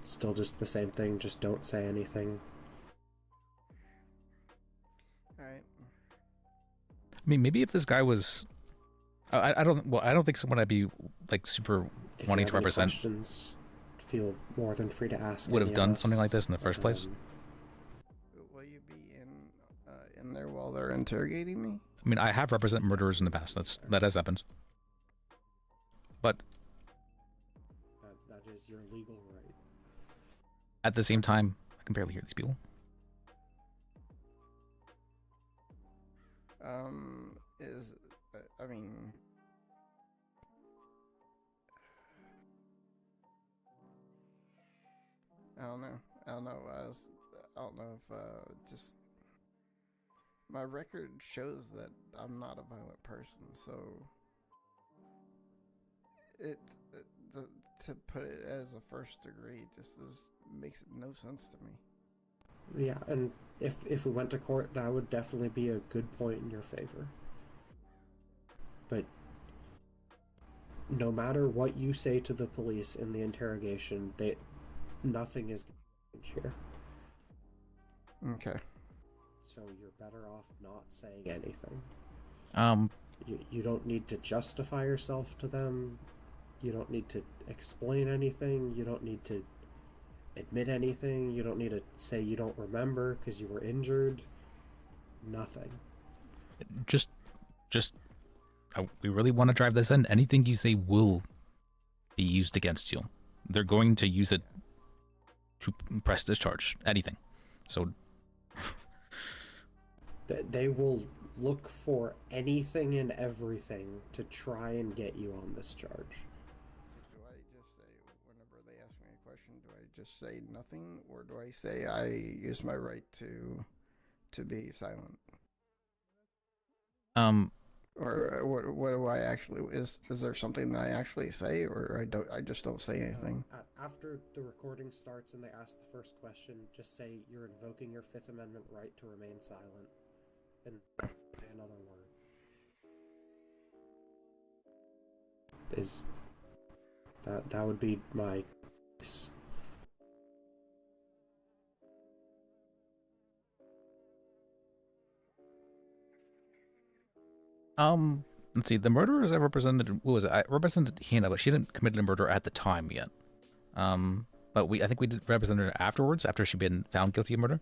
still just the same thing. Just don't say anything. All right. I mean, maybe if this guy was, I don't think someone I'd be like super If you wanting have to any represent questions, feel more than free to ask. would any have of done us. something like this in the first place. Will you be in there while they're interrogating me? I mean, I have represented murderers in the past. That has happened. But That is your legal right. at the same time, I can barely hear these people. I mean, I don't know. I don't know. I don't know if just my record shows that I'm not a violent person, so to put it as a first degree makes no sense to me. Yeah, and if we went to court, that would definitely be a good point in your favor. But no matter what you say to the police in the interrogation, nothing is going to change here. Okay. So you're better off not saying anything. You don't need to justify yourself to them. You don't need to explain anything. You don't need to admit anything. You don't need to say you don't remember because you were injured. Nothing. We really want to drive this in. Anything you say will be used against you. They're going to use it to press this charge. Anything. So They will look for anything and everything to try and get you on this charge. Do I just say, whenever they ask me a question, do I just say nothing, or do I say I use my right to be silent? Or what do I actually is there something that I actually say, or I just don't say anything? After the recording starts and they ask the first question, just say you're invoking your Fifth Amendment right to remain silent, and say another word. Is that would be my choice. Let's see. The murderers I represented, what was it? I represented Hannah, but she didn't commit a murder at the time yet. But I think we did represent her afterwards, after she'd been found guilty of murder.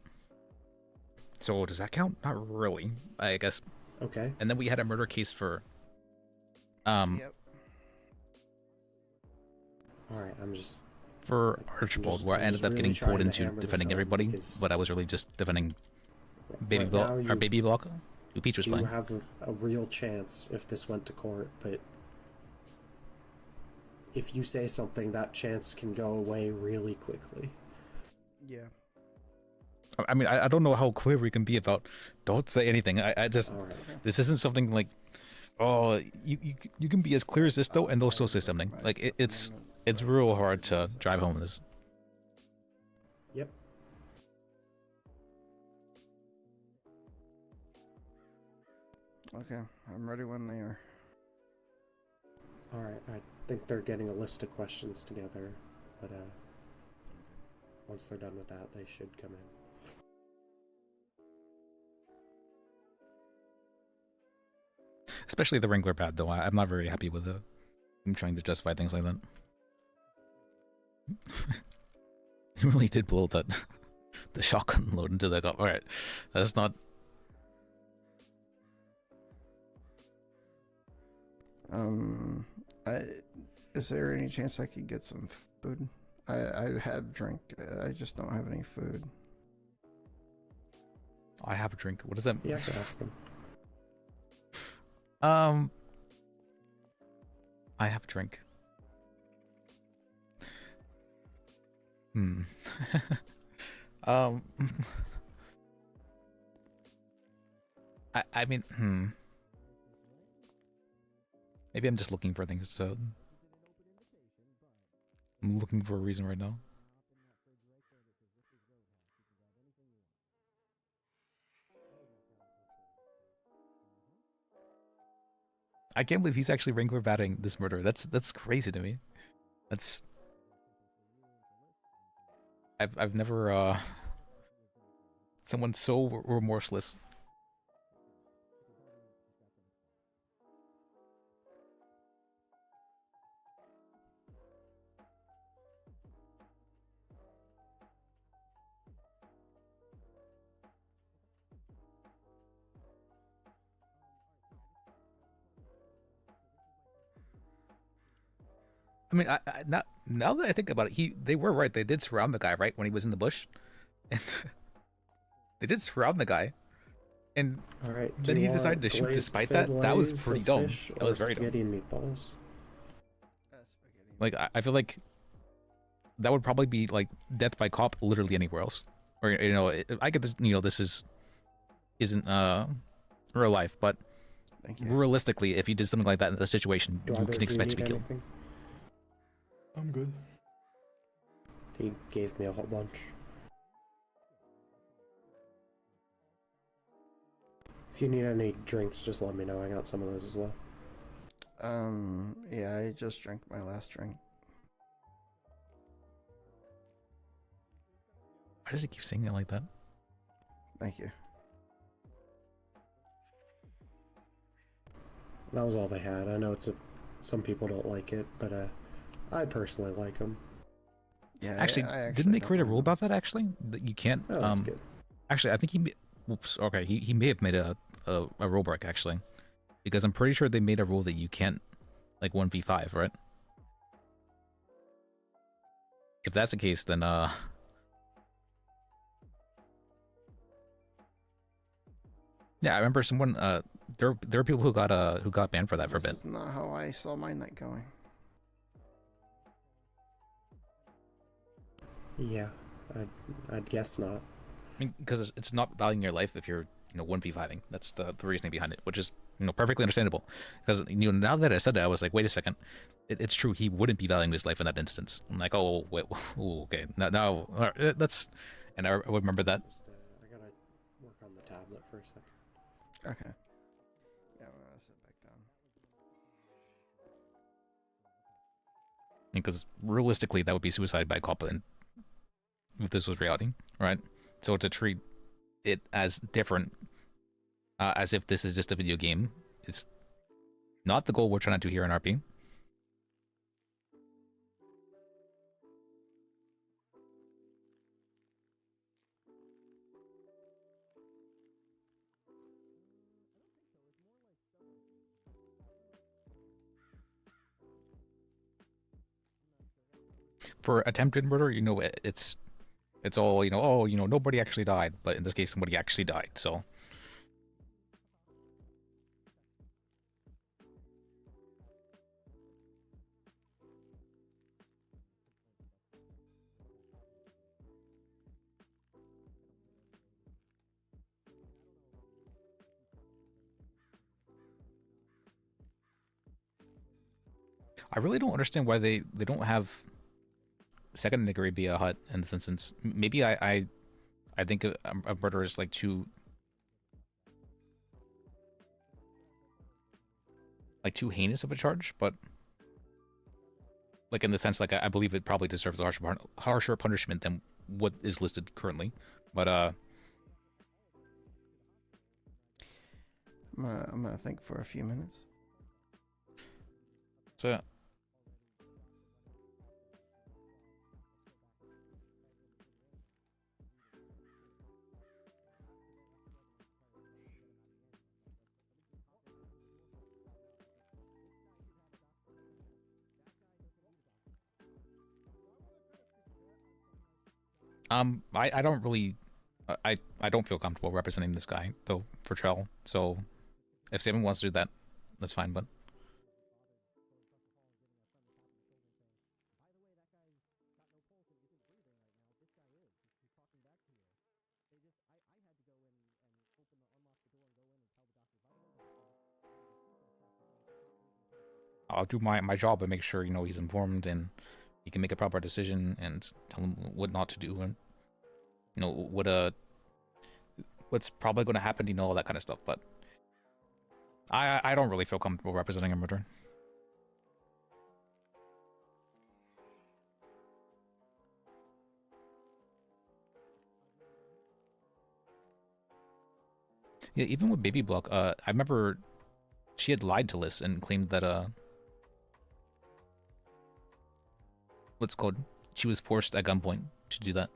So does that count? Not really, I guess. Okay. And then we had a murder case for. Yep. All right, I'm just. For Archibald, where I ended up getting pulled into defending everybody, but I was really just defending Baby Block, or Baby Block, who Peach was playing. You have a real chance if this went to court, but if you say something, that chance can go away really quickly. Yeah. I mean, I don't know how clear we can be about don't say anything. I just, this isn't something like, oh, you can be as clear as this though, and they'll still say something. Like, it's real hard to drive home this. Yep. Okay, I'm ready when they are. Alright, I think they're getting a list of questions together, but once they're done with that, they should come in. Especially the Wrangler pad, though. I'm not very happy with him trying to justify things like that. He really did blow that the shotgun load into the gun. Alright, that's not. Is there any chance I could get some food? I have drink. I just don't have any food. I have a drink. What does that mean? You have to ask them. I have a drink. I mean, Maybe I'm just looking for things to. I'm looking for a reason right now. I can't believe he's actually Wrangler batting this murder. That's crazy to me. That's. I've never someone so remorseless. I mean, now that I think about it, they were right. They did surround the guy, right, when he was in the bush, and they did surround the guy, and then he decided to shoot despite that. That was pretty dumb. That was very dumb. Meatballs. Like I feel like that would probably be like death by cop literally anywhere else, or I get this. This isn't real life, but realistically, if you did something like that in the situation, you can expect to be killed. Anything? I'm good. He gave me a whole bunch. If you need any drinks, just let me know. I got some of those as well. Yeah, I just drank my last drink. Why does he keep saying it like that? Thank you. That was all they had. I know some people don't like it, but I personally like them. Yeah, actually, didn't they create a rule about that? Actually, that you can't. Oh, that's good. Actually, I think Oops. Okay, he may have made a rule break actually, because I'm pretty sure they made a rule that you can't like 1v5, right? If that's the case, then yeah, I remember someone there are people who got banned for that for a bit. This is not how I saw my night going. Yeah, I'd guess not. I mean, because it's not valuing your life if you're 1v5ing. That's the reasoning behind it, which is perfectly understandable. Because now that I said that, I was like, wait a second, it's true. He wouldn't be valuing his life in that instance. I'm like, oh wait, okay, now all right, that's, and I remember that. I gotta work on the tablet for a second. Okay. Yeah, I'm gonna sit back down. Because realistically, that would be suicide by cop, and if this was reality, right? So to treat it as different, as if this is just a video game, it's not the goal we're trying to do here in RP. For attempted murder, it's all, oh, nobody actually died, but in this case, somebody actually died, so. I really don't understand why they don't have second degree be a hut in this instance. Maybe I think a murder is like too heinous of a charge, but like in the sense, like I believe it probably deserves a harsher punishment than what is listed currently. But I'm gonna think for a few minutes. So I don't really, I don't feel comfortable representing this guy though for trial. So if Saban wants to do that, that's fine. But I'll do my job and make sure he's informed and he can make a proper decision and tell him what not to do and what's probably going to happen, all that kind of stuff. But I don't really feel comfortable representing him in return. Yeah, even with Baby Block, I remember she had lied to Liz and claimed that what's it called? She was forced at gunpoint to do that.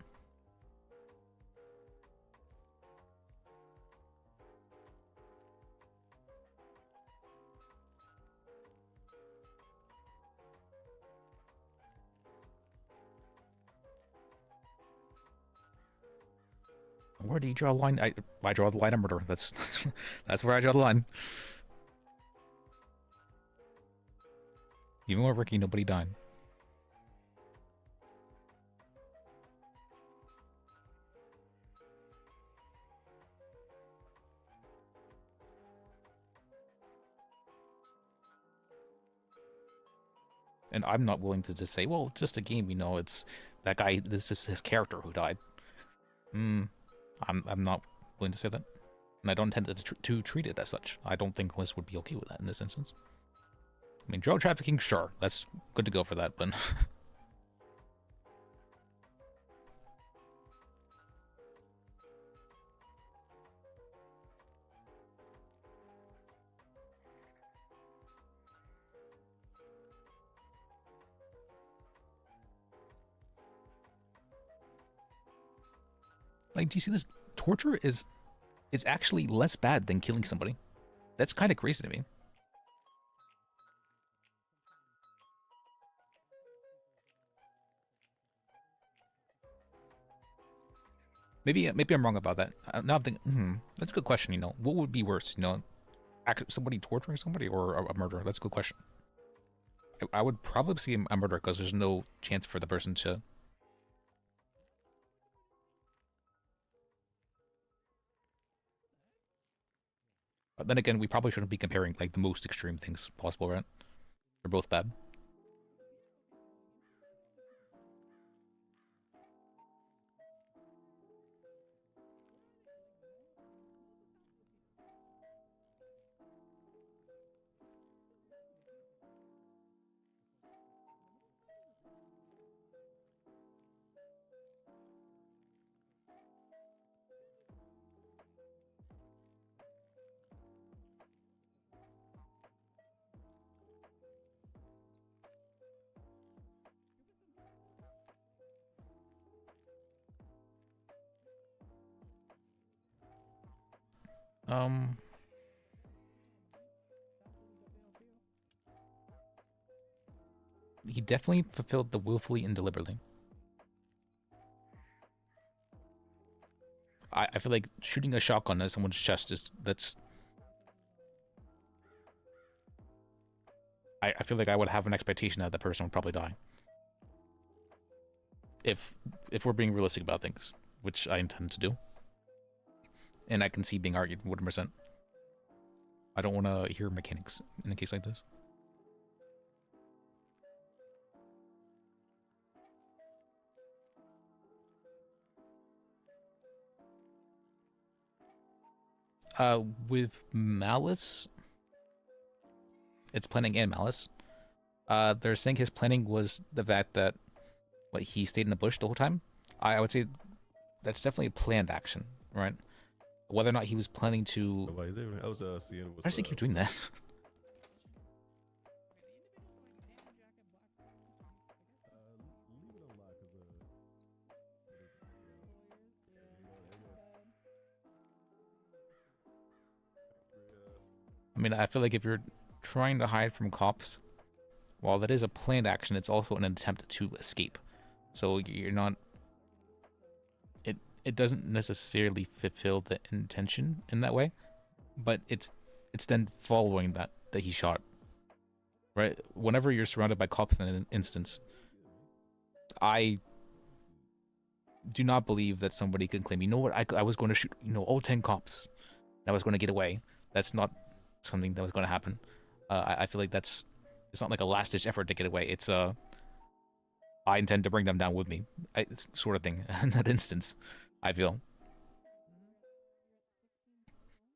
Where do you draw a line? I draw the line of murder. That's that's where I draw the line. Even with Ricky, nobody died. And I'm not willing to just say, well, it's just a game, it's that guy, this is his character who died. I'm not willing to say that. And I don't intend to treat it as such. I don't think Liz would be okay with that in this instance. I mean, drug trafficking, sure, that's good to go for that, but... Like, do you see this? Torture is actually less bad than killing somebody. That's kind of crazy to me. Maybe I'm wrong about that. Now I'm thinking, that's a good question. What would be worse? Somebody torturing somebody or a murder? That's a good question. I would probably see a murder because there's no chance for the person to. But then again, we probably shouldn't be comparing like the most extreme things possible, right? They're both bad. He definitely fulfilled the willfully and deliberately. I feel like shooting a shotgun at someone's chest that's. I feel like I would have an expectation that the person would probably die. If we're being realistic about things, which I intend to do. And I can see being argued 100%. I don't want to hear mechanics in a case like this. With malice, it's planning and malice. They're saying his planning was the fact that he stayed in the bush the whole time. I would say that's definitely a planned action, right? Whether or not he was planning to. Why does he keep doing that? I mean, I feel like if you're trying to hide from cops, while that is a planned action, it's also an attempt to escape. So you're not. It doesn't necessarily fulfill the intention in that way, but it's then following that he shot. Right? Whenever you're surrounded by cops in an instance, I do not believe that somebody can claim, you know what, I was going to shoot, all 10 cops. I was going to get away. That's not something that was going to happen. I feel like it's not like a last-ditch effort to get away. It's I intend to bring them down with me, it's sort of thing. In that instance, I feel.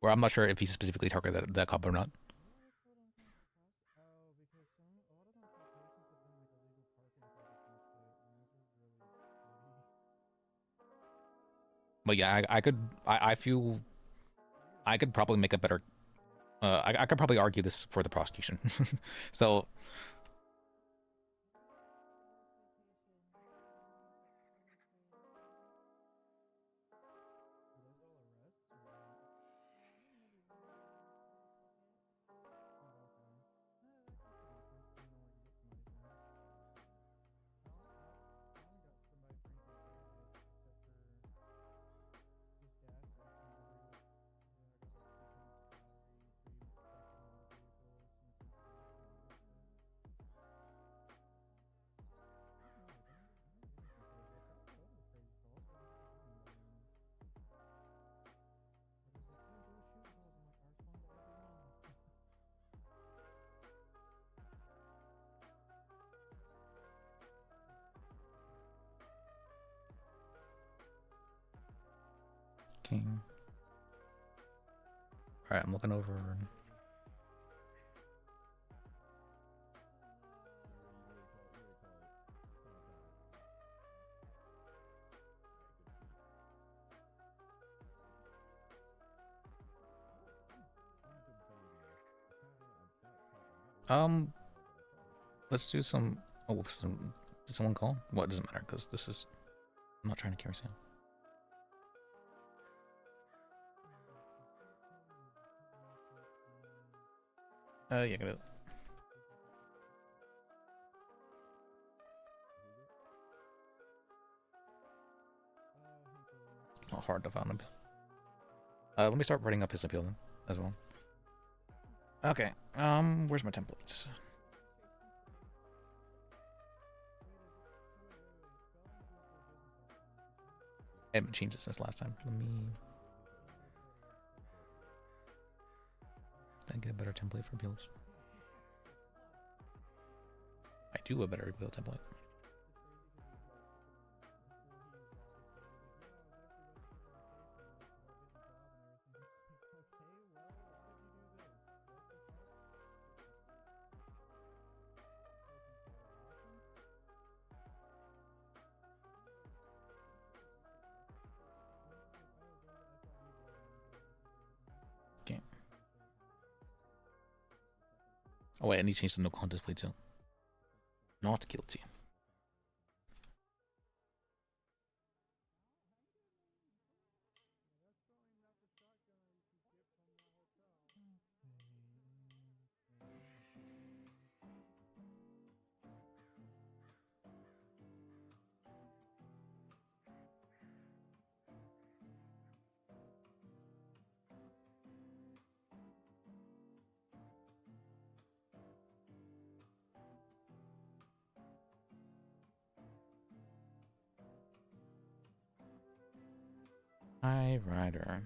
Or I'm not sure if he specifically targeted that cop or not. But yeah, I feel I could probably make a better. I could probably argue this for the prosecution. So. Okay. Alright, I'm looking over. Let's do some. Oh, did someone call? Well, it doesn't matter because this is. I'm not trying to carry sound. Yeah, get it. It's not hard to find him. Let me start writing up his appeal then, as well. Okay. Where's my templates? I haven't changed it since last time. Let me. and get a better template for appeals. I do a better appeal template. Okay. Oh wait, I need to change the no contest plea too. Not guilty. High Rider.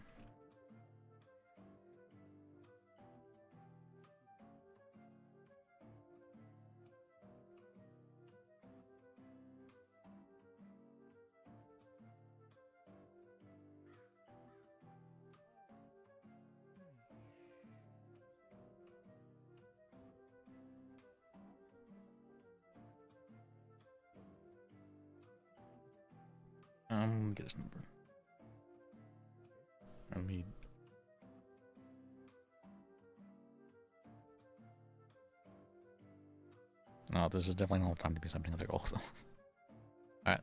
Get his number. I need. No, this is definitely not time to be something other goals. All right.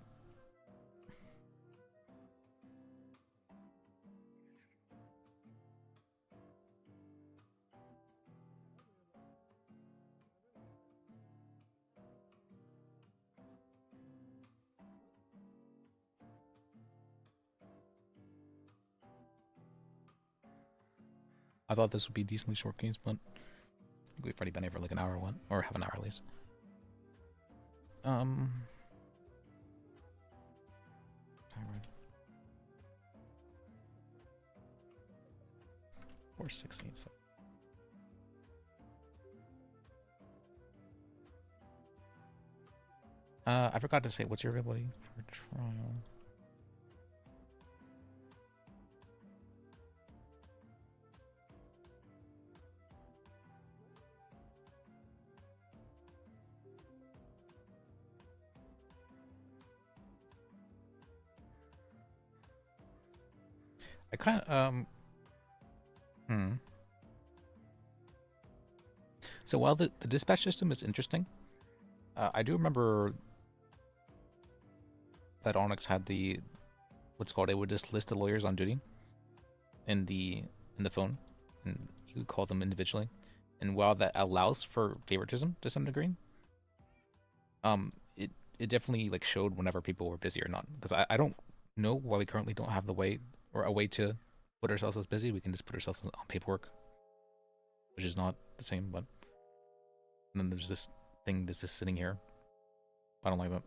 I thought this would be a decently short case, but we've already been here for like an hour, or half an hour at least. 4687. I forgot to say, what's your availability for trial? I kind of, So while the dispatch system is interesting, I do remember that Onyx had the, what's called, it would just list the lawyers on duty in the phone, and you could call them individually. And while that allows for favoritism to some degree, it definitely like showed whenever people were busy or not. Because I don't know why we currently don't have the way or a way to put ourselves as busy. We can just put ourselves on paperwork, which is not the same. But and then there's this thing that's just sitting here. I don't like that.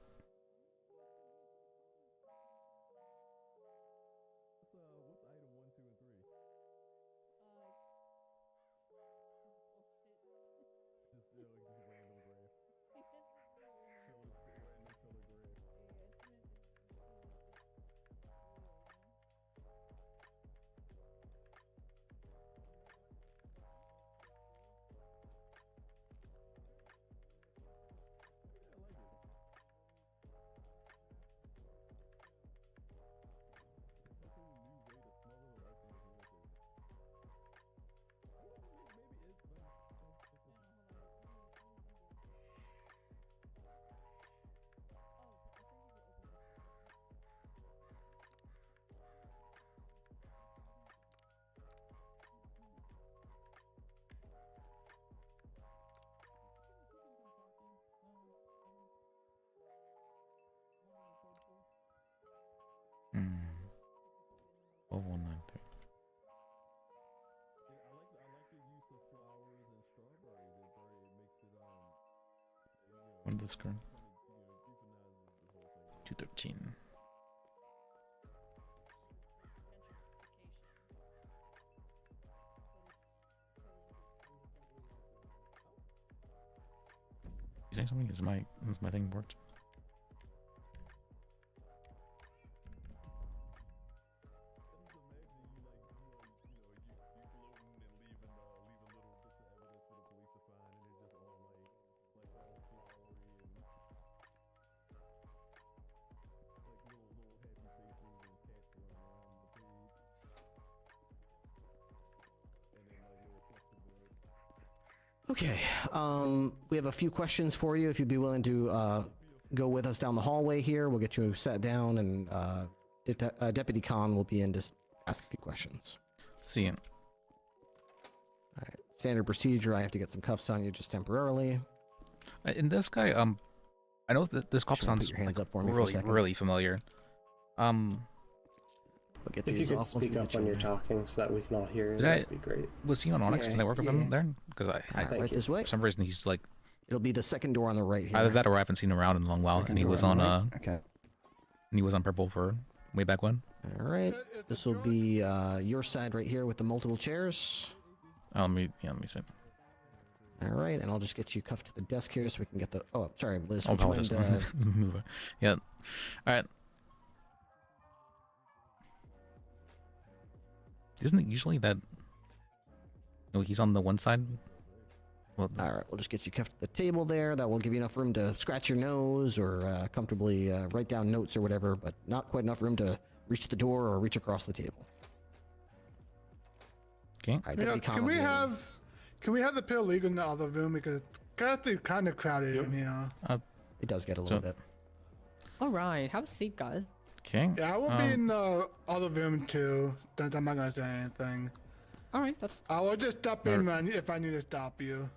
Hmm. 193. When did this go? 213. You saying something? Is my thing worked? Okay, we have a few questions for you. If you'd be willing to go with us down the hallway here, we'll get you sat down, and Deputy Khan will be in to ask a few questions. See you. All right, standard procedure. I have to get some cuffs on you just temporarily. And this guy, I know that this cop sounds your hands like up for me for a really, second? really familiar. We'll get If you these could off once we speak get up you when in you're there. talking so that we can all hear you, Did I? that'd be great. Was he on Onyx? Yeah, Did I work with yeah. him there? Because All right, right this way. for some reason he's like It'll be the second door on the right here. either that or I haven't seen him around in a long while, Second and he door was on on the right. Okay. and he was on Purple for way back when. All right, this will be your side right here with the multiple chairs. Oh, let me sit. All right, and I'll just get you cuffed to the desk here so we can get the. Oh, sorry, Liz. I would you apologize. mind, Move it. Yeah. All right. Isn't it usually that? No, he's on the one side. Well, All right, we'll just get you cuffed to the table there. That will give you enough room to scratch your nose or comfortably write down notes or whatever, but not quite enough room to reach the door or reach across the table. Okay. All right, You know, Deputy Khan can will we be in. have the paralegal in the other room because it's kind of crowded in here. It does get a little bit. All right, have a seat, guys. Okay. Yeah, I will be in the other room too. Since I'm not gonna say anything. All right, that's. I will just stop in if I need to stop you.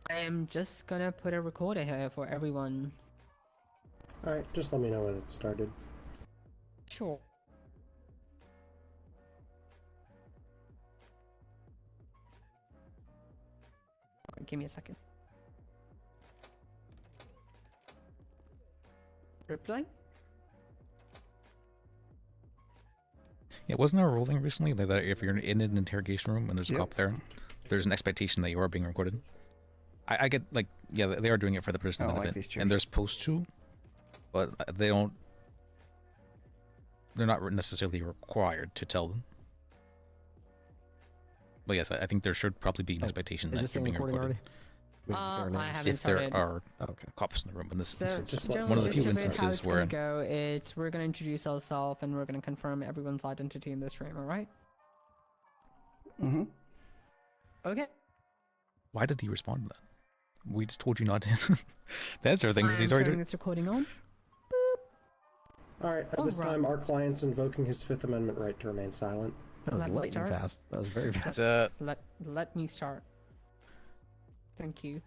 I am just gonna put a recorder here for everyone. Alright, just let me know when it started. Sure. Give me a second. Reply? Yeah, wasn't there a ruling recently that if you're in an interrogation room and there's a Yep. cop there, there's an expectation that you are being recorded? I get, like, yeah, they are doing it for the person I don't benefit, like these chairs. and they're supposed to, but they don't. They're not necessarily required to tell them. But yes, I think there should probably be an expectation Is that this you're thing being recording recorded. already? Wait, is there a I name? haven't If there started. are Okay. cops in the room in this So, instance. gentlemen, One of the few just a bit how instances it's where. gonna go is we're gonna introduce ourselves and we're gonna confirm everyone's identity in this room. All right? Mm-hmm. Okay. Why did he respond to that? We just told you not to answer things. I'm He's already turning doing. this recording on. Alright, at this Alright. time, our client's invoking his Fifth Amendment right to remain silent. That was Let me lightning start. fast. That was very fast. Let me start. Thank you.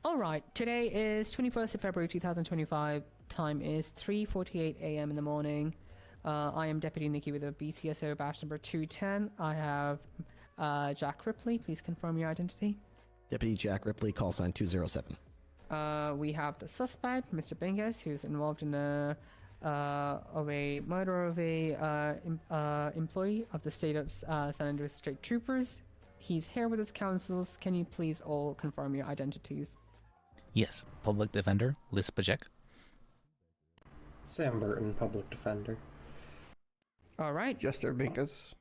All right. Today is 21st of February 2025. Time is 3:48 a.m. in the morning. I am Deputy Nikki with a BCSO badge number 210. I have Jack Ripley. Please confirm your identity. Deputy Jack Ripley, call sign 207. We have the suspect, Mr. Bingus, who's involved in a murder of a employee of the state of San Andreas State Troopers. He's here with his counsels. Can you please all confirm your identities? Yes, public defender Liz Bajek. Sam Burton, public defender. All right. Jester Binkus.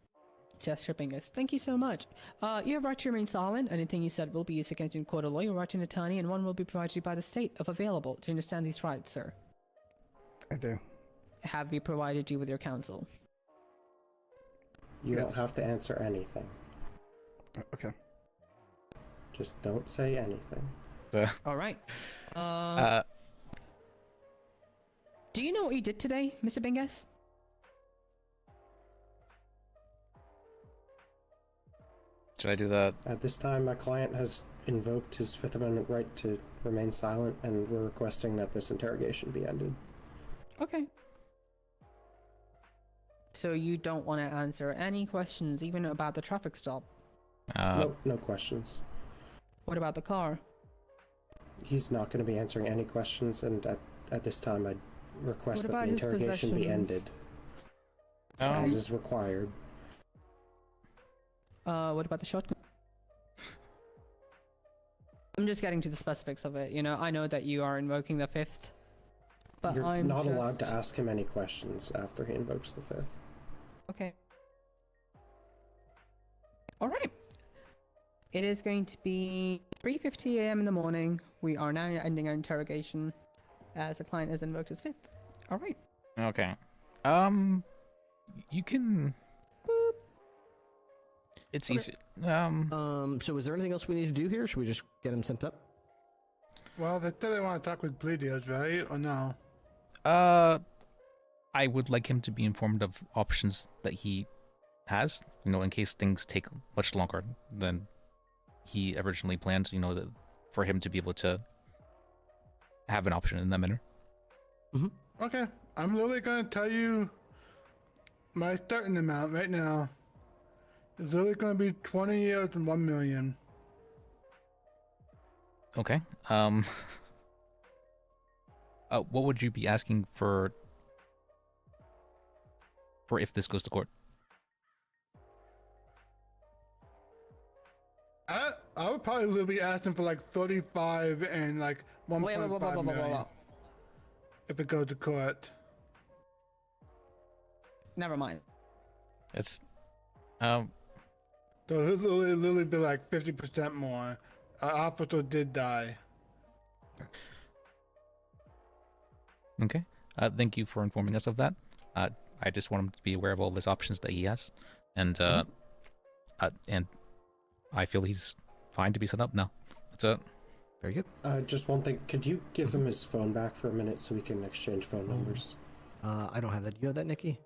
Jester Bingus. Thank you so much. You have right to remain silent. Anything you said will be used against you in court of law. Your right to an attorney, and one will be provided to you by the state if available. Do you understand these rights, sir? I do. Have we provided you with your counsel? You don't have to answer anything. Okay. Just don't say anything. All right. Do you know what you did today, Mr. Bingus? Should I do that? At this time, my client has invoked his Fifth Amendment right to remain silent, and we're requesting that this interrogation be ended. Okay. So you don't want to answer any questions, even about the traffic stop? No questions. What about the car? He's not going to be answering any questions, and at this time, I request What that about the his interrogation be possession? ended, as is required. What about the shotgun? I'm just getting to the specifics of it. You know, I know that you are invoking the 5th, but You're I'm not just... allowed to ask him any questions after he invokes the 5th. Okay. All right. It is going to be 3:50 a.m. in the morning. We are now ending our interrogation as the client has invoked his 5th. All right. Okay. You can. It's Okay. easy. So is there anything else we need to do here? Should we just get him sent up? Well, they said they want to talk with plea deals, right? Or no? I would like him to be informed of options that he has, you know, in case things take much longer than he originally planned, you know, for him to be able to have an option in that manner. Okay, I'm literally gonna tell you my starting amount right now. It's literally gonna be 20 years and 1 million. Okay. What would you be asking for if this goes to court? I would probably be asking for like 35 and like 1.5 million. If it goes to court. Never mind. It's So it'll literally be like 50% more. Our officer did die. Okay. Thank you for informing us of that. I just want him to be aware of all of his options that he has, and I feel he's fine to be set up now. That's it. Very good. Just one thing. Could you give him his phone back for a minute so we can exchange phone numbers? I don't have that. Do you have that, Nikki?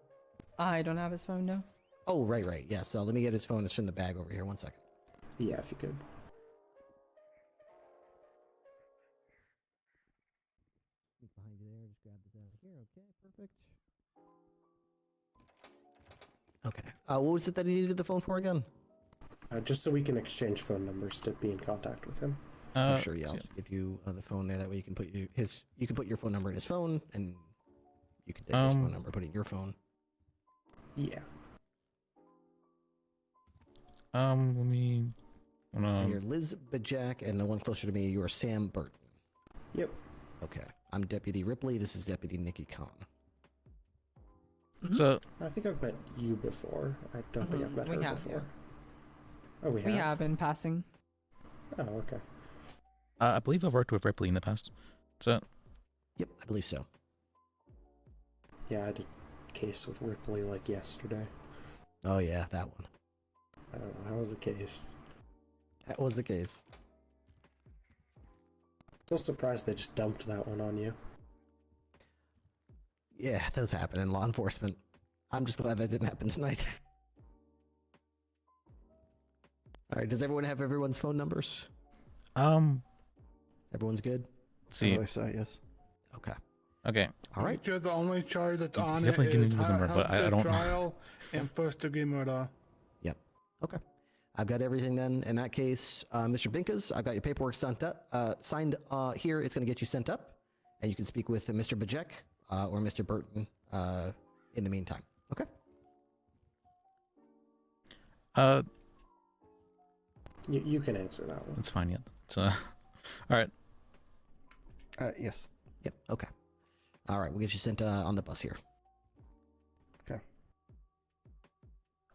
I don't have his phone, no. Oh, right. Yeah, so let me get his phone. It's in the bag over here. 1 second. Yeah, if you could. Behind you there, just grab this out of here. Okay, perfect. Okay. What was it that he needed the phone for again? Just so we can exchange phone numbers to be in contact with him. Sure, yeah. I'll just give you the phone there. That way you can put you can put your phone number in his phone, and you can take his phone number, put it in your phone. Yeah. Let me. And you're Liz Bajek, and the one closer to me, you're Sam Burton. Yep. Okay. I'm Deputy Ripley. This is Deputy Nikki Khan. So I think I've met you before. I don't think I've met We her have, before. yeah. Oh, we have? We have in passing. Oh, okay. I believe I've worked with Ripley in the past. So. Yep, I believe so. Yeah, I did a case with Ripley like yesterday. Oh yeah, that one. I don't know, that was the case. That was the case. Still surprised they just dumped that one on you. Yeah, those happen in law enforcement. I'm just glad that didn't happen tonight. All right, does everyone have everyone's phone numbers? Everyone's good? See. I believe so, yes. Okay. Okay. All right. You're the only charge that's on it definitely give me is his number, but I don't know. trial and first degree murder. Yep. Okay. I've got everything then. In that case, Mr. Binkas, I've got your paperwork signed here. It's going to get you sent up, and you can speak with Mr. Bajek or Mr. Burton in the meantime. Okay. You can answer that one. That's fine. Yeah. So, all right. Yes. Yep. Okay. All right. We'll get you sent on the bus here. Okay.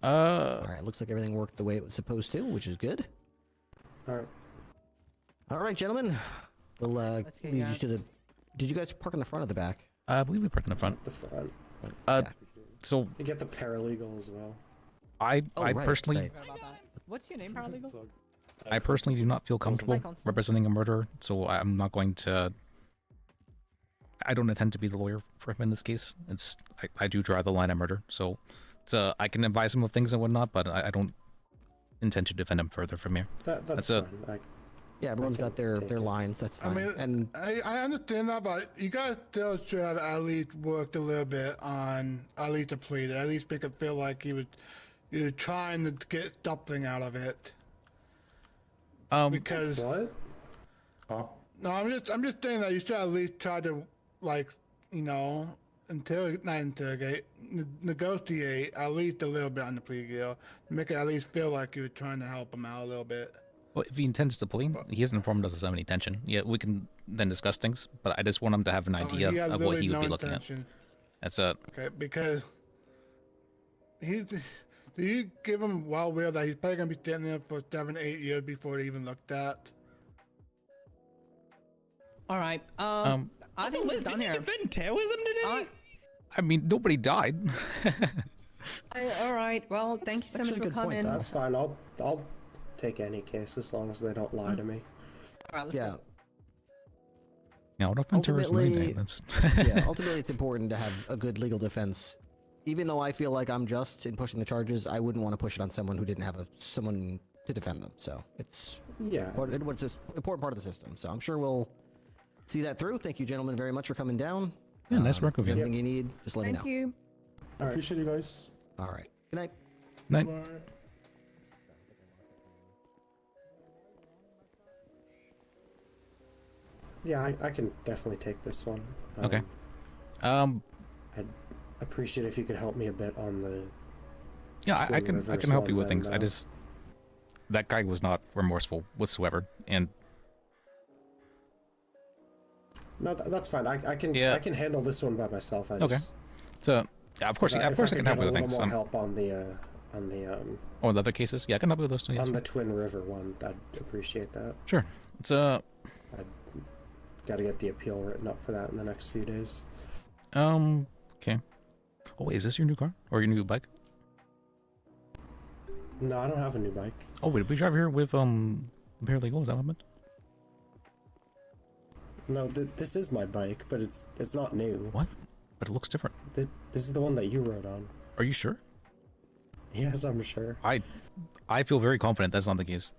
All right. Looks like everything worked the way it was supposed to, which is good. All right. All right, gentlemen. We'll lead you out. to the. Did you guys park in the front or the back? I believe we parked in the front. The front. So You get the paralegal as well. I right, personally. right. What's your name, paralegal? I personally do not feel comfortable Constable. representing a murderer, so I'm not going to. I don't intend to be the lawyer for him in this case. I do draw the line at murder, so I can advise him of things and whatnot, but I don't intend to defend him further from here. That's it. fine. Yeah, everyone's got their lines. That's fine. I mean, and I understand that, but you guys still should have at least worked a little bit on at least a plea, to at least make it feel like you were trying to get something out of it. Because what? Oh. No, I'm just saying that you should at least try to, like, you know, negotiate at least a little bit on the plea deal, make it at least feel like you were trying to help him out a little bit. Well, if he intends to plea, he hasn't informed us of any intention. Yeah, we can then discuss things, but I just want him to have an idea he has of what he would literally be no looking intention. at. That's it. Okay, because do you give him well aware that he's probably gonna be standing there for 7-8 years before they even looked at? All right. I think we're done here. Defend terrorism today? I mean, nobody died. All right. Well, thank you so much for coming. That's fine. I'll take any case as long as they don't lie to me. Yeah. Yeah, what offend terrorism any day? Yeah, ultimately it's important to have a good legal defense. Even though I feel like I'm just in pushing the charges, I wouldn't want to push it on someone who didn't have someone to defend them. So it's it's an important part of the system. So I'm sure we'll see that through. Thank you, gentlemen, very much for coming down. Yeah, nice work with you. Anything you need, just let me know. Thank you. All right. Appreciate you guys. All right. Good night. Night. Yeah, I can definitely take this one. Okay. I'd appreciate if you could help me a bit on the. Yeah, I Twin can Rivers help you one with things. then, I just that guy was not remorseful whatsoever, and No, that's fine. I can Yeah. I can handle this one by myself. I okay. just, So yeah, of course, if of course I could can help get you with a things. little more help on the or the other cases, yeah, I can help you with those too. Yes. on the Twin River one. I'd appreciate that. Sure. It's I'd got to get the appeal written up for that in the next few days. okay. Oh wait, is this your new car or your new bike? No, I don't have a new bike. Oh wait, did we drive here with paralegal? Is that what happened? No, this is my bike, but it's not new. What? But it looks different. This is the one that you rode on. Are you sure? Yes, I'm sure. I feel very confident that's not the case.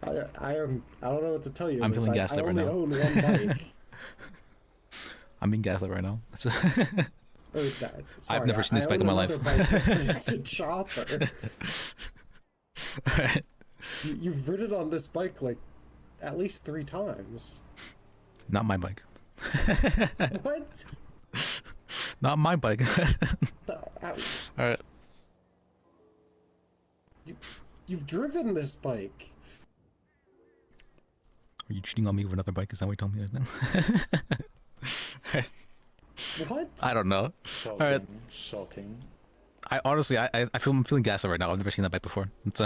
I don't know what to tell you. I'm It's feeling like, gaslit right I now. only own one bike. I'm being gaslit right now. Sorry, I've never seen this I bike own in my life. another bike that's a chopper. Alright. You've ridden on this bike like at least 3 times. Not my bike. What? Not my bike. Alright. You've driven this bike. Are you cheating on me with another bike? Is that what you're telling me right now? Alright. What? I don't know. Shocking. Alright. Shocking. I honestly, I'm feeling gaslit right now. I've never seen that bike before. It's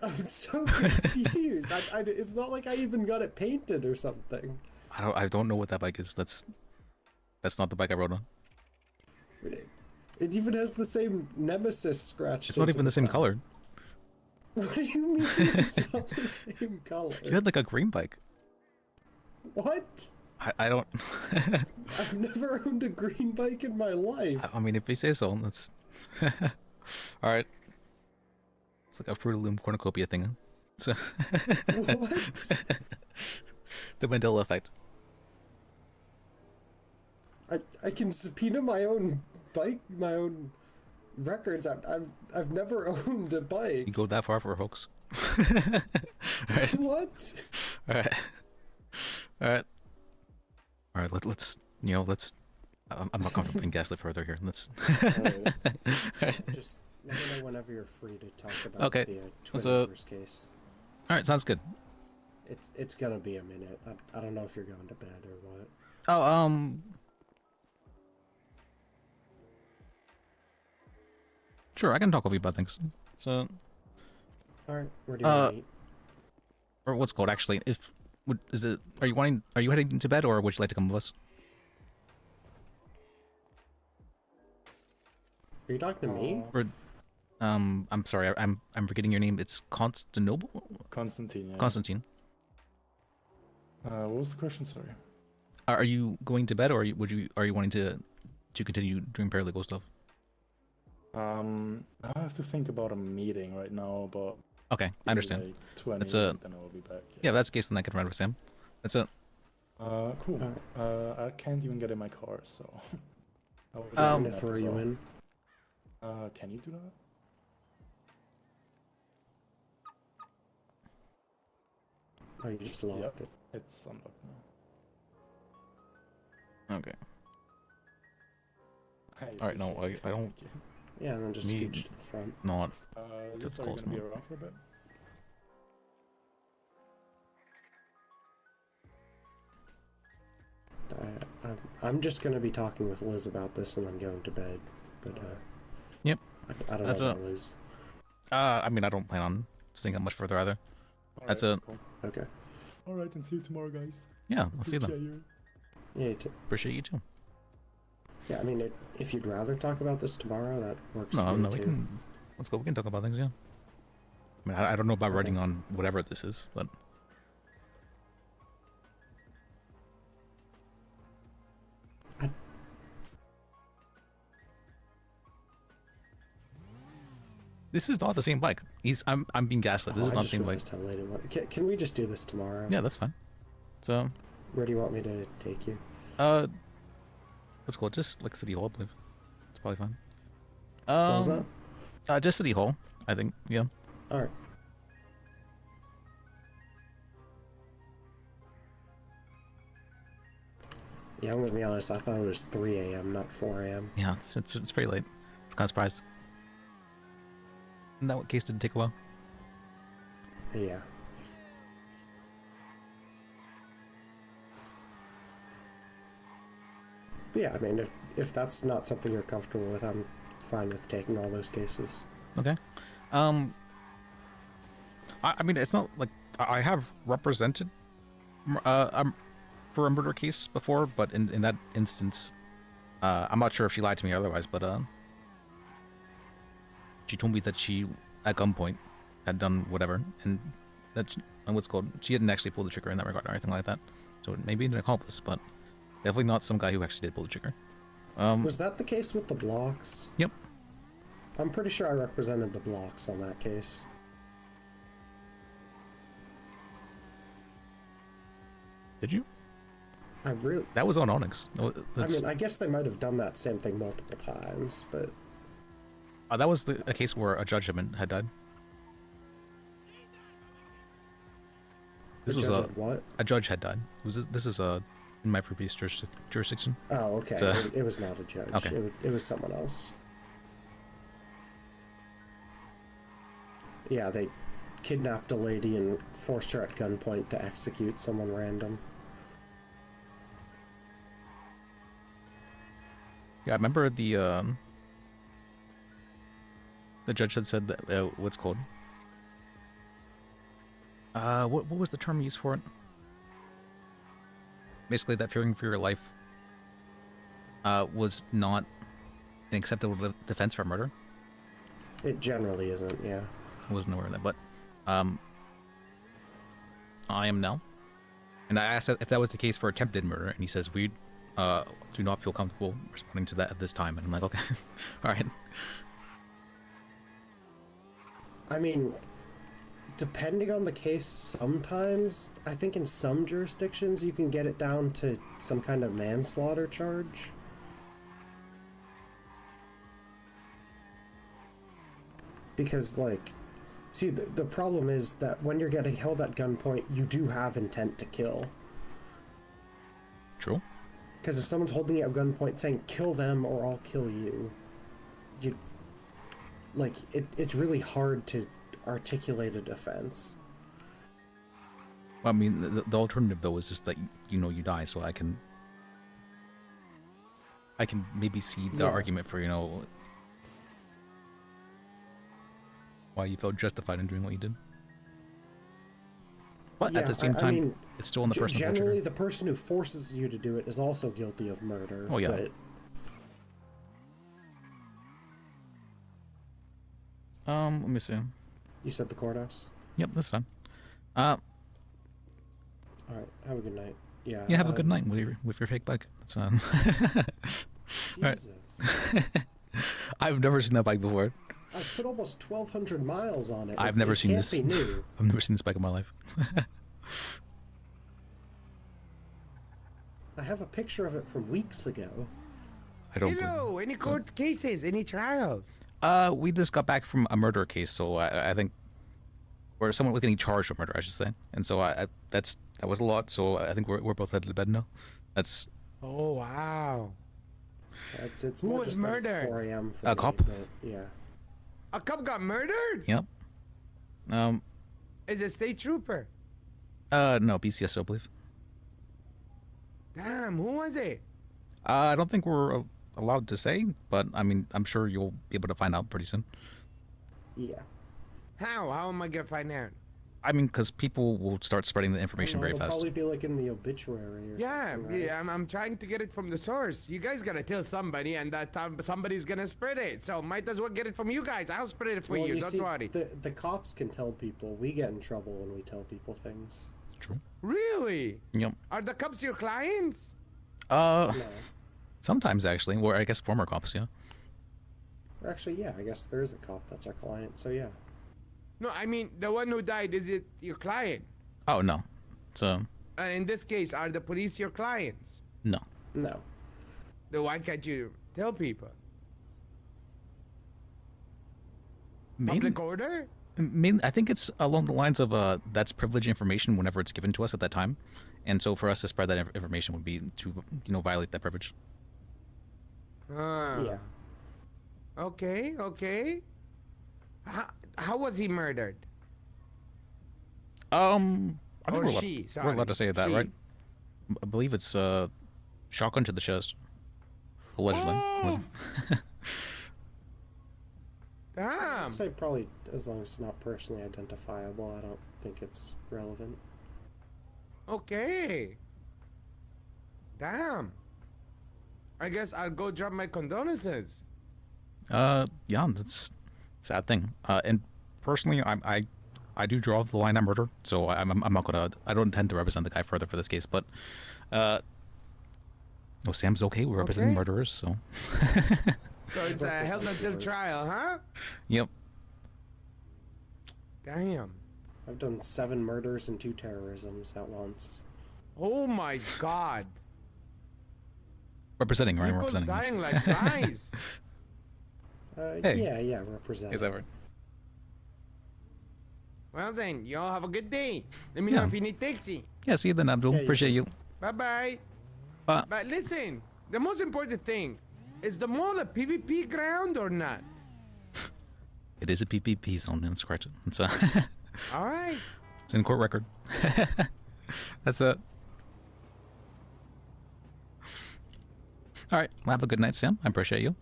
I'm so confused. It's not like I even got it painted or something. I don't know what that bike is. That's not the bike I rode on. It even has the same Nemesis scratch. It's not even the same color. What do you mean it's not the same color? You had like a green bike. What? I don't. I've never owned a green bike in my life. I mean, if you say so, that's. All right. It's like a Fruit of the Loom cornucopia thing. Huh? So. What? The Mandela effect. I can subpoena my own bike, my own records. I've never owned a bike. You go that far for a hoax. Alright. What? Alright. Alright. Alright, let's I'm not comfortable being gaslit further here. Let's Just let me know whenever you're free to talk about the Twin Rivers case. Alright, sounds good. It's gonna be a minute. I don't know if you're going to bed or what. Oh, sure, I can talk with you about things. So, Alright, where do you meet? Or what's it called actually? Are you heading to bed, or would you like to come with us? Are you talking to me? Or, I'm sorry, I'm forgetting your name. It's Constantine. Constantine. Yeah. Constantine. What was the question? Sorry. Are you going to bed, or are you wanting to continue doing paralegal stuff? I have to think about a meeting right now, but okay, I understand. Like 20, It's then I will be back. Yeah, if that's the case, then I can ride with Sam. That's it. Cool. I can't even get in my car, so. I'm gonna throw you in. Can you do that? Oh, you just locked it. It's unlocked now. Okay. All right, no, I don't. Yeah, and then just Me- scooch to the front. Not. Liz, That's are you close gonna be enough. around for a bit? I'm just going to be talking with Liz about this and then going to bed. But Yep. I don't That's know a- about Liz. I mean, I don't plan on staying up much further either. That's it. Cool. Okay. All right, and see you tomorrow, guys. Yeah, I'll see you then. Appreciate you. Yeah, you too. Appreciate you too. Yeah, I mean, if you'd rather talk about this tomorrow, that works No, for me no, too. we can. Let's go. We can talk about things. Yeah. I mean, I don't know about writing on whatever this is, but this is not the same bike. I'm being gaslit. This is I not the just same bike. realized how late it was. Can we just do this tomorrow? Yeah, that's fine. So, Where do you want me to take you? let's go. Just like City Hall, I believe. It's probably fine. What was that? Just City Hall, I think. Yeah. All right. Yeah, I'm gonna be honest. I thought it was 3 a.m., not 4 a.m. Yeah, it's pretty late. It's kind of surprised. In that case, did it take a while? Yeah. But yeah, I mean, if that's not something you're comfortable with, I'm fine with taking all those cases. Okay. I mean, it's not like I have represented for a murder case before, but in that instance, I'm not sure if she lied to me or otherwise, but she told me that she, at gunpoint, had done whatever, and that what's called, she didn't actually pull the trigger in that regard or anything like that. So it may be an accomplice, but definitely not some guy who actually did pull the trigger. Was that the case with the blocks? Yep. I'm pretty sure I represented the blocks on that case. Did you? I really. That was on Onyx. No, I mean, I guess they might have done that same thing multiple times, but that was a case where a judge had died. This The was judge had what? A judge had died. This is in my previous jurisdiction. Oh, okay. It's It was not a judge. Okay. It was someone else. Yeah, they kidnapped a lady and forced her at gunpoint to execute someone random. Yeah, I remember the judge had said that what's called. What was the term used for it? Basically, that fearing for your life was not an acceptable defense for murder. It generally isn't, yeah. I wasn't aware of that, but I am now. And I asked if that was the case for attempted murder, and he says we do not feel comfortable responding to that at this time. And I'm like, okay, all right. I mean, depending on the case, sometimes, I think in some jurisdictions you can get it down to some kind of manslaughter charge. Because, like, see, the problem is that when you're getting held at gunpoint, you do have intent to kill. True. Because if someone's holding you at gunpoint saying, kill them or I'll kill you, like, it's really hard to articulate a defense. Well, I mean, the alternative though is just that you die, so I can maybe see the argument for why you felt justified in doing what you did. But at the same time, I mean, it's still on the person. Generally, the person who forces you to do it is also guilty of murder. Oh, yeah. But let me see. you said the courthouse? Yep, that's fine. Alright, have a good night. Yeah. Yeah, have a good night with your fake bike. That's fine. Alright. I've never seen that bike before. I've put almost 1,200 miles on it. I've never seen can't this. Be new. I've never seen this bike in my life. I have a picture of it from weeks ago. I don't. Hello, any court cases, any trials? We just got back from a murder case, so I think, or someone was getting charged with murder, I should say, and so that was a lot. So I think we're both headed to bed now. That's. Oh wow. It's Who more was just that it's murdered? 4 a.m. for A me, cop. but yeah. A cop got murdered? Yep. Is it state trooper? No, BCS, I believe. Damn, who was it? I don't think we're allowed to say, but I mean, I'm sure you'll be able to find out pretty soon. Yeah. How? How am I gonna find out? I mean, because people will start spreading the information very It'll fast. probably be like in the obituary or Yeah, something, right? yeah, I'm trying to get it from the source. You guys gotta tell somebody, and that time somebody's gonna spread it. So might as well get it from you guys. I'll spread it for Well, you. you Don't see, worry. The cops can tell people. We get in trouble when we tell people things. True. Really? Yep. Are the cops your clients? No. Sometimes actually, or I guess former cops, yeah. Actually, yeah, I guess there is a cop that's our client, so yeah. No, I mean the one who died. Is it your client? Oh no, so And in this case, are the police your clients? no. No. Then why can't you tell people? Public order? I think it's along the lines of that's privileged information whenever it's given to us at that time, and so for us to spread that information would be to violate that privilege. Yeah. Okay, okay. How was he murdered? I think Or we're allowed, she, we're allowed to say that, she. right? I believe it's shotgun to the chest, allegedly. Oh! Damn. I'd say probably as long as it's not personally identifiable, I don't think it's relevant. Okay. Damn. I guess I'll go drop my condolences. Yeah, that's a sad thing. And personally, I do draw the line at murder, so I'm not gonna. I don't intend to represent the guy further for this case, but no, Sam's okay with representing Okay. murderers, so. So it's held until trial, huh? Yep. Damn. I've done 7 murders and 2 terrorisms at once. Oh my god. Representing, right? People Representing. dying like flies. Hey. Yeah, represent. Is ever. Well then, y'all have a good day. Let me know Yeah. if you need taxi. Yeah, see you then, Abdul. Appreciate you. Bye-bye. Bye. But listen, the most important thing, is the mall a PvP ground or not? It is a PPP zone, and it's correct. It's All right. it's in court record. That's it. All right. Well, have a good night, Sam. I appreciate you.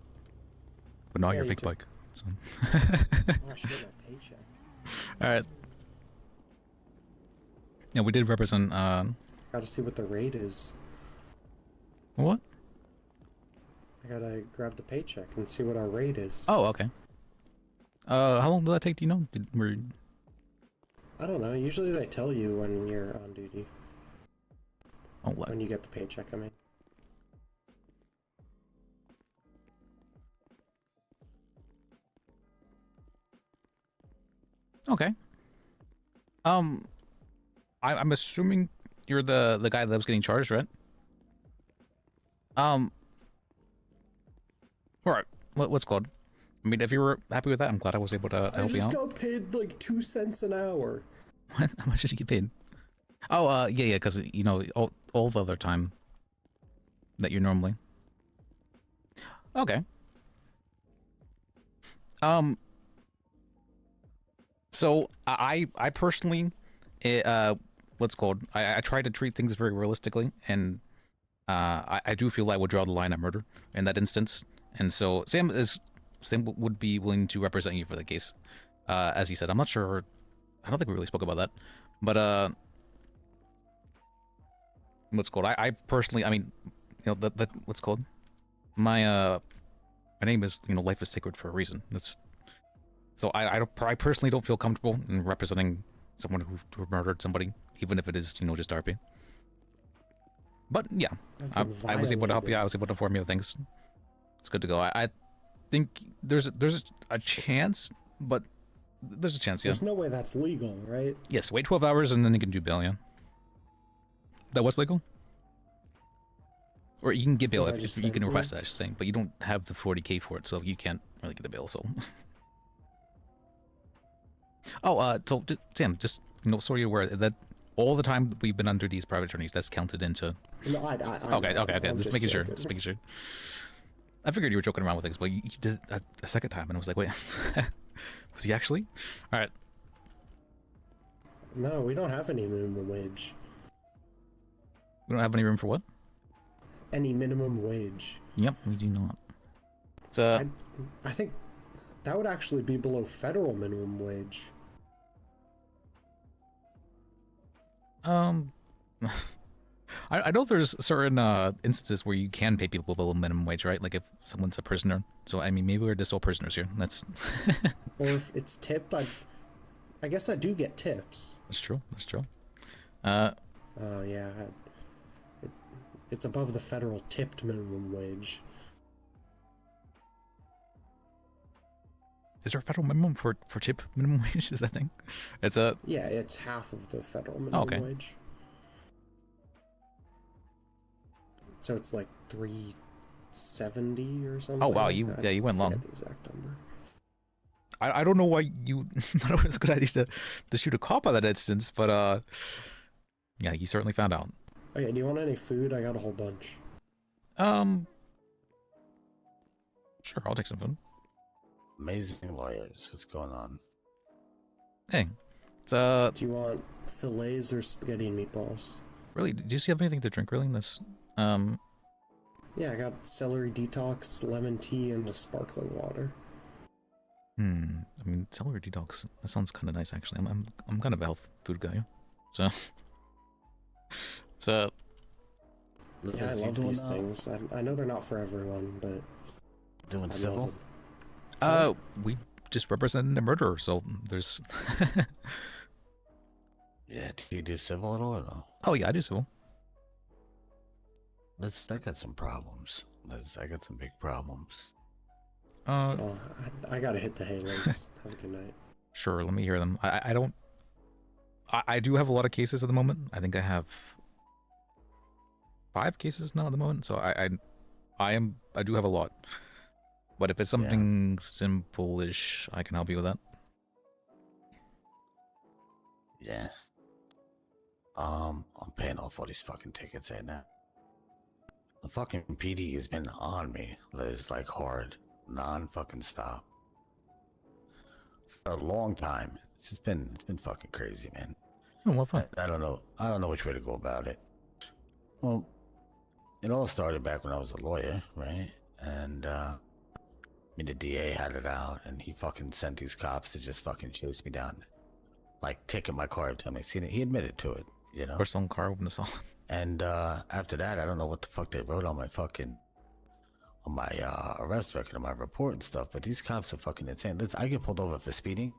But not Yeah, your you fake too. bike. So. Oh, I should get my paycheck. All right. Yeah, we did represent. Gotta see what the rate is. What? I gotta grab the paycheck and see what our rate is. Oh, okay. How long did that take? Do you know? I don't know. Usually they tell you when you're on duty. Oh, what? When you get the paycheck, I mean. Okay. I'm assuming you're the guy that was getting charged, right? All right. What's called? I mean, if you were happy with that, I'm glad I was able to I help you just out. got paid like 2 cents an hour. What? How much did you get paid? Oh, yeah, because all the other time that you normally. Okay. So I personally, what's called? I try to treat things very realistically, and I do feel I would draw the line at murder in that instance, and so Sam would be willing to represent you for the case, as you said. I'm not sure. I don't think we really spoke about that, but what's called? I personally, I mean, that what's called? My name is life is sacred for a reason. That's so I personally don't feel comfortable in representing someone who murdered somebody, even if it is just RP. But yeah, I was able to help you. I was able to inform you of things. It's good to go. I think there's a chance, but there's a chance. Yeah. There's no way that's legal, right? Yes. Wait 12 hours and then you can do bail. Yeah. That was legal. Or you can get bail Yeah, if just you can saying, request yeah. it. I should say, but you don't have the 40K for it, so you can't really get the bail. So. Oh, so Sam, just so you're aware that all the time we've been under these private attorneys, that's counted into. No, Okay. I'm Just making sure. Just making sure. I figured you were joking around with things, but you did it a second time, and I was like, wait, was he actually? All right. No, we don't have any minimum wage. We don't have any room for what? Any minimum wage. Yep, we do not. It's I think that would actually be below federal minimum wage. I know there's certain instances where you can pay people below minimum wage, right? Like if someone's a prisoner. So I mean, maybe we're just all prisoners here. That's. Or if it's tipped, I guess I do get tips. That's true. That's true. Oh yeah, it's above the federal tipped minimum wage. Is there a federal minimum for tip minimum wage? Is that thing? It's a. Yeah, it's half of the federal minimum wage. So it's like $3.70 or something. Oh wow, like you that. you went I long. forget the exact number. I don't know why you thought it was a good idea to shoot a cop on that instance, but yeah, he certainly found out. Okay, do you want any food? I got a whole bunch. Sure, I'll take some food. Amazing lawyers. What's going on? Hey, it's Do you want fillets or spaghetti and meatballs? Really, do you have anything to drink? Really, in this? Yeah, I got celery detox, lemon tea, and a sparkling water. I mean, celery detox. That sounds kind of nice, actually. I'm kind of a health food guy, so. Yeah, I love these things. I know they're not for everyone, but doing I civil. love We just represent a murderer, so there's. Yeah, do you do civil at all or no? Oh yeah, I do civil. I got some problems. I got some big problems. Oh, I gotta hit the halos. Have a good night. Sure, let me hear them. I don't. I do have a lot of cases at the moment. I think I have 5 cases now at the moment. So I do have a lot. But if it's something simple-ish, I can help you with that. Yeah. I'm paying off all these fucking tickets right now. The fucking PD has been on me, Liz, like hard, non-fucking stop. For a long time. It's been fucking crazy, man. Oh, what fun. I don't know which way to go about it. Well, it all started back when I was a lawyer, right? And the DA had it out, and he fucking sent these cops to just fucking chase me down, like taking my car every time they seen it. He admitted to it, you know. Personal car open assault. And after that, I don't know what the fuck they wrote on my arrest record, on my report and stuff. But these cops are fucking insane. Listen, I get pulled over for speeding.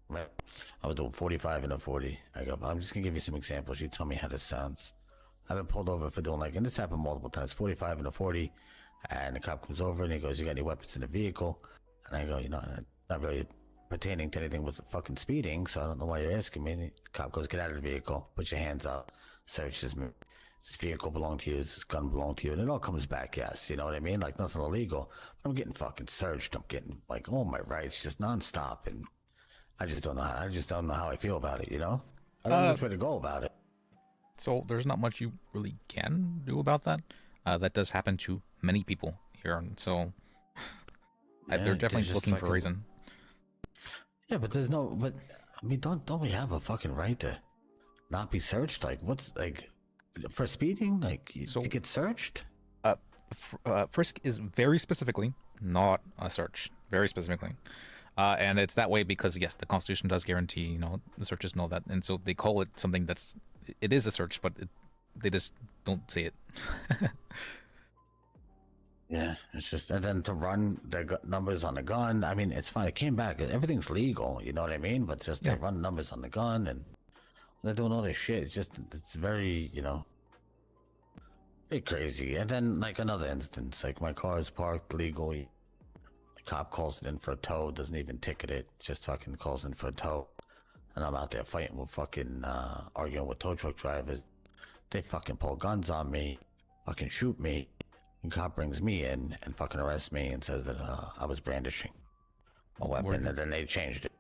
Right, I was doing 45 and a 40. I'm just gonna give you some examples. You tell me how this sounds. I've been pulled over for doing and this happened multiple times, 45 and a 40, and the cop comes over and he goes, "You got any weapons in the vehicle?" And I go, not really pertaining to anything with fucking speeding, so I don't know why you're asking me. And the cop goes, "Get out of the vehicle, put your hands up, search this vehicle belong to you, does this gun belong to you?" And it all comes back, yes, you know what I mean? Like nothing illegal. But I'm getting fucking searched. I'm getting like all my rights just nonstop, and I just don't know how I feel about it, you know? I don't know which way to go about it. So there's not much you really can do about that. That does happen to many people here, and so they're definitely looking for a reason. Yeah, but I mean, don't we have a fucking right to not be searched? Like, what's like for speeding? Like, to get searched? Frisk is very specifically not a search. Very specifically. And it's that way because, yes, the Constitution does guarantee, the searches and all that. And so they call it something it is a search, but they just don't say it. Yeah, it's just, and then to run the numbers on the gun, I mean, it's fine. It came back. Everything's legal, you know what I mean? But just they run numbers on the gun and they're doing all this shit. It's very, very crazy. And then, like, another instance, like, my car is parked legally. Cop calls it in for a tow, doesn't even ticket it, just fucking calls in for a tow. And I'm out there fighting with fucking, arguing with tow truck drivers. They fucking pull guns on me, fucking shoot me. And cop brings me in and fucking arrests me and says that I was brandishing a weapon, and then they changed it.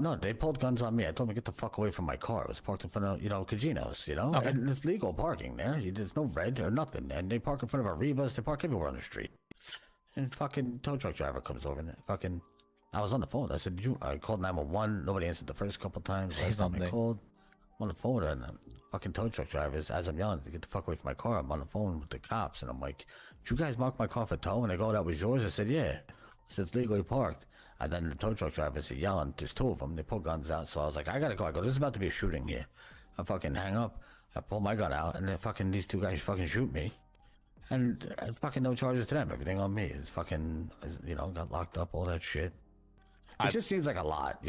No, they pulled guns on me. I told them to get the fuck away from my car. It was parked in front of, Casinos, Okay. and it's legal parking there. There's no red or nothing. And they park in front of Arribas. They park everywhere on the street. And fucking tow truck driver comes over and I was on the phone. I said, I called 911. Nobody answered the first couple times. Last time I called, I'm on the phone, and fucking tow truck drivers, as I'm yelling to get the fuck away from my car, I'm on the phone with the cops, and I'm like, did you guys mark my car for tow? And they go, that was yours? I said, yeah. I said, it's legally parked. And then the tow truck drivers are yelling. There's two of them. They pull guns out. So I was like, I gotta go. I go, this is about to be a shooting here. I fucking hang up. I pull my gun out, and then these two guys fucking shoot me. And fucking no charges to them. Everything on me is fucking, got locked up, all that shit. It just seems like a lot,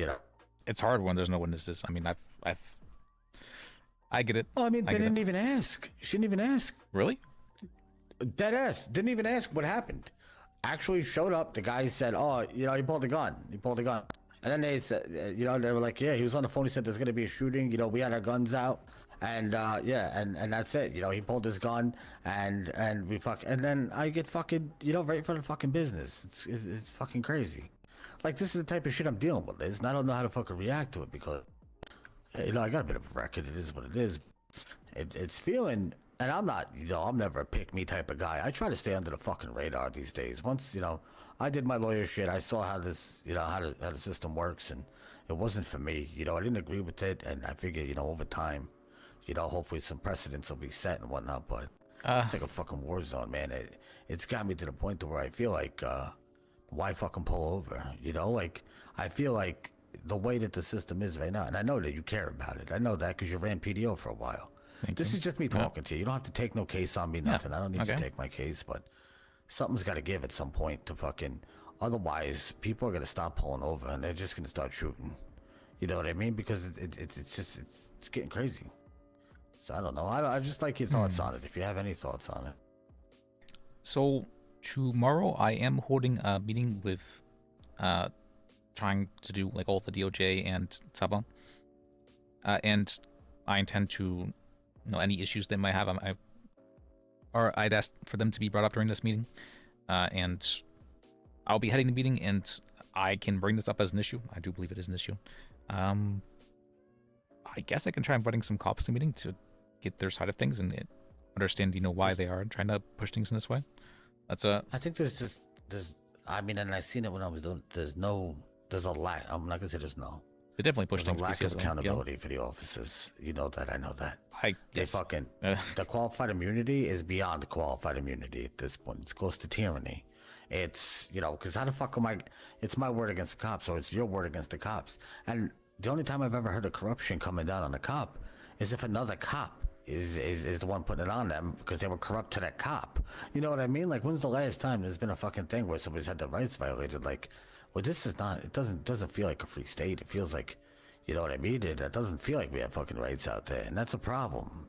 It's hard when there's no witnesses. I mean, I get it. Well, I mean, they didn't even ask. She didn't even ask. Really? Dead ass. Didn't even ask what happened. Actually showed up. The guy said, oh, he pulled the gun. He pulled the gun. And then they said, they were like, yeah, he was on the phone. He said there's going to be a shooting. We had our guns out. And, and that's it. He pulled his gun and we and then I get fucking, right in front of fucking business. It's fucking crazy. Like, this is the type of shit I'm dealing with, Liz, and I don't know how to fucking react to it because, I got a bit of a record. It is what it is. It's feeling, and I'm not, I'm never a pick-me type of guy. I try to stay under the fucking radar these days. Once, I did my lawyer shit. I saw how this, how the system works, and it wasn't for me. I didn't agree with it, and I figured, over time, hopefully some precedents will be set and whatnot, but it's like a fucking war zone, man. It's got me to the point to where I feel like, why fucking pull over? Like, I feel like the way that the system is right now, and I know that you care about it. I know that because you ran PDO for a while. This is just me talking to you. You don't have to take no case on me, nothing. I don't need you to take my case, but something's got to give at some point to fucking, otherwise people are going to stop pulling over and they're just going to start shooting. You know what I mean? Because it's getting crazy. So I don't know. I just like your thoughts on it, if you have any thoughts on it. So tomorrow I am holding a meeting with trying to do like all the DOJ and Saba. And I intend to any issues they might have, I'd ask for them to be brought up during this meeting. And I'll be heading the meeting, and I can bring this up as an issue. I do believe it is an issue. I guess I can try inviting some cops to the meeting to get their side of things and understand, why they are trying to push things in this way. I think there's I mean, and I've seen it when I was doing, there's a lack. I'm not gonna say there's no. They definitely push things. There's a lack of accountability for the officers. You know that. I know that. The qualified immunity is beyond qualified immunity at this point. It's close to tyranny. It's, because how the fuck am I? It's my word against the cops, or it's your word against the cops. And the only time I've ever heard of corruption coming down on a cop is if another cop is the one putting it on them because they were corrupt to that cop. You know what I mean? Like, when's the last time there's been a fucking thing where somebody's had their rights violated? Like, well, this is not. It doesn't feel like a free state. It feels like, you know what I mean? It doesn't feel like we have fucking rights out there, and that's a problem.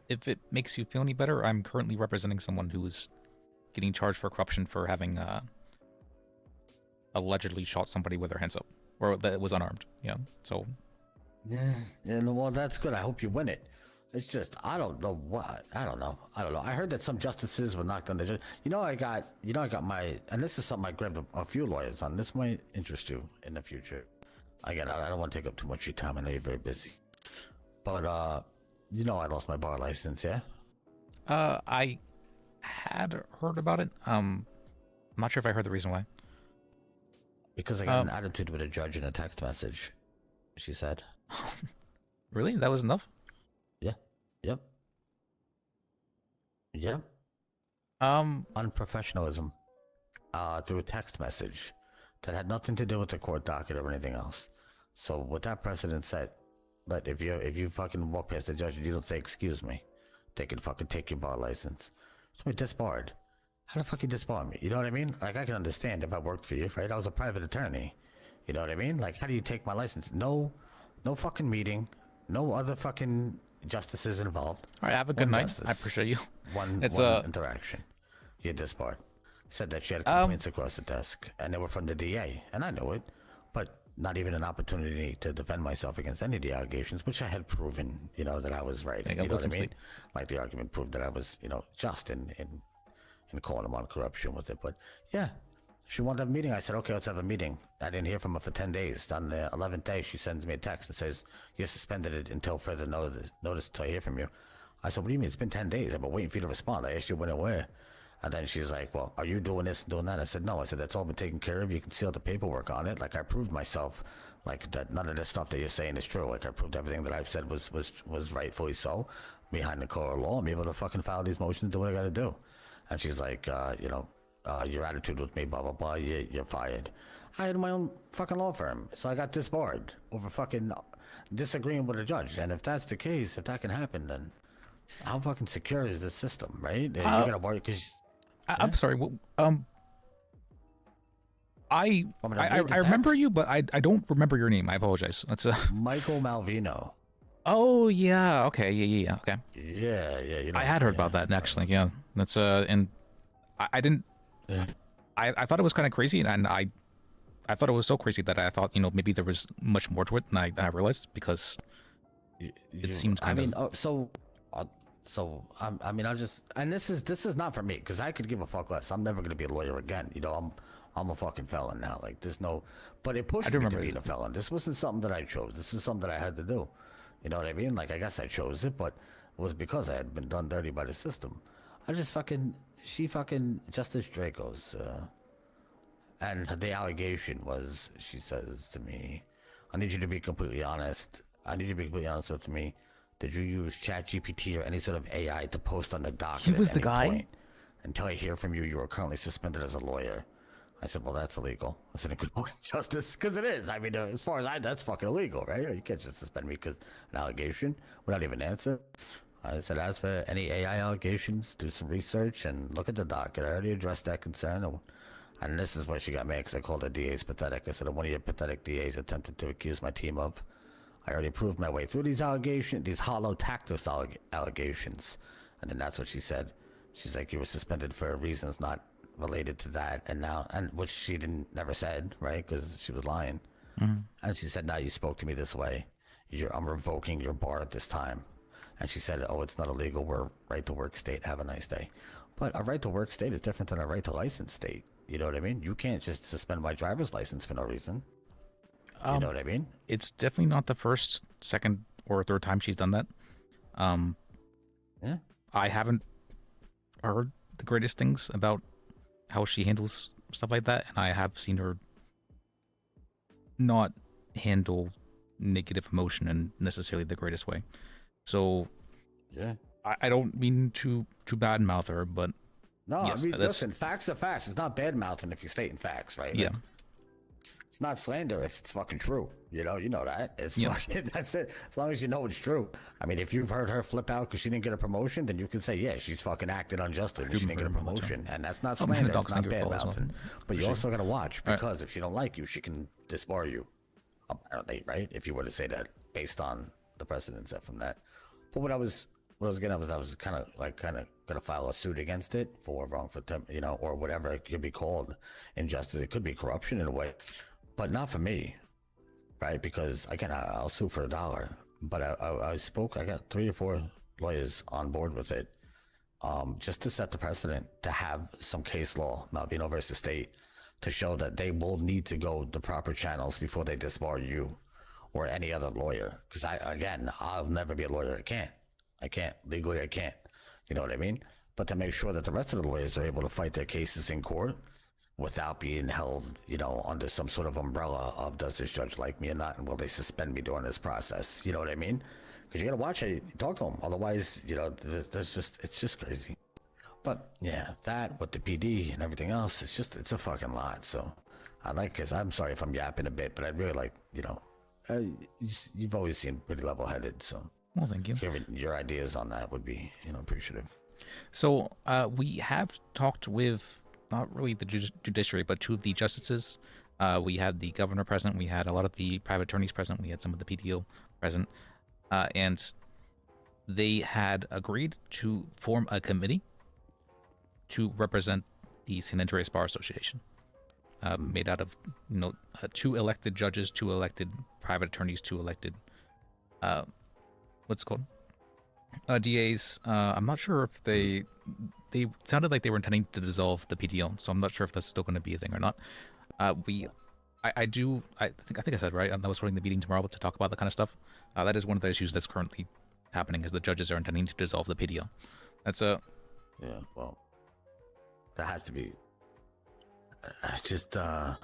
If it makes you feel any better, I'm currently representing someone who is getting charged for corruption for having allegedly shot somebody with their hands up, or that was unarmed. So. Yeah. Well, that's good. I hope you win it. It's just, I don't know. I heard that some justices were knocked on the judge. I got my, and this is something I grabbed a few lawyers on. This might interest you in the future. Again, I don't want to take up too much of your time. I know you're very busy. But, I lost my bar license, yeah? I had heard about it. I'm not sure if I heard the reason why. Because I got an attitude with a judge in a text message, she said. Really? That was enough? Yeah. Yep. Unprofessionalism through a text message that had nothing to do with the court docket or anything else. So what that precedent said, that if you fucking walk past the judge and you don't say excuse me, they can fucking take your bar license. So disbarred. How the fuck you disbar me? You know what I mean? Like, I can understand if I worked for you, right? I was a private attorney. You know what I mean? Like, how do you take my license? No fucking meeting. No other fucking justices involved. All right, have a good night. I appreciate you. One interaction. You're disbarred. Said that she had complaints across the desk, and they were from the DA, and I knew it, but not even an opportunity to defend myself against any of the allegations, which I had proven, that I was right. You know what I mean? Like, the argument proved that I was, just in calling them on corruption with it. But yeah, She wanted to have a meeting. I said, okay, let's have a meeting. I didn't hear from her for 10 days. On the 11th day, she sends me a text and says, you're suspended it until further notice until I hear from you. I said, what do you mean? It's been 10 days. I've been waiting for you to respond. I asked you when and where. And then she's like, well, are you doing this and doing that? I said, no. I said, that's all been taken care of. You can see all the paperwork on it. Like, I proved myself, like, that none of this stuff that you're saying is true. Like, I proved everything that I've said was rightfully so, behind the core of law. I'm able to fucking file these motions and do what I got to do. And she's like, your attitude with me, blah, blah, blah, you're fired. I had my own fucking law firm, so I got disbarred over fucking disagreeing with a judge. And if that's the case, if that can happen, then how fucking secure is the system, right? You gotta worry, because... I'm sorry, I remember you, but I don't remember your name. I apologize. That's Michael Malvino. Oh, yeah, okay, yeah, okay. Yeah, you know, I had heard about that, actually, yeah. That's, and I didn't... I thought it was kind of crazy, and I thought it was so crazy that I thought, maybe there was much more to it than I realized, because it seemed kind of... I mean, I'll just... And this is not for me, because I could give a fuck less. I'm never going to be a lawyer again. I'm a fucking felon now. Like, there's no... But it pushed me to being a felon. This wasn't something that I chose. This is something that I had to do. You know what I mean? Like, I guess I chose it, but it was because I had been done dirty by the system. I just fucking... Justice Draco's, and the allegation was, she says to me, I need you to be completely honest. With me. Did you use ChatGPT or any sort of AI to post on the docket? He was the guy? Until I hear from you, you are currently suspended as a lawyer. I said, well, that's illegal. I said, good morning, Justice, because it is. I mean, as far as that's fucking illegal, right? You can't just suspend me because an allegation without even an answer. I said, as for any AI allegations, do some research and look at the docket. I already addressed that concern. And this is where she got mad because I called the DAs pathetic. I said, one of your pathetic DAs attempted to accuse my team of. I already proved my way through these allegations, these hollow tactless allegations. And then that's what she said. She's like, you were suspended for reasons not related to that. And which she never said, right? Because she was lying. Mm-hmm. And she said, now you spoke to me this way. I'm revoking your bar at this time. And she said, oh, it's not illegal. We're a right-to-work state. Have a nice day. But a right-to-work state is different than a right-to-license state. You know what I mean? You can't just suspend my driver's license for no reason. You know what I mean? It's definitely not the first, second, or third time she's done that. Yeah. I haven't heard the greatest things about how she handles stuff like that, and I have seen her not handle negative emotion in necessarily the greatest way. So, yeah, I don't mean to badmouth her, but no, yes, I mean, listen, facts are facts. It's not bad mouthing if you're stating facts, right? Yeah. Like, it's not slander if it's fucking true. You know that. It's fucking, that's it. As long as you know it's true. I mean, if you've heard her flip out because she didn't get a promotion, then you can say, yeah, she's fucking acted unjustly when she didn't get a promotion. And that's not slander. It's not bad mouthing. But you also got to watch, because if she don't like you, she can disbar you. Apparently, right? If you were to say that based on the precedent set from that. But what I was getting at was I was kind of gonna file a suit against it for wrongful, or whatever it could be called, injustice. It could be corruption in a way, but not for me, right? Because again, I'll sue for $1. But I got 3 or 4 lawyers on board with it, just to set the precedent, to have some case law, Malvino versus State, to show that they will need to go the proper channels before they disbar you or any other lawyer. Because I'll never be a lawyer. I can't. Legally, I can't. You know what I mean? But to make sure that the rest of the lawyers are able to fight their cases in court without being held, under some sort of umbrella of, does this judge like me or not? And will they suspend me during this process? You know what I mean? Because you got to watch how you talk to them. Otherwise, it's just crazy. But yeah, that with the PD and everything else, it's a fucking lot. So I'm sorry if I'm yapping a bit, but I'd really like, you've always seemed pretty level-headed, so well, thank you. Hearing your ideas on that would be, appreciative. So we have talked with not really the judiciary, but 2 of the justices. We had the governor present. We had a lot of the private attorneys present. We had some of the PTO present, and they had agreed to form a committee to represent the San Andreas Bar Association, made out of 2 elected judges, 2 elected private attorneys, 2 elected what's it called, DAs. I'm not sure if they sounded like they were intending to dissolve the PTO, so I'm not sure if that's still going to be a thing or not. I think I said right. I was holding the meeting tomorrow to talk about that kind of stuff. That is one of the issues that's currently happening, is the judges are intending to dissolve the PTO. That's a Yeah, well, that has to be. It's just I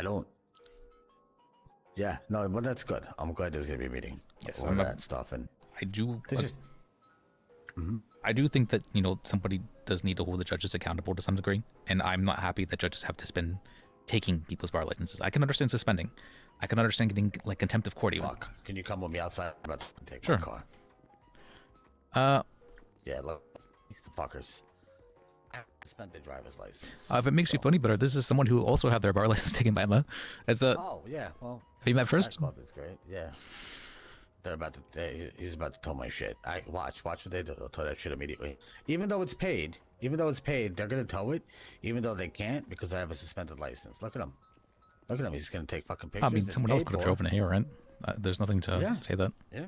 don't. Yeah, no, but that's good. I'm glad there's gonna be a meeting. Yes, all that stuff, and I do. just. I do think that somebody does need to hold the judges accountable to some degree, and I'm not happy that judges have to spend taking people's bar licenses. I can understand suspending. I can understand getting like contempt of court. Even. Fuck. Can you come with me outside? I'm about to take Sure. my car. Yeah, look, these fuckers. I suspended driver's license. If it makes you feel any better, this is someone who also had their bar license taken by Emma. It's a. Oh yeah, well. Have you met first? That club is great. Yeah. They're about to. He's about to tell my shit. Watch what they do. They'll tell that shit immediately. Even though it's paid, they're gonna tow it. Even though they can't because I have a suspended license. Look at him. Look at him. He's gonna take fucking pictures. I mean, It's someone else paid could have for. driven here, right? There's nothing to say that. Yeah.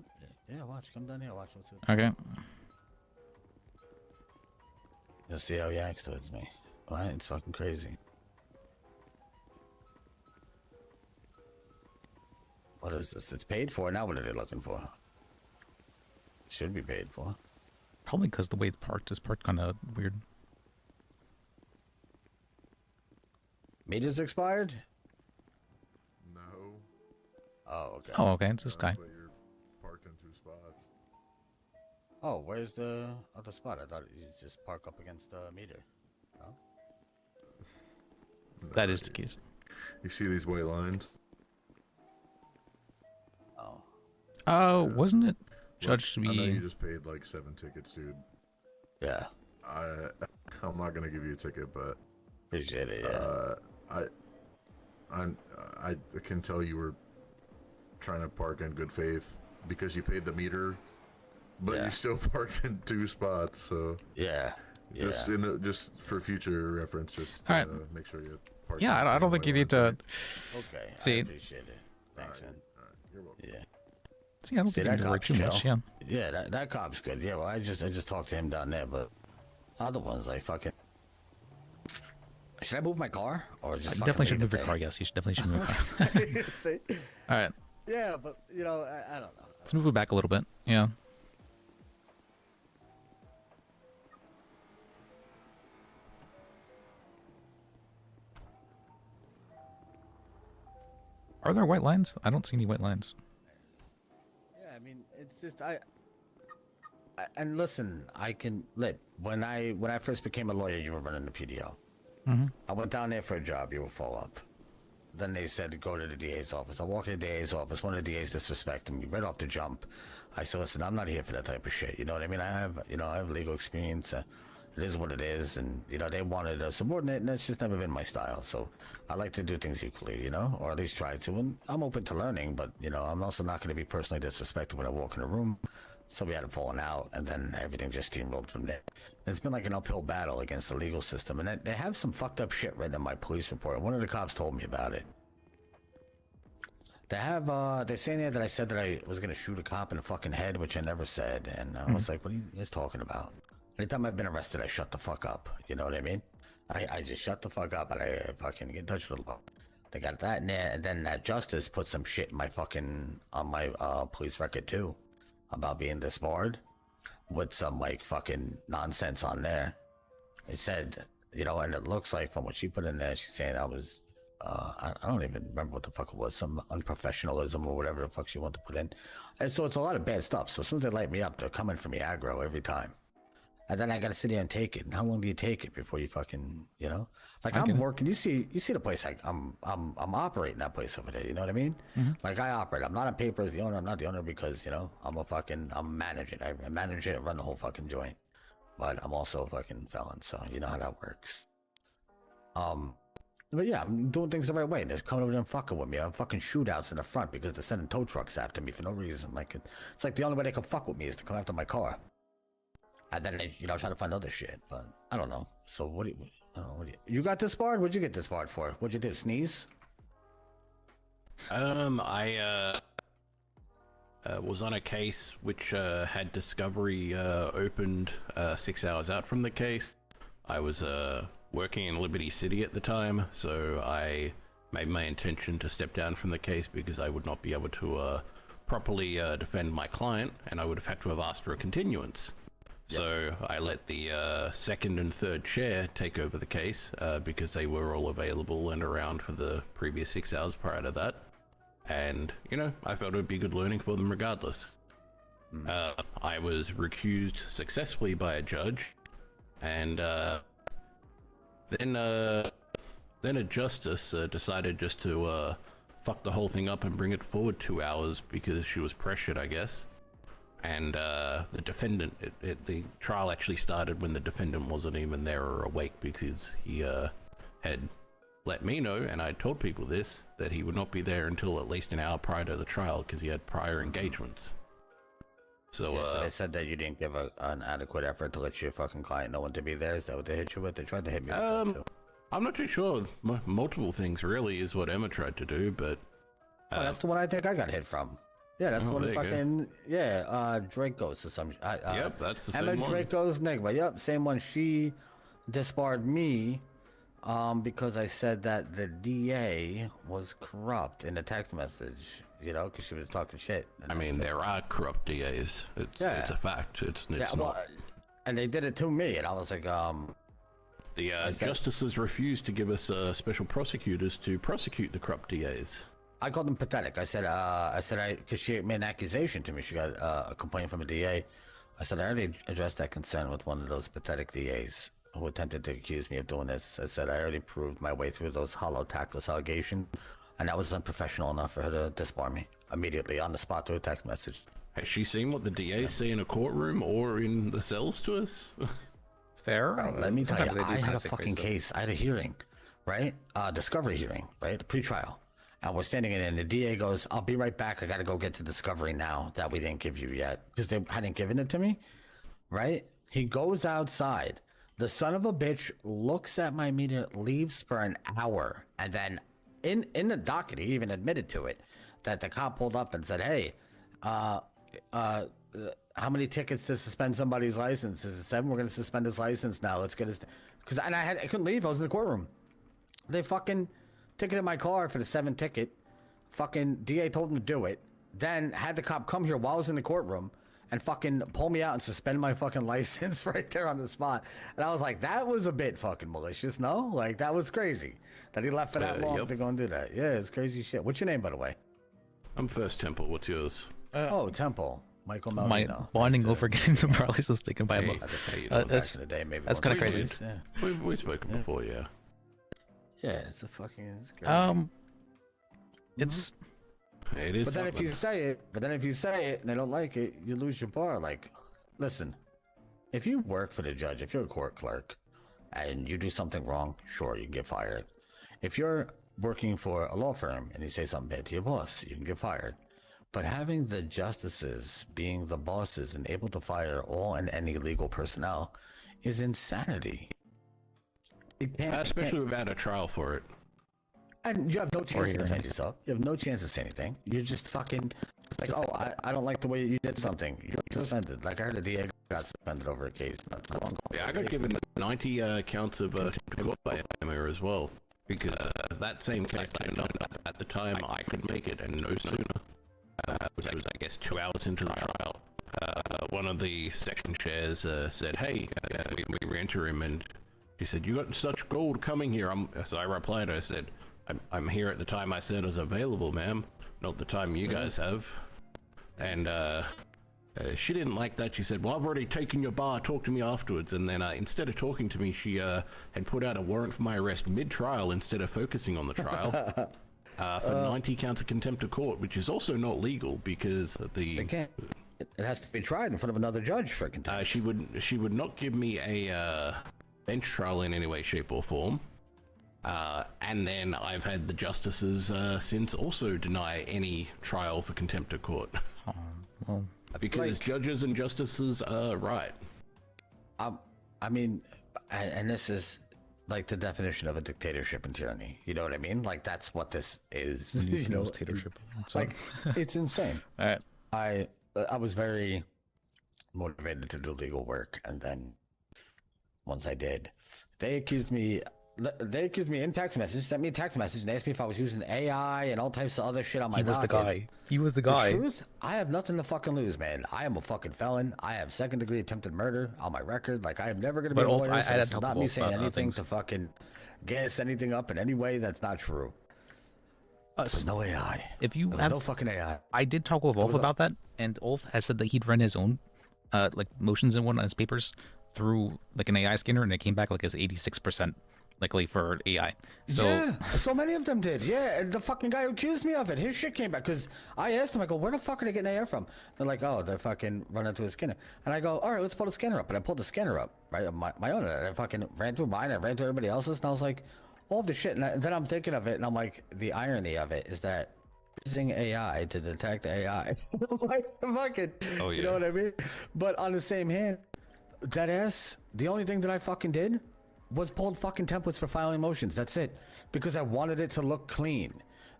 Watch. Come down here. Watch what's it. Okay. You'll see how he acts towards me. Right? It's fucking crazy. What is this? It's paid for. Now what are they looking for? Should be paid for. Probably because the way it's parked is parked kind of weird. Meters expired? No. Oh, okay. Oh, okay. It's this guy. But you're parked in 2 spots. Oh, where's the other spot? I thought you just park up against the meter. No? That is the case. You see these white lines? Oh. Wasn't it Look, judged to I know be? you just paid like 7 tickets, dude. Yeah. I'm not gonna give you a ticket, but appreciate it. Yeah. I can tell you were trying to park in good faith because you paid the meter, but you still parked in 2 spots. So yeah. Just for future reference, just All right. make sure you park. Yeah, I don't think you need to. Okay. See. I appreciate it. Thanks, man. You're welcome. Yeah. See, I don't think you need to work too much. Yeah. Yeah, that cop's good. Yeah, well, I just talked to him down there, but other ones like fucking. Should I move my car or just? You definitely should move your car. Yes, you should definitely should move your car. See? All right. Yeah, but I don't know. Let's move it back a little bit. Yeah. Are there white lines? I don't see any white lines. Yeah, I mean, it's just and listen, I can when I first became a lawyer, you were running the PDO. I went down there for a job. You were full up. Then they said go to the DA's office. I walk in the DA's office. One of the DA's disrespecting me right off the jump. I said, listen, I'm not here for that type of shit. You know what I mean? I have legal experience. It is what it is, and they wanted a subordinate, and that's just never been my style. So I like to do things equally, or at least try to. And I'm open to learning, but I'm also not going to be personally disrespected when I walk in a room. So we had a falling out, and then everything just steamrolled from there. It's been like an uphill battle against the legal system, and they have some fucked up shit written in my police report. And one of the cops told me about it. They have, they're saying there that I said that I was going to shoot a cop in the fucking head, which I never said. And I was like, what are you guys talking about? Anytime I've been arrested, I shut the fuck up. You know what I mean? I just shut the fuck up and I fucking get in touch with them. They got that in there, and then that justice put some shit in my fucking, on my police record too, about being disbarred, with some like fucking nonsense on there. It said, and it looks like from what she put in there, she's saying I was, I don't even remember what the fuck it was, some unprofessionalism or whatever the fuck she wanted to put in. And so it's a lot of bad stuff. So as soon as they light me up, they're coming for me aggro every time. And then I gotta sit there and take it. And how long do you take it before you fucking, Like I'm working. You see the place. I'm operating that place over there. You know what I mean? Like I operate. I'm not on paper as the owner. I'm not the owner because I'm managing. I manage it and run the whole fucking joint. But I'm also a fucking felon, so you know how that works. But yeah, I'm doing things the right way. And they're coming over there and fucking with me. I'm fucking shootouts in the front because they're sending tow trucks after me for no reason. Like it's like the only way they can fuck with me is to come after my car. And then they, try to find other shit, but I don't know. So what do you got disbarred? What'd you get disbarred for? What'd you do? Sneeze? I was on a case which had discovery opened 6 hours out from the case. I was working in Liberty City at the time, so I made my intention to step down from the case because I would not be able to properly defend my client, and I would have had to have asked for a continuance. So I let the second and third chair take over the case because they were all available and around for the previous 6 hours prior to that. And, you know, I felt it would be good learning for them regardless. I was recused successfully by a judge, and then a justice decided just to fuck the whole thing up and bring it forward 2 hours because she was pressured, I guess. And the defendant, the trial actually started when the defendant wasn't even there or awake because he had let me know, and I told people this, that he would not be there until at least an hour prior to the trial because he had prior engagements. So, so they said that you didn't give an adequate effort to let your fucking client know when to be there. Is that what they hit you with? They tried to hit me with that too. I'm not too sure. Multiple things really is what Emma tried to do, but Oh, that's the one I think I got hit from. Yeah, that's the one fucking Draco's or some. Yep, that's the Emma same one. Draco's Nigma. Yep, same one. She disbarred me because I said that the DA was corrupt in a text message. You know, because she was talking shit. I mean, there are corrupt DAs. It's a fact. It's well, not. And they did it to me, and I was like, The justices refused to give us special prosecutors to prosecute the corrupt DAs. I called them pathetic. I said, because she made an accusation to me. She got a complaint from a DA. I said, I already addressed that concern with one of those pathetic DAs who attempted to accuse me of doing this. I said, I already proved my way through those hollow, tactless allegations, and that was unprofessional enough for her to disbar me immediately on the spot through a text message. Has she seen what the DAs say in a courtroom or in the cells to us? Fair. Bro, let me tell you, I had a fucking case. I had a hearing, right? Discovery hearing, right? Pre-trial. And we're standing in it, and the DA goes, I'll be right back. I got to go get the discovery now that we didn't give you yet. Because they hadn't given it to me, right? He goes outside. The son of a bitch looks at my meter, leaves for an hour. And then in the docket, he even admitted to it, that the cop pulled up and said, hey, how many tickets to suspend somebody's license? Is it 7? We're going to suspend his license now. Let's get his... And I couldn't leave. I was in the courtroom. They fucking... ticketed my car for the 7 ticket. Fucking DA told him to do it. Then had the cop come here while I was in the courtroom and fucking pull me out and suspend my fucking license right there on the spot. And I was like, that was a bit fucking malicious, no? Like, that was crazy. That he left for that long to go and do that. Yeah, it's crazy shit. What's your name, by the way? I'm First Temple. What's yours? Temple. Michael My Malvino. bonding over getting the bar license taken by a law. That's kind of crazy. We've spoken before, yeah. Yeah, it's a fucking... It's... It is But then if you say it and they don't like it, you lose your bar. Like, listen, if you work for the judge, if you're a court clerk, and you do something wrong, sure, you can get fired. If you're working for a law firm and you say something bad to your boss, you can get fired. But having the justices being the bosses and able to fire all and any legal personnel is insanity. Especially without a trial for it. And you have no chance to defend yourself. You have no chance to say anything. You're just fucking like, oh, I don't like the way you did something. You're suspended. Like I heard the DA got suspended over a case not too long ago. Yeah, I got given 90 counts of court by Emma as well. Because that same case turned up at the time I could make it, and no sooner. Which was, I guess, 2 hours into the trial. One of the section chairs said, hey, we re-enter him, and she said, you got such gold coming here. So I replied, I said, I'm here at the time I said I was available, ma'am, not the time you guys have. And she didn't like that. She said, well, I've already taken your bar, talk to me afterwards. And then instead of talking to me, she had put out a warrant for my arrest mid-trial instead of focusing on the trial. For 90 counts of contempt of court, which is also not legal because the... It has to be tried in front of another judge for contempt. She would not give me a bench trial in any way, shape, or form. And then I've had the justices since also deny any trial for contempt of court. Well, because judges and justices are right. I mean, and this is like the definition of a dictatorship and tyranny. You know what I mean? Like that's what this is. You know, dictatorship. Like it's insane. All right. I was very motivated to do legal work, and then once I did, they accused me. They accused me in text message, sent me a text message, and asked me if I was using AI and all types of other shit on my He was the docket. guy. He was the guy. The truth, I have nothing to fucking lose, man. I am a fucking felon. I have second-degree attempted murder on my record. Like, I am never going to be But a Ulf, lawyer, I so had this to is talk not to me Ulf saying about anything things. to fucking gas anything up in any way that's not true. There's no AI. If you There's have no fucking AI. I did talk with Ulf about that, and Ulf has said that he'd run his own, like motions and one on his papers through like an AI scanner, and it came back like as 86% likely for AI. So Yeah, so many of them did. Yeah, and the fucking guy who accused me of it, his shit came back because I asked him. I go, "Where the fuck are they getting AI from?" They're like, "Oh, they're fucking running through a scanner." And I go, "All right, let's pull the scanner up." And I pulled the scanner up, right, my own. And I fucking ran through mine. I ran through everybody else's, and I was like, all the shit. And then I'm thinking of it, and I'm like, the irony of it is that using AI to detect AI, like fucking, Oh, you know what I mean? But on the same hand, that ass, the only thing that I fucking did was pulled fucking templates for filing motions. That's it, because I wanted it to look clean.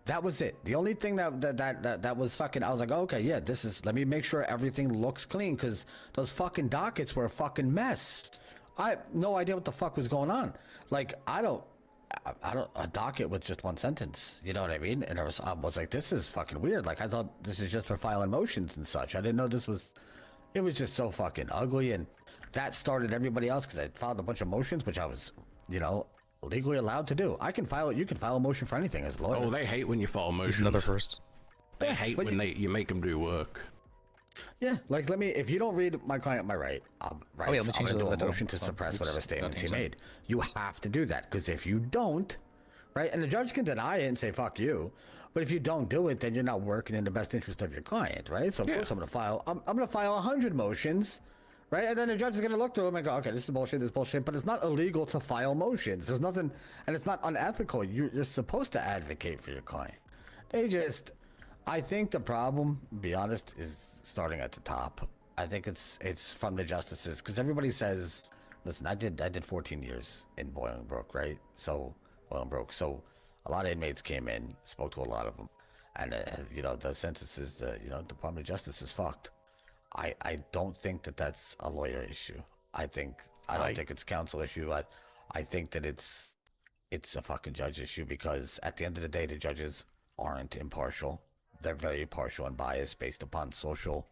That was it. The only thing that was fucking, I was like, okay, yeah, this is, let me make sure everything looks clean, because those fucking dockets were a fucking mess. I have no idea what the fuck was going on. Like, I don't, a docket with just one sentence, you know what I mean? And I was like, this is fucking weird. Like, I thought this is just for filing motions and such. I didn't know this was, it was just so fucking ugly. And that started everybody else, because I filed a bunch of motions, which I was, you know, legally allowed to do. I can file it. You can file a motion for anything as a lawyer. Oh, they hate when you file motions. he's another first. They hate when you make them do work. Yeah, like, let me, if you don't read my client my right, right, Oh, yeah, let me so I'm change gonna do the a motion to so- suppress oops, whatever statements he okay, sorry. made. You have to do that, because if you don't, right, and the judge can deny it and say fuck you, but if you don't do it, then you're not working in the best interest of your client, right? So of course I'm gonna file 100 motions, right? And then the judge is gonna look through them and go, okay, this is bullshit, this is bullshit, but it's not illegal to file motions. There's nothing, and it's not unethical. You're supposed to advocate for your client. They just, I think the problem, to be honest, is starting at the top. I think it's from the justices, because everybody says, listen, I did 14 years in Bolingbroke, right? So Bolingbroke, so a lot of inmates came in, spoke to a lot of them, and you know, the sentences, the Department of Justice is fucked. I don't think that that's a lawyer issue. I don't think it's counsel issue. I think that it's a fucking judge issue, because at the end of the day, the judges aren't impartial. They're very partial and biased based upon social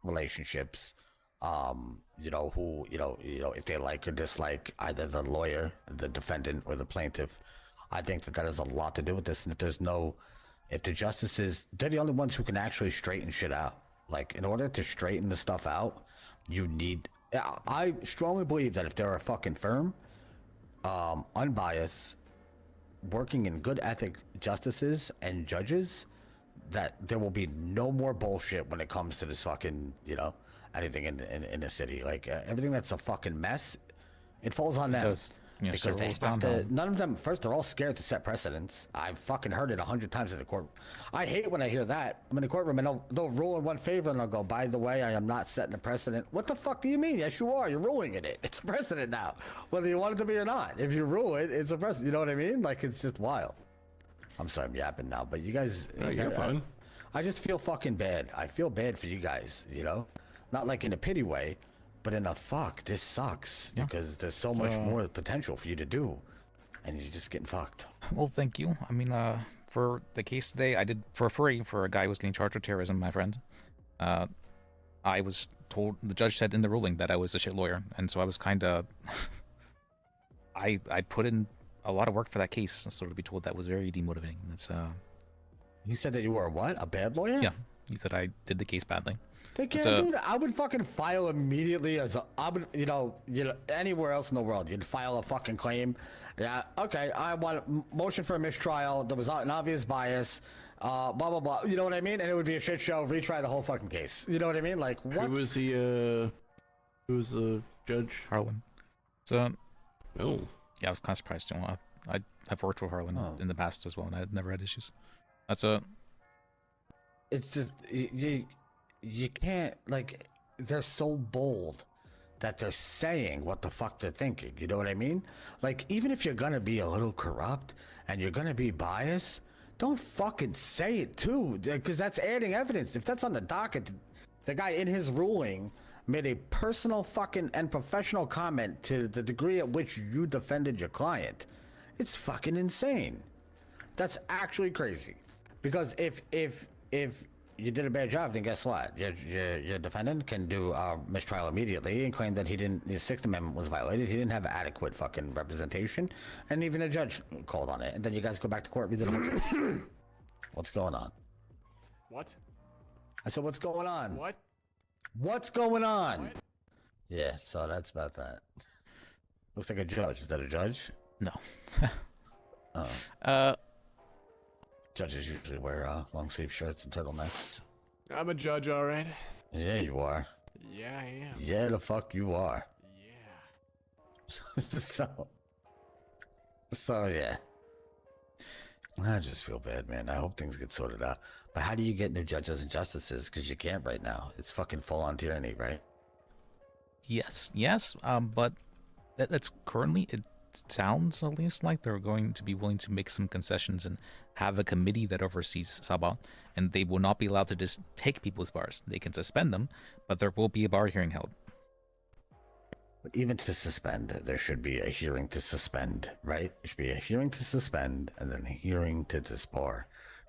relationships. You know, who, you know, if they like or dislike either the lawyer, the defendant, or the plaintiff. I think that has a lot to do with this. And if the justices, they're the only ones who can actually straighten shit out. Like, in order to straighten the stuff out, you need, I strongly believe that if they're a fucking firm, unbiased, working in good ethic justices and judges, that there will be no more bullshit when it comes to this fucking, you know, anything in the city. Like, everything that's a fucking mess, it falls on them. Yeah, Because so they rolls have down to, on- none of them, first, they're all scared to set precedents. I've fucking heard it 100 times in the court. I hate when I hear that. I'm in the courtroom and they'll rule in one favor and they'll go, by the way, I am not setting a precedent. What the fuck do you mean? Yes, you are. You're ruling in it. It's a precedent now, whether you want it to be or not. If you rule it, it's a precedent. You know what I mean? Like, it's just wild. I'm sorry, I'm yapping now, but you guys, No, you're fine. I just feel fucking bad. I feel bad for you guys, you know? Not like in a pity way, but in a fuck, this sucks. Yeah. Because there's so much more potential for you to do, and you're just getting fucked. Well, thank you. I mean, for the case today, I did for free for a guy who was getting charged with terrorism, my friend. I was told, the judge said in the ruling that I was a shit lawyer, and so I was kind of, I put in a lot of work for that case, so to be told that was very demotivating. That's He said that you were what? A bad lawyer? Yeah, he said I did the case badly. They can't do that. I would fucking file immediately I would, you know, anywhere else in the world, you'd file a fucking claim. Yeah, okay, I want a motion for a mistrial. There was an obvious bias, blah, blah, blah. You know what I mean? And it would be a shit show, retry the whole fucking case. You know what I mean? Like, what? Who was the judge? Harlan. So, oh. Yeah, I was kind of surprised too. I've worked with Harlan in the past as well, and I've never had issues. That's a. It's just, you can't, like, they're so bold that they're saying what the fuck they're thinking. You know what I mean? Like, even if you're gonna be a little corrupt and you're gonna be biased, don't fucking say it too, because that's adding evidence. If that's on the docket, the guy in his ruling made a personal fucking and professional comment to the degree at which you defended your client. It's fucking insane. That's actually crazy. Because if you did a bad job, then guess what? Your defendant can do a mistrial immediately and claim that his Sixth Amendment was violated. He didn't have adequate fucking representation, and even the judge called on it. And then you guys go back to court, read the whole case. What's going on? What? I said, what's going on? What? What's going on? What? Yeah, so that's about that. Looks like a judge. Is that a judge? No. Judges usually wear long sleeve shirts and turtlenecks. I'm a judge, all right. Yeah, you are. Yeah, I am. Yeah, the fuck you are. Yeah. So yeah. I just feel bad, man. I hope things get sorted out. But how do you get new judges and justices? Because you can't right now. It's fucking full on tyranny, right? Yes. But that's currently, it sounds at least like they're going to be willing to make some concessions and have a committee that oversees Sabah, and they will not be allowed to just take people's bars. They can suspend them, but there will be a bar hearing held. But even to suspend, there should be a hearing to suspend, right? There should be a hearing to suspend and then a hearing to disbar,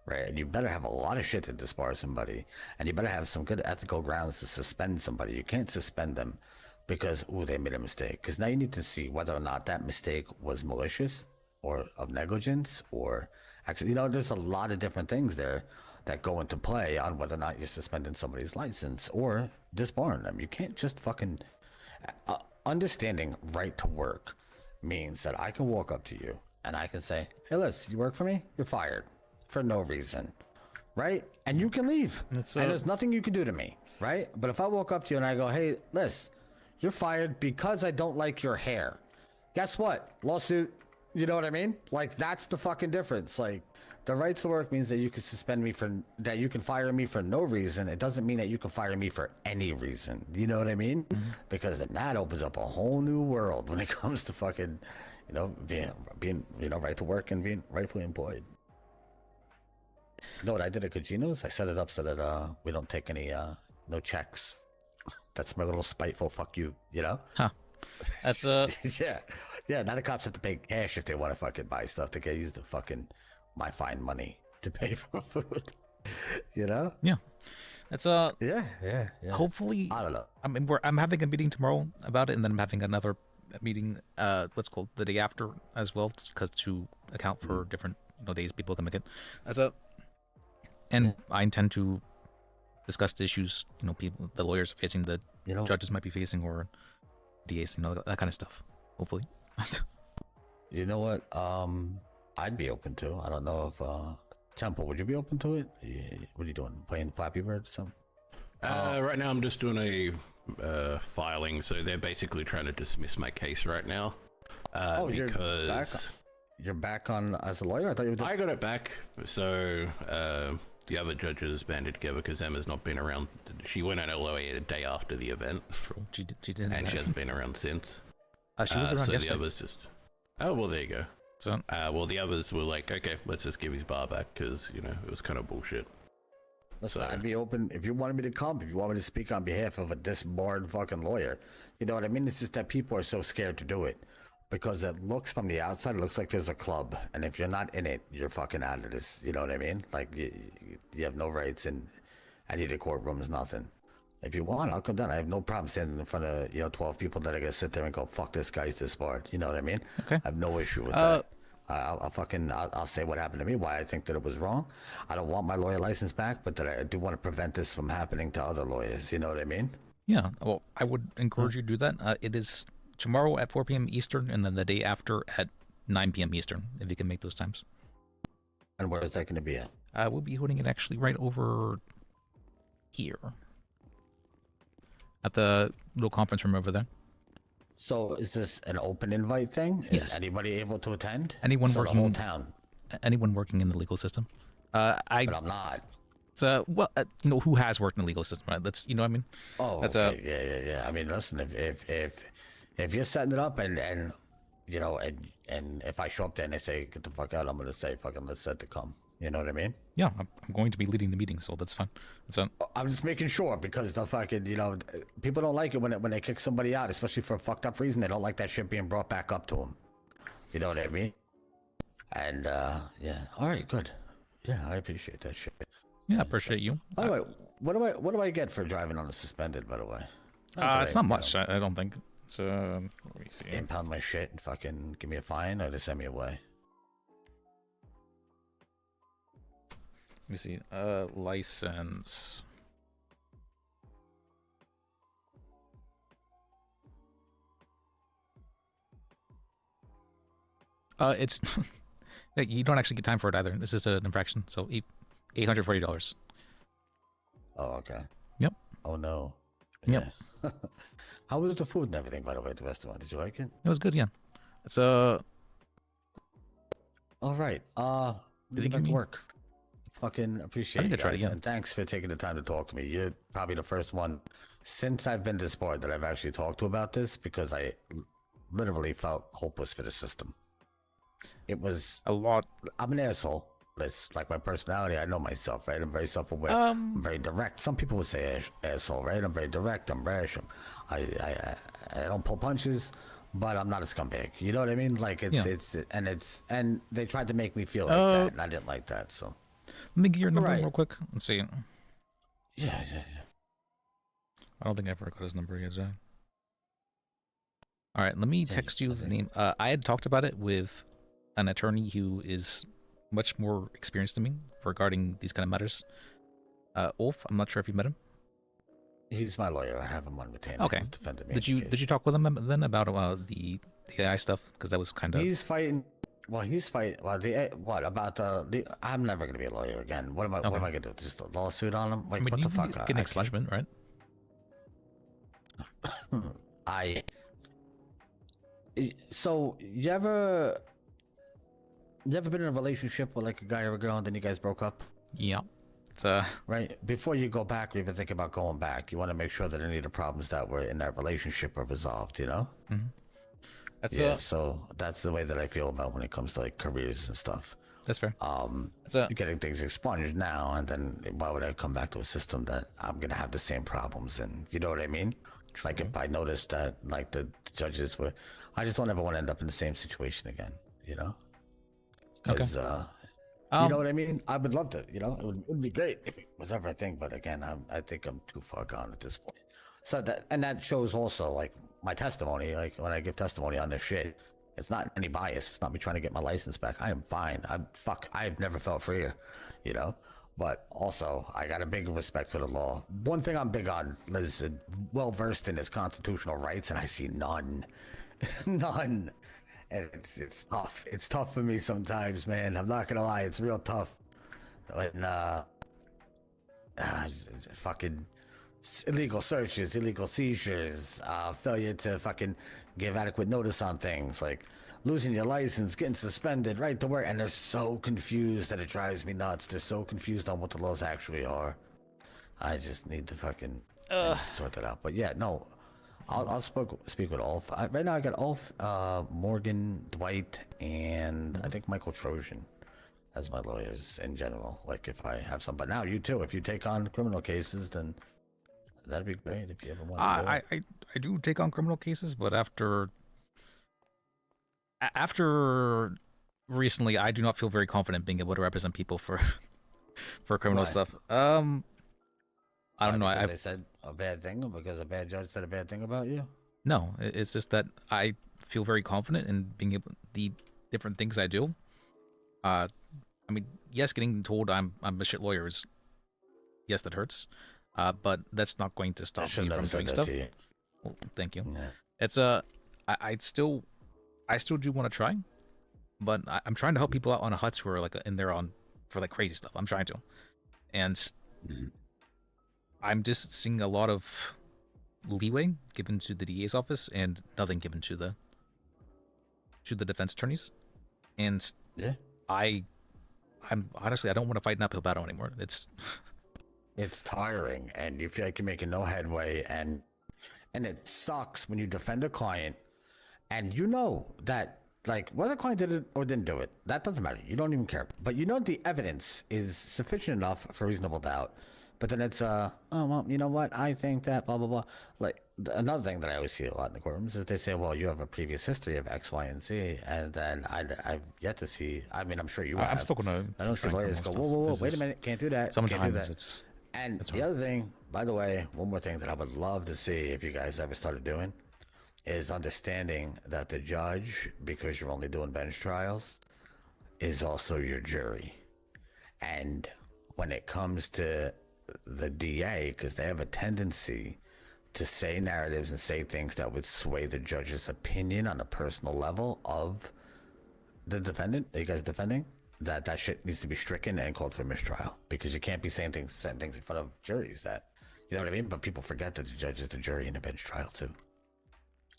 right? And you better have a lot of shit to disbar somebody, and you better have some good ethical grounds to suspend somebody. You can't suspend them because, ooh, they made a mistake. Because now you need to see whether or not that mistake was malicious or of negligence or actually, there's a lot of different things there that go into play on whether or not you're suspending somebody's license or disbarring them. You can't just fucking... understanding right to work means that I can walk up to you and I can say, hey, Liz, you work for me? You're fired for no reason, right? And you can leave. And there's nothing you can do to me, right? But if I walk up to you and I go, hey, Liz, you're fired because I don't like your hair. Guess what? Lawsuit. You know what I mean? Like, that's the fucking difference. Like, the right to work means that you can that you can fire me for no reason. It doesn't mean that you can fire me for any reason. You know what I mean? Mm-hmm. Because then that opens up a whole new world when it comes to fucking, being right to work and being rightfully employed. You know what I did at Cagino's? I set it up so that we don't take any no checks. That's my little spiteful fuck you, Huh. That's yeah. Now the cops have to pay cash if they want to fucking buy stuff. They can use the fucking my fine money to pay for food. Yeah. That's yeah. Hopefully, I don't know. I mean, I'm having a meeting tomorrow about it, and then I'm having another meeting what's called the day after as well, because to account for different days people can make it. I intend to discuss the issues the lawyers are facing, the judges might be facing, or DAs, that kind of stuff. Hopefully. You know what? I'd be open to. I don't know if Temple, would you be open to it? What are you doing? Playing Flappy Bird or something? Right now I'm just doing a filing, so they're basically trying to dismiss my case right now. Because you're back on as a lawyer? I thought you were I got it back, so the other judges banded together because Emma's not been around. She went on LOA a day after the event. True. She didn't. And she hasn't been around since. She was around so yesterday. The others just... Oh, well, there you go. So, well, the others were like, okay, let's just give his bar back because, it was kind of bullshit. Listen, I'd be open if you wanted me to come, if you want me to speak on behalf of a disbarred fucking lawyer. You know what I mean? It's just that people are so scared to do it because it looks from the outside, it looks like there's a club. And if you're not in it, you're fucking out of this. You know what I mean? Like, you have no rights in any of the courtrooms, nothing. If you want, I'll come down. I have no problem standing in front of 12 people that are gonna sit there and go, "Fuck this guy's disbarred." You know what I mean? Okay. I have no issue with that. I'll say what happened to me, why I think that it was wrong. I don't want my lawyer license back, but that I do want to prevent this from happening to other lawyers. You know what I mean? Yeah. Well, I would encourage you to do that. It is tomorrow at 4 p.m. Eastern, and then the day after at 9 p.m. Eastern, if you can make those times. And where is that going to be at? We'll be holding it actually right over here. At the little conference room over there. So is this an open invite thing? Yes. Is anybody able to attend? Anyone so working the whole town. Anyone working in the legal system. But I'm not. It's who has worked in the legal system, right? That's what I mean. Oh, that's okay. Yeah. I mean, listen, if you're setting it up and if I show up there and they say get the fuck out, I'm gonna say fucking let's set to come. You know what I mean? Yeah, I'm going to be leading the meeting, so that's fine. I'm just making sure because the fucking, people don't like it when they kick somebody out, especially for a fucked up reason. They don't like that shit being brought back up to them. You know what I mean? And yeah, all right, good. Yeah, I appreciate that shit. Yeah, I appreciate you. By the way, what do I get for driving on a suspended? By the way, It's not much. I don't think. So let me see. Impound my shit and fucking give me a fine, or to send me away. Let me see. License. It's you don't actually get time for it either. This is an infraction, so $840. Oh, okay. Yep. Oh no. Yep. Yeah. How was the food and everything, by the way, at the restaurant? Did you like it? It was good, yeah. It's All right. Did Get back to work. Fucking appreciate think it, I tried guys, again. and thanks for taking the time to talk to me. You're probably the first one since I've been this board that I've actually talked to about this because I literally felt hopeless for the system. It was a lot. I'm an asshole. That's like my personality. I know myself, right? I'm very self-aware. I'm very direct. Some people would say asshole, right? I'm very direct. I'm brash. I don't pull punches, but I'm not a scumbag. You know what I mean? Like and they tried to make me feel like that, and I didn't like that. So let me get your number Right. real quick. Let's see. Yeah. I don't think I ever got his number yet, did I? All right, let me text you the name. I had talked about it with an attorney who is much more experienced than me regarding these kind of matters. Ulf, I'm not sure if you met him. He's my lawyer. I have him on retainer. Okay. He's defended me. Did in you the did case. you talk with him then about the AI stuff? Because that was kind of He's fighting. Well, he's fighting. Well, what about the? I'm never gonna be a lawyer again. What am I? What am I gonna do? Just a lawsuit on him? Like I mean, what you the fuck? get an expungement, right? So you ever been in a relationship with like a guy or a girl and then you guys broke up? Yeah. It's right. Before you go back or even think about going back, you want to make sure that any of the problems that were in that relationship are resolved. You know. Mm-hmm. That's So that's the way that I feel about when it comes to like careers and stuff. That's fair. Getting things expunged now, and then why would I come back to a system that I'm gonna have the same problems? And you know what I mean? Like if I noticed that like the judges were, I just don't ever want to end up in the same situation again. You know? Because you know what I mean? I would love to. You know, it would be great if it was ever a thing. But again, I think I'm too far gone at this point. So that shows also like my testimony. Like when I give testimony on this shit, it's not any bias. It's not me trying to get my license back. I am fine. I've never felt freer, you know. But also, I got a big respect for the law. One thing I'm big on is well versed in his constitutional rights, and I see none, none. And it's tough. It's tough for me sometimes, man. I'm not gonna lie. It's real tough. When fucking illegal searches, illegal seizures, failure to fucking give adequate notice on things, like losing your license, getting suspended, right to work, and they're so confused that it drives me nuts. They're so confused on what the laws actually are. I just need to fucking sort that out. But yeah, no, I'll speak with Ulf. Right now I got Ulf, Morgan, Dwight, and I think Michael Trojan as my lawyers in general. Like if I have some, but now you too. If you take on criminal cases, then that'd be great if you ever want to do it. I do take on criminal cases, but after recently, I do not feel very confident being able to represent people for criminal Why? stuff. I don't know. Because they said a bad thing, or because a bad judge said a bad thing about you? No, it's just that I feel very confident in being able the different things I do. I mean, yes, getting told I'm a shit lawyer is yes, that hurts. But that's not going to stop me from doing stuff. Well, thank you. Yeah. It's I still do want to try, but I'm trying to help people out on huts who are like in there for like crazy stuff. I'm trying to, and I'm just seeing a lot of leeway given to the DA's office and nothing given to the defense attorneys. And yeah, I'm honestly I don't want to fight an uphill battle anymore. It's tiring, and you feel like you're making no headway, and it sucks when you defend a client and you know that Like, whether the client did it or didn't do it, that doesn't matter. You don't even care. But you know the evidence is sufficient enough for reasonable doubt. But then it's, oh, well, you know what? I think that, blah, blah, blah. Like, another thing that I always see a lot in the courtrooms is they say, well, you have a previous history of X, Y, and Z. And then I've yet to see, I mean, I'm sure you have. I'm still going to. I don't see lawyers go, whoa, whoa, whoa, wait a minute. Can't do that. Can't do Sometimes that. it's. And the other thing, by the way, one more thing that I would love to see if you guys ever started doing is understanding that the judge, because you're only doing bench trials, is also your jury. And when it comes to the DA, because they have a tendency to say narratives and say things that would sway the judge's opinion on a personal level of the defendant that you guys are defending, that shit needs to be stricken and called for mistrial, because you can't be saying things in front of juries that, you know what I mean? But people forget that the judge is the jury in a bench trial too.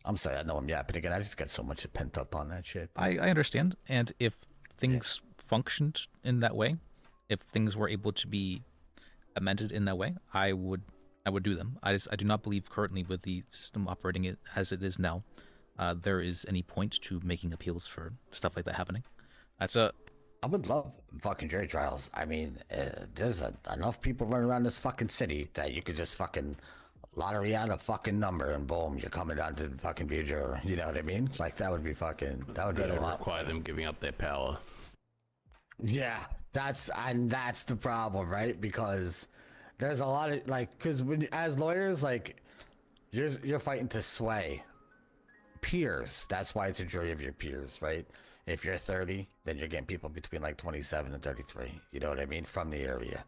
I'm sorry, I know I'm yapping again. I just got so much pent up on that shit. I understand, and if things functioned in that way, if things were able to be amended in that way, I would do them. I do not believe currently with the system operating it as it is now, there is any point to making appeals for stuff like that happening. I would love fucking jury trials. I mean, there's enough people running around this fucking city that you could just fucking lottery out a fucking number and boom, you're coming down to fucking be a juror. You know what I mean? Like, that would be fucking, that would be a lot. Require them giving up their power. Yeah, that's the problem, right? Because there's a lot of, like, because when as lawyers, like, you're fighting to sway peers. That's why it's a jury of your peers, right? If you're 30, then you're getting people between like 27 and 33. You know what I mean? From the area.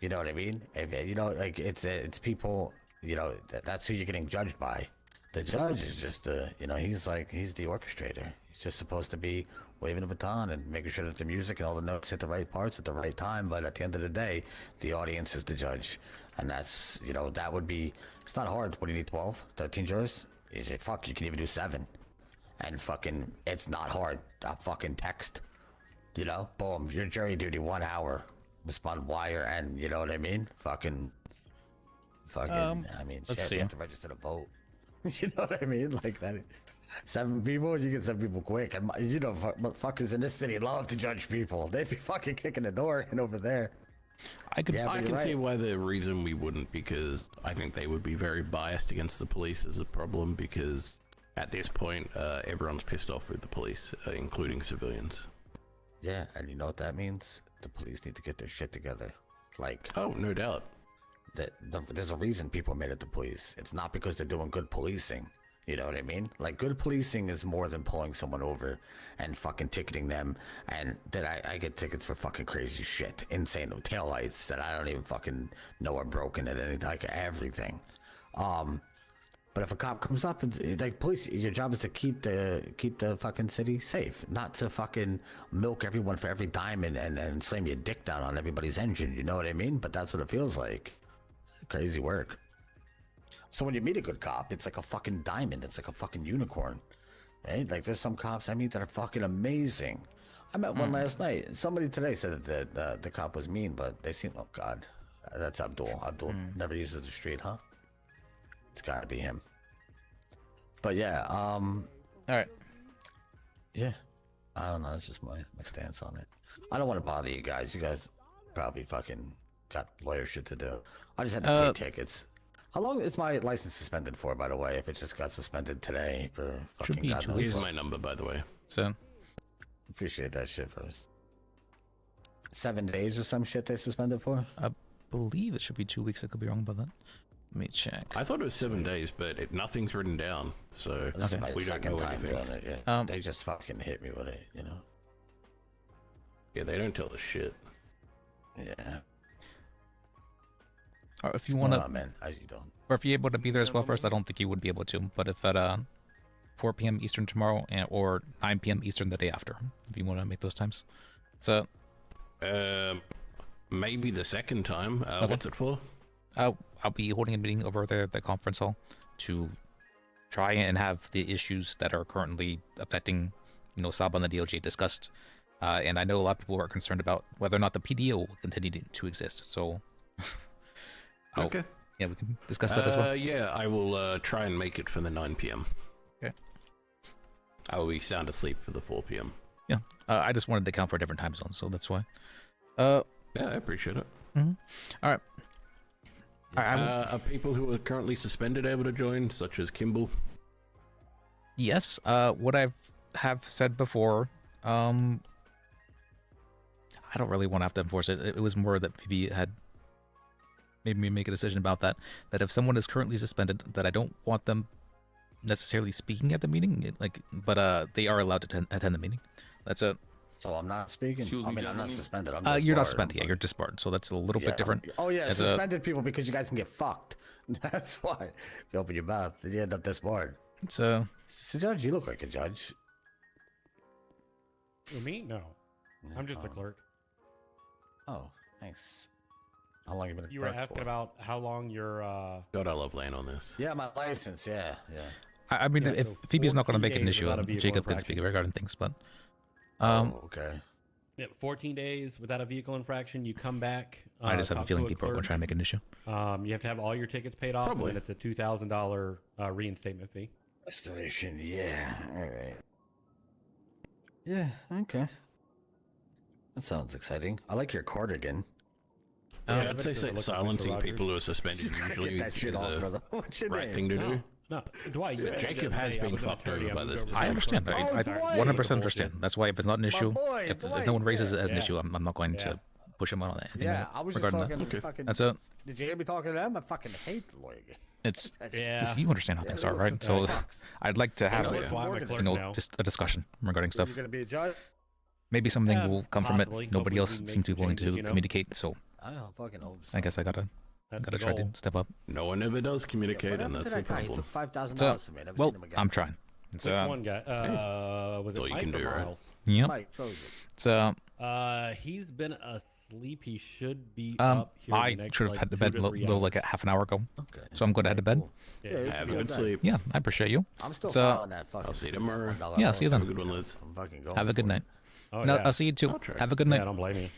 You know what I mean? If, you know, like, it's people, you know, that's who you're getting judged by. The judge is just you know, he's the orchestrator. He's just supposed to be waving a baton and making sure that the music and all the notes hit the right parts at the right time. But at the end of the day, the audience is the judge. And that's, you know, that would be, it's not hard. What do you need, 12, 13 jurors? Fuck, you can even do 7. And fucking, it's not hard. A fucking text, you know, boom, your jury duty 1 hour, respond wire, and you know what I mean? Fucking, I mean, let's shit, see. you have to register to vote. You know what I mean? Like that. 7 people, you get 7 people quick. And you know, fuckers in this city love to judge people. They'd be fucking kicking the door and over there. I can see why the reason we wouldn't, because I think they would be very biased against the police is a problem, because at this point, everyone's pissed off with the police, including civilians. Yeah, and you know what that means? The police need to get their shit together. Like, oh, no doubt. There's a reason people made it the police. It's not because they're doing good policing. You know what I mean? Like, good policing is more than pulling someone over and fucking ticketing them. And then I get tickets for fucking crazy shit. Insane taillights that I don't even fucking know are broken at any, like, everything. But if a cop comes up and, like, police, your job is to keep the fucking city safe, not to fucking milk everyone for every dime and slam your dick down on everybody's engine. You know what I mean? But that's what it feels like. Crazy work. So when you meet a good cop, it's like a fucking diamond. It's like a fucking unicorn, right? Like, there's some cops I meet that are fucking amazing. I met one last night. Somebody today said that the cop was mean, but they seem, oh god, that's Abdul. Abdul never uses the street, huh? It's gotta be him. But yeah, all right. Yeah, I don't know. It's just my stance on it. I don't want to bother you guys. You guys probably fucking got lawyer shit to do. I just had to pay tickets. How long is my license suspended for, by the way? If it just got suspended today for fucking God knows Here's what. my number, by the way. So, appreciate that shit first. 7 days or some shit they suspended for? I believe it should be 2 weeks. I could be wrong about that. Let me check. I thought it was 7 days, but nothing's written down, so This is my we don't second know time anything. doing it. Yeah. They just fucking hit me with it, you know? Yeah, they don't tell us shit. Yeah. Or if you want to, man, as you don't. or if you're able to be there as well first, I don't think you would be able to. But if at 4 p.m. Eastern tomorrow or 9 p.m. Eastern the day after, if you want to make those times, so. Maybe the second time. What's it for? I'll be holding a meeting over there at the conference hall to try and have the issues that are currently affecting, you know, Saba and the DOJ discussed. And I know a lot of people are concerned about whether or not the PDO will continue to exist. So, okay. Yeah, we can discuss that as well. Yeah, I will try and make it for the 9 p.m. Okay. I will be sound asleep for the 4 p.m. Yeah, I just wanted to account for a different time zone, so that's why. Yeah, I appreciate it. All right. Are people who are currently suspended able to join, such as Kimball? Yes. What have said before. I don't really want to have to enforce it. It was more that maybe it had made me make a decision about that. That if someone is currently suspended, that I don't want them necessarily speaking at the meeting, but they are allowed to attend the meeting. That's it. So I'm not speaking. I mean, I'm not suspended. I'm You're not disbarred. suspended. Yeah, you're disbarred. So that's a little bit different. Oh yeah, As suspended people because you guys can get fucked. That's why. If you open your mouth, then you end up disbarred. It's It's a judge. You look like a judge. Who, me? No. I'm just a clerk. Oh, thanks. How long you been a You were clerk asking for? about how long your God, I love laying on this. Yeah, my license. Yeah. I mean, Yeah, if so Phoebe's not going to 14 make an days issue, without a vehicle Jacob can infraction. speak regarding things, but okay. Yeah, 14 days without a vehicle infraction. You come back. I just have a talk feeling to people are going to clerk. try to make an issue. You have to have all your tickets paid off, Probably. and then it's a $2,000 reinstatement fee. Restoration. Yeah. All right. Yeah. Okay. That sounds exciting. I like your cardigan. Yeah, I'd say silencing people who are suspended You gotta usually get that shit is off, a brother. What's your right name? thing to do. No, Dwight. You Jacob has been fucked over by this. I understand. I Dwight! 100% understand. That's why if it's not an issue, boy, if Dwight, no one raises yeah. it as an Yeah. issue, I'm not going to push him on anything Yeah, I was just regarding talking. that. Fucking, That's it. Did you hear me talking to them? I fucking hate lawyer. It's Yeah. just, you understand how things are, right? It So sucks. I'd like to have That's why I'm a clerk you know now. just a discussion regarding stuff. You're gonna be a judge. Maybe something Yeah, will come possibly. from it. Nobody Hopefully else we can seems to make be willing some to changes, you know? communicate, so I fucking hope so. I guess I gotta That's gotta the try to goal. step up. No one ever does communicate, What and happened that's to the that guy? He problem. took $5,000 So, from me. Never well, seen him again. I'm trying. It's, Which one guy? Was all it you Mike can or do, right? Miles? Yep. Mike Trojan. It's He's been asleep. He should be up here. I in the next, should have like, had to 2 bed to 3 though like hours. a half an hour ago. Okay. So I'm going to head to bed. Cool. Yeah, you Have should a be good okay. sleep. Yeah, I appreciate you. I'm still It's, filing that fucking. I'll see you tomorrow. $1 Yeah, see you bill. then. Have a good one, Liz. I'm fucking going. Have a good for it. night. Oh, No, yeah. I'll see you too. I'll try. Have a good Yeah, night. don't blame you.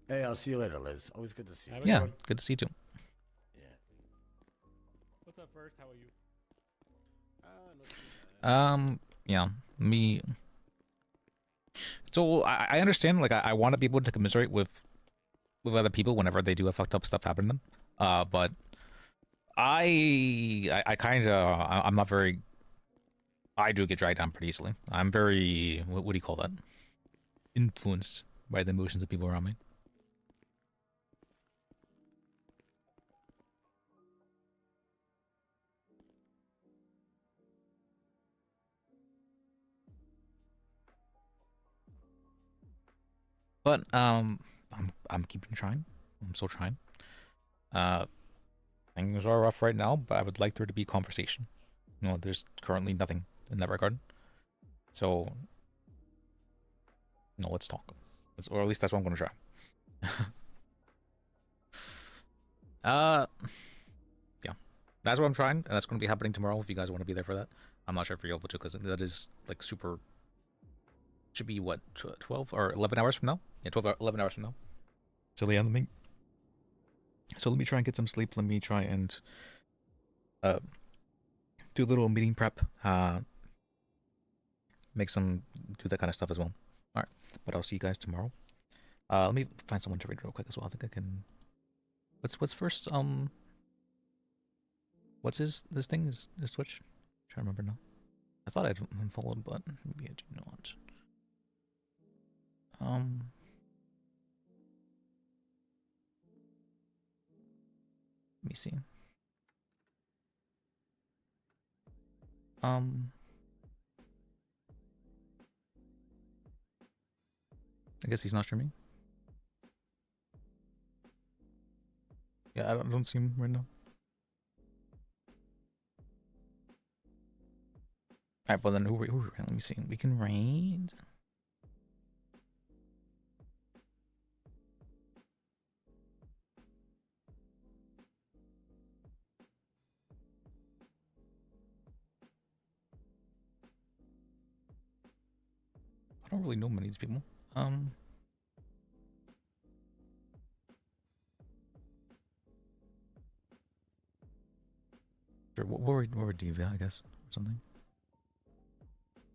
Hey, I'll see you later, Liz. Always good to see you. Have a Yeah, good one. good to see you too. What's up, first? How are you? Yeah, me. So I understand. Like I want to be able to commiserate with other people whenever they do have fucked up stuff happen to them. But I kind of I'm not very. I do get dragged down pretty easily. I'm very what do you call that? Influenced by the emotions of people around me. But I'm keeping trying. I'm still trying. Things are rough right now, but I would like there to be conversation. You know, there's currently nothing in that regard. So, no, let's talk. Or at least that's what I'm going to try. Yeah, that's what I'm trying, and that's going to be happening tomorrow. If you guys want to be there for that, I'm not sure if you're able to, because that is like super. Should be what 12 or 11 hours from now? Yeah, 12 or 11 hours from now. So yeah, let me try and get some sleep. Let me try and do a little meeting prep. Do that kind of stuff as well. All right, but I'll see you guys tomorrow. Let me find someone to read real quick as well. I think I can. What's first? What's this thing? Is Twitch? I'm trying to remember now. I thought I'd unfollowed, but maybe I do not. Let me see. I guess he's not streaming. Yeah, I don't see him right now. Alright, but then who let me see. We can raid. I don't really know many of these people. Sure, what were Diva, I guess, or something.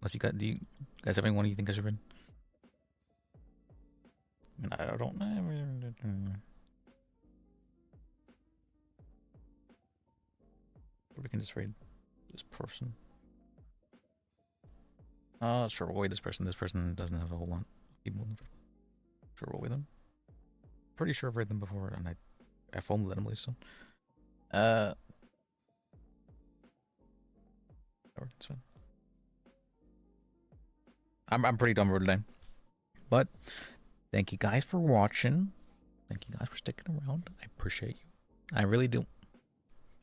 Unless you got, do you guys have anyone you think I should read? I mean, I don't know. Or we can just raid this person. Sure, we'll wait this person. This person doesn't have a whole lot. Sure, we'll wait them. Pretty sure I've read them before, and I phoned them at least. So, alright, it's fine. I'm pretty done with today, but thank you guys for watching. Thank you guys for sticking around. I appreciate you. I really do.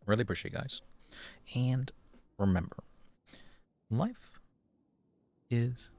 Really appreciate you guys. And remember, life is